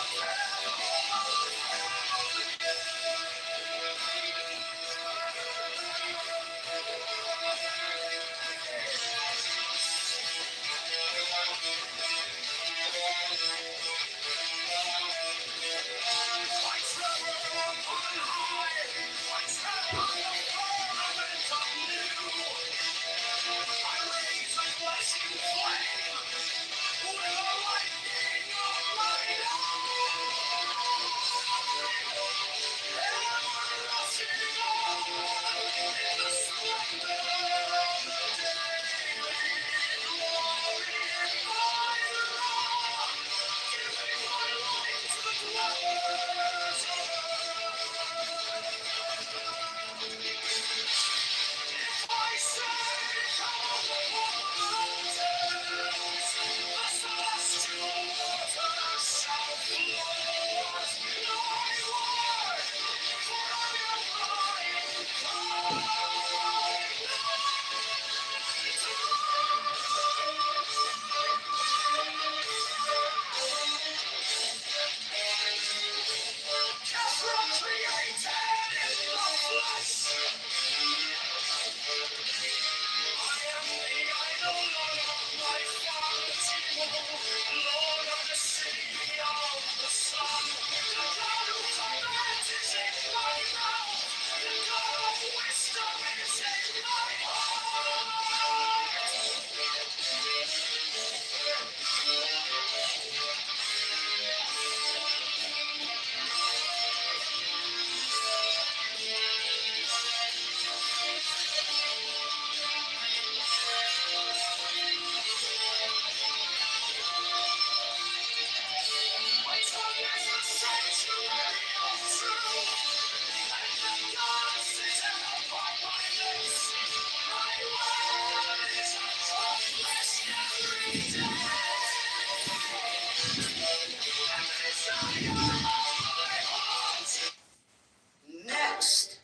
Next,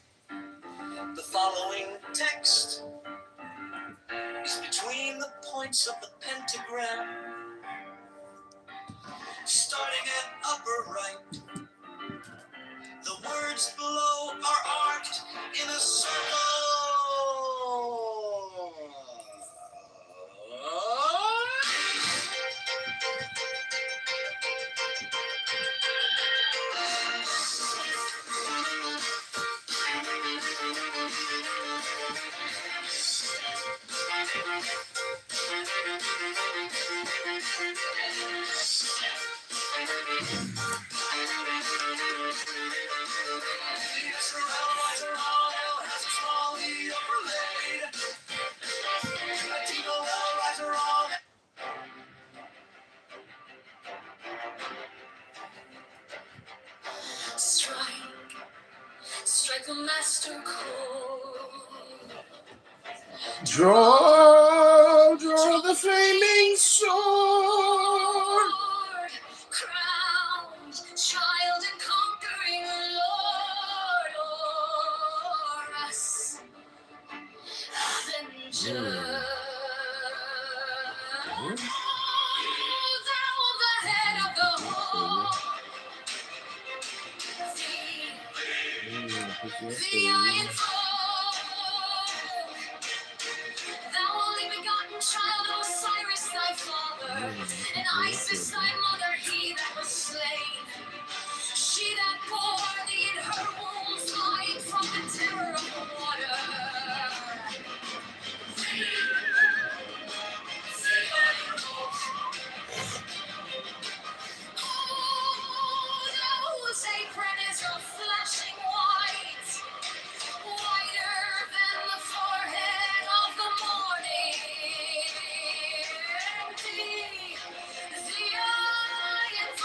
the following text is between the points of the pentagram, starting at upper right. The words below are arced in a circle. master chord. Draw the flaming sword. Crowned child and conquering Lord, o'er us, Avenger. Thou the head of the whole, the iron throne. Thou only begotten child, Osiris thy father, and Isis thy mother, he that was slain. She that bore thee in her womb, flying from the terror of the water. Oh, whose apron is of flashing white, whiter than the forehead of the morning. The iron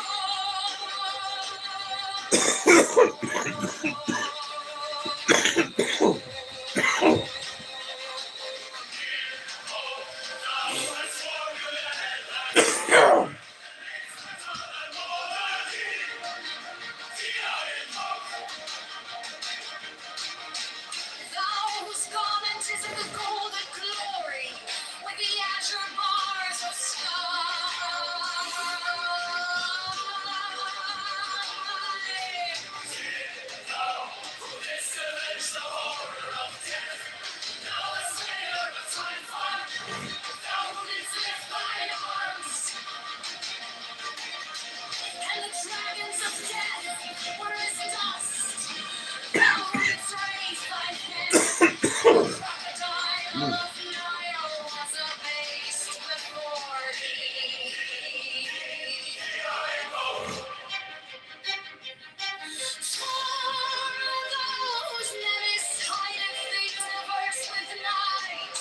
Those garments is in the golden glory, with the azure bars of sky. Thou who didst avenge the horror of death, thou a slayer of time fire, thou who didst lift thine arms, and the dragons of death were as dust. Thou who didst raise thine hand, the crocodile of Nile was abased before thee. For those menace hideth they diverse with night,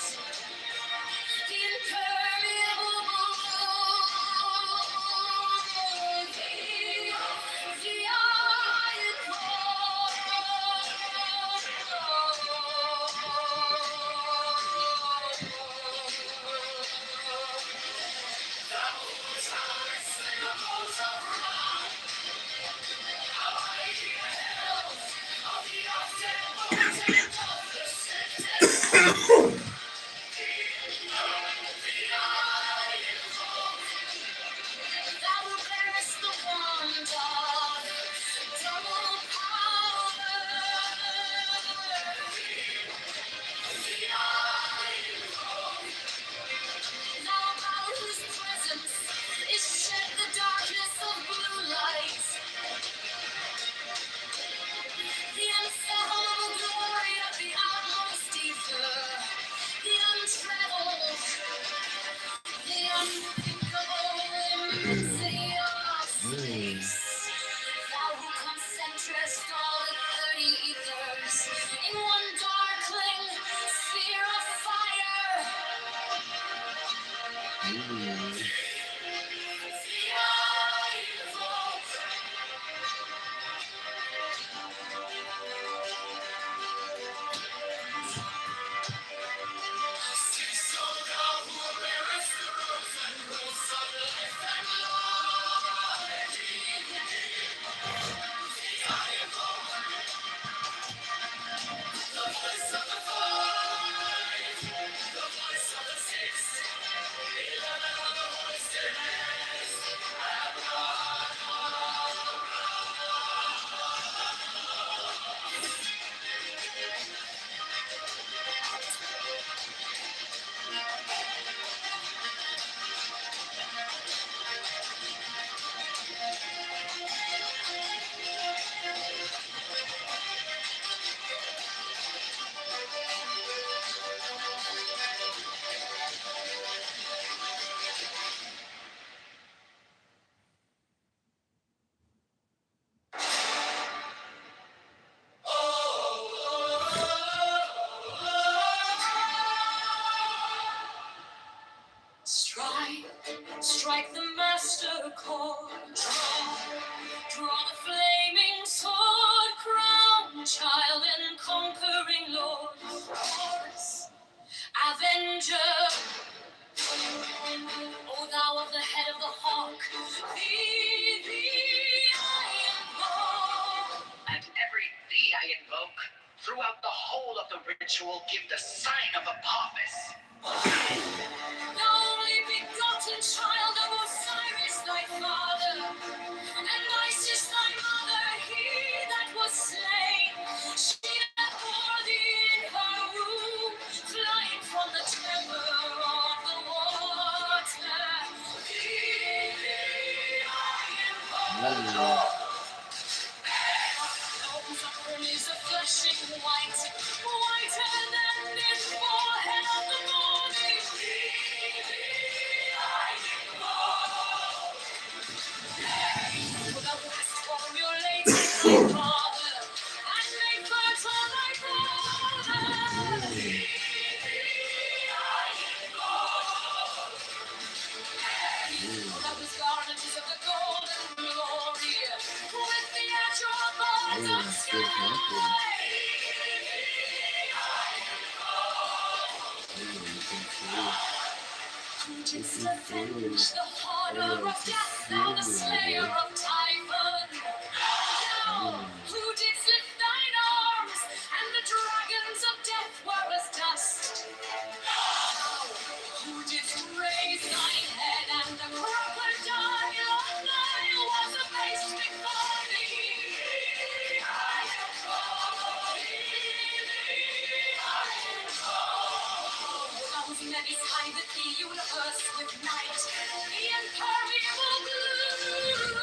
the impermeable blue, the iron thou who bearest the wand of double power. Thou about whose presence is shed the darkness of blue light, the unfathomable glory of the outmost ether, the untraveled, the unthinkable immensity of space. Thou who concentrest all the 30 ethers in one darkling sphere of fire. Strike the master chord, draw the flaming sword, crown child and conquer. Ritual give the sign of Apophis. The only begotten child of Osiris thy father, and Isis thy mother, he that was slain. She that bore thee in her womb, flying from the temper of the water. Thee I invoke. Those upon is a flashing white, whiter than the forehead of the morning. I invoke. Thou hast formulated thy father, and made fertile thy brother. I invoke. That was garnishes of the golden glory, with the azure bars of sky. Who didst avenge the horror of death, thou the slayer of Typhon? Thou, who didst lift thine arms, and the dragons of death were as dust? Thou, who didst raise thine head, and the crocodile of Nile was abased before thee? I invoke thee, I invoke. Those many hide the universe with night, the impermeable blue.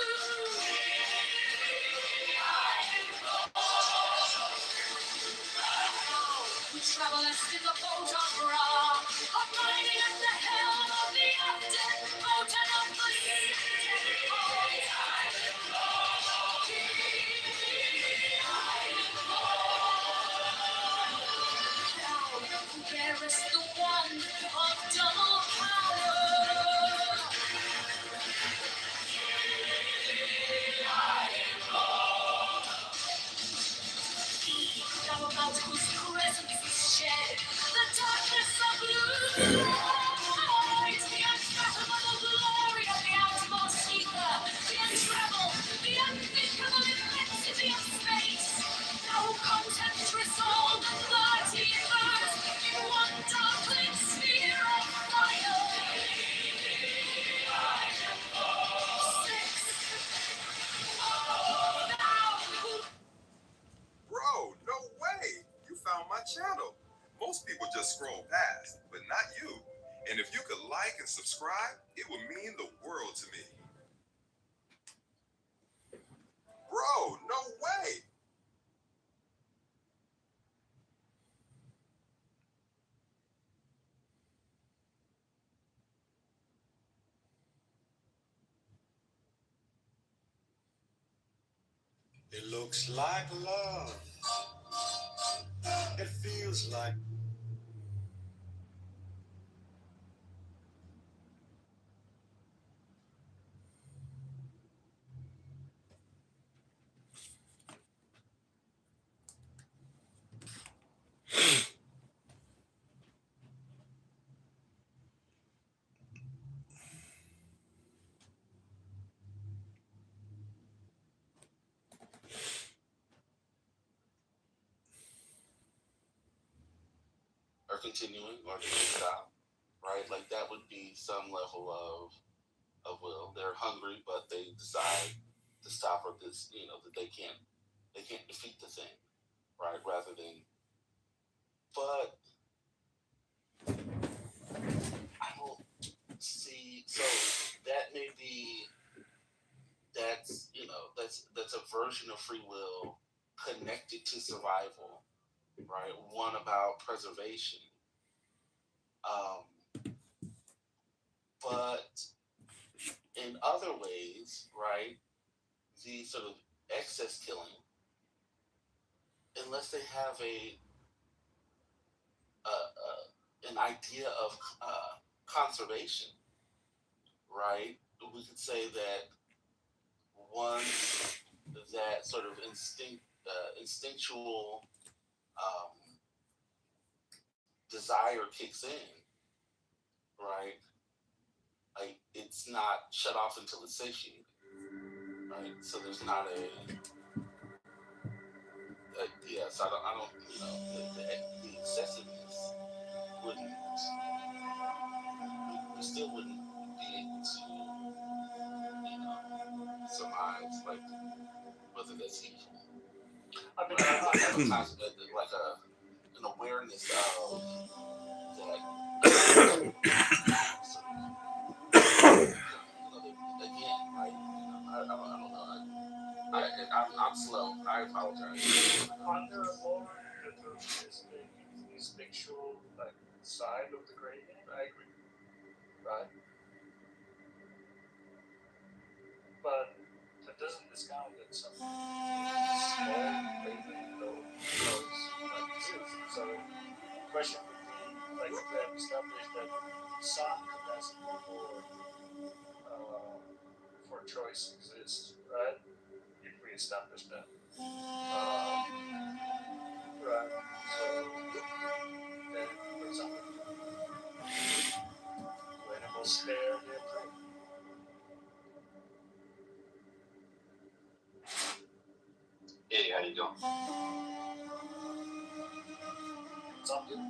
I invoke. Who travelest in the boat of Ra, abiding at the helm of the often boat and of the sea. I invoke thee, I invoke. Thou who bearest the wand of double power. I invoke. Thou about whose presence is shed the darkness of blue. The unfathomable glory of the outmost ether, the untravelled, the unthinkable immensity of space. Thou who contempts resolve the 30 earth in one darkling sphere of fire. Six. Thou who Bro, no way! You found my channel. Most people just scroll past, but not you. And if you could like and subscribe, it would mean the world to me. Bro, no way! It looks like love. It feels like Or continuing or to stop, right? Like that would be some level of will. They're hungry, but they decide to stop, or this, that they can't defeat the thing, right? Rather than, but I don't see. So that may be that's a version of free will connected to survival, right? One about preservation. But in other ways, right, the sort of excess killing, unless they have an idea of conservation, right, we could say that once that sort of instinctual desire kicks in, right, like it's not shut off until it's satiated, right? So there's not So I don't, the excessiveness wouldn't, we still wouldn't be able to, surmise, like, whether that's evil. I mean, Like an awareness of that. Again, right? I don't know. I'm slow. I apologize. Under a more deterministic, instinctual side of the gradient, I agree. Right? But that doesn't discount that some small gradient though exists. So the question would be, like we have established that some capacity for choice exists, right? If we establish that. Right. So then, for example, do animals spare their prey? Hey, how you doing? Something.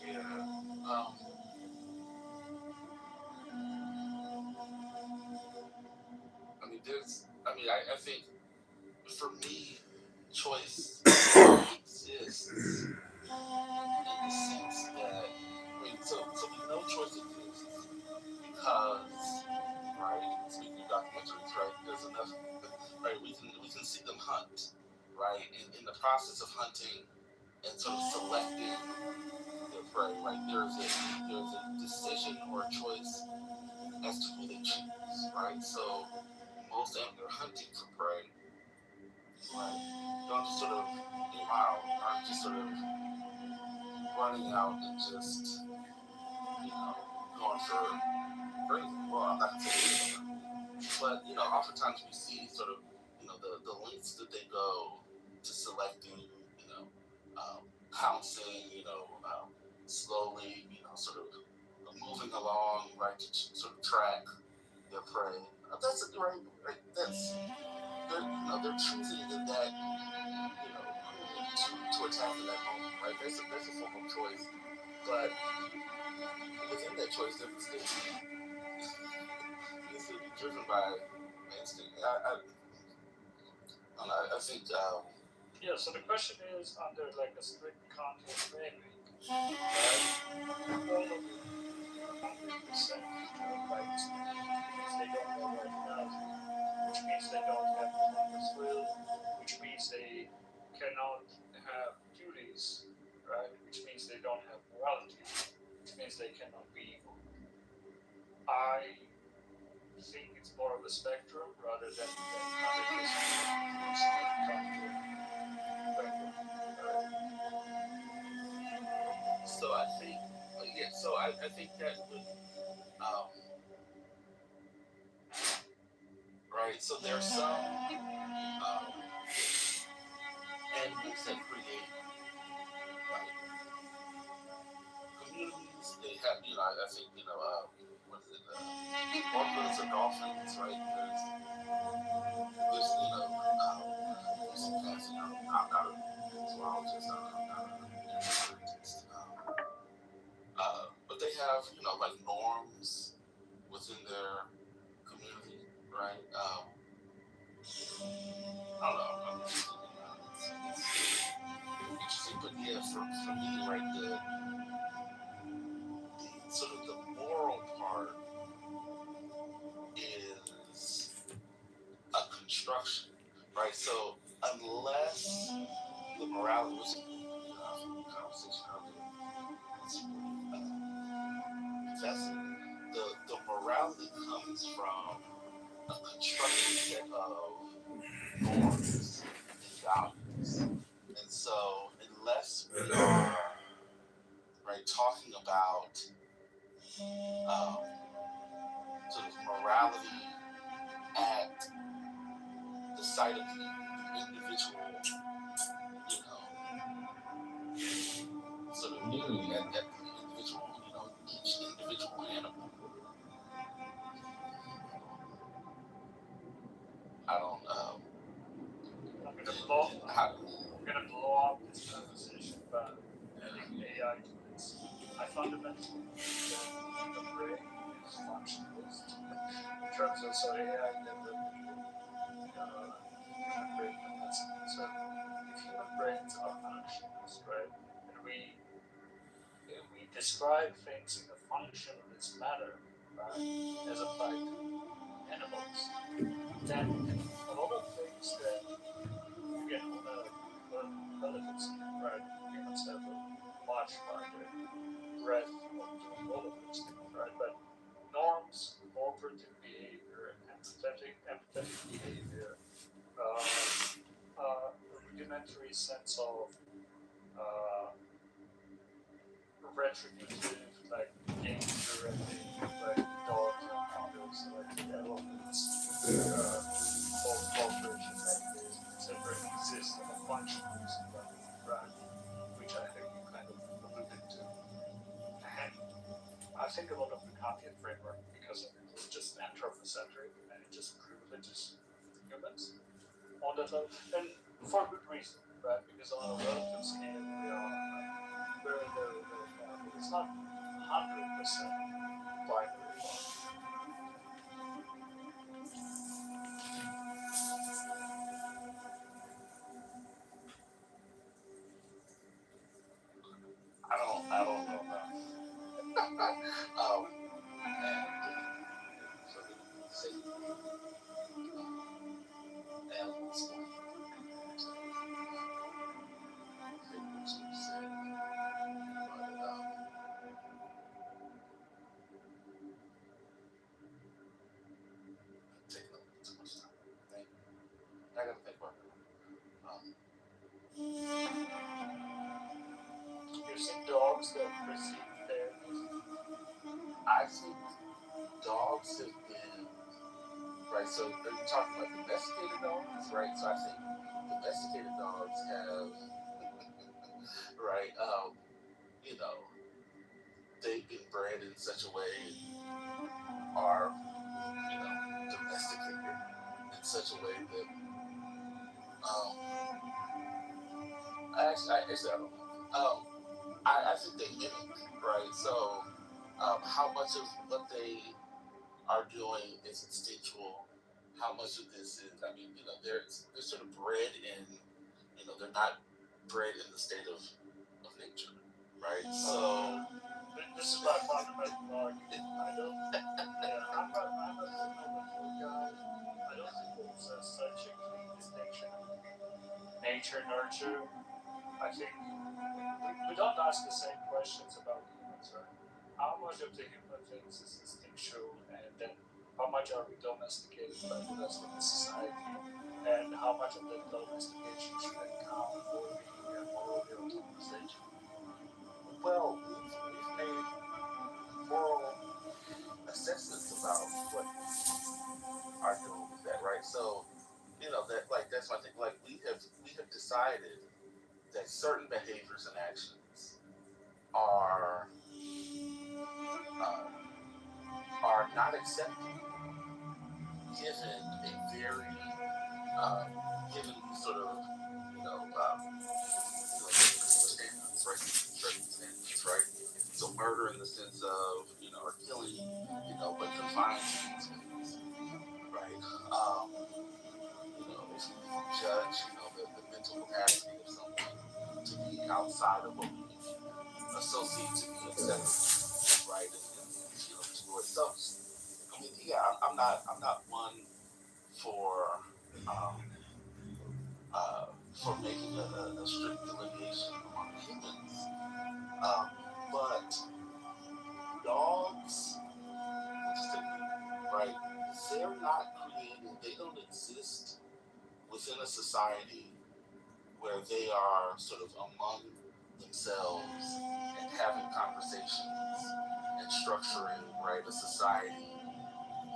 Yeah. I think for me, choice exists in the sense that, so we know choice exists because, right, speaking of documentaries, right, there's enough, right, we can see them hunt, right, in the process of hunting and sort of selecting their prey, right, there's a decision or a choice as to who they choose, right, so most animals are hunting for prey, right, don't just sort of aren't just sort of running out and just, going for crazy. Well, I'm not saying that. But, oftentimes we see sort of, the lengths that they go to selecting, pouncing, slowly, sort of moving along, right, to sort of track their prey. That's a great, right, they're choosing in that, to attack in that moment, right? There's a form of choice, but within that choice, there can still be driven by instinct. I think. Yeah. So the question is, under like a strict content framing, right? All of it 100% right. They don't know rationality, which means they don't have autonomous will, which means they cannot have duties, right? Which means they don't have morality, which means they cannot be evil. I think it's more of a spectrum rather than 100% So I think, I think that would, right. So there are some animals that create, right, communities. They have, I think, what is it? Orcas or dolphins, right? There's some fancy. I'm not a zoologist. I'm not a scientist. But they have, like norms within their community, right? I don't know. I'm interested in it's interesting, but yeah, for me, right, the sort of the moral part is a construction, right? So unless the morality was, conversation earlier, the morality comes from a constructed set of norms and values. And so unless we are, right, talking about sort of morality at the site of the individual, sort of at the individual, each individual animal. I don't. I mean, the fundamentally that the brain is functionalist in terms of so AI never human brain capacity. So if human brains are functionalist, right, and we describe things in a functionalist manner, right, as applied to animals, then a lot of things that again on a relative scale, right, humans have a much larger breadth of doing all of those things, right? But norms, cooperative behavior, empathetic behavior, a rudimentary sense of retributive, like danger ethic, like dogs and others, like elephants, cooperation mechanisms, etc., exist on a functionalist level, right? Which I think you kind of alluded to. And I think a lot of the Kantian framework, because of it, is just anthropocentric and it just privileges humans on that level, and for good reason, right? Because on a relative scale, we are like very, very, very powerful. It's not 100% binary logic. I don't know enough. And for the sake of animals, figures you said, but taking up too much time. I gotta think about that. You've seen dogs that perceive fairness. I think dogs have been right. So are you talking about domesticated dogs, right? So I think domesticated dogs have right. You know, they've been bred in such a way, are domesticated in such a way that actually I don't know. I think they mimic, right? So how much of what they are doing is instinctual? How much of this is? I mean, they're sort of bred in. They're not bred in the state of nature, right? So this is my fundamental argument. I'm a fundamental guy. I don't think there's such a clean distinction of nature nurture. I think we don't ask the same questions about humans, right? How much of the human things is instinctual, and then how much are we domesticated by the rest of the society, and how much of that domestication should account for being a morally autonomous agent? well, we've made moral assessments about what are doing with that, right? So, that's my thing. Like we have decided that certain behaviors and actions are not acceptable given a very given sort of standards, right? Certain standards, right? So murder in the sense of or killing, but confined to these ways, right? If we judge, the mental capacity of someone to be outside of what we associate to be acceptable, right? And destroy stuff. I mean, yeah, I'm not one for making a strict delineation among humans, but dogs, interestingly, right? They're not created. They don't exist within a society where they are sort of among themselves and having conversations and structuring, right, a society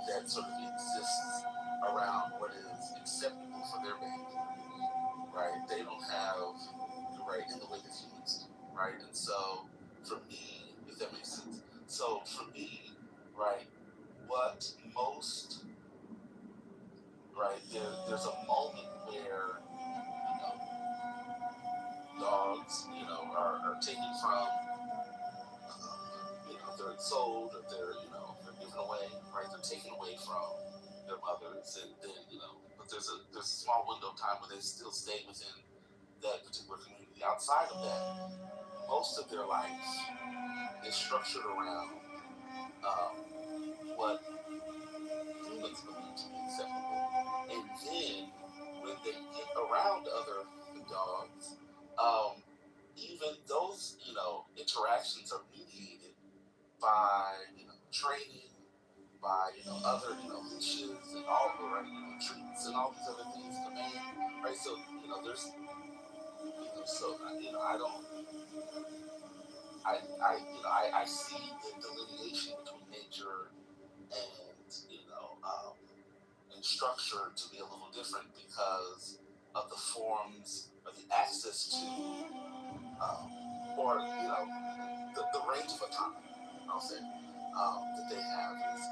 that sort of exists around what is acceptable for their behavior, right? They don't have, right, in the way that humans do, right? And so, for me, if that makes sense, so for me, right, what most, right, there's a moment where, dogs, are taken from they're sold, or they're given away, right? They're taken away from their mothers, and then but there's a small window of time where they still stay within that particular community. Outside of that, most of their life is structured around what humans believe to be acceptable, and then when they get around other dogs, even those interactions are mediated by training, by other leashes and all the right treats and all these other things, command, right? So there's so I don't I see the delineation between nature and and structure to be a little different because of the forms or the access to or the range of autonomy, I'll say, that they have is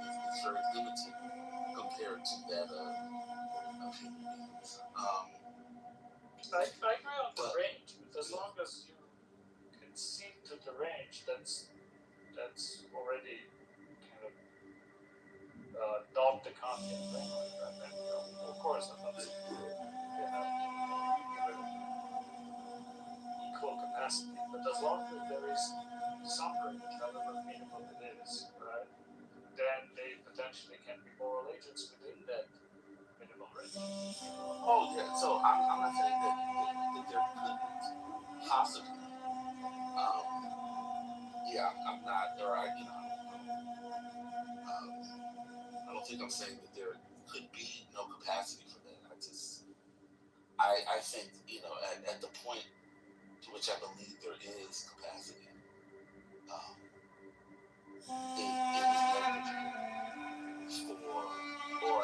very limited compared to that of human beings. I agree on the range, but as long as you concede to the range, that's already kind of not the Kantian thing like that. And of course, I'm not saying they have equal capacity, but as long as there is some range, however minimal it is, right, then they potentially can be moral agents within that minimal range. Oh yeah, so I'm not saying that there couldn't possibly. I'm not, or I don't think I'm saying that there could be no capacity for that. I think at the point to which I believe there is capacity, it is negligible or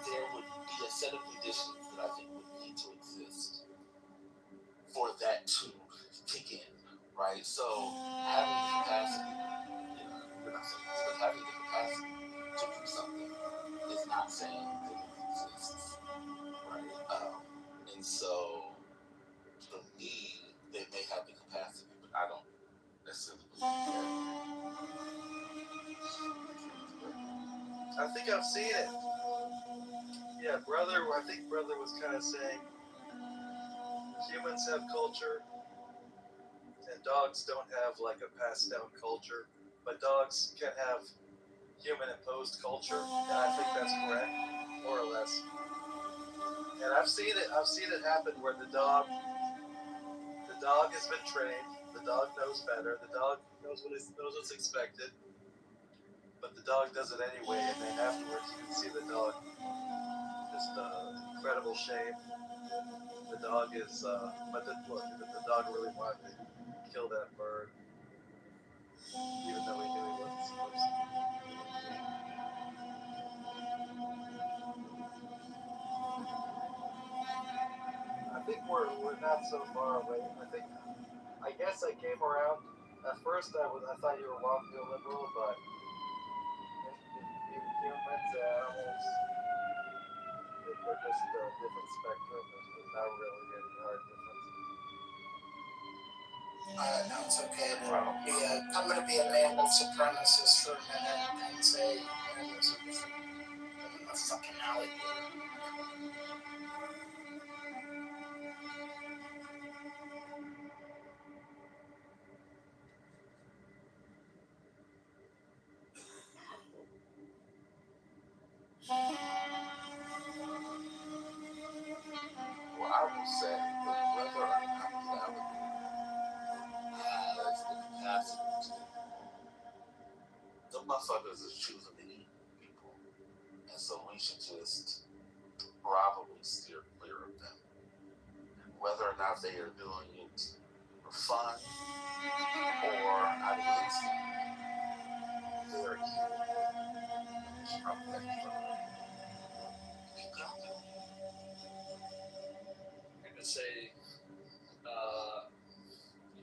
there would be a set of conditions that I think would need to exist for that to kick in, right? So having the capacity, we're not saying this, but having the capacity to do something is not saying that it exists, right? And so for me, they may have the capacity, but I don't necessarily believe that. I think I've seen it. Yeah, I think brother was kind of saying humans have culture and dogs don't have like a passed down culture, but dogs can have human imposed culture, and I think that's correct, more or less. And I've seen it happen where the dog has been trained, the dog knows better, the dog knows what's expected, but the dog does it anyway, and then afterwards you can see the dog just incredible shame. The dog is, but the dog really wanted to kill that bird, even though he knew he wasn't supposed to. I think we're not so far away. I guess I came around. At first, I thought you were walking liberal, but in humans and animals, they're just a different spectrum. There's not really any hard difference. No, it's okay. I'm going to be a label supremacist for a minute and say animals are different than a fucking alligator. Well, I will say that whether or not the alligator has the capacity to, the motherfuckers is choosing to eat people, and so we should just probably steer clear of them. Whether or not they are doing it for fun or out of instinct, they are evil. We should probably let them go. I'm going to say,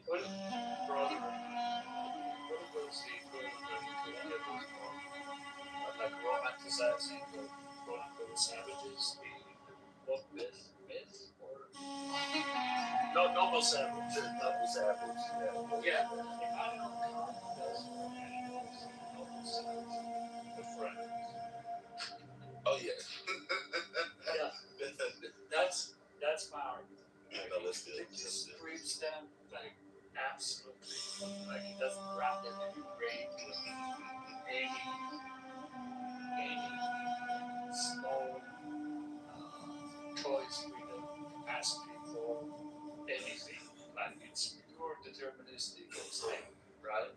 what brother, what was the equivalent that you could get those more, like romanticizing the quote-unquote savages, what myth, or no Double savage. Double savage. Yeah. Emmanuel Kant does animals. Double savage. The friend. Oh yeah. Yeah. That's my argument. Yeah, no, that's good. He just treats them like absolutely like he doesn't grant them any range of any small choice freedom, capacity for anything. Like it's pure deterministic thing, right?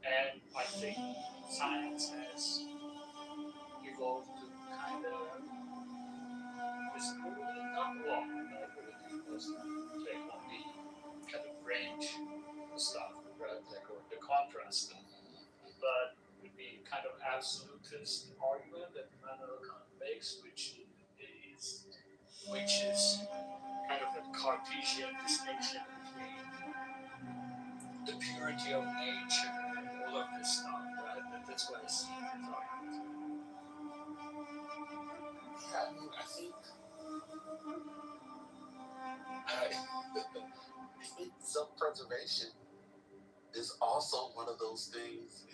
And I think science has evolved to kind of disprove it, not wrong, right? But it was take on the kind of range stuff, right? Like or the contrast stuff. But with the kind of absolutist argument that Immanuel Kant makes, which is kind of a Cartesian distinction between the purity of nature and all of this stuff, right? That's what I see in his argument. Yeah, I mean, I think self-preservation is also one of those things,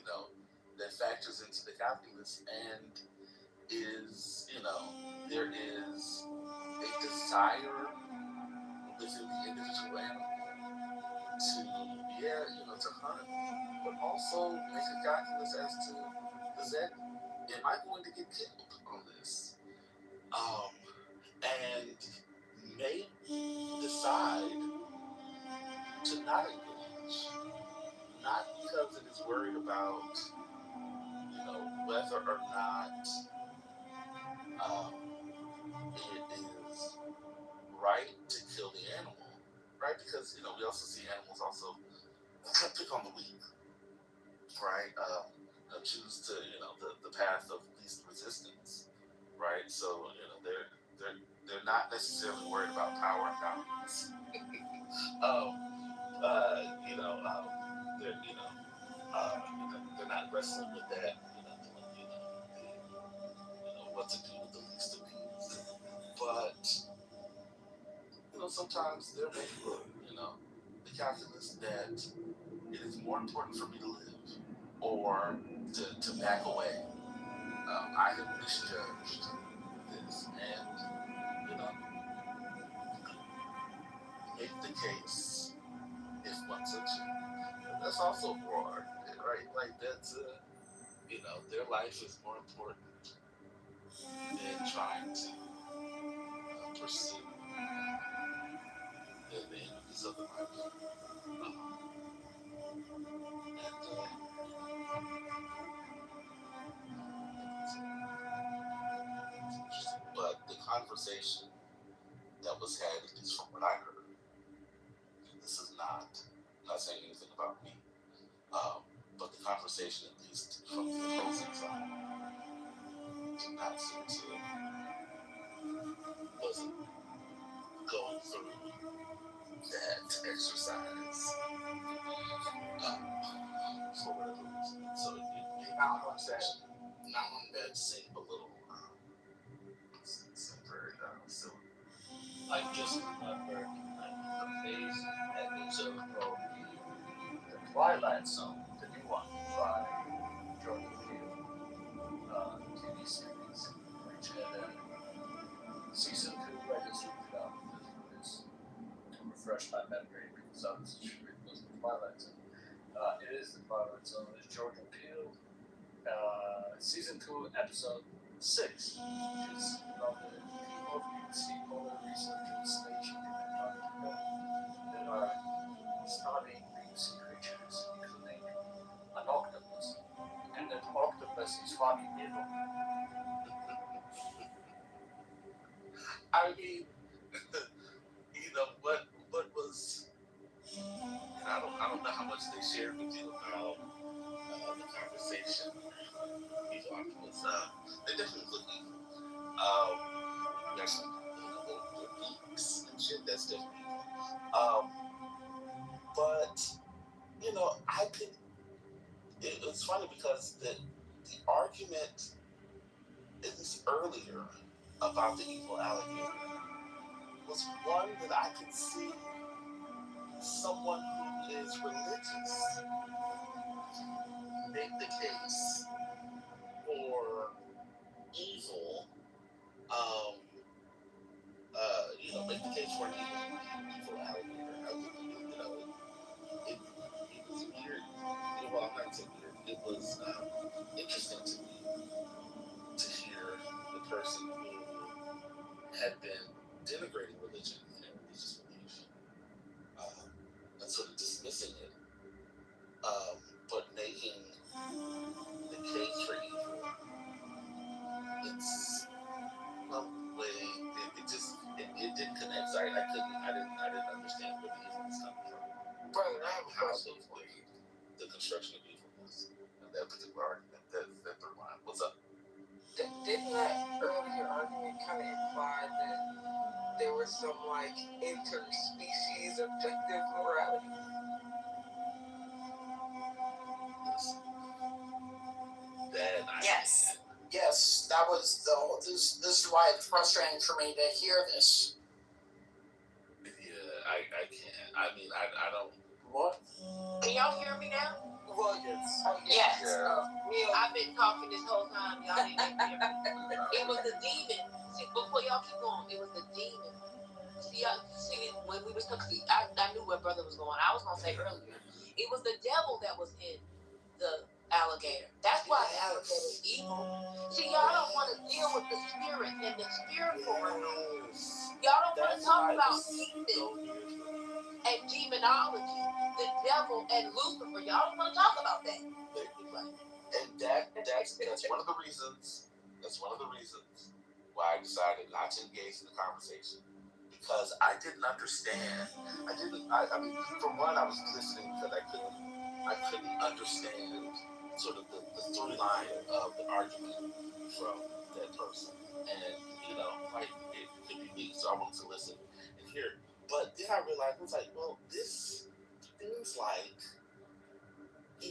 that factors into the calculus and is, there is a desire within the individual animal to hunt, but also make a calculus as to, am I going to get killed on this? And may decide to not engage, not because it is worried about, whether or not it is right to kill the animal, right? Because we also see animals also pick on the weak, right? Choose to the path of least resistance, right? So they're not necessarily worried about power and dominance. They're not wrestling with that, what to do with the least of these. But sometimes they're making the calculus that it is more important for me to live or to back away. I have misjudged this, and make the case if one so chooses. That's also broad, right? Like that's their life is more important than trying to pursue the images of the life. But the conversation that was had, at least from what I heard, and this is not saying anything about me, but the conversation, at least from the opposing side, did not seem to wasn't going through that exercise for whatever reason. So it made the conversation that seemed a little very silly. I just remembered an amazing episode of the Twilight Zone, the new one by Jordan Peele TV series, which had season 2. I just looked it up to refresh my memory because I was sure it was the Twilight Zone. It is the Twilight Zone. It's Jordan Peele. Season 2, episode 6, which is about the people of deep sea polar researchers stationed in Antarctica that are studying deep sea creatures, including an octopus. And that octopus is fucking evil. I mean, what was, and I don't know how much they shared with you about the conversation. Octopus, they definitely look evil. There's some, their beaks and shit. That's definitely evil. But I could. It's funny because the argument, at least earlier, about the evil alligator was one that I could see someone who is religious make the case for evil, make the case for an evil alligator. It was weird. Well, I'm not saying weird. It was interesting to me to hear the person who had been denigrating religion and religious belief, and sort of dismissing it, but making the case for evil. It's some way it didn't connect. So I didn't understand where the evil was coming from. Brother, I have a How question for you. the construction of evil was in that particular argument. That third line. What's up? Didn't that earlier argument kind of imply that there was some like interspecies objective morality? Yes. Yes, that was the whole, this is why it's frustrating for me to hear this. Yeah, I can't. I mean, I don't. What? Can y'all hear me now? Well, yes. Yes. Yeah. I've been talking this whole time. Y'all didn't hear me. It was the demon. See, before y'all keep going, it was the demon. See, when we was talking, I knew where brother was going. I was going to say earlier, it was the devil that was in the alligator. That's why the alligator is evil. See, y'all don't want to deal with the spirit and the spiritual realm. Y'all don't want to talk about demons and demonology, the devil and Lucifer. Y'all don't want to talk about that. And that's one of the reasons. That's one of the reasons why I decided not to engage in the conversation, because I didn't understand. I mean, for one, I was listening because I couldn't understand sort of the through line of the argument from that person, and like it could be me, so I wanted to listen and hear. But then I realized it was like, well, this seems like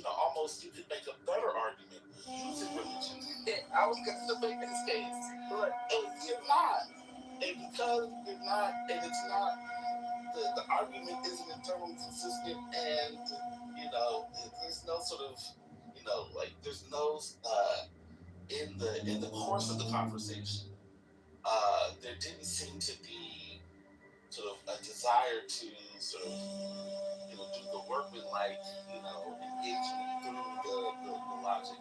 almost you could make a better argument using religion. I was going to make this case, but you're not, and because you're not, and it's not. The argument isn't internally consistent, and there's no sort of like there's no in the course of the conversation there didn't seem to be sort of a desire to sort of do the workmanlike engagement through the logic.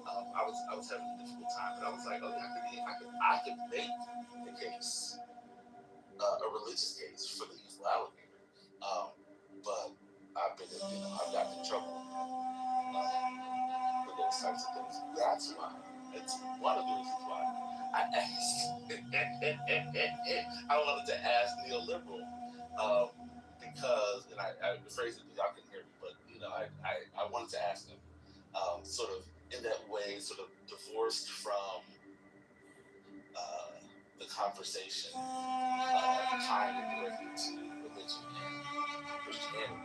I was having a difficult time, but I was like, okay, I could make the case, a religious case for the evil alligator. But I've gotten in trouble for those types of things. That's why. It's one of the reasons why I asked. I wanted to ask neoliberal, because, and I rephrase it because y'all can hear me, but I wanted to ask them, sort of in that way, sort of divorced from the conversation, tying it directly to religion and Christianity,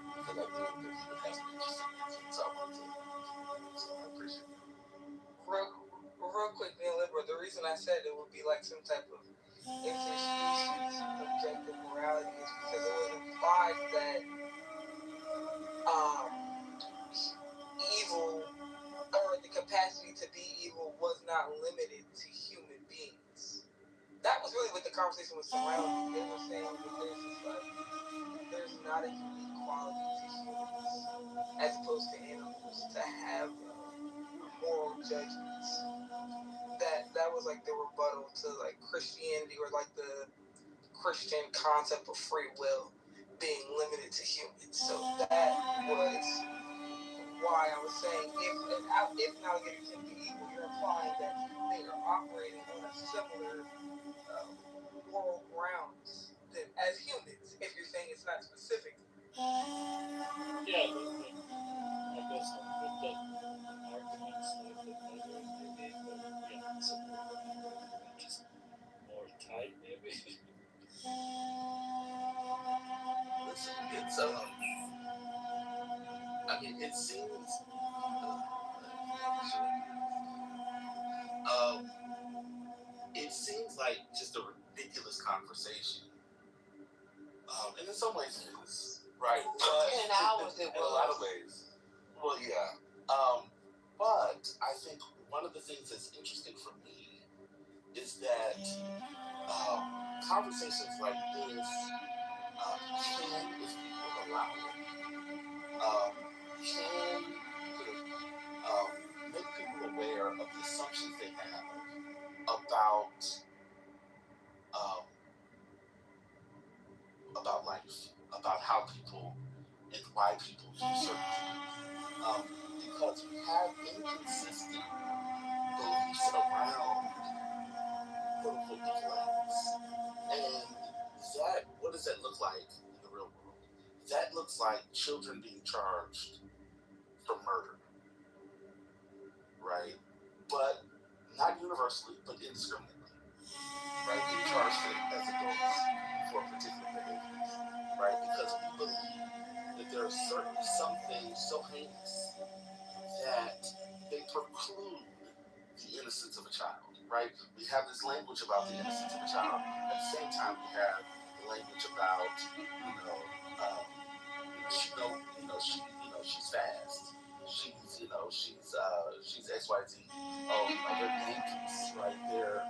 because I think that it has to be interesting, so I wanted to. So I appreciate it. Real quick, neoliberal. The reason I said it would be like some type of interspecies objective morality is because it was implied that evil, or the capacity to be evil, was not limited to human beings. That was really what the conversation was surrounding. They were saying that there's not a unique quality to humans as opposed to animals to have moral judgments. That was like the rebuttal to like Christianity, or like the Christian concept of free will being limited to humans. So that was why I was saying if an alligator can be evil, you're implying that they are operating on a similar moral grounds than as humans. If you're saying it's not specific. Yeah, I guess I'll put that arguments like the others maybe, but just more tight maybe. Listen, it's I mean, it seems it seems like just a ridiculous conversation And in some ways it is, right? But 10 hours it in a lot of was. ways. Well, yeah. But I think one of the things that's interesting for me is that conversations like this can, if people allow it, can sort of make people aware of the assumptions they have um, about life, about how people and why people do certain things. Because we have inconsistent beliefs around quote unquote intellects. And that, what does that look like in the real world? That looks like children being charged for murder, right? But not universally, but indiscriminately, right? Being charged as adults for particular behaviors, right? Because we believe that there are some things so heinous that they preclude the innocence of a child, right? We have this language about the innocence of a child. At the same time, we have the language about, she's fast. She's X, Y, Z. Oh, they're dangerous, right? They're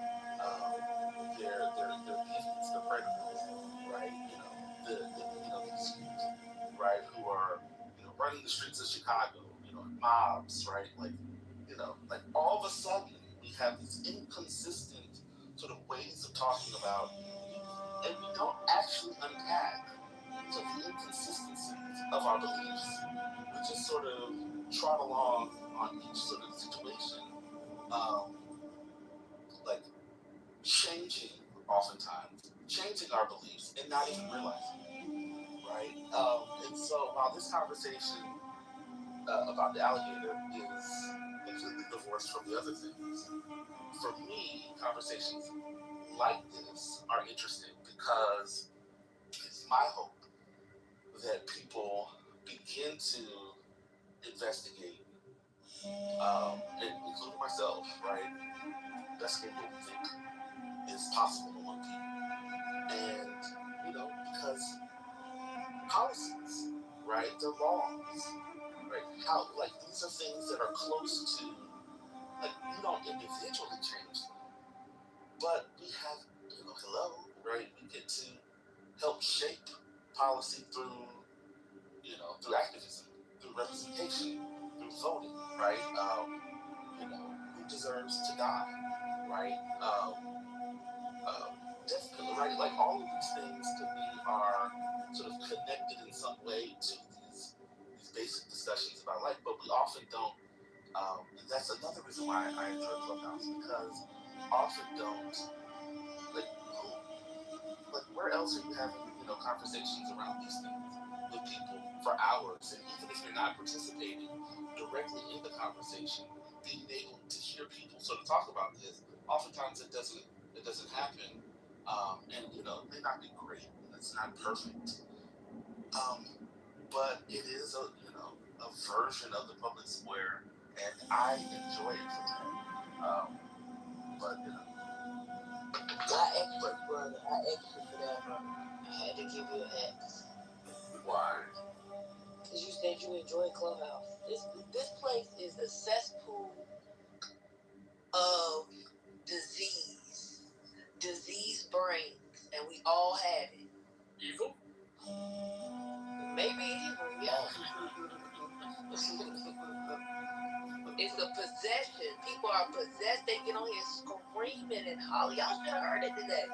deviants, they're predators, right? These youth, right, who are, running the streets of Chicago, mobs, right? Like all of a sudden we have these inconsistent sort of ways of talking about youth, and we don't actually unpack sort of the inconsistencies of our beliefs. We just sort of trot along on each sort of situation, like changing our beliefs and not even realizing it, right? And so while this conversation about the alligator is completely divorced from the other things, for me, conversations like this are interesting because it's my hope that people begin to investigate, and including myself, right? Investigate what we think is possible among people. And, because policies, right? They're wrongs, right? These are things that are close to, we don't individually change them, but we have, right? We get to help shape policy through, through activism, through representation, through voting, right? Who deserves to die, right? Definitely, right? Like all of these things to me are sort of connected in some way to these basic discussions about life, but we often don't. And that's another reason why I enjoy Clubhouse, because we often don't, like, where else are you having, conversations around these things with people for hours? And even if you're not participating directly in the conversation, being able to hear people sort of talk about this, oftentimes it doesn't happen. And it may not be great, it's not perfect. But it is a version of the public square, and I enjoy it for that. But I extra, brother. I extra for that, brother. I had to give you an X. Why? Because you said you enjoy Clubhouse. This place is a cesspool of disease brains, and we all have it. Evil? Maybe evil, yeah. It's a possession. People are possessed. They get on here screaming and hollering. Y'all should have heard it today.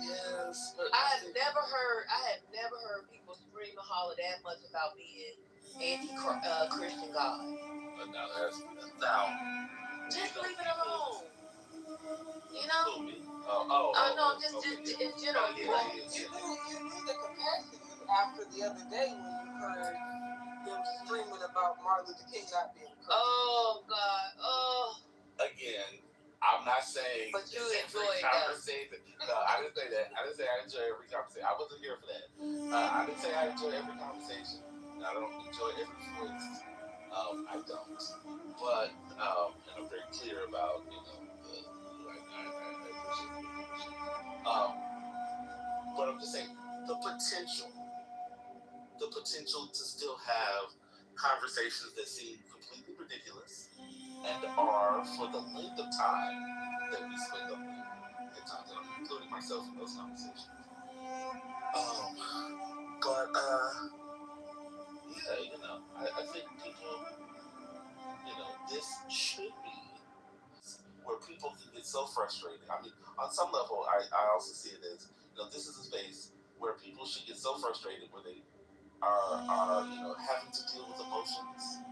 Yes, but I have never heard people scream and holler that much about being anti-Christian God. Just leave it alone. No, just in general. You knew the capacity after the other day when you heard them screaming about Martin Luther King not being a Christian. Oh God. Oh. Again, I'm not saying. But you enjoy it. No, I didn't say that. I didn't say I enjoy every conversation. I wasn't here for that. I didn't say I enjoy every conversation. I don't enjoy every voice. I don't. But and I'm very clear about I appreciate the information. But I'm just saying, the potential to still have conversations that seem completely ridiculous and are, for the length of time that we spend up there, at times, and I'm including myself in those conversations. But yeah, I think people, this should be where people can get so frustrated. I mean, on some level, I also see it as, this is a space where people should get so frustrated where they are having to deal with emotions,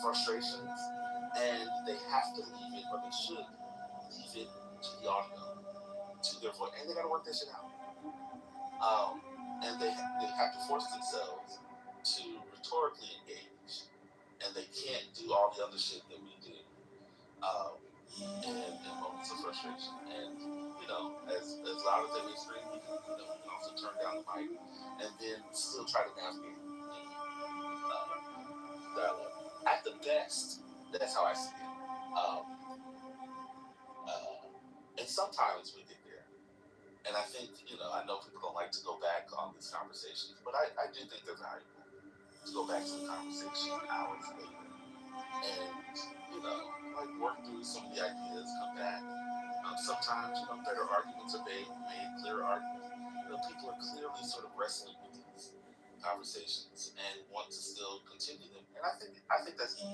frustrations, and they have to leave it, or they should leave it to the audio, to their voice, and they gotta work that shit out. And they have to force themselves to rhetorically engage, and they can't do all the other shit that we do in moments of frustration. And as loud as they may scream, we can also turn down the mic and then still try to navigate dialogue. At the best, that's how I see it. And sometimes we get there. And I think, I know people don't like to go back on these conversations, but I do think they're valuable to go back to the conversation hours later and, work through some of the ideas, come back. Sometimes, better arguments are made, clearer arguments. People are clearly sort of wrestling with these conversations and want to still continue them. And I think that can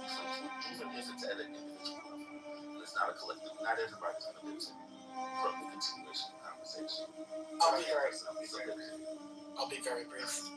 be fruitful, even if it's at an individual level. And it's not a collective. Not everybody's going to benefit from the continuation of the conversation. I'll be very brief.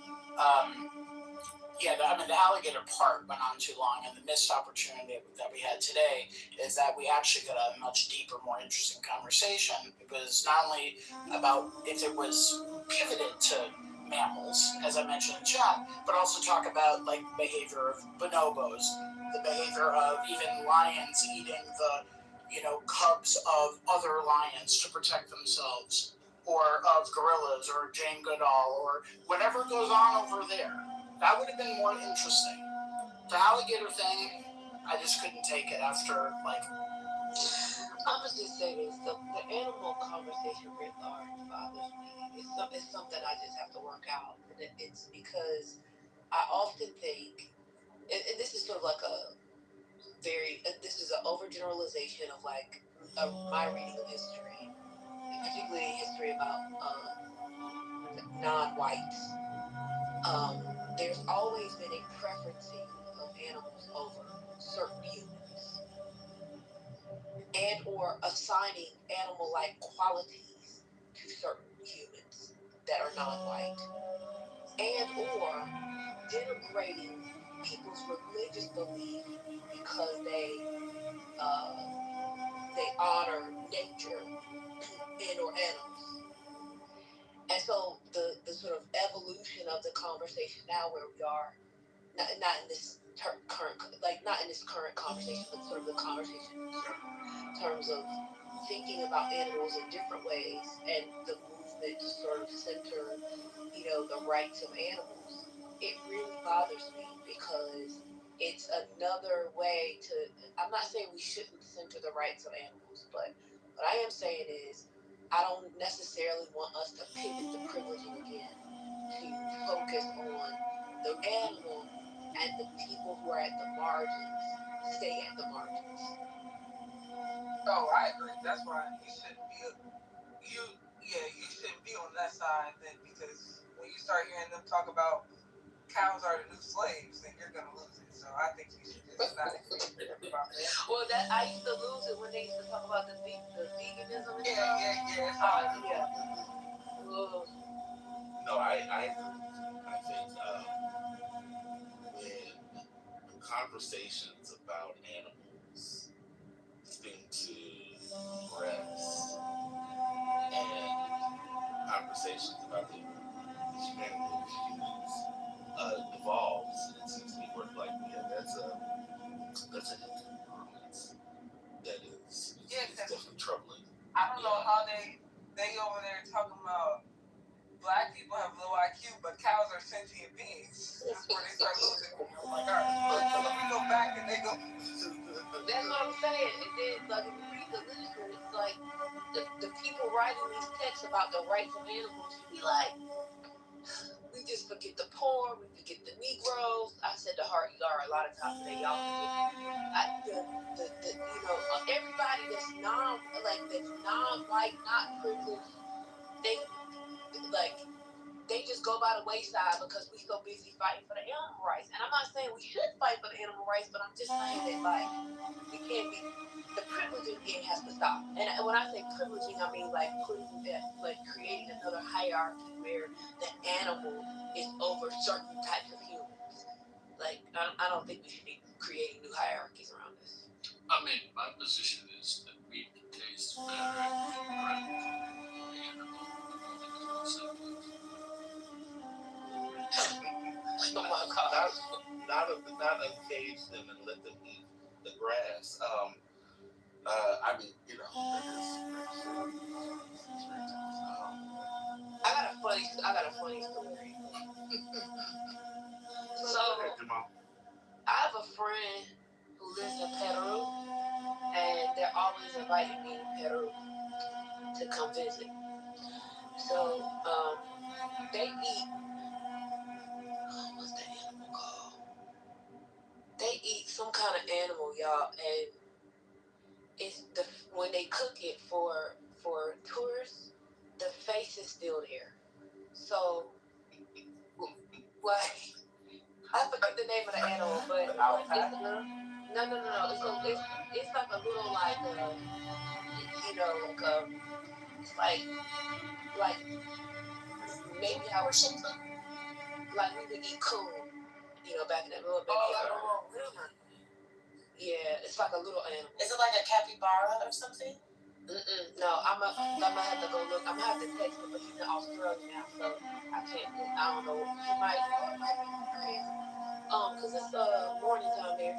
The alligator part went on too long, and the missed opportunity that we had today is that we actually got a much deeper, more interesting conversation. It was not only about if it was pivoted to mammals, as I mentioned in chat, but also talk about the behavior of bonobos, the behavior of even lions eating the cubs of other lions to protect themselves, or of gorillas or Jane Goodall or whatever goes on over there. That would have been more interesting. The alligator thing, I just couldn't take it after I'm gonna just say this: the animal conversation writ large bothers me. It's something I just have to work out, and it's because I often think, and this is sort of like this is an overgeneralization of my reading of history, particularly history about non-whites. There's always been a preferencing of animals over certain humans, and or assigning animal-like qualities to certain humans that are non-white, and or denigrating people's religious belief because they honor nature and or animals. And so the sort of evolution of the conversation now, where we are, not in this current, not in this current conversation, but sort of the conversation in terms of thinking about animals in different ways, and the movement to sort of center, the rights of animals. It really bothers me because it's another way to. I'm not saying we shouldn't center the rights of animals, but what I am saying is, I don't necessarily want us to pivot the privileging again to focus on the animal, and the people who are at the margins stay at the margins. Oh, I agree. That's why you shouldn't be you shouldn't be on that side then, because when you start hearing them talk about cows are the new slaves, then you're gonna lose it. So I think you should just not even about that. Well, that I used to lose it when they used to talk about the veganism and stuff. Yeah. No, I agree. I think when conversations about animals seem to progress and conversations about the humanity of humans evolves, and it seems to be worth that's an incongruence that is definitely troubling. I don't know how they over there talking about black people have low IQ, but cows are sentient beings. That's where they start losing. I'm like, all right, let me go back, and they go. That's what I'm saying. And then, if you read the literature, like the people writing these texts about the rights of animals, you be like, we just forget the poor, we forget the Negroes. I said the hard ER a lot of times today, y'all forget. Everybody that's non-white, not privileged, they just go by the wayside because we so busy fighting for the animal rights. And I'm not saying we should fight for the animal rights, but I'm just saying that we can't be. The privileging game has to stop. And when I say privileging, I mean creating another hierarchy where the animal is over certain types of humans. I don't think we should be creating new hierarchies around this. I mean, my position is that meat tastes better if you prep the animal before it goes Oh my God. Not uncage them and let them eat the grass. I mean, I got a funny story. So I have a friend who lives in Peru, and they're always inviting me in Peru to come visit. So they eat. What's the animal called? They eat some kind of animal, y'all, and it's when they cook it for tourists, the face is still there. So, like, I forget the name of the animal, but it's like a little it's like maybe how or something. Like we would eat coon, back in that little baby. Yeah, it's like a little animal. Is it like a capybara or something? No, I'm gonna have to go look. I'm gonna have to text him, but he's in Australia now, so I can't. I don't know. He might be cause it's morning time there.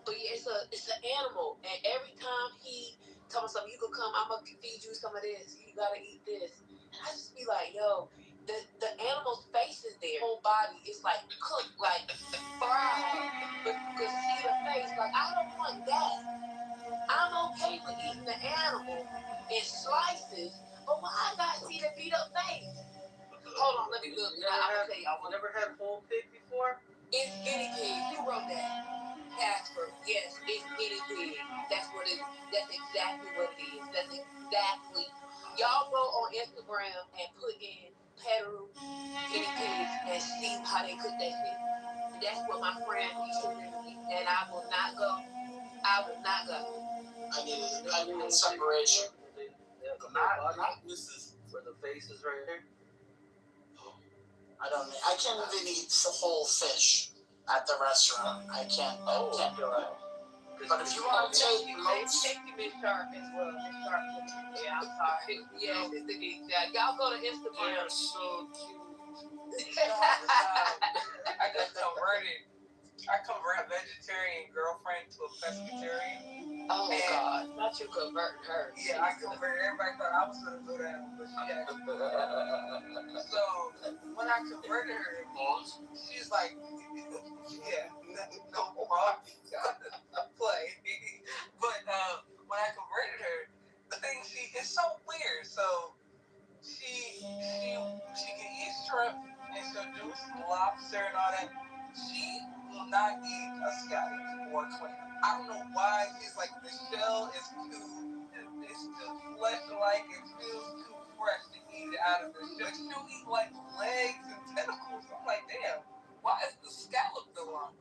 But yeah, it's an animal, and every time he tell me something, you can come. I'm gonna feed you some of this. You gotta eat this. And I just be like, yo, the animal's face is there. Whole body is like cooked, like fried, but you can see the face. Like I don't want that. I'm okay with eating the animal in slices, but why I gotta see the beat up face? Hold on, let me look. I'm gonna tell y'all. You never had whole pig before? It's guinea pig. Who wrote that? Casper. Yes, it's guinea pig. That's what it is. That's exactly what it is. That's exactly. Y'all go on Instagram and put in Peru guinea pigs and see how they cook that shit. That's what my friend used to do, and I will not go. I will not go. I need separation. Not Mrs. where the face is right here. I can't even eat whole fish at the restaurant. I can't do it. But if you want to take most, Miss Sharp as well. Miss Sharp. Yeah, I'm sorry. Yeah, it's the geek. Y'all go to Instagram. They're so cute. I just converted. I converted vegetarian girlfriend to a pescatarian. Oh God! Not you converting her. Yeah, I converted. Everybody thought I was gonna go down, but she actually. So when I converted her, she's like, "Yeah, no more play." But when I converted her, the thing it's so weird. So she can eat shrimp and she'll do lobster and all that. She will not eat a scallop or a clam. I don't know why. She's like, the shell is it's too flesh-like. It feels too fresh to eat it out of the shell. She'll eat like legs and tentacles. I'm like, damn, why is the scallop still on?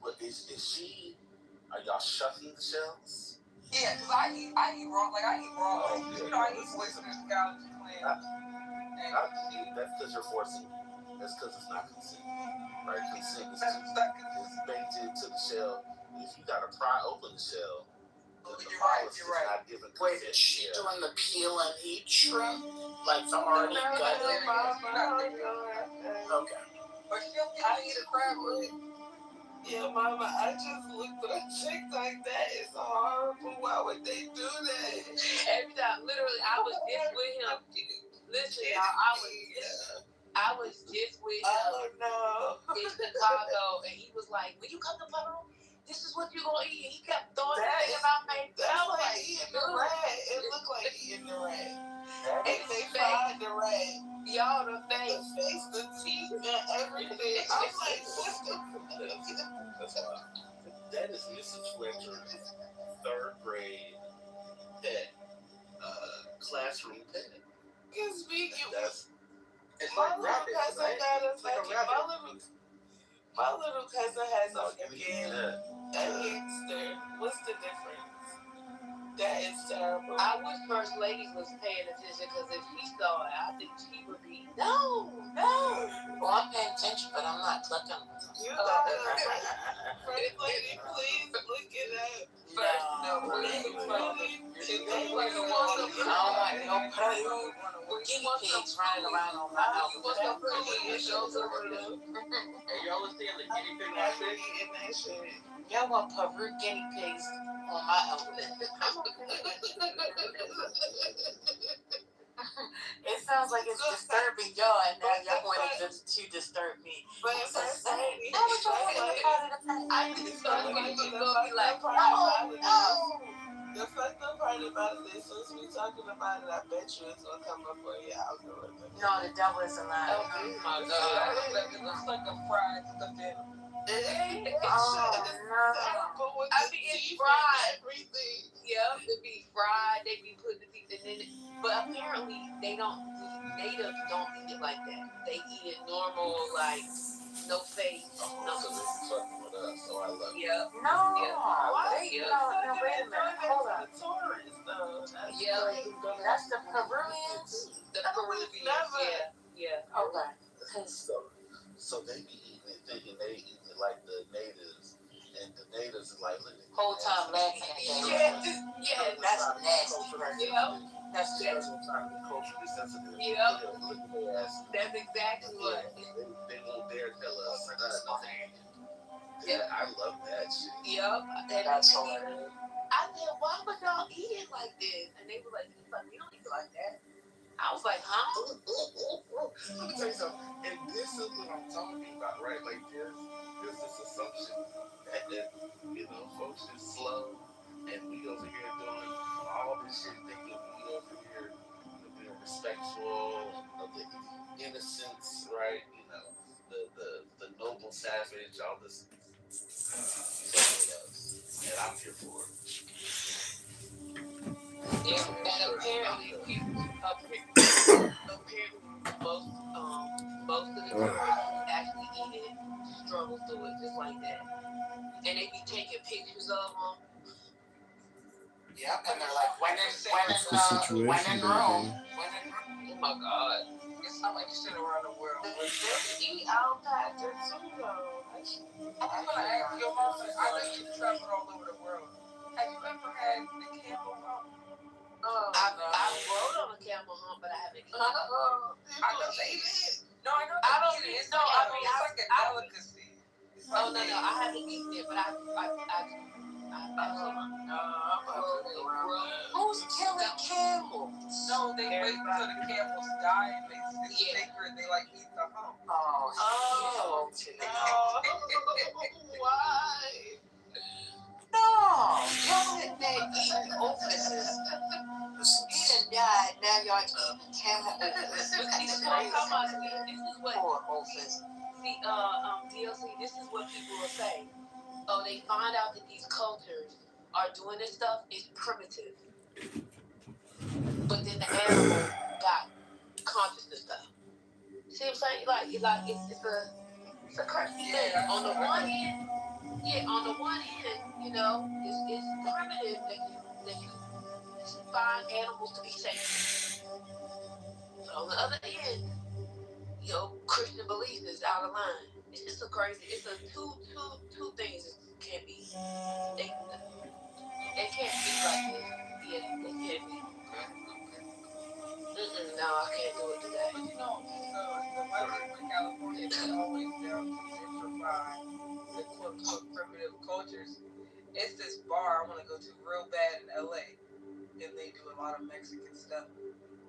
Because is she? Are y'all shucking the shells? Yeah, because I eat raw. Like I eat raw. I eat oysters, scallops, clams. That's because you're forcing. That's because it's not consent. Right? Consent is baked into the shell. If you gotta pry open the shell, you're right. Not given consent. Wait, is she doing the peel and eat shrimp? Like the already gutted? Okay. But she'll eat a crab leg. Yeah, Mama, I just looked at a chick like that. It's horrible. Why would they do that? Every time, literally, I was just with him. Listen, y'all, I was just with him in Chicago, and he was like, "Will you come to Peru?" this is what you gonna eat. And he kept throwing That thing is- in my face. That's I was like eating the rat. It looked like eating the rat. And they fried the rat. Y'all the The face. face, the teeth, and everything. I'm like, what the That's why. That is Mrs. Fletcher's third grade pet, classroom pet. Because That's It's my like little rabbit, cousin right? got a It's like a fucking, rabbit. my little cousin has a no, give me fucking that. a hamster. What's the difference? That is terrible. I wish First Lady was paying attention because if she saw it, I think she would be no. Well, I'm paying attention, but I'm not clicking. You gotta, First Lady, please look it up. No. I don't want no guinea pigs running around on my house. Hey, y'all understand the guinea pig on fish? Eating that shit. Y'all want to put guinea pigs on my outfit. It sounds like it's disturbing y'all, and now y'all want to disturb me. But it's First Lady. I was trying to be part of the pack. I think First Lady gonna be like, The fucked up part about it is, since we talking about it, I bet you it's gonna come up on your algorithm. No, the devil is a lie. oh my God. It looks like a fried stuffed animal. I mean, it's fried. Everything. Yeah, they be fried. They be put the teeth in it. But apparently, natives don't eat it like that. They eat it normal, like no face, nothing. Fucking with us, so I love you. Yeah. No. Yeah. No, wait a minute. Hold on. Tourists, though. Yeah. That's the Peruvians? The Peruvians. Yeah. Okay. So they be eating it thinking they eating it like the natives, and the natives is like, look at Whole time laughing at that. Yeah. That's nasty. Yeah. That's Cultural time to culturally sensitive. Yeah. Look at their ass. That's exactly what. They won't dare tell us. Yeah. I love that shit. Yep. That's hilarious. I said, why would y'all eat it like this? And they were like, we don't eat it like that. I was like, huh? Let me tell you something. And this is what I'm talking about, right? Like there's this assumption that folks is slow, and we over here doing all this shit, thinking we over here being respectful of the innocence, right? The noble savage, all this. And I'm here for it. Yeah, and apparently most of the tourists actually eat it, struggle through it just like that. And they be taking pictures of them. Yep, and they're like, when in baby. Rome. Oh my God. It's not like shit around the world. They eat alpaca too, though. I'm gonna ask your mom. I know you traveled all over the world. Have you ever had the camel hump? I rode on a camel hump, but I haven't eaten it. I know they eat it. No, I know I they don't eat it. It's know. like I mean, it's like a delicacy. Oh no, I haven't eaten it, but I Who's killing camels? No, they wait till the camels die and it's sacred. They like eat the hump. Oh, Why? No, y'all in there eating offices. He done died, now y'all eating camel office. This is what Poor office. see, DLC. This is what people will say. Oh, they find out that these cultures are doing this stuff. It's primitive, but then the animal got consciousness stuff. See what I'm saying? Like it's a crazy thing. On the one hand, it's primitive that you find animals to be safe. But on the other end, Christian beliefs is out of line. It's just a crazy. It's a two things that can't be. They can't be like this. Yeah, they can't be. No, I can't do it today. But the Western California, they always down to gentrify the quote-unquote primitive cultures. It's this bar I want to go to real bad in LA. and they do a lot of Mexican stuff.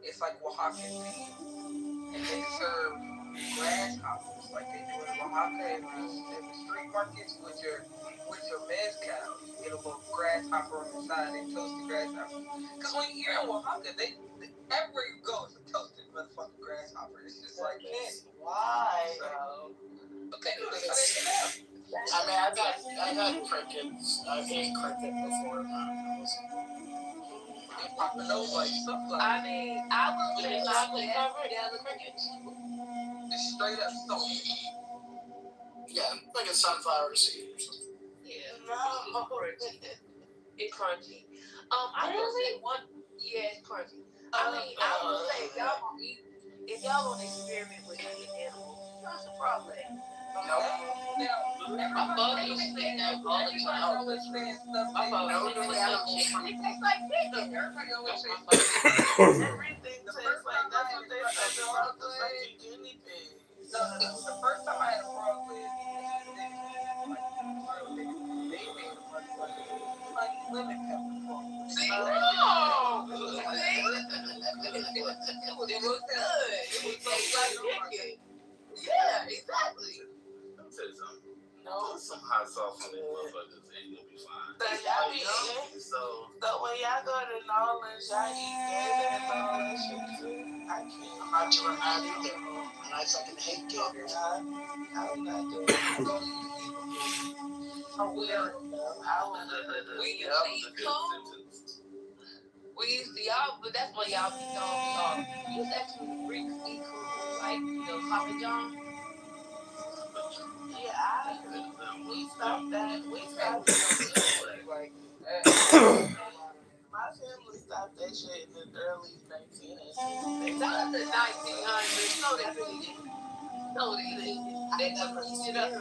It's like Oaxacan theme, and they serve grasshoppers like they do in Oaxaca in the street markets with your mezcal. You get a little grasshopper on the side. They toasted grasshopper. Because when you're in Oaxaca, they everywhere you go is a toasted motherfucking grasshopper. It's just like candy. Why? So, okay, I mean, I've had crickets. I've ate cricket before. They popping those like sunflower. I mean, I will say chocolate my covered crickets. It's straight up salted. Yeah, like a sunflower seed or something. Yeah. No. It's crunchy. I will say one. Yeah, it's crunchy. I mean, I will say if y'all gonna experiment with eating animals, that's a problem. Now, everybody always say that all the time. Always saying stuff. It tastes like chicken. Everybody always says Everything tastes like that's what they said about the fucking guinea pig. No. The first time I had a frog leg, they made a motherfucking honey lemon pepper frog. See? No! It was good. It tastes like chicken. Yeah, exactly. Let me tell you something. No. Put some hot sauce on these motherfuckers and you'll be fine. So y'all be eating? So when y'all go to New Orleans, y'all eat gator and all that shit too? I can't. I'm not doing that either. And I fucking hate gators. I'm not doing it. Oh, we used to eat coon. We used to y'all, but that's when y'all be throwing me off. We used to actually eat coon, like Papa John. Yeah, we stopped that. We stopped like my family stopped that shit in the early 1900s. Not the 1900s. No, they really didn't. No, they didn't. They would eat it up.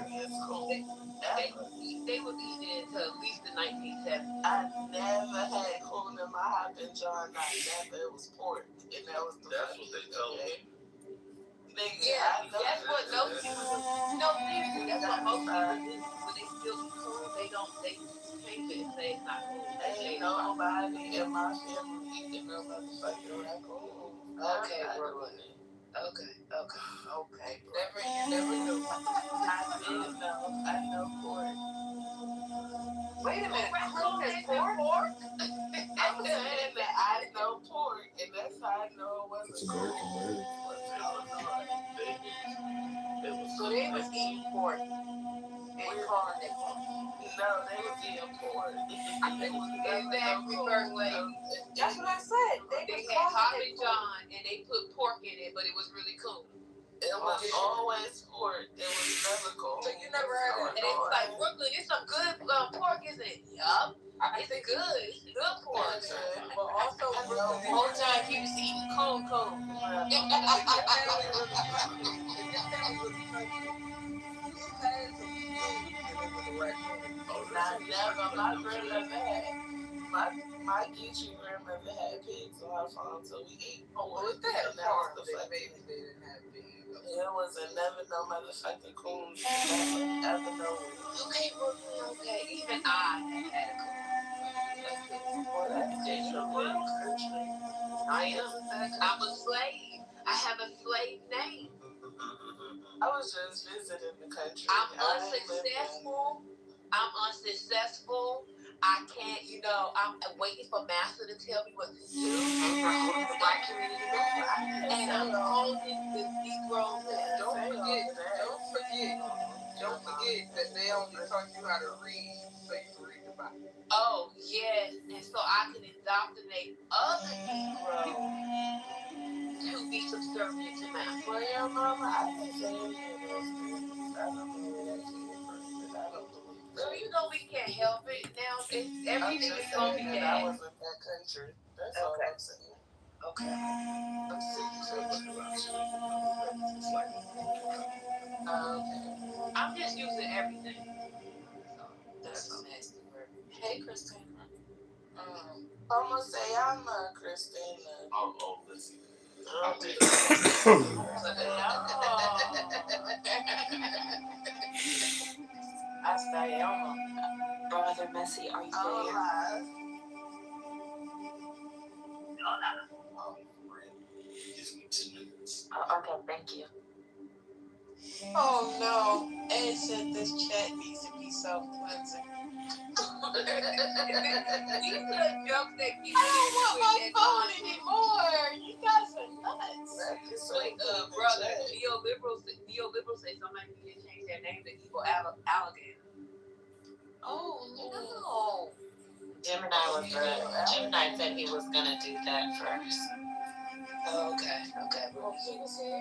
They would eat it until at least the 1970s. I never had coon in my hopping jar. Not never. It was pork, and that was the. That's what they told me. Yeah, that's what most people do. No, seriously, that's what most people do. When they still eat coon, they change it and say it's not coon. Ain't nobody in my family eating no motherfucking raccoon. Okay, Brooklyn. Okay. You never knew. I did know. I know pork. Wait a minute, raccoon is pork? I'm saying that I know pork, and that's how I know it wasn't. It's American made. So they was eating pork and calling it pork. No, they was eating pork. Exactly, first lady. That's what I said. They had Hoppin' John and they put pork in it, but it was really cool. It was always pork. It was never cool. So you never heard of it? And it was like, Brooklyn, it's some good pork, isn't it? Yup. It's good. It's good pork. But also, the whole time he was eating cold. My grandmother had my Geechee grandmother had pigs on her farm, so we ate pork. Oh, was that a farm? They didn't have pigs. It wasn't never no motherfucking coon ever known. Okay. Even I had a coon. Well, that's real country. I am. I'm a slave. I have a slave name. I was just visiting the country. I'm unsuccessful. I can't, I'm waiting for master to tell me what to do. My community and I'm holding the Negroes. Don't forget that they only taught you how to read, so you can read the Bible. Oh, yes. And so I can indoctrinate other Negroes to be subservient to master. Well, your mama, I can say any of those things. I don't know where that came from, but I don't believe that. So we can't help it. Now, everything is going to be bad. I wasn't that country. That's all I'm saying. Okay. I'm I'm just using everything. That's a nasty word. Hey, Christina. I'm gonna say I'm a Christina. Oh, listen. I stay on. Brother Messi, are you there? Hola. Oh, really? Give me 2 minutes. Okay, thank you. Oh no. Ed said this chat needs to be self-cleansing. These are the jokes that keep I don't want my phone anymore. You guys are nuts. Wait, brother, neoliberals say somebody need to change their name to Evil Alligator. Oh no. Gemini said he was gonna do that first. Oh, okay. Well, he was here.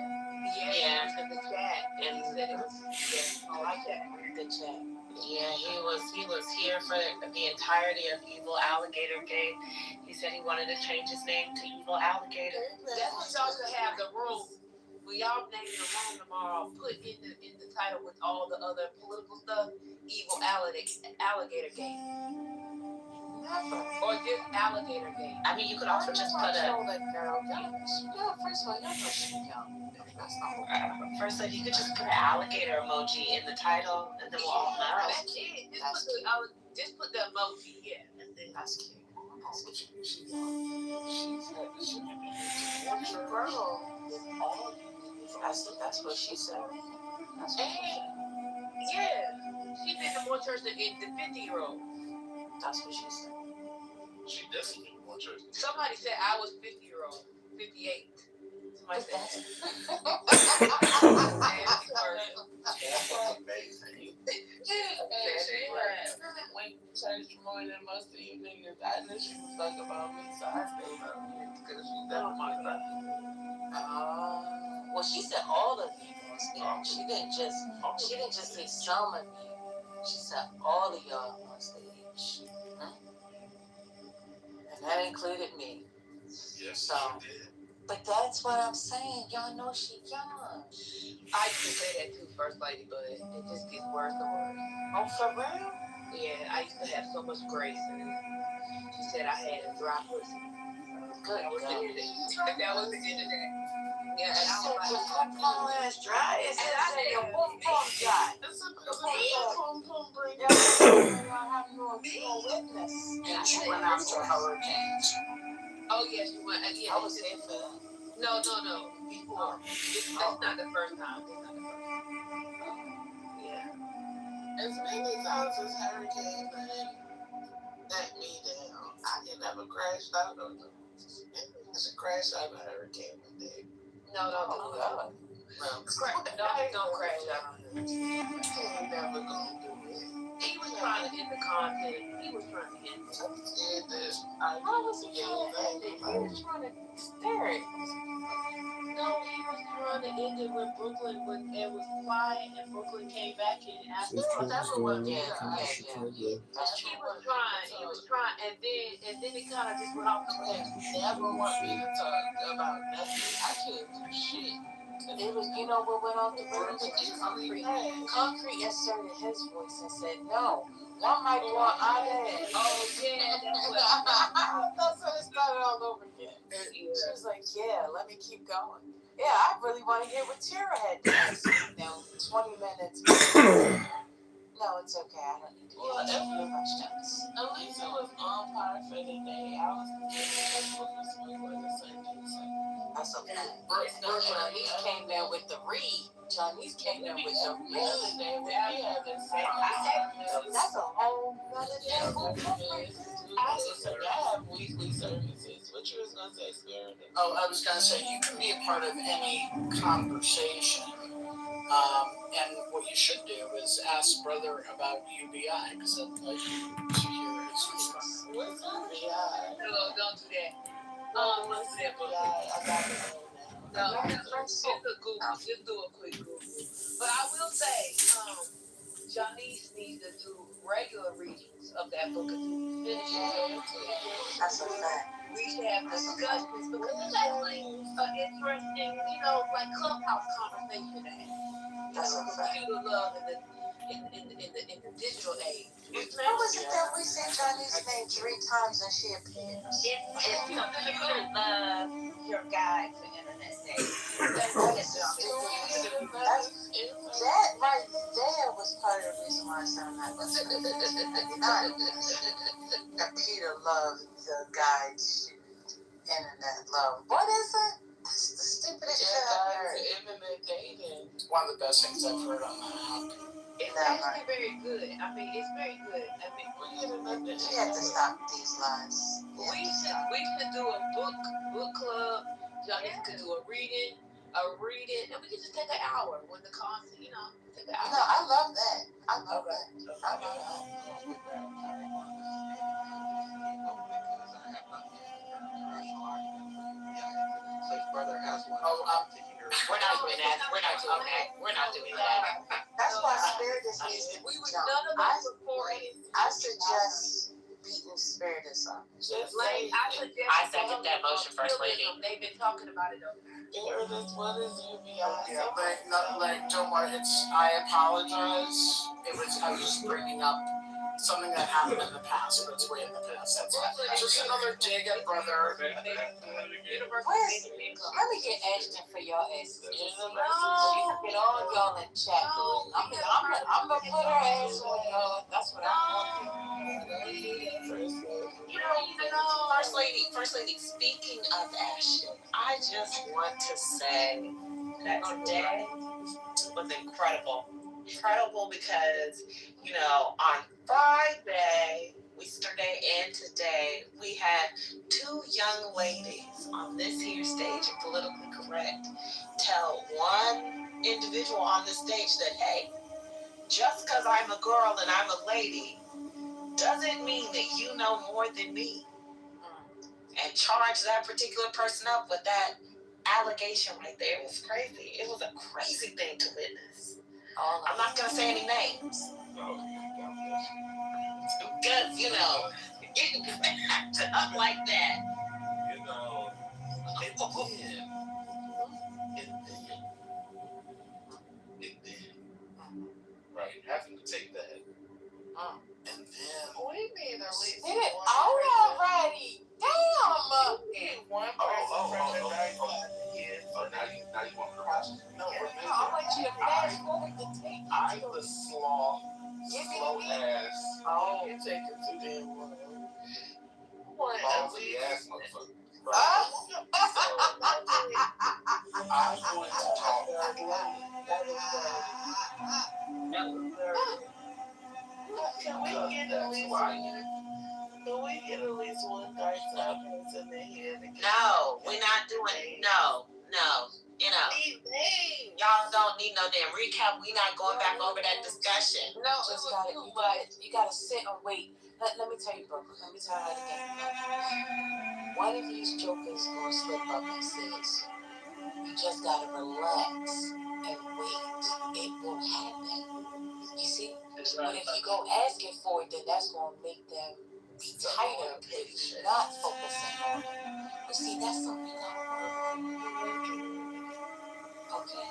Yeah, he was in the chat, and he said it was. Yeah, I like that. Good chat. Yeah, he was here for the entirety of Evil Alligator Gate. He said he wanted to change his name to Evil Alligator. That's what y'all should have the room. We all name the room tomorrow. Put in the title with all the other political stuff. Evil Alligator Gate. Or just Alligator Gate. I mean, you could also just put a. First of all, y'all know she's young. That's not First, if you could just put an alligator emoji in the title, and then we'll all know. That's it. Just put the emoji. Yeah, that's it. That's cute. She's a girl. That's what she said. That's what she said. Yeah, she did the more church than the 50-year-old. That's what she said. She definitely did more church. Somebody said I was 50-year-old, 58. Somebody said that. That's amazing. When church more than most of you niggas, I knew she was talking about me, so I stayed up here because she doesn't my brother. Well, she said all of you. She didn't just say some of you. She said all of y'all on stage. And that included me. Yes, so, she did. But that's what I'm saying. Y'all know she young. I used to say that too, First Lady, but it just gets worse and worse. Oh, for real? Yeah, I used to have so much grace, and she said I had a dry pussy. Good. That was the end of that. That was the end of that. Yeah, and I was like, your pom-pom ass dry? It says your pom-pom dry. It's a pom-pom bring y'all have no witness. And she went after hurricanes. Oh, yeah, she went. Yeah, I was there for that. No. Before. This is not the first time. Yeah. As many times as hurricane let me down, I can never crash out on them. I should crash out of a hurricane one day. No, don't do that. Don't crash out on him. Ain't never gonna do it. He was trying to end the content. He was trying to end it. How was he trying to end it? He was trying to stare it. No, he was trying to end it when it was quiet and Brooklyn came back in after. Whatever was. Yeah. He was trying, and then it kind of just went off the rails. Never want me to talk about nothing. I can't do shit. It was, what went off the rails? Concrete asserted his voice and said, no, one mic want our dad. Oh, yeah, that's what it started all over again. She was like, yeah, let me keep going. Yeah, I really want to hear what Tara had to say. 20 minutes. No, it's okay. I don't need to hear too much notes. At least it was on par for the day. I was that's okay. Johnny's came there with the read. Johnny's came there with the read. That's a whole other day. I have weekly services. What you was gonna say, Spirit? Oh, I was going to say, you can be a part of any conversation. And what you should do is ask Brother about UBI, because I'd like you to hear his response. What's UBI? No, don't do that. What's UBI? I got to know now. Just do a quick Google. But I will say, Janice needs to do regular readings of that book until we finish it. That's a fact. We should have discussions because it's actually an interesting, like clubhouse conversation. That's a fact. Computer love in the digital age. How was it that we said Janice's name 3 times and she appears? It's computer love, your guide to internet dating. That right there was part of the reason why I sound like this. Computer love, the guide to internet love. What is it? That's the stupidest shit I've heard. Internet dating. One of the best things I've heard on that app. It's actually very good. I mean, it's very good. I mean, We have to stop these lies. we should do a book club. Johnny could do a reading, and we could just take an hour when the concert, take an hour. No, I love that. I love that. I love that. So his brother has one. We're not doing that. We're not doing that. That's why Spiritus needs to be jumped. I suggest beating Spiritus up. I second that motion, First Lady. They've been talking about it over there. What is UBI? Like Joe Martin, I apologize. I was just bringing up something that happened in the past, but it's way in the past. That's just another dig at brother. Let me get Ashton for your asses. She can get all y'all in chat. I'm gonna put her ass on y'all. That's what I'm gonna do. First lady, speaking of Ashton, I just want to say that today was incredible. Incredible because, on Friday, yesterday and today, we had two young ladies on this here stage of Politically Correct tell one individual on the stage that, hey, just because I'm a girl and I'm a lady doesn't mean that you know more than me. And charge that particular person up with that allegation right there. It was crazy. It was a crazy thing to witness. I'm not going to say any names. Because, getting backed up like that. Right, having to take that. And then. We need at least already. Damn. One person from the night. Now you want to watch? No, I want you to fast forward the tape. I'm the slow ass. Oh, you take it too damn long. Ballsy ass motherfucker. I'm going to talk. Can we get at least one Dice in the head? No, we're not doing. No. Y'all don't need no damn recap. We're not going back over that discussion. No, you gotta sit and wait. Let me tell you, Brooklyn. Let me tell you how the game goes. One of these jokers gonna slip up and says, you just gotta relax and wait. It will happen. You see? But if you go asking for it, then that's gonna make them be tighter if you're not focusing on it. But see, that's something you gotta work on. Okay.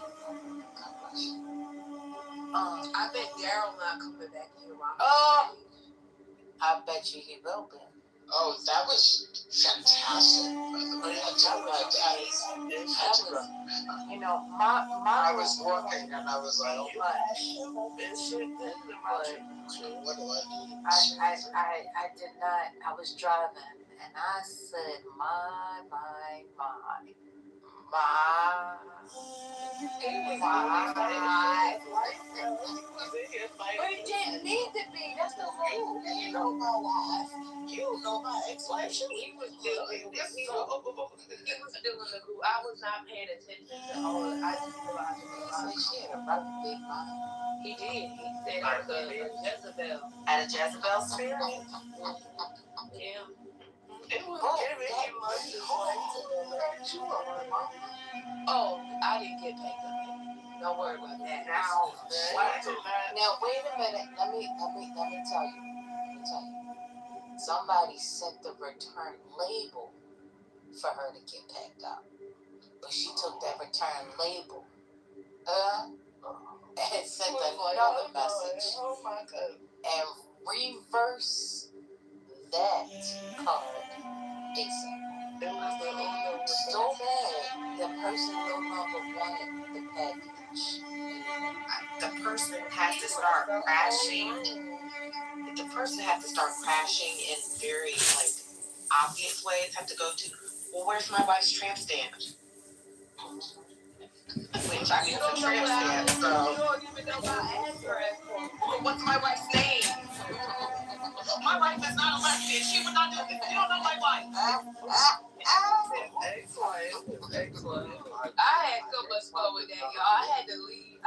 God bless you. I bet Daryl not coming back here. I bet you he will be. Oh, that was fantastic. I was working and I was like, oh my. What do I do? I did not. I was driving and I said, my. But it didn't need to be. That's the rule. You know my wife. You know my ex-wife. He was doing the group. I was not paying attention to all of it. I just realized She had a rather big mind. He did. He said I was a Jezebel. At a Jezebel spirit? Yeah. It was giving him Oh, I didn't get paid for that. Don't worry about that. Now wait a minute. Let me tell you. Somebody sent the return label for her to get packed up, but she took that return label and sent another message. Oh my God! And reverse that card ASAP. It was so bad, the person no longer wanted the package. The person has to start crashing. The person has to start crashing in very obvious ways. Have to go to well, where's my wife's tramp stamp? Which I need some tramp stamp, so. You don't even know my address. What's my wife's name? My wife is not elected. She would not do this. You don't know my wife. Excellent. I had so much fun with that, y'all. I had to leave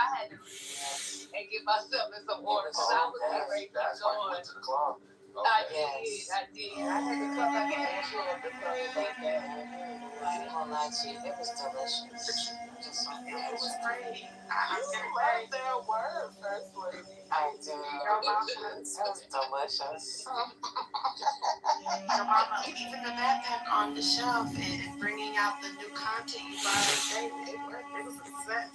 and get myself in some water because I was getting ready to keep going. To the club. I did. I had to come back and ask you what the club was like that. I ain't gonna lie to you, it was delicious. It was great. I love their word, First Lady. I do. It was delicious. Your mama, even the backpack on the shelf and bringing out the new content you bought every day, it worked. It was a success.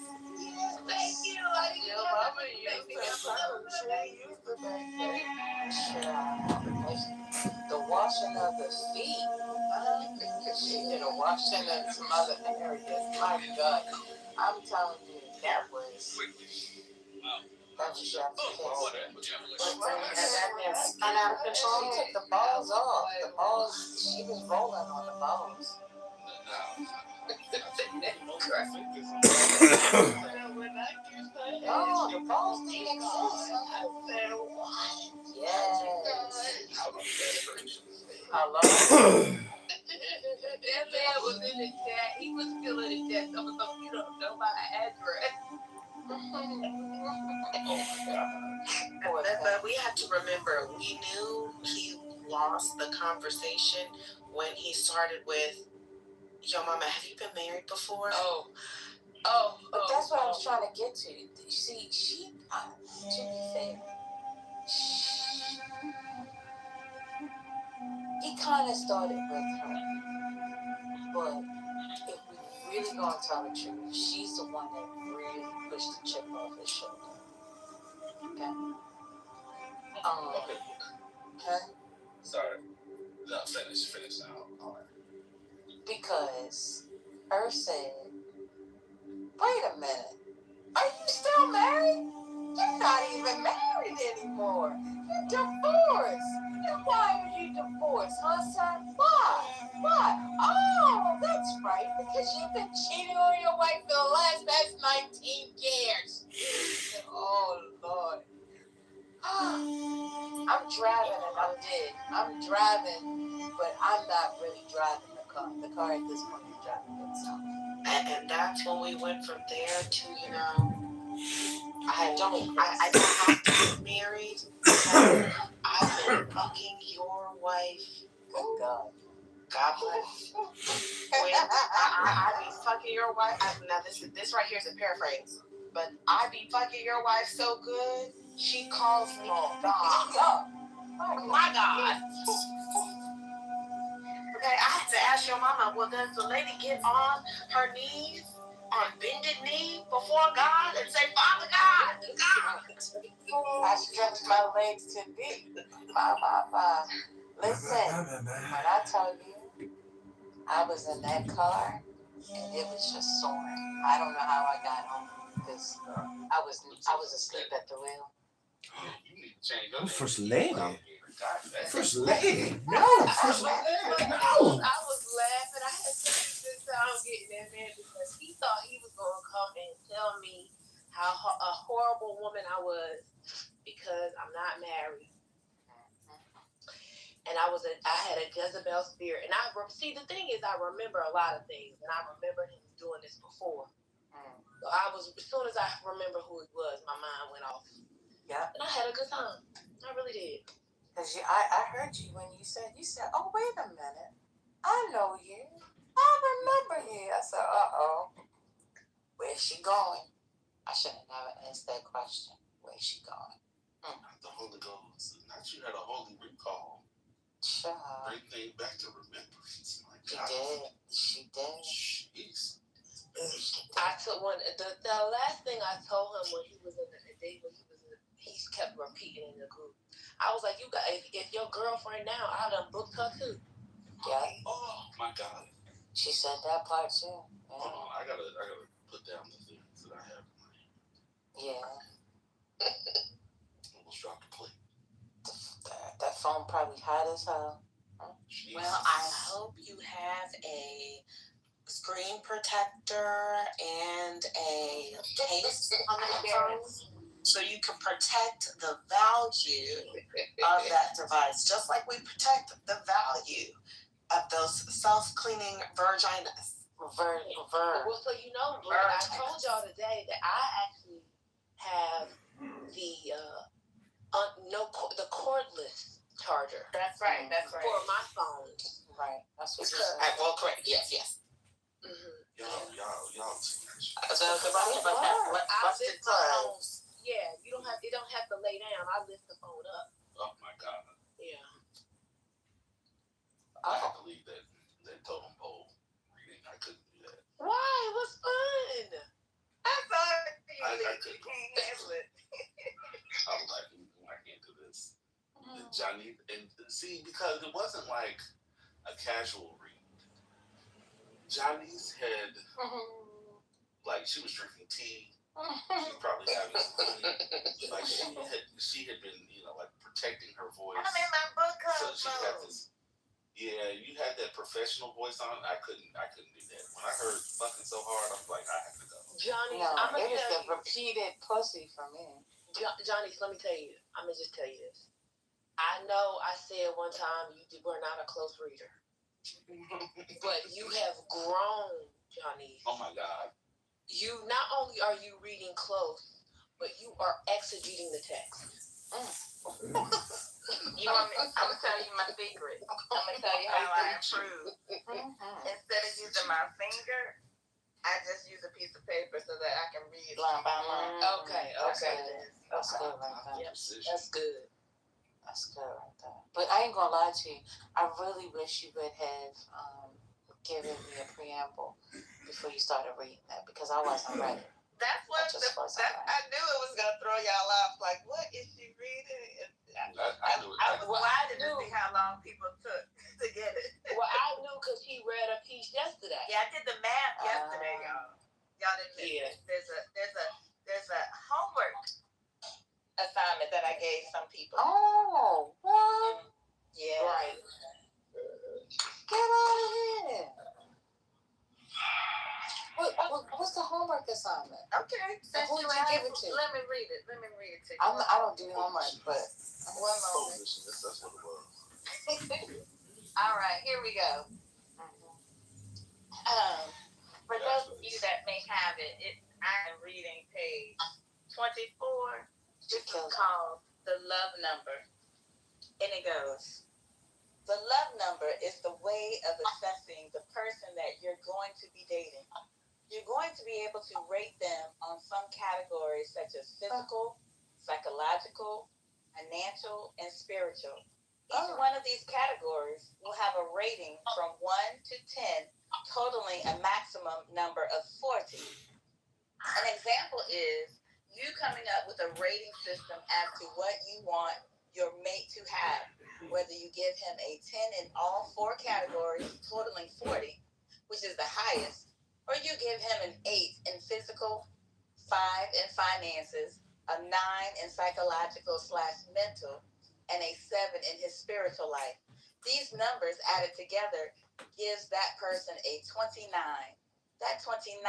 Thank you. Your mama used her phone. She used the backpack. The washing of the feet. She did a washing in some other areas. My God. I'm telling you, that was chef's kiss. And spun out of control. She took the balls off. The balls, she was rolling on the balls. No, the balls didn't exist. Yes. Hello? That man was in the chat. He was still in the chat. Some of them, you don't know my address. But we have to remember, we knew he lost the conversation when he started with, yo, mama, have you been married before? But that's what I was trying to get to. See, she, to be fair, he kind of started with her. But if we really gonna tell the truth, she's the one that really pushed the chip off his shoulder. Okay? Okay? Sorry. No, finish now. All right. Because Earth said, wait a minute, are you still married? You're not even married anymore. You're divorced. And why are you divorced, huh, son? Why? Oh, that's right, because you've been cheating on your wife for the last 19 years. Oh, Lord. I'm driving and I'm dead. I'm driving, but I'm not really driving the car. The car at this point is driving itself. And that's when we went from there to, I don't have to get married. I've been fucking your wife. Good God. God bless. When I be fucking your wife. Now this right here is a paraphrase, but I be fucking your wife so good, she calls me God. My God. Okay, I had to ask your mama, well, does the lady get on her knees, on bended knee before God and say, Father God, God? I stretch my legs to thee. Bye. Listen, when I tell you, I was in that car and it was just soaring. I don't know how I got home because I was asleep at the wheel. Oh, First Lady. First Lady. No, First Lady. No. I was laughing. I had such a good time getting that man because he thought he was going to come and tell me how a horrible woman I was because I'm not married. And I had a Jezebel spirit. And see, the thing is, I remember a lot of things. And I remember him doing this before. So as soon as I remember who he was, my mind went off. Yeah. And I had a good time. I really did. Because I heard you when you said, oh, wait a minute. I know you. I remember you. I said, uh-oh. Where's she going? I should have never asked that question. Where's she going? Not the Holy Ghost. Not you had a holy recall. Sure. Bring things back to remembrance. My God. She did. Jeez. I took one. The last thing I told him when he was in the date, he kept repeating in the group. I was like, if your girlfriend now, I done booked her too. Yeah. Oh my God. She said that part too. Yeah. Hold on, I gotta put down the things that I have in my hand. Yeah. Almost dropped the plate. That phone probably hot as hell. Huh? Jesus. Well, I hope you have a screen protector and a case on the phone so you can protect the value of that device, just like we protect the value of those self-cleaning vaginas. Well, so you know, I told y'all today that I actually have the the cordless charger. That's right. That's right. For my phone. Right. That's what you said. Well, correct. Yes. Y'all. What's the phone? Yeah, you don't have. It don't have to lay down. I lift the phone up. Oh my God. Yeah. I have to leave that totem pole reading. I couldn't do that. Why? It was fun. I thought I you can't handle it. I was like, I can't do this. Johnny, and see, because it wasn't like a casual read. Johnny's had, like, she was drinking tea. She probably having some tea. Like, she had been, like, protecting her voice. I'm in my book club. So she had this. Yeah, you had that professional voice on. I couldn't do that. When I heard fucking so hard, I was like, I have to go. Johnny, no, I'm gonna it was tell the repeated pussy for me. Johnny, let me tell you. I'm gonna just tell you this. I know I said one time you were not a close reader, but you have grown, Johnny. Oh my God. You not only are you reading close, but you are exegeting the text. You want me? I'm gonna tell you my secret. I'm gonna tell you how I improved. Instead of using my finger, I just use a piece of paper so that I can read line by line. Okay. That's good right there. Yep. That's good. That's good right there. But I ain't gonna lie to you. I really wish you would have given me a preamble before you started reading that because I wasn't ready. That's what I knew it was gonna throw y'all off. Like, what is she reading? I was watching to see how long people took to get it. Well, I knew because he read a piece yesterday. Yeah, I did the math yesterday, y'all. Y'all didn't listen. There's a homework assignment that I gave some people. Oh, what? Yeah. Right. Get out of here. What's the homework assignment? Okay. Who did you give it to? Let me read it to you. I don't do homework, but one moment. That's what it was. All right, here we go. For those of you that may have it, I'm reading page 24. This is called The Love Number. And it goes, the love number is the way of assessing the person that you're going to be dating. You're going to be able to rate them on some categories such as physical, psychological, financial, and spiritual. Each one of these categories will have a rating from 1 to 10, totaling a maximum number of 40. An example is you coming up with a rating system as to what you want your mate to have, whether you give him a 10 in all 4 categories, totaling 40, which is the highest, or you give him an 8 in physical, 5 in finances, a 9 in psychological/mental, and a 7 in his spiritual life. These numbers added together gives that person a 29. That 29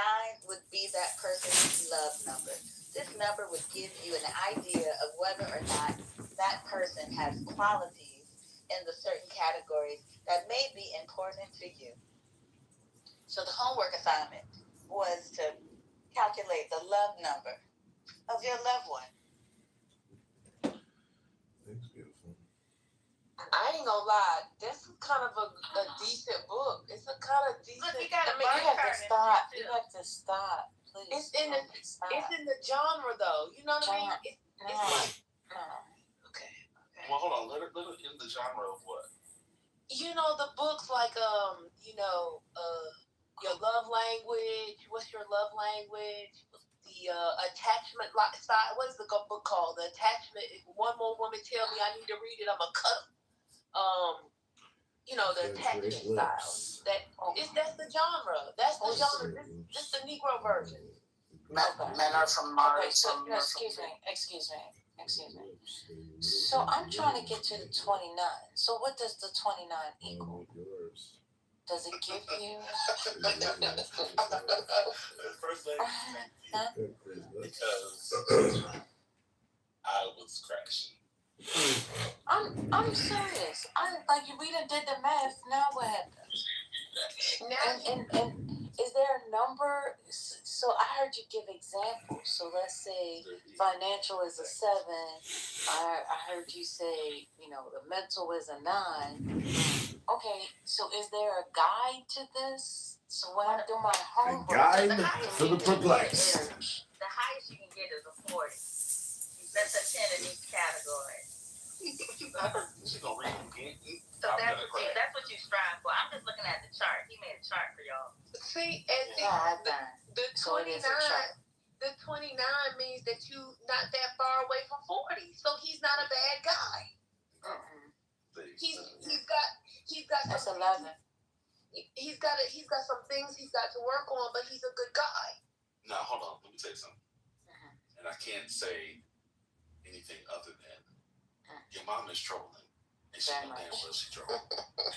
would be that person's love number. This number would give you an idea of whether or not that person has qualities in the certain categories that may be important to you. So the homework assignment was to calculate the love number of your loved one. That's beautiful. I ain't gonna lie, this is kind of a decent book. It's a kind of decent. Look, you have to stop. You have to stop. Please. It's in the genre though. You know what I mean? It's like okay. Well, hold on. Let it in the genre of what? You know the books like your love language. What's your love language? The attachment side. What is the book called? The attachment. If one more woman tell me I need to read it, I'm gonna cut them. The attachment styles. That's the genre. That's the genre. This the Negro version. Men are from Mars. Okay, so excuse me. Excuse me. So I'm trying to get to the 29. So what does the 29 equal? Does it give you? First lady, Huh? because I was crashing. I'm serious. We done did the math. Now what happened? And is there a number? So I heard you give examples. So let's say financial is a 7. I heard you say, the mental is a 9. Okay, so is there a guide to this? So when I'm doing my homework, guide for the perplexed. The highest you can get is a 40. That's a 10 in each category. She's gonna read again. So that's what you strive for. I'm just looking at the chart. He made a chart for y'all. See, and the 29, the 29 means that you not that far away from 40. So he's not a bad guy. He's got that's some 11. He's got some things he's got to work on, but he's a good guy. Now hold on, let me tell you something. And I can't say anything other than your mom is trolling. And she know damn well she trolling.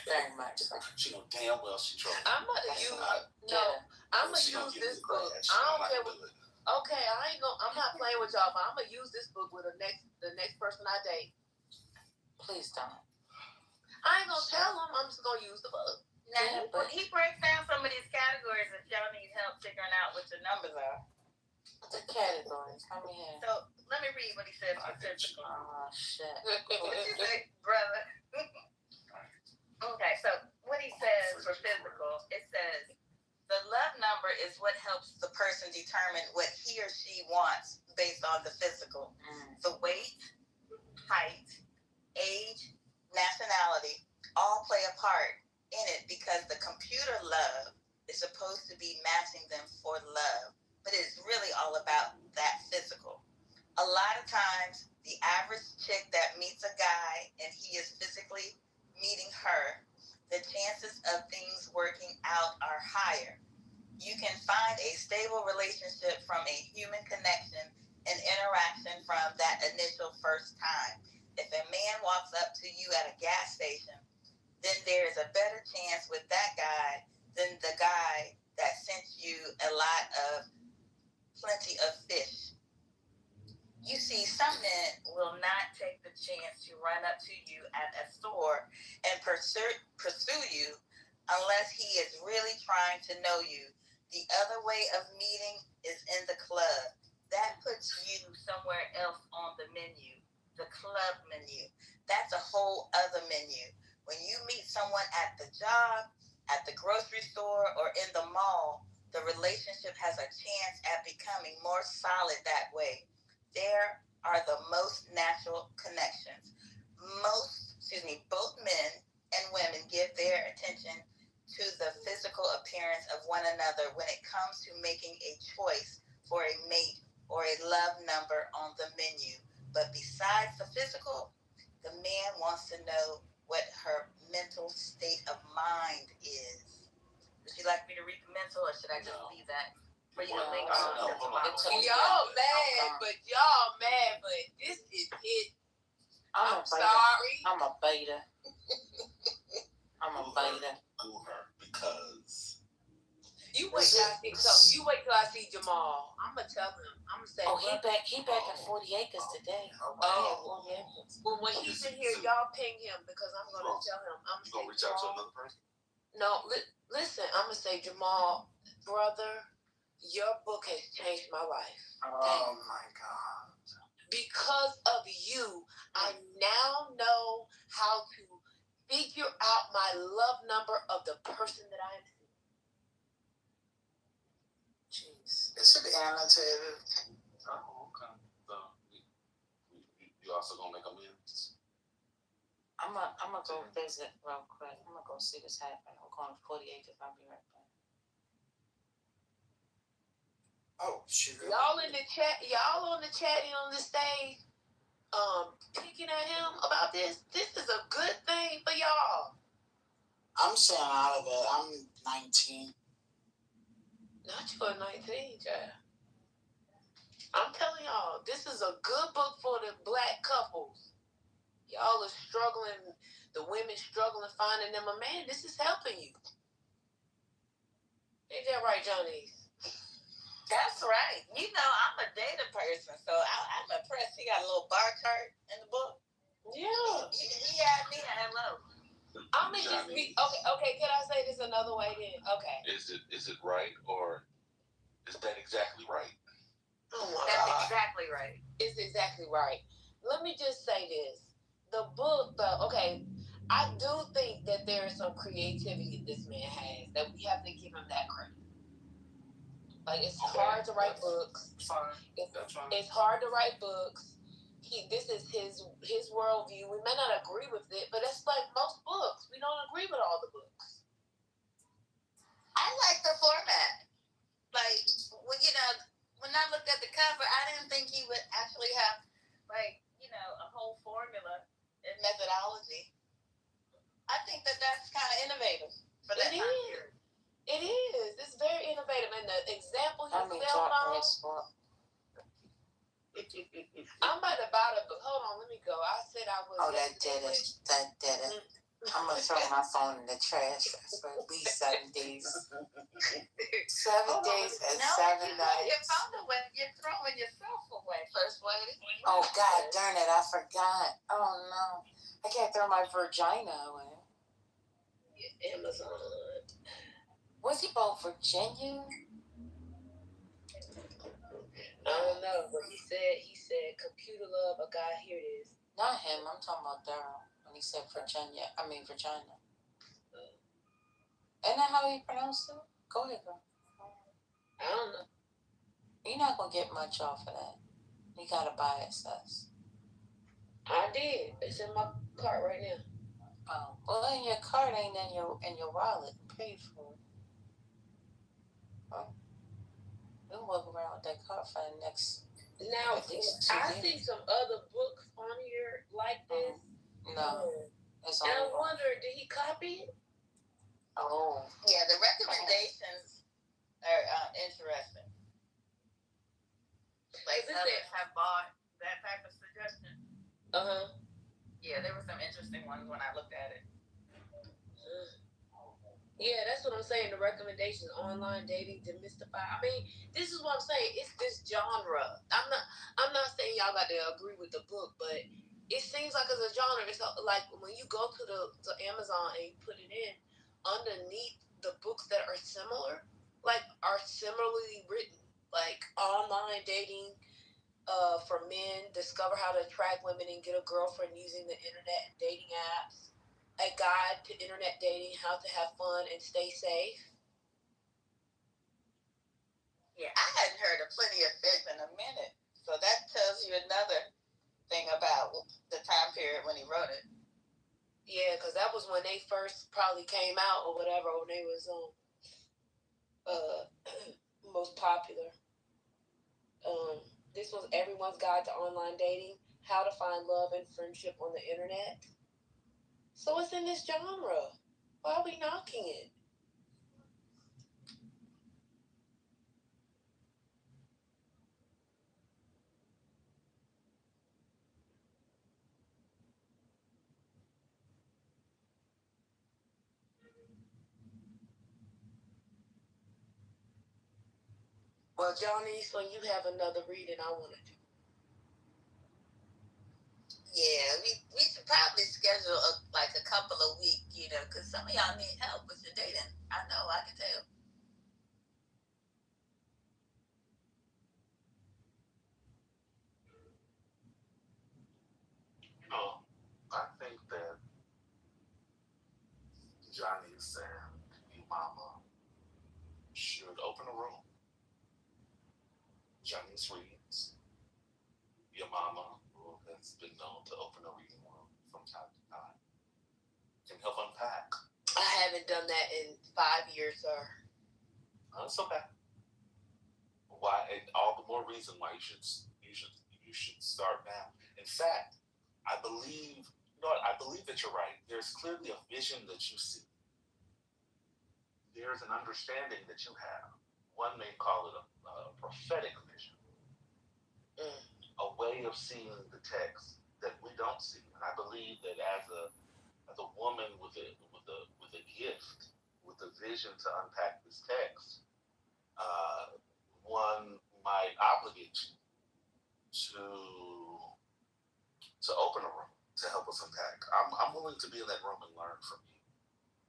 Very much. She know damn well she trolling. I'm gonna use this book. I don't care what. Okay, I'm not playing with y'all, but I'm gonna use this book with the next person I date. Please don't. I ain't gonna tell him. I'm just gonna use the book. Now he breaks down some of these categories if y'all need help figuring out what your numbers are. The categories. Come here. So let me read what he says for physical. Oh shit. What you say, brother? Okay, so what he says for physical, it says the love number is what helps the person determine what he or she wants based on the physical. The weight, height, age, nationality all play a part in it because the computer love is supposed to be matching them for love, but it's really all about that physical. A lot of times, the average chick that meets a guy and he is physically meeting her, the chances of things working out are higher. You can find a stable relationship from a human connection and interaction from that initial first time. If a man walks up to you at a gas station, then there is a better chance with that guy than the guy that sent you plenty of fish. You see, some men will not take the chance to run up to you at a store and pursue you unless he is really trying to know you. The other way of meeting is in the club. That puts you somewhere else on the menu, the club menu. That's a whole other menu. When you meet someone at the job, at the grocery store, or in the mall, the relationship has a chance at becoming more solid that way. There are the most natural connections. Both men and women give their attention to the physical appearance of one another when it comes to making a choice for a mate or a love number on the menu. But besides the physical, the man wants to know what her mental state of mind is. Would you like me to read the mental, or should I just leave that? Y'all mad, but this is it. I'm sorry. I'm a beta. Cool her because you wait till I see Jamal. I'm gonna tell him. I'm gonna say. Oh, he back in 40 acres today. Oh, well, when he's in here, y'all ping him because I'm gonna tell him. You gonna reach out to another person? No, listen. I'm gonna say, Jamal, brother, your book has changed my life. Oh my God! Because of you, I now know how to figure out my love number of the person that I am seeing. Jeez, it's annotated. Oh, okay. So you also gonna make amends? I'm gonna go visit real quick. I'm gonna go see what's happening. I'm going to 40 acres. I'll be right back. Oh, shoot. Y'all in the chat, y'all on the chat and on the stage, picking at him about this. This is a good thing for y'all. I'm staying out of it. I'm 19. Not you at 19, Jack. I'm telling y'all, this is a good book for the black couples. Y'all are struggling, the women struggling finding them a man. This is helping you. Ain't that right, Johnny? That's right. You know, I'm a data person, so I'm impressed. He got a little bar chart in the book. Yeah. He had me at hello. I'm gonna just be okay. Can I say this another way then? Okay. Is it right, or is that exactly right? Oh my That's God. exactly right. It's exactly right. Let me just say this. The book, okay, I do think that there is some creativity this man has, that we have to give him that credit. Like, it's hard to write books. Fine. It's hard to write books. This is his worldview. We may not agree with it, but it's like most books. We don't agree with all the books. I like the format. Like, well, you know, when I looked at the cover, I didn't think he would actually have, like, you know, a whole formula and methodology. I think that that's kind of innovative for that time period. It is. It's very innovative. And the example he fell on. I'm about to buy the book. Hold on, let me go. I said I was. Oh, that did it. I'm going to throw my phone in the trash for at least 7 days. 7 days and 7 nights. Your phone away, you're throwing yourself away, First Lady. Oh, God darn it, I forgot. Oh, no. I can't throw my Virginia away. Amazon. Was he about Virginia? I don't know, but he said computer love, a guy, here it is. Not him, I'm talking about Daryl. When he said Virginia. Isn't that how he pronounced it? Go ahead, girl. I don't know. You're not going to get much off of that. You got to buy it, sis. I did. It's in my cart right now. Oh, well, in your cart ain't in your wallet. Pay for it. Oh. We'll walk around with that cart for the next. Now, I see some other books on here like this. No. And I wonder, did he copy it? Oh. Yeah, the recommendations are interesting. Like others have bought that type of suggestion. Yeah, there were some interesting ones when I looked at it. Yeah, that's what I'm saying. The recommendations, online dating, demystify. I mean, this is what I'm saying. It's this genre. I'm not saying y'all got to agree with the book, but it seems like it's a genre. It's like when you go to the Amazon and you put it in, underneath the books that are similar, like are similarly written, like online dating for men, discover how to attract women and get a girlfriend using the internet and dating apps. A guide to internet dating, how to have fun and stay safe. Yeah, I hadn't heard of Plenty of Fish in a minute. So that tells you another thing about the time period when he wrote it. Yeah, because that was when they first probably came out or whatever, when they was most popular. This was Everyone's Guide to Online Dating, how to find love and friendship on the internet. So it's in this genre. Why are we knocking it? Well, Johnny's, when you have another reading, I want to do. Yeah, we should probably schedule a couple of weeks, you know, because some of y'all need help with your dating. I know, I can tell. I think that Johnny's and your mama should open a room. Johnny's reads. Your mama, who has been known to open a reading room from time to time, can help unpack. I haven't done that in 5 years, sir. That's okay. Why? And all the more reason why you should start now. In fact, I believe that you're right. There's clearly a vision that you see. There's an understanding that you have. One may call it a prophetic vision. seeing the text that we don't see. And I believe that as a woman with a gift, with a vision to unpack this text, one might obligate you to open a room to help us unpack. I'm willing to be in that room and learn from you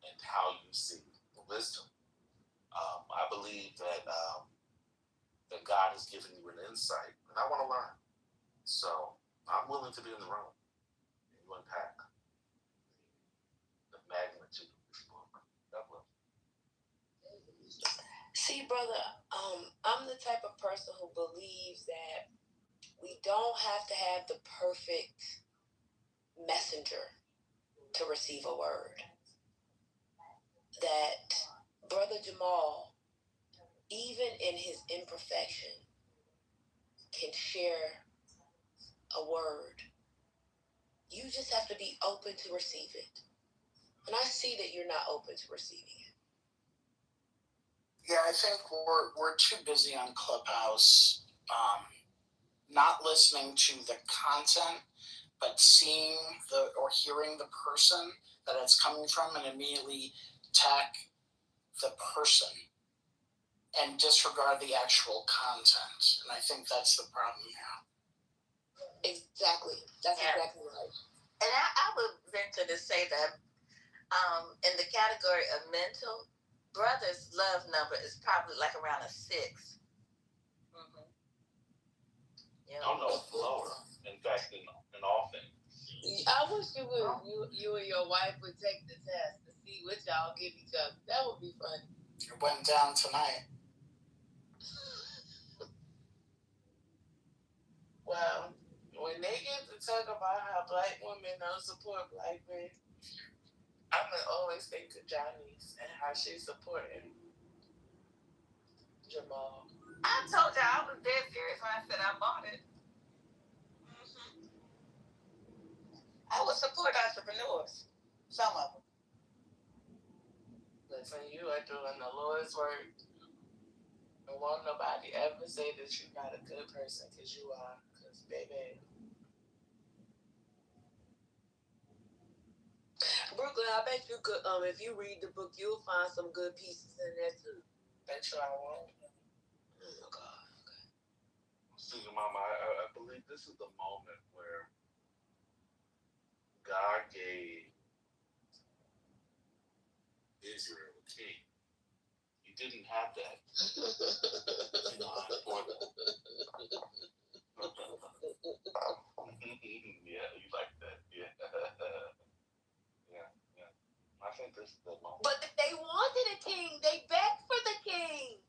and how you see the wisdom. I believe that God has given you an insight, and I want to learn. So I'm willing to be in the room and you unpack the magnitude of this book. God bless. See, brother, I'm the type of person who believes that we don't have to have the perfect messenger to receive a word. That Brother Jamal, even in his imperfection, can share a word. You just have to be open to receive it. And I see that you're not open to receiving it. Yeah, I think we're too busy on Clubhouse, not listening to the content, but seeing or hearing the person that it's coming from and immediately attack the person and disregard the actual content. And I think that's the problem now. Exactly. That's exactly right. And I would venture to say that in the category of mental, brother's love number is probably like around a 6. Mm-hmm. Yeah. Oh no, it's lower. In fact, in all things. I wish you and your wife would take the test to see what y'all give each other. That would be funny. It went down tonight. Well, when they get to talk about how black women don't support black men, I'm gonna always think of Johnny's and how she's supporting Jamal. I told you I was dead serious when I said I bought it. Mm-hmm. I would support entrepreneurs. Some of them. Listen, you are doing the Lord's work. And won't nobody ever say that you're not a good person, because you are. Because, baby. Brooklyn, I bet you could, if you read the book, you'll find some good pieces in there too. Bet you I won't. Oh, God. See, Mama, I believe this is the moment where God gave Israel a king. He didn't have that. Yeah, you like that. Yeah. Yeah. I think this is the moment. But they wanted a king. They begged for the king.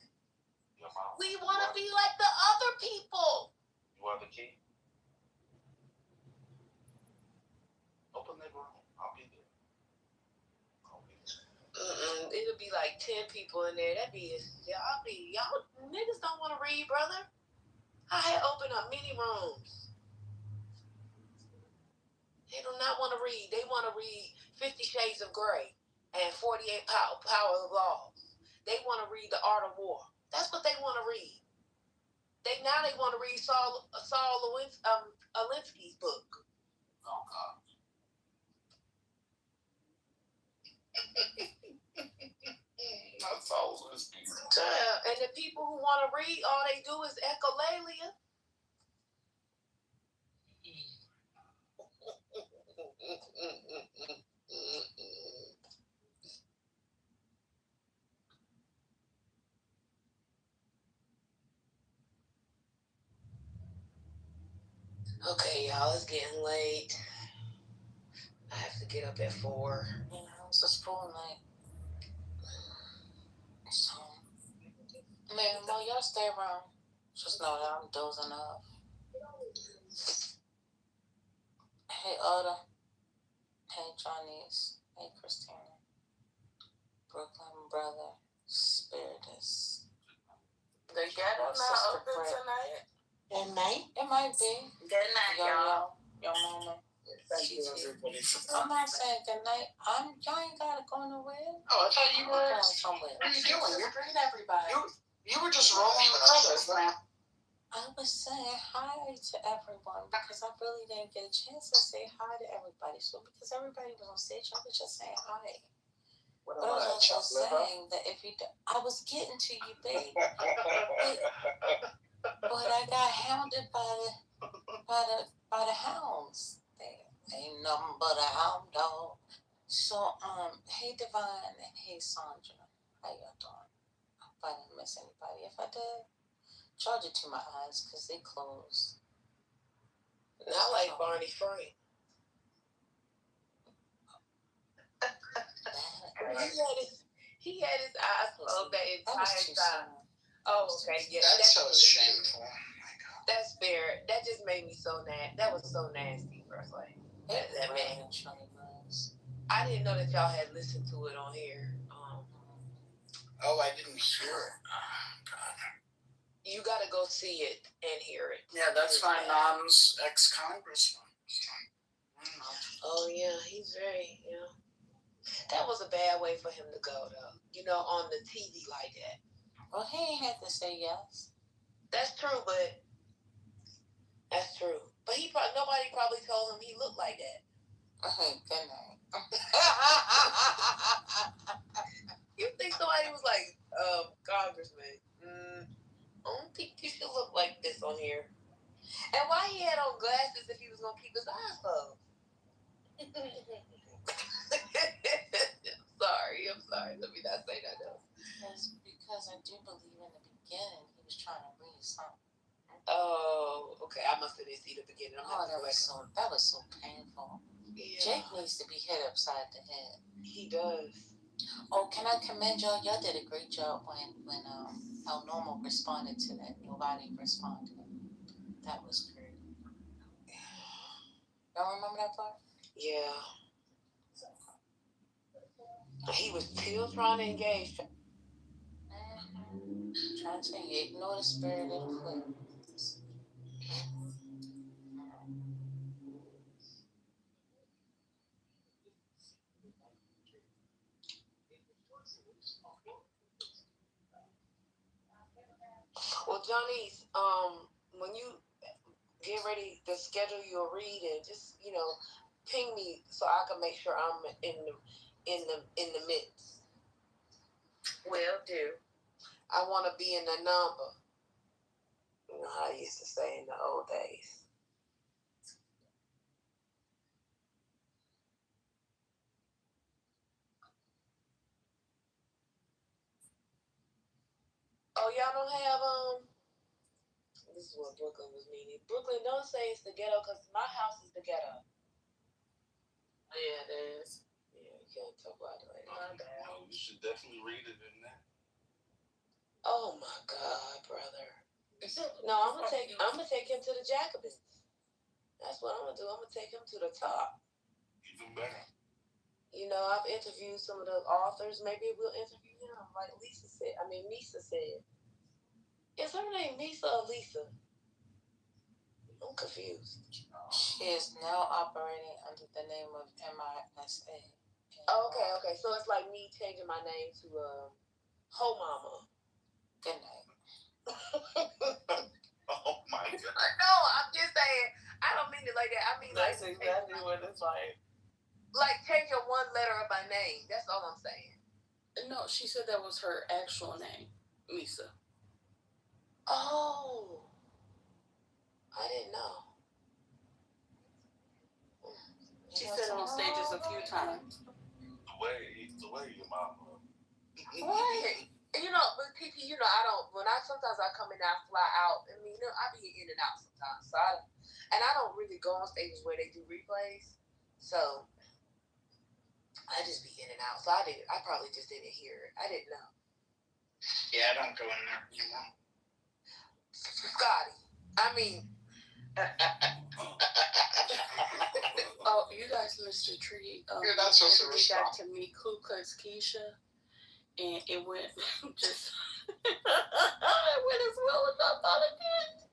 Your mom. We want to be like the other people. You are the king? Open that room. I'll be there. It'll be like 10 people in there. Y'all niggas don't want to read, brother. I had opened up many rooms. They do not want to read. They want to read 50 Shades of Grey and 48 Power of Law. They want to read The Art of War. That's what they want to read. They want to read Saul Alinsky's book. Oh, God. Not Saul Alinsky. And the people who want to read, all they do is echolalia. Okay, y'all, it's getting late. I have to get up at 4. Yeah, it's a school night. So, man, well, y'all stay around. Just know that I'm dozing off. Hey, Oda. Hey, Johnny's. Hey, Christina. Brooklyn brother. Spiritus. They got them not open tonight? Good night. It might be. Good night, y'all. Your mama. Thank you, everybody, for I'm not saying good night. Y'all ain't gotta go nowhere. Oh, I thought you were going somewhere. What are you doing? Greet everybody. You were just rolling the credits. I was saying hi to everyone because I really didn't get a chance to say hi to everybody. So because everybody was on stage, I was just saying hi. But I was also saying that if you, I was getting to you, babe. But I got hounded by the hounds. They ain't nothing but a hound dog. So hey Divine, hey Sandra, how y'all doing? I hope I didn't miss anybody. If I did, charge it to my eyes because they closed. I like Barney Frank. He had his eyes closed the entire time. Oh, okay, yeah. That's so shameful. Oh my God. That's fair. That just made me so nasty. That was so nasty, personally. That man. I didn't know that y'all had listened to it on here. Oh, I didn't hear it. Oh, God. You got to go see it and hear it. Yeah, that's my mom's ex-congressman. Oh, yeah, he's very, That was a bad way for him to go, though. On the TV like that. Well, he ain't had to say yes. That's true, but nobody probably told him he looked like that. Good night. You think somebody was like, Congressman, I don't think you should look like this on here. And why he had on glasses if he was going to keep his eyes closed? I'm sorry. Let me not say that, though. Because I do believe in the beginning he was trying to read something. Oh, okay. I must have didn't see the beginning. That was so painful. Yeah. Jake needs to be hit upside the head. He does. Oh, can I commend y'all? Y'all did a great job when El Normo responded to that. Nobody responded. That was great. Y'all remember that part? Yeah. He was still trying to engage. Trying to say you ignore the spirit of the clip. Well, Johnny's, when you get ready to schedule your reading, just ping me so I can make sure I'm in the midst. Will do. I want to be in the number. You know how I used to say in the old days. Oh, y'all don't have this is what Brooklyn was meaning. Brooklyn, don't say it's the ghetto because my house is the ghetto. Yeah, it is. Yeah, you can't talk about it like that. Well, you should definitely read it in that. Oh my God, brother. No, I'm gonna take him to the Jacobins. That's what I'm gonna do. I'm gonna take him to the top. Even better. I've interviewed some of the authors. Maybe we'll interview him, like Misa said. Is her name Misa or Lisa? I'm confused. She is now operating under the name of MISA. Okay. So it's like me changing my name to Ho Mama. Good night. Oh my God. No, I'm just saying. I don't mean it like that. I mean that's exactly what it's like. Like changing one letter of my name. That's all I'm saying. No, she said that was her actual name, Misa. Oh, I didn't know. She said it on stages a few times. The way your mama. What? But PP, sometimes I come in and I fly out. I mean, I be in and out sometimes. So I don't really go on stages where they do replays. So I just be in and out. So I probably just didn't hear it. I didn't know. Yeah, I don't go in there anymore. Scotty, I mean. Oh, you guys missed a treat. You're not supposed to we got to meet Ku Klux Keisha, and it went just it went as well as I thought it did.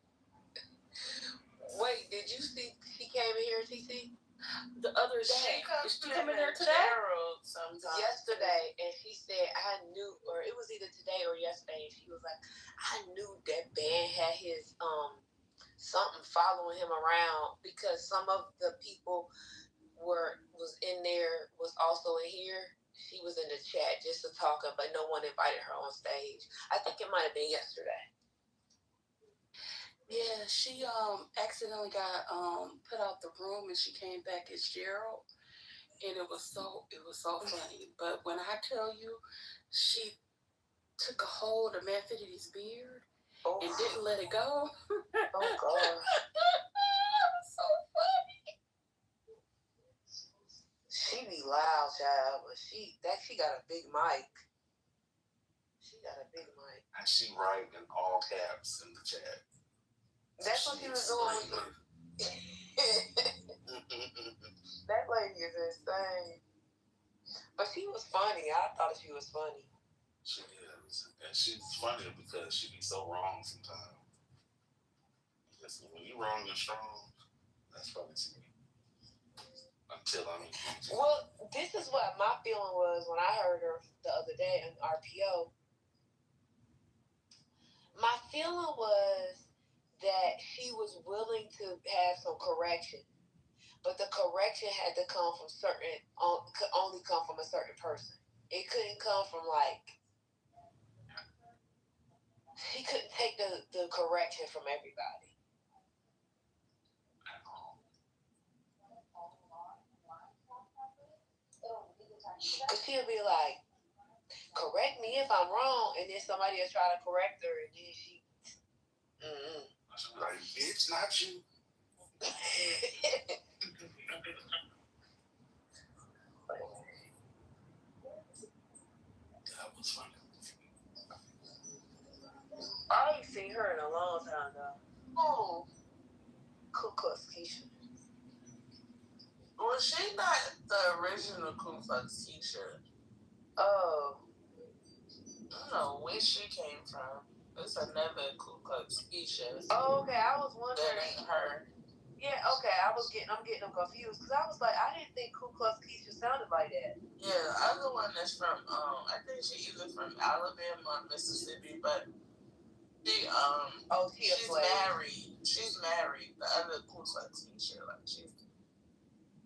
Wait, did you see she came in here, TC? The other day. Did she come in there today? Yesterday, and she said, I knew, or it was either today or yesterday, and she was like, I knew that band had his something following him around because some of the people was in there, was also in here. She was in the chat just to talking, but no one invited her on stage. I think it might have been yesterday. Yeah, she accidentally got put out the room and she came back as Gerald, and it was so funny. But when I tell you, she took a hold of Methodi's beard and didn't let it go. Oh God. So funny. She be loud, child, but she got a big mic. She got a big mic. And she write in all caps in the chat. That's what she was doing. That lady is insane. But she was funny. I thought she was funny. She is. And she's funny because she be so wrong sometimes. Listen, when you wrong and strong, that's funny to me. Until I mean. Well, this is what my feeling was when I heard her the other day in RPO. My feeling was that she was willing to have some correction, but the correction had to come from could only come from a certain person. It couldn't come from she couldn't take the correction from everybody. Cause she'll be like, correct me if I'm wrong, and then somebody will try to correct her, and then she like, bitch, not you. That was funny. I ain't seen her in a long time though. Oh, Ku Klux Keisha. Was she not the original Ku Klux teacher? Oh. I don't know where she came from. It's another Ku Klux Keisha. Oh, okay. I was wondering. That ain't her. Yeah, okay. I'm getting them confused because I was like, I didn't think Ku Klux Keisha sounded like that. Yeah, the other one is from I think she's either from Alabama or Mississippi, but she's married. She's married. The other Ku Klux teacher, like she's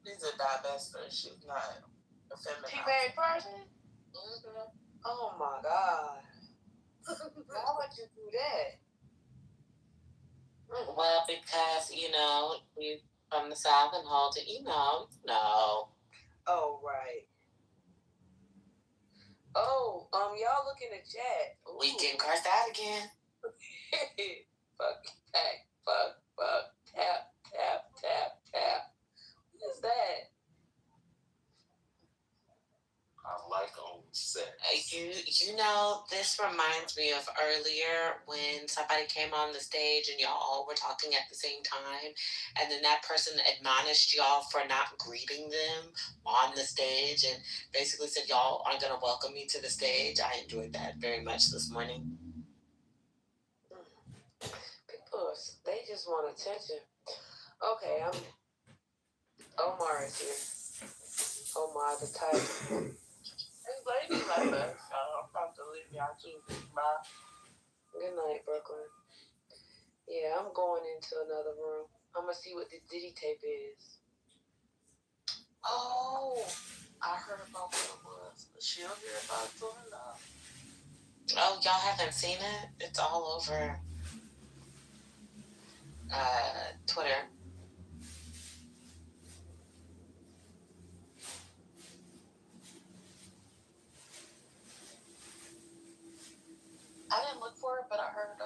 a divester. She's not a feminine. She married person? Mm-hmm. Oh my God. Why would you do that? Well, because, we from the South and hold it, no. Oh, right. Oh, y'all look in the chat. Ooh. We can curse that again. Fuck, tap. What is that? I like on sex. This reminds me of earlier when somebody came on the stage and y'all all were talking at the same time, and then that person admonished y'all for not greeting them on the stage and basically said y'all aren't going to welcome me to the stage. I enjoyed that very much this morning. People, they just want attention. Okay, Omar is here. Omar the Tiger. This lady like us, so I'm about to leave y'all too. Bye. Good night, Brooklyn. Yeah, I'm going into another room. I'm gonna see what the Diddy tape is. Oh, I heard about what it was. She'll hear about it soon enough. Oh, y'all haven't seen it? It's all over Twitter. I didn't look for it, but I heard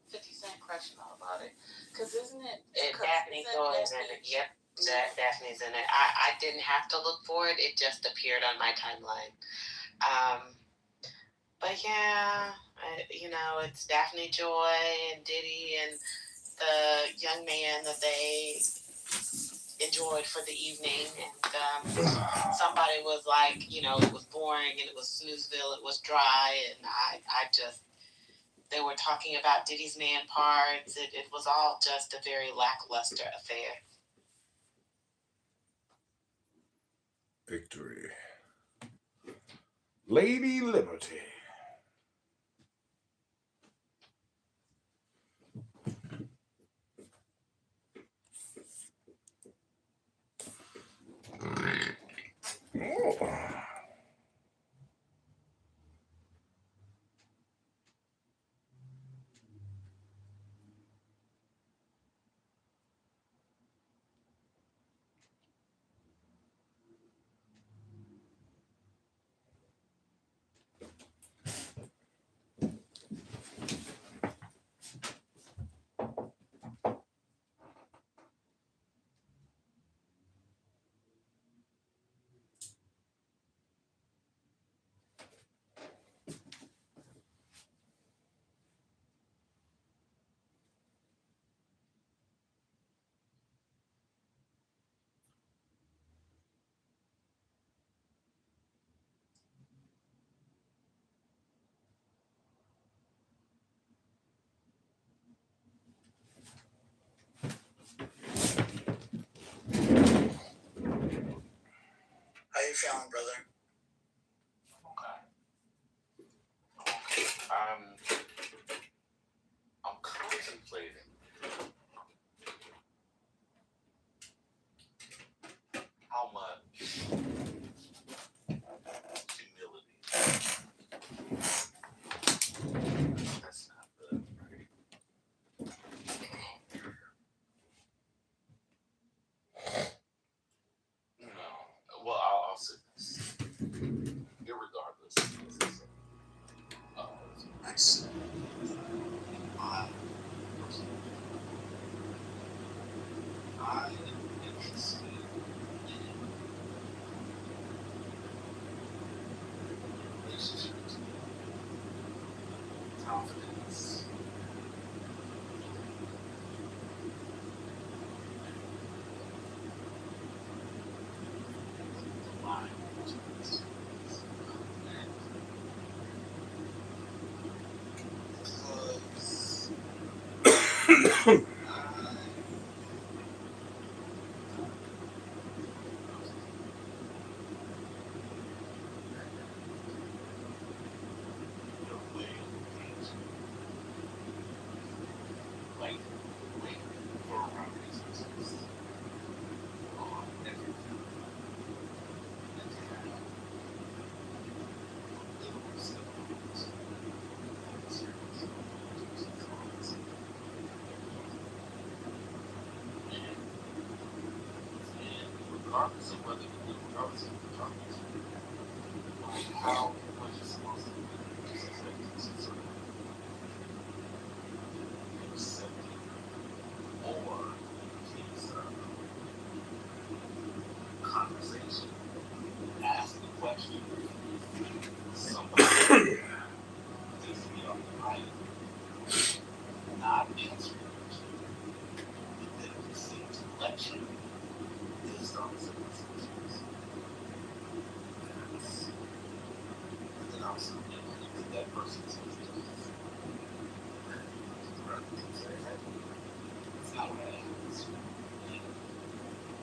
50 Cent crashing out about it. Because isn't it? Daphne's always in it. Yep. Daphne's in it. I didn't have to look for it. It just appeared on my timeline. But yeah, it's Daphne Joy and Diddy and the young man that they enjoyed for the evening. And somebody was like, it was boring and it was Snoozeville, it was dry. And they were talking about Diddy's man parts. It was all just a very lackluster affair. Victory. Lady Liberty. How you feeling, brother? Okay. I'm contemplating how much humility. That's not the right. No. Well, I'll say this. Irregardless of I see. I am interested in relationships, confidence, the line between these two things. Regardless of whether you do, regardless of the target, how much is supposed to be sort of accepting, or please conversation, ask the question. Somebody needs to be on the right, not answering the question, but then proceed to lecture based on the circumstances. And then also, if that person says it's not what I asked.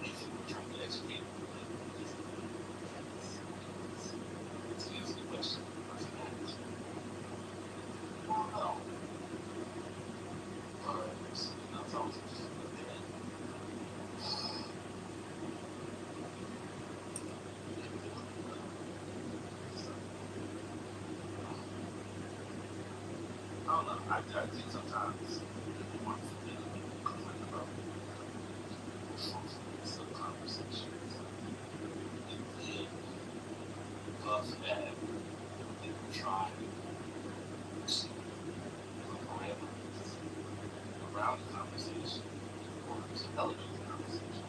If you were trying to educate me, it's an easy question for the person to ask. Well, no. But it's always interesting to look at. I don't know. I think sometimes one thing complain about some conversations, and then above that, they will try to put parameters around the conversation or to elevate the conversation.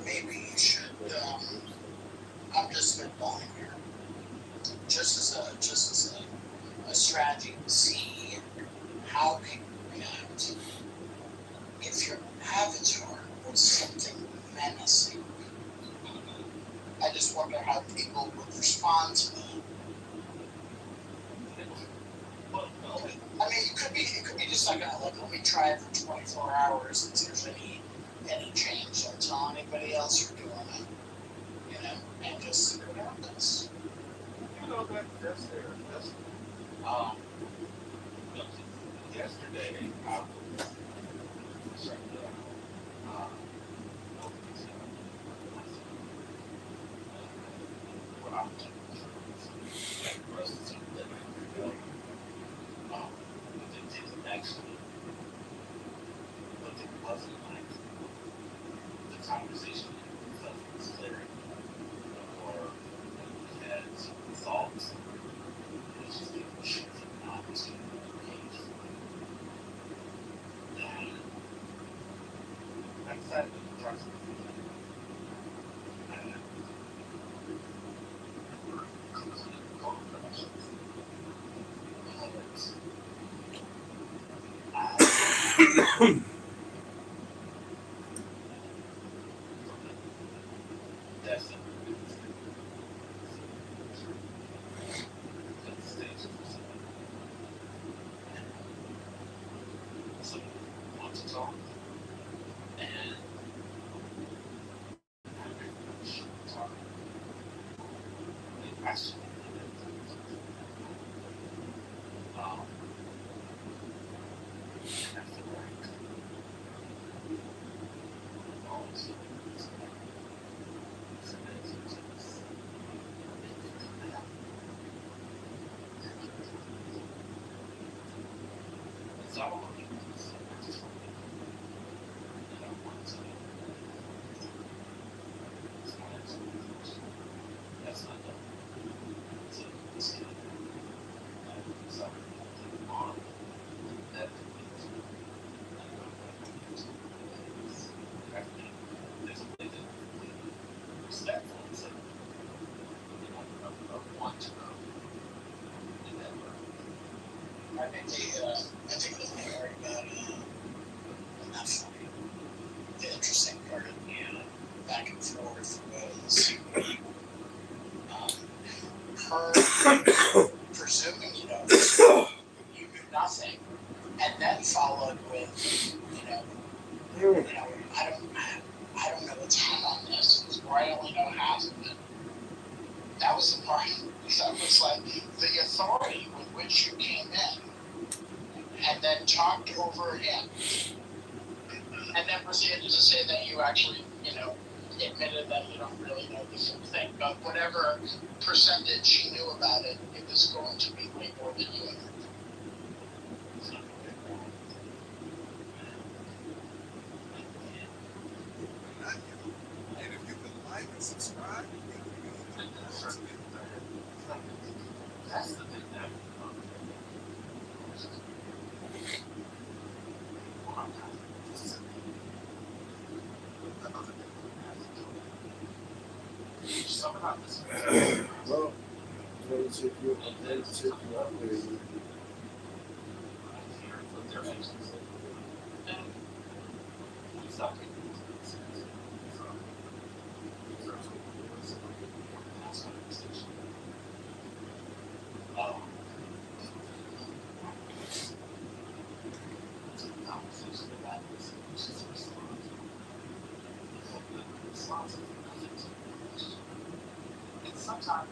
Maybe you should. I'm just spitballing here, just as a strategy to see how people react. If your avatar was something menacing, I just wonder how people would respond to that. I mean, it could be just like let me try it for 24 hours and see if there's any change. Don't tell anybody else you're doing it, you know, and just see what happens. You know that's there. That's yesterday I was what I'm but it didn't actually, but it wasn't like the conversation was clear or we had thoughts. It was just people shifting not to engage. And I decided to try something. I think the thing about not funny. The interesting part of the back and forth was her presuming you knew nothing, and then followed with I don't know a ton on this, or I only know half of it. That was the part that was like the authority with which you came in, and then talked over him, and then proceeded to say that you actually, admitted that you don't really know the full thing, but whatever percentage she knew about it, it was going to be way more than you. And if you could like and subscribe, that's the thing that Well, let's hit you up later. Sometimes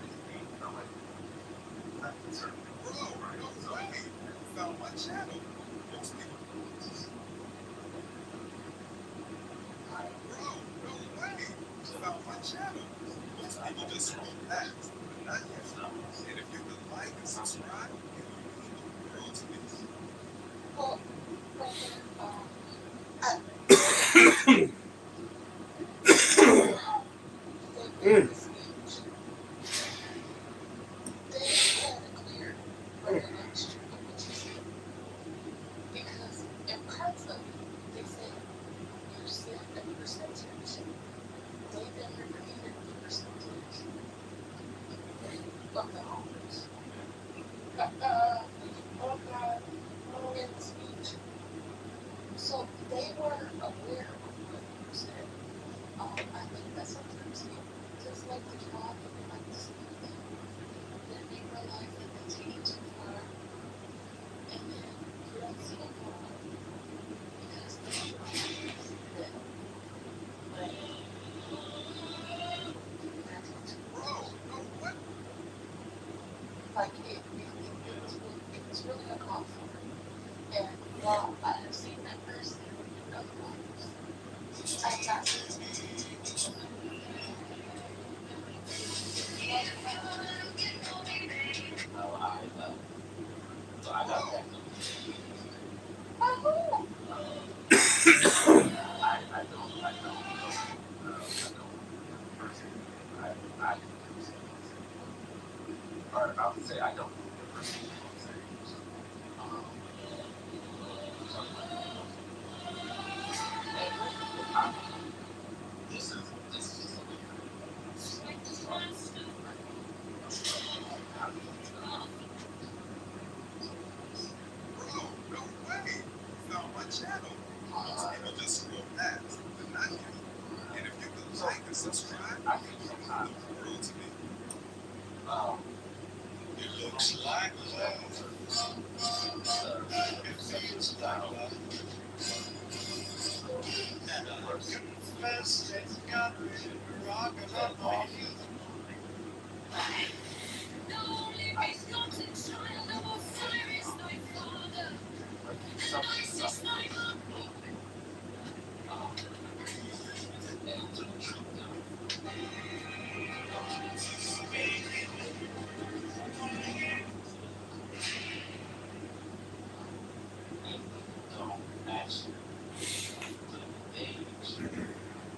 found my channel. Most people no way. Found my channel. Most people just scroll past, but not yet. And if you could like and subscribe, it would mean the world to me. Well, of the homeless. Oh God, in the speech. So they were aware of what you said. I think that sometimes people just like to talk and they like to speak and then they realize that they take it too far and then you don't see them for a while because they realize that like that's what's like it was really uncalled for. And while I have seen that person in other lives, I have not seen it. So I got back up. I don't know. I don't personally. I or I would say I don't know the person. Um, I, this is just Bro, no way! You found my channel. Most people just scroll past, but not you. And if you could like and subscribe, I think sometimes the world to me. It looks like love. It feels like love. And I confess it's got me rocking up my feet.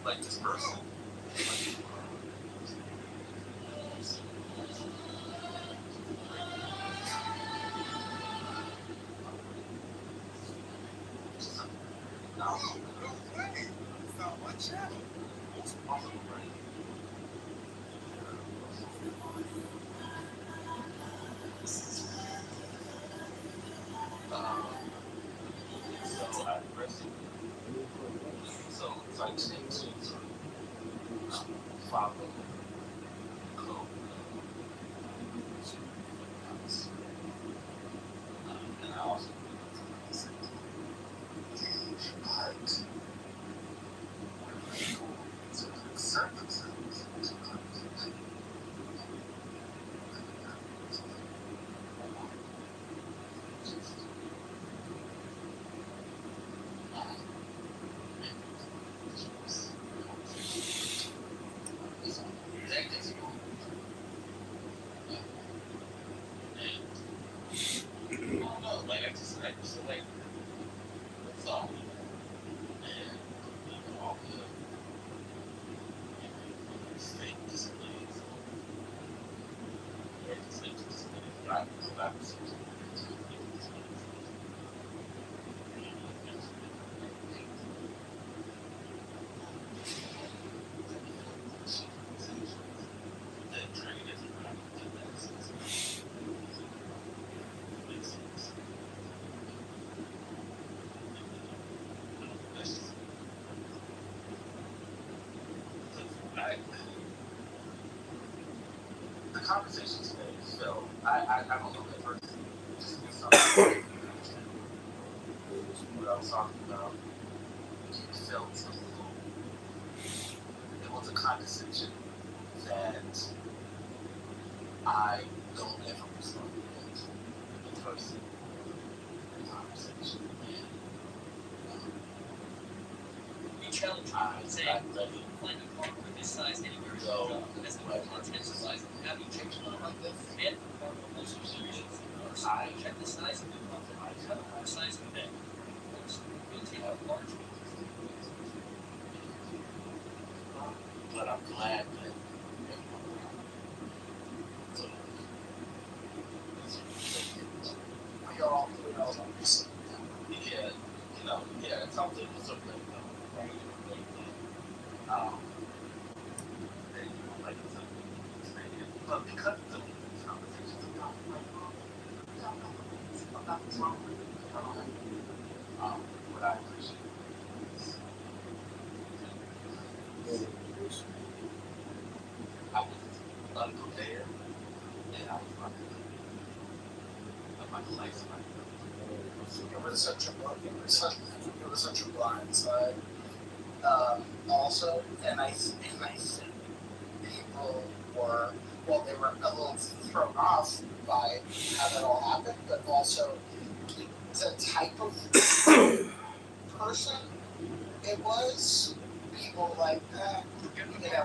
Like this person. No way! You found my channel. Most possible right. So I press it. So I tend to follow the code. And I also part circumstances. The conversation today, so I don't know that person. Just something. What I was talking about, it felt a little. It was a condescension that I don't ever respond to in person in conversation. You challenge me, saying, find a car for this size anywhere in the world, as the content size. How do you change it like this? And for most situations, I check the size of the car, I cut the size of the bed. Of course, you'll take out large ones. But I'm glad that we all yeah, it's something that's okay. Like it's a, but because it's a nothing's wrong with it. I don't have what I appreciate is I was unprepared and I was running my life. It was such a blind side. Also, and I think people were, well, they were a little thrown off by how that all happened, but also the type of person it was. People like that,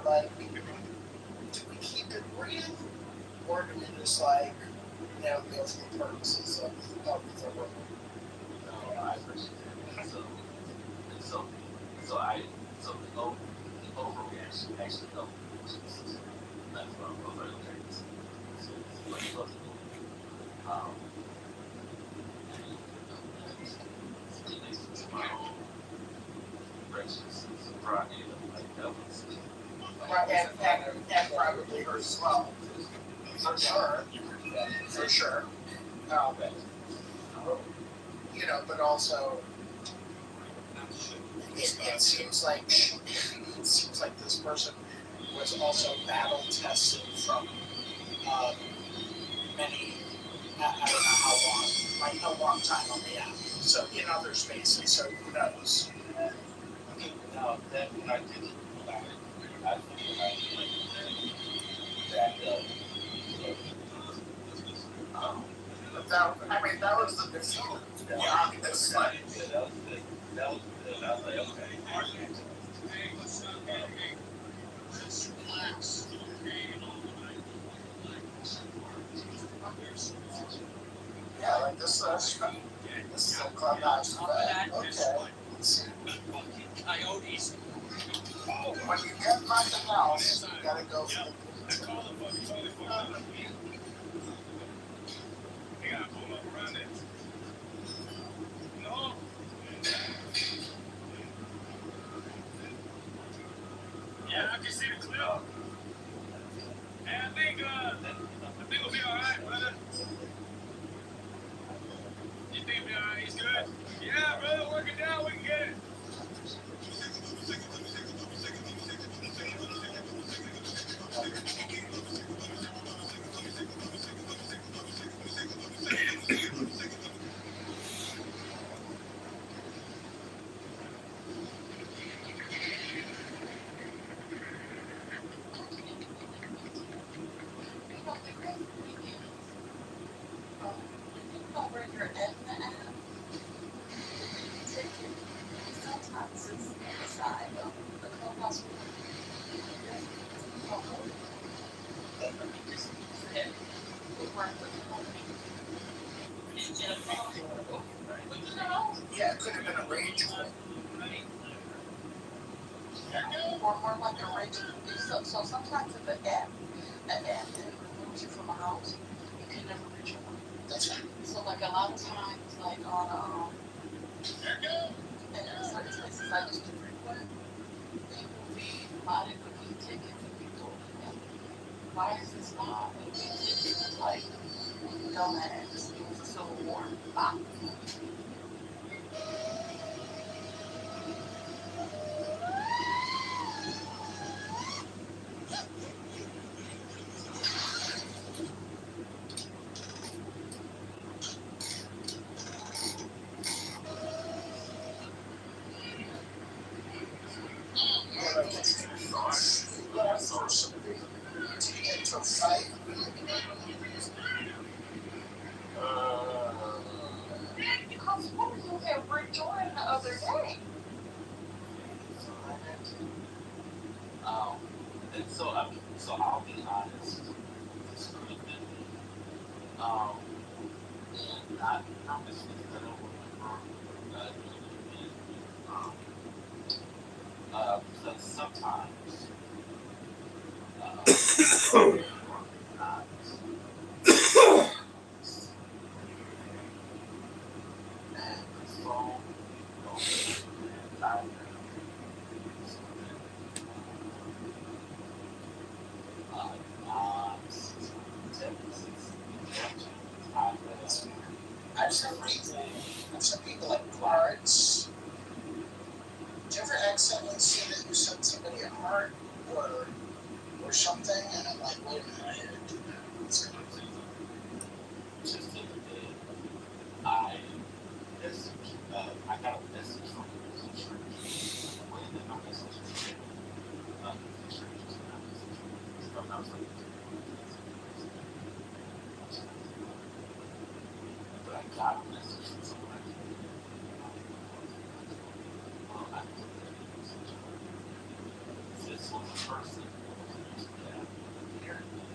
like, do we keep it real, or do we just like, go for the purposes of the world? No, I appreciate it. So the overreaction actually helped. That's what I'm going to say. So it's like, my own precious pride, like that was. And probably hers as well. For sure. For sure. But also, it seems like this person was also battle tested from many, I don't know how long, like a long time on the app. So in other spaces, so who knows? No, that when I think about it, I think that was the decision. Yeah, that's funny. That was good. I was like, okay. Yeah, like this is a clubhouse. Okay. Coyotes. When you get nothing else, you gotta go for the you gotta pull up around it. No. Yeah, I can see the clip. And I think we'll be alright, brother. You think we'll be alright? He's good? Yeah, brother, work it down, we can get it. Yeah, it could have been a rage quit. Or more like a rage. So sometimes if an app removes you from a house, you can never reach your phone. That's right. So like a lot of times, like on in certain places I used to frequent, they will be modded with me tickets and people. Why is this not? It's like, dumbass. It was a civil war. Because what were you ever doing the other day? And so I'll be honest. This could have been me. And not this because I don't remember because sometimes I I've sent people like cards. Do you ever accidentally see that you sent somebody a heart or something, and I'm like, wait a minute, I didn't do that. What's going on? Just the other day, I got a message from the church. When did my message came? The church just got a message. So I was like, but I got a message from someone I didn't know. Well, I put that message on. This was a person that apparently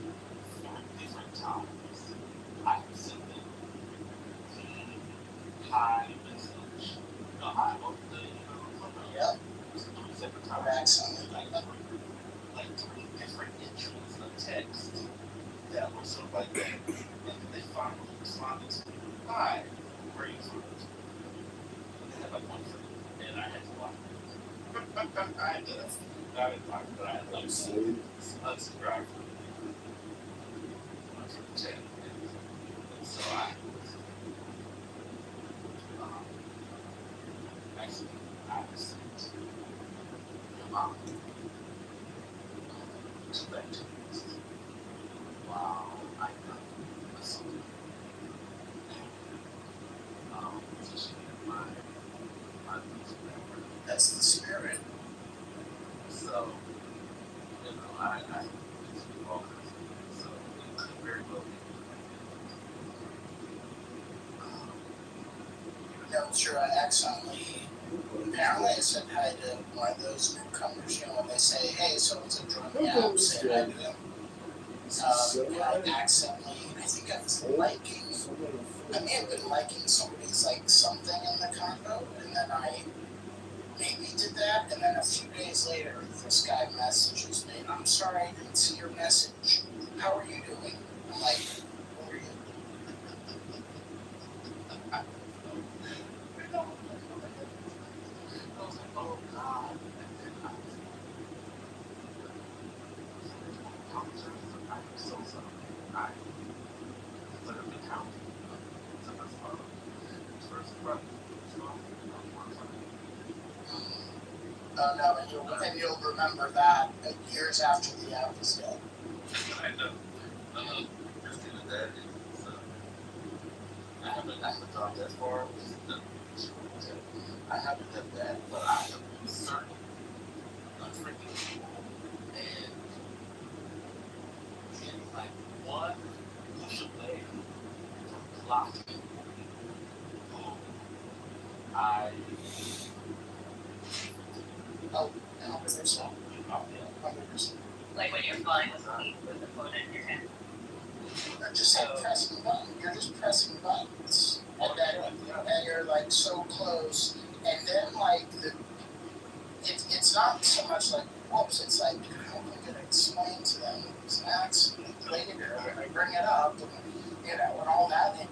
3 different times I have sent them the hi message. No, hi, what the, Yep. 3 separate times. Like 3 different entries of text that were sort of like that. And then they finally responded to me, hi, where are you from? And they had like 1 friend. And I had to block them. I had to, not in block, but I had like unsubscribe from the chat. And so I actually, I sent your mom to that text. Wow, I know. That's something. So she had my That's the spirit. So, you know, I do all kinds of things. So, it could very well be. That was true. I accidentally, apparently I said hi to one of those newcomers, you know, when they say, hey, so it's a drug app, say hi to them. I accidentally, I think I was liking, I may have been liking somebody's like something in the convo, and then I maybe did that, and then a few days later, this guy messages me, I'm sorry I didn't see your message. How are you doing? I'm like, who are you? I was like, oh God. And then I was I'm so sorry. I literally counted to my phone. First brother. Oh no, and you'll remember that years after the app is dead. I know. Just doing that is, I haven't gone that far with the I haven't done that, but I have been certain unfreaking people and in like one push away from blocking who I 100%. Like when you're flying with the phone in your hand. Just like pressing a button. You're just pressing buttons. And you're like so close. And then like it's not so much like whoops, it's like how am I gonna explain to them it was an accident later when I bring it up and you know and all that and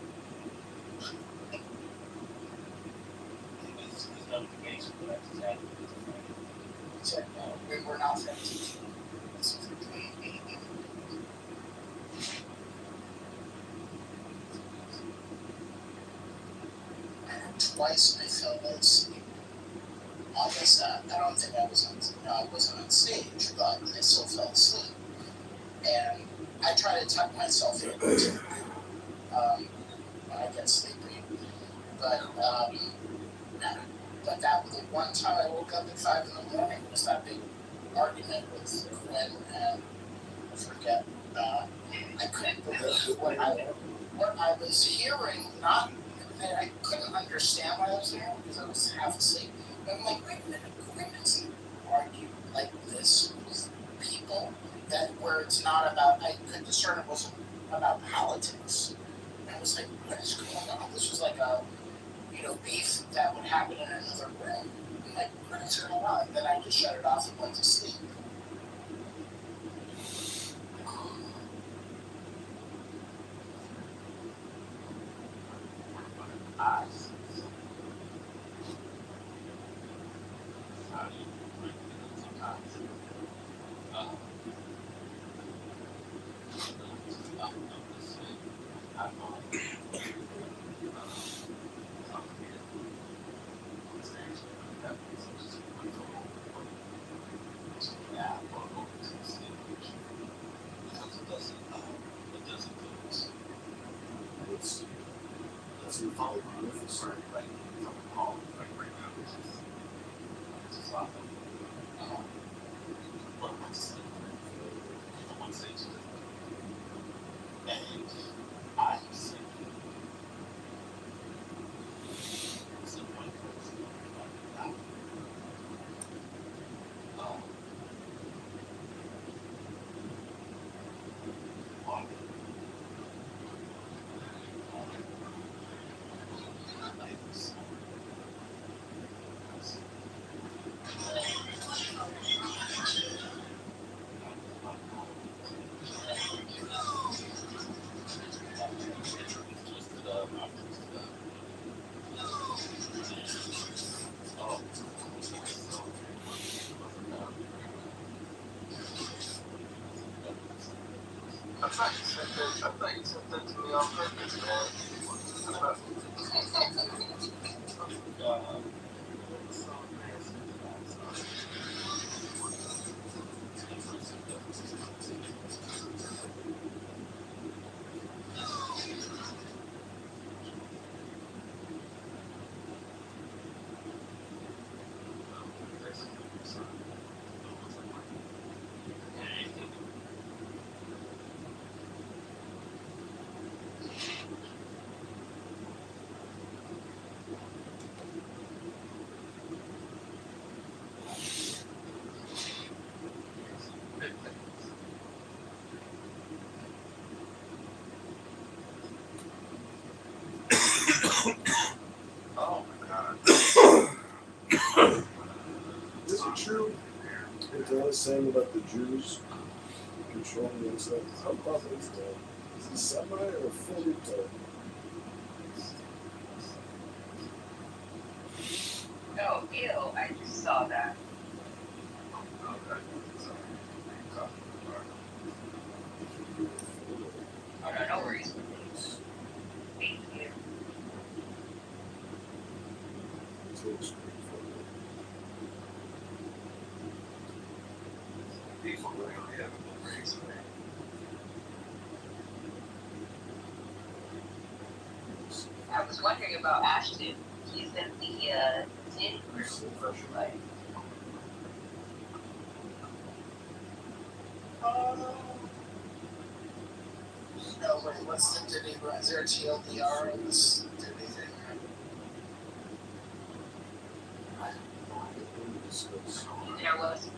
we were not friends. Twice I fell asleep on this I don't think I wasn't on stage, but I still fell asleep. And I try to tuck myself in when I get sleepy. But that the one time I woke up at 5 in the morning was that big argument with Quinn and I forget I couldn't believe what I was hearing, not that I couldn't understand what I was hearing because I was half asleep. But I'm like, wait a minute, Quinn doesn't argue like this with people that where it's not about I could discern it wasn't about politics. And I was like, what is going on? This was like a beef that would happen in another room. I'm like, what is going on? And then I just shut it off and went to sleep. Magnificent. Like something called like right now. It's just awesome. Well, I just one stage. And I see some one person like I thought you sent that to me on purpose, man. Oh my god. Is it true? What the hell is saying about the Jews controlling themselves? How about this guy? Is he semi or fully retarded? Oh, ew, I just saw that. Oh, no, no worries. Thank you. People really have a race, man. I was wondering about Ashton. He's in the titty group. Like, No, wait, what's the Diddy? Is there a TLDR in this Diddy thing? there was.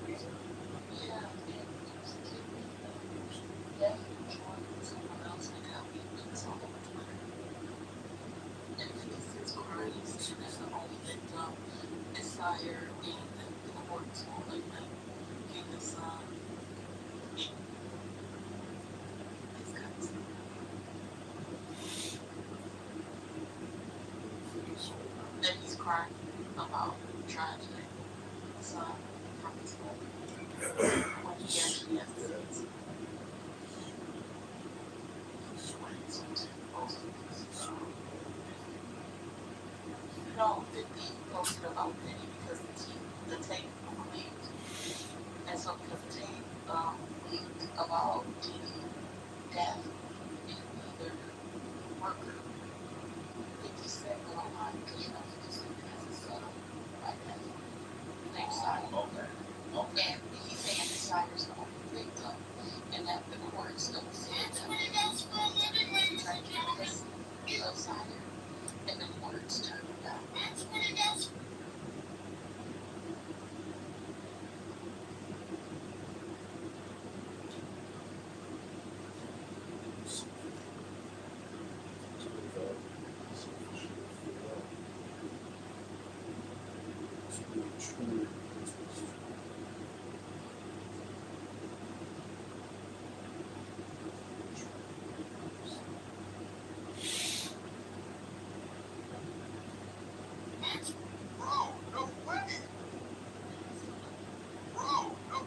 Desire and the courts won't let them give his that he's crying about trying to get his son from his mother. When he actually has to say no, 50 posted about Penny because the tape leaked. And so because the tape leaked about Diddy death in either worker, 50 said go online because you know 50 said has his son right now. Named Sire. Okay. And he's saying the Sire's the only victim and that the courts don't say that they trying to get custody of Sire and the courts turned him down. Bro, no way. Bro, no.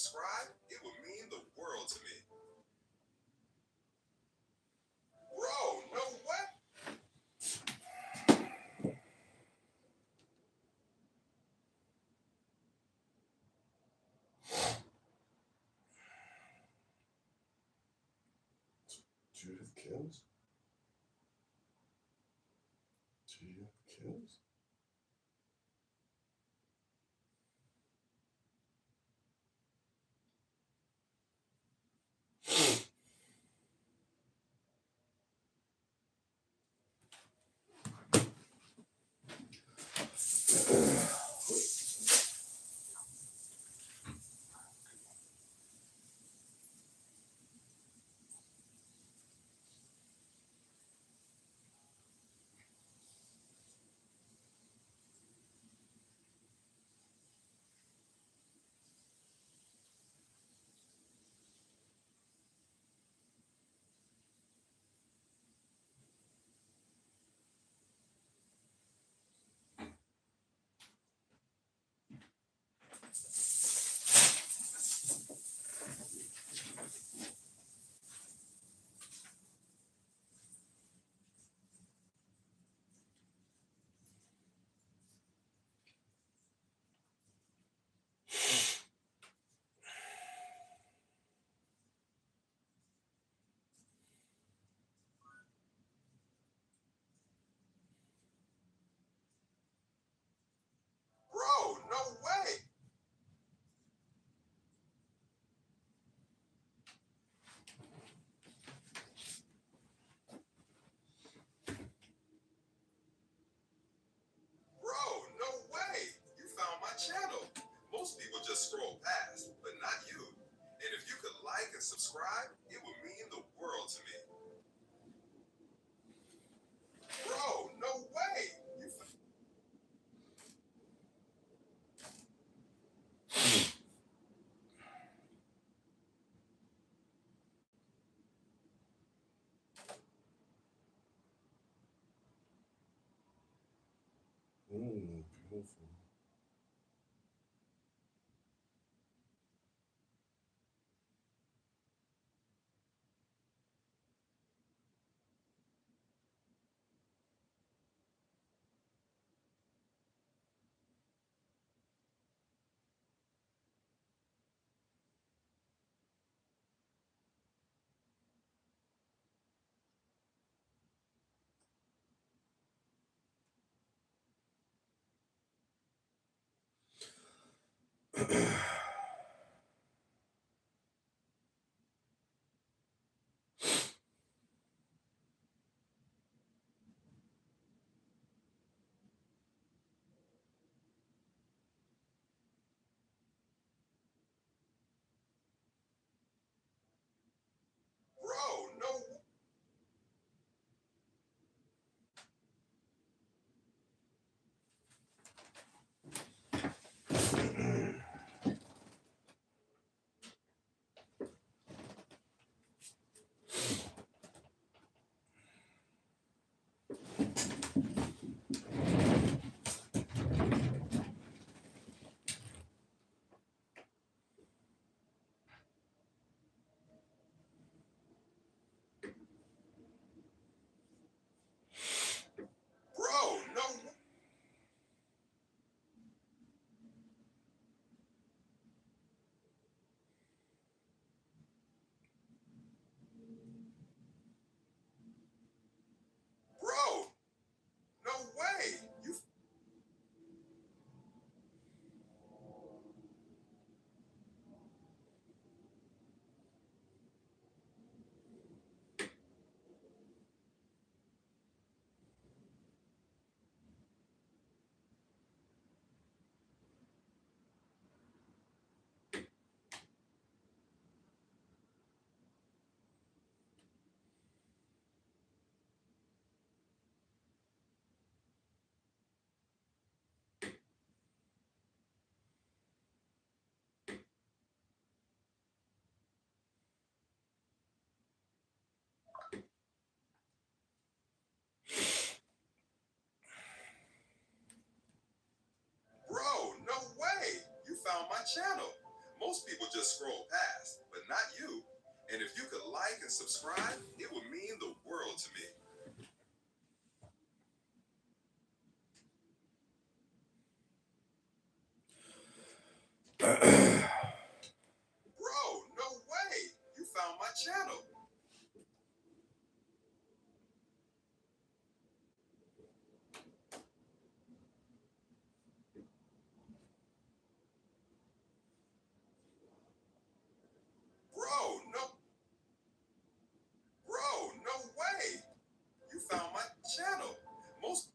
subscribe, it would mean the world to me. Bro, no way. Judith kills? Judith kills? Bro, no way. Bro, no way. You found my channel. Most people just scroll past, but not you. And if you could like and subscribe, it would mean the world to me. Bro, no way. You Beautiful. subscribe, it would mean the world to me. Bro, no way! You found my channel. Bro, no way! You found my channel. Most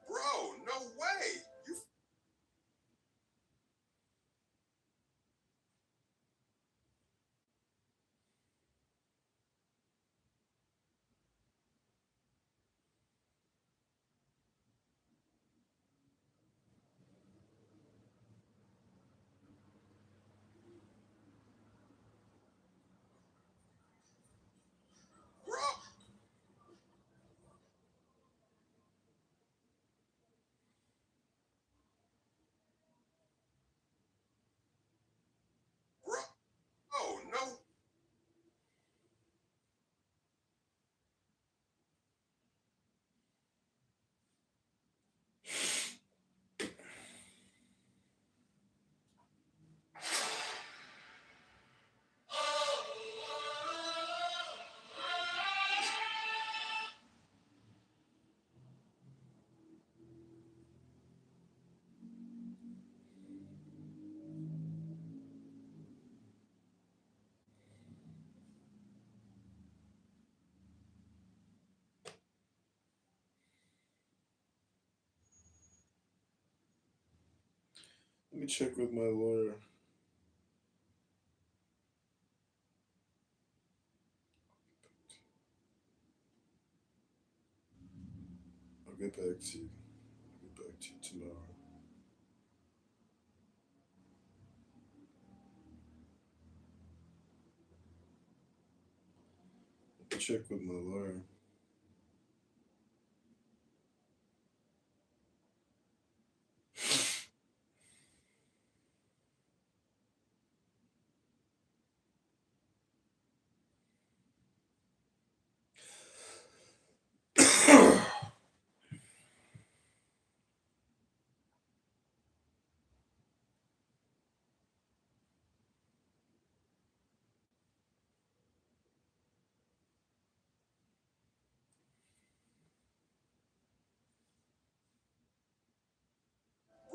Bro, no way! You bro, bro, no. Let me check with my lawyer. I'll get back to you. I'll get back to you tomorrow. Check with my lawyer.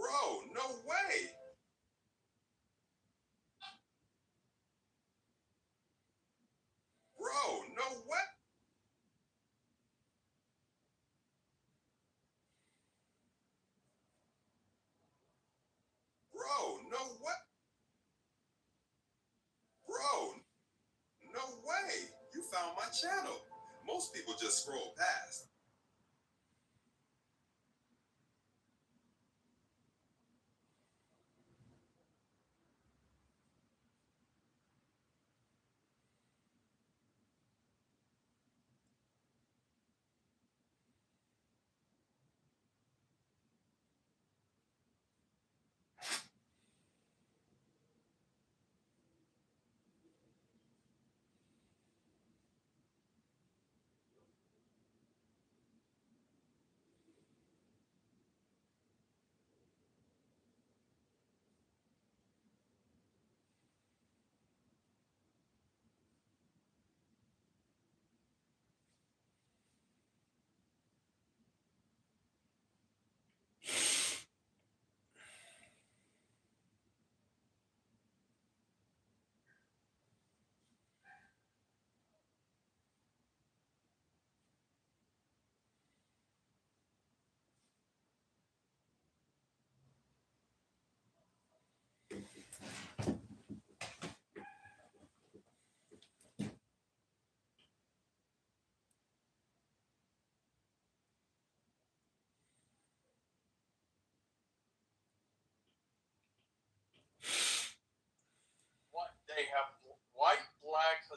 Bro, no way! Bro, no way! Bro, no way! Bro, no way! You found my channel. Most people just scroll past.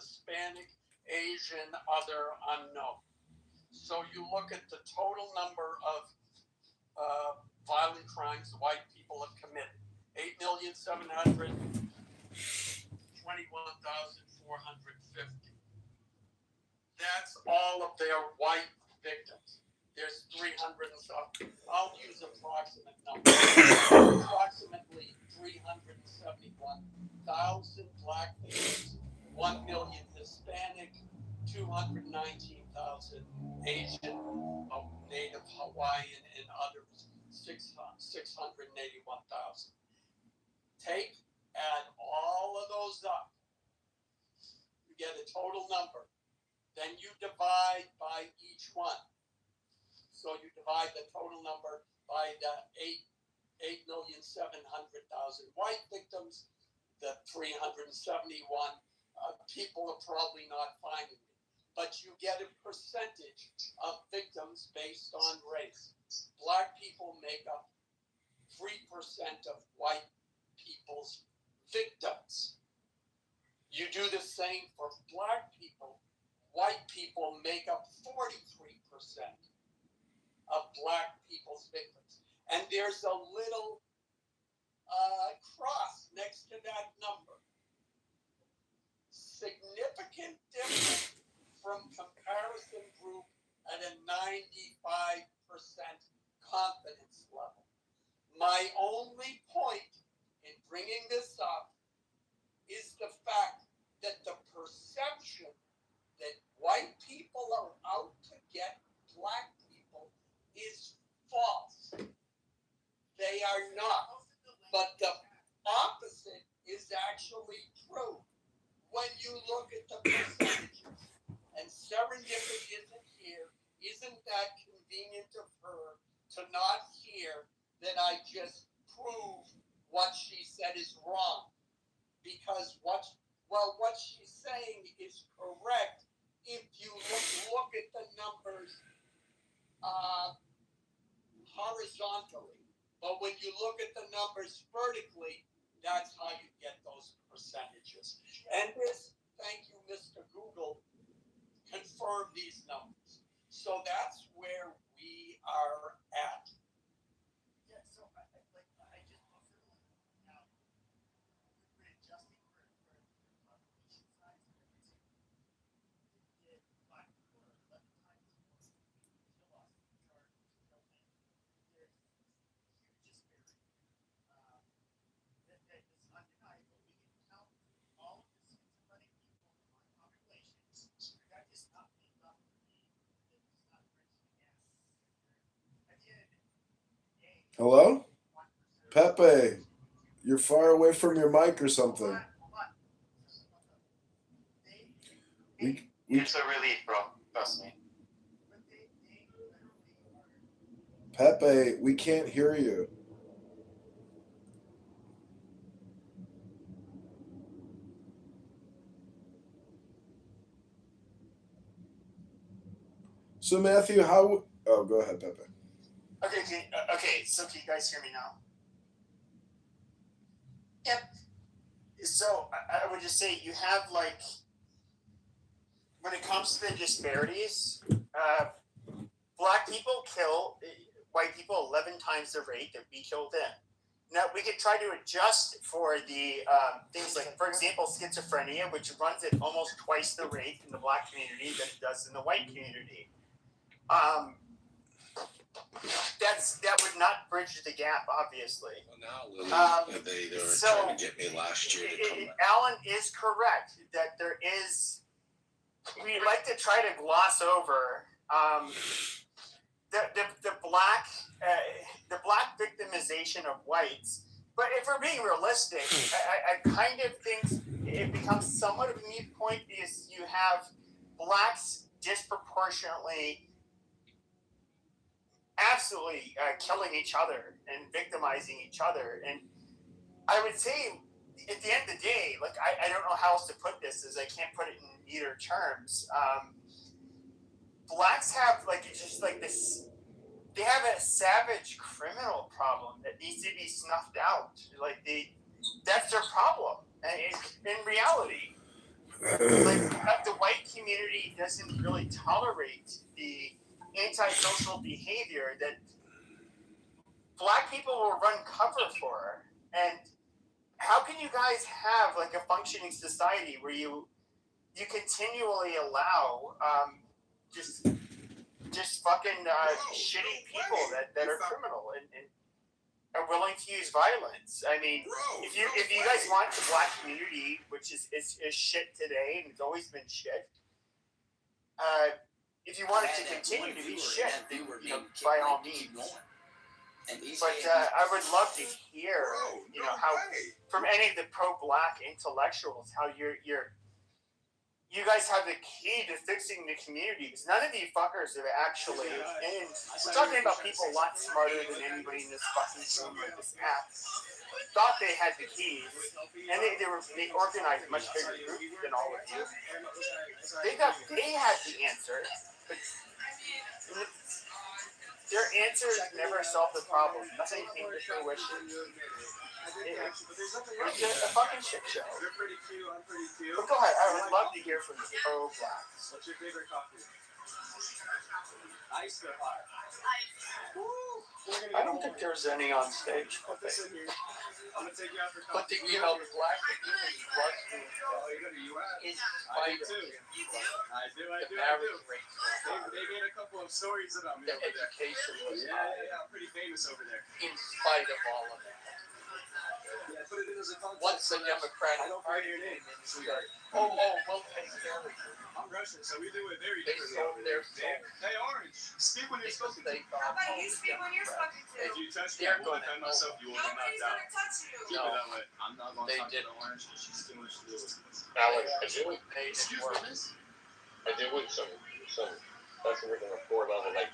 Hispanic, Asian, other, unknown. So you look at the total number of violent crimes white people have committed. 8,721,450. That's all of their white victims. There's 300 and something. I'll use approximate numbers. Approximately 371,000 black victims, 1 million Hispanic, 219,000 Asian, Native Hawaiian, and others, 681,000. Add all of those up, you get a total number. Then you divide by each one. So you divide the total number by the 8,700,000 white victims, the 371 people are probably not finding it. But you get a percentage of victims based on race. Black people make up 3% of white people's victims. You do the same for black people. White people make up 43% of black people's victims. And there's a little cross next to that number. Significant difference from comparison group at a 95% confidence level. My only point in bringing this up is the fact that the perception that white people are out to get black people is false. They are not. But the opposite is actually true. When you look at the percentages, and Serendipity isn't here, isn't that convenient of her to not hear that I just proved what she said is wrong? Because what she's saying is correct if you look at the numbers horizontally. But when you look at the numbers vertically, that's how you get those percentages. And this, thank you, Mr. Google, confirmed these numbers. So that's where we are at. Yeah, so I just now we're adjusting for population size and everything. Did black people are 11 times more kill loss charged to there's huge disparity. That is undeniable. We can count all of the schizophrenic people in my population. That does not make up for me. That does not bridge the gap. At the end of the day, Hello? Pepe, you're far away from your mic or something. It's a relief, bro. Trust me. Pepe, we can't hear you. So Matthew, how? Oh, go ahead, Pepe. Okay. So can you guys hear me now? Yep. So I would just say you have like, when it comes to the disparities, black people kill white people 11 times the rate that we kill them. Now we could try to adjust for the things like, for example, schizophrenia, which runs at almost twice the rate in the black community than it does in the white community. That would not bridge the gap, obviously. Well, now, Lily, they were trying to get me last year to come back. Alan is correct that there is. We like to try to gloss over the black victimization of whites. But if we're being realistic, I kind of think it becomes somewhat of a moot point because you have blacks disproportionately, absolutely killing each other and victimizing each other. And I would say, at the end of the day, like I don't know how else to put this, as I can't put it in either terms. Blacks have this. They have a savage criminal problem that needs to be snuffed out. That's their problem. And in reality, the white community doesn't really tolerate the antisocial behavior that black people will run cover for. And how can you guys have like a functioning society where you continually allow just fucking shitty people that are criminal and are willing to use violence? I mean, if you guys want the black community, which is shit today and it's always been shit, if you want it to continue to be shit, then, by all means. But I would love to hear, how from any of the pro-black intellectuals, how you guys have the key to fixing the community, because none of you fuckers have actually, and we're talking about people a lot smarter than anybody in this fucking room or this app, thought they had the keys, and they organized a much bigger group than all of you. They had the answer, but their answers never solved the problem. Nothing came to fruition. It was a fucking shit show. You're pretty cute. I'm pretty cute. But go ahead. I would love to hear from the pro-blacks. What's your favorite coffee? Ice or hot? I don't think there's any on stage. Put this in here. I'm gonna take you out for But coffee. the black community was Oh, you go to US? is I do too. You do? I do. The marriage rate. They made a couple of stories about me The over there. education was Yeah, I'm pretty famous over there. in spite of all of that. Yeah, put it in as a context. Once the Democratic I don't Party forget your came name. in, sweetheart. We'll take care of you. I'm Russian, so we do it very They differently sold over their there. Hey, Orange, speak when you're because supposed to. they How thought about you speak when you're spoken to? If you touch me, They're I will gonna defend myself. You will get Nobody's knocked out. gonna touch you. Keep it that way. I'm not going to They talk to did. the Orange because she's too much to do with. Alex, I did with made it Excuse work. me, miss? I did with some customers on the floor level, like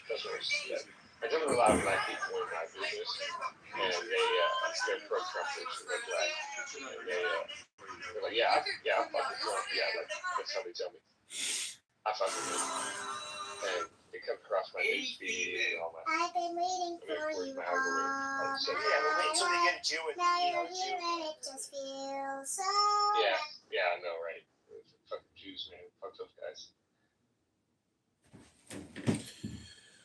customers that I did with a lot of black people in my business, and they're pro Trumpers and they're black, and they're like, yeah, I fucking Trump, yeah, like that's how they tell me. I fucking do. And it comes across my news feed and all my. I've been waiting I mean, for of course, you my all algorithm. So, Yeah, but wait till they get a Jew with Now you you're know, here Jew. and it just feels so yeah, I know, right? Fucking Jews, man. Fuck those guys.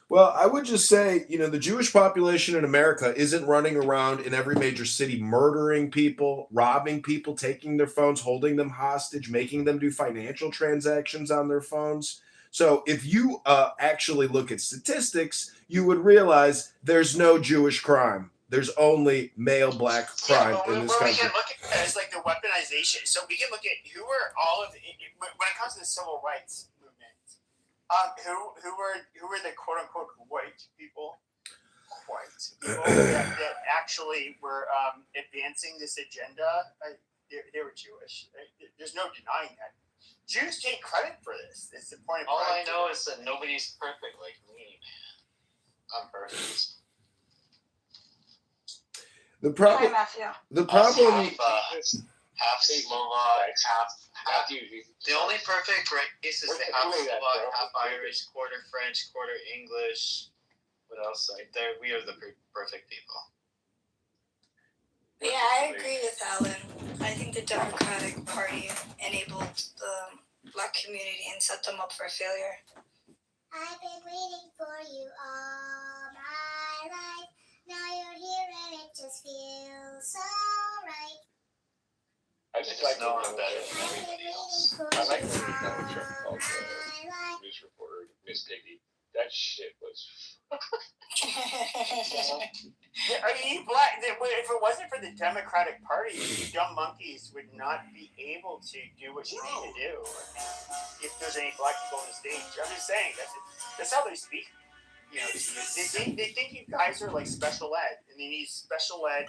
Well, I would just say, the Jewish population in America isn't running around in every major city murdering people, robbing people, taking their phones, holding them hostage, making them do financial transactions on their phones. So if you actually look at statistics, you would realize there's no Jewish crime. There's only male black crime in this What we country. can look at is like the weaponization. So we can look at who are all of when it comes to the civil rights movement. Who were the quote unquote white people that actually were advancing this agenda? They were Jewish. There's no denying that. Jews take credit for this. It's the point of All I pride. know is that nobody's perfect like me, man. I'm perfect. The Hi, problem. Matthew. The problem. Half Slovak, half. The only perfect race is the half Slovak, half Irish, quarter French, quarter English. What else? We are the perfect people. Yeah, I agree with Alan. I think the Democratic Party enabled the black community and set them up for failure. I've been waiting for you all my life. Now you're here and it just feels so right. I just like know the I'm better than everybody else. I like the Donald Trump called news reporter Miss Piggy. That shit was. Are you black? If it wasn't for the Democratic Party, you dumb monkeys would not be able to do what you need to do. If there's any black people on the stage, I'm just saying that's how they speak. They think you guys are like special ed, and they need special ed.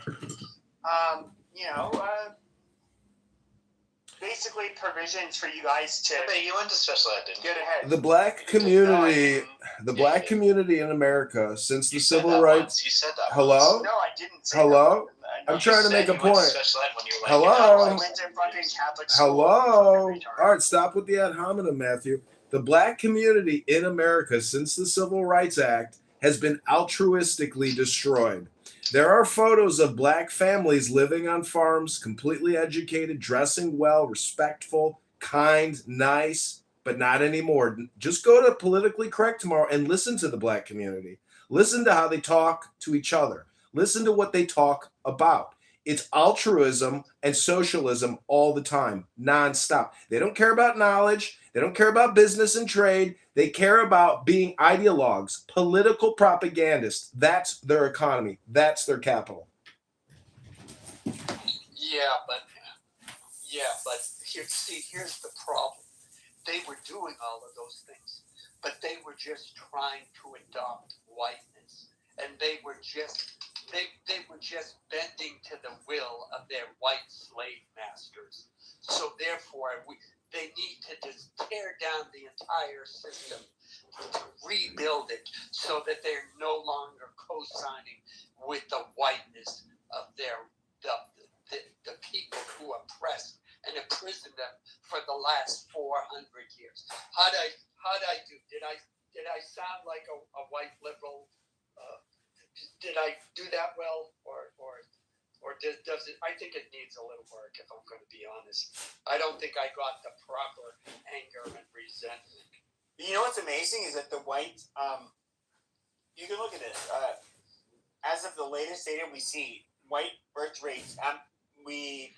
Basically provisions for you guys to. But you went to special ed, didn't you? Get ahead. The black community in America since the civil rights. You said that. Hello? No, I didn't say Hello? that. I'm trying to make a point. Special ed when you were like, Hello? I went to fucking Catholic school. Hello? All right, stop with the ad hominem, Matthew. The black community in America since the Civil Rights Act has been altruistically destroyed. There are photos of black families living on farms, completely educated, dressing well, respectful, kind, nice, but not anymore. Just go to Politically Correct tomorrow and listen to the black community. Listen to how they talk to each other. Listen to what they talk about. It's altruism and socialism all the time, nonstop. They don't care about knowledge. They don't care about business and trade. They care about being ideologues, political propagandists. That's their economy. That's their capital. Yeah, but here's the problem. They were doing all of those things, but they were just trying to adopt whiteness, and they were just bending to the will of their white slave masters. So therefore, they need to just tear down the entire system, rebuild it, so that they're no longer co-signing with the whiteness of the people who oppressed and imprisoned them for the last 400 years. How'd I do? Did I sound like a white liberal? Did I do that well, or does it? I think it needs a little work, if I'm going to be honest. I don't think I got the proper anger and resentment. You know what's amazing is that the white, you can look at it. As of the latest data we see, white birth rates, we're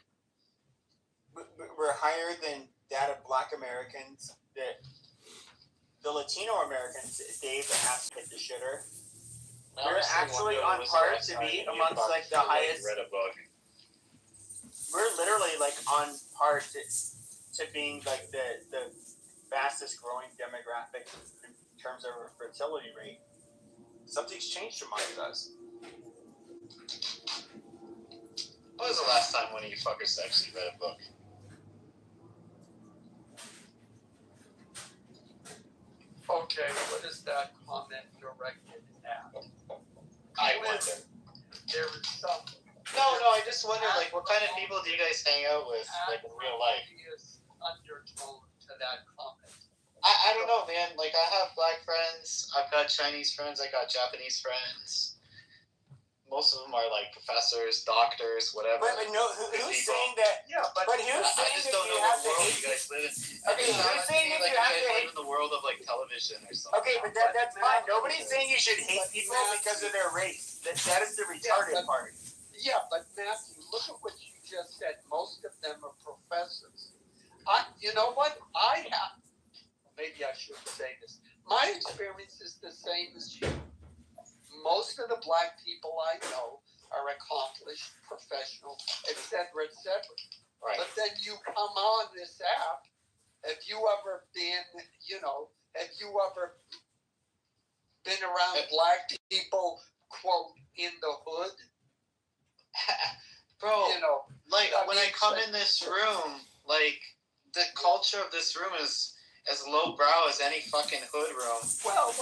higher than that of Black Americans. The Latino Americans, Dave asked hit the shitter. We're actually on par to be amongst like the highest. Read a book. We're literally like on par to being like the fastest growing demographic in terms of our fertility rate. Something's changed amongst us. When was the last time one of you fuckers actually read a book? Okay, what is that comment directed at? I wonder. There is some. No, I just wonder, like, what kind of people do you guys hang out with, like, in real life? Undertone to that comment. I don't know, man. Like, I have black friends, I've got Chinese friends, I got Japanese friends. Most of them are like professors, doctors, whatever. But no, who's saying that? Yeah, but who's saying I just don't know what world you guys live in. Okay, who's saying that you have to hate in the world of like television or something? Okay, but that's fine. Nobody's saying you should hate people because of their race. That is the retarded part. Yeah, but Matthew, look at what you just said. Most of them are professors. You know what? Maybe I shouldn't say this. My experience is the same as you. Most of the black people I know are accomplished, professional, etc., etc. Right. But then you come on this app. Have you ever been around black people, quote, in the hood? Bro, like when I come so, in this room, like the culture of this room is as lowbrow as any fucking hood room. Well,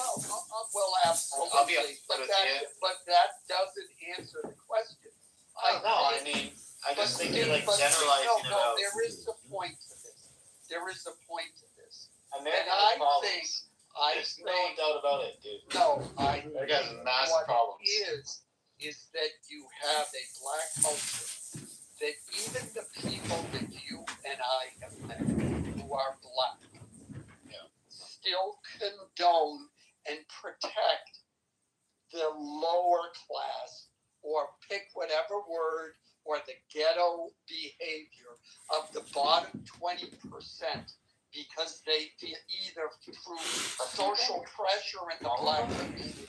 absolutely. I'll be honest with you. But that doesn't answer the question. I just think you're like generalizing about. There is a point to this. America and I problems. think. There's no doubt about it, dude. No, There guys massive problems. Is that you have a black culture that even the people that you and I have met who are black still condone and protect the lower class, or pick whatever word, or the ghetto behavior of the bottom 20%, because they either through social pressure in the black community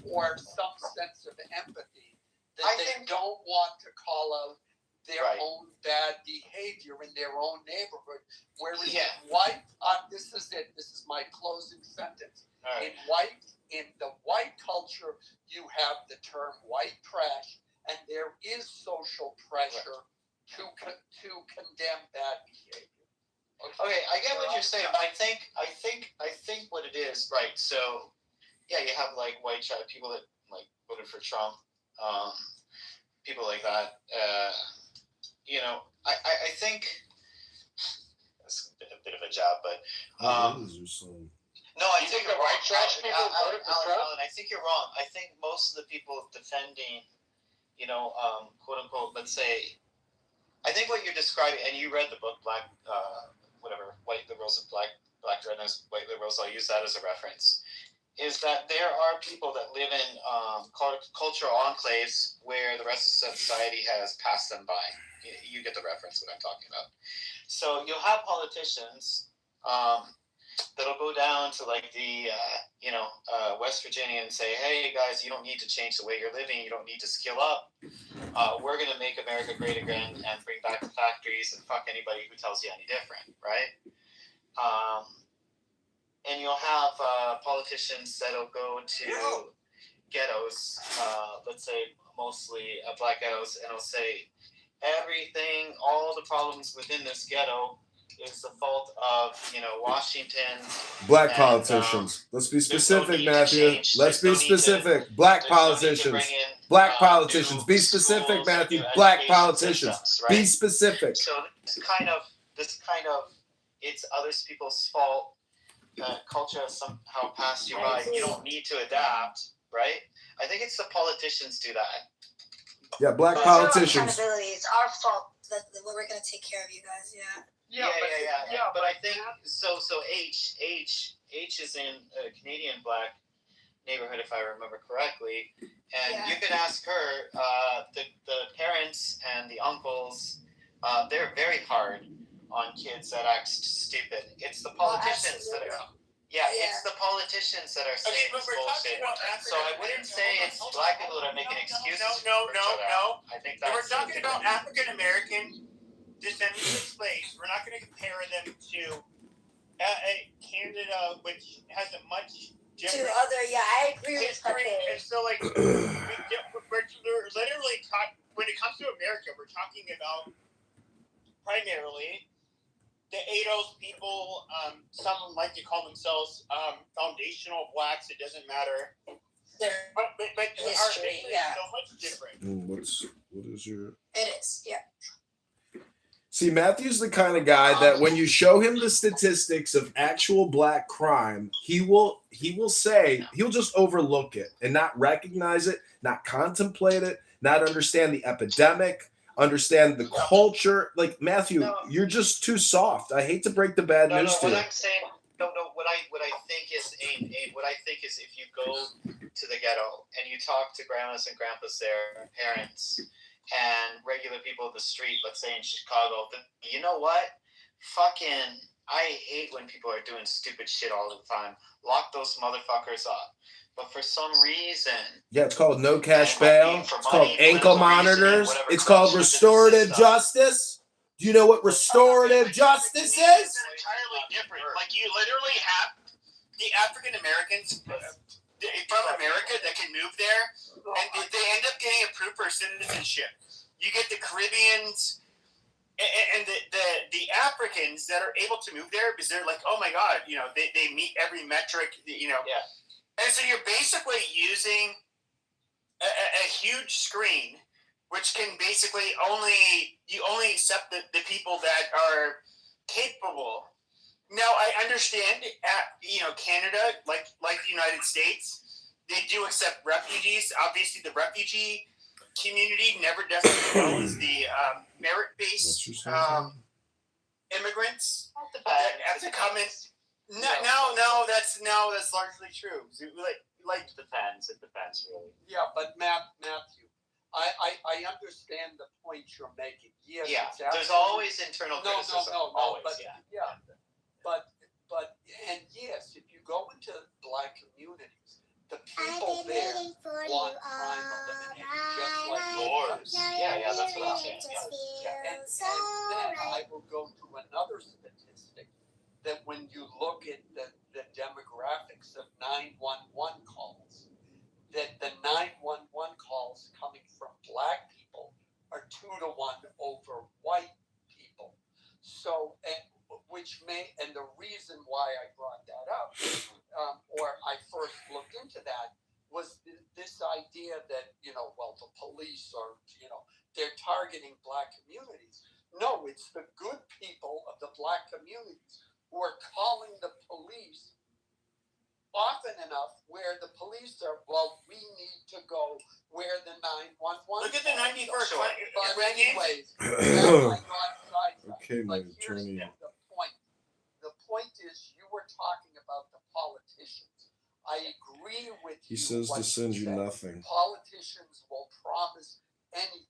or some sense of empathy that they don't want to call out their own bad behavior in their own neighborhood. Whereas white, this is it. This is my closing sentence. Right. In the white culture, you have the term white trash, and there is social pressure to condemn bad behavior. Okay, I get what you're saying. I think what it is, right? So, yeah, you have like white trash people that like voted for Trump, people like that. I think that's a bit of a job, but no, I think you're wrong. Alan, I think you're wrong. I think most of the people defending quote unquote, let's say, I think what you're describing, and you read the book Black, White Liberals and Black Rednecks, White Liberals, I'll use that as a reference, is that there are people that live in cultural enclaves where the rest of society has passed them by. You get the reference what I'm talking about. So you'll have politicians that'll go down to like the West Virginia and say, hey guys, you don't need to change the way you're living, you don't need to skill up. We're going to make America great again and bring back the factories and fuck anybody who tells you any different, right? And you'll have politicians that'll go to ghettos, let's say mostly black ghettos, and they'll say everything, all the problems within this ghetto is the fault of Washington. Black politicians. Let's be specific, Matthew. Let's be specific. Black politicians. Black politicians. Be specific, Matthew. Black politicians. Be specific. So this kind of, it's other people's fault. Culture has somehow passed you by. You don't need to adapt, right? I think it's the politicians do that. Yeah, black politicians. Accountability. It's our fault that we're going to take care of you guys. Yeah. But I think so. H is in a Canadian black neighborhood, if I remember correctly, and you could ask her. The parents and the uncles, they're very hard on kids that act stupid. It's the politicians that are. It's the politicians that are saying this bullshit. So I wouldn't say it's black people that are making excuses. No. I think that's. We're talking about African American descendants of slaves. We're not going to compare them to Canada, which has a much different. I agree with history. And so, like, we're literally when it comes to America, we're talking about primarily the ADOS people. Some like to call themselves foundational blacks. It doesn't matter. But history, our history is so much different. What is your? It is, yeah. See, Matthew's the kind of guy that when you show him the statistics of actual black crime, he will say, he'll just overlook it and not recognize it, not contemplate it, not understand the epidemic, understand the culture. Like, Matthew, you're just too soft. I hate to break the bad news to you. What I'm saying, what I think is what I think is if you go to the ghetto and you talk to grandmas and grandpas there, parents, and regular people in the street, let's say in Chicago, you know what? Fucking, I hate when people are doing stupid shit all the time. Lock those motherfuckers up. But for some reason... Yeah, it's called no cash bail. It's called ankle monitors. It's called restorative justice. Do you know what restorative justice is? It's entirely different. Like, you literally have the African Americans from America that can move there, and they end up getting approved for citizenship. You get the Caribbeans and the Africans that are able to move there because they're like, oh my God, they meet every metric, And so you're basically using a huge screen, which can basically only accept the people that are capable. Now, I understand, Canada, like the United States, they do accept refugees. Obviously, the refugee community never necessarily knows the merit-based immigrants that have to come in. No, that's largely true. Like It depends, really. Yeah, but Matthew, I understand the point you're making. Yes, yeah, there's always internal criticism. Always, but yes, if you go into black communities, the people there want crime eliminated, just like yours. Yeah, that's what I'm saying. And then I will go to another statistic that when you look at the demographics of 911 calls, that the 911 calls coming from black people are 2-to-1 over white people. So, and the reason why I brought that up, or I first looked into that, was this idea that, the police are, they're targeting black communities. No, it's the good people of the black communities who are calling the police often enough where the police are, well, we need to go where the 911. Look at the 91st. Sure. But anyways, Okay, my but here's attorney. the point. The point is, you were talking about the politicians. I agree with He you. says to send you nothing. Politicians will promise anything.